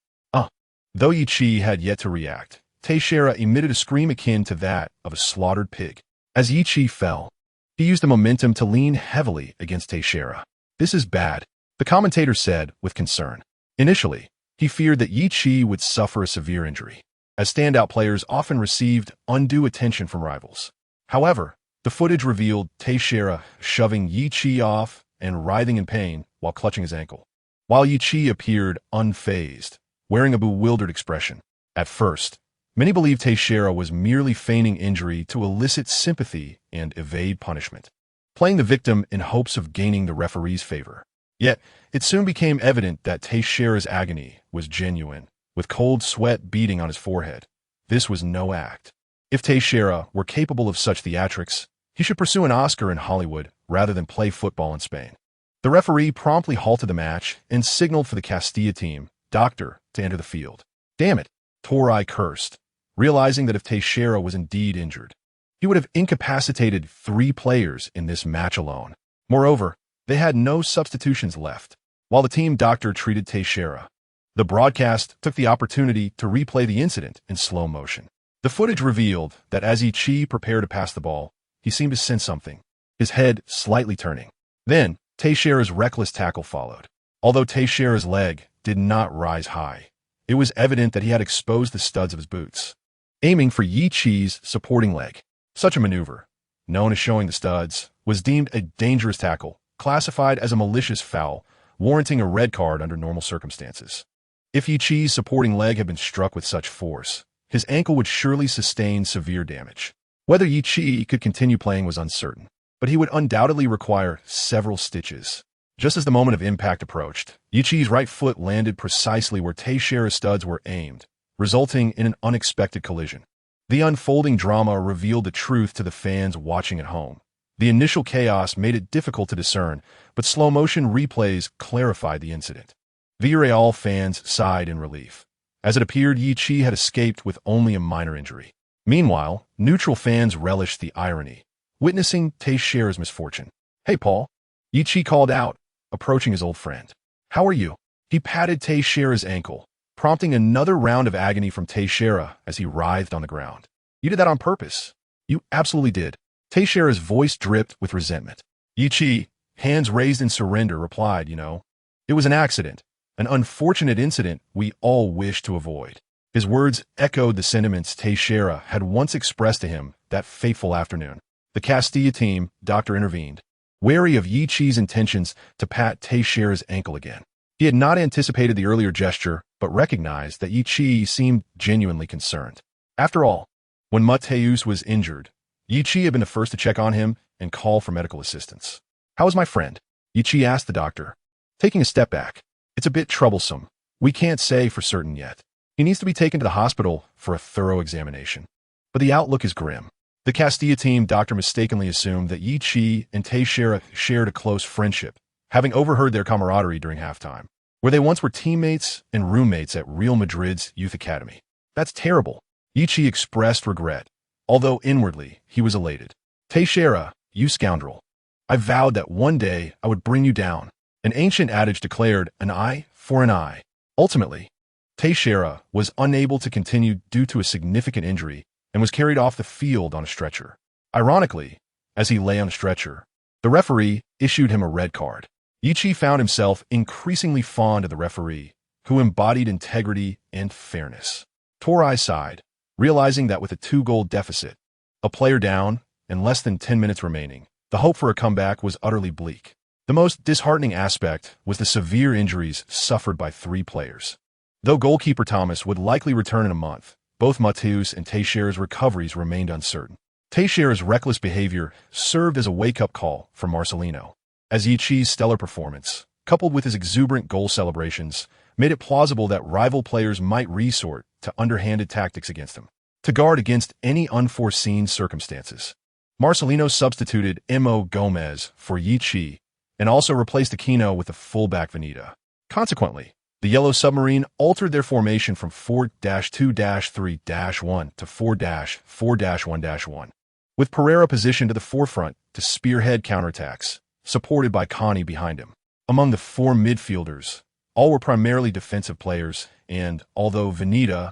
Though Yichi had yet to react, Teixeira emitted a scream akin to that of a slaughtered pig. As Yichi fell, he used the momentum to lean heavily against Teixeira. "This is bad," the commentator said with concern. Initially, he feared that Yichi would suffer a severe injury, as standout players often received undue attention from rivals. However, the footage revealed Teixeira shoving Yichi off and writhing in pain while clutching his ankle, while Yichi appeared unfazed, wearing a bewildered expression. At first, many believed Teixeira was merely feigning injury to elicit sympathy and evade punishment, playing the victim in hopes of gaining the referee's favor. Yet, it soon became evident that Teixeira's agony was genuine, with cold sweat beading on his forehead. This was no act. If Teixeira were capable of such theatrics, he should pursue an Oscar in Hollywood rather than play football in Spain. The referee promptly halted the match and signaled for the Castilla team, Doctor, to enter the field. "Damn it," Torai cursed, realizing that if Teixeira was indeed injured, he would have incapacitated 3 players in this match alone. Moreover, they had no substitutions left. While the team doctor treated Teixeira, the broadcast took the opportunity to replay the incident in slow motion. The footage revealed that as Yichi prepared to pass the ball, he seemed to sense something. his head slightly turning. Then, Teixeira's reckless tackle followed. Although Teixeira's leg did not rise high, it was evident that he had exposed the studs of his boots, aiming for Yi Chi's supporting leg. Such a maneuver, known as showing the studs, was deemed a dangerous tackle, classified as a malicious foul, warranting a red card under normal circumstances. If Yi Chi's supporting leg had been struck with such force, his ankle would surely sustain severe damage. Whether Yi Chi could continue playing was uncertain, but he would undoubtedly require several stitches. Just as the moment of impact approached, Yi Chi's right foot landed precisely where Teixeira's studs were aimed, resulting in an unexpected collision. The unfolding drama revealed the truth to the fans watching at home. The initial chaos made it difficult to discern, but slow-motion replays clarified the incident. Villarreal fans sighed in relief, as it appeared Yi Chi had escaped with only a minor injury. Meanwhile, neutral fans relished the irony, witnessing Teixeira's misfortune. "Hey, Paul," Yi Chi called out, approaching his old friend. "How are you?" He patted Teixeira's ankle, prompting another round of agony from Teixeira as he writhed on the ground. "You did that on purpose. You absolutely did." Teixeira's voice dripped with resentment. Yi Chi, hands raised in surrender, replied, "It was an accident, an unfortunate incident we all wish to avoid." His words echoed the sentiments Teixeira had once expressed to him that fateful afternoon. The Castilla team, doctor intervened, wary of Yi Chi's intentions to pat Teixeira's ankle again. He had not anticipated the earlier gesture, but recognized that Yi Chi seemed genuinely concerned. After all, when Mateus was injured, Yi Chi had been the first to check on him and call for medical assistance. "How is my friend?" Yi Chi asked the doctor, taking a step back. "It's a bit troublesome. We can't say for certain yet. He needs to be taken to the hospital for a thorough examination. But the outlook is grim." The Castilla team doctor mistakenly assumed that Yi Chi and Teixeira shared a close friendship, having overheard their camaraderie during halftime, where they once were teammates and roommates at Real Madrid's youth academy. "That's terrible." Yi Chi expressed regret, although inwardly he was elated. "Teixeira, you scoundrel. I vowed that one day I would bring you down." An ancient adage declared an eye for an eye. Ultimately, Teixeira was unable to continue due to a significant injury and was carried off the field on a stretcher. Ironically, as he lay on a stretcher, the referee issued him a red card. Yi Chi found himself increasingly fond of the referee, who embodied integrity and fairness. Torai sighed, realizing that with a 2-goal deficit, a player down, and less than 10 minutes remaining, the hope for a comeback was utterly bleak. The most disheartening aspect was the severe injuries suffered by 3 players. Though goalkeeper Thomas would likely return in a month, both Mateus and Teixeira's recoveries remained uncertain. Teixeira's reckless behavior served as a wake-up call for Marcelino, as Yi Chi's stellar performance, coupled with his exuberant goal celebrations, made it plausible that rival players might resort to underhanded tactics against him. To guard against any unforeseen circumstances, Marcelino substituted Mo Gomez for Yi Chi and also replaced Aquino with the fullback Veneta. Consequently, the Yellow Submarine altered their formation from 4-2-3-1 to 4-4-1-1, with Pereira positioned to the forefront to spearhead counterattacks, supported by Connie behind him. Among the 4 midfielders, all were primarily defensive players, and although Veneta,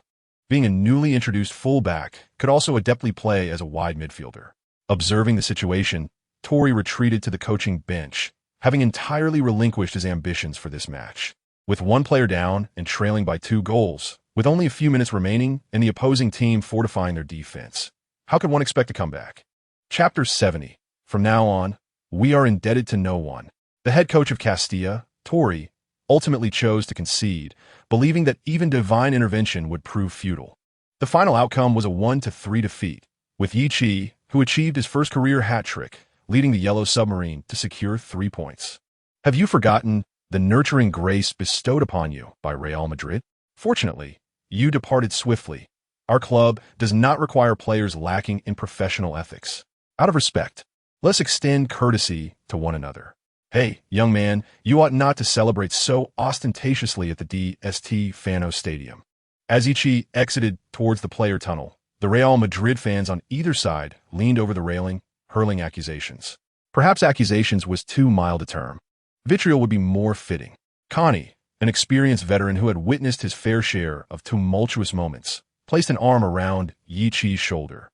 being a newly introduced fullback, could also adeptly play as a wide midfielder. Observing the situation, Tori retreated to the coaching bench, having entirely relinquished his ambitions for this match. With 1 player down and trailing by 2 goals, with only a few minutes remaining and the opposing team fortifying their defense, how could one expect a comeback? Chapter 70. From now on, we are indebted to no one. The head coach of Castilla, Tori, ultimately chose to concede, believing that even divine intervention would prove futile. The final outcome was a 1-3 defeat, with Yi Chi, who achieved his first career hat-trick, leading the Yellow Submarine to secure 3 points. Have you forgotten the nurturing grace bestowed upon you by Real Madrid? Fortunately, you departed swiftly. Our club does not require players lacking in professional ethics. Out of respect, let's extend courtesy to one another. Hey, young man, you ought not to celebrate so ostentatiously at the DST Fano Stadium. As Ichi exited towards the player tunnel, the Real Madrid fans on either side leaned over the railing, hurling accusations. Perhaps accusations was too mild a term. Vitriol would be more fitting. Connie, an experienced veteran who had witnessed his fair share of tumultuous moments, placed an arm around Yi Chi's shoulder.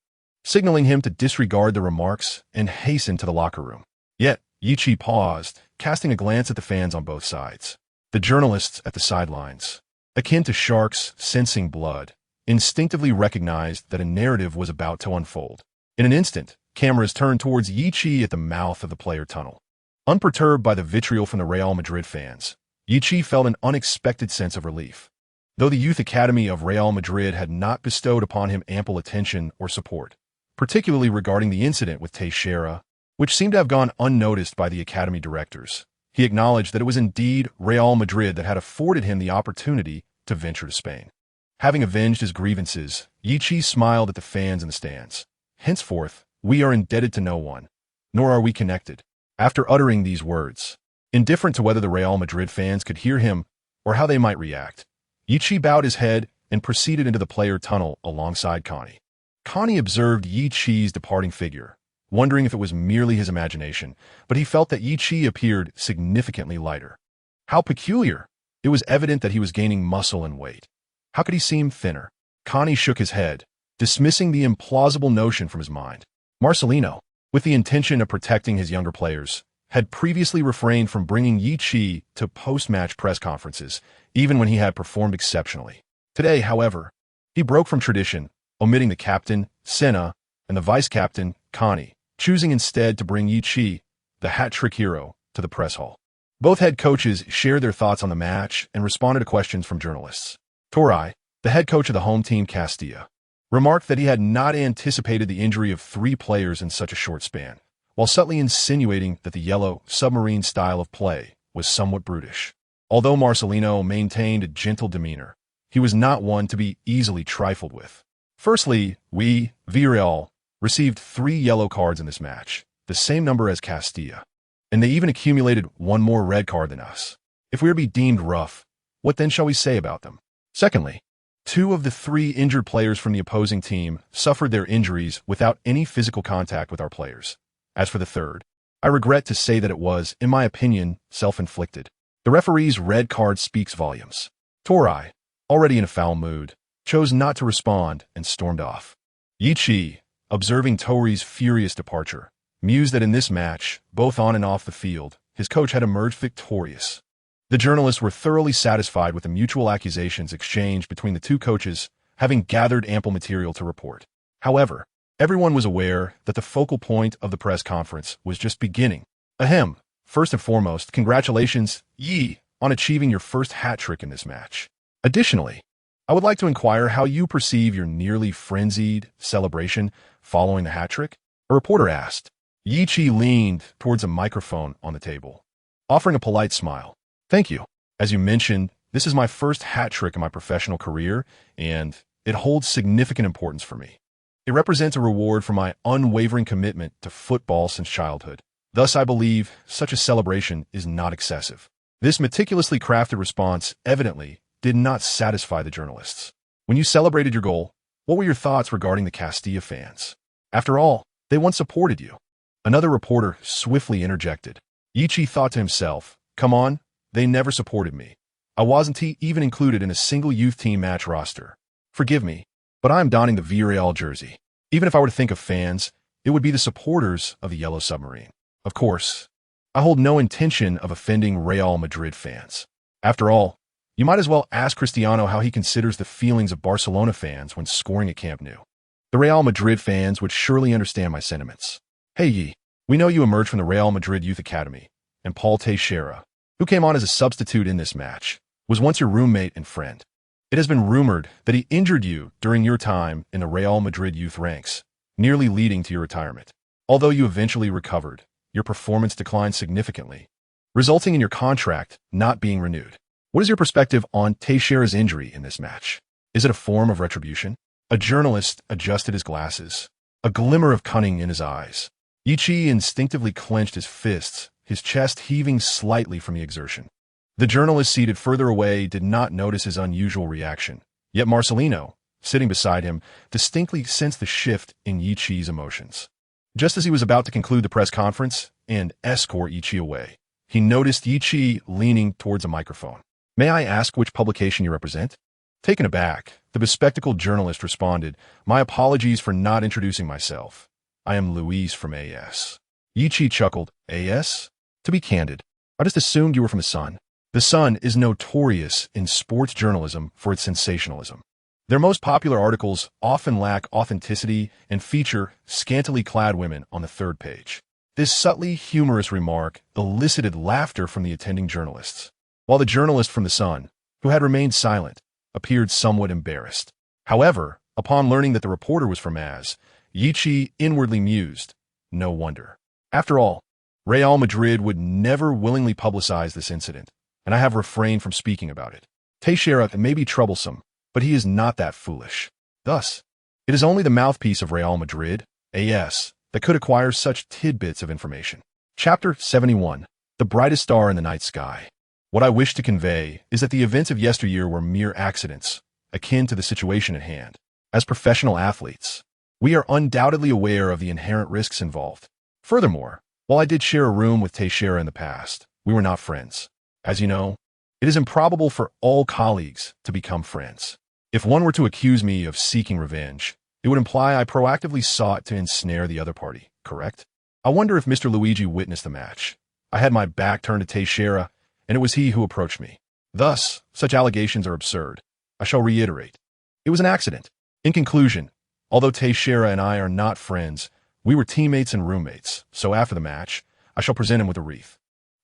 signaling him to disregard the remarks and hasten to the locker room. Yet, Yichi paused, casting a glance at the fans on both sides. The journalists at the sidelines, akin to sharks sensing blood, instinctively recognized that a narrative was about to unfold. In an instant, cameras turned towards Yichi at the mouth of the player tunnel. Unperturbed by the vitriol from the Real Madrid fans, Yichi felt an unexpected sense of relief. Though the youth academy of Real Madrid had not bestowed upon him ample attention or support, particularly regarding the incident with Teixeira, which seemed to have gone unnoticed by the academy directors, he acknowledged that it was indeed Real Madrid that had afforded him the opportunity to venture to Spain. Having avenged his grievances, Yichi smiled at the fans in the stands. Henceforth, we are indebted to no one, nor are we connected. After uttering these words, indifferent to whether the Real Madrid fans could hear him or how they might react, Yichi bowed his head and proceeded into the player tunnel alongside Connie. Connie observed Yichi's departing figure, wondering if it was merely his imagination, but he felt that Yichi appeared significantly lighter. How peculiar! It was evident that he was gaining muscle and weight. How could he seem thinner? Connie shook his head, dismissing the implausible notion from his mind. Marcelino, with the intention of protecting his younger players, had previously refrained from bringing Yichi to post-match press conferences, even when he had performed exceptionally. Today, however, he broke from tradition, omitting the captain, Senna, and the vice-captain, Connie, choosing instead to bring Yichi, the hat-trick hero, to the press hall. Both head coaches shared their thoughts on the match and responded to questions from journalists. Torai, the head coach of the home team Castilla, remarked that he had not anticipated the injury of 3 players in such a short span, while subtly insinuating that the yellow, submarine style of play was somewhat brutish. Although Marcelino maintained a gentle demeanor, he was not one to be easily trifled with. Firstly, we, Villarreal, received 3 yellow cards in this match, the same number as Castilla, and they even accumulated 1 more red card than us. If we are to be deemed rough, what then shall we say about them? Secondly, 2 of the 3 injured players from the opposing team suffered their injuries without any physical contact with our players. As for the third, I regret to say that it was, in my opinion, self-inflicted. The referee's red card speaks volumes. Torai, already in a foul mood, chose not to respond and stormed off. Yichi, observing Tori's furious departure, mused that in this match, both on and off the field, his coach had emerged victorious. The journalists were thoroughly satisfied with the mutual accusations exchanged between the 2 coaches, having gathered ample material to report. However, everyone was aware that the focal point of the press conference was just beginning. Ahem. First and foremost, congratulations, Yi, on achieving your first hat-trick in this match. Additionally, I would like to inquire how you perceive your nearly frenzied celebration following the hat-trick? A reporter asked. Yichi leaned towards a microphone on the table, offering a polite smile. Thank you. As you mentioned, this is my first hat-trick in my professional career, and it holds significant importance for me. It represents a reward for my unwavering commitment to football since childhood. Thus, I believe such a celebration is not excessive. This meticulously crafted response evidently did not satisfy the journalists. When you celebrated your goal, what were your thoughts regarding the Castilla fans? After all, they once supported you. Another reporter swiftly interjected. Yichi thought to himself, come on, they never supported me. I wasn't even included in a single youth team match roster. Forgive me, but I am donning the Villarreal jersey. Even if I were to think of fans, it would be the supporters of the Yellow Submarine. Of course, I hold no intention of offending Real Madrid fans. After all, you might as well ask Cristiano how he considers the feelings of Barcelona fans when scoring at Camp Nou. The Real Madrid fans would surely understand my sentiments. Hey Yi, we know you emerged from the Real Madrid Youth Academy, and Paul Teixeira, who came on as a substitute in this match, was once your roommate and friend. It has been rumored that he injured you during your time in the Real Madrid youth ranks, nearly leading to your retirement. Although you eventually recovered, your performance declined significantly, resulting in your contract not being renewed. What is your perspective on Teixeira's injury in this match? Is it a form of retribution? A journalist adjusted his glasses, a glimmer of cunning in his eyes. Yichi instinctively clenched his fists, his chest heaving slightly from the exertion. The journalist seated further away did not notice his unusual reaction, yet Marcelino, sitting beside him, distinctly sensed the shift in Yichi's emotions. Just as he was about to conclude the press conference and escort Yichi away, he noticed Yichi leaning towards a microphone. May I ask which publication you represent? Taken aback, the bespectacled journalist responded, "My apologies for not introducing myself. I am Luis from AS." Yichi chuckled, "AS? To be candid, I just assumed you were from The Sun. The Sun is notorious in sports journalism for its sensationalism. Their most popular articles often lack authenticity and feature scantily clad women on the third page." This subtly humorous remark elicited laughter from the attending journalists, while the journalist from The Sun, who had remained silent, appeared somewhat embarrassed. However, upon learning that the reporter was from AS, Yichi inwardly mused, "No wonder. After all, Real Madrid would never willingly publicize this incident, and I have refrained from speaking about it. Teixeira may be troublesome, but he is not that foolish. Thus, it is only the mouthpiece of Real Madrid, AS, that could acquire such tidbits of information." Chapter 71. The Brightest Star in the Night Sky. What I wish to convey is that the events of yesteryear were mere accidents, akin to the situation at hand. As professional athletes, we are undoubtedly aware of the inherent risks involved. Furthermore, while I did share a room with Teixeira in the past, we were not friends. As you know, it is improbable for all colleagues to become friends. If one were to accuse me of seeking revenge, it would imply I proactively sought to ensnare the other party, correct? I wonder if Mr. Luigi witnessed the match. I had my back turned to Teixeira, and it was he who approached me. Thus, such allegations are absurd. I shall reiterate. It was an accident. In conclusion, although Teixeira and I are not friends, we were teammates and roommates, so after the match, I shall present him with a wreath."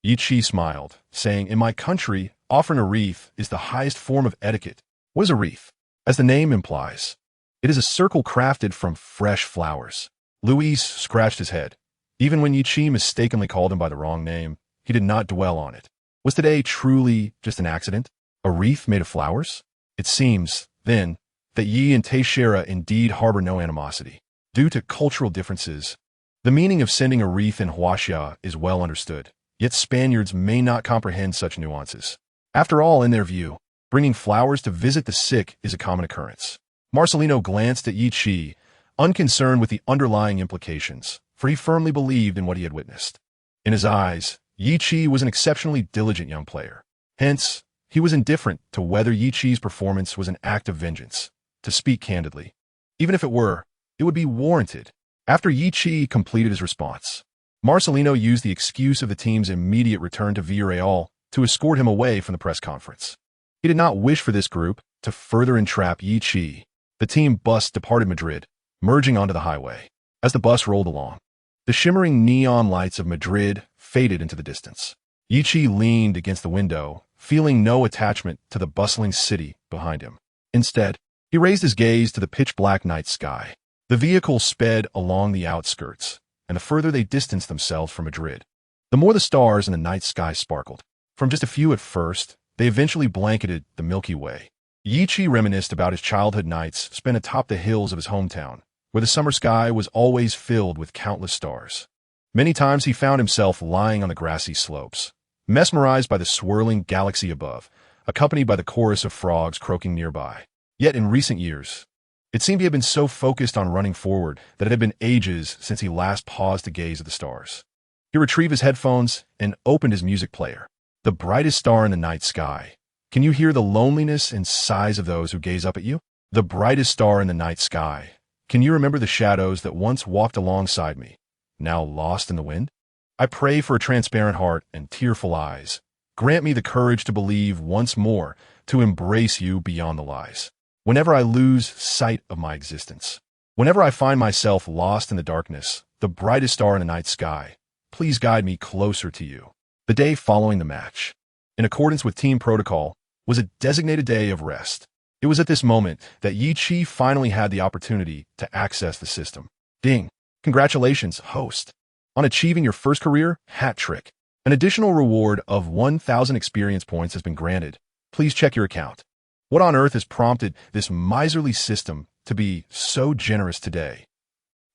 Yichi smiled, saying, "In my country, offering a wreath is the highest form of etiquette." What is a wreath? As the name implies, it is a circle crafted from fresh flowers. Luis scratched his head. Even when Yichi mistakenly called him by the wrong name, he did not dwell on it. Was today truly just an accident? A wreath made of flowers? It seems, then, that Yi and Teixeira indeed harbor no animosity. Due to cultural differences, the meaning of sending a wreath in Huaxia is well understood, yet Spaniards may not comprehend such nuances. After all, in their view, bringing flowers to visit the sick is a common occurrence. Marcelino glanced at Yichi, unconcerned with the underlying implications, for he firmly believed in what he had witnessed. In his eyes, Yichi was an exceptionally diligent young player. Hence, he was indifferent to whether Yichi's performance was an act of vengeance. To speak candidly, even if it were, it would be warranted. After Yichi completed his response, Marcelino used the excuse of the team's immediate return to Villarreal to escort him away from the press conference. He did not wish for this group to further entrap Yichi. The team bus departed Madrid, merging onto the highway. As the bus rolled along, the shimmering neon lights of Madrid faded into the distance. Yichi leaned against the window, feeling no attachment to the bustling city behind him. Instead, he raised his gaze to the pitch-black night sky. The vehicle sped along the outskirts, and the further they distanced themselves from Madrid, the more the stars in the night sky sparkled. From just a few at first, they eventually blanketed the Milky Way. Yichi reminisced about his childhood nights spent atop the hills of his hometown, where the summer sky was always filled with countless stars. Many times he found himself lying on the grassy slopes, mesmerized by the swirling galaxy above, accompanied by the chorus of frogs croaking nearby. Yet in recent years, it seemed he had been so focused on running forward that it had been ages since he last paused to gaze at the stars. He retrieved his headphones and opened his music player. The brightest star in the night sky. Can you hear the loneliness and sighs of those who gaze up at you? The brightest star in the night sky. Can you remember the shadows that once walked alongside me, now lost in the wind? I pray for a transparent heart and tearful eyes. Grant me the courage to believe once more, to embrace you beyond the lies. Whenever I lose sight of my existence, whenever I find myself lost in the darkness, the brightest star in the night sky, please guide me closer to you. The day following the match, in accordance with team protocol, was a designated day of rest. It was at this moment that Yichi finally had the opportunity to access the system. Ding! Congratulations, host, on achieving your first career hat trick. An additional reward of 1,000 experience points has been granted. Please check your account. What on earth has prompted this miserly system to be so generous today?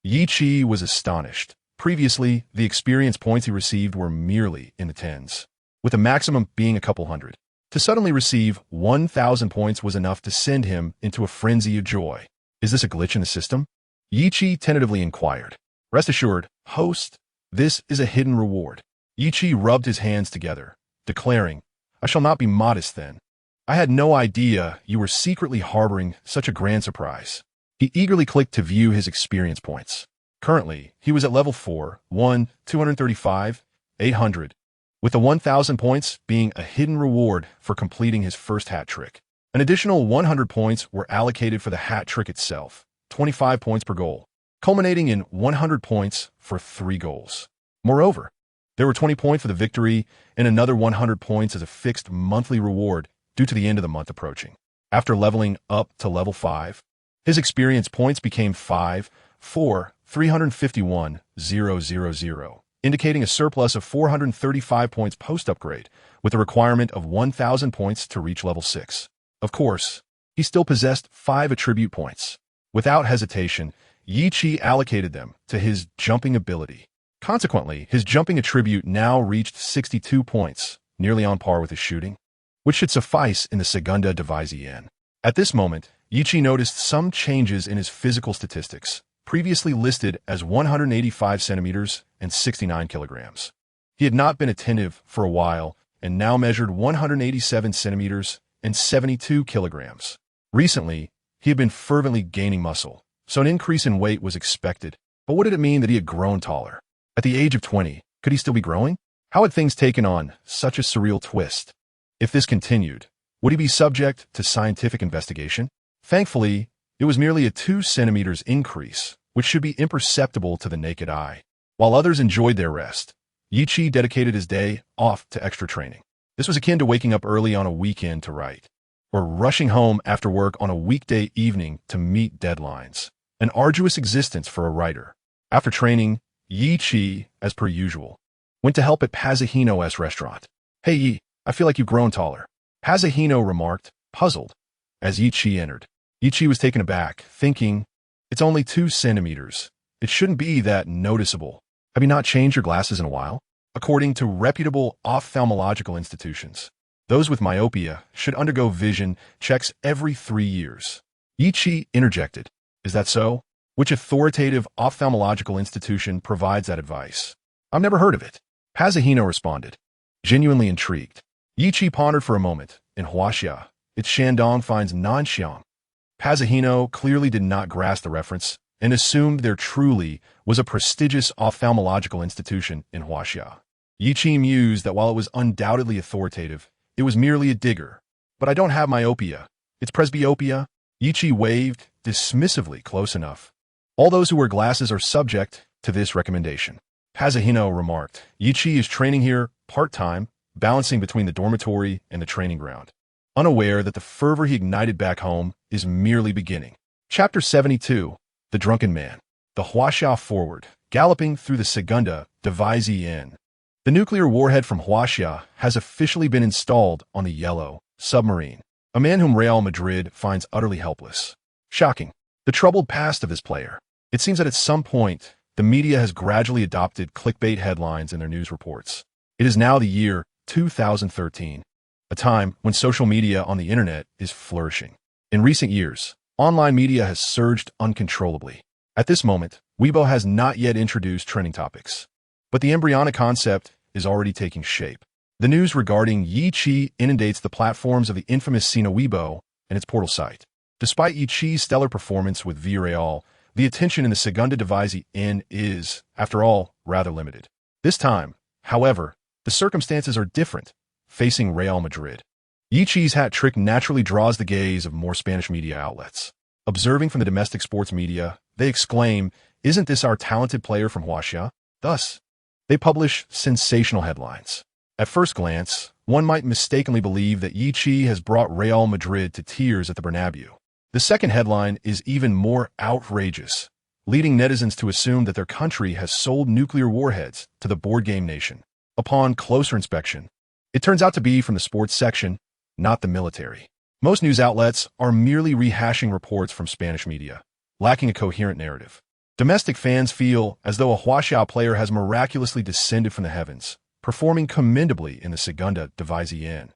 Yichi was astonished. Previously, the experience points he received were merely in the tens, with the maximum being a couple hundred. To suddenly receive 1,000 points was enough to send him into a frenzy of joy. Is this a glitch in the system? Yichi tentatively inquired. Rest assured, host, this is a hidden reward. Yichi rubbed his hands together, declaring, I shall not be modest then. I had no idea you were secretly harboring such a grand surprise. He eagerly clicked to view his experience points. Currently, he was at level 4, 235, 800, with the 1,000 points being a hidden reward for completing his first hat trick. An additional 100 points were allocated for the hat trick itself, 25 points per goal, culminating in 100 points for 3 goals. Moreover, there were 20 points for the victory and another 100 points as a fixed monthly reward due to the end of the month approaching. After leveling up to level 5, his experience points became 5, 4, 351, 000, indicating a surplus of 435 points post-upgrade, with a requirement of 1,000 points to reach level 6. Of course, he still possessed 5 attribute points. Without hesitation, Yi Chi allocated them to his jumping ability. Consequently, his jumping attribute now reached 62 points, nearly on par with his shooting, which should suffice in the Segunda Division. At this moment, Yi Chi noticed some changes in his physical statistics, previously listed as 185 centimeters and 69 kilograms. He had not been attentive for a while and now measured 187 centimeters and 72 kilograms. Recently, he had been fervently gaining muscle, so an increase in weight was expected. But what did it mean that he had grown taller? At the age of 20, could he still be growing? How had things taken on such a surreal twist? If this continued, would he be subject to scientific investigation? Thankfully, it was merely a 2 centimeters increase, which should be imperceptible to the naked eye. While others enjoyed their rest, Yi Chi dedicated his day off to extra training. This was akin to waking up early on a weekend to write, or rushing home after work on a weekday evening to meet deadlines. An arduous existence for a writer. After training, Yi Chi, as per usual, went to help at Pazahino's restaurant. "Hey Yi, I feel like you've grown taller," Pazahino remarked, puzzled, as Yi Chi entered. Yi Chi was taken aback, thinking, "It's only 2 centimeters. It shouldn't be that noticeable. Have you not changed your glasses in a while?" According to reputable ophthalmological institutions, those with myopia should undergo vision checks every 3 years. Yi Chi interjected, "Is that so? Which authoritative ophthalmological institution provides that advice?" "I've never heard of it," Pazahino responded, genuinely intrigued. Yi Chi pondered for a moment. In Huaxia, its Shandong finds Nanxiang. Pazahino clearly did not grasp the reference and assumed there truly was a prestigious ophthalmological institution in Huaxia. Yi Chi mused that while it was undoubtedly authoritative, it was merely a digger. "But I don't have myopia. It's presbyopia." Yi Chi waved, dismissively close enough. "All those who wear glasses are subject to this recommendation," Pazahino remarked. Yi Chi is training here part-time, balancing between the dormitory and the training ground, unaware that the fervor he ignited back home is merely beginning. Chapter 72, The Drunken Man. The Huaxia forward, galloping through the Segunda Division. The nuclear warhead from Huaxia has officially been installed on the Yellow Submarine, a man whom Real Madrid finds utterly helpless. Shocking. The troubled past of this player. It seems that at some point, the media has gradually adopted clickbait headlines in their news reports. It is now the year 2013, a time when social media on the internet is flourishing. In recent years, online media has surged uncontrollably. At this moment, Weibo has not yet introduced trending topics, but the embryonic concept is already taking shape. The news regarding Yi Chi inundates the platforms of the infamous Sina Weibo and its portal site. Despite Yi Chi's stellar performance with Villarreal, the attention in the Segunda Division is, after all, rather limited. This time, however, the circumstances are different, facing Real Madrid. Yi Chi's hat trick naturally draws the gaze of more Spanish media outlets. Observing from the domestic sports media, they exclaim, "Isn't this our talented player from Huaxia?" Thus, they publish sensational headlines. At first glance, one might mistakenly believe that Yi Chi has brought Real Madrid to tears at the Bernabeu. The second headline is even more outrageous, leading netizens to assume that their country has sold nuclear warheads to the board game nation. Upon closer inspection, it turns out to be from the sports section, not the military. Most news outlets are merely rehashing reports from Spanish media, lacking a coherent narrative. Domestic fans feel as though a Huaxia player has miraculously descended from the heavens, performing commendably in the Segunda Division.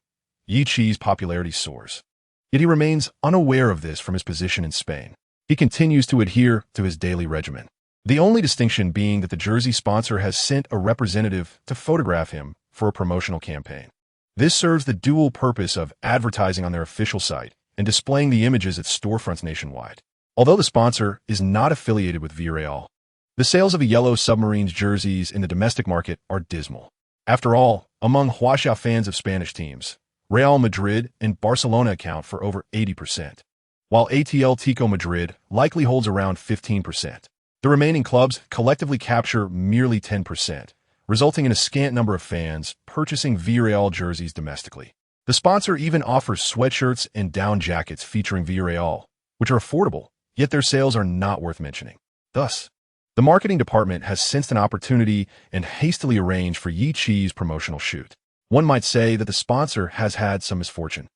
Yi Chi's popularity soars. Yet he remains unaware of this from his position in Spain. He continues to adhere to his daily regimen, the only distinction being that the jersey sponsor has sent a representative to photograph him for a promotional campaign. This serves the dual purpose of advertising on their official site and displaying the images at storefronts nationwide. Although the sponsor is not affiliated with Villarreal, the sales of a yellow Submarines jerseys in the domestic market are dismal. After all, among Huaxia fans of Spanish teams, Real Madrid and Barcelona account for over 80%, while Atletico Madrid likely holds around 15%. The remaining clubs collectively capture merely 10%, resulting in a scant number of fans purchasing Villarreal jerseys domestically. The sponsor even offers sweatshirts and down jackets featuring Villarreal, which are affordable, yet their sales are not worth mentioning. Thus, the marketing department has sensed an opportunity and hastily arranged for Yi Qi's promotional shoot. One might say that the sponsor has had some misfortune.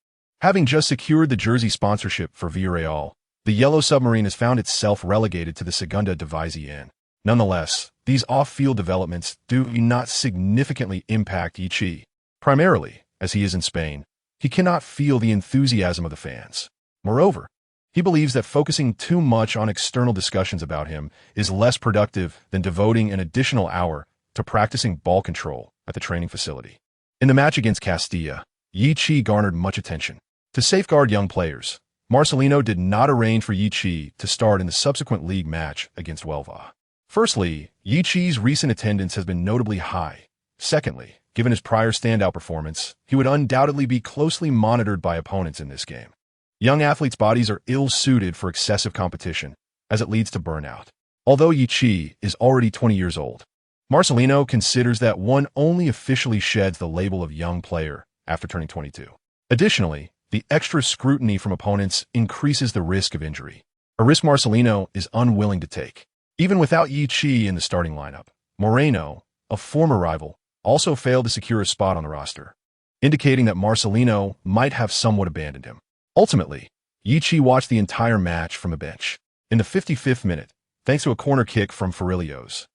Having just secured the jersey sponsorship for Villarreal, the Yellow Submarine has found itself relegated to the Segunda División. Nonetheless, these off-field developments do not significantly impact Yi Qi. Primarily, as he is in Spain, he cannot feel the enthusiasm of the fans. Moreover, he believes that focusing too much on external discussions about him is less productive than devoting an additional hour to practicing ball control at the training facility. In the match against Castilla, Yi Qi garnered much attention. To safeguard young players, Marcelino did not arrange for Yi Qi to start in the subsequent league match against Huelva. Firstly, Yi Qi's recent attendance has been notably high. Secondly, given his prior standout performance, he would undoubtedly be closely monitored by opponents in this game. Young athletes' bodies are ill-suited for excessive competition, as it leads to burnout. Although Yi Qi is already 20 years old, Marcelino considers that one only officially sheds the label of young player after turning 22. Additionally, the extra scrutiny from opponents increases the risk of injury, a risk Marcelino is unwilling to take. Even without Yi Qi in the starting lineup, Moreno, a former rival, also failed to secure a spot on the roster, indicating that Marcelino might have somewhat abandoned him. Ultimately, Yi Qi watched the entire match from a bench. In the 55th minute, thanks to a corner kick from Ferrillos,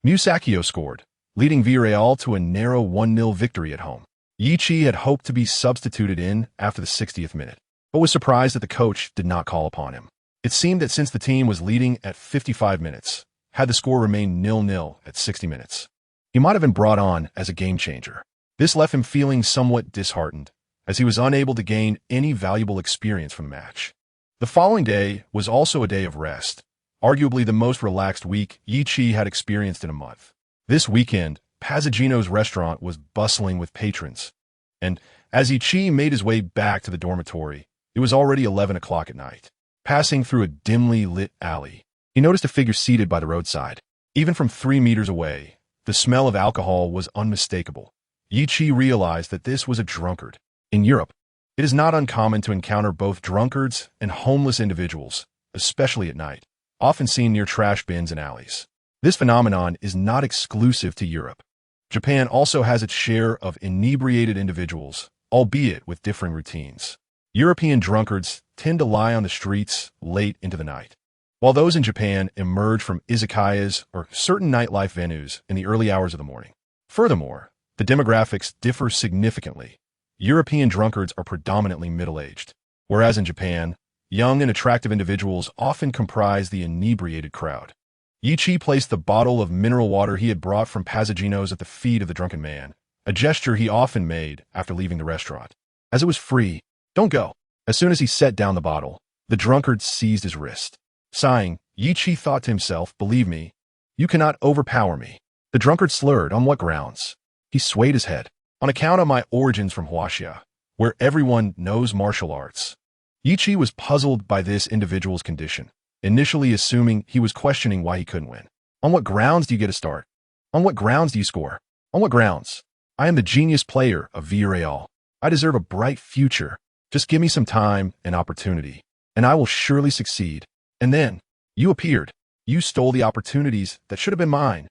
Musacchio scored, leading Villarreal to a narrow 1-0 victory at home. Yi Qi had hoped to be substituted in after the 60th minute, but was surprised that the coach did not call upon him. It seemed that since the team was leading at 55 minutes, had the score remained 0-0 at 60 minutes, he might have been brought on as a game changer. This left him feeling somewhat disheartened, as he was unable to gain any valuable experience from the match. The following day was also a day of rest, arguably the most relaxed week Yi Qi had experienced in a month. This weekend, Pazzagino's restaurant was bustling with patrons, and as Yi Qi made his way back to the dormitory, it was already 11 o'clock at night. Passing through a dimly lit alley, he noticed a figure seated by the roadside. Even from 3 meters away, the smell of alcohol was unmistakable. Yi Qi realized that this was a drunkard. In Europe, it is not uncommon to encounter both drunkards and homeless individuals, especially at night, often seen near trash bins and alleys. This phenomenon is not exclusive to Europe. Japan also has its share of inebriated individuals, albeit with differing routines. European drunkards tend to lie on the streets late into the night, while those in Japan emerge from izakayas or certain nightlife venues in the early hours of the morning. Furthermore, the demographics differ significantly. European drunkards are predominantly middle-aged, whereas in Japan, young and attractive individuals often comprise the inebriated crowd. Yi Qi placed the bottle of mineral water he had brought from Pazzagino's at the feet of the drunken man, a gesture he often made after leaving the restaurant. As it was free, "Don't go." As soon as he set down the bottle, the drunkard seized his wrist. Sighing, Yi Qi thought to himself, "Believe me, you cannot overpower me." The drunkard slurred. On what grounds? He swayed his head. On account of my origins from Huaxia, where everyone knows martial arts. Yi Qi was puzzled by this individual's condition, initially assuming he was questioning why he couldn't win. On what grounds do you get a start? On what grounds do you score? On what grounds? I am the genius player of Villarreal. I deserve a bright future. Just give me some time and opportunity, and I will surely succeed. And then, you appeared. You stole the opportunities that should have been mine.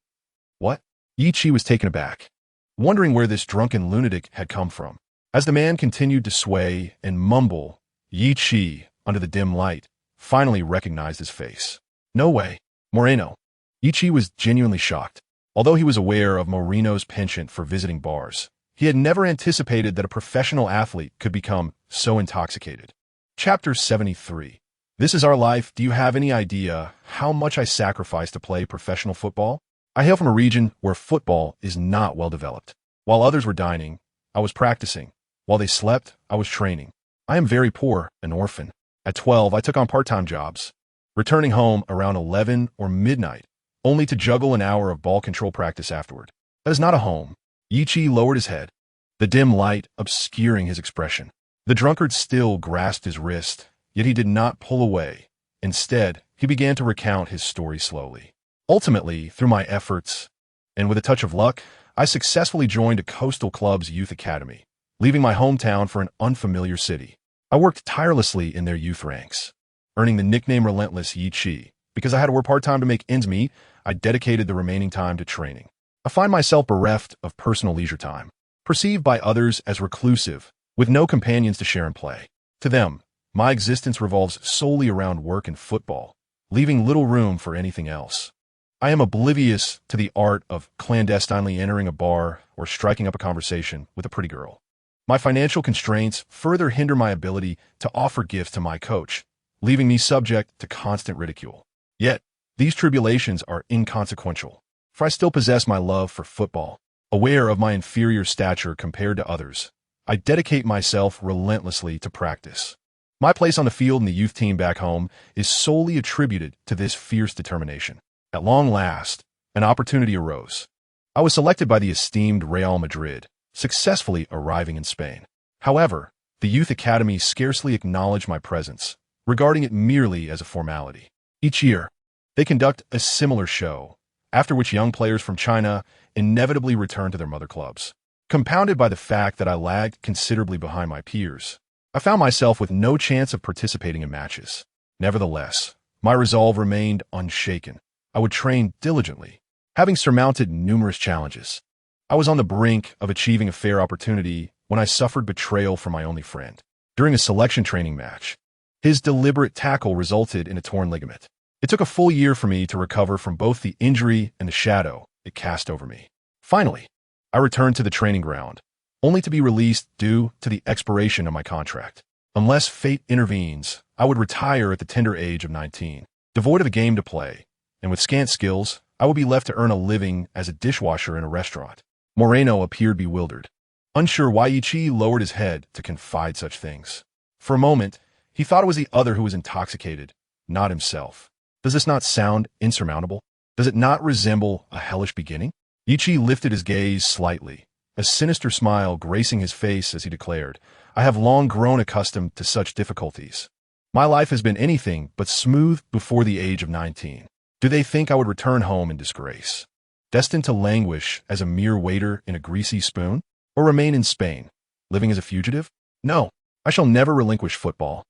What? Yi Qi was taken aback, wondering where this drunken lunatic had come from. As the man continued to sway and mumble, Yi Qi, under the dim light, finally recognized his face. No way. Moreno. Yi Qi was genuinely shocked. Although he was aware of Moreno's penchant for visiting bars, he had never anticipated that a professional athlete could become so intoxicated. Chapter 73. This is our life. Do you have any idea how much I sacrificed to play professional football? I hail from a region where football is not well developed. While others were dining, I was practicing, While they slept, I was training. I am very poor, an orphan. At 12, I took on part-time jobs, returning home around 11 or midnight, only to juggle an hour of ball control practice afterward. That is not a home. Yichi lowered his head, the dim light obscuring his expression. The drunkard still grasped his wrist, yet he did not pull away. Instead, he began to recount his story slowly. Ultimately, through my efforts, and with a touch of luck, I successfully joined a coastal club's youth academy, leaving my hometown for an unfamiliar city. I worked tirelessly in their youth ranks, earning the nickname Relentless Yichi. Because I had to work part-time to make ends meet, I dedicated the remaining time to training. I find myself bereft of personal leisure time, perceived by others as reclusive, with no companions to share and play. To them, my existence revolves solely around work and football, leaving little room for anything else. I am oblivious to the art of clandestinely entering a bar or striking up a conversation with a pretty girl. My financial constraints further hinder my ability to offer gifts to my coach, leaving me subject to constant ridicule. Yet, these tribulations are inconsequential, for I still possess my love for football. Aware of my inferior stature compared to others, I dedicate myself relentlessly to practice. My place on the field in the youth team back home is solely attributed to this fierce determination. At long last, an opportunity arose. I was selected by the esteemed Real Madrid, successfully arriving in Spain. However, the youth academy scarcely acknowledged my presence, regarding it merely as a formality. Each year, they conduct a similar show, after which young players from China inevitably return to their mother clubs. Compounded by the fact that I lagged considerably behind my peers, I found myself with no chance of participating in matches. Nevertheless, my resolve remained unshaken. I would train diligently, having surmounted numerous challenges. I was on the brink of achieving a fair opportunity when I suffered betrayal from my only friend. During a selection training match, his deliberate tackle resulted in a torn ligament. It took a full year for me to recover from both the injury and the shadow it cast over me. Finally, I returned to the training ground, only to be released due to the expiration of my contract. Unless fate intervenes, I would retire at the tender age of 19. Devoid of a game to play, and with scant skills, I would be left to earn a living as a dishwasher in a restaurant. Moreno appeared bewildered, unsure why Yichi lowered his head to confide such things. For a moment, he thought it was the other who was intoxicated, not himself. Does this not sound insurmountable? Does it not resemble a hellish beginning? Yichi lifted his gaze slightly, a sinister smile gracing his face as he declared, I have long grown accustomed to such difficulties. My life has been anything but smooth before the age of 19. Do they think I would return home in disgrace, destined to languish as a mere waiter in a greasy spoon, or remain in Spain, living as a fugitive? No, I shall never relinquish football.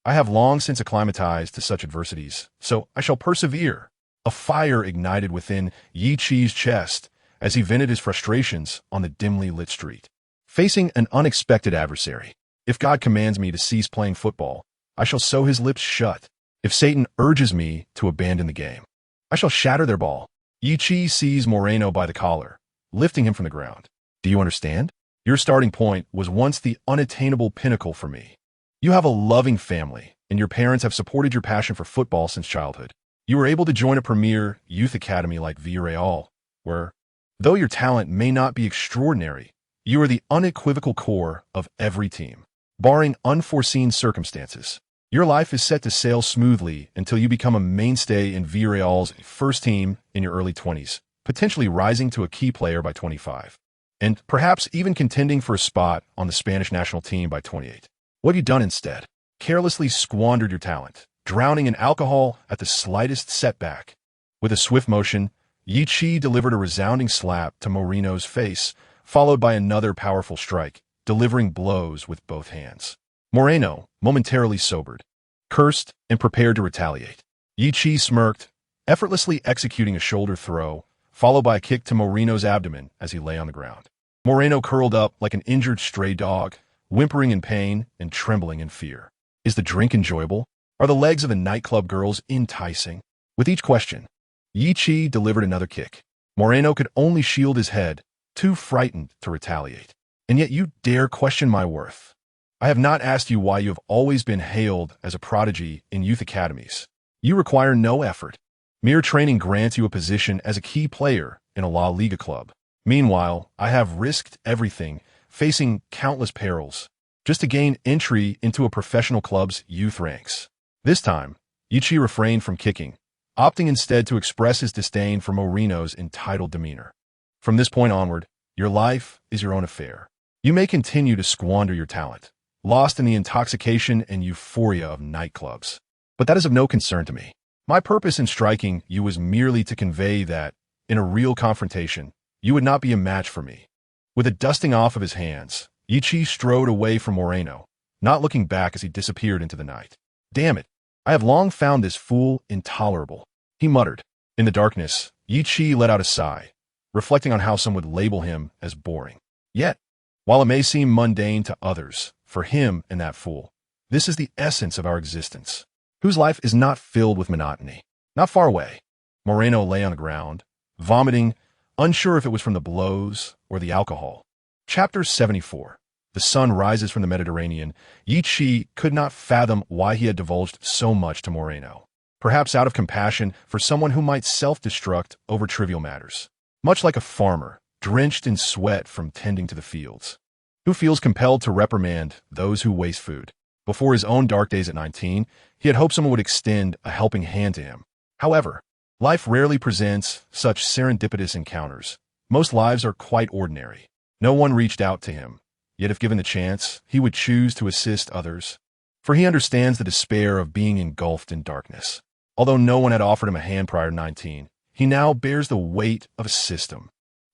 I have long since acclimatized to such adversities, so I shall persevere. A fire ignited within Yichi's chest as he vented his frustrations on the dimly lit street. Facing an unexpected adversary, if God commands me to cease playing football, I shall sew his lips shut. If Satan urges me to abandon the game, I shall shatter their ball. Yichi seized Moreno by the collar, lifting him from the ground. Do you understand? Your starting point was once the unattainable pinnacle for me. You have a loving family, and your parents have supported your passion for football since childhood. You were able to join a premier youth academy like Villarreal, where, though your talent may not be extraordinary, you are the unequivocal core of every team. Barring unforeseen circumstances, your life is set to sail smoothly until you become a mainstay in Villarreal's first team in your early 20s, potentially rising to a key player by 25, and perhaps even contending for a spot on the Spanish national team by 28. What have you done instead? Carelessly squandered your talent, drowning in alcohol at the slightest setback. With a swift motion, Yichi delivered a resounding slap to Moreno's face, followed by another powerful strike, delivering blows with both hands. Moreno, momentarily sobered, cursed and prepared to retaliate. Yichi smirked, effortlessly executing a shoulder throw, followed by a kick to Moreno's abdomen as he lay on the ground. Moreno curled up like an injured stray dog, whimpering in pain and trembling in fear. Is the drink enjoyable? Are the legs of the nightclub girls enticing? With each question, Yichi delivered another kick. Moreno could only shield his head, too frightened to retaliate. And yet you dare question my worth. I have not asked you why you have always been hailed as a prodigy in youth academies. You require no effort. Mere training grants you a position as a key player in a La Liga club. Meanwhile, I have risked everything, facing countless perils, just to gain entry into a professional club's youth ranks. This time, Yichi refrained from kicking, opting instead to express his disdain for Moreno's entitled demeanor. From this point onward, your life is your own affair. You may continue to squander your talent, lost in the intoxication and euphoria of nightclubs. But that is of no concern to me. My purpose in striking you was merely to convey that, in a real confrontation, you would not be a match for me. With a dusting off of his hands, Yichi strode away from Moreno, not looking back as he disappeared into the night. Damn it, I have long found this fool intolerable, he muttered. In the darkness, Yichi let out a sigh, reflecting on how some would label him as boring. Yet, while it may seem mundane to others, for him and that fool, this is the essence of our existence, whose life is not filled with monotony. Not far away, Moreno lay on the ground, vomiting, unsure if it was from the blows or the alcohol. Chapter 74. The sun rises from the Mediterranean. Yichi could not fathom why he had divulged so much to Moreno, perhaps out of compassion for someone who might self-destruct over trivial matters. Much like a farmer, drenched in sweat from tending to the fields, who feels compelled to reprimand those who waste food. Before his own dark days at 19, he had hoped someone would extend a helping hand to him. However, life rarely presents such serendipitous encounters. Most lives are quite ordinary. No one reached out to him, yet if given the chance, he would choose to assist others, for he understands the despair of being engulfed in darkness. Although no one had offered him a hand prior to 19, he now bears the weight of a system.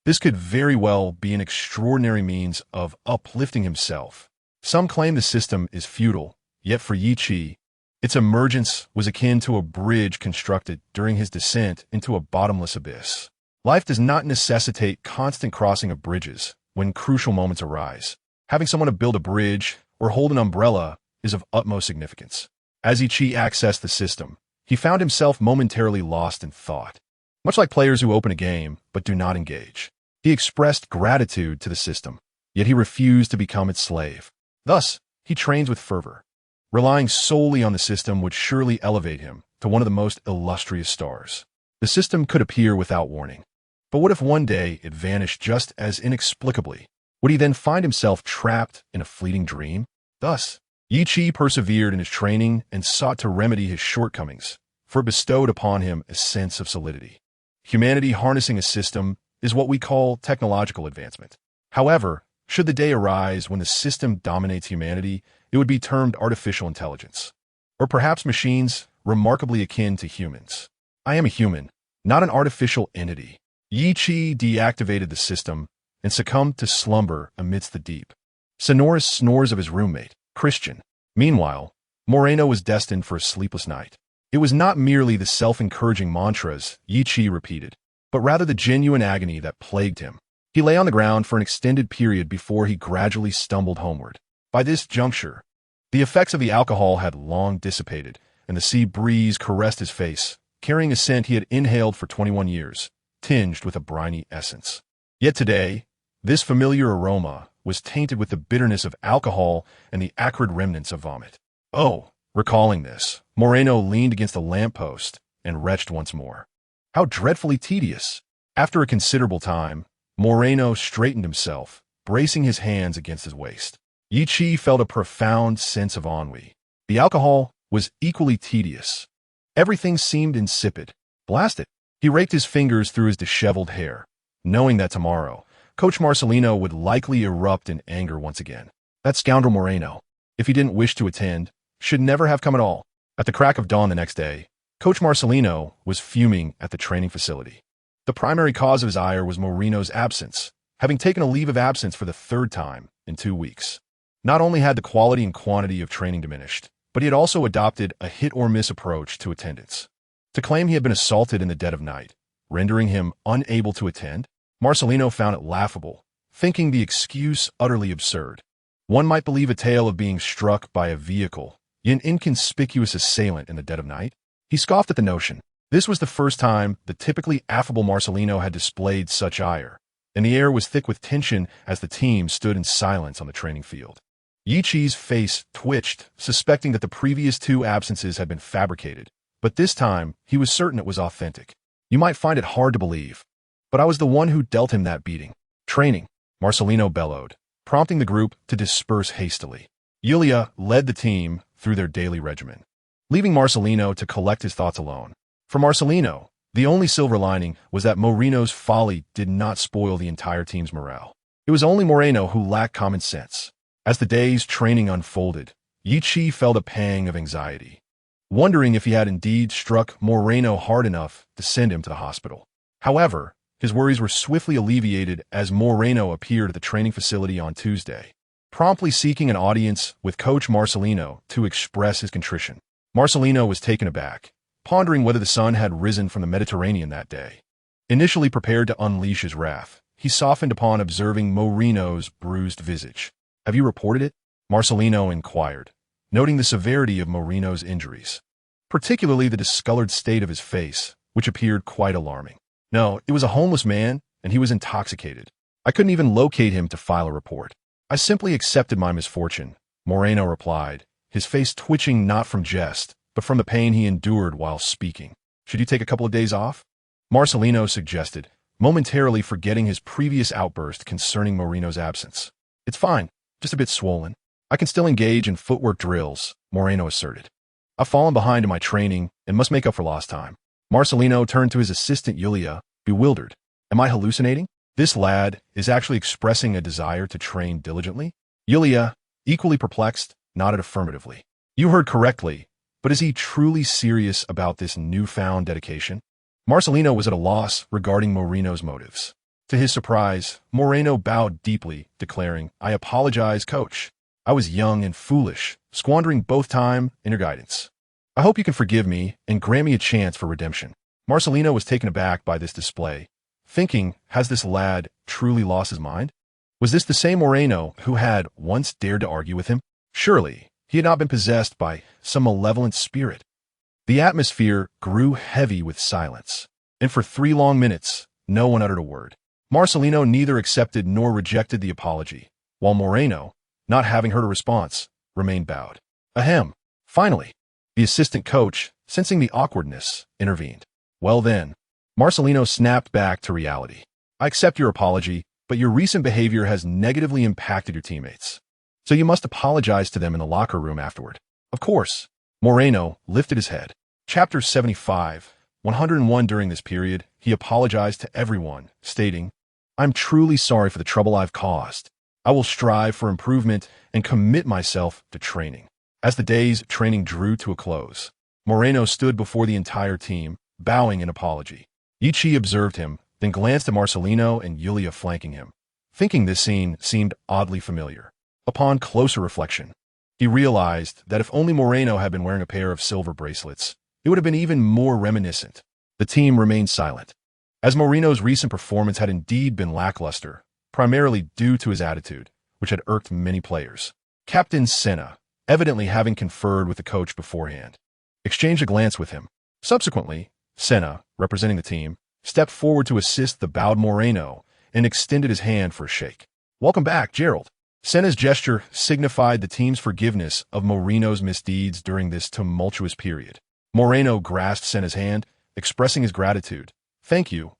This could very well be an extraordinary means of uplifting himself. Some claim the system is futile, yet for Yichi, its emergence was akin to a bridge constructed during his descent into a bottomless abyss. Life does not necessitate constant crossing of bridges when crucial moments arise. Having someone to build a bridge or hold an umbrella is of utmost significance. As Yichi accessed the system, he found himself momentarily lost in thought. Much like players who open a game but do not engage, he expressed gratitude to the system, yet he refused to become its slave. Thus, he trains with fervor. Relying solely on the system would surely elevate him to one of the most illustrious stars. The system could appear without warning. But what if one day it vanished just as inexplicably? Would he then find himself trapped in a fleeting dream? Thus, Yichi persevered in his training and sought to remedy his shortcomings, for it bestowed upon him a sense of solidity. Humanity harnessing a system is what we call technological advancement. However, should the day arise when the system dominates humanity, it would be termed artificial intelligence, or perhaps machines remarkably akin to humans. I am a human, not an artificial entity. Yichi deactivated the system and succumbed to slumber amidst the deep, sonorous snores of his roommate, Christian. Meanwhile, Moreno was destined for a sleepless night. It was not merely the self-encouraging mantras Yichi repeated, but rather the genuine agony that plagued him. He lay on the ground for an extended period before he gradually stumbled homeward. By this juncture, the effects of the alcohol had long dissipated, and the sea breeze caressed his face, carrying a scent he had inhaled for 21 years, tinged with a briny essence. Yet today, this familiar aroma was tainted with the bitterness of alcohol and the acrid remnants of vomit. Oh, recalling this, Moreno leaned against a lamppost and retched once more. How dreadfully tedious! After a considerable time, Moreno straightened himself, bracing his hands against his waist. Yichi felt a profound sense of ennui. The alcohol was equally tedious. Everything seemed insipid. Blast it! He raked his fingers through his disheveled hair, knowing that tomorrow, Coach Marcelino would likely erupt in anger once again. That scoundrel Moreno, if he didn't wish to attend, should never have come at all. At the crack of dawn the next day, Coach Marcelino was fuming at the training facility. The primary cause of his ire was Moreno's absence, having taken a leave of absence for the third time in 2 weeks. Not only had the quality and quantity of training diminished, but he had also adopted a hit-or-miss approach to attendance. To claim he had been assaulted in the dead of night, rendering him unable to attend, Marcelino found it laughable, thinking the excuse utterly absurd. One might believe a tale of being struck by a vehicle, an inconspicuous assailant in the dead of night. He scoffed at the notion. This was the first time the typically affable Marcelino had displayed such ire, and the air was thick with tension as the team stood in silence on the training field. Yichi's face twitched, suspecting that the previous 2 absences had been fabricated, but this time he was certain it was authentic. You might find it hard to believe, but I was the one who dealt him that beating. Training, Marcelino bellowed, prompting the group to disperse hastily. Yulia led the team through their daily regimen, leaving Marcelino to collect his thoughts alone. For Marcelino, the only silver lining was that Moreno's folly did not spoil the entire team's morale. It was only Moreno who lacked common sense. As the day's training unfolded, Yichi felt a pang of anxiety, wondering if he had indeed struck Moreno hard enough to send him to the hospital. However, his worries were swiftly alleviated as Moreno appeared at the training facility on Tuesday, promptly seeking an audience with Coach Marcelino to express his contrition. Marcelino was taken aback, pondering whether the sun had risen from the Mediterranean that day. Initially prepared to unleash his wrath, he softened upon observing Moreno's bruised visage. "Have you reported it?" Marcelino inquired, noting the severity of Moreno's injuries, particularly the discolored state of his face, which appeared quite alarming. "No, it was a homeless man, and he was intoxicated. I couldn't even locate him to file a report. I simply accepted my misfortune," Moreno replied, his face twitching not from jest, but from the pain he endured while speaking. "Should you take a couple of days off?" Marcelino suggested, momentarily forgetting his previous outburst concerning Moreno's absence. "It's fine, just a bit swollen. I can still engage in footwork drills," Moreno asserted. "I've fallen behind in my training and must make up for lost time." Marcelino turned to his assistant Yulia, bewildered. "Am I hallucinating? This lad is actually expressing a desire to train diligently?" Yulia, equally perplexed, nodded affirmatively. "You heard correctly, but is he truly serious about this newfound dedication?" Marcelino was at a loss regarding Moreno's motives. To his surprise, Moreno bowed deeply, declaring, "I apologize, Coach. I was young and foolish, squandering both time and your guidance. I hope you can forgive me and grant me a chance for redemption." Marcelino was taken aback by this display, thinking, has this lad truly lost his mind? Was this the same Moreno who had once dared to argue with him? Surely, he had not been possessed by some malevolent spirit. The atmosphere grew heavy with silence, and for 3 long minutes, no one uttered a word. Marcelino neither accepted nor rejected the apology, while Moreno, not having heard a response, remained bowed. Ahem. Finally, the assistant coach, sensing the awkwardness, intervened. "Well then," Marcelino snapped back to reality. "I accept your apology, but your recent behavior has negatively impacted your teammates. So you must apologize to them in the locker room afterward." "Of course." Moreno lifted his head. Chapter 75, 101. During this period, he apologized to everyone, stating, "I'm truly sorry for the trouble I've caused. I will strive for improvement and commit myself to training." As the day's training drew to a close, Moreno stood before the entire team, bowing in apology. Yichi observed him, then glanced at Marcelino and Yulia flanking him, thinking this scene seemed oddly familiar. Upon closer reflection, he realized that if only Moreno had been wearing a pair of silver bracelets, it would have been even more reminiscent. The team remained silent, as Moreno's recent performance had indeed been lackluster, primarily due to his attitude, which had irked many players. Captain Senna, evidently having conferred with the coach beforehand, exchanged a glance with him. Subsequently, Senna, representing the team, stepped forward to assist the bowed Moreno and extended his hand for a shake. "Welcome back, Gerald." Senna's gesture signified the team's forgiveness of Moreno's misdeeds during this tumultuous period. Moreno grasped Senna's hand, expressing his gratitude. Thank you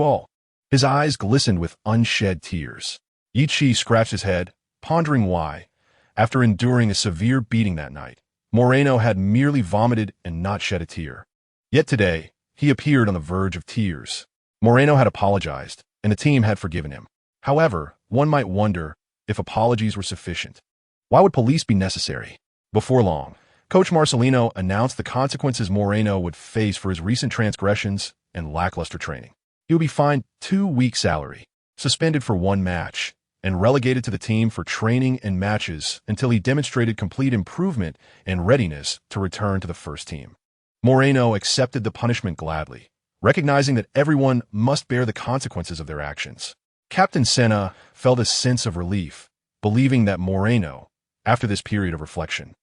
all." His eyes glistened with unshed tears. Yichi scratched his head, pondering why, after enduring a severe beating that night, Moreno had merely vomited and not shed a tear. Yet today, he appeared on the verge of tears. Moreno had apologized, and the team had forgiven him. However, one might wonder if apologies were sufficient. Why would police be necessary? Before long, Coach Marcelino announced the consequences Moreno would face for his recent transgressions and lackluster training. He would be fined 2 weeks' salary, suspended for 1 match, and relegated to the team for training and matches until he demonstrated complete improvement and readiness to return to the first team. Moreno accepted the punishment gladly, recognizing that everyone must bear the consequences of their actions. Captain Senna felt a sense of relief, believing that Moreno, after this period of reflection,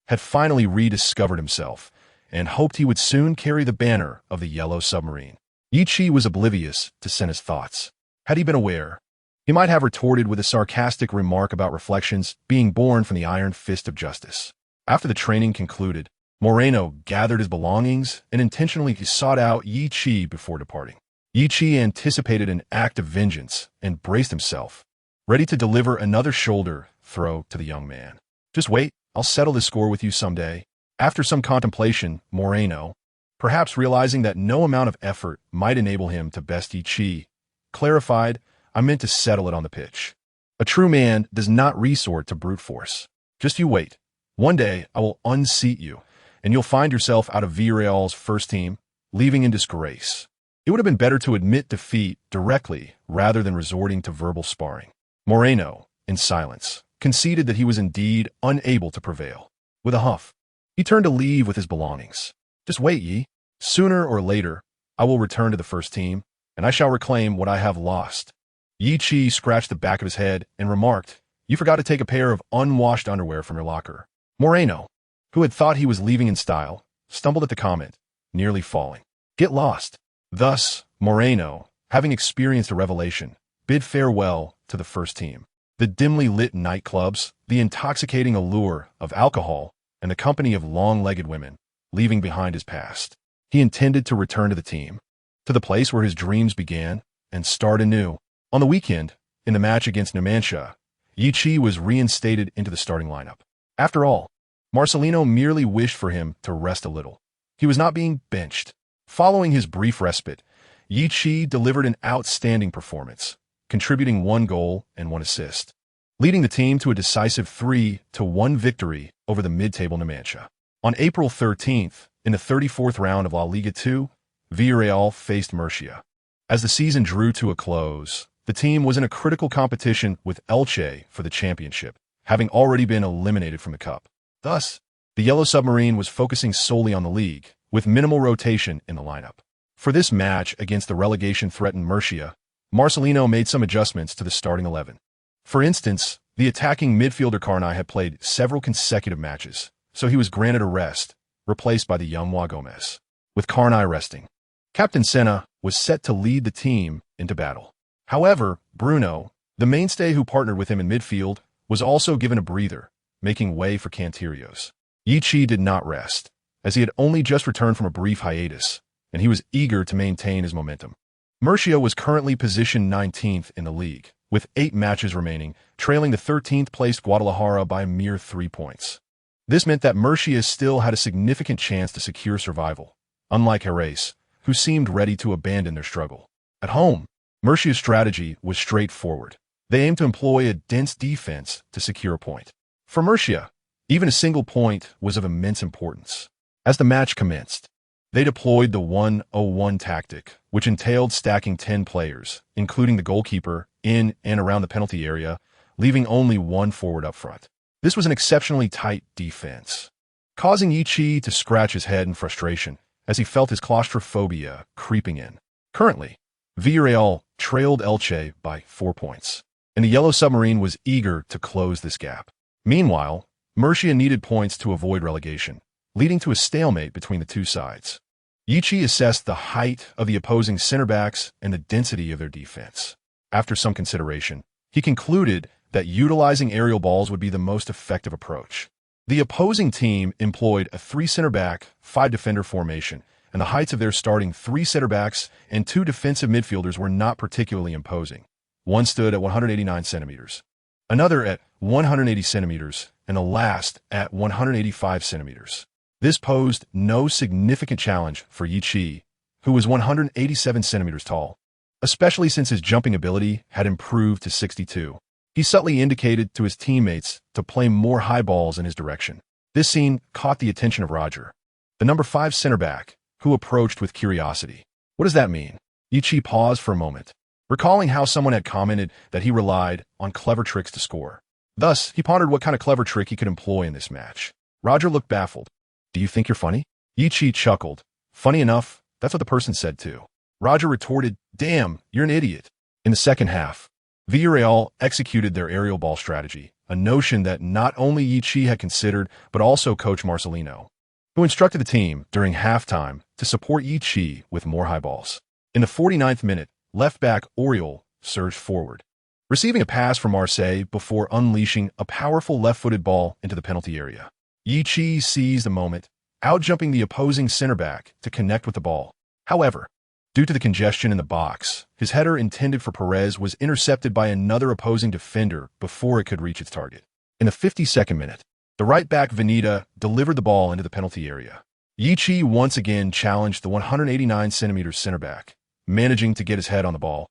had finally rediscovered himself and hoped he would soon carry the banner of the Yellow Submarine. Yichi was oblivious to Senna's thoughts. Had he been aware, he might have retorted with a sarcastic remark about reflections being born from the iron fist of justice. After the training concluded, Moreno gathered his belongings and intentionally sought out Yichi before departing. Yichi anticipated an act of vengeance and braced himself, ready to deliver another shoulder throw to the young man. Just wait, I'll settle this score with you someday. After some contemplation, Moreno, perhaps realizing that no amount of effort might enable him to best Yi, clarified, I meant to settle it on the pitch. A true man does not resort to brute force. Just you wait. One day I will unseat you, and you'll find yourself out of Villarreal's first team, leaving in disgrace. It would have been better to admit defeat directly rather than resorting to verbal sparring. Moreno, in silence, conceded that he was indeed unable to prevail. With a huff, he turned to leave with his belongings. Just wait, Yi. Sooner or later, I will return to the first team, and I shall reclaim what I have lost. Yi scratched the back of his head and remarked, You forgot to take a pair of unwashed underwear from your locker. Moreno, who had thought he was leaving in style, stumbled at the comment, nearly falling. Get lost. Thus, Moreno, having experienced a revelation, bid farewell to the first team. The dimly lit nightclubs, the intoxicating allure of alcohol, and the company of long-legged women, leaving behind his past. He intended to return to the team, to the place where his dreams began, and start anew. On the weekend, in the match against Numancia, Yi was reinstated into the starting lineup. After all, Marcelino merely wished for him to rest a little. He was not being benched. Following his brief respite, Yi delivered an outstanding performance, contributing 1 goal and 1 assist, leading the team to a decisive 3-1 victory over the mid-table Numancia. On April 13th, in the 34th round of La Liga 2, Villarreal faced Murcia. As the season drew to a close, the team was in a critical competition with Elche for the championship, having already been eliminated from the cup. Thus, the Yellow Submarine was focusing solely on the league, with minimal rotation in the lineup. For this match against the relegation-threatened Murcia, Marcelino made some adjustments to the starting 11. For instance, the attacking midfielder Carnay had played several consecutive matches, so he was granted a rest, replaced by the young João Gomes. With Carnay resting, Captain Senna was set to lead the team into battle. However, Bruno, the mainstay who partnered with him in midfield, was also given a breather, making way for Cantirios. Yi did not rest, as he had only just returned from a brief hiatus, and he was eager to maintain his momentum. Murcia was currently positioned 19th in the league, with 8 matches remaining, trailing the 13th-placed Guadalajara by a mere 3 points. This meant that Murcia still had a significant chance to secure survival, unlike Jerez, who seemed ready to abandon their struggle. At home, Murcia's strategy was straightforward. They aimed to employ a dense defense to secure a point. For Murcia, even a single point was of immense importance. As the match commenced, they deployed the 1-0-1 tactic, which entailed stacking 10 players, including the goalkeeper, in and around the penalty area, leaving only 1 forward up front. This was an exceptionally tight defense, causing Yi to scratch his head in frustration as he felt his claustrophobia creeping in. Currently, Villarreal trailed Elche by 4 points, and the Yellow Submarine was eager to close this gap. Meanwhile, Murcia needed points to avoid relegation, leading to a stalemate between the two sides. Yi assessed the height of the opposing center-backs and the density of their defense. After some consideration, he concluded that utilizing aerial balls would be the most effective approach. The opposing team employed a 3 center-back, 5 defender formation, and the heights of their starting 3 center-backs and 2 defensive midfielders were not particularly imposing. One stood at 189 centimeters, another at 180 centimeters, and the last at 185 centimeters. This posed no significant challenge for Yi, who was 187 centimeters tall, especially since his jumping ability had improved to 62. He subtly indicated to his teammates to play more high balls in his direction. This scene caught the attention of Roger, the number 5 center-back, who approached with curiosity. What does that mean? Yi paused for a moment, recalling how someone had commented that he relied on clever tricks to score. Thus, he pondered what kind of clever trick he could employ in this match. Roger looked baffled. Do you think you're funny? Yi chuckled. Funny enough, that's what the person said too. Roger retorted, Damn, you're an idiot. In the second half, Villarreal executed their aerial ball strategy, a notion that not only Yi had considered, but also Coach Marcelino, who instructed the team during halftime to support Yi with more high balls. In the 49th minute, left back Oriol surged forward, receiving a pass from Marseille before unleashing a powerful left-footed ball into the penalty area. Yi seized the moment, outjumping the opposing center-back to connect with the ball. However, Due to the congestion in the box, his header intended for Perez was intercepted by another opposing defender before it could reach its target. In the 52nd minute, the right back Veneta delivered the ball into the penalty area. Yichi once again challenged the 189cm center back, managing to get his head on the ball.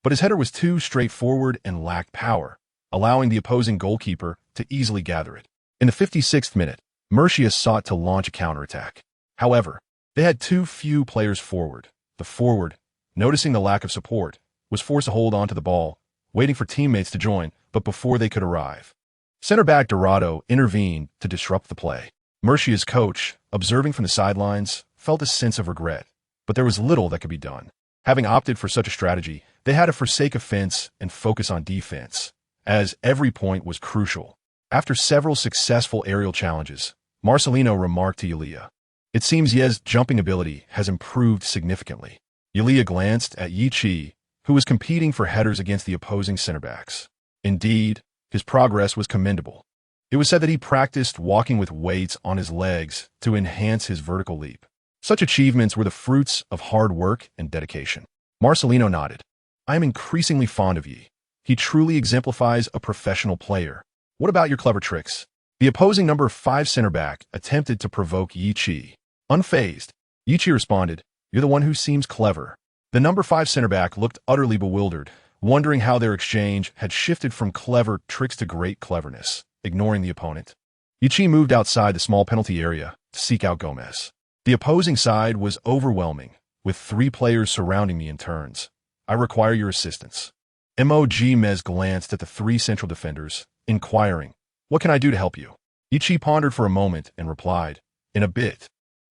But his header was too straightforward and lacked power, allowing the opposing goalkeeper to easily gather it. In the 56th minute, Murcia sought to launch a counterattack. However, they had too few players forward. The forward, noticing the lack of support, was forced to hold onto the ball, waiting for teammates to join, but before they could arrive. Center back Dorado intervened to disrupt the play. Murcia's coach, observing from the sidelines, felt a sense of regret, but there was little that could be done. Having opted for such a strategy, they had to forsake offense and focus on defense, as every point was crucial. After several successful aerial challenges, Marcelino remarked to Yulia, "It seems Ye's jumping ability has improved significantly." Yulia glanced at Yichi, who was competing for headers against the opposing center backs. Indeed, his progress was commendable. It was said that he practiced walking with weights on his legs to enhance his vertical leap. Such achievements were the fruits of hard work and dedication. Marcelino nodded. "I am increasingly fond of Yi. He truly exemplifies a professional player. What about your clever tricks?" The opposing number 5 center back attempted to provoke Yichi. Unfazed, Yichi responded, "You're the one who seems clever." The number 5 center back looked utterly bewildered, wondering how their exchange had shifted from clever tricks to great cleverness. Ignoring the opponent, Yichi moved outside the small penalty area to seek out Gomez. The opposing side was overwhelming, with 3 players surrounding me in turns. "I require your assistance." Gomez glanced at the 3 central defenders, inquiring, "What can I do to help you?" Yichi pondered for a moment and replied, "In a bit.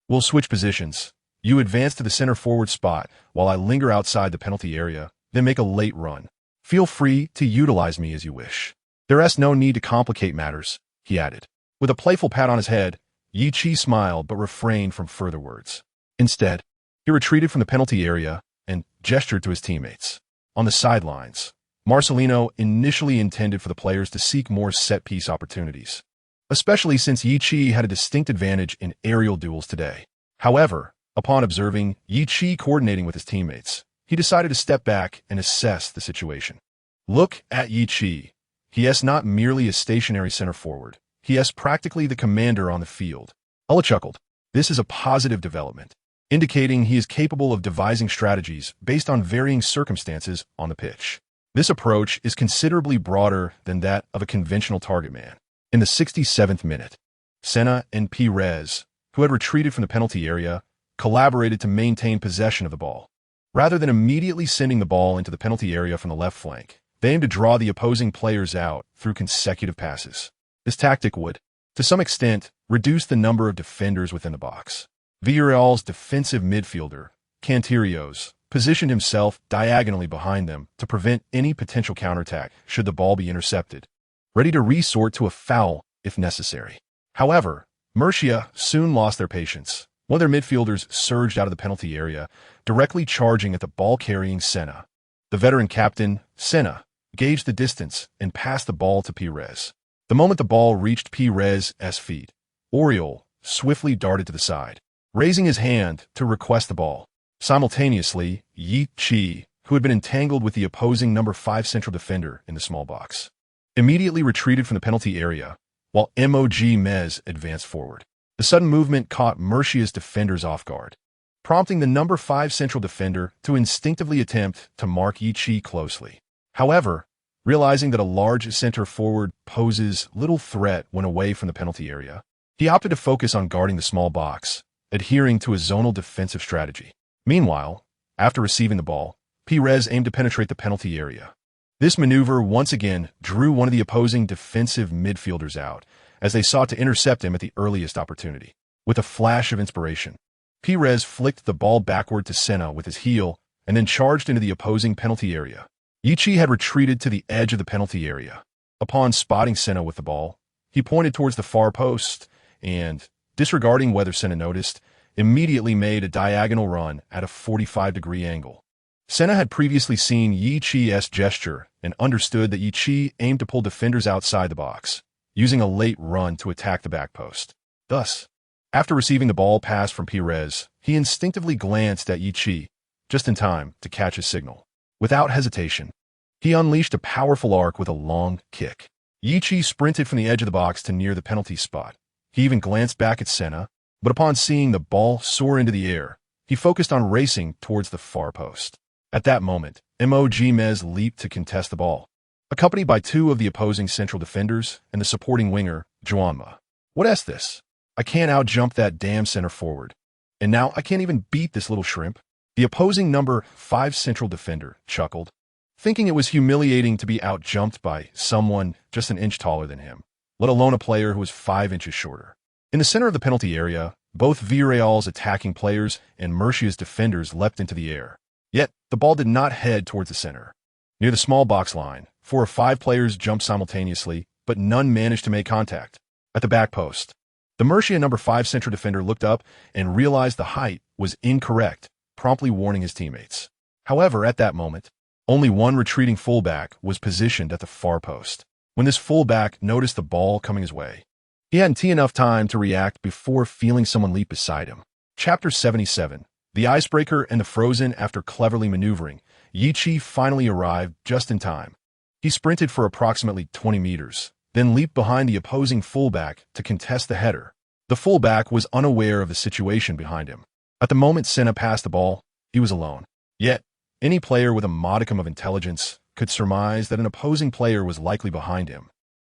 We'll switch positions. You advance to the center forward spot while I linger outside the penalty area, then make a late run. Feel free to utilize me as you wish. There's no need to complicate matters," he added. With a playful pat on his head, Yichi smiled but refrained from further words. Instead, he retreated from the penalty area and gestured to his teammates. On the sidelines, Marcelino initially intended for the players to seek more set-piece opportunities, especially since Yichi had a distinct advantage in aerial duels today. However, upon observing Yichi coordinating with his teammates, he decided to step back and assess the situation. "Look at Yichi. He is not merely a stationary center forward. He is practically the commander on the field." Ulla chuckled. "This is a positive development, indicating he is capable of devising strategies based on varying circumstances on the pitch. This approach is considerably broader than that of a conventional target man." In the 67th minute, Senna and Perez, who had retreated from the penalty area, collaborated to maintain possession of the ball. Rather than immediately sending the ball into the penalty area from the left flank, they aimed to draw the opposing players out through consecutive passes. This tactic would, to some extent, reduce the number of defenders within the box. Villarreal's defensive midfielder, Cantirios, positioned himself diagonally behind them to prevent any potential counterattack should the ball be intercepted, ready to resort to a foul if necessary. However, Murcia soon lost their patience. One of their midfielders surged out of the penalty area, directly charging at the ball-carrying Senna. The veteran captain, Senna, gauged the distance and passed the ball to Perez. The moment the ball reached Perez's feet, Oriol swiftly darted to the side, raising his hand to request the ball. Simultaneously, Yichi, who had been entangled with the opposing number 5 central defender in the small box, immediately retreated from the penalty area, while Gomez advanced forward. The sudden movement caught Murcia's defenders off guard, prompting the number 5 central defender to instinctively attempt to mark Yichi closely. However, realizing that a large center forward poses little threat when away from the penalty area, he opted to focus on guarding the small box, adhering to a zonal defensive strategy. Meanwhile, after receiving the ball, Perez aimed to penetrate the penalty area. This maneuver once again drew one of the opposing defensive midfielders out, as they sought to intercept him at the earliest opportunity. With a flash of inspiration, Perez flicked the ball backward to Senna with his heel and then charged into the opposing penalty area. Yichi had retreated to the edge of the penalty area. Upon spotting Senna with the ball, he pointed towards the far post and, disregarding whether Senna noticed, immediately made a diagonal run at a 45-degree angle. Senna had previously seen Yichi's gesture and understood that Yichi aimed to pull defenders outside the box, using a late run to attack the back post. Thus, after receiving the ball pass from Perez, he instinctively glanced at Yichi, just in time to catch his signal. Without hesitation, he unleashed a powerful arc with a long kick. Yi sprinted from the edge of the box to near the penalty spot. He even glanced back at Senna, but upon seeing the ball soar into the air, he focused on racing towards the far post. At that moment, Mez leaped to contest the ball, accompanied by two of the opposing central defenders and the supporting winger, Juanma. What's this? I can't outjump that damn center forward. And now I can't even beat this little shrimp. The opposing number 5 central defender chuckled, thinking it was humiliating to be outjumped by someone just an inch taller than him, let alone a player who was 5 inches shorter. In the center of the penalty area, both Villarreal's attacking players and Murcia's defenders leapt into the air. Yet, the ball did not head towards the center. Near the small box line, 4 or 5 players jumped simultaneously, but none managed to make contact. At the back post, the Murcia number 5 central defender looked up and realized the height was incorrect, promptly warning his teammates. However, at that moment, only one retreating fullback was positioned at the far post. When this fullback noticed the ball coming his way, he hadn't enough time to react before feeling someone leap beside him. Chapter 77. The icebreaker and the frozen. After cleverly maneuvering, Yi finally arrived just in time. He sprinted for approximately 20 meters, then leaped behind the opposing fullback to contest the header. The fullback was unaware of the situation behind him. At the moment Senna passed the ball, he was alone. Yet, any player with a modicum of intelligence could surmise that an opposing player was likely behind him.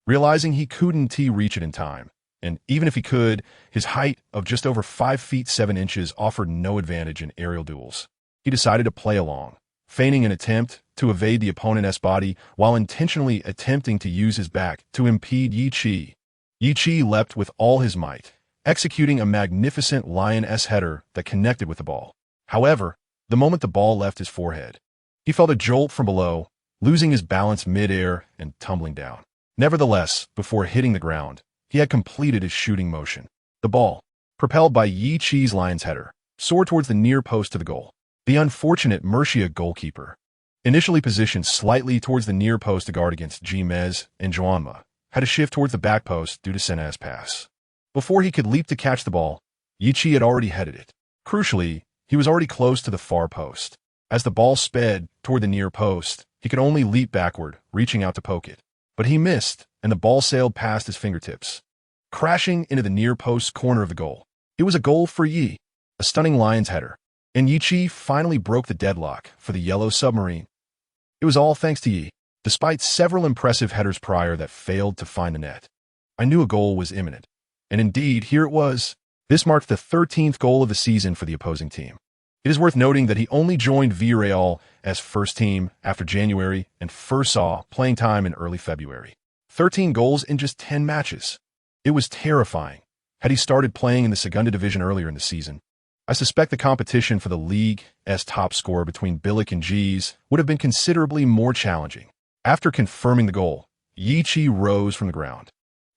Realizing he couldn't reach it in time, and even if he could, his height of just over 5 feet 7 inches offered no advantage in aerial duels. He decided to play along, feigning an attempt to evade the opponent's body while intentionally attempting to use his back to impede Yi. Yi leapt with all his might, executing a magnificent lioness header that connected with the ball. However, the moment the ball left his forehead, he felt a jolt from below, losing his balance mid-air and tumbling down. Nevertheless, before hitting the ground, he had completed his shooting motion. The ball, propelled by Yi's lion's header, soared towards the near post to the goal. The unfortunate Murcia goalkeeper, initially positioned slightly towards the near post to guard against Mez and Juanma, had to shift towards the back post due to Senna's pass. Before he could leap to catch the ball, Yi had already headed it. Crucially, he was already close to the far post. As the ball sped toward the near post, he could only leap backward, reaching out to poke it. But he missed, and the ball sailed past his fingertips, crashing into the near post corner of the goal. It was a goal for Yi, a stunning lion's header, and Yi finally broke the deadlock for the Yellow Submarine. It was all thanks to Yi, despite several impressive headers prior that failed to find the net. I knew a goal was imminent, and indeed, here it was. This marked the 13th goal of the season for the opposing team. It is worth noting that he only joined Villarreal as first team after January and first saw playing time in early February. 13 goals in just 10 matches. It was terrifying. Had he started playing in the Segunda Division earlier in the season, I suspect the competition for the league's top scorer between Bilic and Jees would have been considerably more challenging. After confirming the goal, Yi rose from the ground,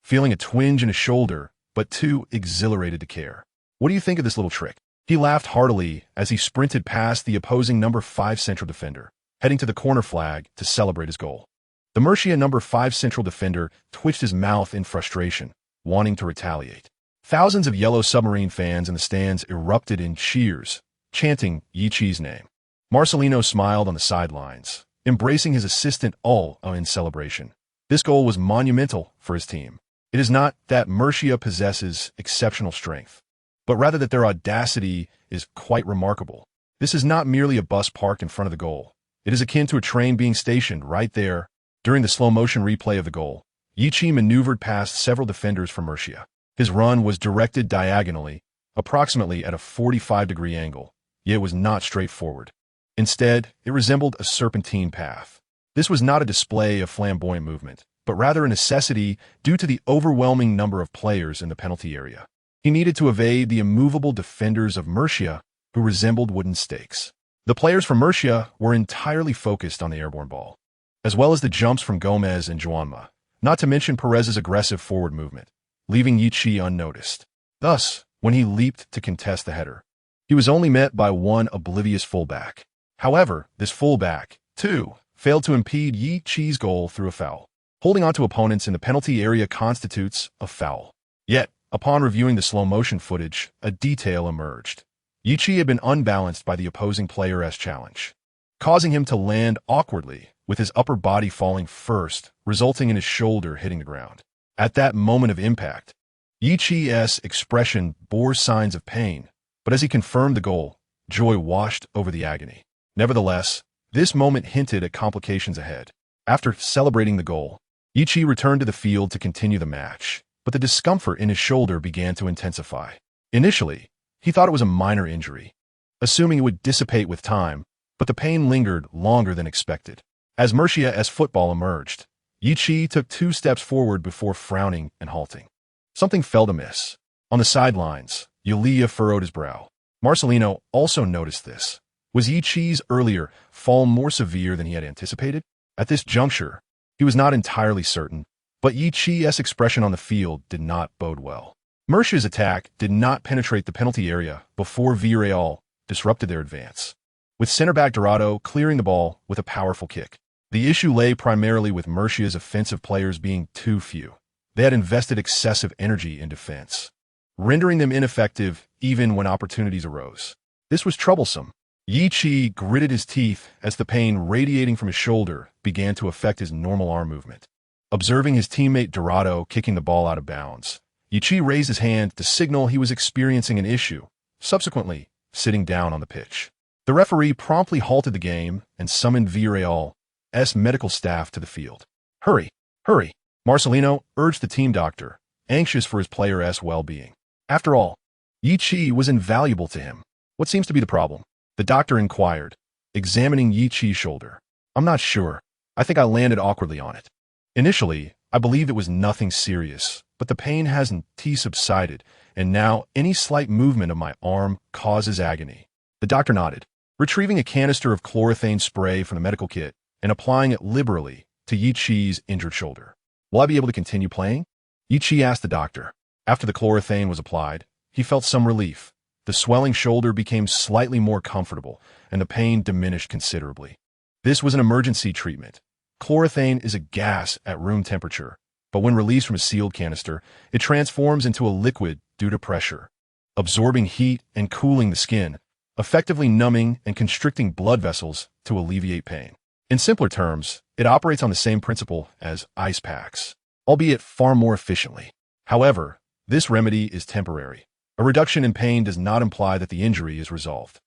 feeling a twinge in his shoulder, but too exhilarated to care. What do you think of this little trick? He laughed heartily as he sprinted past the opposing number 5 central defender, heading to the corner flag to celebrate his goal. The Murcia number 5 central defender twitched his mouth in frustration, wanting to retaliate. Thousands of Yellow Submarine fans in the stands erupted in cheers, chanting Yi's name. Marcelino smiled on the sidelines, embracing his assistant all in celebration. This goal was monumental for his team. It is not that Murcia possesses exceptional strength, but rather that their audacity is quite remarkable. This is not merely a bus parked in front of the goal. It is akin to a train being stationed right there. During the slow-motion replay of the goal, Yi maneuvered past several defenders from Murcia. His run was directed diagonally, approximately at a 45-degree angle, yet it was not straightforward. Instead, it resembled a serpentine path. This was not a display of flamboyant movement, but rather a necessity due to the overwhelming number of players in the penalty area. He needed to evade the immovable defenders of Murcia, who resembled wooden stakes. The players from Murcia were entirely focused on the airborne ball, as well as the jumps from Gomez and Juanma, not to mention Perez's aggressive forward movement, leaving Yi unnoticed. Thus, when he leaped to contest the header, he was only met by one oblivious fullback. However, this fullback, too, failed to impede Yi's goal through a foul. Holding onto opponents in the penalty area constitutes a foul. Yet, upon reviewing the slow-motion footage, a detail emerged. Yichi had been unbalanced by the opposing player's challenge, causing him to land awkwardly, with his upper body falling first, resulting in his shoulder hitting the ground. At that moment of impact, Yichi's expression bore signs of pain, but as he confirmed the goal, joy washed over the agony. Nevertheless, this moment hinted at complications ahead. After celebrating the goal, Yichi returned to the field to continue the match, but the discomfort in his shoulder began to intensify. Initially, he thought it was a minor injury, assuming it would dissipate with time, but the pain lingered longer than expected. As Mercia's football emerged, Yichi took 2 steps forward before frowning and halting. Something felt amiss. On the sidelines, Yulia furrowed his brow. Marcelino also noticed this. Was Yichi's earlier fall more severe than he had anticipated? At this juncture, he was not entirely certain, but Yichi's expression on the field did not bode well. Mercia's attack did not penetrate the penalty area before Villarreal disrupted their advance, with center-back Dorado clearing the ball with a powerful kick. The issue lay primarily with Mercia's offensive players being too few. They had invested excessive energy in defense, rendering them ineffective even when opportunities arose. This was troublesome. Yichi gritted his teeth as the pain radiating from his shoulder began to affect his normal arm movement. Observing his teammate Dorado kicking the ball out of bounds, Yichi raised his hand to signal he was experiencing an issue, subsequently sitting down on the pitch. The referee promptly halted the game and summoned Villarreal's medical staff to the field. Hurry, hurry, Marcelino urged the team doctor, anxious for his player's well-being. After all, Yichi was invaluable to him. What seems to be the problem? The doctor inquired, examining Yichi's shoulder. I'm not sure. I think I landed awkwardly on it. Initially, I believed it was nothing serious, but the pain hasn't subsided, and now any slight movement of my arm causes agony. The doctor nodded, retrieving a canister of chlorothane spray from the medical kit and applying it liberally to Yichi's injured shoulder. Will I be able to continue playing? Yichi asked the doctor. After the chlorothane was applied, he felt some relief. The swelling shoulder became slightly more comfortable, and the pain diminished considerably. This was an emergency treatment. Chlorothane is a gas at room temperature, but when released from a sealed canister, it transforms into a liquid due to pressure, absorbing heat and cooling the skin, effectively numbing and constricting blood vessels to alleviate pain. In simpler terms, it operates on the same principle as ice packs, albeit far more efficiently. However, this remedy is temporary. A reduction in pain does not imply that the injury is resolved.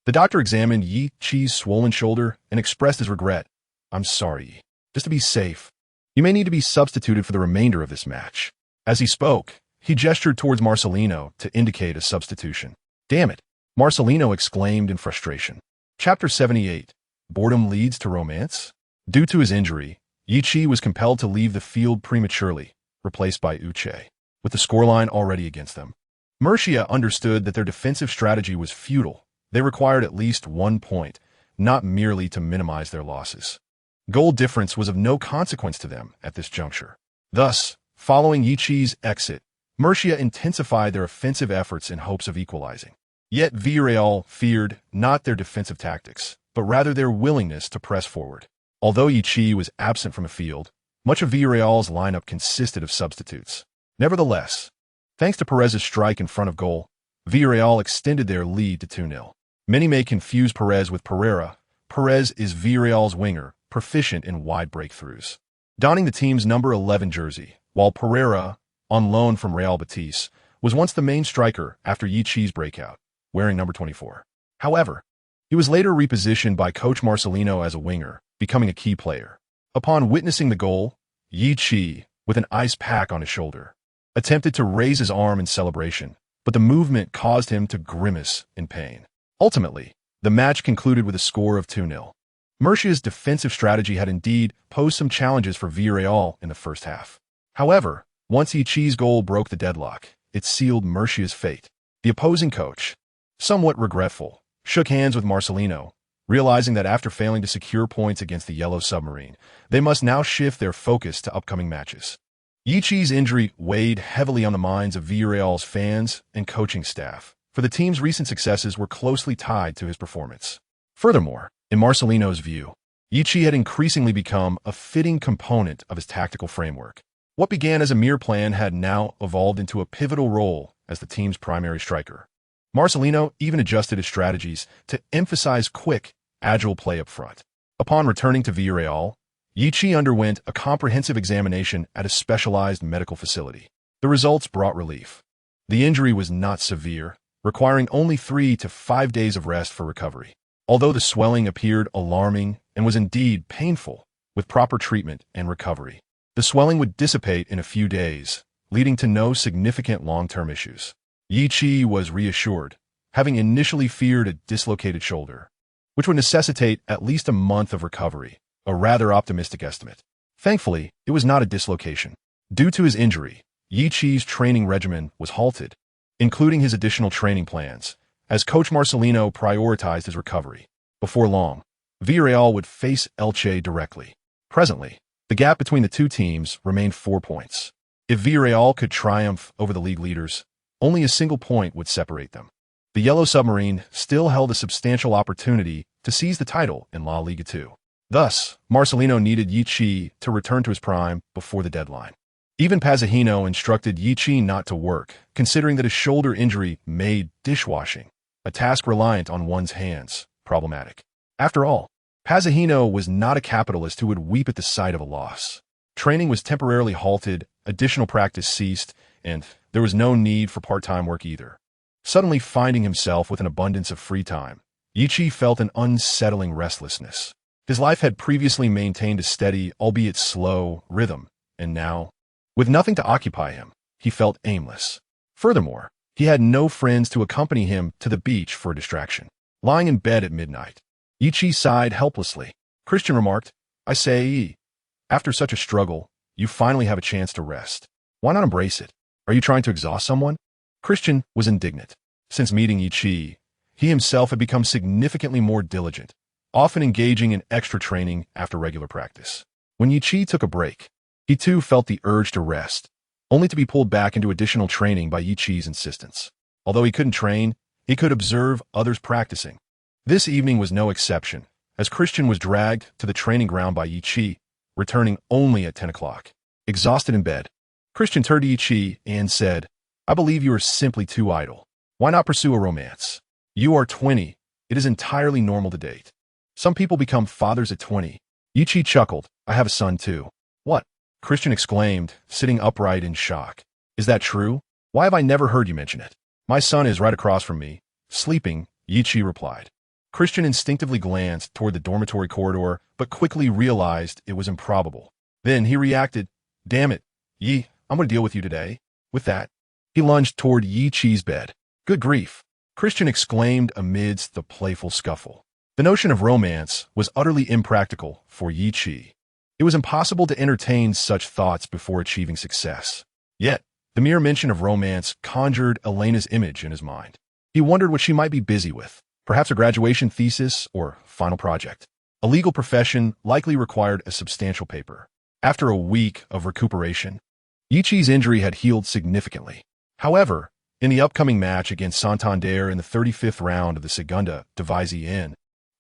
The doctor examined Yichi's swollen shoulder and expressed his regret. I'm sorry. Just to be safe, you may need to be substituted for the remainder of this match. As he spoke, he gestured towards Marcelino to indicate a substitution. Damn it, Marcelino exclaimed in frustration. Chapter 78. Boredom leads to romance? Due to his injury, Yichi was compelled to leave the field prematurely, replaced by Uche, with the scoreline already against them. Mercia understood that their defensive strategy was futile. They required at least 1 point, not merely to minimize their losses. Goal difference was of no consequence to them at this juncture. Thus, following Yichi's exit, Mercia intensified their offensive efforts in hopes of equalizing. Yet Villarreal feared not their defensive tactics, but rather their willingness to press forward. Although Yichi was absent from the field, much of Villarreal's lineup consisted of substitutes. Nevertheless, thanks to Perez's strike in front of goal, Villarreal extended their lead to 2-0. Many may confuse Perez with Pereira. Perez is Villarreal's winger, proficient in wide breakthroughs, donning the team's number 11 jersey, while Pereira, on loan from Real Betis, was once the main striker after Yichi's breakout, wearing number 24. However, he was later repositioned by coach Marcelino as a winger, becoming a key player. Upon witnessing the goal, Yichi, with an ice pack on his shoulder, attempted to raise his arm in celebration, but the movement caused him to grimace in pain. Ultimately, the match concluded with a score of 2-0. Mercia's defensive strategy had indeed posed some challenges for Villarreal in the first half. However, once Yichi's goal broke the deadlock, it sealed Mercia's fate. The opposing coach, somewhat regretful, shook hands with Marcelino, realizing that after failing to secure points against the Yellow Submarine, they must now shift their focus to upcoming matches. Yichi's injury weighed heavily on the minds of Villarreal's fans and coaching staff, for the team's recent successes were closely tied to his performance. Furthermore, in Marcelino's view, Yichi had increasingly become a fitting component of his tactical framework. What began as a mere plan had now evolved into a pivotal role as the team's primary striker. Marcelino even adjusted his strategies to emphasize quick, agile play up front. Upon returning to Villarreal, Yichi underwent a comprehensive examination at a specialized medical facility. The results brought relief. The injury was not severe, requiring only 3 to 5 days of rest for recovery. Although the swelling appeared alarming and was indeed painful, with proper treatment and recovery, the swelling would dissipate in a few days, leading to no significant long-term issues. Yichi was reassured, having initially feared a dislocated shoulder, which would necessitate at least a month of recovery, a rather optimistic estimate. Thankfully, it was not a dislocation. Due to his injury, Yichi's training regimen was halted, including his additional training plans, as Coach Marcelino prioritized his recovery. Before long, Villarreal would face Elche directly. Presently, the gap between the two teams remained 4 points. If Villarreal could triumph over the league leaders, only a single point would separate them. The Yellow Submarine still held a substantial opportunity to seize the title in La Liga 2. Thus, Marcelino needed Yichi to return to his prime before the deadline. Even Pazahino instructed Yichi not to work, considering that his shoulder injury made dishwashing, a task reliant on one's hands, problematic. After all, Pazahino was not a capitalist who would weep at the sight of a loss. Training was temporarily halted, additional practice ceased, and there was no need for part-time work either. Suddenly finding himself with an abundance of free time, Yichi felt an unsettling restlessness. His life had previously maintained a steady, albeit slow, rhythm, and now, with nothing to occupy him, he felt aimless. Furthermore, he had no friends to accompany him to the beach for a distraction. Lying in bed at midnight, Yichi sighed helplessly. Christian remarked, "I say, after such a struggle, you finally have a chance to rest. Why not embrace it? Are you trying to exhaust someone?" Christian was indignant. Since meeting Yichi, he himself had become significantly more diligent, often engaging in extra training after regular practice. When Yichi took a break, he too felt the urge to rest, only to be pulled back into additional training by Yichi's insistence. Although he couldn't train, he could observe others practicing. This evening was no exception, as Christian was dragged to the training ground by Yichi, returning only at 10 o'clock. Exhausted in bed, Christian turned to Yichi and said, "I believe you are simply too idle. Why not pursue a romance? You are 20. It is entirely normal to date. Some people become fathers at 20. Yichi chuckled. "I have a son too." "What?" Christian exclaimed, sitting upright in shock. "Is that true? Why have I never heard you mention it?" "My son is right across from me, sleeping," Yichi replied. Christian instinctively glanced toward the dormitory corridor, but quickly realized it was improbable. Then he reacted, "Damn it, Yi, I'm going to deal with you today." With that, he lunged toward Yichi's bed. "Good grief!" Christian exclaimed amidst the playful scuffle. The notion of romance was utterly impractical for Yichi. It was impossible to entertain such thoughts before achieving success. Yet, the mere mention of romance conjured Elena's image in his mind. He wondered what she might be busy with, perhaps a graduation thesis or final project. A legal profession likely required a substantial paper. After a week of recuperation, Yichi's injury had healed significantly. However, in the upcoming match against Santander in the 35th round of the Segunda División,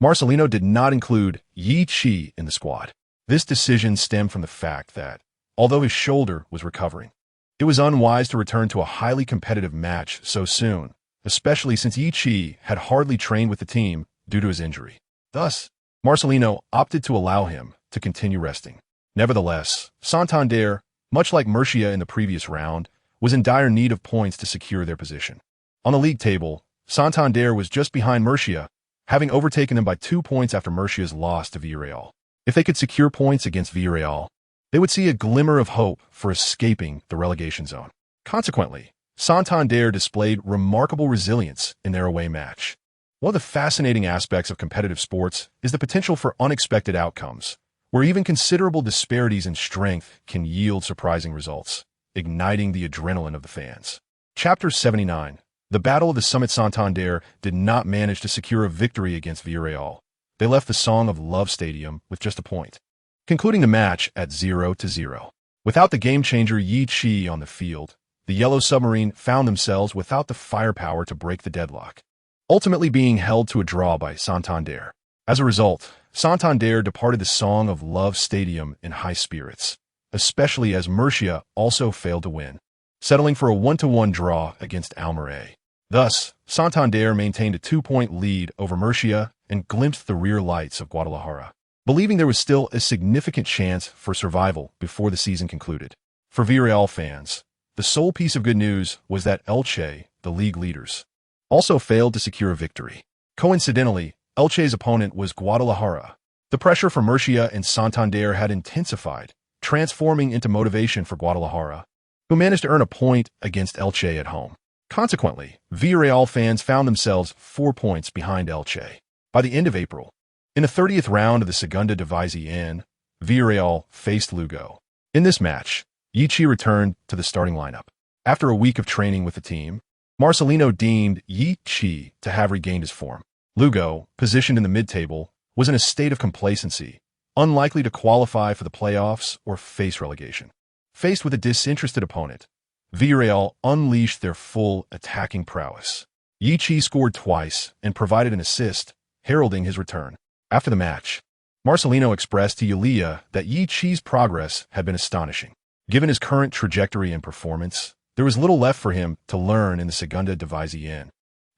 Marcelino did not include Yichi in the squad. This decision stemmed from the fact that, although his shoulder was recovering, it was unwise to return to a highly competitive match so soon, especially since Yichi had hardly trained with the team due to his injury. Thus, Marcelino opted to allow him to continue resting. Nevertheless, Santander, much like Murcia in the previous round, was in dire need of points to secure their position. On the league table, Santander was just behind Murcia, having overtaken them by 2 points after Murcia's loss to Villarreal. If they could secure points against Villarreal, they would see a glimmer of hope for escaping the relegation zone. Consequently, Santander displayed remarkable resilience in their away match. One of the fascinating aspects of competitive sports is the potential for unexpected outcomes, where even considerable disparities in strength can yield surprising results, igniting the adrenaline of the fans. Chapter 79. The Battle of the Summit. Santander did not manage to secure a victory against Villarreal. They left the Song of Love Stadium with just a point, concluding the match at 0-0. Without the game-changer Yichi on the field, the Yellow Submarine found themselves without the firepower to break the deadlock, ultimately being held to a draw by Santander. As a result, Santander departed the Song of Love Stadium in high spirits, especially as Murcia also failed to win, settling for a 1-1 draw against Almería. Thus, Santander maintained a 2-point lead over Murcia and glimpsed the rear lights of Guadalajara, believing there was still a significant chance for survival before the season concluded. For Villarreal fans, the sole piece of good news was that Elche, the league leaders, also failed to secure a victory. Coincidentally, Elche's opponent was Guadalajara. The pressure for Murcia and Santander had intensified, transforming into motivation for Guadalajara, who managed to earn a point against Elche at home. Consequently, Villarreal fans found themselves 4 points behind Elche. By the end of April, in the 30th round of the Segunda División, Villarreal faced Lugo. In this match, Yichi returned to the starting lineup. After a week of training with the team, Marcelino deemed Yichi to have regained his form. Lugo, positioned in the mid-table, was in a state of complacency, unlikely to qualify for the playoffs or face relegation. Faced with a disinterested opponent, Villarreal unleashed their full attacking prowess. Yichi scored twice and provided an assist, heralding his return. After the match, Marcelino expressed to Yulia that Yichi's progress had been astonishing. Given his current trajectory and performance, there was little left for him to learn in the Segunda División.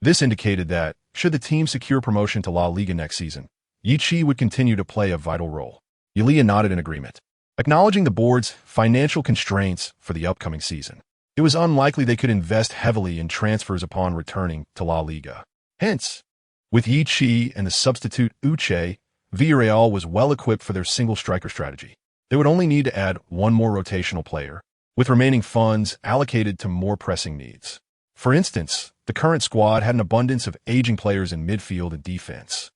This indicated that, should the team secure promotion to La Liga next season, Yichi would continue to play a vital role. Yulia nodded in agreement. Acknowledging the board's financial constraints for the upcoming season, it was unlikely they could invest heavily in transfers upon returning to La Liga. Hence, with Yichi and the substitute Uche, Villarreal was well equipped for their single striker strategy. They would only need to add one more rotational player, with remaining funds allocated to more pressing needs. For instance, the current squad had an abundance of aging players in midfield and defense,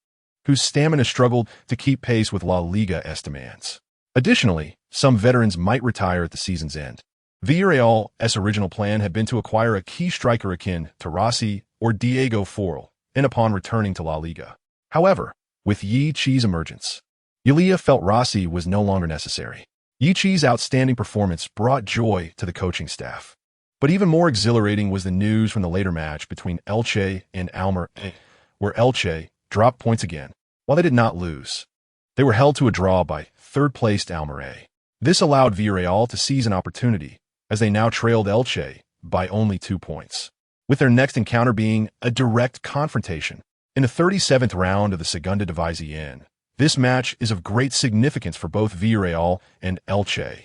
whose stamina struggled to keep pace with La Liga's demands. Additionally, some veterans might retire at the season's end. Villarreal's original plan had been to acquire a key striker akin to Rossi or Diego Forl, and upon returning to La Liga. However, with Yichi's emergence, Yulia felt Rossi was no longer necessary. Yichi's outstanding performance brought joy to the coaching staff. But even more exhilarating was the news from the later match between Elche and Almería, where Elche dropped points again. While they did not lose, they were held to a draw by third-placed Almería. This allowed Villarreal to seize an opportunity, as they now trailed Elche by only 2 points, with their next encounter being a direct confrontation. In the 37th round of the Segunda División, this match is of great significance for both Villarreal and Elche,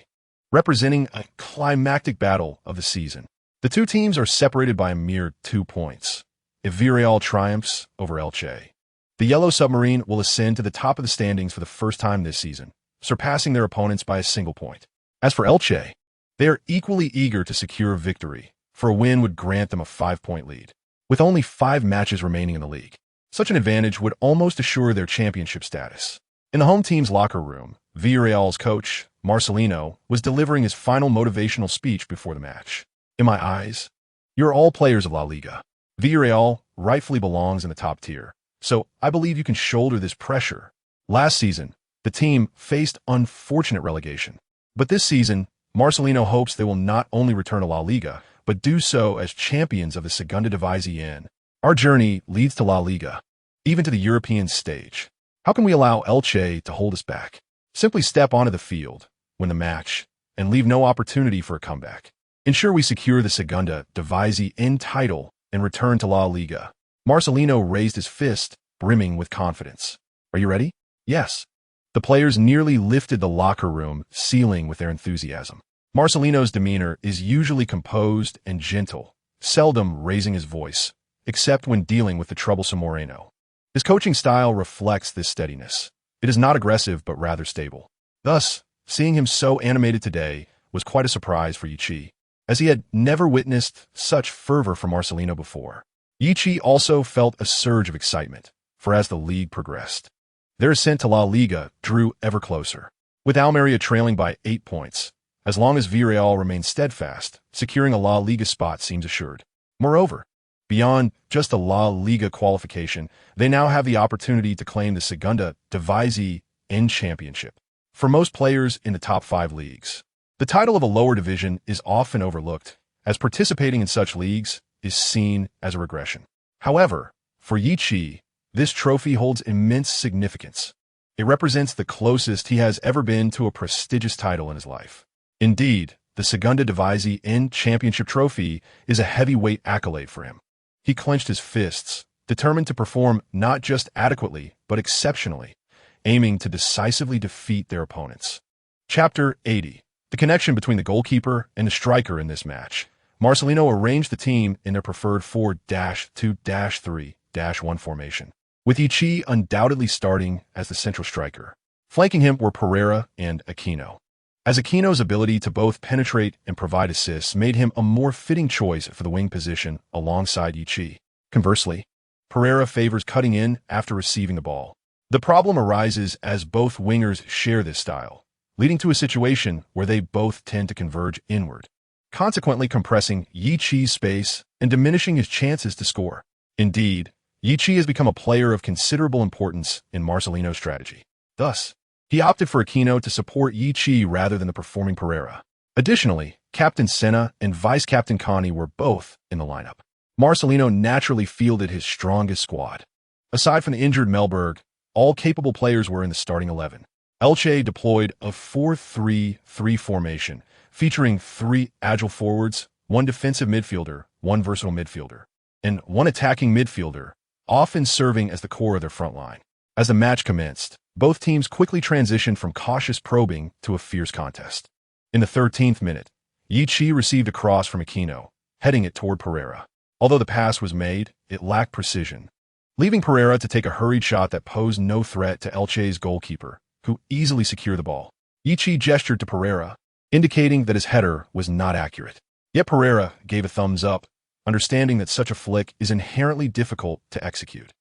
representing a climactic battle of the season. The two teams are separated by a mere 2 points. If Villarreal triumphs over Elche, the Yellow Submarine will ascend to the top of the standings for the first time this season, surpassing their opponents by a single point. As for Elche, they are equally eager to secure a victory, for a win would grant them a 5-point lead. With only 5 matches remaining in the league, such an advantage would almost assure their championship status. In the home team's locker room, Villarreal's coach, Marcelino, was delivering his final motivational speech before the match. In my eyes, you're all players of La Liga. Villarreal rightfully belongs in the top tier, so I believe you can shoulder this pressure. Last season, the team faced unfortunate relegation. But this season, Marcelino hopes they will not only return to La Liga, but do so as champions of the Segunda División. Our journey leads to La Liga, even to the European stage. How can we allow Elche to hold us back? Simply step onto the field, win the match, and leave no opportunity for a comeback. Ensure we secure the Segunda División title and return to La Liga. Marcelino raised his fist, brimming with confidence. Are you ready? Yes. The players nearly lifted the locker room ceiling with their enthusiasm. Marcelino's demeanor is usually composed and gentle, seldom raising his voice, except when dealing with the troublesome Moreno. His coaching style reflects this steadiness. It is not aggressive, but rather stable. Thus, seeing him so animated today was quite a surprise for Yichi, as he had never witnessed such fervor from Marcelino before. Yichi also felt a surge of excitement, for as the league progressed, their ascent to La Liga drew ever closer. With Almería trailing by 8 points, as long as Villarreal remains steadfast, securing a La Liga spot seems assured. Moreover, beyond just a La Liga qualification, they now have the opportunity to claim the Segunda División championship. For most players in the top 5 leagues, the title of a lower division is often overlooked, as participating in such leagues is seen as a regression. However, for Yichi, this trophy holds immense significance. It represents the closest he has ever been to a prestigious title in his life. Indeed, the Segunda División championship trophy is a heavyweight accolade for him. He clenched his fists, determined to perform not just adequately, but exceptionally, aiming to decisively defeat their opponents. Chapter 80. The connection between the goalkeeper and the striker in this match. Marcelino arranged the team in their preferred 4-2-3-1 formation, with Ichi undoubtedly starting as the central striker. Flanking him were Pereira and Aquino, as Aquino's ability to both penetrate and provide assists made him a more fitting choice for the wing position alongside Ichi. Conversely, Pereira favors cutting in after receiving the ball. The problem arises as both wingers share this style, leading to a situation where they both tend to converge inward, consequently compressing Ichi's space and diminishing his chances to score. Indeed, Ichi has become a player of considerable importance in Marcelino's strategy. Thus, he opted for Aquino to support Ichi rather than the performing Pereira. Additionally, Captain Senna and Vice-Captain Connie were both in the lineup. Marcelino naturally fielded his strongest squad. Aside from the injured Melberg, all capable players were in the starting 11. Elche deployed a 4-3-3 formation, featuring 3 agile forwards, 1 defensive midfielder, 1 versatile midfielder, and 1 attacking midfielder, often serving as the core of their front line. As the match commenced, both teams quickly transitioned from cautious probing to a fierce contest. In the 13th minute, Ichi received a cross from Aquino, heading it toward Pereira. Although the pass was made, it lacked precision, leaving Pereira to take a hurried shot that posed no threat to Elche's goalkeeper, who easily secured the ball. Ichi gestured to Pereira, indicating that his header was not accurate. Yet Pereira gave a thumbs up, understanding that such a flick is inherently difficult to execute.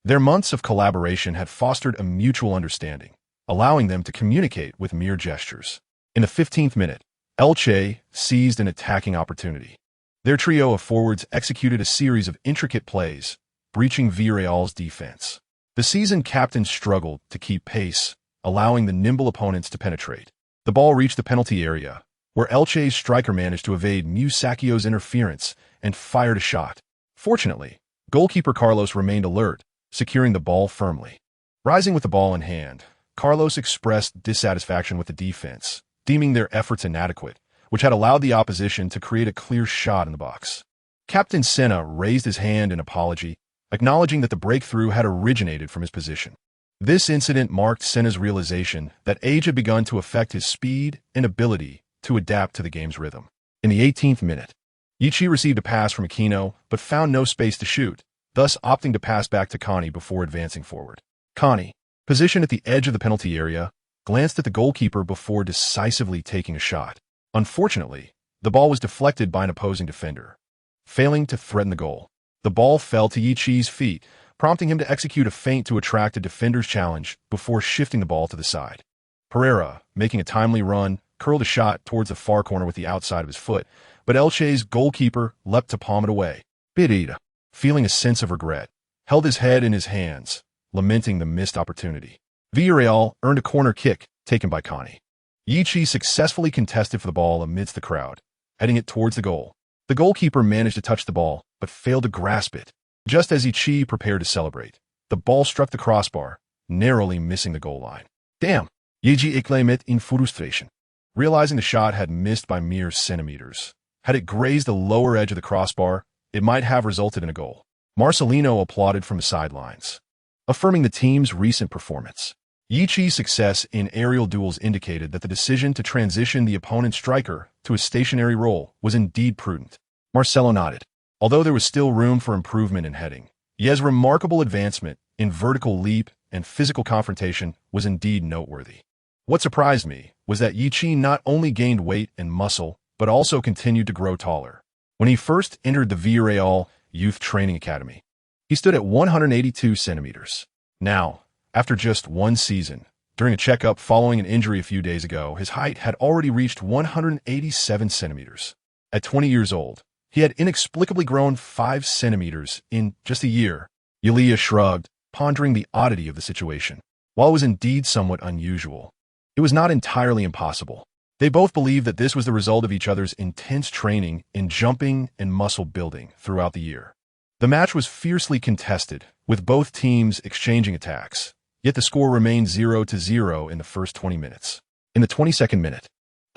Their months of collaboration had fostered a mutual understanding, allowing them to communicate with mere gestures. In the 15th minute, Elche seized an attacking opportunity. Their trio of forwards executed a series of intricate plays, breaching Villarreal's defense. The seasoned captain struggled to keep pace, allowing the nimble opponents to penetrate. The ball reached the penalty area, where Elche's striker managed to evade Musacchio's interference and fired a shot. Fortunately, goalkeeper Carlos remained alert, securing the ball firmly. Rising with the ball in hand, Carlos expressed dissatisfaction with the defense, deeming their efforts inadequate, which had allowed the opposition to create a clear shot in the box. Captain Senna raised his hand in apology, acknowledging that the breakthrough had originated from his position. This incident marked Senna's realization that age had begun to affect his speed and ability to adapt to the game's rhythm. In the 18th minute, Ichi received a pass from Aquino but found no space to shoot, thus opting to pass back to Connie before advancing forward. Connie, positioned at the edge of the penalty area, glanced at the goalkeeper before decisively taking a shot. Unfortunately, the ball was deflected by an opposing defender, failing to threaten the goal. The ball fell to Ichi's feet, prompting him to execute a feint to attract a defender's challenge before shifting the ball to the side. Pereira, making a timely run, curled a shot towards the far corner with the outside of his foot, but Elche's goalkeeper leapt to palm it away. Pereira, feeling a sense of regret, held his head in his hands, lamenting the missed opportunity. Villarreal earned a corner kick taken by Connie. Ichi successfully contested for the ball amidst the crowd, heading it towards the goal. The goalkeeper managed to touch the ball, but failed to grasp it. Just as Ichi prepared to celebrate, the ball struck the crossbar, narrowly missing the goal line. Damn! Ichi exclaimed in frustration, realizing the shot had missed by mere centimeters. Had it grazed the lower edge of the crossbar, it might have resulted in a goal. Marcelino applauded from the sidelines, affirming the team's recent performance. Ichi's success in aerial duels indicated that the decision to transition the opponent's striker to a stationary role was indeed prudent. Marcelo nodded. Although there was still room for improvement in heading, Ye's remarkable advancement in vertical leap and physical confrontation was indeed noteworthy. What surprised me was that Ichi not only gained weight and muscle, but also continued to grow taller. When he first entered the Villarreal Youth Training Academy, he stood at 182 centimeters. Now, after just one season, during a checkup following an injury a few days ago, his height had already reached 187 centimeters. At 20 years old, he had inexplicably grown 5 centimeters in just a year. Yulia shrugged, pondering the oddity of the situation. While it was indeed somewhat unusual, it was not entirely impossible. They both believed that this was the result of each other's intense training in jumping and muscle building throughout the year. The match was fiercely contested, with both teams exchanging attacks, yet the score remained 0-0 in the first 20 minutes. In the 22nd minute,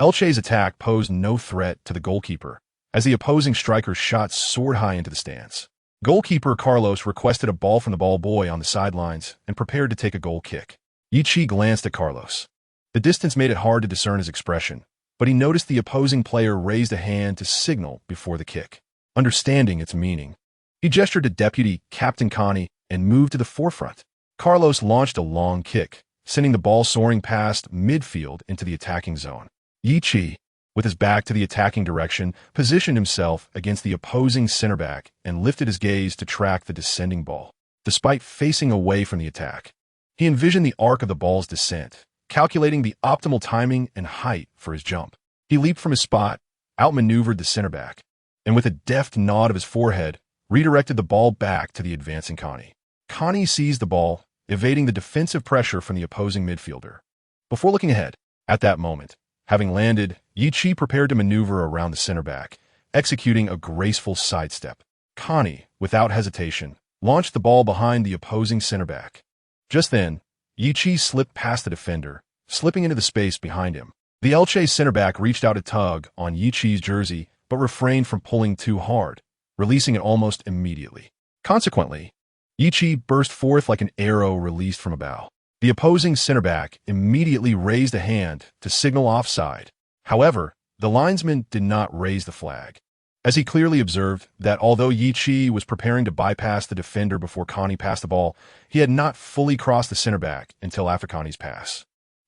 Elche's attack posed no threat to the goalkeeper, as the opposing striker's shot soared high into the stands. Goalkeeper Carlos requested a ball from the ball boy on the sidelines and prepared to take a goal kick. Yichi glanced at Carlos. The distance made it hard to discern his expression, but he noticed the opposing player raised a hand to signal before the kick. Understanding its meaning, he gestured to Deputy Captain Connie and moved to the forefront. Carlos launched a long kick, sending the ball soaring past midfield into the attacking zone. Yichi, with his back to the attacking direction, positioned himself against the opposing center back and lifted his gaze to track the descending ball. Despite facing away from the attack, he envisioned the arc of the ball's descent, calculating the optimal timing and height for his jump. He leaped from his spot, outmaneuvered the center back, and with a deft nod of his forehead, redirected the ball back to the advancing Connie. Connie seized the ball, evading the defensive pressure from the opposing midfielder. Before looking ahead, at that moment, having landed, Yichi prepared to maneuver around the center back, executing a graceful sidestep. Connie, without hesitation, launched the ball behind the opposing center back. Just then, Yichi slipped past the defender, slipping into the space behind him. The Elche center back reached out a tug on Yichi's jersey, but refrained from pulling too hard, releasing it almost immediately. Consequently, Yichi burst forth like an arrow released from a bow. The opposing center back immediately raised a hand to signal offside. However, the linesman did not raise the flag, as he clearly observed that although Yichi was preparing to bypass the defender before Connie passed the ball, he had not fully crossed the center back until after Connie's pass.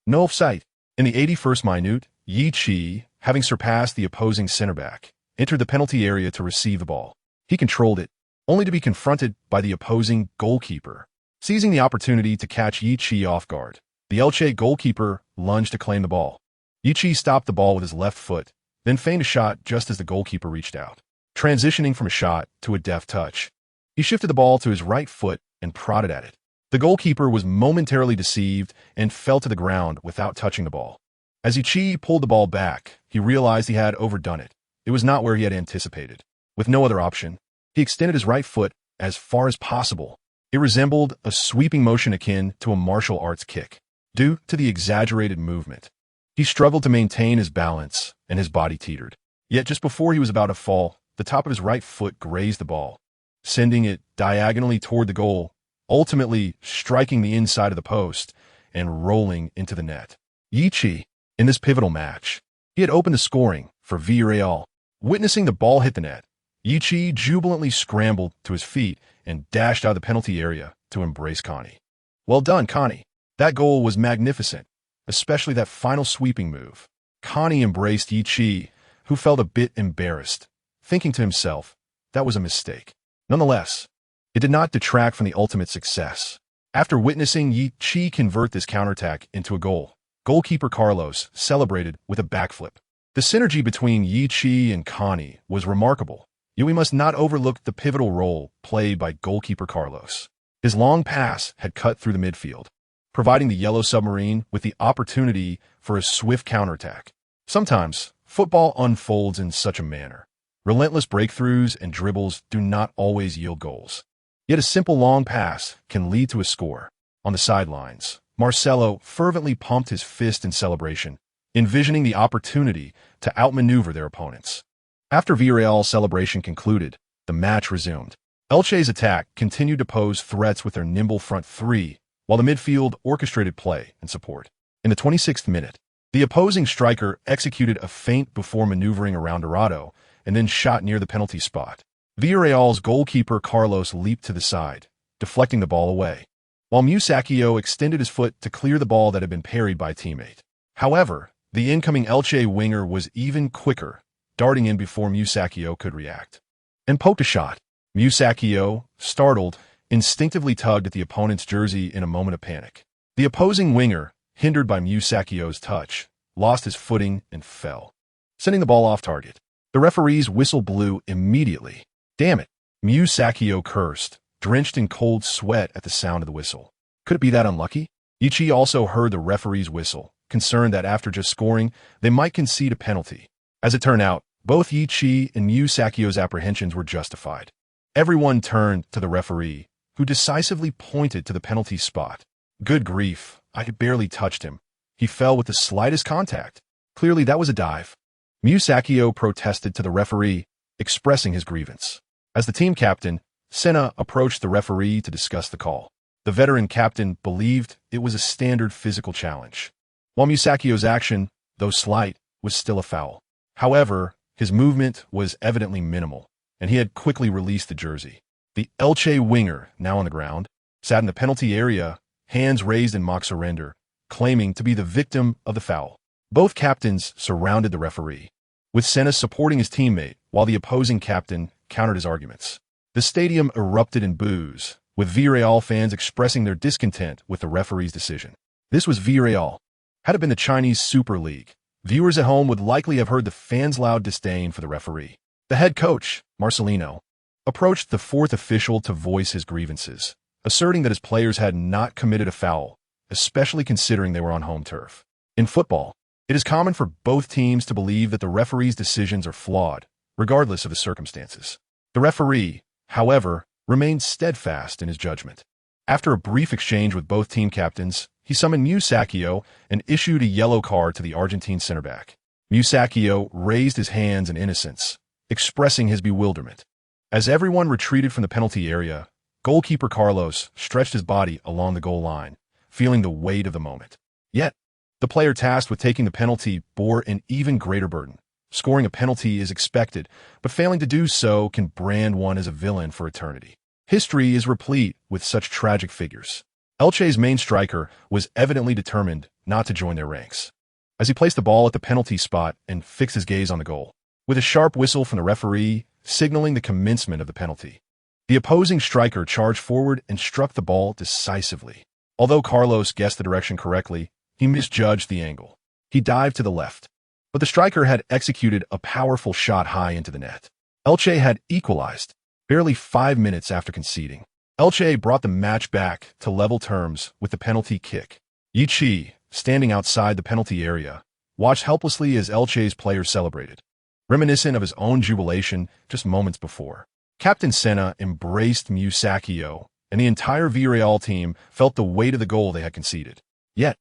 No offside. In the 81st minute, Yichi, having surpassed the opposing center back, entered the penalty area to receive the ball. He controlled it, only to be confronted by the opposing goalkeeper. Seizing the opportunity to catch Yichi off guard, the Elche goalkeeper lunged to claim the ball. Yichi stopped the ball with his left foot, then feigned a shot just as the goalkeeper reached out. Transitioning from a shot to a deft touch, he shifted the ball to his right foot and prodded at it. The goalkeeper was momentarily deceived and fell to the ground without touching the ball. As Yichi pulled the ball back, he realized he had overdone it. It was not where he had anticipated. With no other option, he extended his right foot as far as possible. It resembled a sweeping motion akin to a martial arts kick. Due to the exaggerated movement, he struggled to maintain his balance and his body teetered. Yet just before he was about to fall, the top of his right foot grazed the ball, sending it diagonally toward the goal, ultimately striking the inside of the post and rolling into the net. Yichi, in this pivotal match, he had opened the scoring for Villarreal. Witnessing the ball hit the net, Yichi jubilantly scrambled to his feet and dashed out of the penalty area to embrace Connie. Well done, Connie. That goal was magnificent, especially that final sweeping move. Connie embraced Yichi, who felt a bit embarrassed, thinking to himself, that was a mistake. Nonetheless, it did not detract from the ultimate success. After witnessing Yichi convert this counterattack into a goal, goalkeeper Carlos celebrated with a backflip. The synergy between Yichi and Connie was remarkable, yet we must not overlook the pivotal role played by goalkeeper Carlos. His long pass had cut through the midfield, providing the Yellow Submarine with the opportunity for a swift counterattack. Sometimes, football unfolds in such a manner. Relentless breakthroughs and dribbles do not always yield goals. Yet a simple long pass can lead to a score. On the sidelines, Marcelo fervently pumped his fist in celebration, envisioning the opportunity to outmaneuver their opponents. After Villarreal's celebration concluded, the match resumed. Elche's attack continued to pose threats with their nimble front three, while the midfield orchestrated play and support. In the 26th minute, the opposing striker executed a feint before maneuvering around Dorado and then shot near the penalty spot. Villarreal's goalkeeper Carlos leaped to the side, deflecting the ball away, while Musacchio extended his foot to clear the ball that had been parried by a teammate. However, the incoming Elche winger was even quicker, darting in before Musacchio could react, and poked a shot. Musacchio, startled, instinctively tugged at the opponent's jersey in a moment of panic. The opposing winger, hindered by Musacchio's touch, lost his footing and fell, sending the ball off target. The referee's whistle blew immediately. Damn it, Musacchio cursed, drenched in cold sweat at the sound of the whistle. Could it be that unlucky? Yichi also heard the referee's whistle, concerned that after just scoring, they might concede a penalty. As it turned out, both Yichi and Musacchio's apprehensions were justified. Everyone turned to the referee, who decisively pointed to the penalty spot. Good grief, I had barely touched him. He fell with the slightest contact. Clearly that was a dive. Musacchio protested to the referee, expressing his grievance. As the team captain, Senna approached the referee to discuss the call. The veteran captain believed it was a standard physical challenge, while Musakio's action, though slight, was still a foul. However, his movement was evidently minimal, and he had quickly released the jersey. The Elche winger, now on the ground, sat in the penalty area, hands raised in mock surrender, claiming to be the victim of the foul. Both captains surrounded the referee, with Senna supporting his teammate while the opposing captain countered his arguments. The stadium erupted in boos, with Villarreal fans expressing their discontent with the referee's decision. This was Villarreal. Had it been the Chinese Super League, viewers at home would likely have heard the fans' loud disdain for the referee. The head coach, Marcelino, approached the fourth official to voice his grievances, asserting that his players had not committed a foul, especially considering they were on home turf. In football, it is common for both teams to believe that the referee's decisions are flawed, regardless of the circumstances. The referee, however, remained steadfast in his judgment. After a brief exchange with both team captains, he summoned Musakio and issued a yellow card to the Argentine center back. Musakio raised his hands in innocence, expressing his bewilderment. As everyone retreated from the penalty area, goalkeeper Carlos stretched his body along the goal line, feeling the weight of the moment. Yet, the player tasked with taking the penalty bore an even greater burden. Scoring a penalty is expected, but failing to do so can brand one as a villain for eternity. History is replete with such tragic figures. Elche's main striker was evidently determined not to join their ranks, as he placed the ball at the penalty spot and fixed his gaze on the goal, with a sharp whistle from the referee signaling the commencement of the penalty. The opposing striker charged forward and struck the ball decisively. Although Carlos guessed the direction correctly, he misjudged the angle. He dived to the left, but the striker had executed a powerful shot high into the net. Elche had equalized barely 5 minutes after conceding. Elche brought the match back to level terms with the penalty kick. Yichi, standing outside the penalty area, watched helplessly as Elche's players celebrated, reminiscent of his own jubilation just moments before. Captain Senna embraced Musakio, and the entire Villarreal team felt the weight of the goal they had conceded. Yet,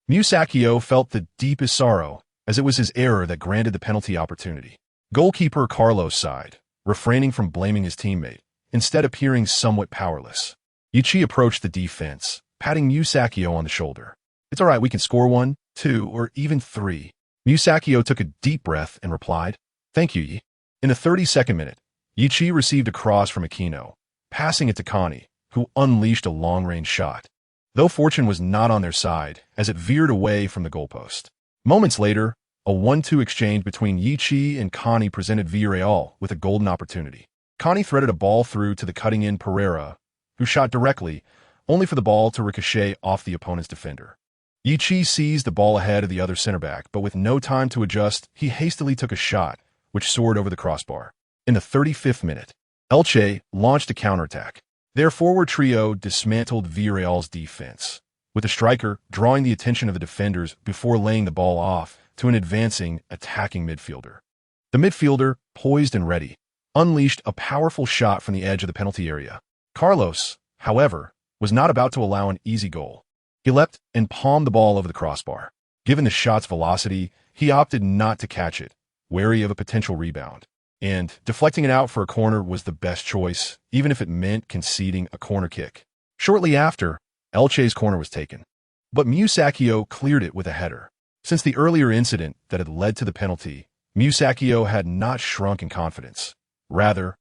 Musakio felt the deepest sorrow, as it was his error that granted the penalty opportunity. Goalkeeper Carlos sighed, refraining from blaming his teammate, instead appearing somewhat powerless. Yichi approached the defense, patting Musakio on the shoulder. "It's all right, we can score 1, 2, or even 3. Musakio took a deep breath and replied, "Thank you, Yi." In the 32nd minute, Yichi received a cross from Aquino, passing it to Connie, who unleashed a long-range shot, though fortune was not on their side as it veered away from the goalpost. Moments later, a 1-2 exchange between Yichi and Connie presented Villarreal with a golden opportunity. Connie threaded a ball through to the cutting-in Pereira, who shot directly, only for the ball to ricochet off the opponent's defender. Yichi seized the ball ahead of the other center back, but with no time to adjust, he hastily took a shot, which soared over the crossbar. In the 35th minute, Elche launched a counterattack. Their forward trio dismantled Villarreal's defense, with the striker drawing the attention of the defenders before laying the ball off to an advancing, attacking midfielder. The midfielder, poised and ready, unleashed a powerful shot from the edge of the penalty area. Carlos, however, was not about to allow an easy goal. He leapt and palmed the ball over the crossbar. Given the shot's velocity, he opted not to catch it, wary of a potential rebound. And deflecting it out for a corner was the best choice, even if it meant conceding a corner kick. Shortly after, Elche's corner was taken, but Musakio cleared it with a header. Since the earlier incident that had led to the penalty, Musakio had not shrunk in confidence. Rather,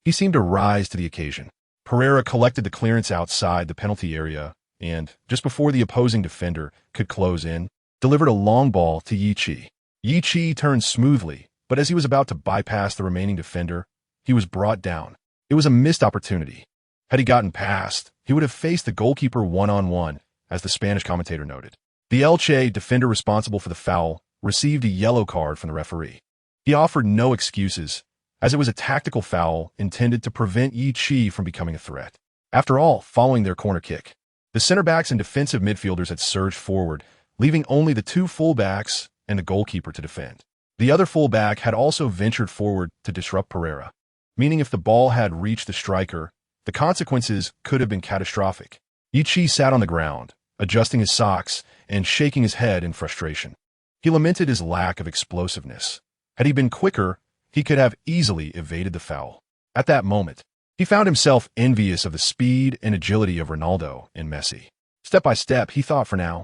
he seemed to rise to the occasion. Pereira collected the clearance outside the penalty area and, just before the opposing defender could close in, delivered a long ball to Yichi. Yichi turned smoothly, but as he was about to bypass the remaining defender, he was brought down. It was a missed opportunity. Had he gotten past, he would have faced the goalkeeper one-on-one, as the Spanish commentator noted. The Elche defender responsible for the foul received a yellow card from the referee. He offered no excuses, as it was a tactical foul intended to prevent Yichi from becoming a threat. After all, following their corner kick, the center-backs and defensive midfielders had surged forward, leaving only the 2 full-backs and the goalkeeper to defend. The other full-back had also ventured forward to disrupt Pereira, meaning if the ball had reached the striker, the consequences could have been catastrophic. Yichi sat on the ground, adjusting his socks and shaking his head in frustration. He lamented his lack of explosiveness. Had he been quicker, he could have easily evaded the foul. At that moment, He found himself envious of the speed and agility of Ronaldo and Messi. Step by step, he thought, for now,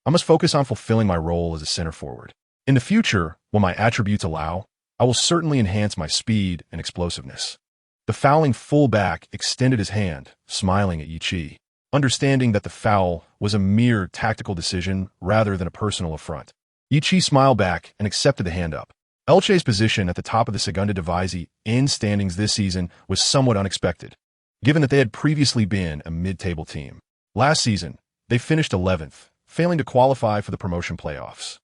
I must focus on fulfilling my role as a center forward. In the future, when my attributes allow, I will certainly enhance my speed and explosiveness. The fouling fullback extended his hand, smiling at Yichi, understanding that the foul was a mere tactical decision rather than a personal affront. Yichi smiled back and accepted the hand up. Elche's position at the top of the Segunda Divisão in standings this season was somewhat unexpected, given that they had previously been a mid-table team. Last season, they finished 11th, failing to qualify for the promotion playoffs.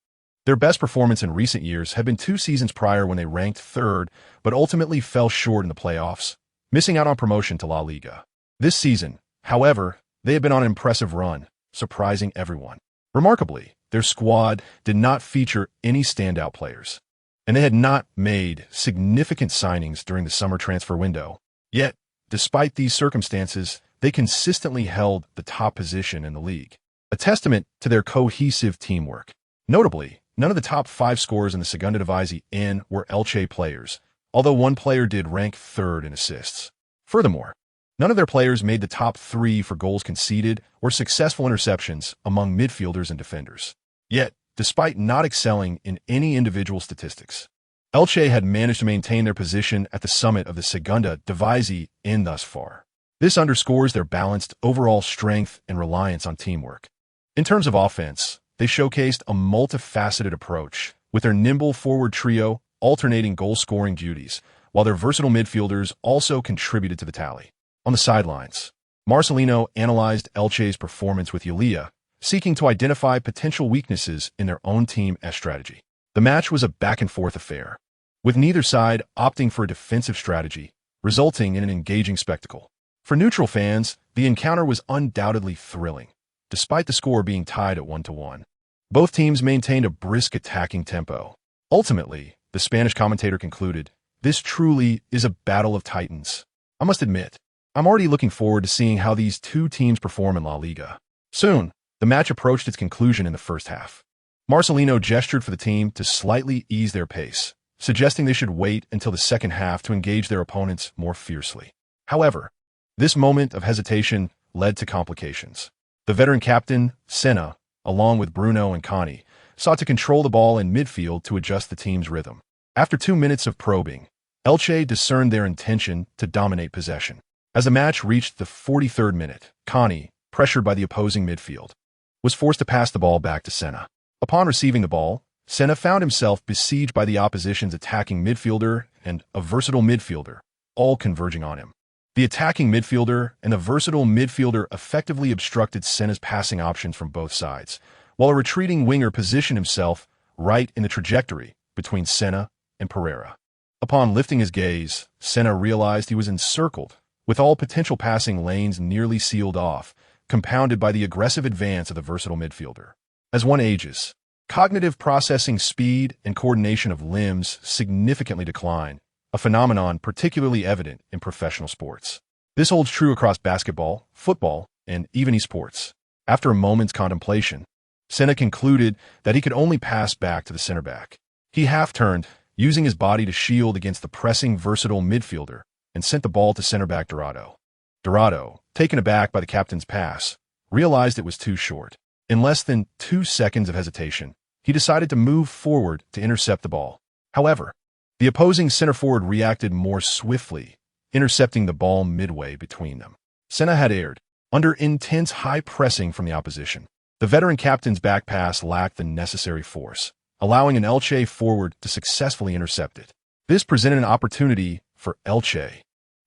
Their best performance in recent years had been 2 seasons prior when they ranked 3rd, but ultimately fell short in the playoffs, missing out on promotion to La Liga. This season, however, they had been on an impressive run, surprising everyone. Remarkably, their squad did not feature any standout players, and they had not made significant signings during the summer transfer window. Yet, despite these circumstances, they consistently held the top position in the league, a testament to their cohesive teamwork. Notably, none of the top 5 scorers in the Segunda Divisão were Elche players, although one player did rank 3rd in assists. Furthermore, none of their players made the top 3 for goals conceded or successful interceptions among midfielders and defenders. Yet, despite not excelling in any individual statistics, Elche had managed to maintain their position at the summit of the Segunda Divisão thus far. This underscores their balanced overall strength and reliance on teamwork. In terms of offense, they showcased a multifaceted approach, with their nimble forward trio alternating goal-scoring duties, while their versatile midfielders also contributed to the tally. On the sidelines, Marcelino analyzed Elche's performance with Yulia, seeking to identify potential weaknesses in their own team's strategy. The match was a back-and-forth affair, with neither side opting for a defensive strategy, resulting in an engaging spectacle. For neutral fans, the encounter was undoubtedly thrilling, despite the score being tied at 1-1. Both teams maintained a brisk attacking tempo. Ultimately, the Spanish commentator concluded, "This truly is a battle of titans. I must admit, I'm already looking forward to seeing how these 2 teams perform in La Liga." Soon, the match approached its conclusion in the first half. Marcelino gestured for the team to slightly ease their pace, suggesting they should wait until the second half to engage their opponents more fiercely. However, this moment of hesitation led to complications. The veteran captain, Senna, along with Bruno and Connie, sought to control the ball in midfield to adjust the team's rhythm. After 2 minutes of probing, Elche discerned their intention to dominate possession. As the match reached the 43rd minute, Connie, pressured by the opposing midfield, was forced to pass the ball back to Senna. Upon receiving the ball, Senna found himself besieged by the opposition's attacking midfielder and a versatile midfielder, all converging on him. The attacking midfielder and the versatile midfielder effectively obstructed Senna's passing options from both sides, while a retreating winger positioned himself right in the trajectory between Senna and Pereira. Upon lifting his gaze, Senna realized he was encircled, with all potential passing lanes nearly sealed off, compounded by the aggressive advance of the versatile midfielder. As one ages, cognitive processing speed and coordination of limbs significantly decline, a phenomenon particularly evident in professional sports. This holds true across basketball, football, and even esports. After a moment's contemplation, Senna concluded that he could only pass back to the center back. He half-turned, using his body to shield against the pressing versatile midfielder, and sent the ball to center back Dorado. Dorado, taken aback by the captain's pass, realized it was too short. In less than 2 seconds of hesitation, he decided to move forward to intercept the ball. However, the opposing center forward reacted more swiftly, intercepting the ball midway between them. Senna had erred, under intense high pressing from the opposition. The veteran captain's back pass lacked the necessary force, allowing an Elche forward to successfully intercept it. This presented an opportunity for Elche.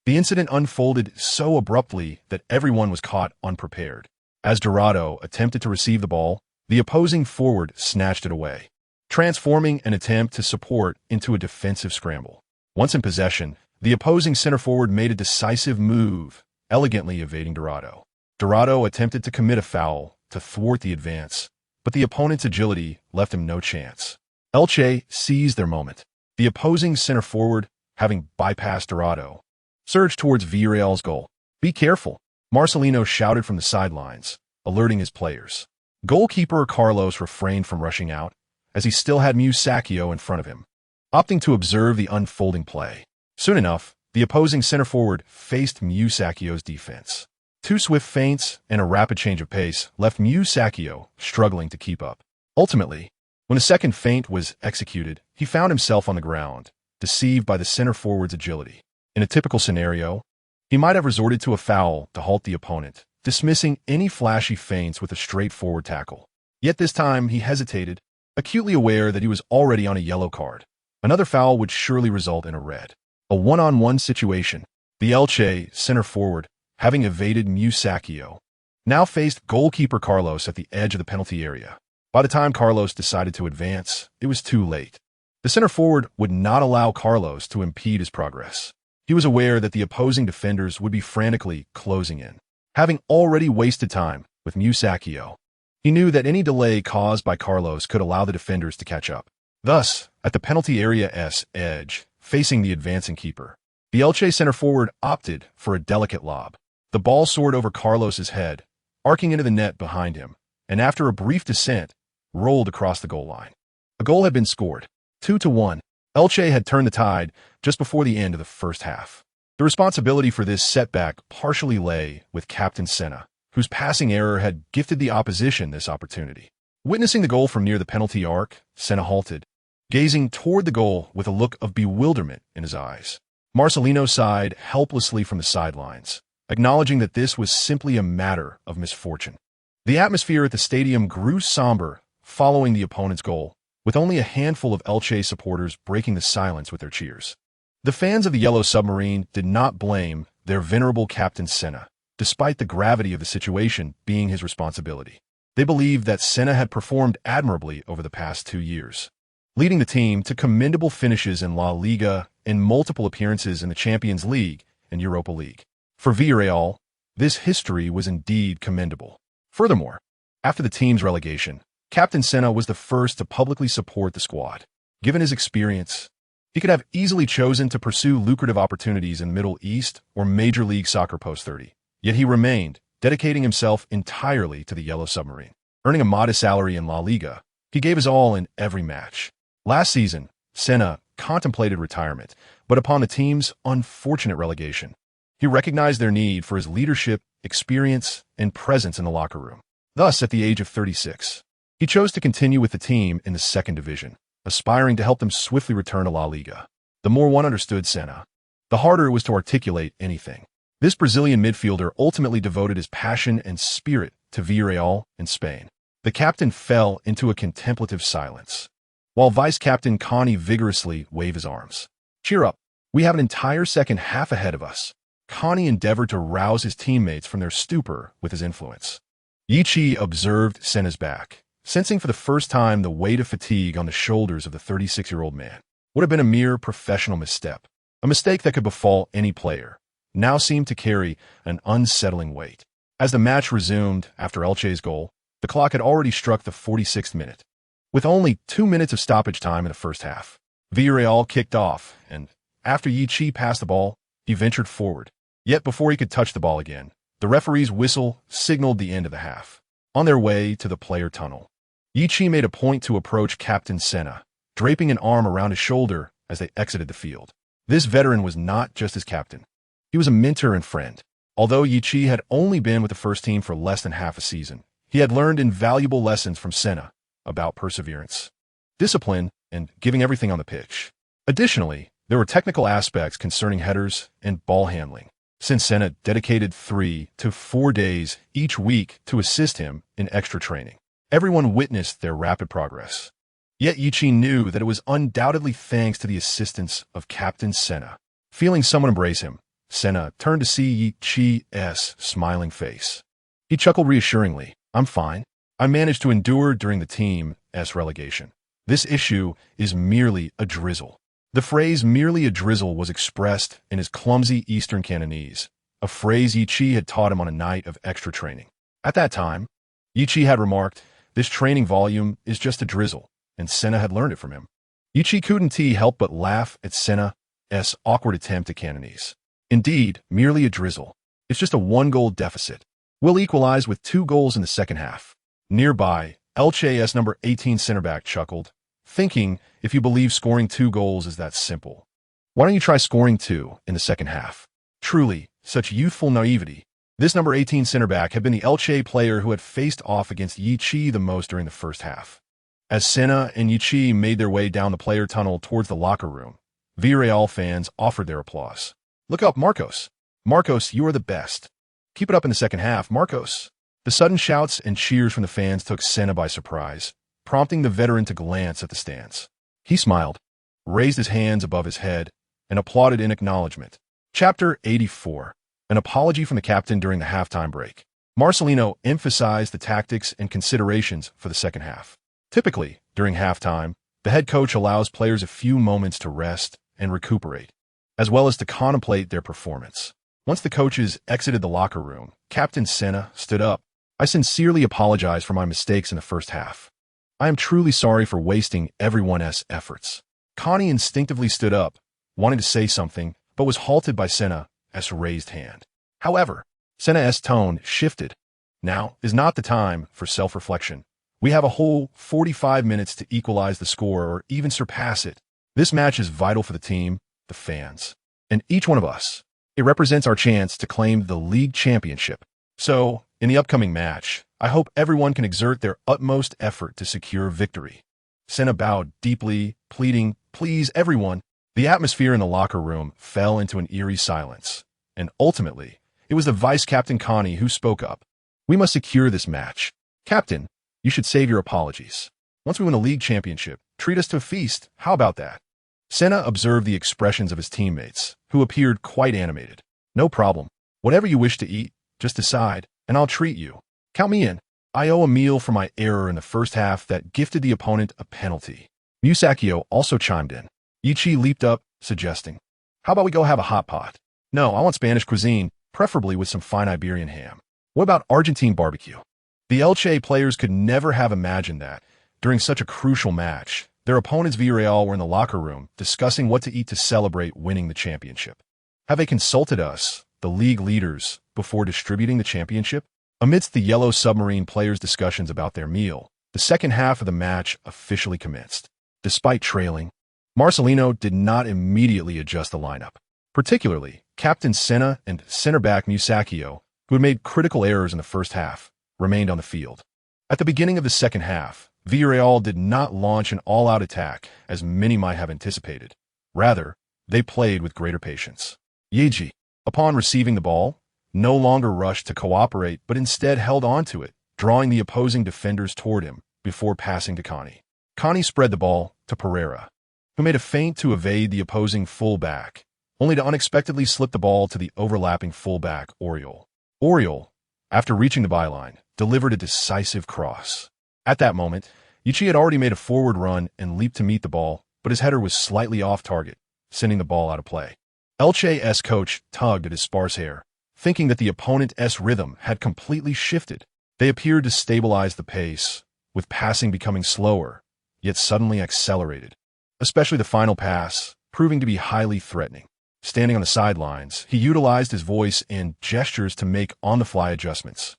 The incident unfolded so abruptly that everyone was caught unprepared. As Dorado attempted to receive the ball, the opposing forward snatched it away, transforming an attempt to support into a defensive scramble. Once in possession, the opposing center forward made a decisive move, elegantly evading Dorado. Dorado attempted to commit a foul to thwart the advance, but the opponent's agility left him no chance. Elche seized their moment. The opposing center forward, having bypassed Dorado, surged towards Villarreal's goal. "Be careful," Marcelino shouted from the sidelines, alerting his players. Goalkeeper Carlos refrained from rushing out, as he still had Musacchio in front of him, opting to observe the unfolding play. Soon enough, the opposing center forward faced Musakio's defense. Two swift feints and a rapid change of pace left Musakio struggling to keep up. Ultimately, when a second feint was executed, he found himself on the ground, deceived by the center forward's agility. In a typical scenario, he might have resorted to a foul to halt the opponent, dismissing any flashy feints with a straightforward tackle. Yet this time he hesitated, acutely aware that he was already on a yellow card. Another foul would surely result in a red. A one-on-one situation. The Elche center forward, having evaded Musakio, now faced goalkeeper Carlos at the edge of the penalty area. By the time Carlos decided to advance, it was too late. The center forward would not allow Carlos to impede his progress. He was aware that the opposing defenders would be frantically closing in. Having already wasted time with Musakio, he knew that any delay caused by Carlos could allow the defenders to catch up. Thus, at the penalty area's edge, facing the advancing keeper, the Elche center forward opted for a delicate lob. The ball soared over Carlos's head, arcing into the net behind him, and after a brief descent, rolled across the goal line. A goal had been scored, 2-1. Elche had turned the tide just before the end of the first half. The responsibility for this setback partially lay with Captain Senna, whose passing error had gifted the opposition this opportunity. Witnessing the goal from near the penalty arc, Senna halted, gazing toward the goal with a look of bewilderment in his eyes. Marcelino sighed helplessly from the sidelines, acknowledging that this was simply a matter of misfortune. The atmosphere at the stadium grew somber following the opponent's goal, with only a handful of Elche supporters breaking the silence with their cheers. The fans of the Yellow Submarine did not blame their venerable Captain Senna, despite the gravity of the situation being his responsibility. They believed that Senna had performed admirably over the past 2 years, leading the team to commendable finishes in La Liga and multiple appearances in the Champions League and Europa League. For Villarreal, this history was indeed commendable. Furthermore, after the team's relegation, Captain Senna was the first to publicly support the squad. Given his experience, he could have easily chosen to pursue lucrative opportunities in Middle East or Major League Soccer post-30. Yet he remained, dedicating himself entirely to the Yellow Submarine. Earning a modest salary in La Liga, he gave his all in every match. Last season, Senna contemplated retirement, but upon the team's unfortunate relegation, he recognized their need for his leadership, experience, and presence in the locker room. Thus, at the age of 36, he chose to continue with the team in the second division, aspiring to help them swiftly return to La Liga. The more one understood Senna, the harder it was to articulate anything. This Brazilian midfielder ultimately devoted his passion and spirit to Villarreal and Spain. The captain fell into a contemplative silence, while vice-captain Connie vigorously waved his arms. "Cheer up. We have an entire second half ahead of us." Connie endeavored to rouse his teammates from their stupor with his influence. Yichi observed Senna's back, sensing for the first time the weight of fatigue on the shoulders of the 36-year-old man. Would have been a mere professional misstep. A mistake that could befall any player now seemed to carry an unsettling weight. As the match resumed after Elche's goal, the clock had already struck the 46th minute. With only 2 minutes of stoppage time in the first half, Villarreal kicked off, and after Yichi passed the ball, he ventured forward. Yet before he could touch the ball again, the referee's whistle signaled the end of the half. On their way to the player tunnel, Yichi made a point to approach Captain Senna, draping an arm around his shoulder as they exited the field. This veteran was not just his captain. He was a mentor and friend. Although Yichi had only been with the first team for less than half a season, he had learned invaluable lessons from Senna about perseverance, discipline, and giving everything on the pitch. Additionally, there were technical aspects concerning headers and ball handling, since Senna dedicated 3 to 4 days each week to assist him in extra training. Everyone witnessed their rapid progress. Yet Yichi knew that it was undoubtedly thanks to the assistance of Captain Senna. Feeling someone embrace him, Senna turned to see Yichi's smiling face. He chuckled reassuringly. "I'm fine. I managed to endure during the team's relegation. This issue is merely a drizzle." The phrase "merely a drizzle" was expressed in his clumsy Eastern Cantonese, a phrase Yichi had taught him on a night of extra training. At that time, Yichi had remarked, "This training volume is just a drizzle," and Senna had learned it from him. Yichi couldn't help but laugh at Senna's awkward attempt at Cantonese. "Indeed, merely a drizzle. It's just a 1-goal deficit. We'll equalize with 2 goals in the second half." Nearby, Elche's number 18 center back chuckled, thinking, if you believe scoring 2 goals is that simple, Why don't you try scoring two in the second half? Truly, such youthful naivety. This number 18 center back had been the Elche player who had faced off against Yi Chi the most during the first half. As Senna and Yi Chi made their way down the player tunnel towards the locker room, Villarreal fans offered their applause. Look up, Marcos. Marcos, you are the best. Keep it up in the second half, Marcos. The sudden shouts and cheers from the fans took Senna by surprise, prompting the veteran to glance at the stands. He smiled, raised his hands above his head, and applauded in acknowledgement. Chapter 84. An apology from the captain during the halftime break. Marcelino emphasized the tactics and considerations for the second half. Typically, during halftime, the head coach allows players a few moments to rest and recuperate, as well as to contemplate their performance. Once the coaches exited the locker room, Captain Senna stood up. I sincerely apologize for my mistakes in the first half. I am truly sorry for wasting everyone's efforts. Connie instinctively stood up, wanting to say something, but was halted by Senna's raised hand. However, Senna's tone shifted. Now is not the time for self-reflection. We have a whole 45 minutes to equalize the score or even surpass it. This match is vital for the team, the fans, and each one of us. It represents our chance to claim the league championship. So, in the upcoming match, I hope everyone can exert their utmost effort to secure victory. Senna bowed deeply, pleading, "Please, everyone." The atmosphere in the locker room fell into an eerie silence, and ultimately, it was the vice-captain Connie who spoke up. "We must secure this match. Captain, you should save your apologies. Once we win the league championship, treat us to a feast. How about that?" Senna observed the expressions of his teammates, who appeared quite animated. "No problem. Whatever you wish to eat, just decide, and I'll treat you. Count me in. I owe a meal for my error in the first half that gifted the opponent a penalty." Musacchio also chimed in. Ichi leaped up, suggesting, "How about we go have a hot pot?" "No, I want Spanish cuisine, preferably with some fine Iberian ham." "What about Argentine barbecue?" The Elche players could never have imagined that, during such a crucial match, their opponents Villarreal were in the locker room discussing what to eat to celebrate winning the championship. Have they consulted us, the league leaders, before distributing the championship? Amidst the Yellow Submarine players' discussions about their meal, the second half of the match officially commenced. Despite trailing, Marcelino did not immediately adjust the lineup. Particularly, Captain Senna and center-back Musacchio, who had made critical errors in the first half, remained on the field. At the beginning of the second half, Villarreal did not launch an all-out attack, as many might have anticipated. Rather, they played with greater patience. Yeji, upon receiving the ball, no longer rushed to cooperate but instead held on to it, drawing the opposing defenders toward him before passing to Connie. Connie spread the ball to Pereira, who made a feint to evade the opposing fullback, only to unexpectedly slip the ball to the overlapping fullback Oriol. Oriol, after reaching the byline, delivered a decisive cross. At that moment, Ichi had already made a forward run and leaped to meet the ball, but his header was slightly off target, sending the ball out of play. Elche's coach tugged at his sparse hair, thinking that the opponent's rhythm had completely shifted. They appeared to stabilize the pace, with passing becoming slower, yet suddenly accelerated, especially the final pass, proving to be highly threatening. Standing on the sidelines, he utilized his voice and gestures to make on-the-fly adjustments,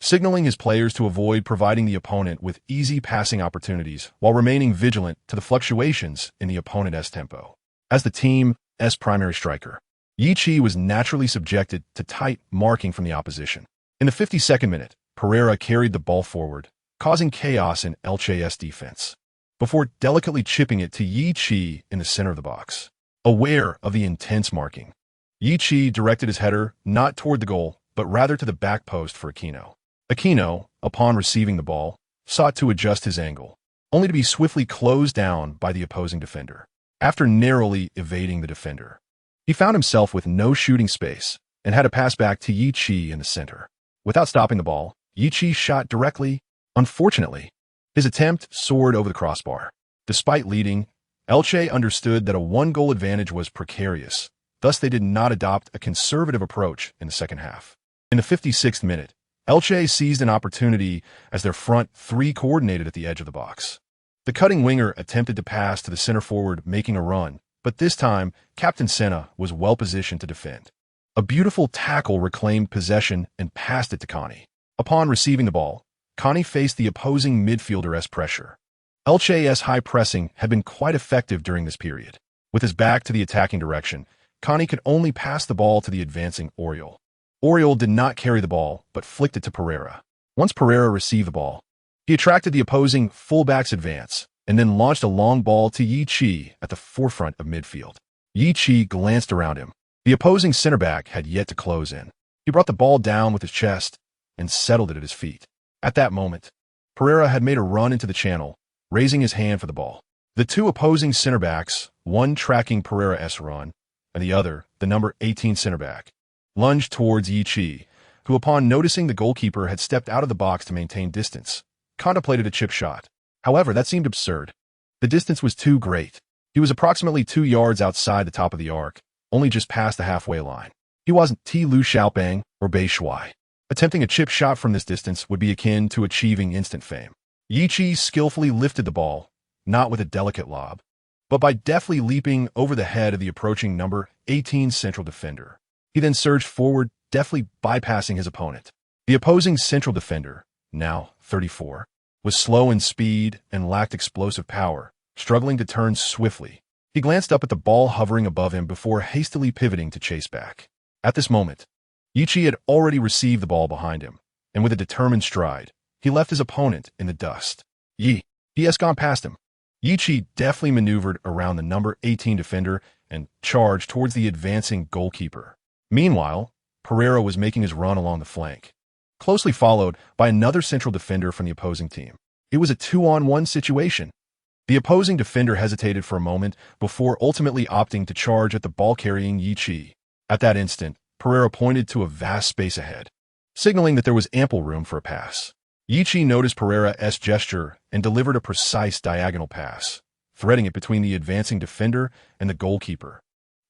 signaling his players to avoid providing the opponent with easy passing opportunities while remaining vigilant to the fluctuations in the opponent's tempo. As the team's primary striker, Yi Chi was naturally subjected to tight marking from the opposition. In the 52nd minute, Pereira carried the ball forward, causing chaos in Elche's defense, before delicately chipping it to Yi Chi in the center of the box. Aware of the intense marking, Yi Chi directed his header not toward the goal, but rather to the back post for Aquino. Aquino, upon receiving the ball, sought to adjust his angle, only to be swiftly closed down by the opposing defender. After narrowly evading the defender, he found himself with no shooting space and had to pass back to Yi Chi in the center. Without stopping the ball, Yi Chi shot directly. Unfortunately, his attempt soared over the crossbar. Despite leading, Elche understood that a one-goal advantage was precarious, thus they did not adopt a conservative approach in the second half. In the 56th minute, Elche seized an opportunity as their front three coordinated at the edge of the box. The cutting winger attempted to pass to the center forward, making a run, but this time, Captain Senna was well-positioned to defend. A beautiful tackle reclaimed possession and passed it to Connie. Upon receiving the ball, Connie faced the opposing midfielder's pressure. Elche's high pressing had been quite effective during this period. With his back to the attacking direction, Connie could only pass the ball to the advancing Oriole. Oriole did not carry the ball, but flicked it to Pereira. Once Pereira received the ball, he attracted the opposing fullback's advance and then launched a long ball to Yi Chi at the forefront of midfield. Yi Chi glanced around him. The opposing center back had yet to close in. He brought the ball down with his chest and settled it at his feet. At that moment, Pereira had made a run into the channel, raising his hand for the ball. The two opposing center backs, one tracking Pereira's run, and the other, the number 18 center back, lunged towards Yi Chi, who upon noticing the goalkeeper had stepped out of the box to maintain distance, contemplated a chip shot. However, that seemed absurd. The distance was too great. He was approximately 2 yards outside the top of the arc, only just past the halfway line. He wasn't T. Lu Xiaoping or Bei Shui. Attempting a chip shot from this distance would be akin to achieving instant fame. Yi Chi skillfully lifted the ball, not with a delicate lob, but by deftly leaping over the head of the approaching number 18 central defender. He then surged forward, deftly bypassing his opponent. The opposing central defender, now 34, was slow in speed and lacked explosive power, struggling to turn swiftly. He glanced up at the ball hovering above him before hastily pivoting to chase back. At this moment, Yi Chi had already received the ball behind him, and with a determined stride, he left his opponent in the dust. He has gone past him. Yi Chi deftly maneuvered around the number 18 defender and charged towards the advancing goalkeeper. Meanwhile, Pereira was making his run along the flank, closely followed by another central defender from the opposing team. It was a 2-on-1 situation. The opposing defender hesitated for a moment before ultimately opting to charge at the ball-carrying Yi Chi. At that instant, Pereira pointed to a vast space ahead, signaling that there was ample room for a pass. Yi Chi noticed Pereira's gesture and delivered a precise diagonal pass, threading it between the advancing defender and the goalkeeper.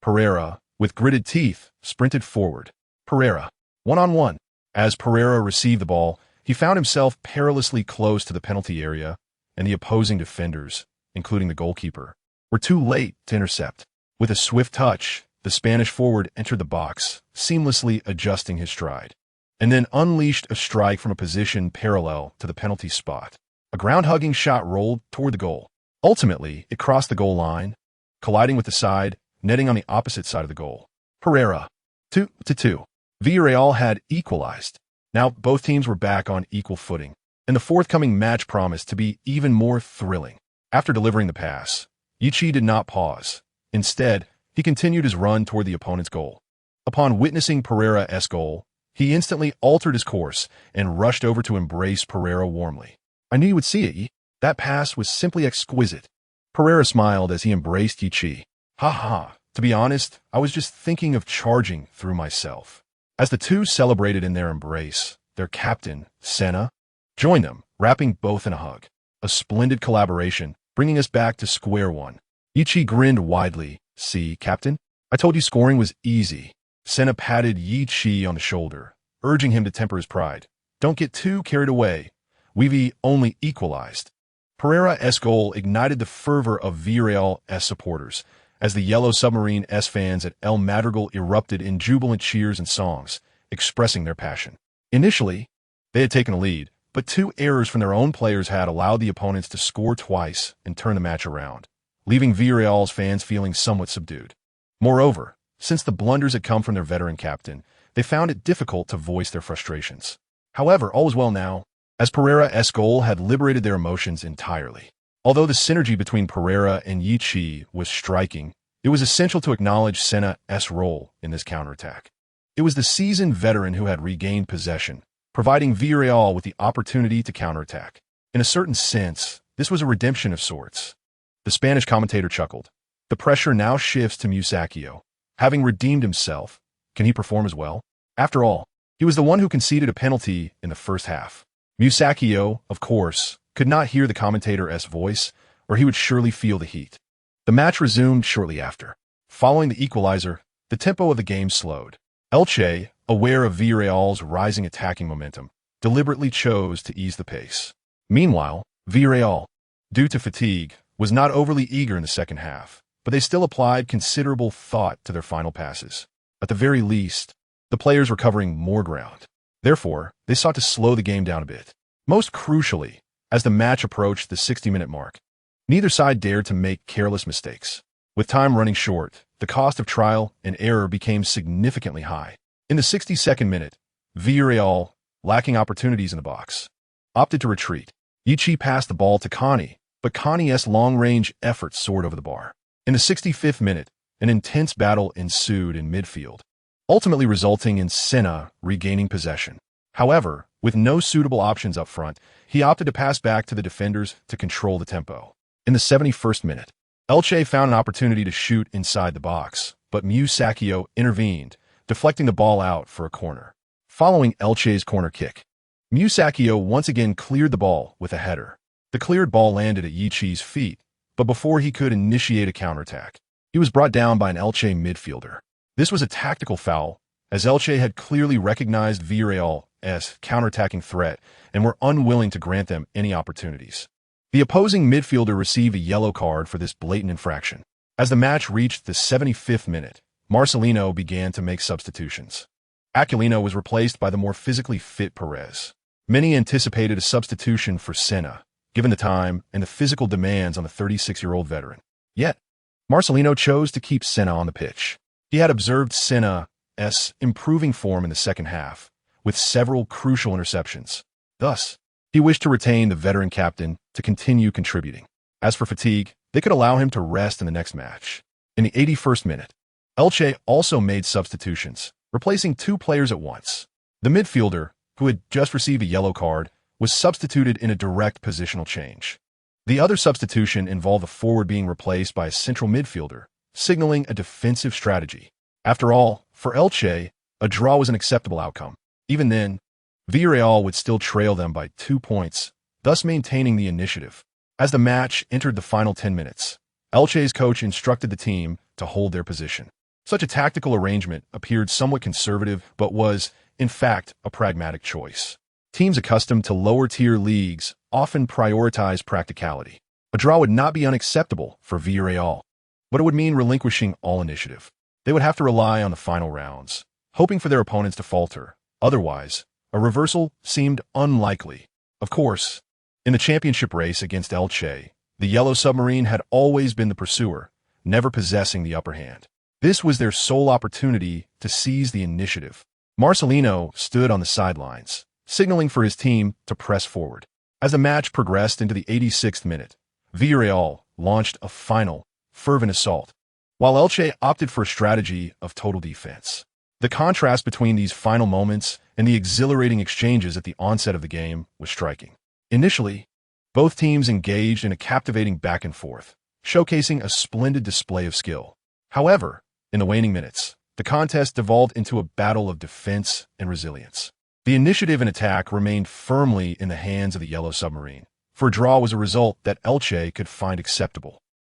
Pereira, with gritted teeth, sprinted forward. Pereira, 1-on-1. As Pereira received the ball, he found himself perilously close to the penalty area, and the opposing defenders, including the goalkeeper, were too late to intercept. With a swift touch, the Spanish forward entered the box, seamlessly adjusting his stride, and then unleashed a strike from a position parallel to the penalty spot. A ground-hugging shot rolled toward the goal. Ultimately, it crossed the goal line, colliding with the side, netting on the opposite side of the goal. Pereira, 2-2. Villarreal had equalized. Now both teams were back on equal footing, and the forthcoming match promised to be even more thrilling. After delivering the pass, Yi Chi did not pause. Instead, he continued his run toward the opponent's goal. Upon witnessing Pereira's goal, he instantly altered his course and rushed over to embrace Pereira warmly. "I knew you would see it. That pass was simply exquisite." Pereira smiled as he embraced Yi Chi. "Ha ha, to be honest, I was just thinking of charging through myself." As the two celebrated in their embrace, their captain, Senna, joined them, wrapping both in a hug. A splendid collaboration, bringing us back to square one. Yi Chi grinned widely. "See, Captain? I told you scoring was easy." Senna patted Yi Chi on the shoulder, urging him to temper his pride. "Don't get too carried away. We've only equalized." Pereira's goal ignited the fervor of Villarreal's supporters, as the Yellow Submarine's fans at El Madrigal erupted in jubilant cheers and songs, expressing their passion. Initially, they had taken the lead, but two errors from their own players had allowed the opponents to score twice and turn the match around, leaving Villarreal's fans feeling somewhat subdued. Moreover, since the blunders had come from their veteran captain, they found it difficult to voice their frustrations. However, all was well now, as Pereira's goal had liberated their emotions entirely. Although the synergy between Pereira and Yi Chi was striking, it was essential to acknowledge Senna's role in this counterattack. It was the seasoned veteran who had regained possession, providing Villarreal with the opportunity to counterattack. In a certain sense, this was a redemption of sorts. The Spanish commentator chuckled. The pressure now shifts to Musacchio. Having redeemed himself, can he perform as well? After all, he was the one who conceded a penalty in the first half. Musacchio, of course, could not hear the commentator's voice, or he would surely feel the heat. The match resumed shortly after. Following the equalizer, the tempo of the game slowed. Elche, aware of Villarreal's rising attacking momentum, deliberately chose to ease the pace. Meanwhile, Villarreal, due to fatigue, was not overly eager in the second half, but they still applied considerable thought to their final passes. At the very least, the players were covering more ground. Therefore, they sought to slow the game down a bit. Most crucially, as the match approached the 60-minute mark, neither side dared to make careless mistakes. With time running short, the cost of trial and error became significantly high. In the 62nd minute, Villarreal, lacking opportunities in the box, opted to retreat. Yichi passed the ball to Connie, but Connie's long-range effort soared over the bar. In the 65th minute, an intense battle ensued in midfield, ultimately resulting in Senna regaining possession. However, with no suitable options up front, he opted to pass back to the defenders to control the tempo. In the 71st minute, Elche found an opportunity to shoot inside the box, but Musacchio intervened, deflecting the ball out for a corner. Following Elche's corner kick, Musacchio once again cleared the ball with a header. The cleared ball landed at Yichi's feet, but before he could initiate a counterattack, he was brought down by an Elche midfielder. This was a tactical foul, as Elche had clearly recognized Villarreal's counterattacking threat and were unwilling to grant them any opportunities. The opposing midfielder received a yellow card for this blatant infraction. As the match reached the 75th minute, Marcelino began to make substitutions. Aquilino was replaced by the more physically fit Perez. Many anticipated a substitution for Senna, given the time and the physical demands on the 36-year-old veteran. Yet, Marcelino chose to keep Senna on the pitch. He had observed Senna's improving form in the second half, with several crucial interceptions. Thus, he wished to retain the veteran captain to continue contributing. As for fatigue, they could allow him to rest in the next match. In the 81st minute, Elche also made substitutions, replacing two players at once. The midfielder, who had just received a yellow card, was substituted in a direct positional change. The other substitution involved a forward being replaced by a central midfielder, signaling a defensive strategy. After all, for Elche, a draw was an acceptable outcome. Even then, Villarreal would still trail them by 2 points, thus maintaining the initiative. As the match entered the final 10 minutes, Elche's coach instructed the team to hold their position. Such a tactical arrangement appeared somewhat conservative, but was, in fact, a pragmatic choice. Teams accustomed to lower-tier leagues often prioritize practicality. A draw would not be unacceptable for Villarreal, but it would mean relinquishing all initiative. They would have to rely on the final rounds, hoping for their opponents to falter. Otherwise, a reversal seemed unlikely. Of course, in the championship race against Elche, the Yellow Submarine had always been the pursuer, never possessing the upper hand. This was their sole opportunity to seize the initiative. Marcelino stood on the sidelines, signaling for his team to press forward. As the match progressed into the 86th minute, Villarreal launched a final, fervent assault, while Elche opted for a strategy of total defense. The contrast between these final moments and the exhilarating exchanges at the onset of the game was striking. Initially, both teams engaged in a captivating back and forth, showcasing a splendid display of skill. However, in the waning minutes, the contest devolved into a battle of defense and resilience. The initiative and attack remained firmly in the hands of the Yellow Submarine, for a draw was a result that Elche could find acceptable.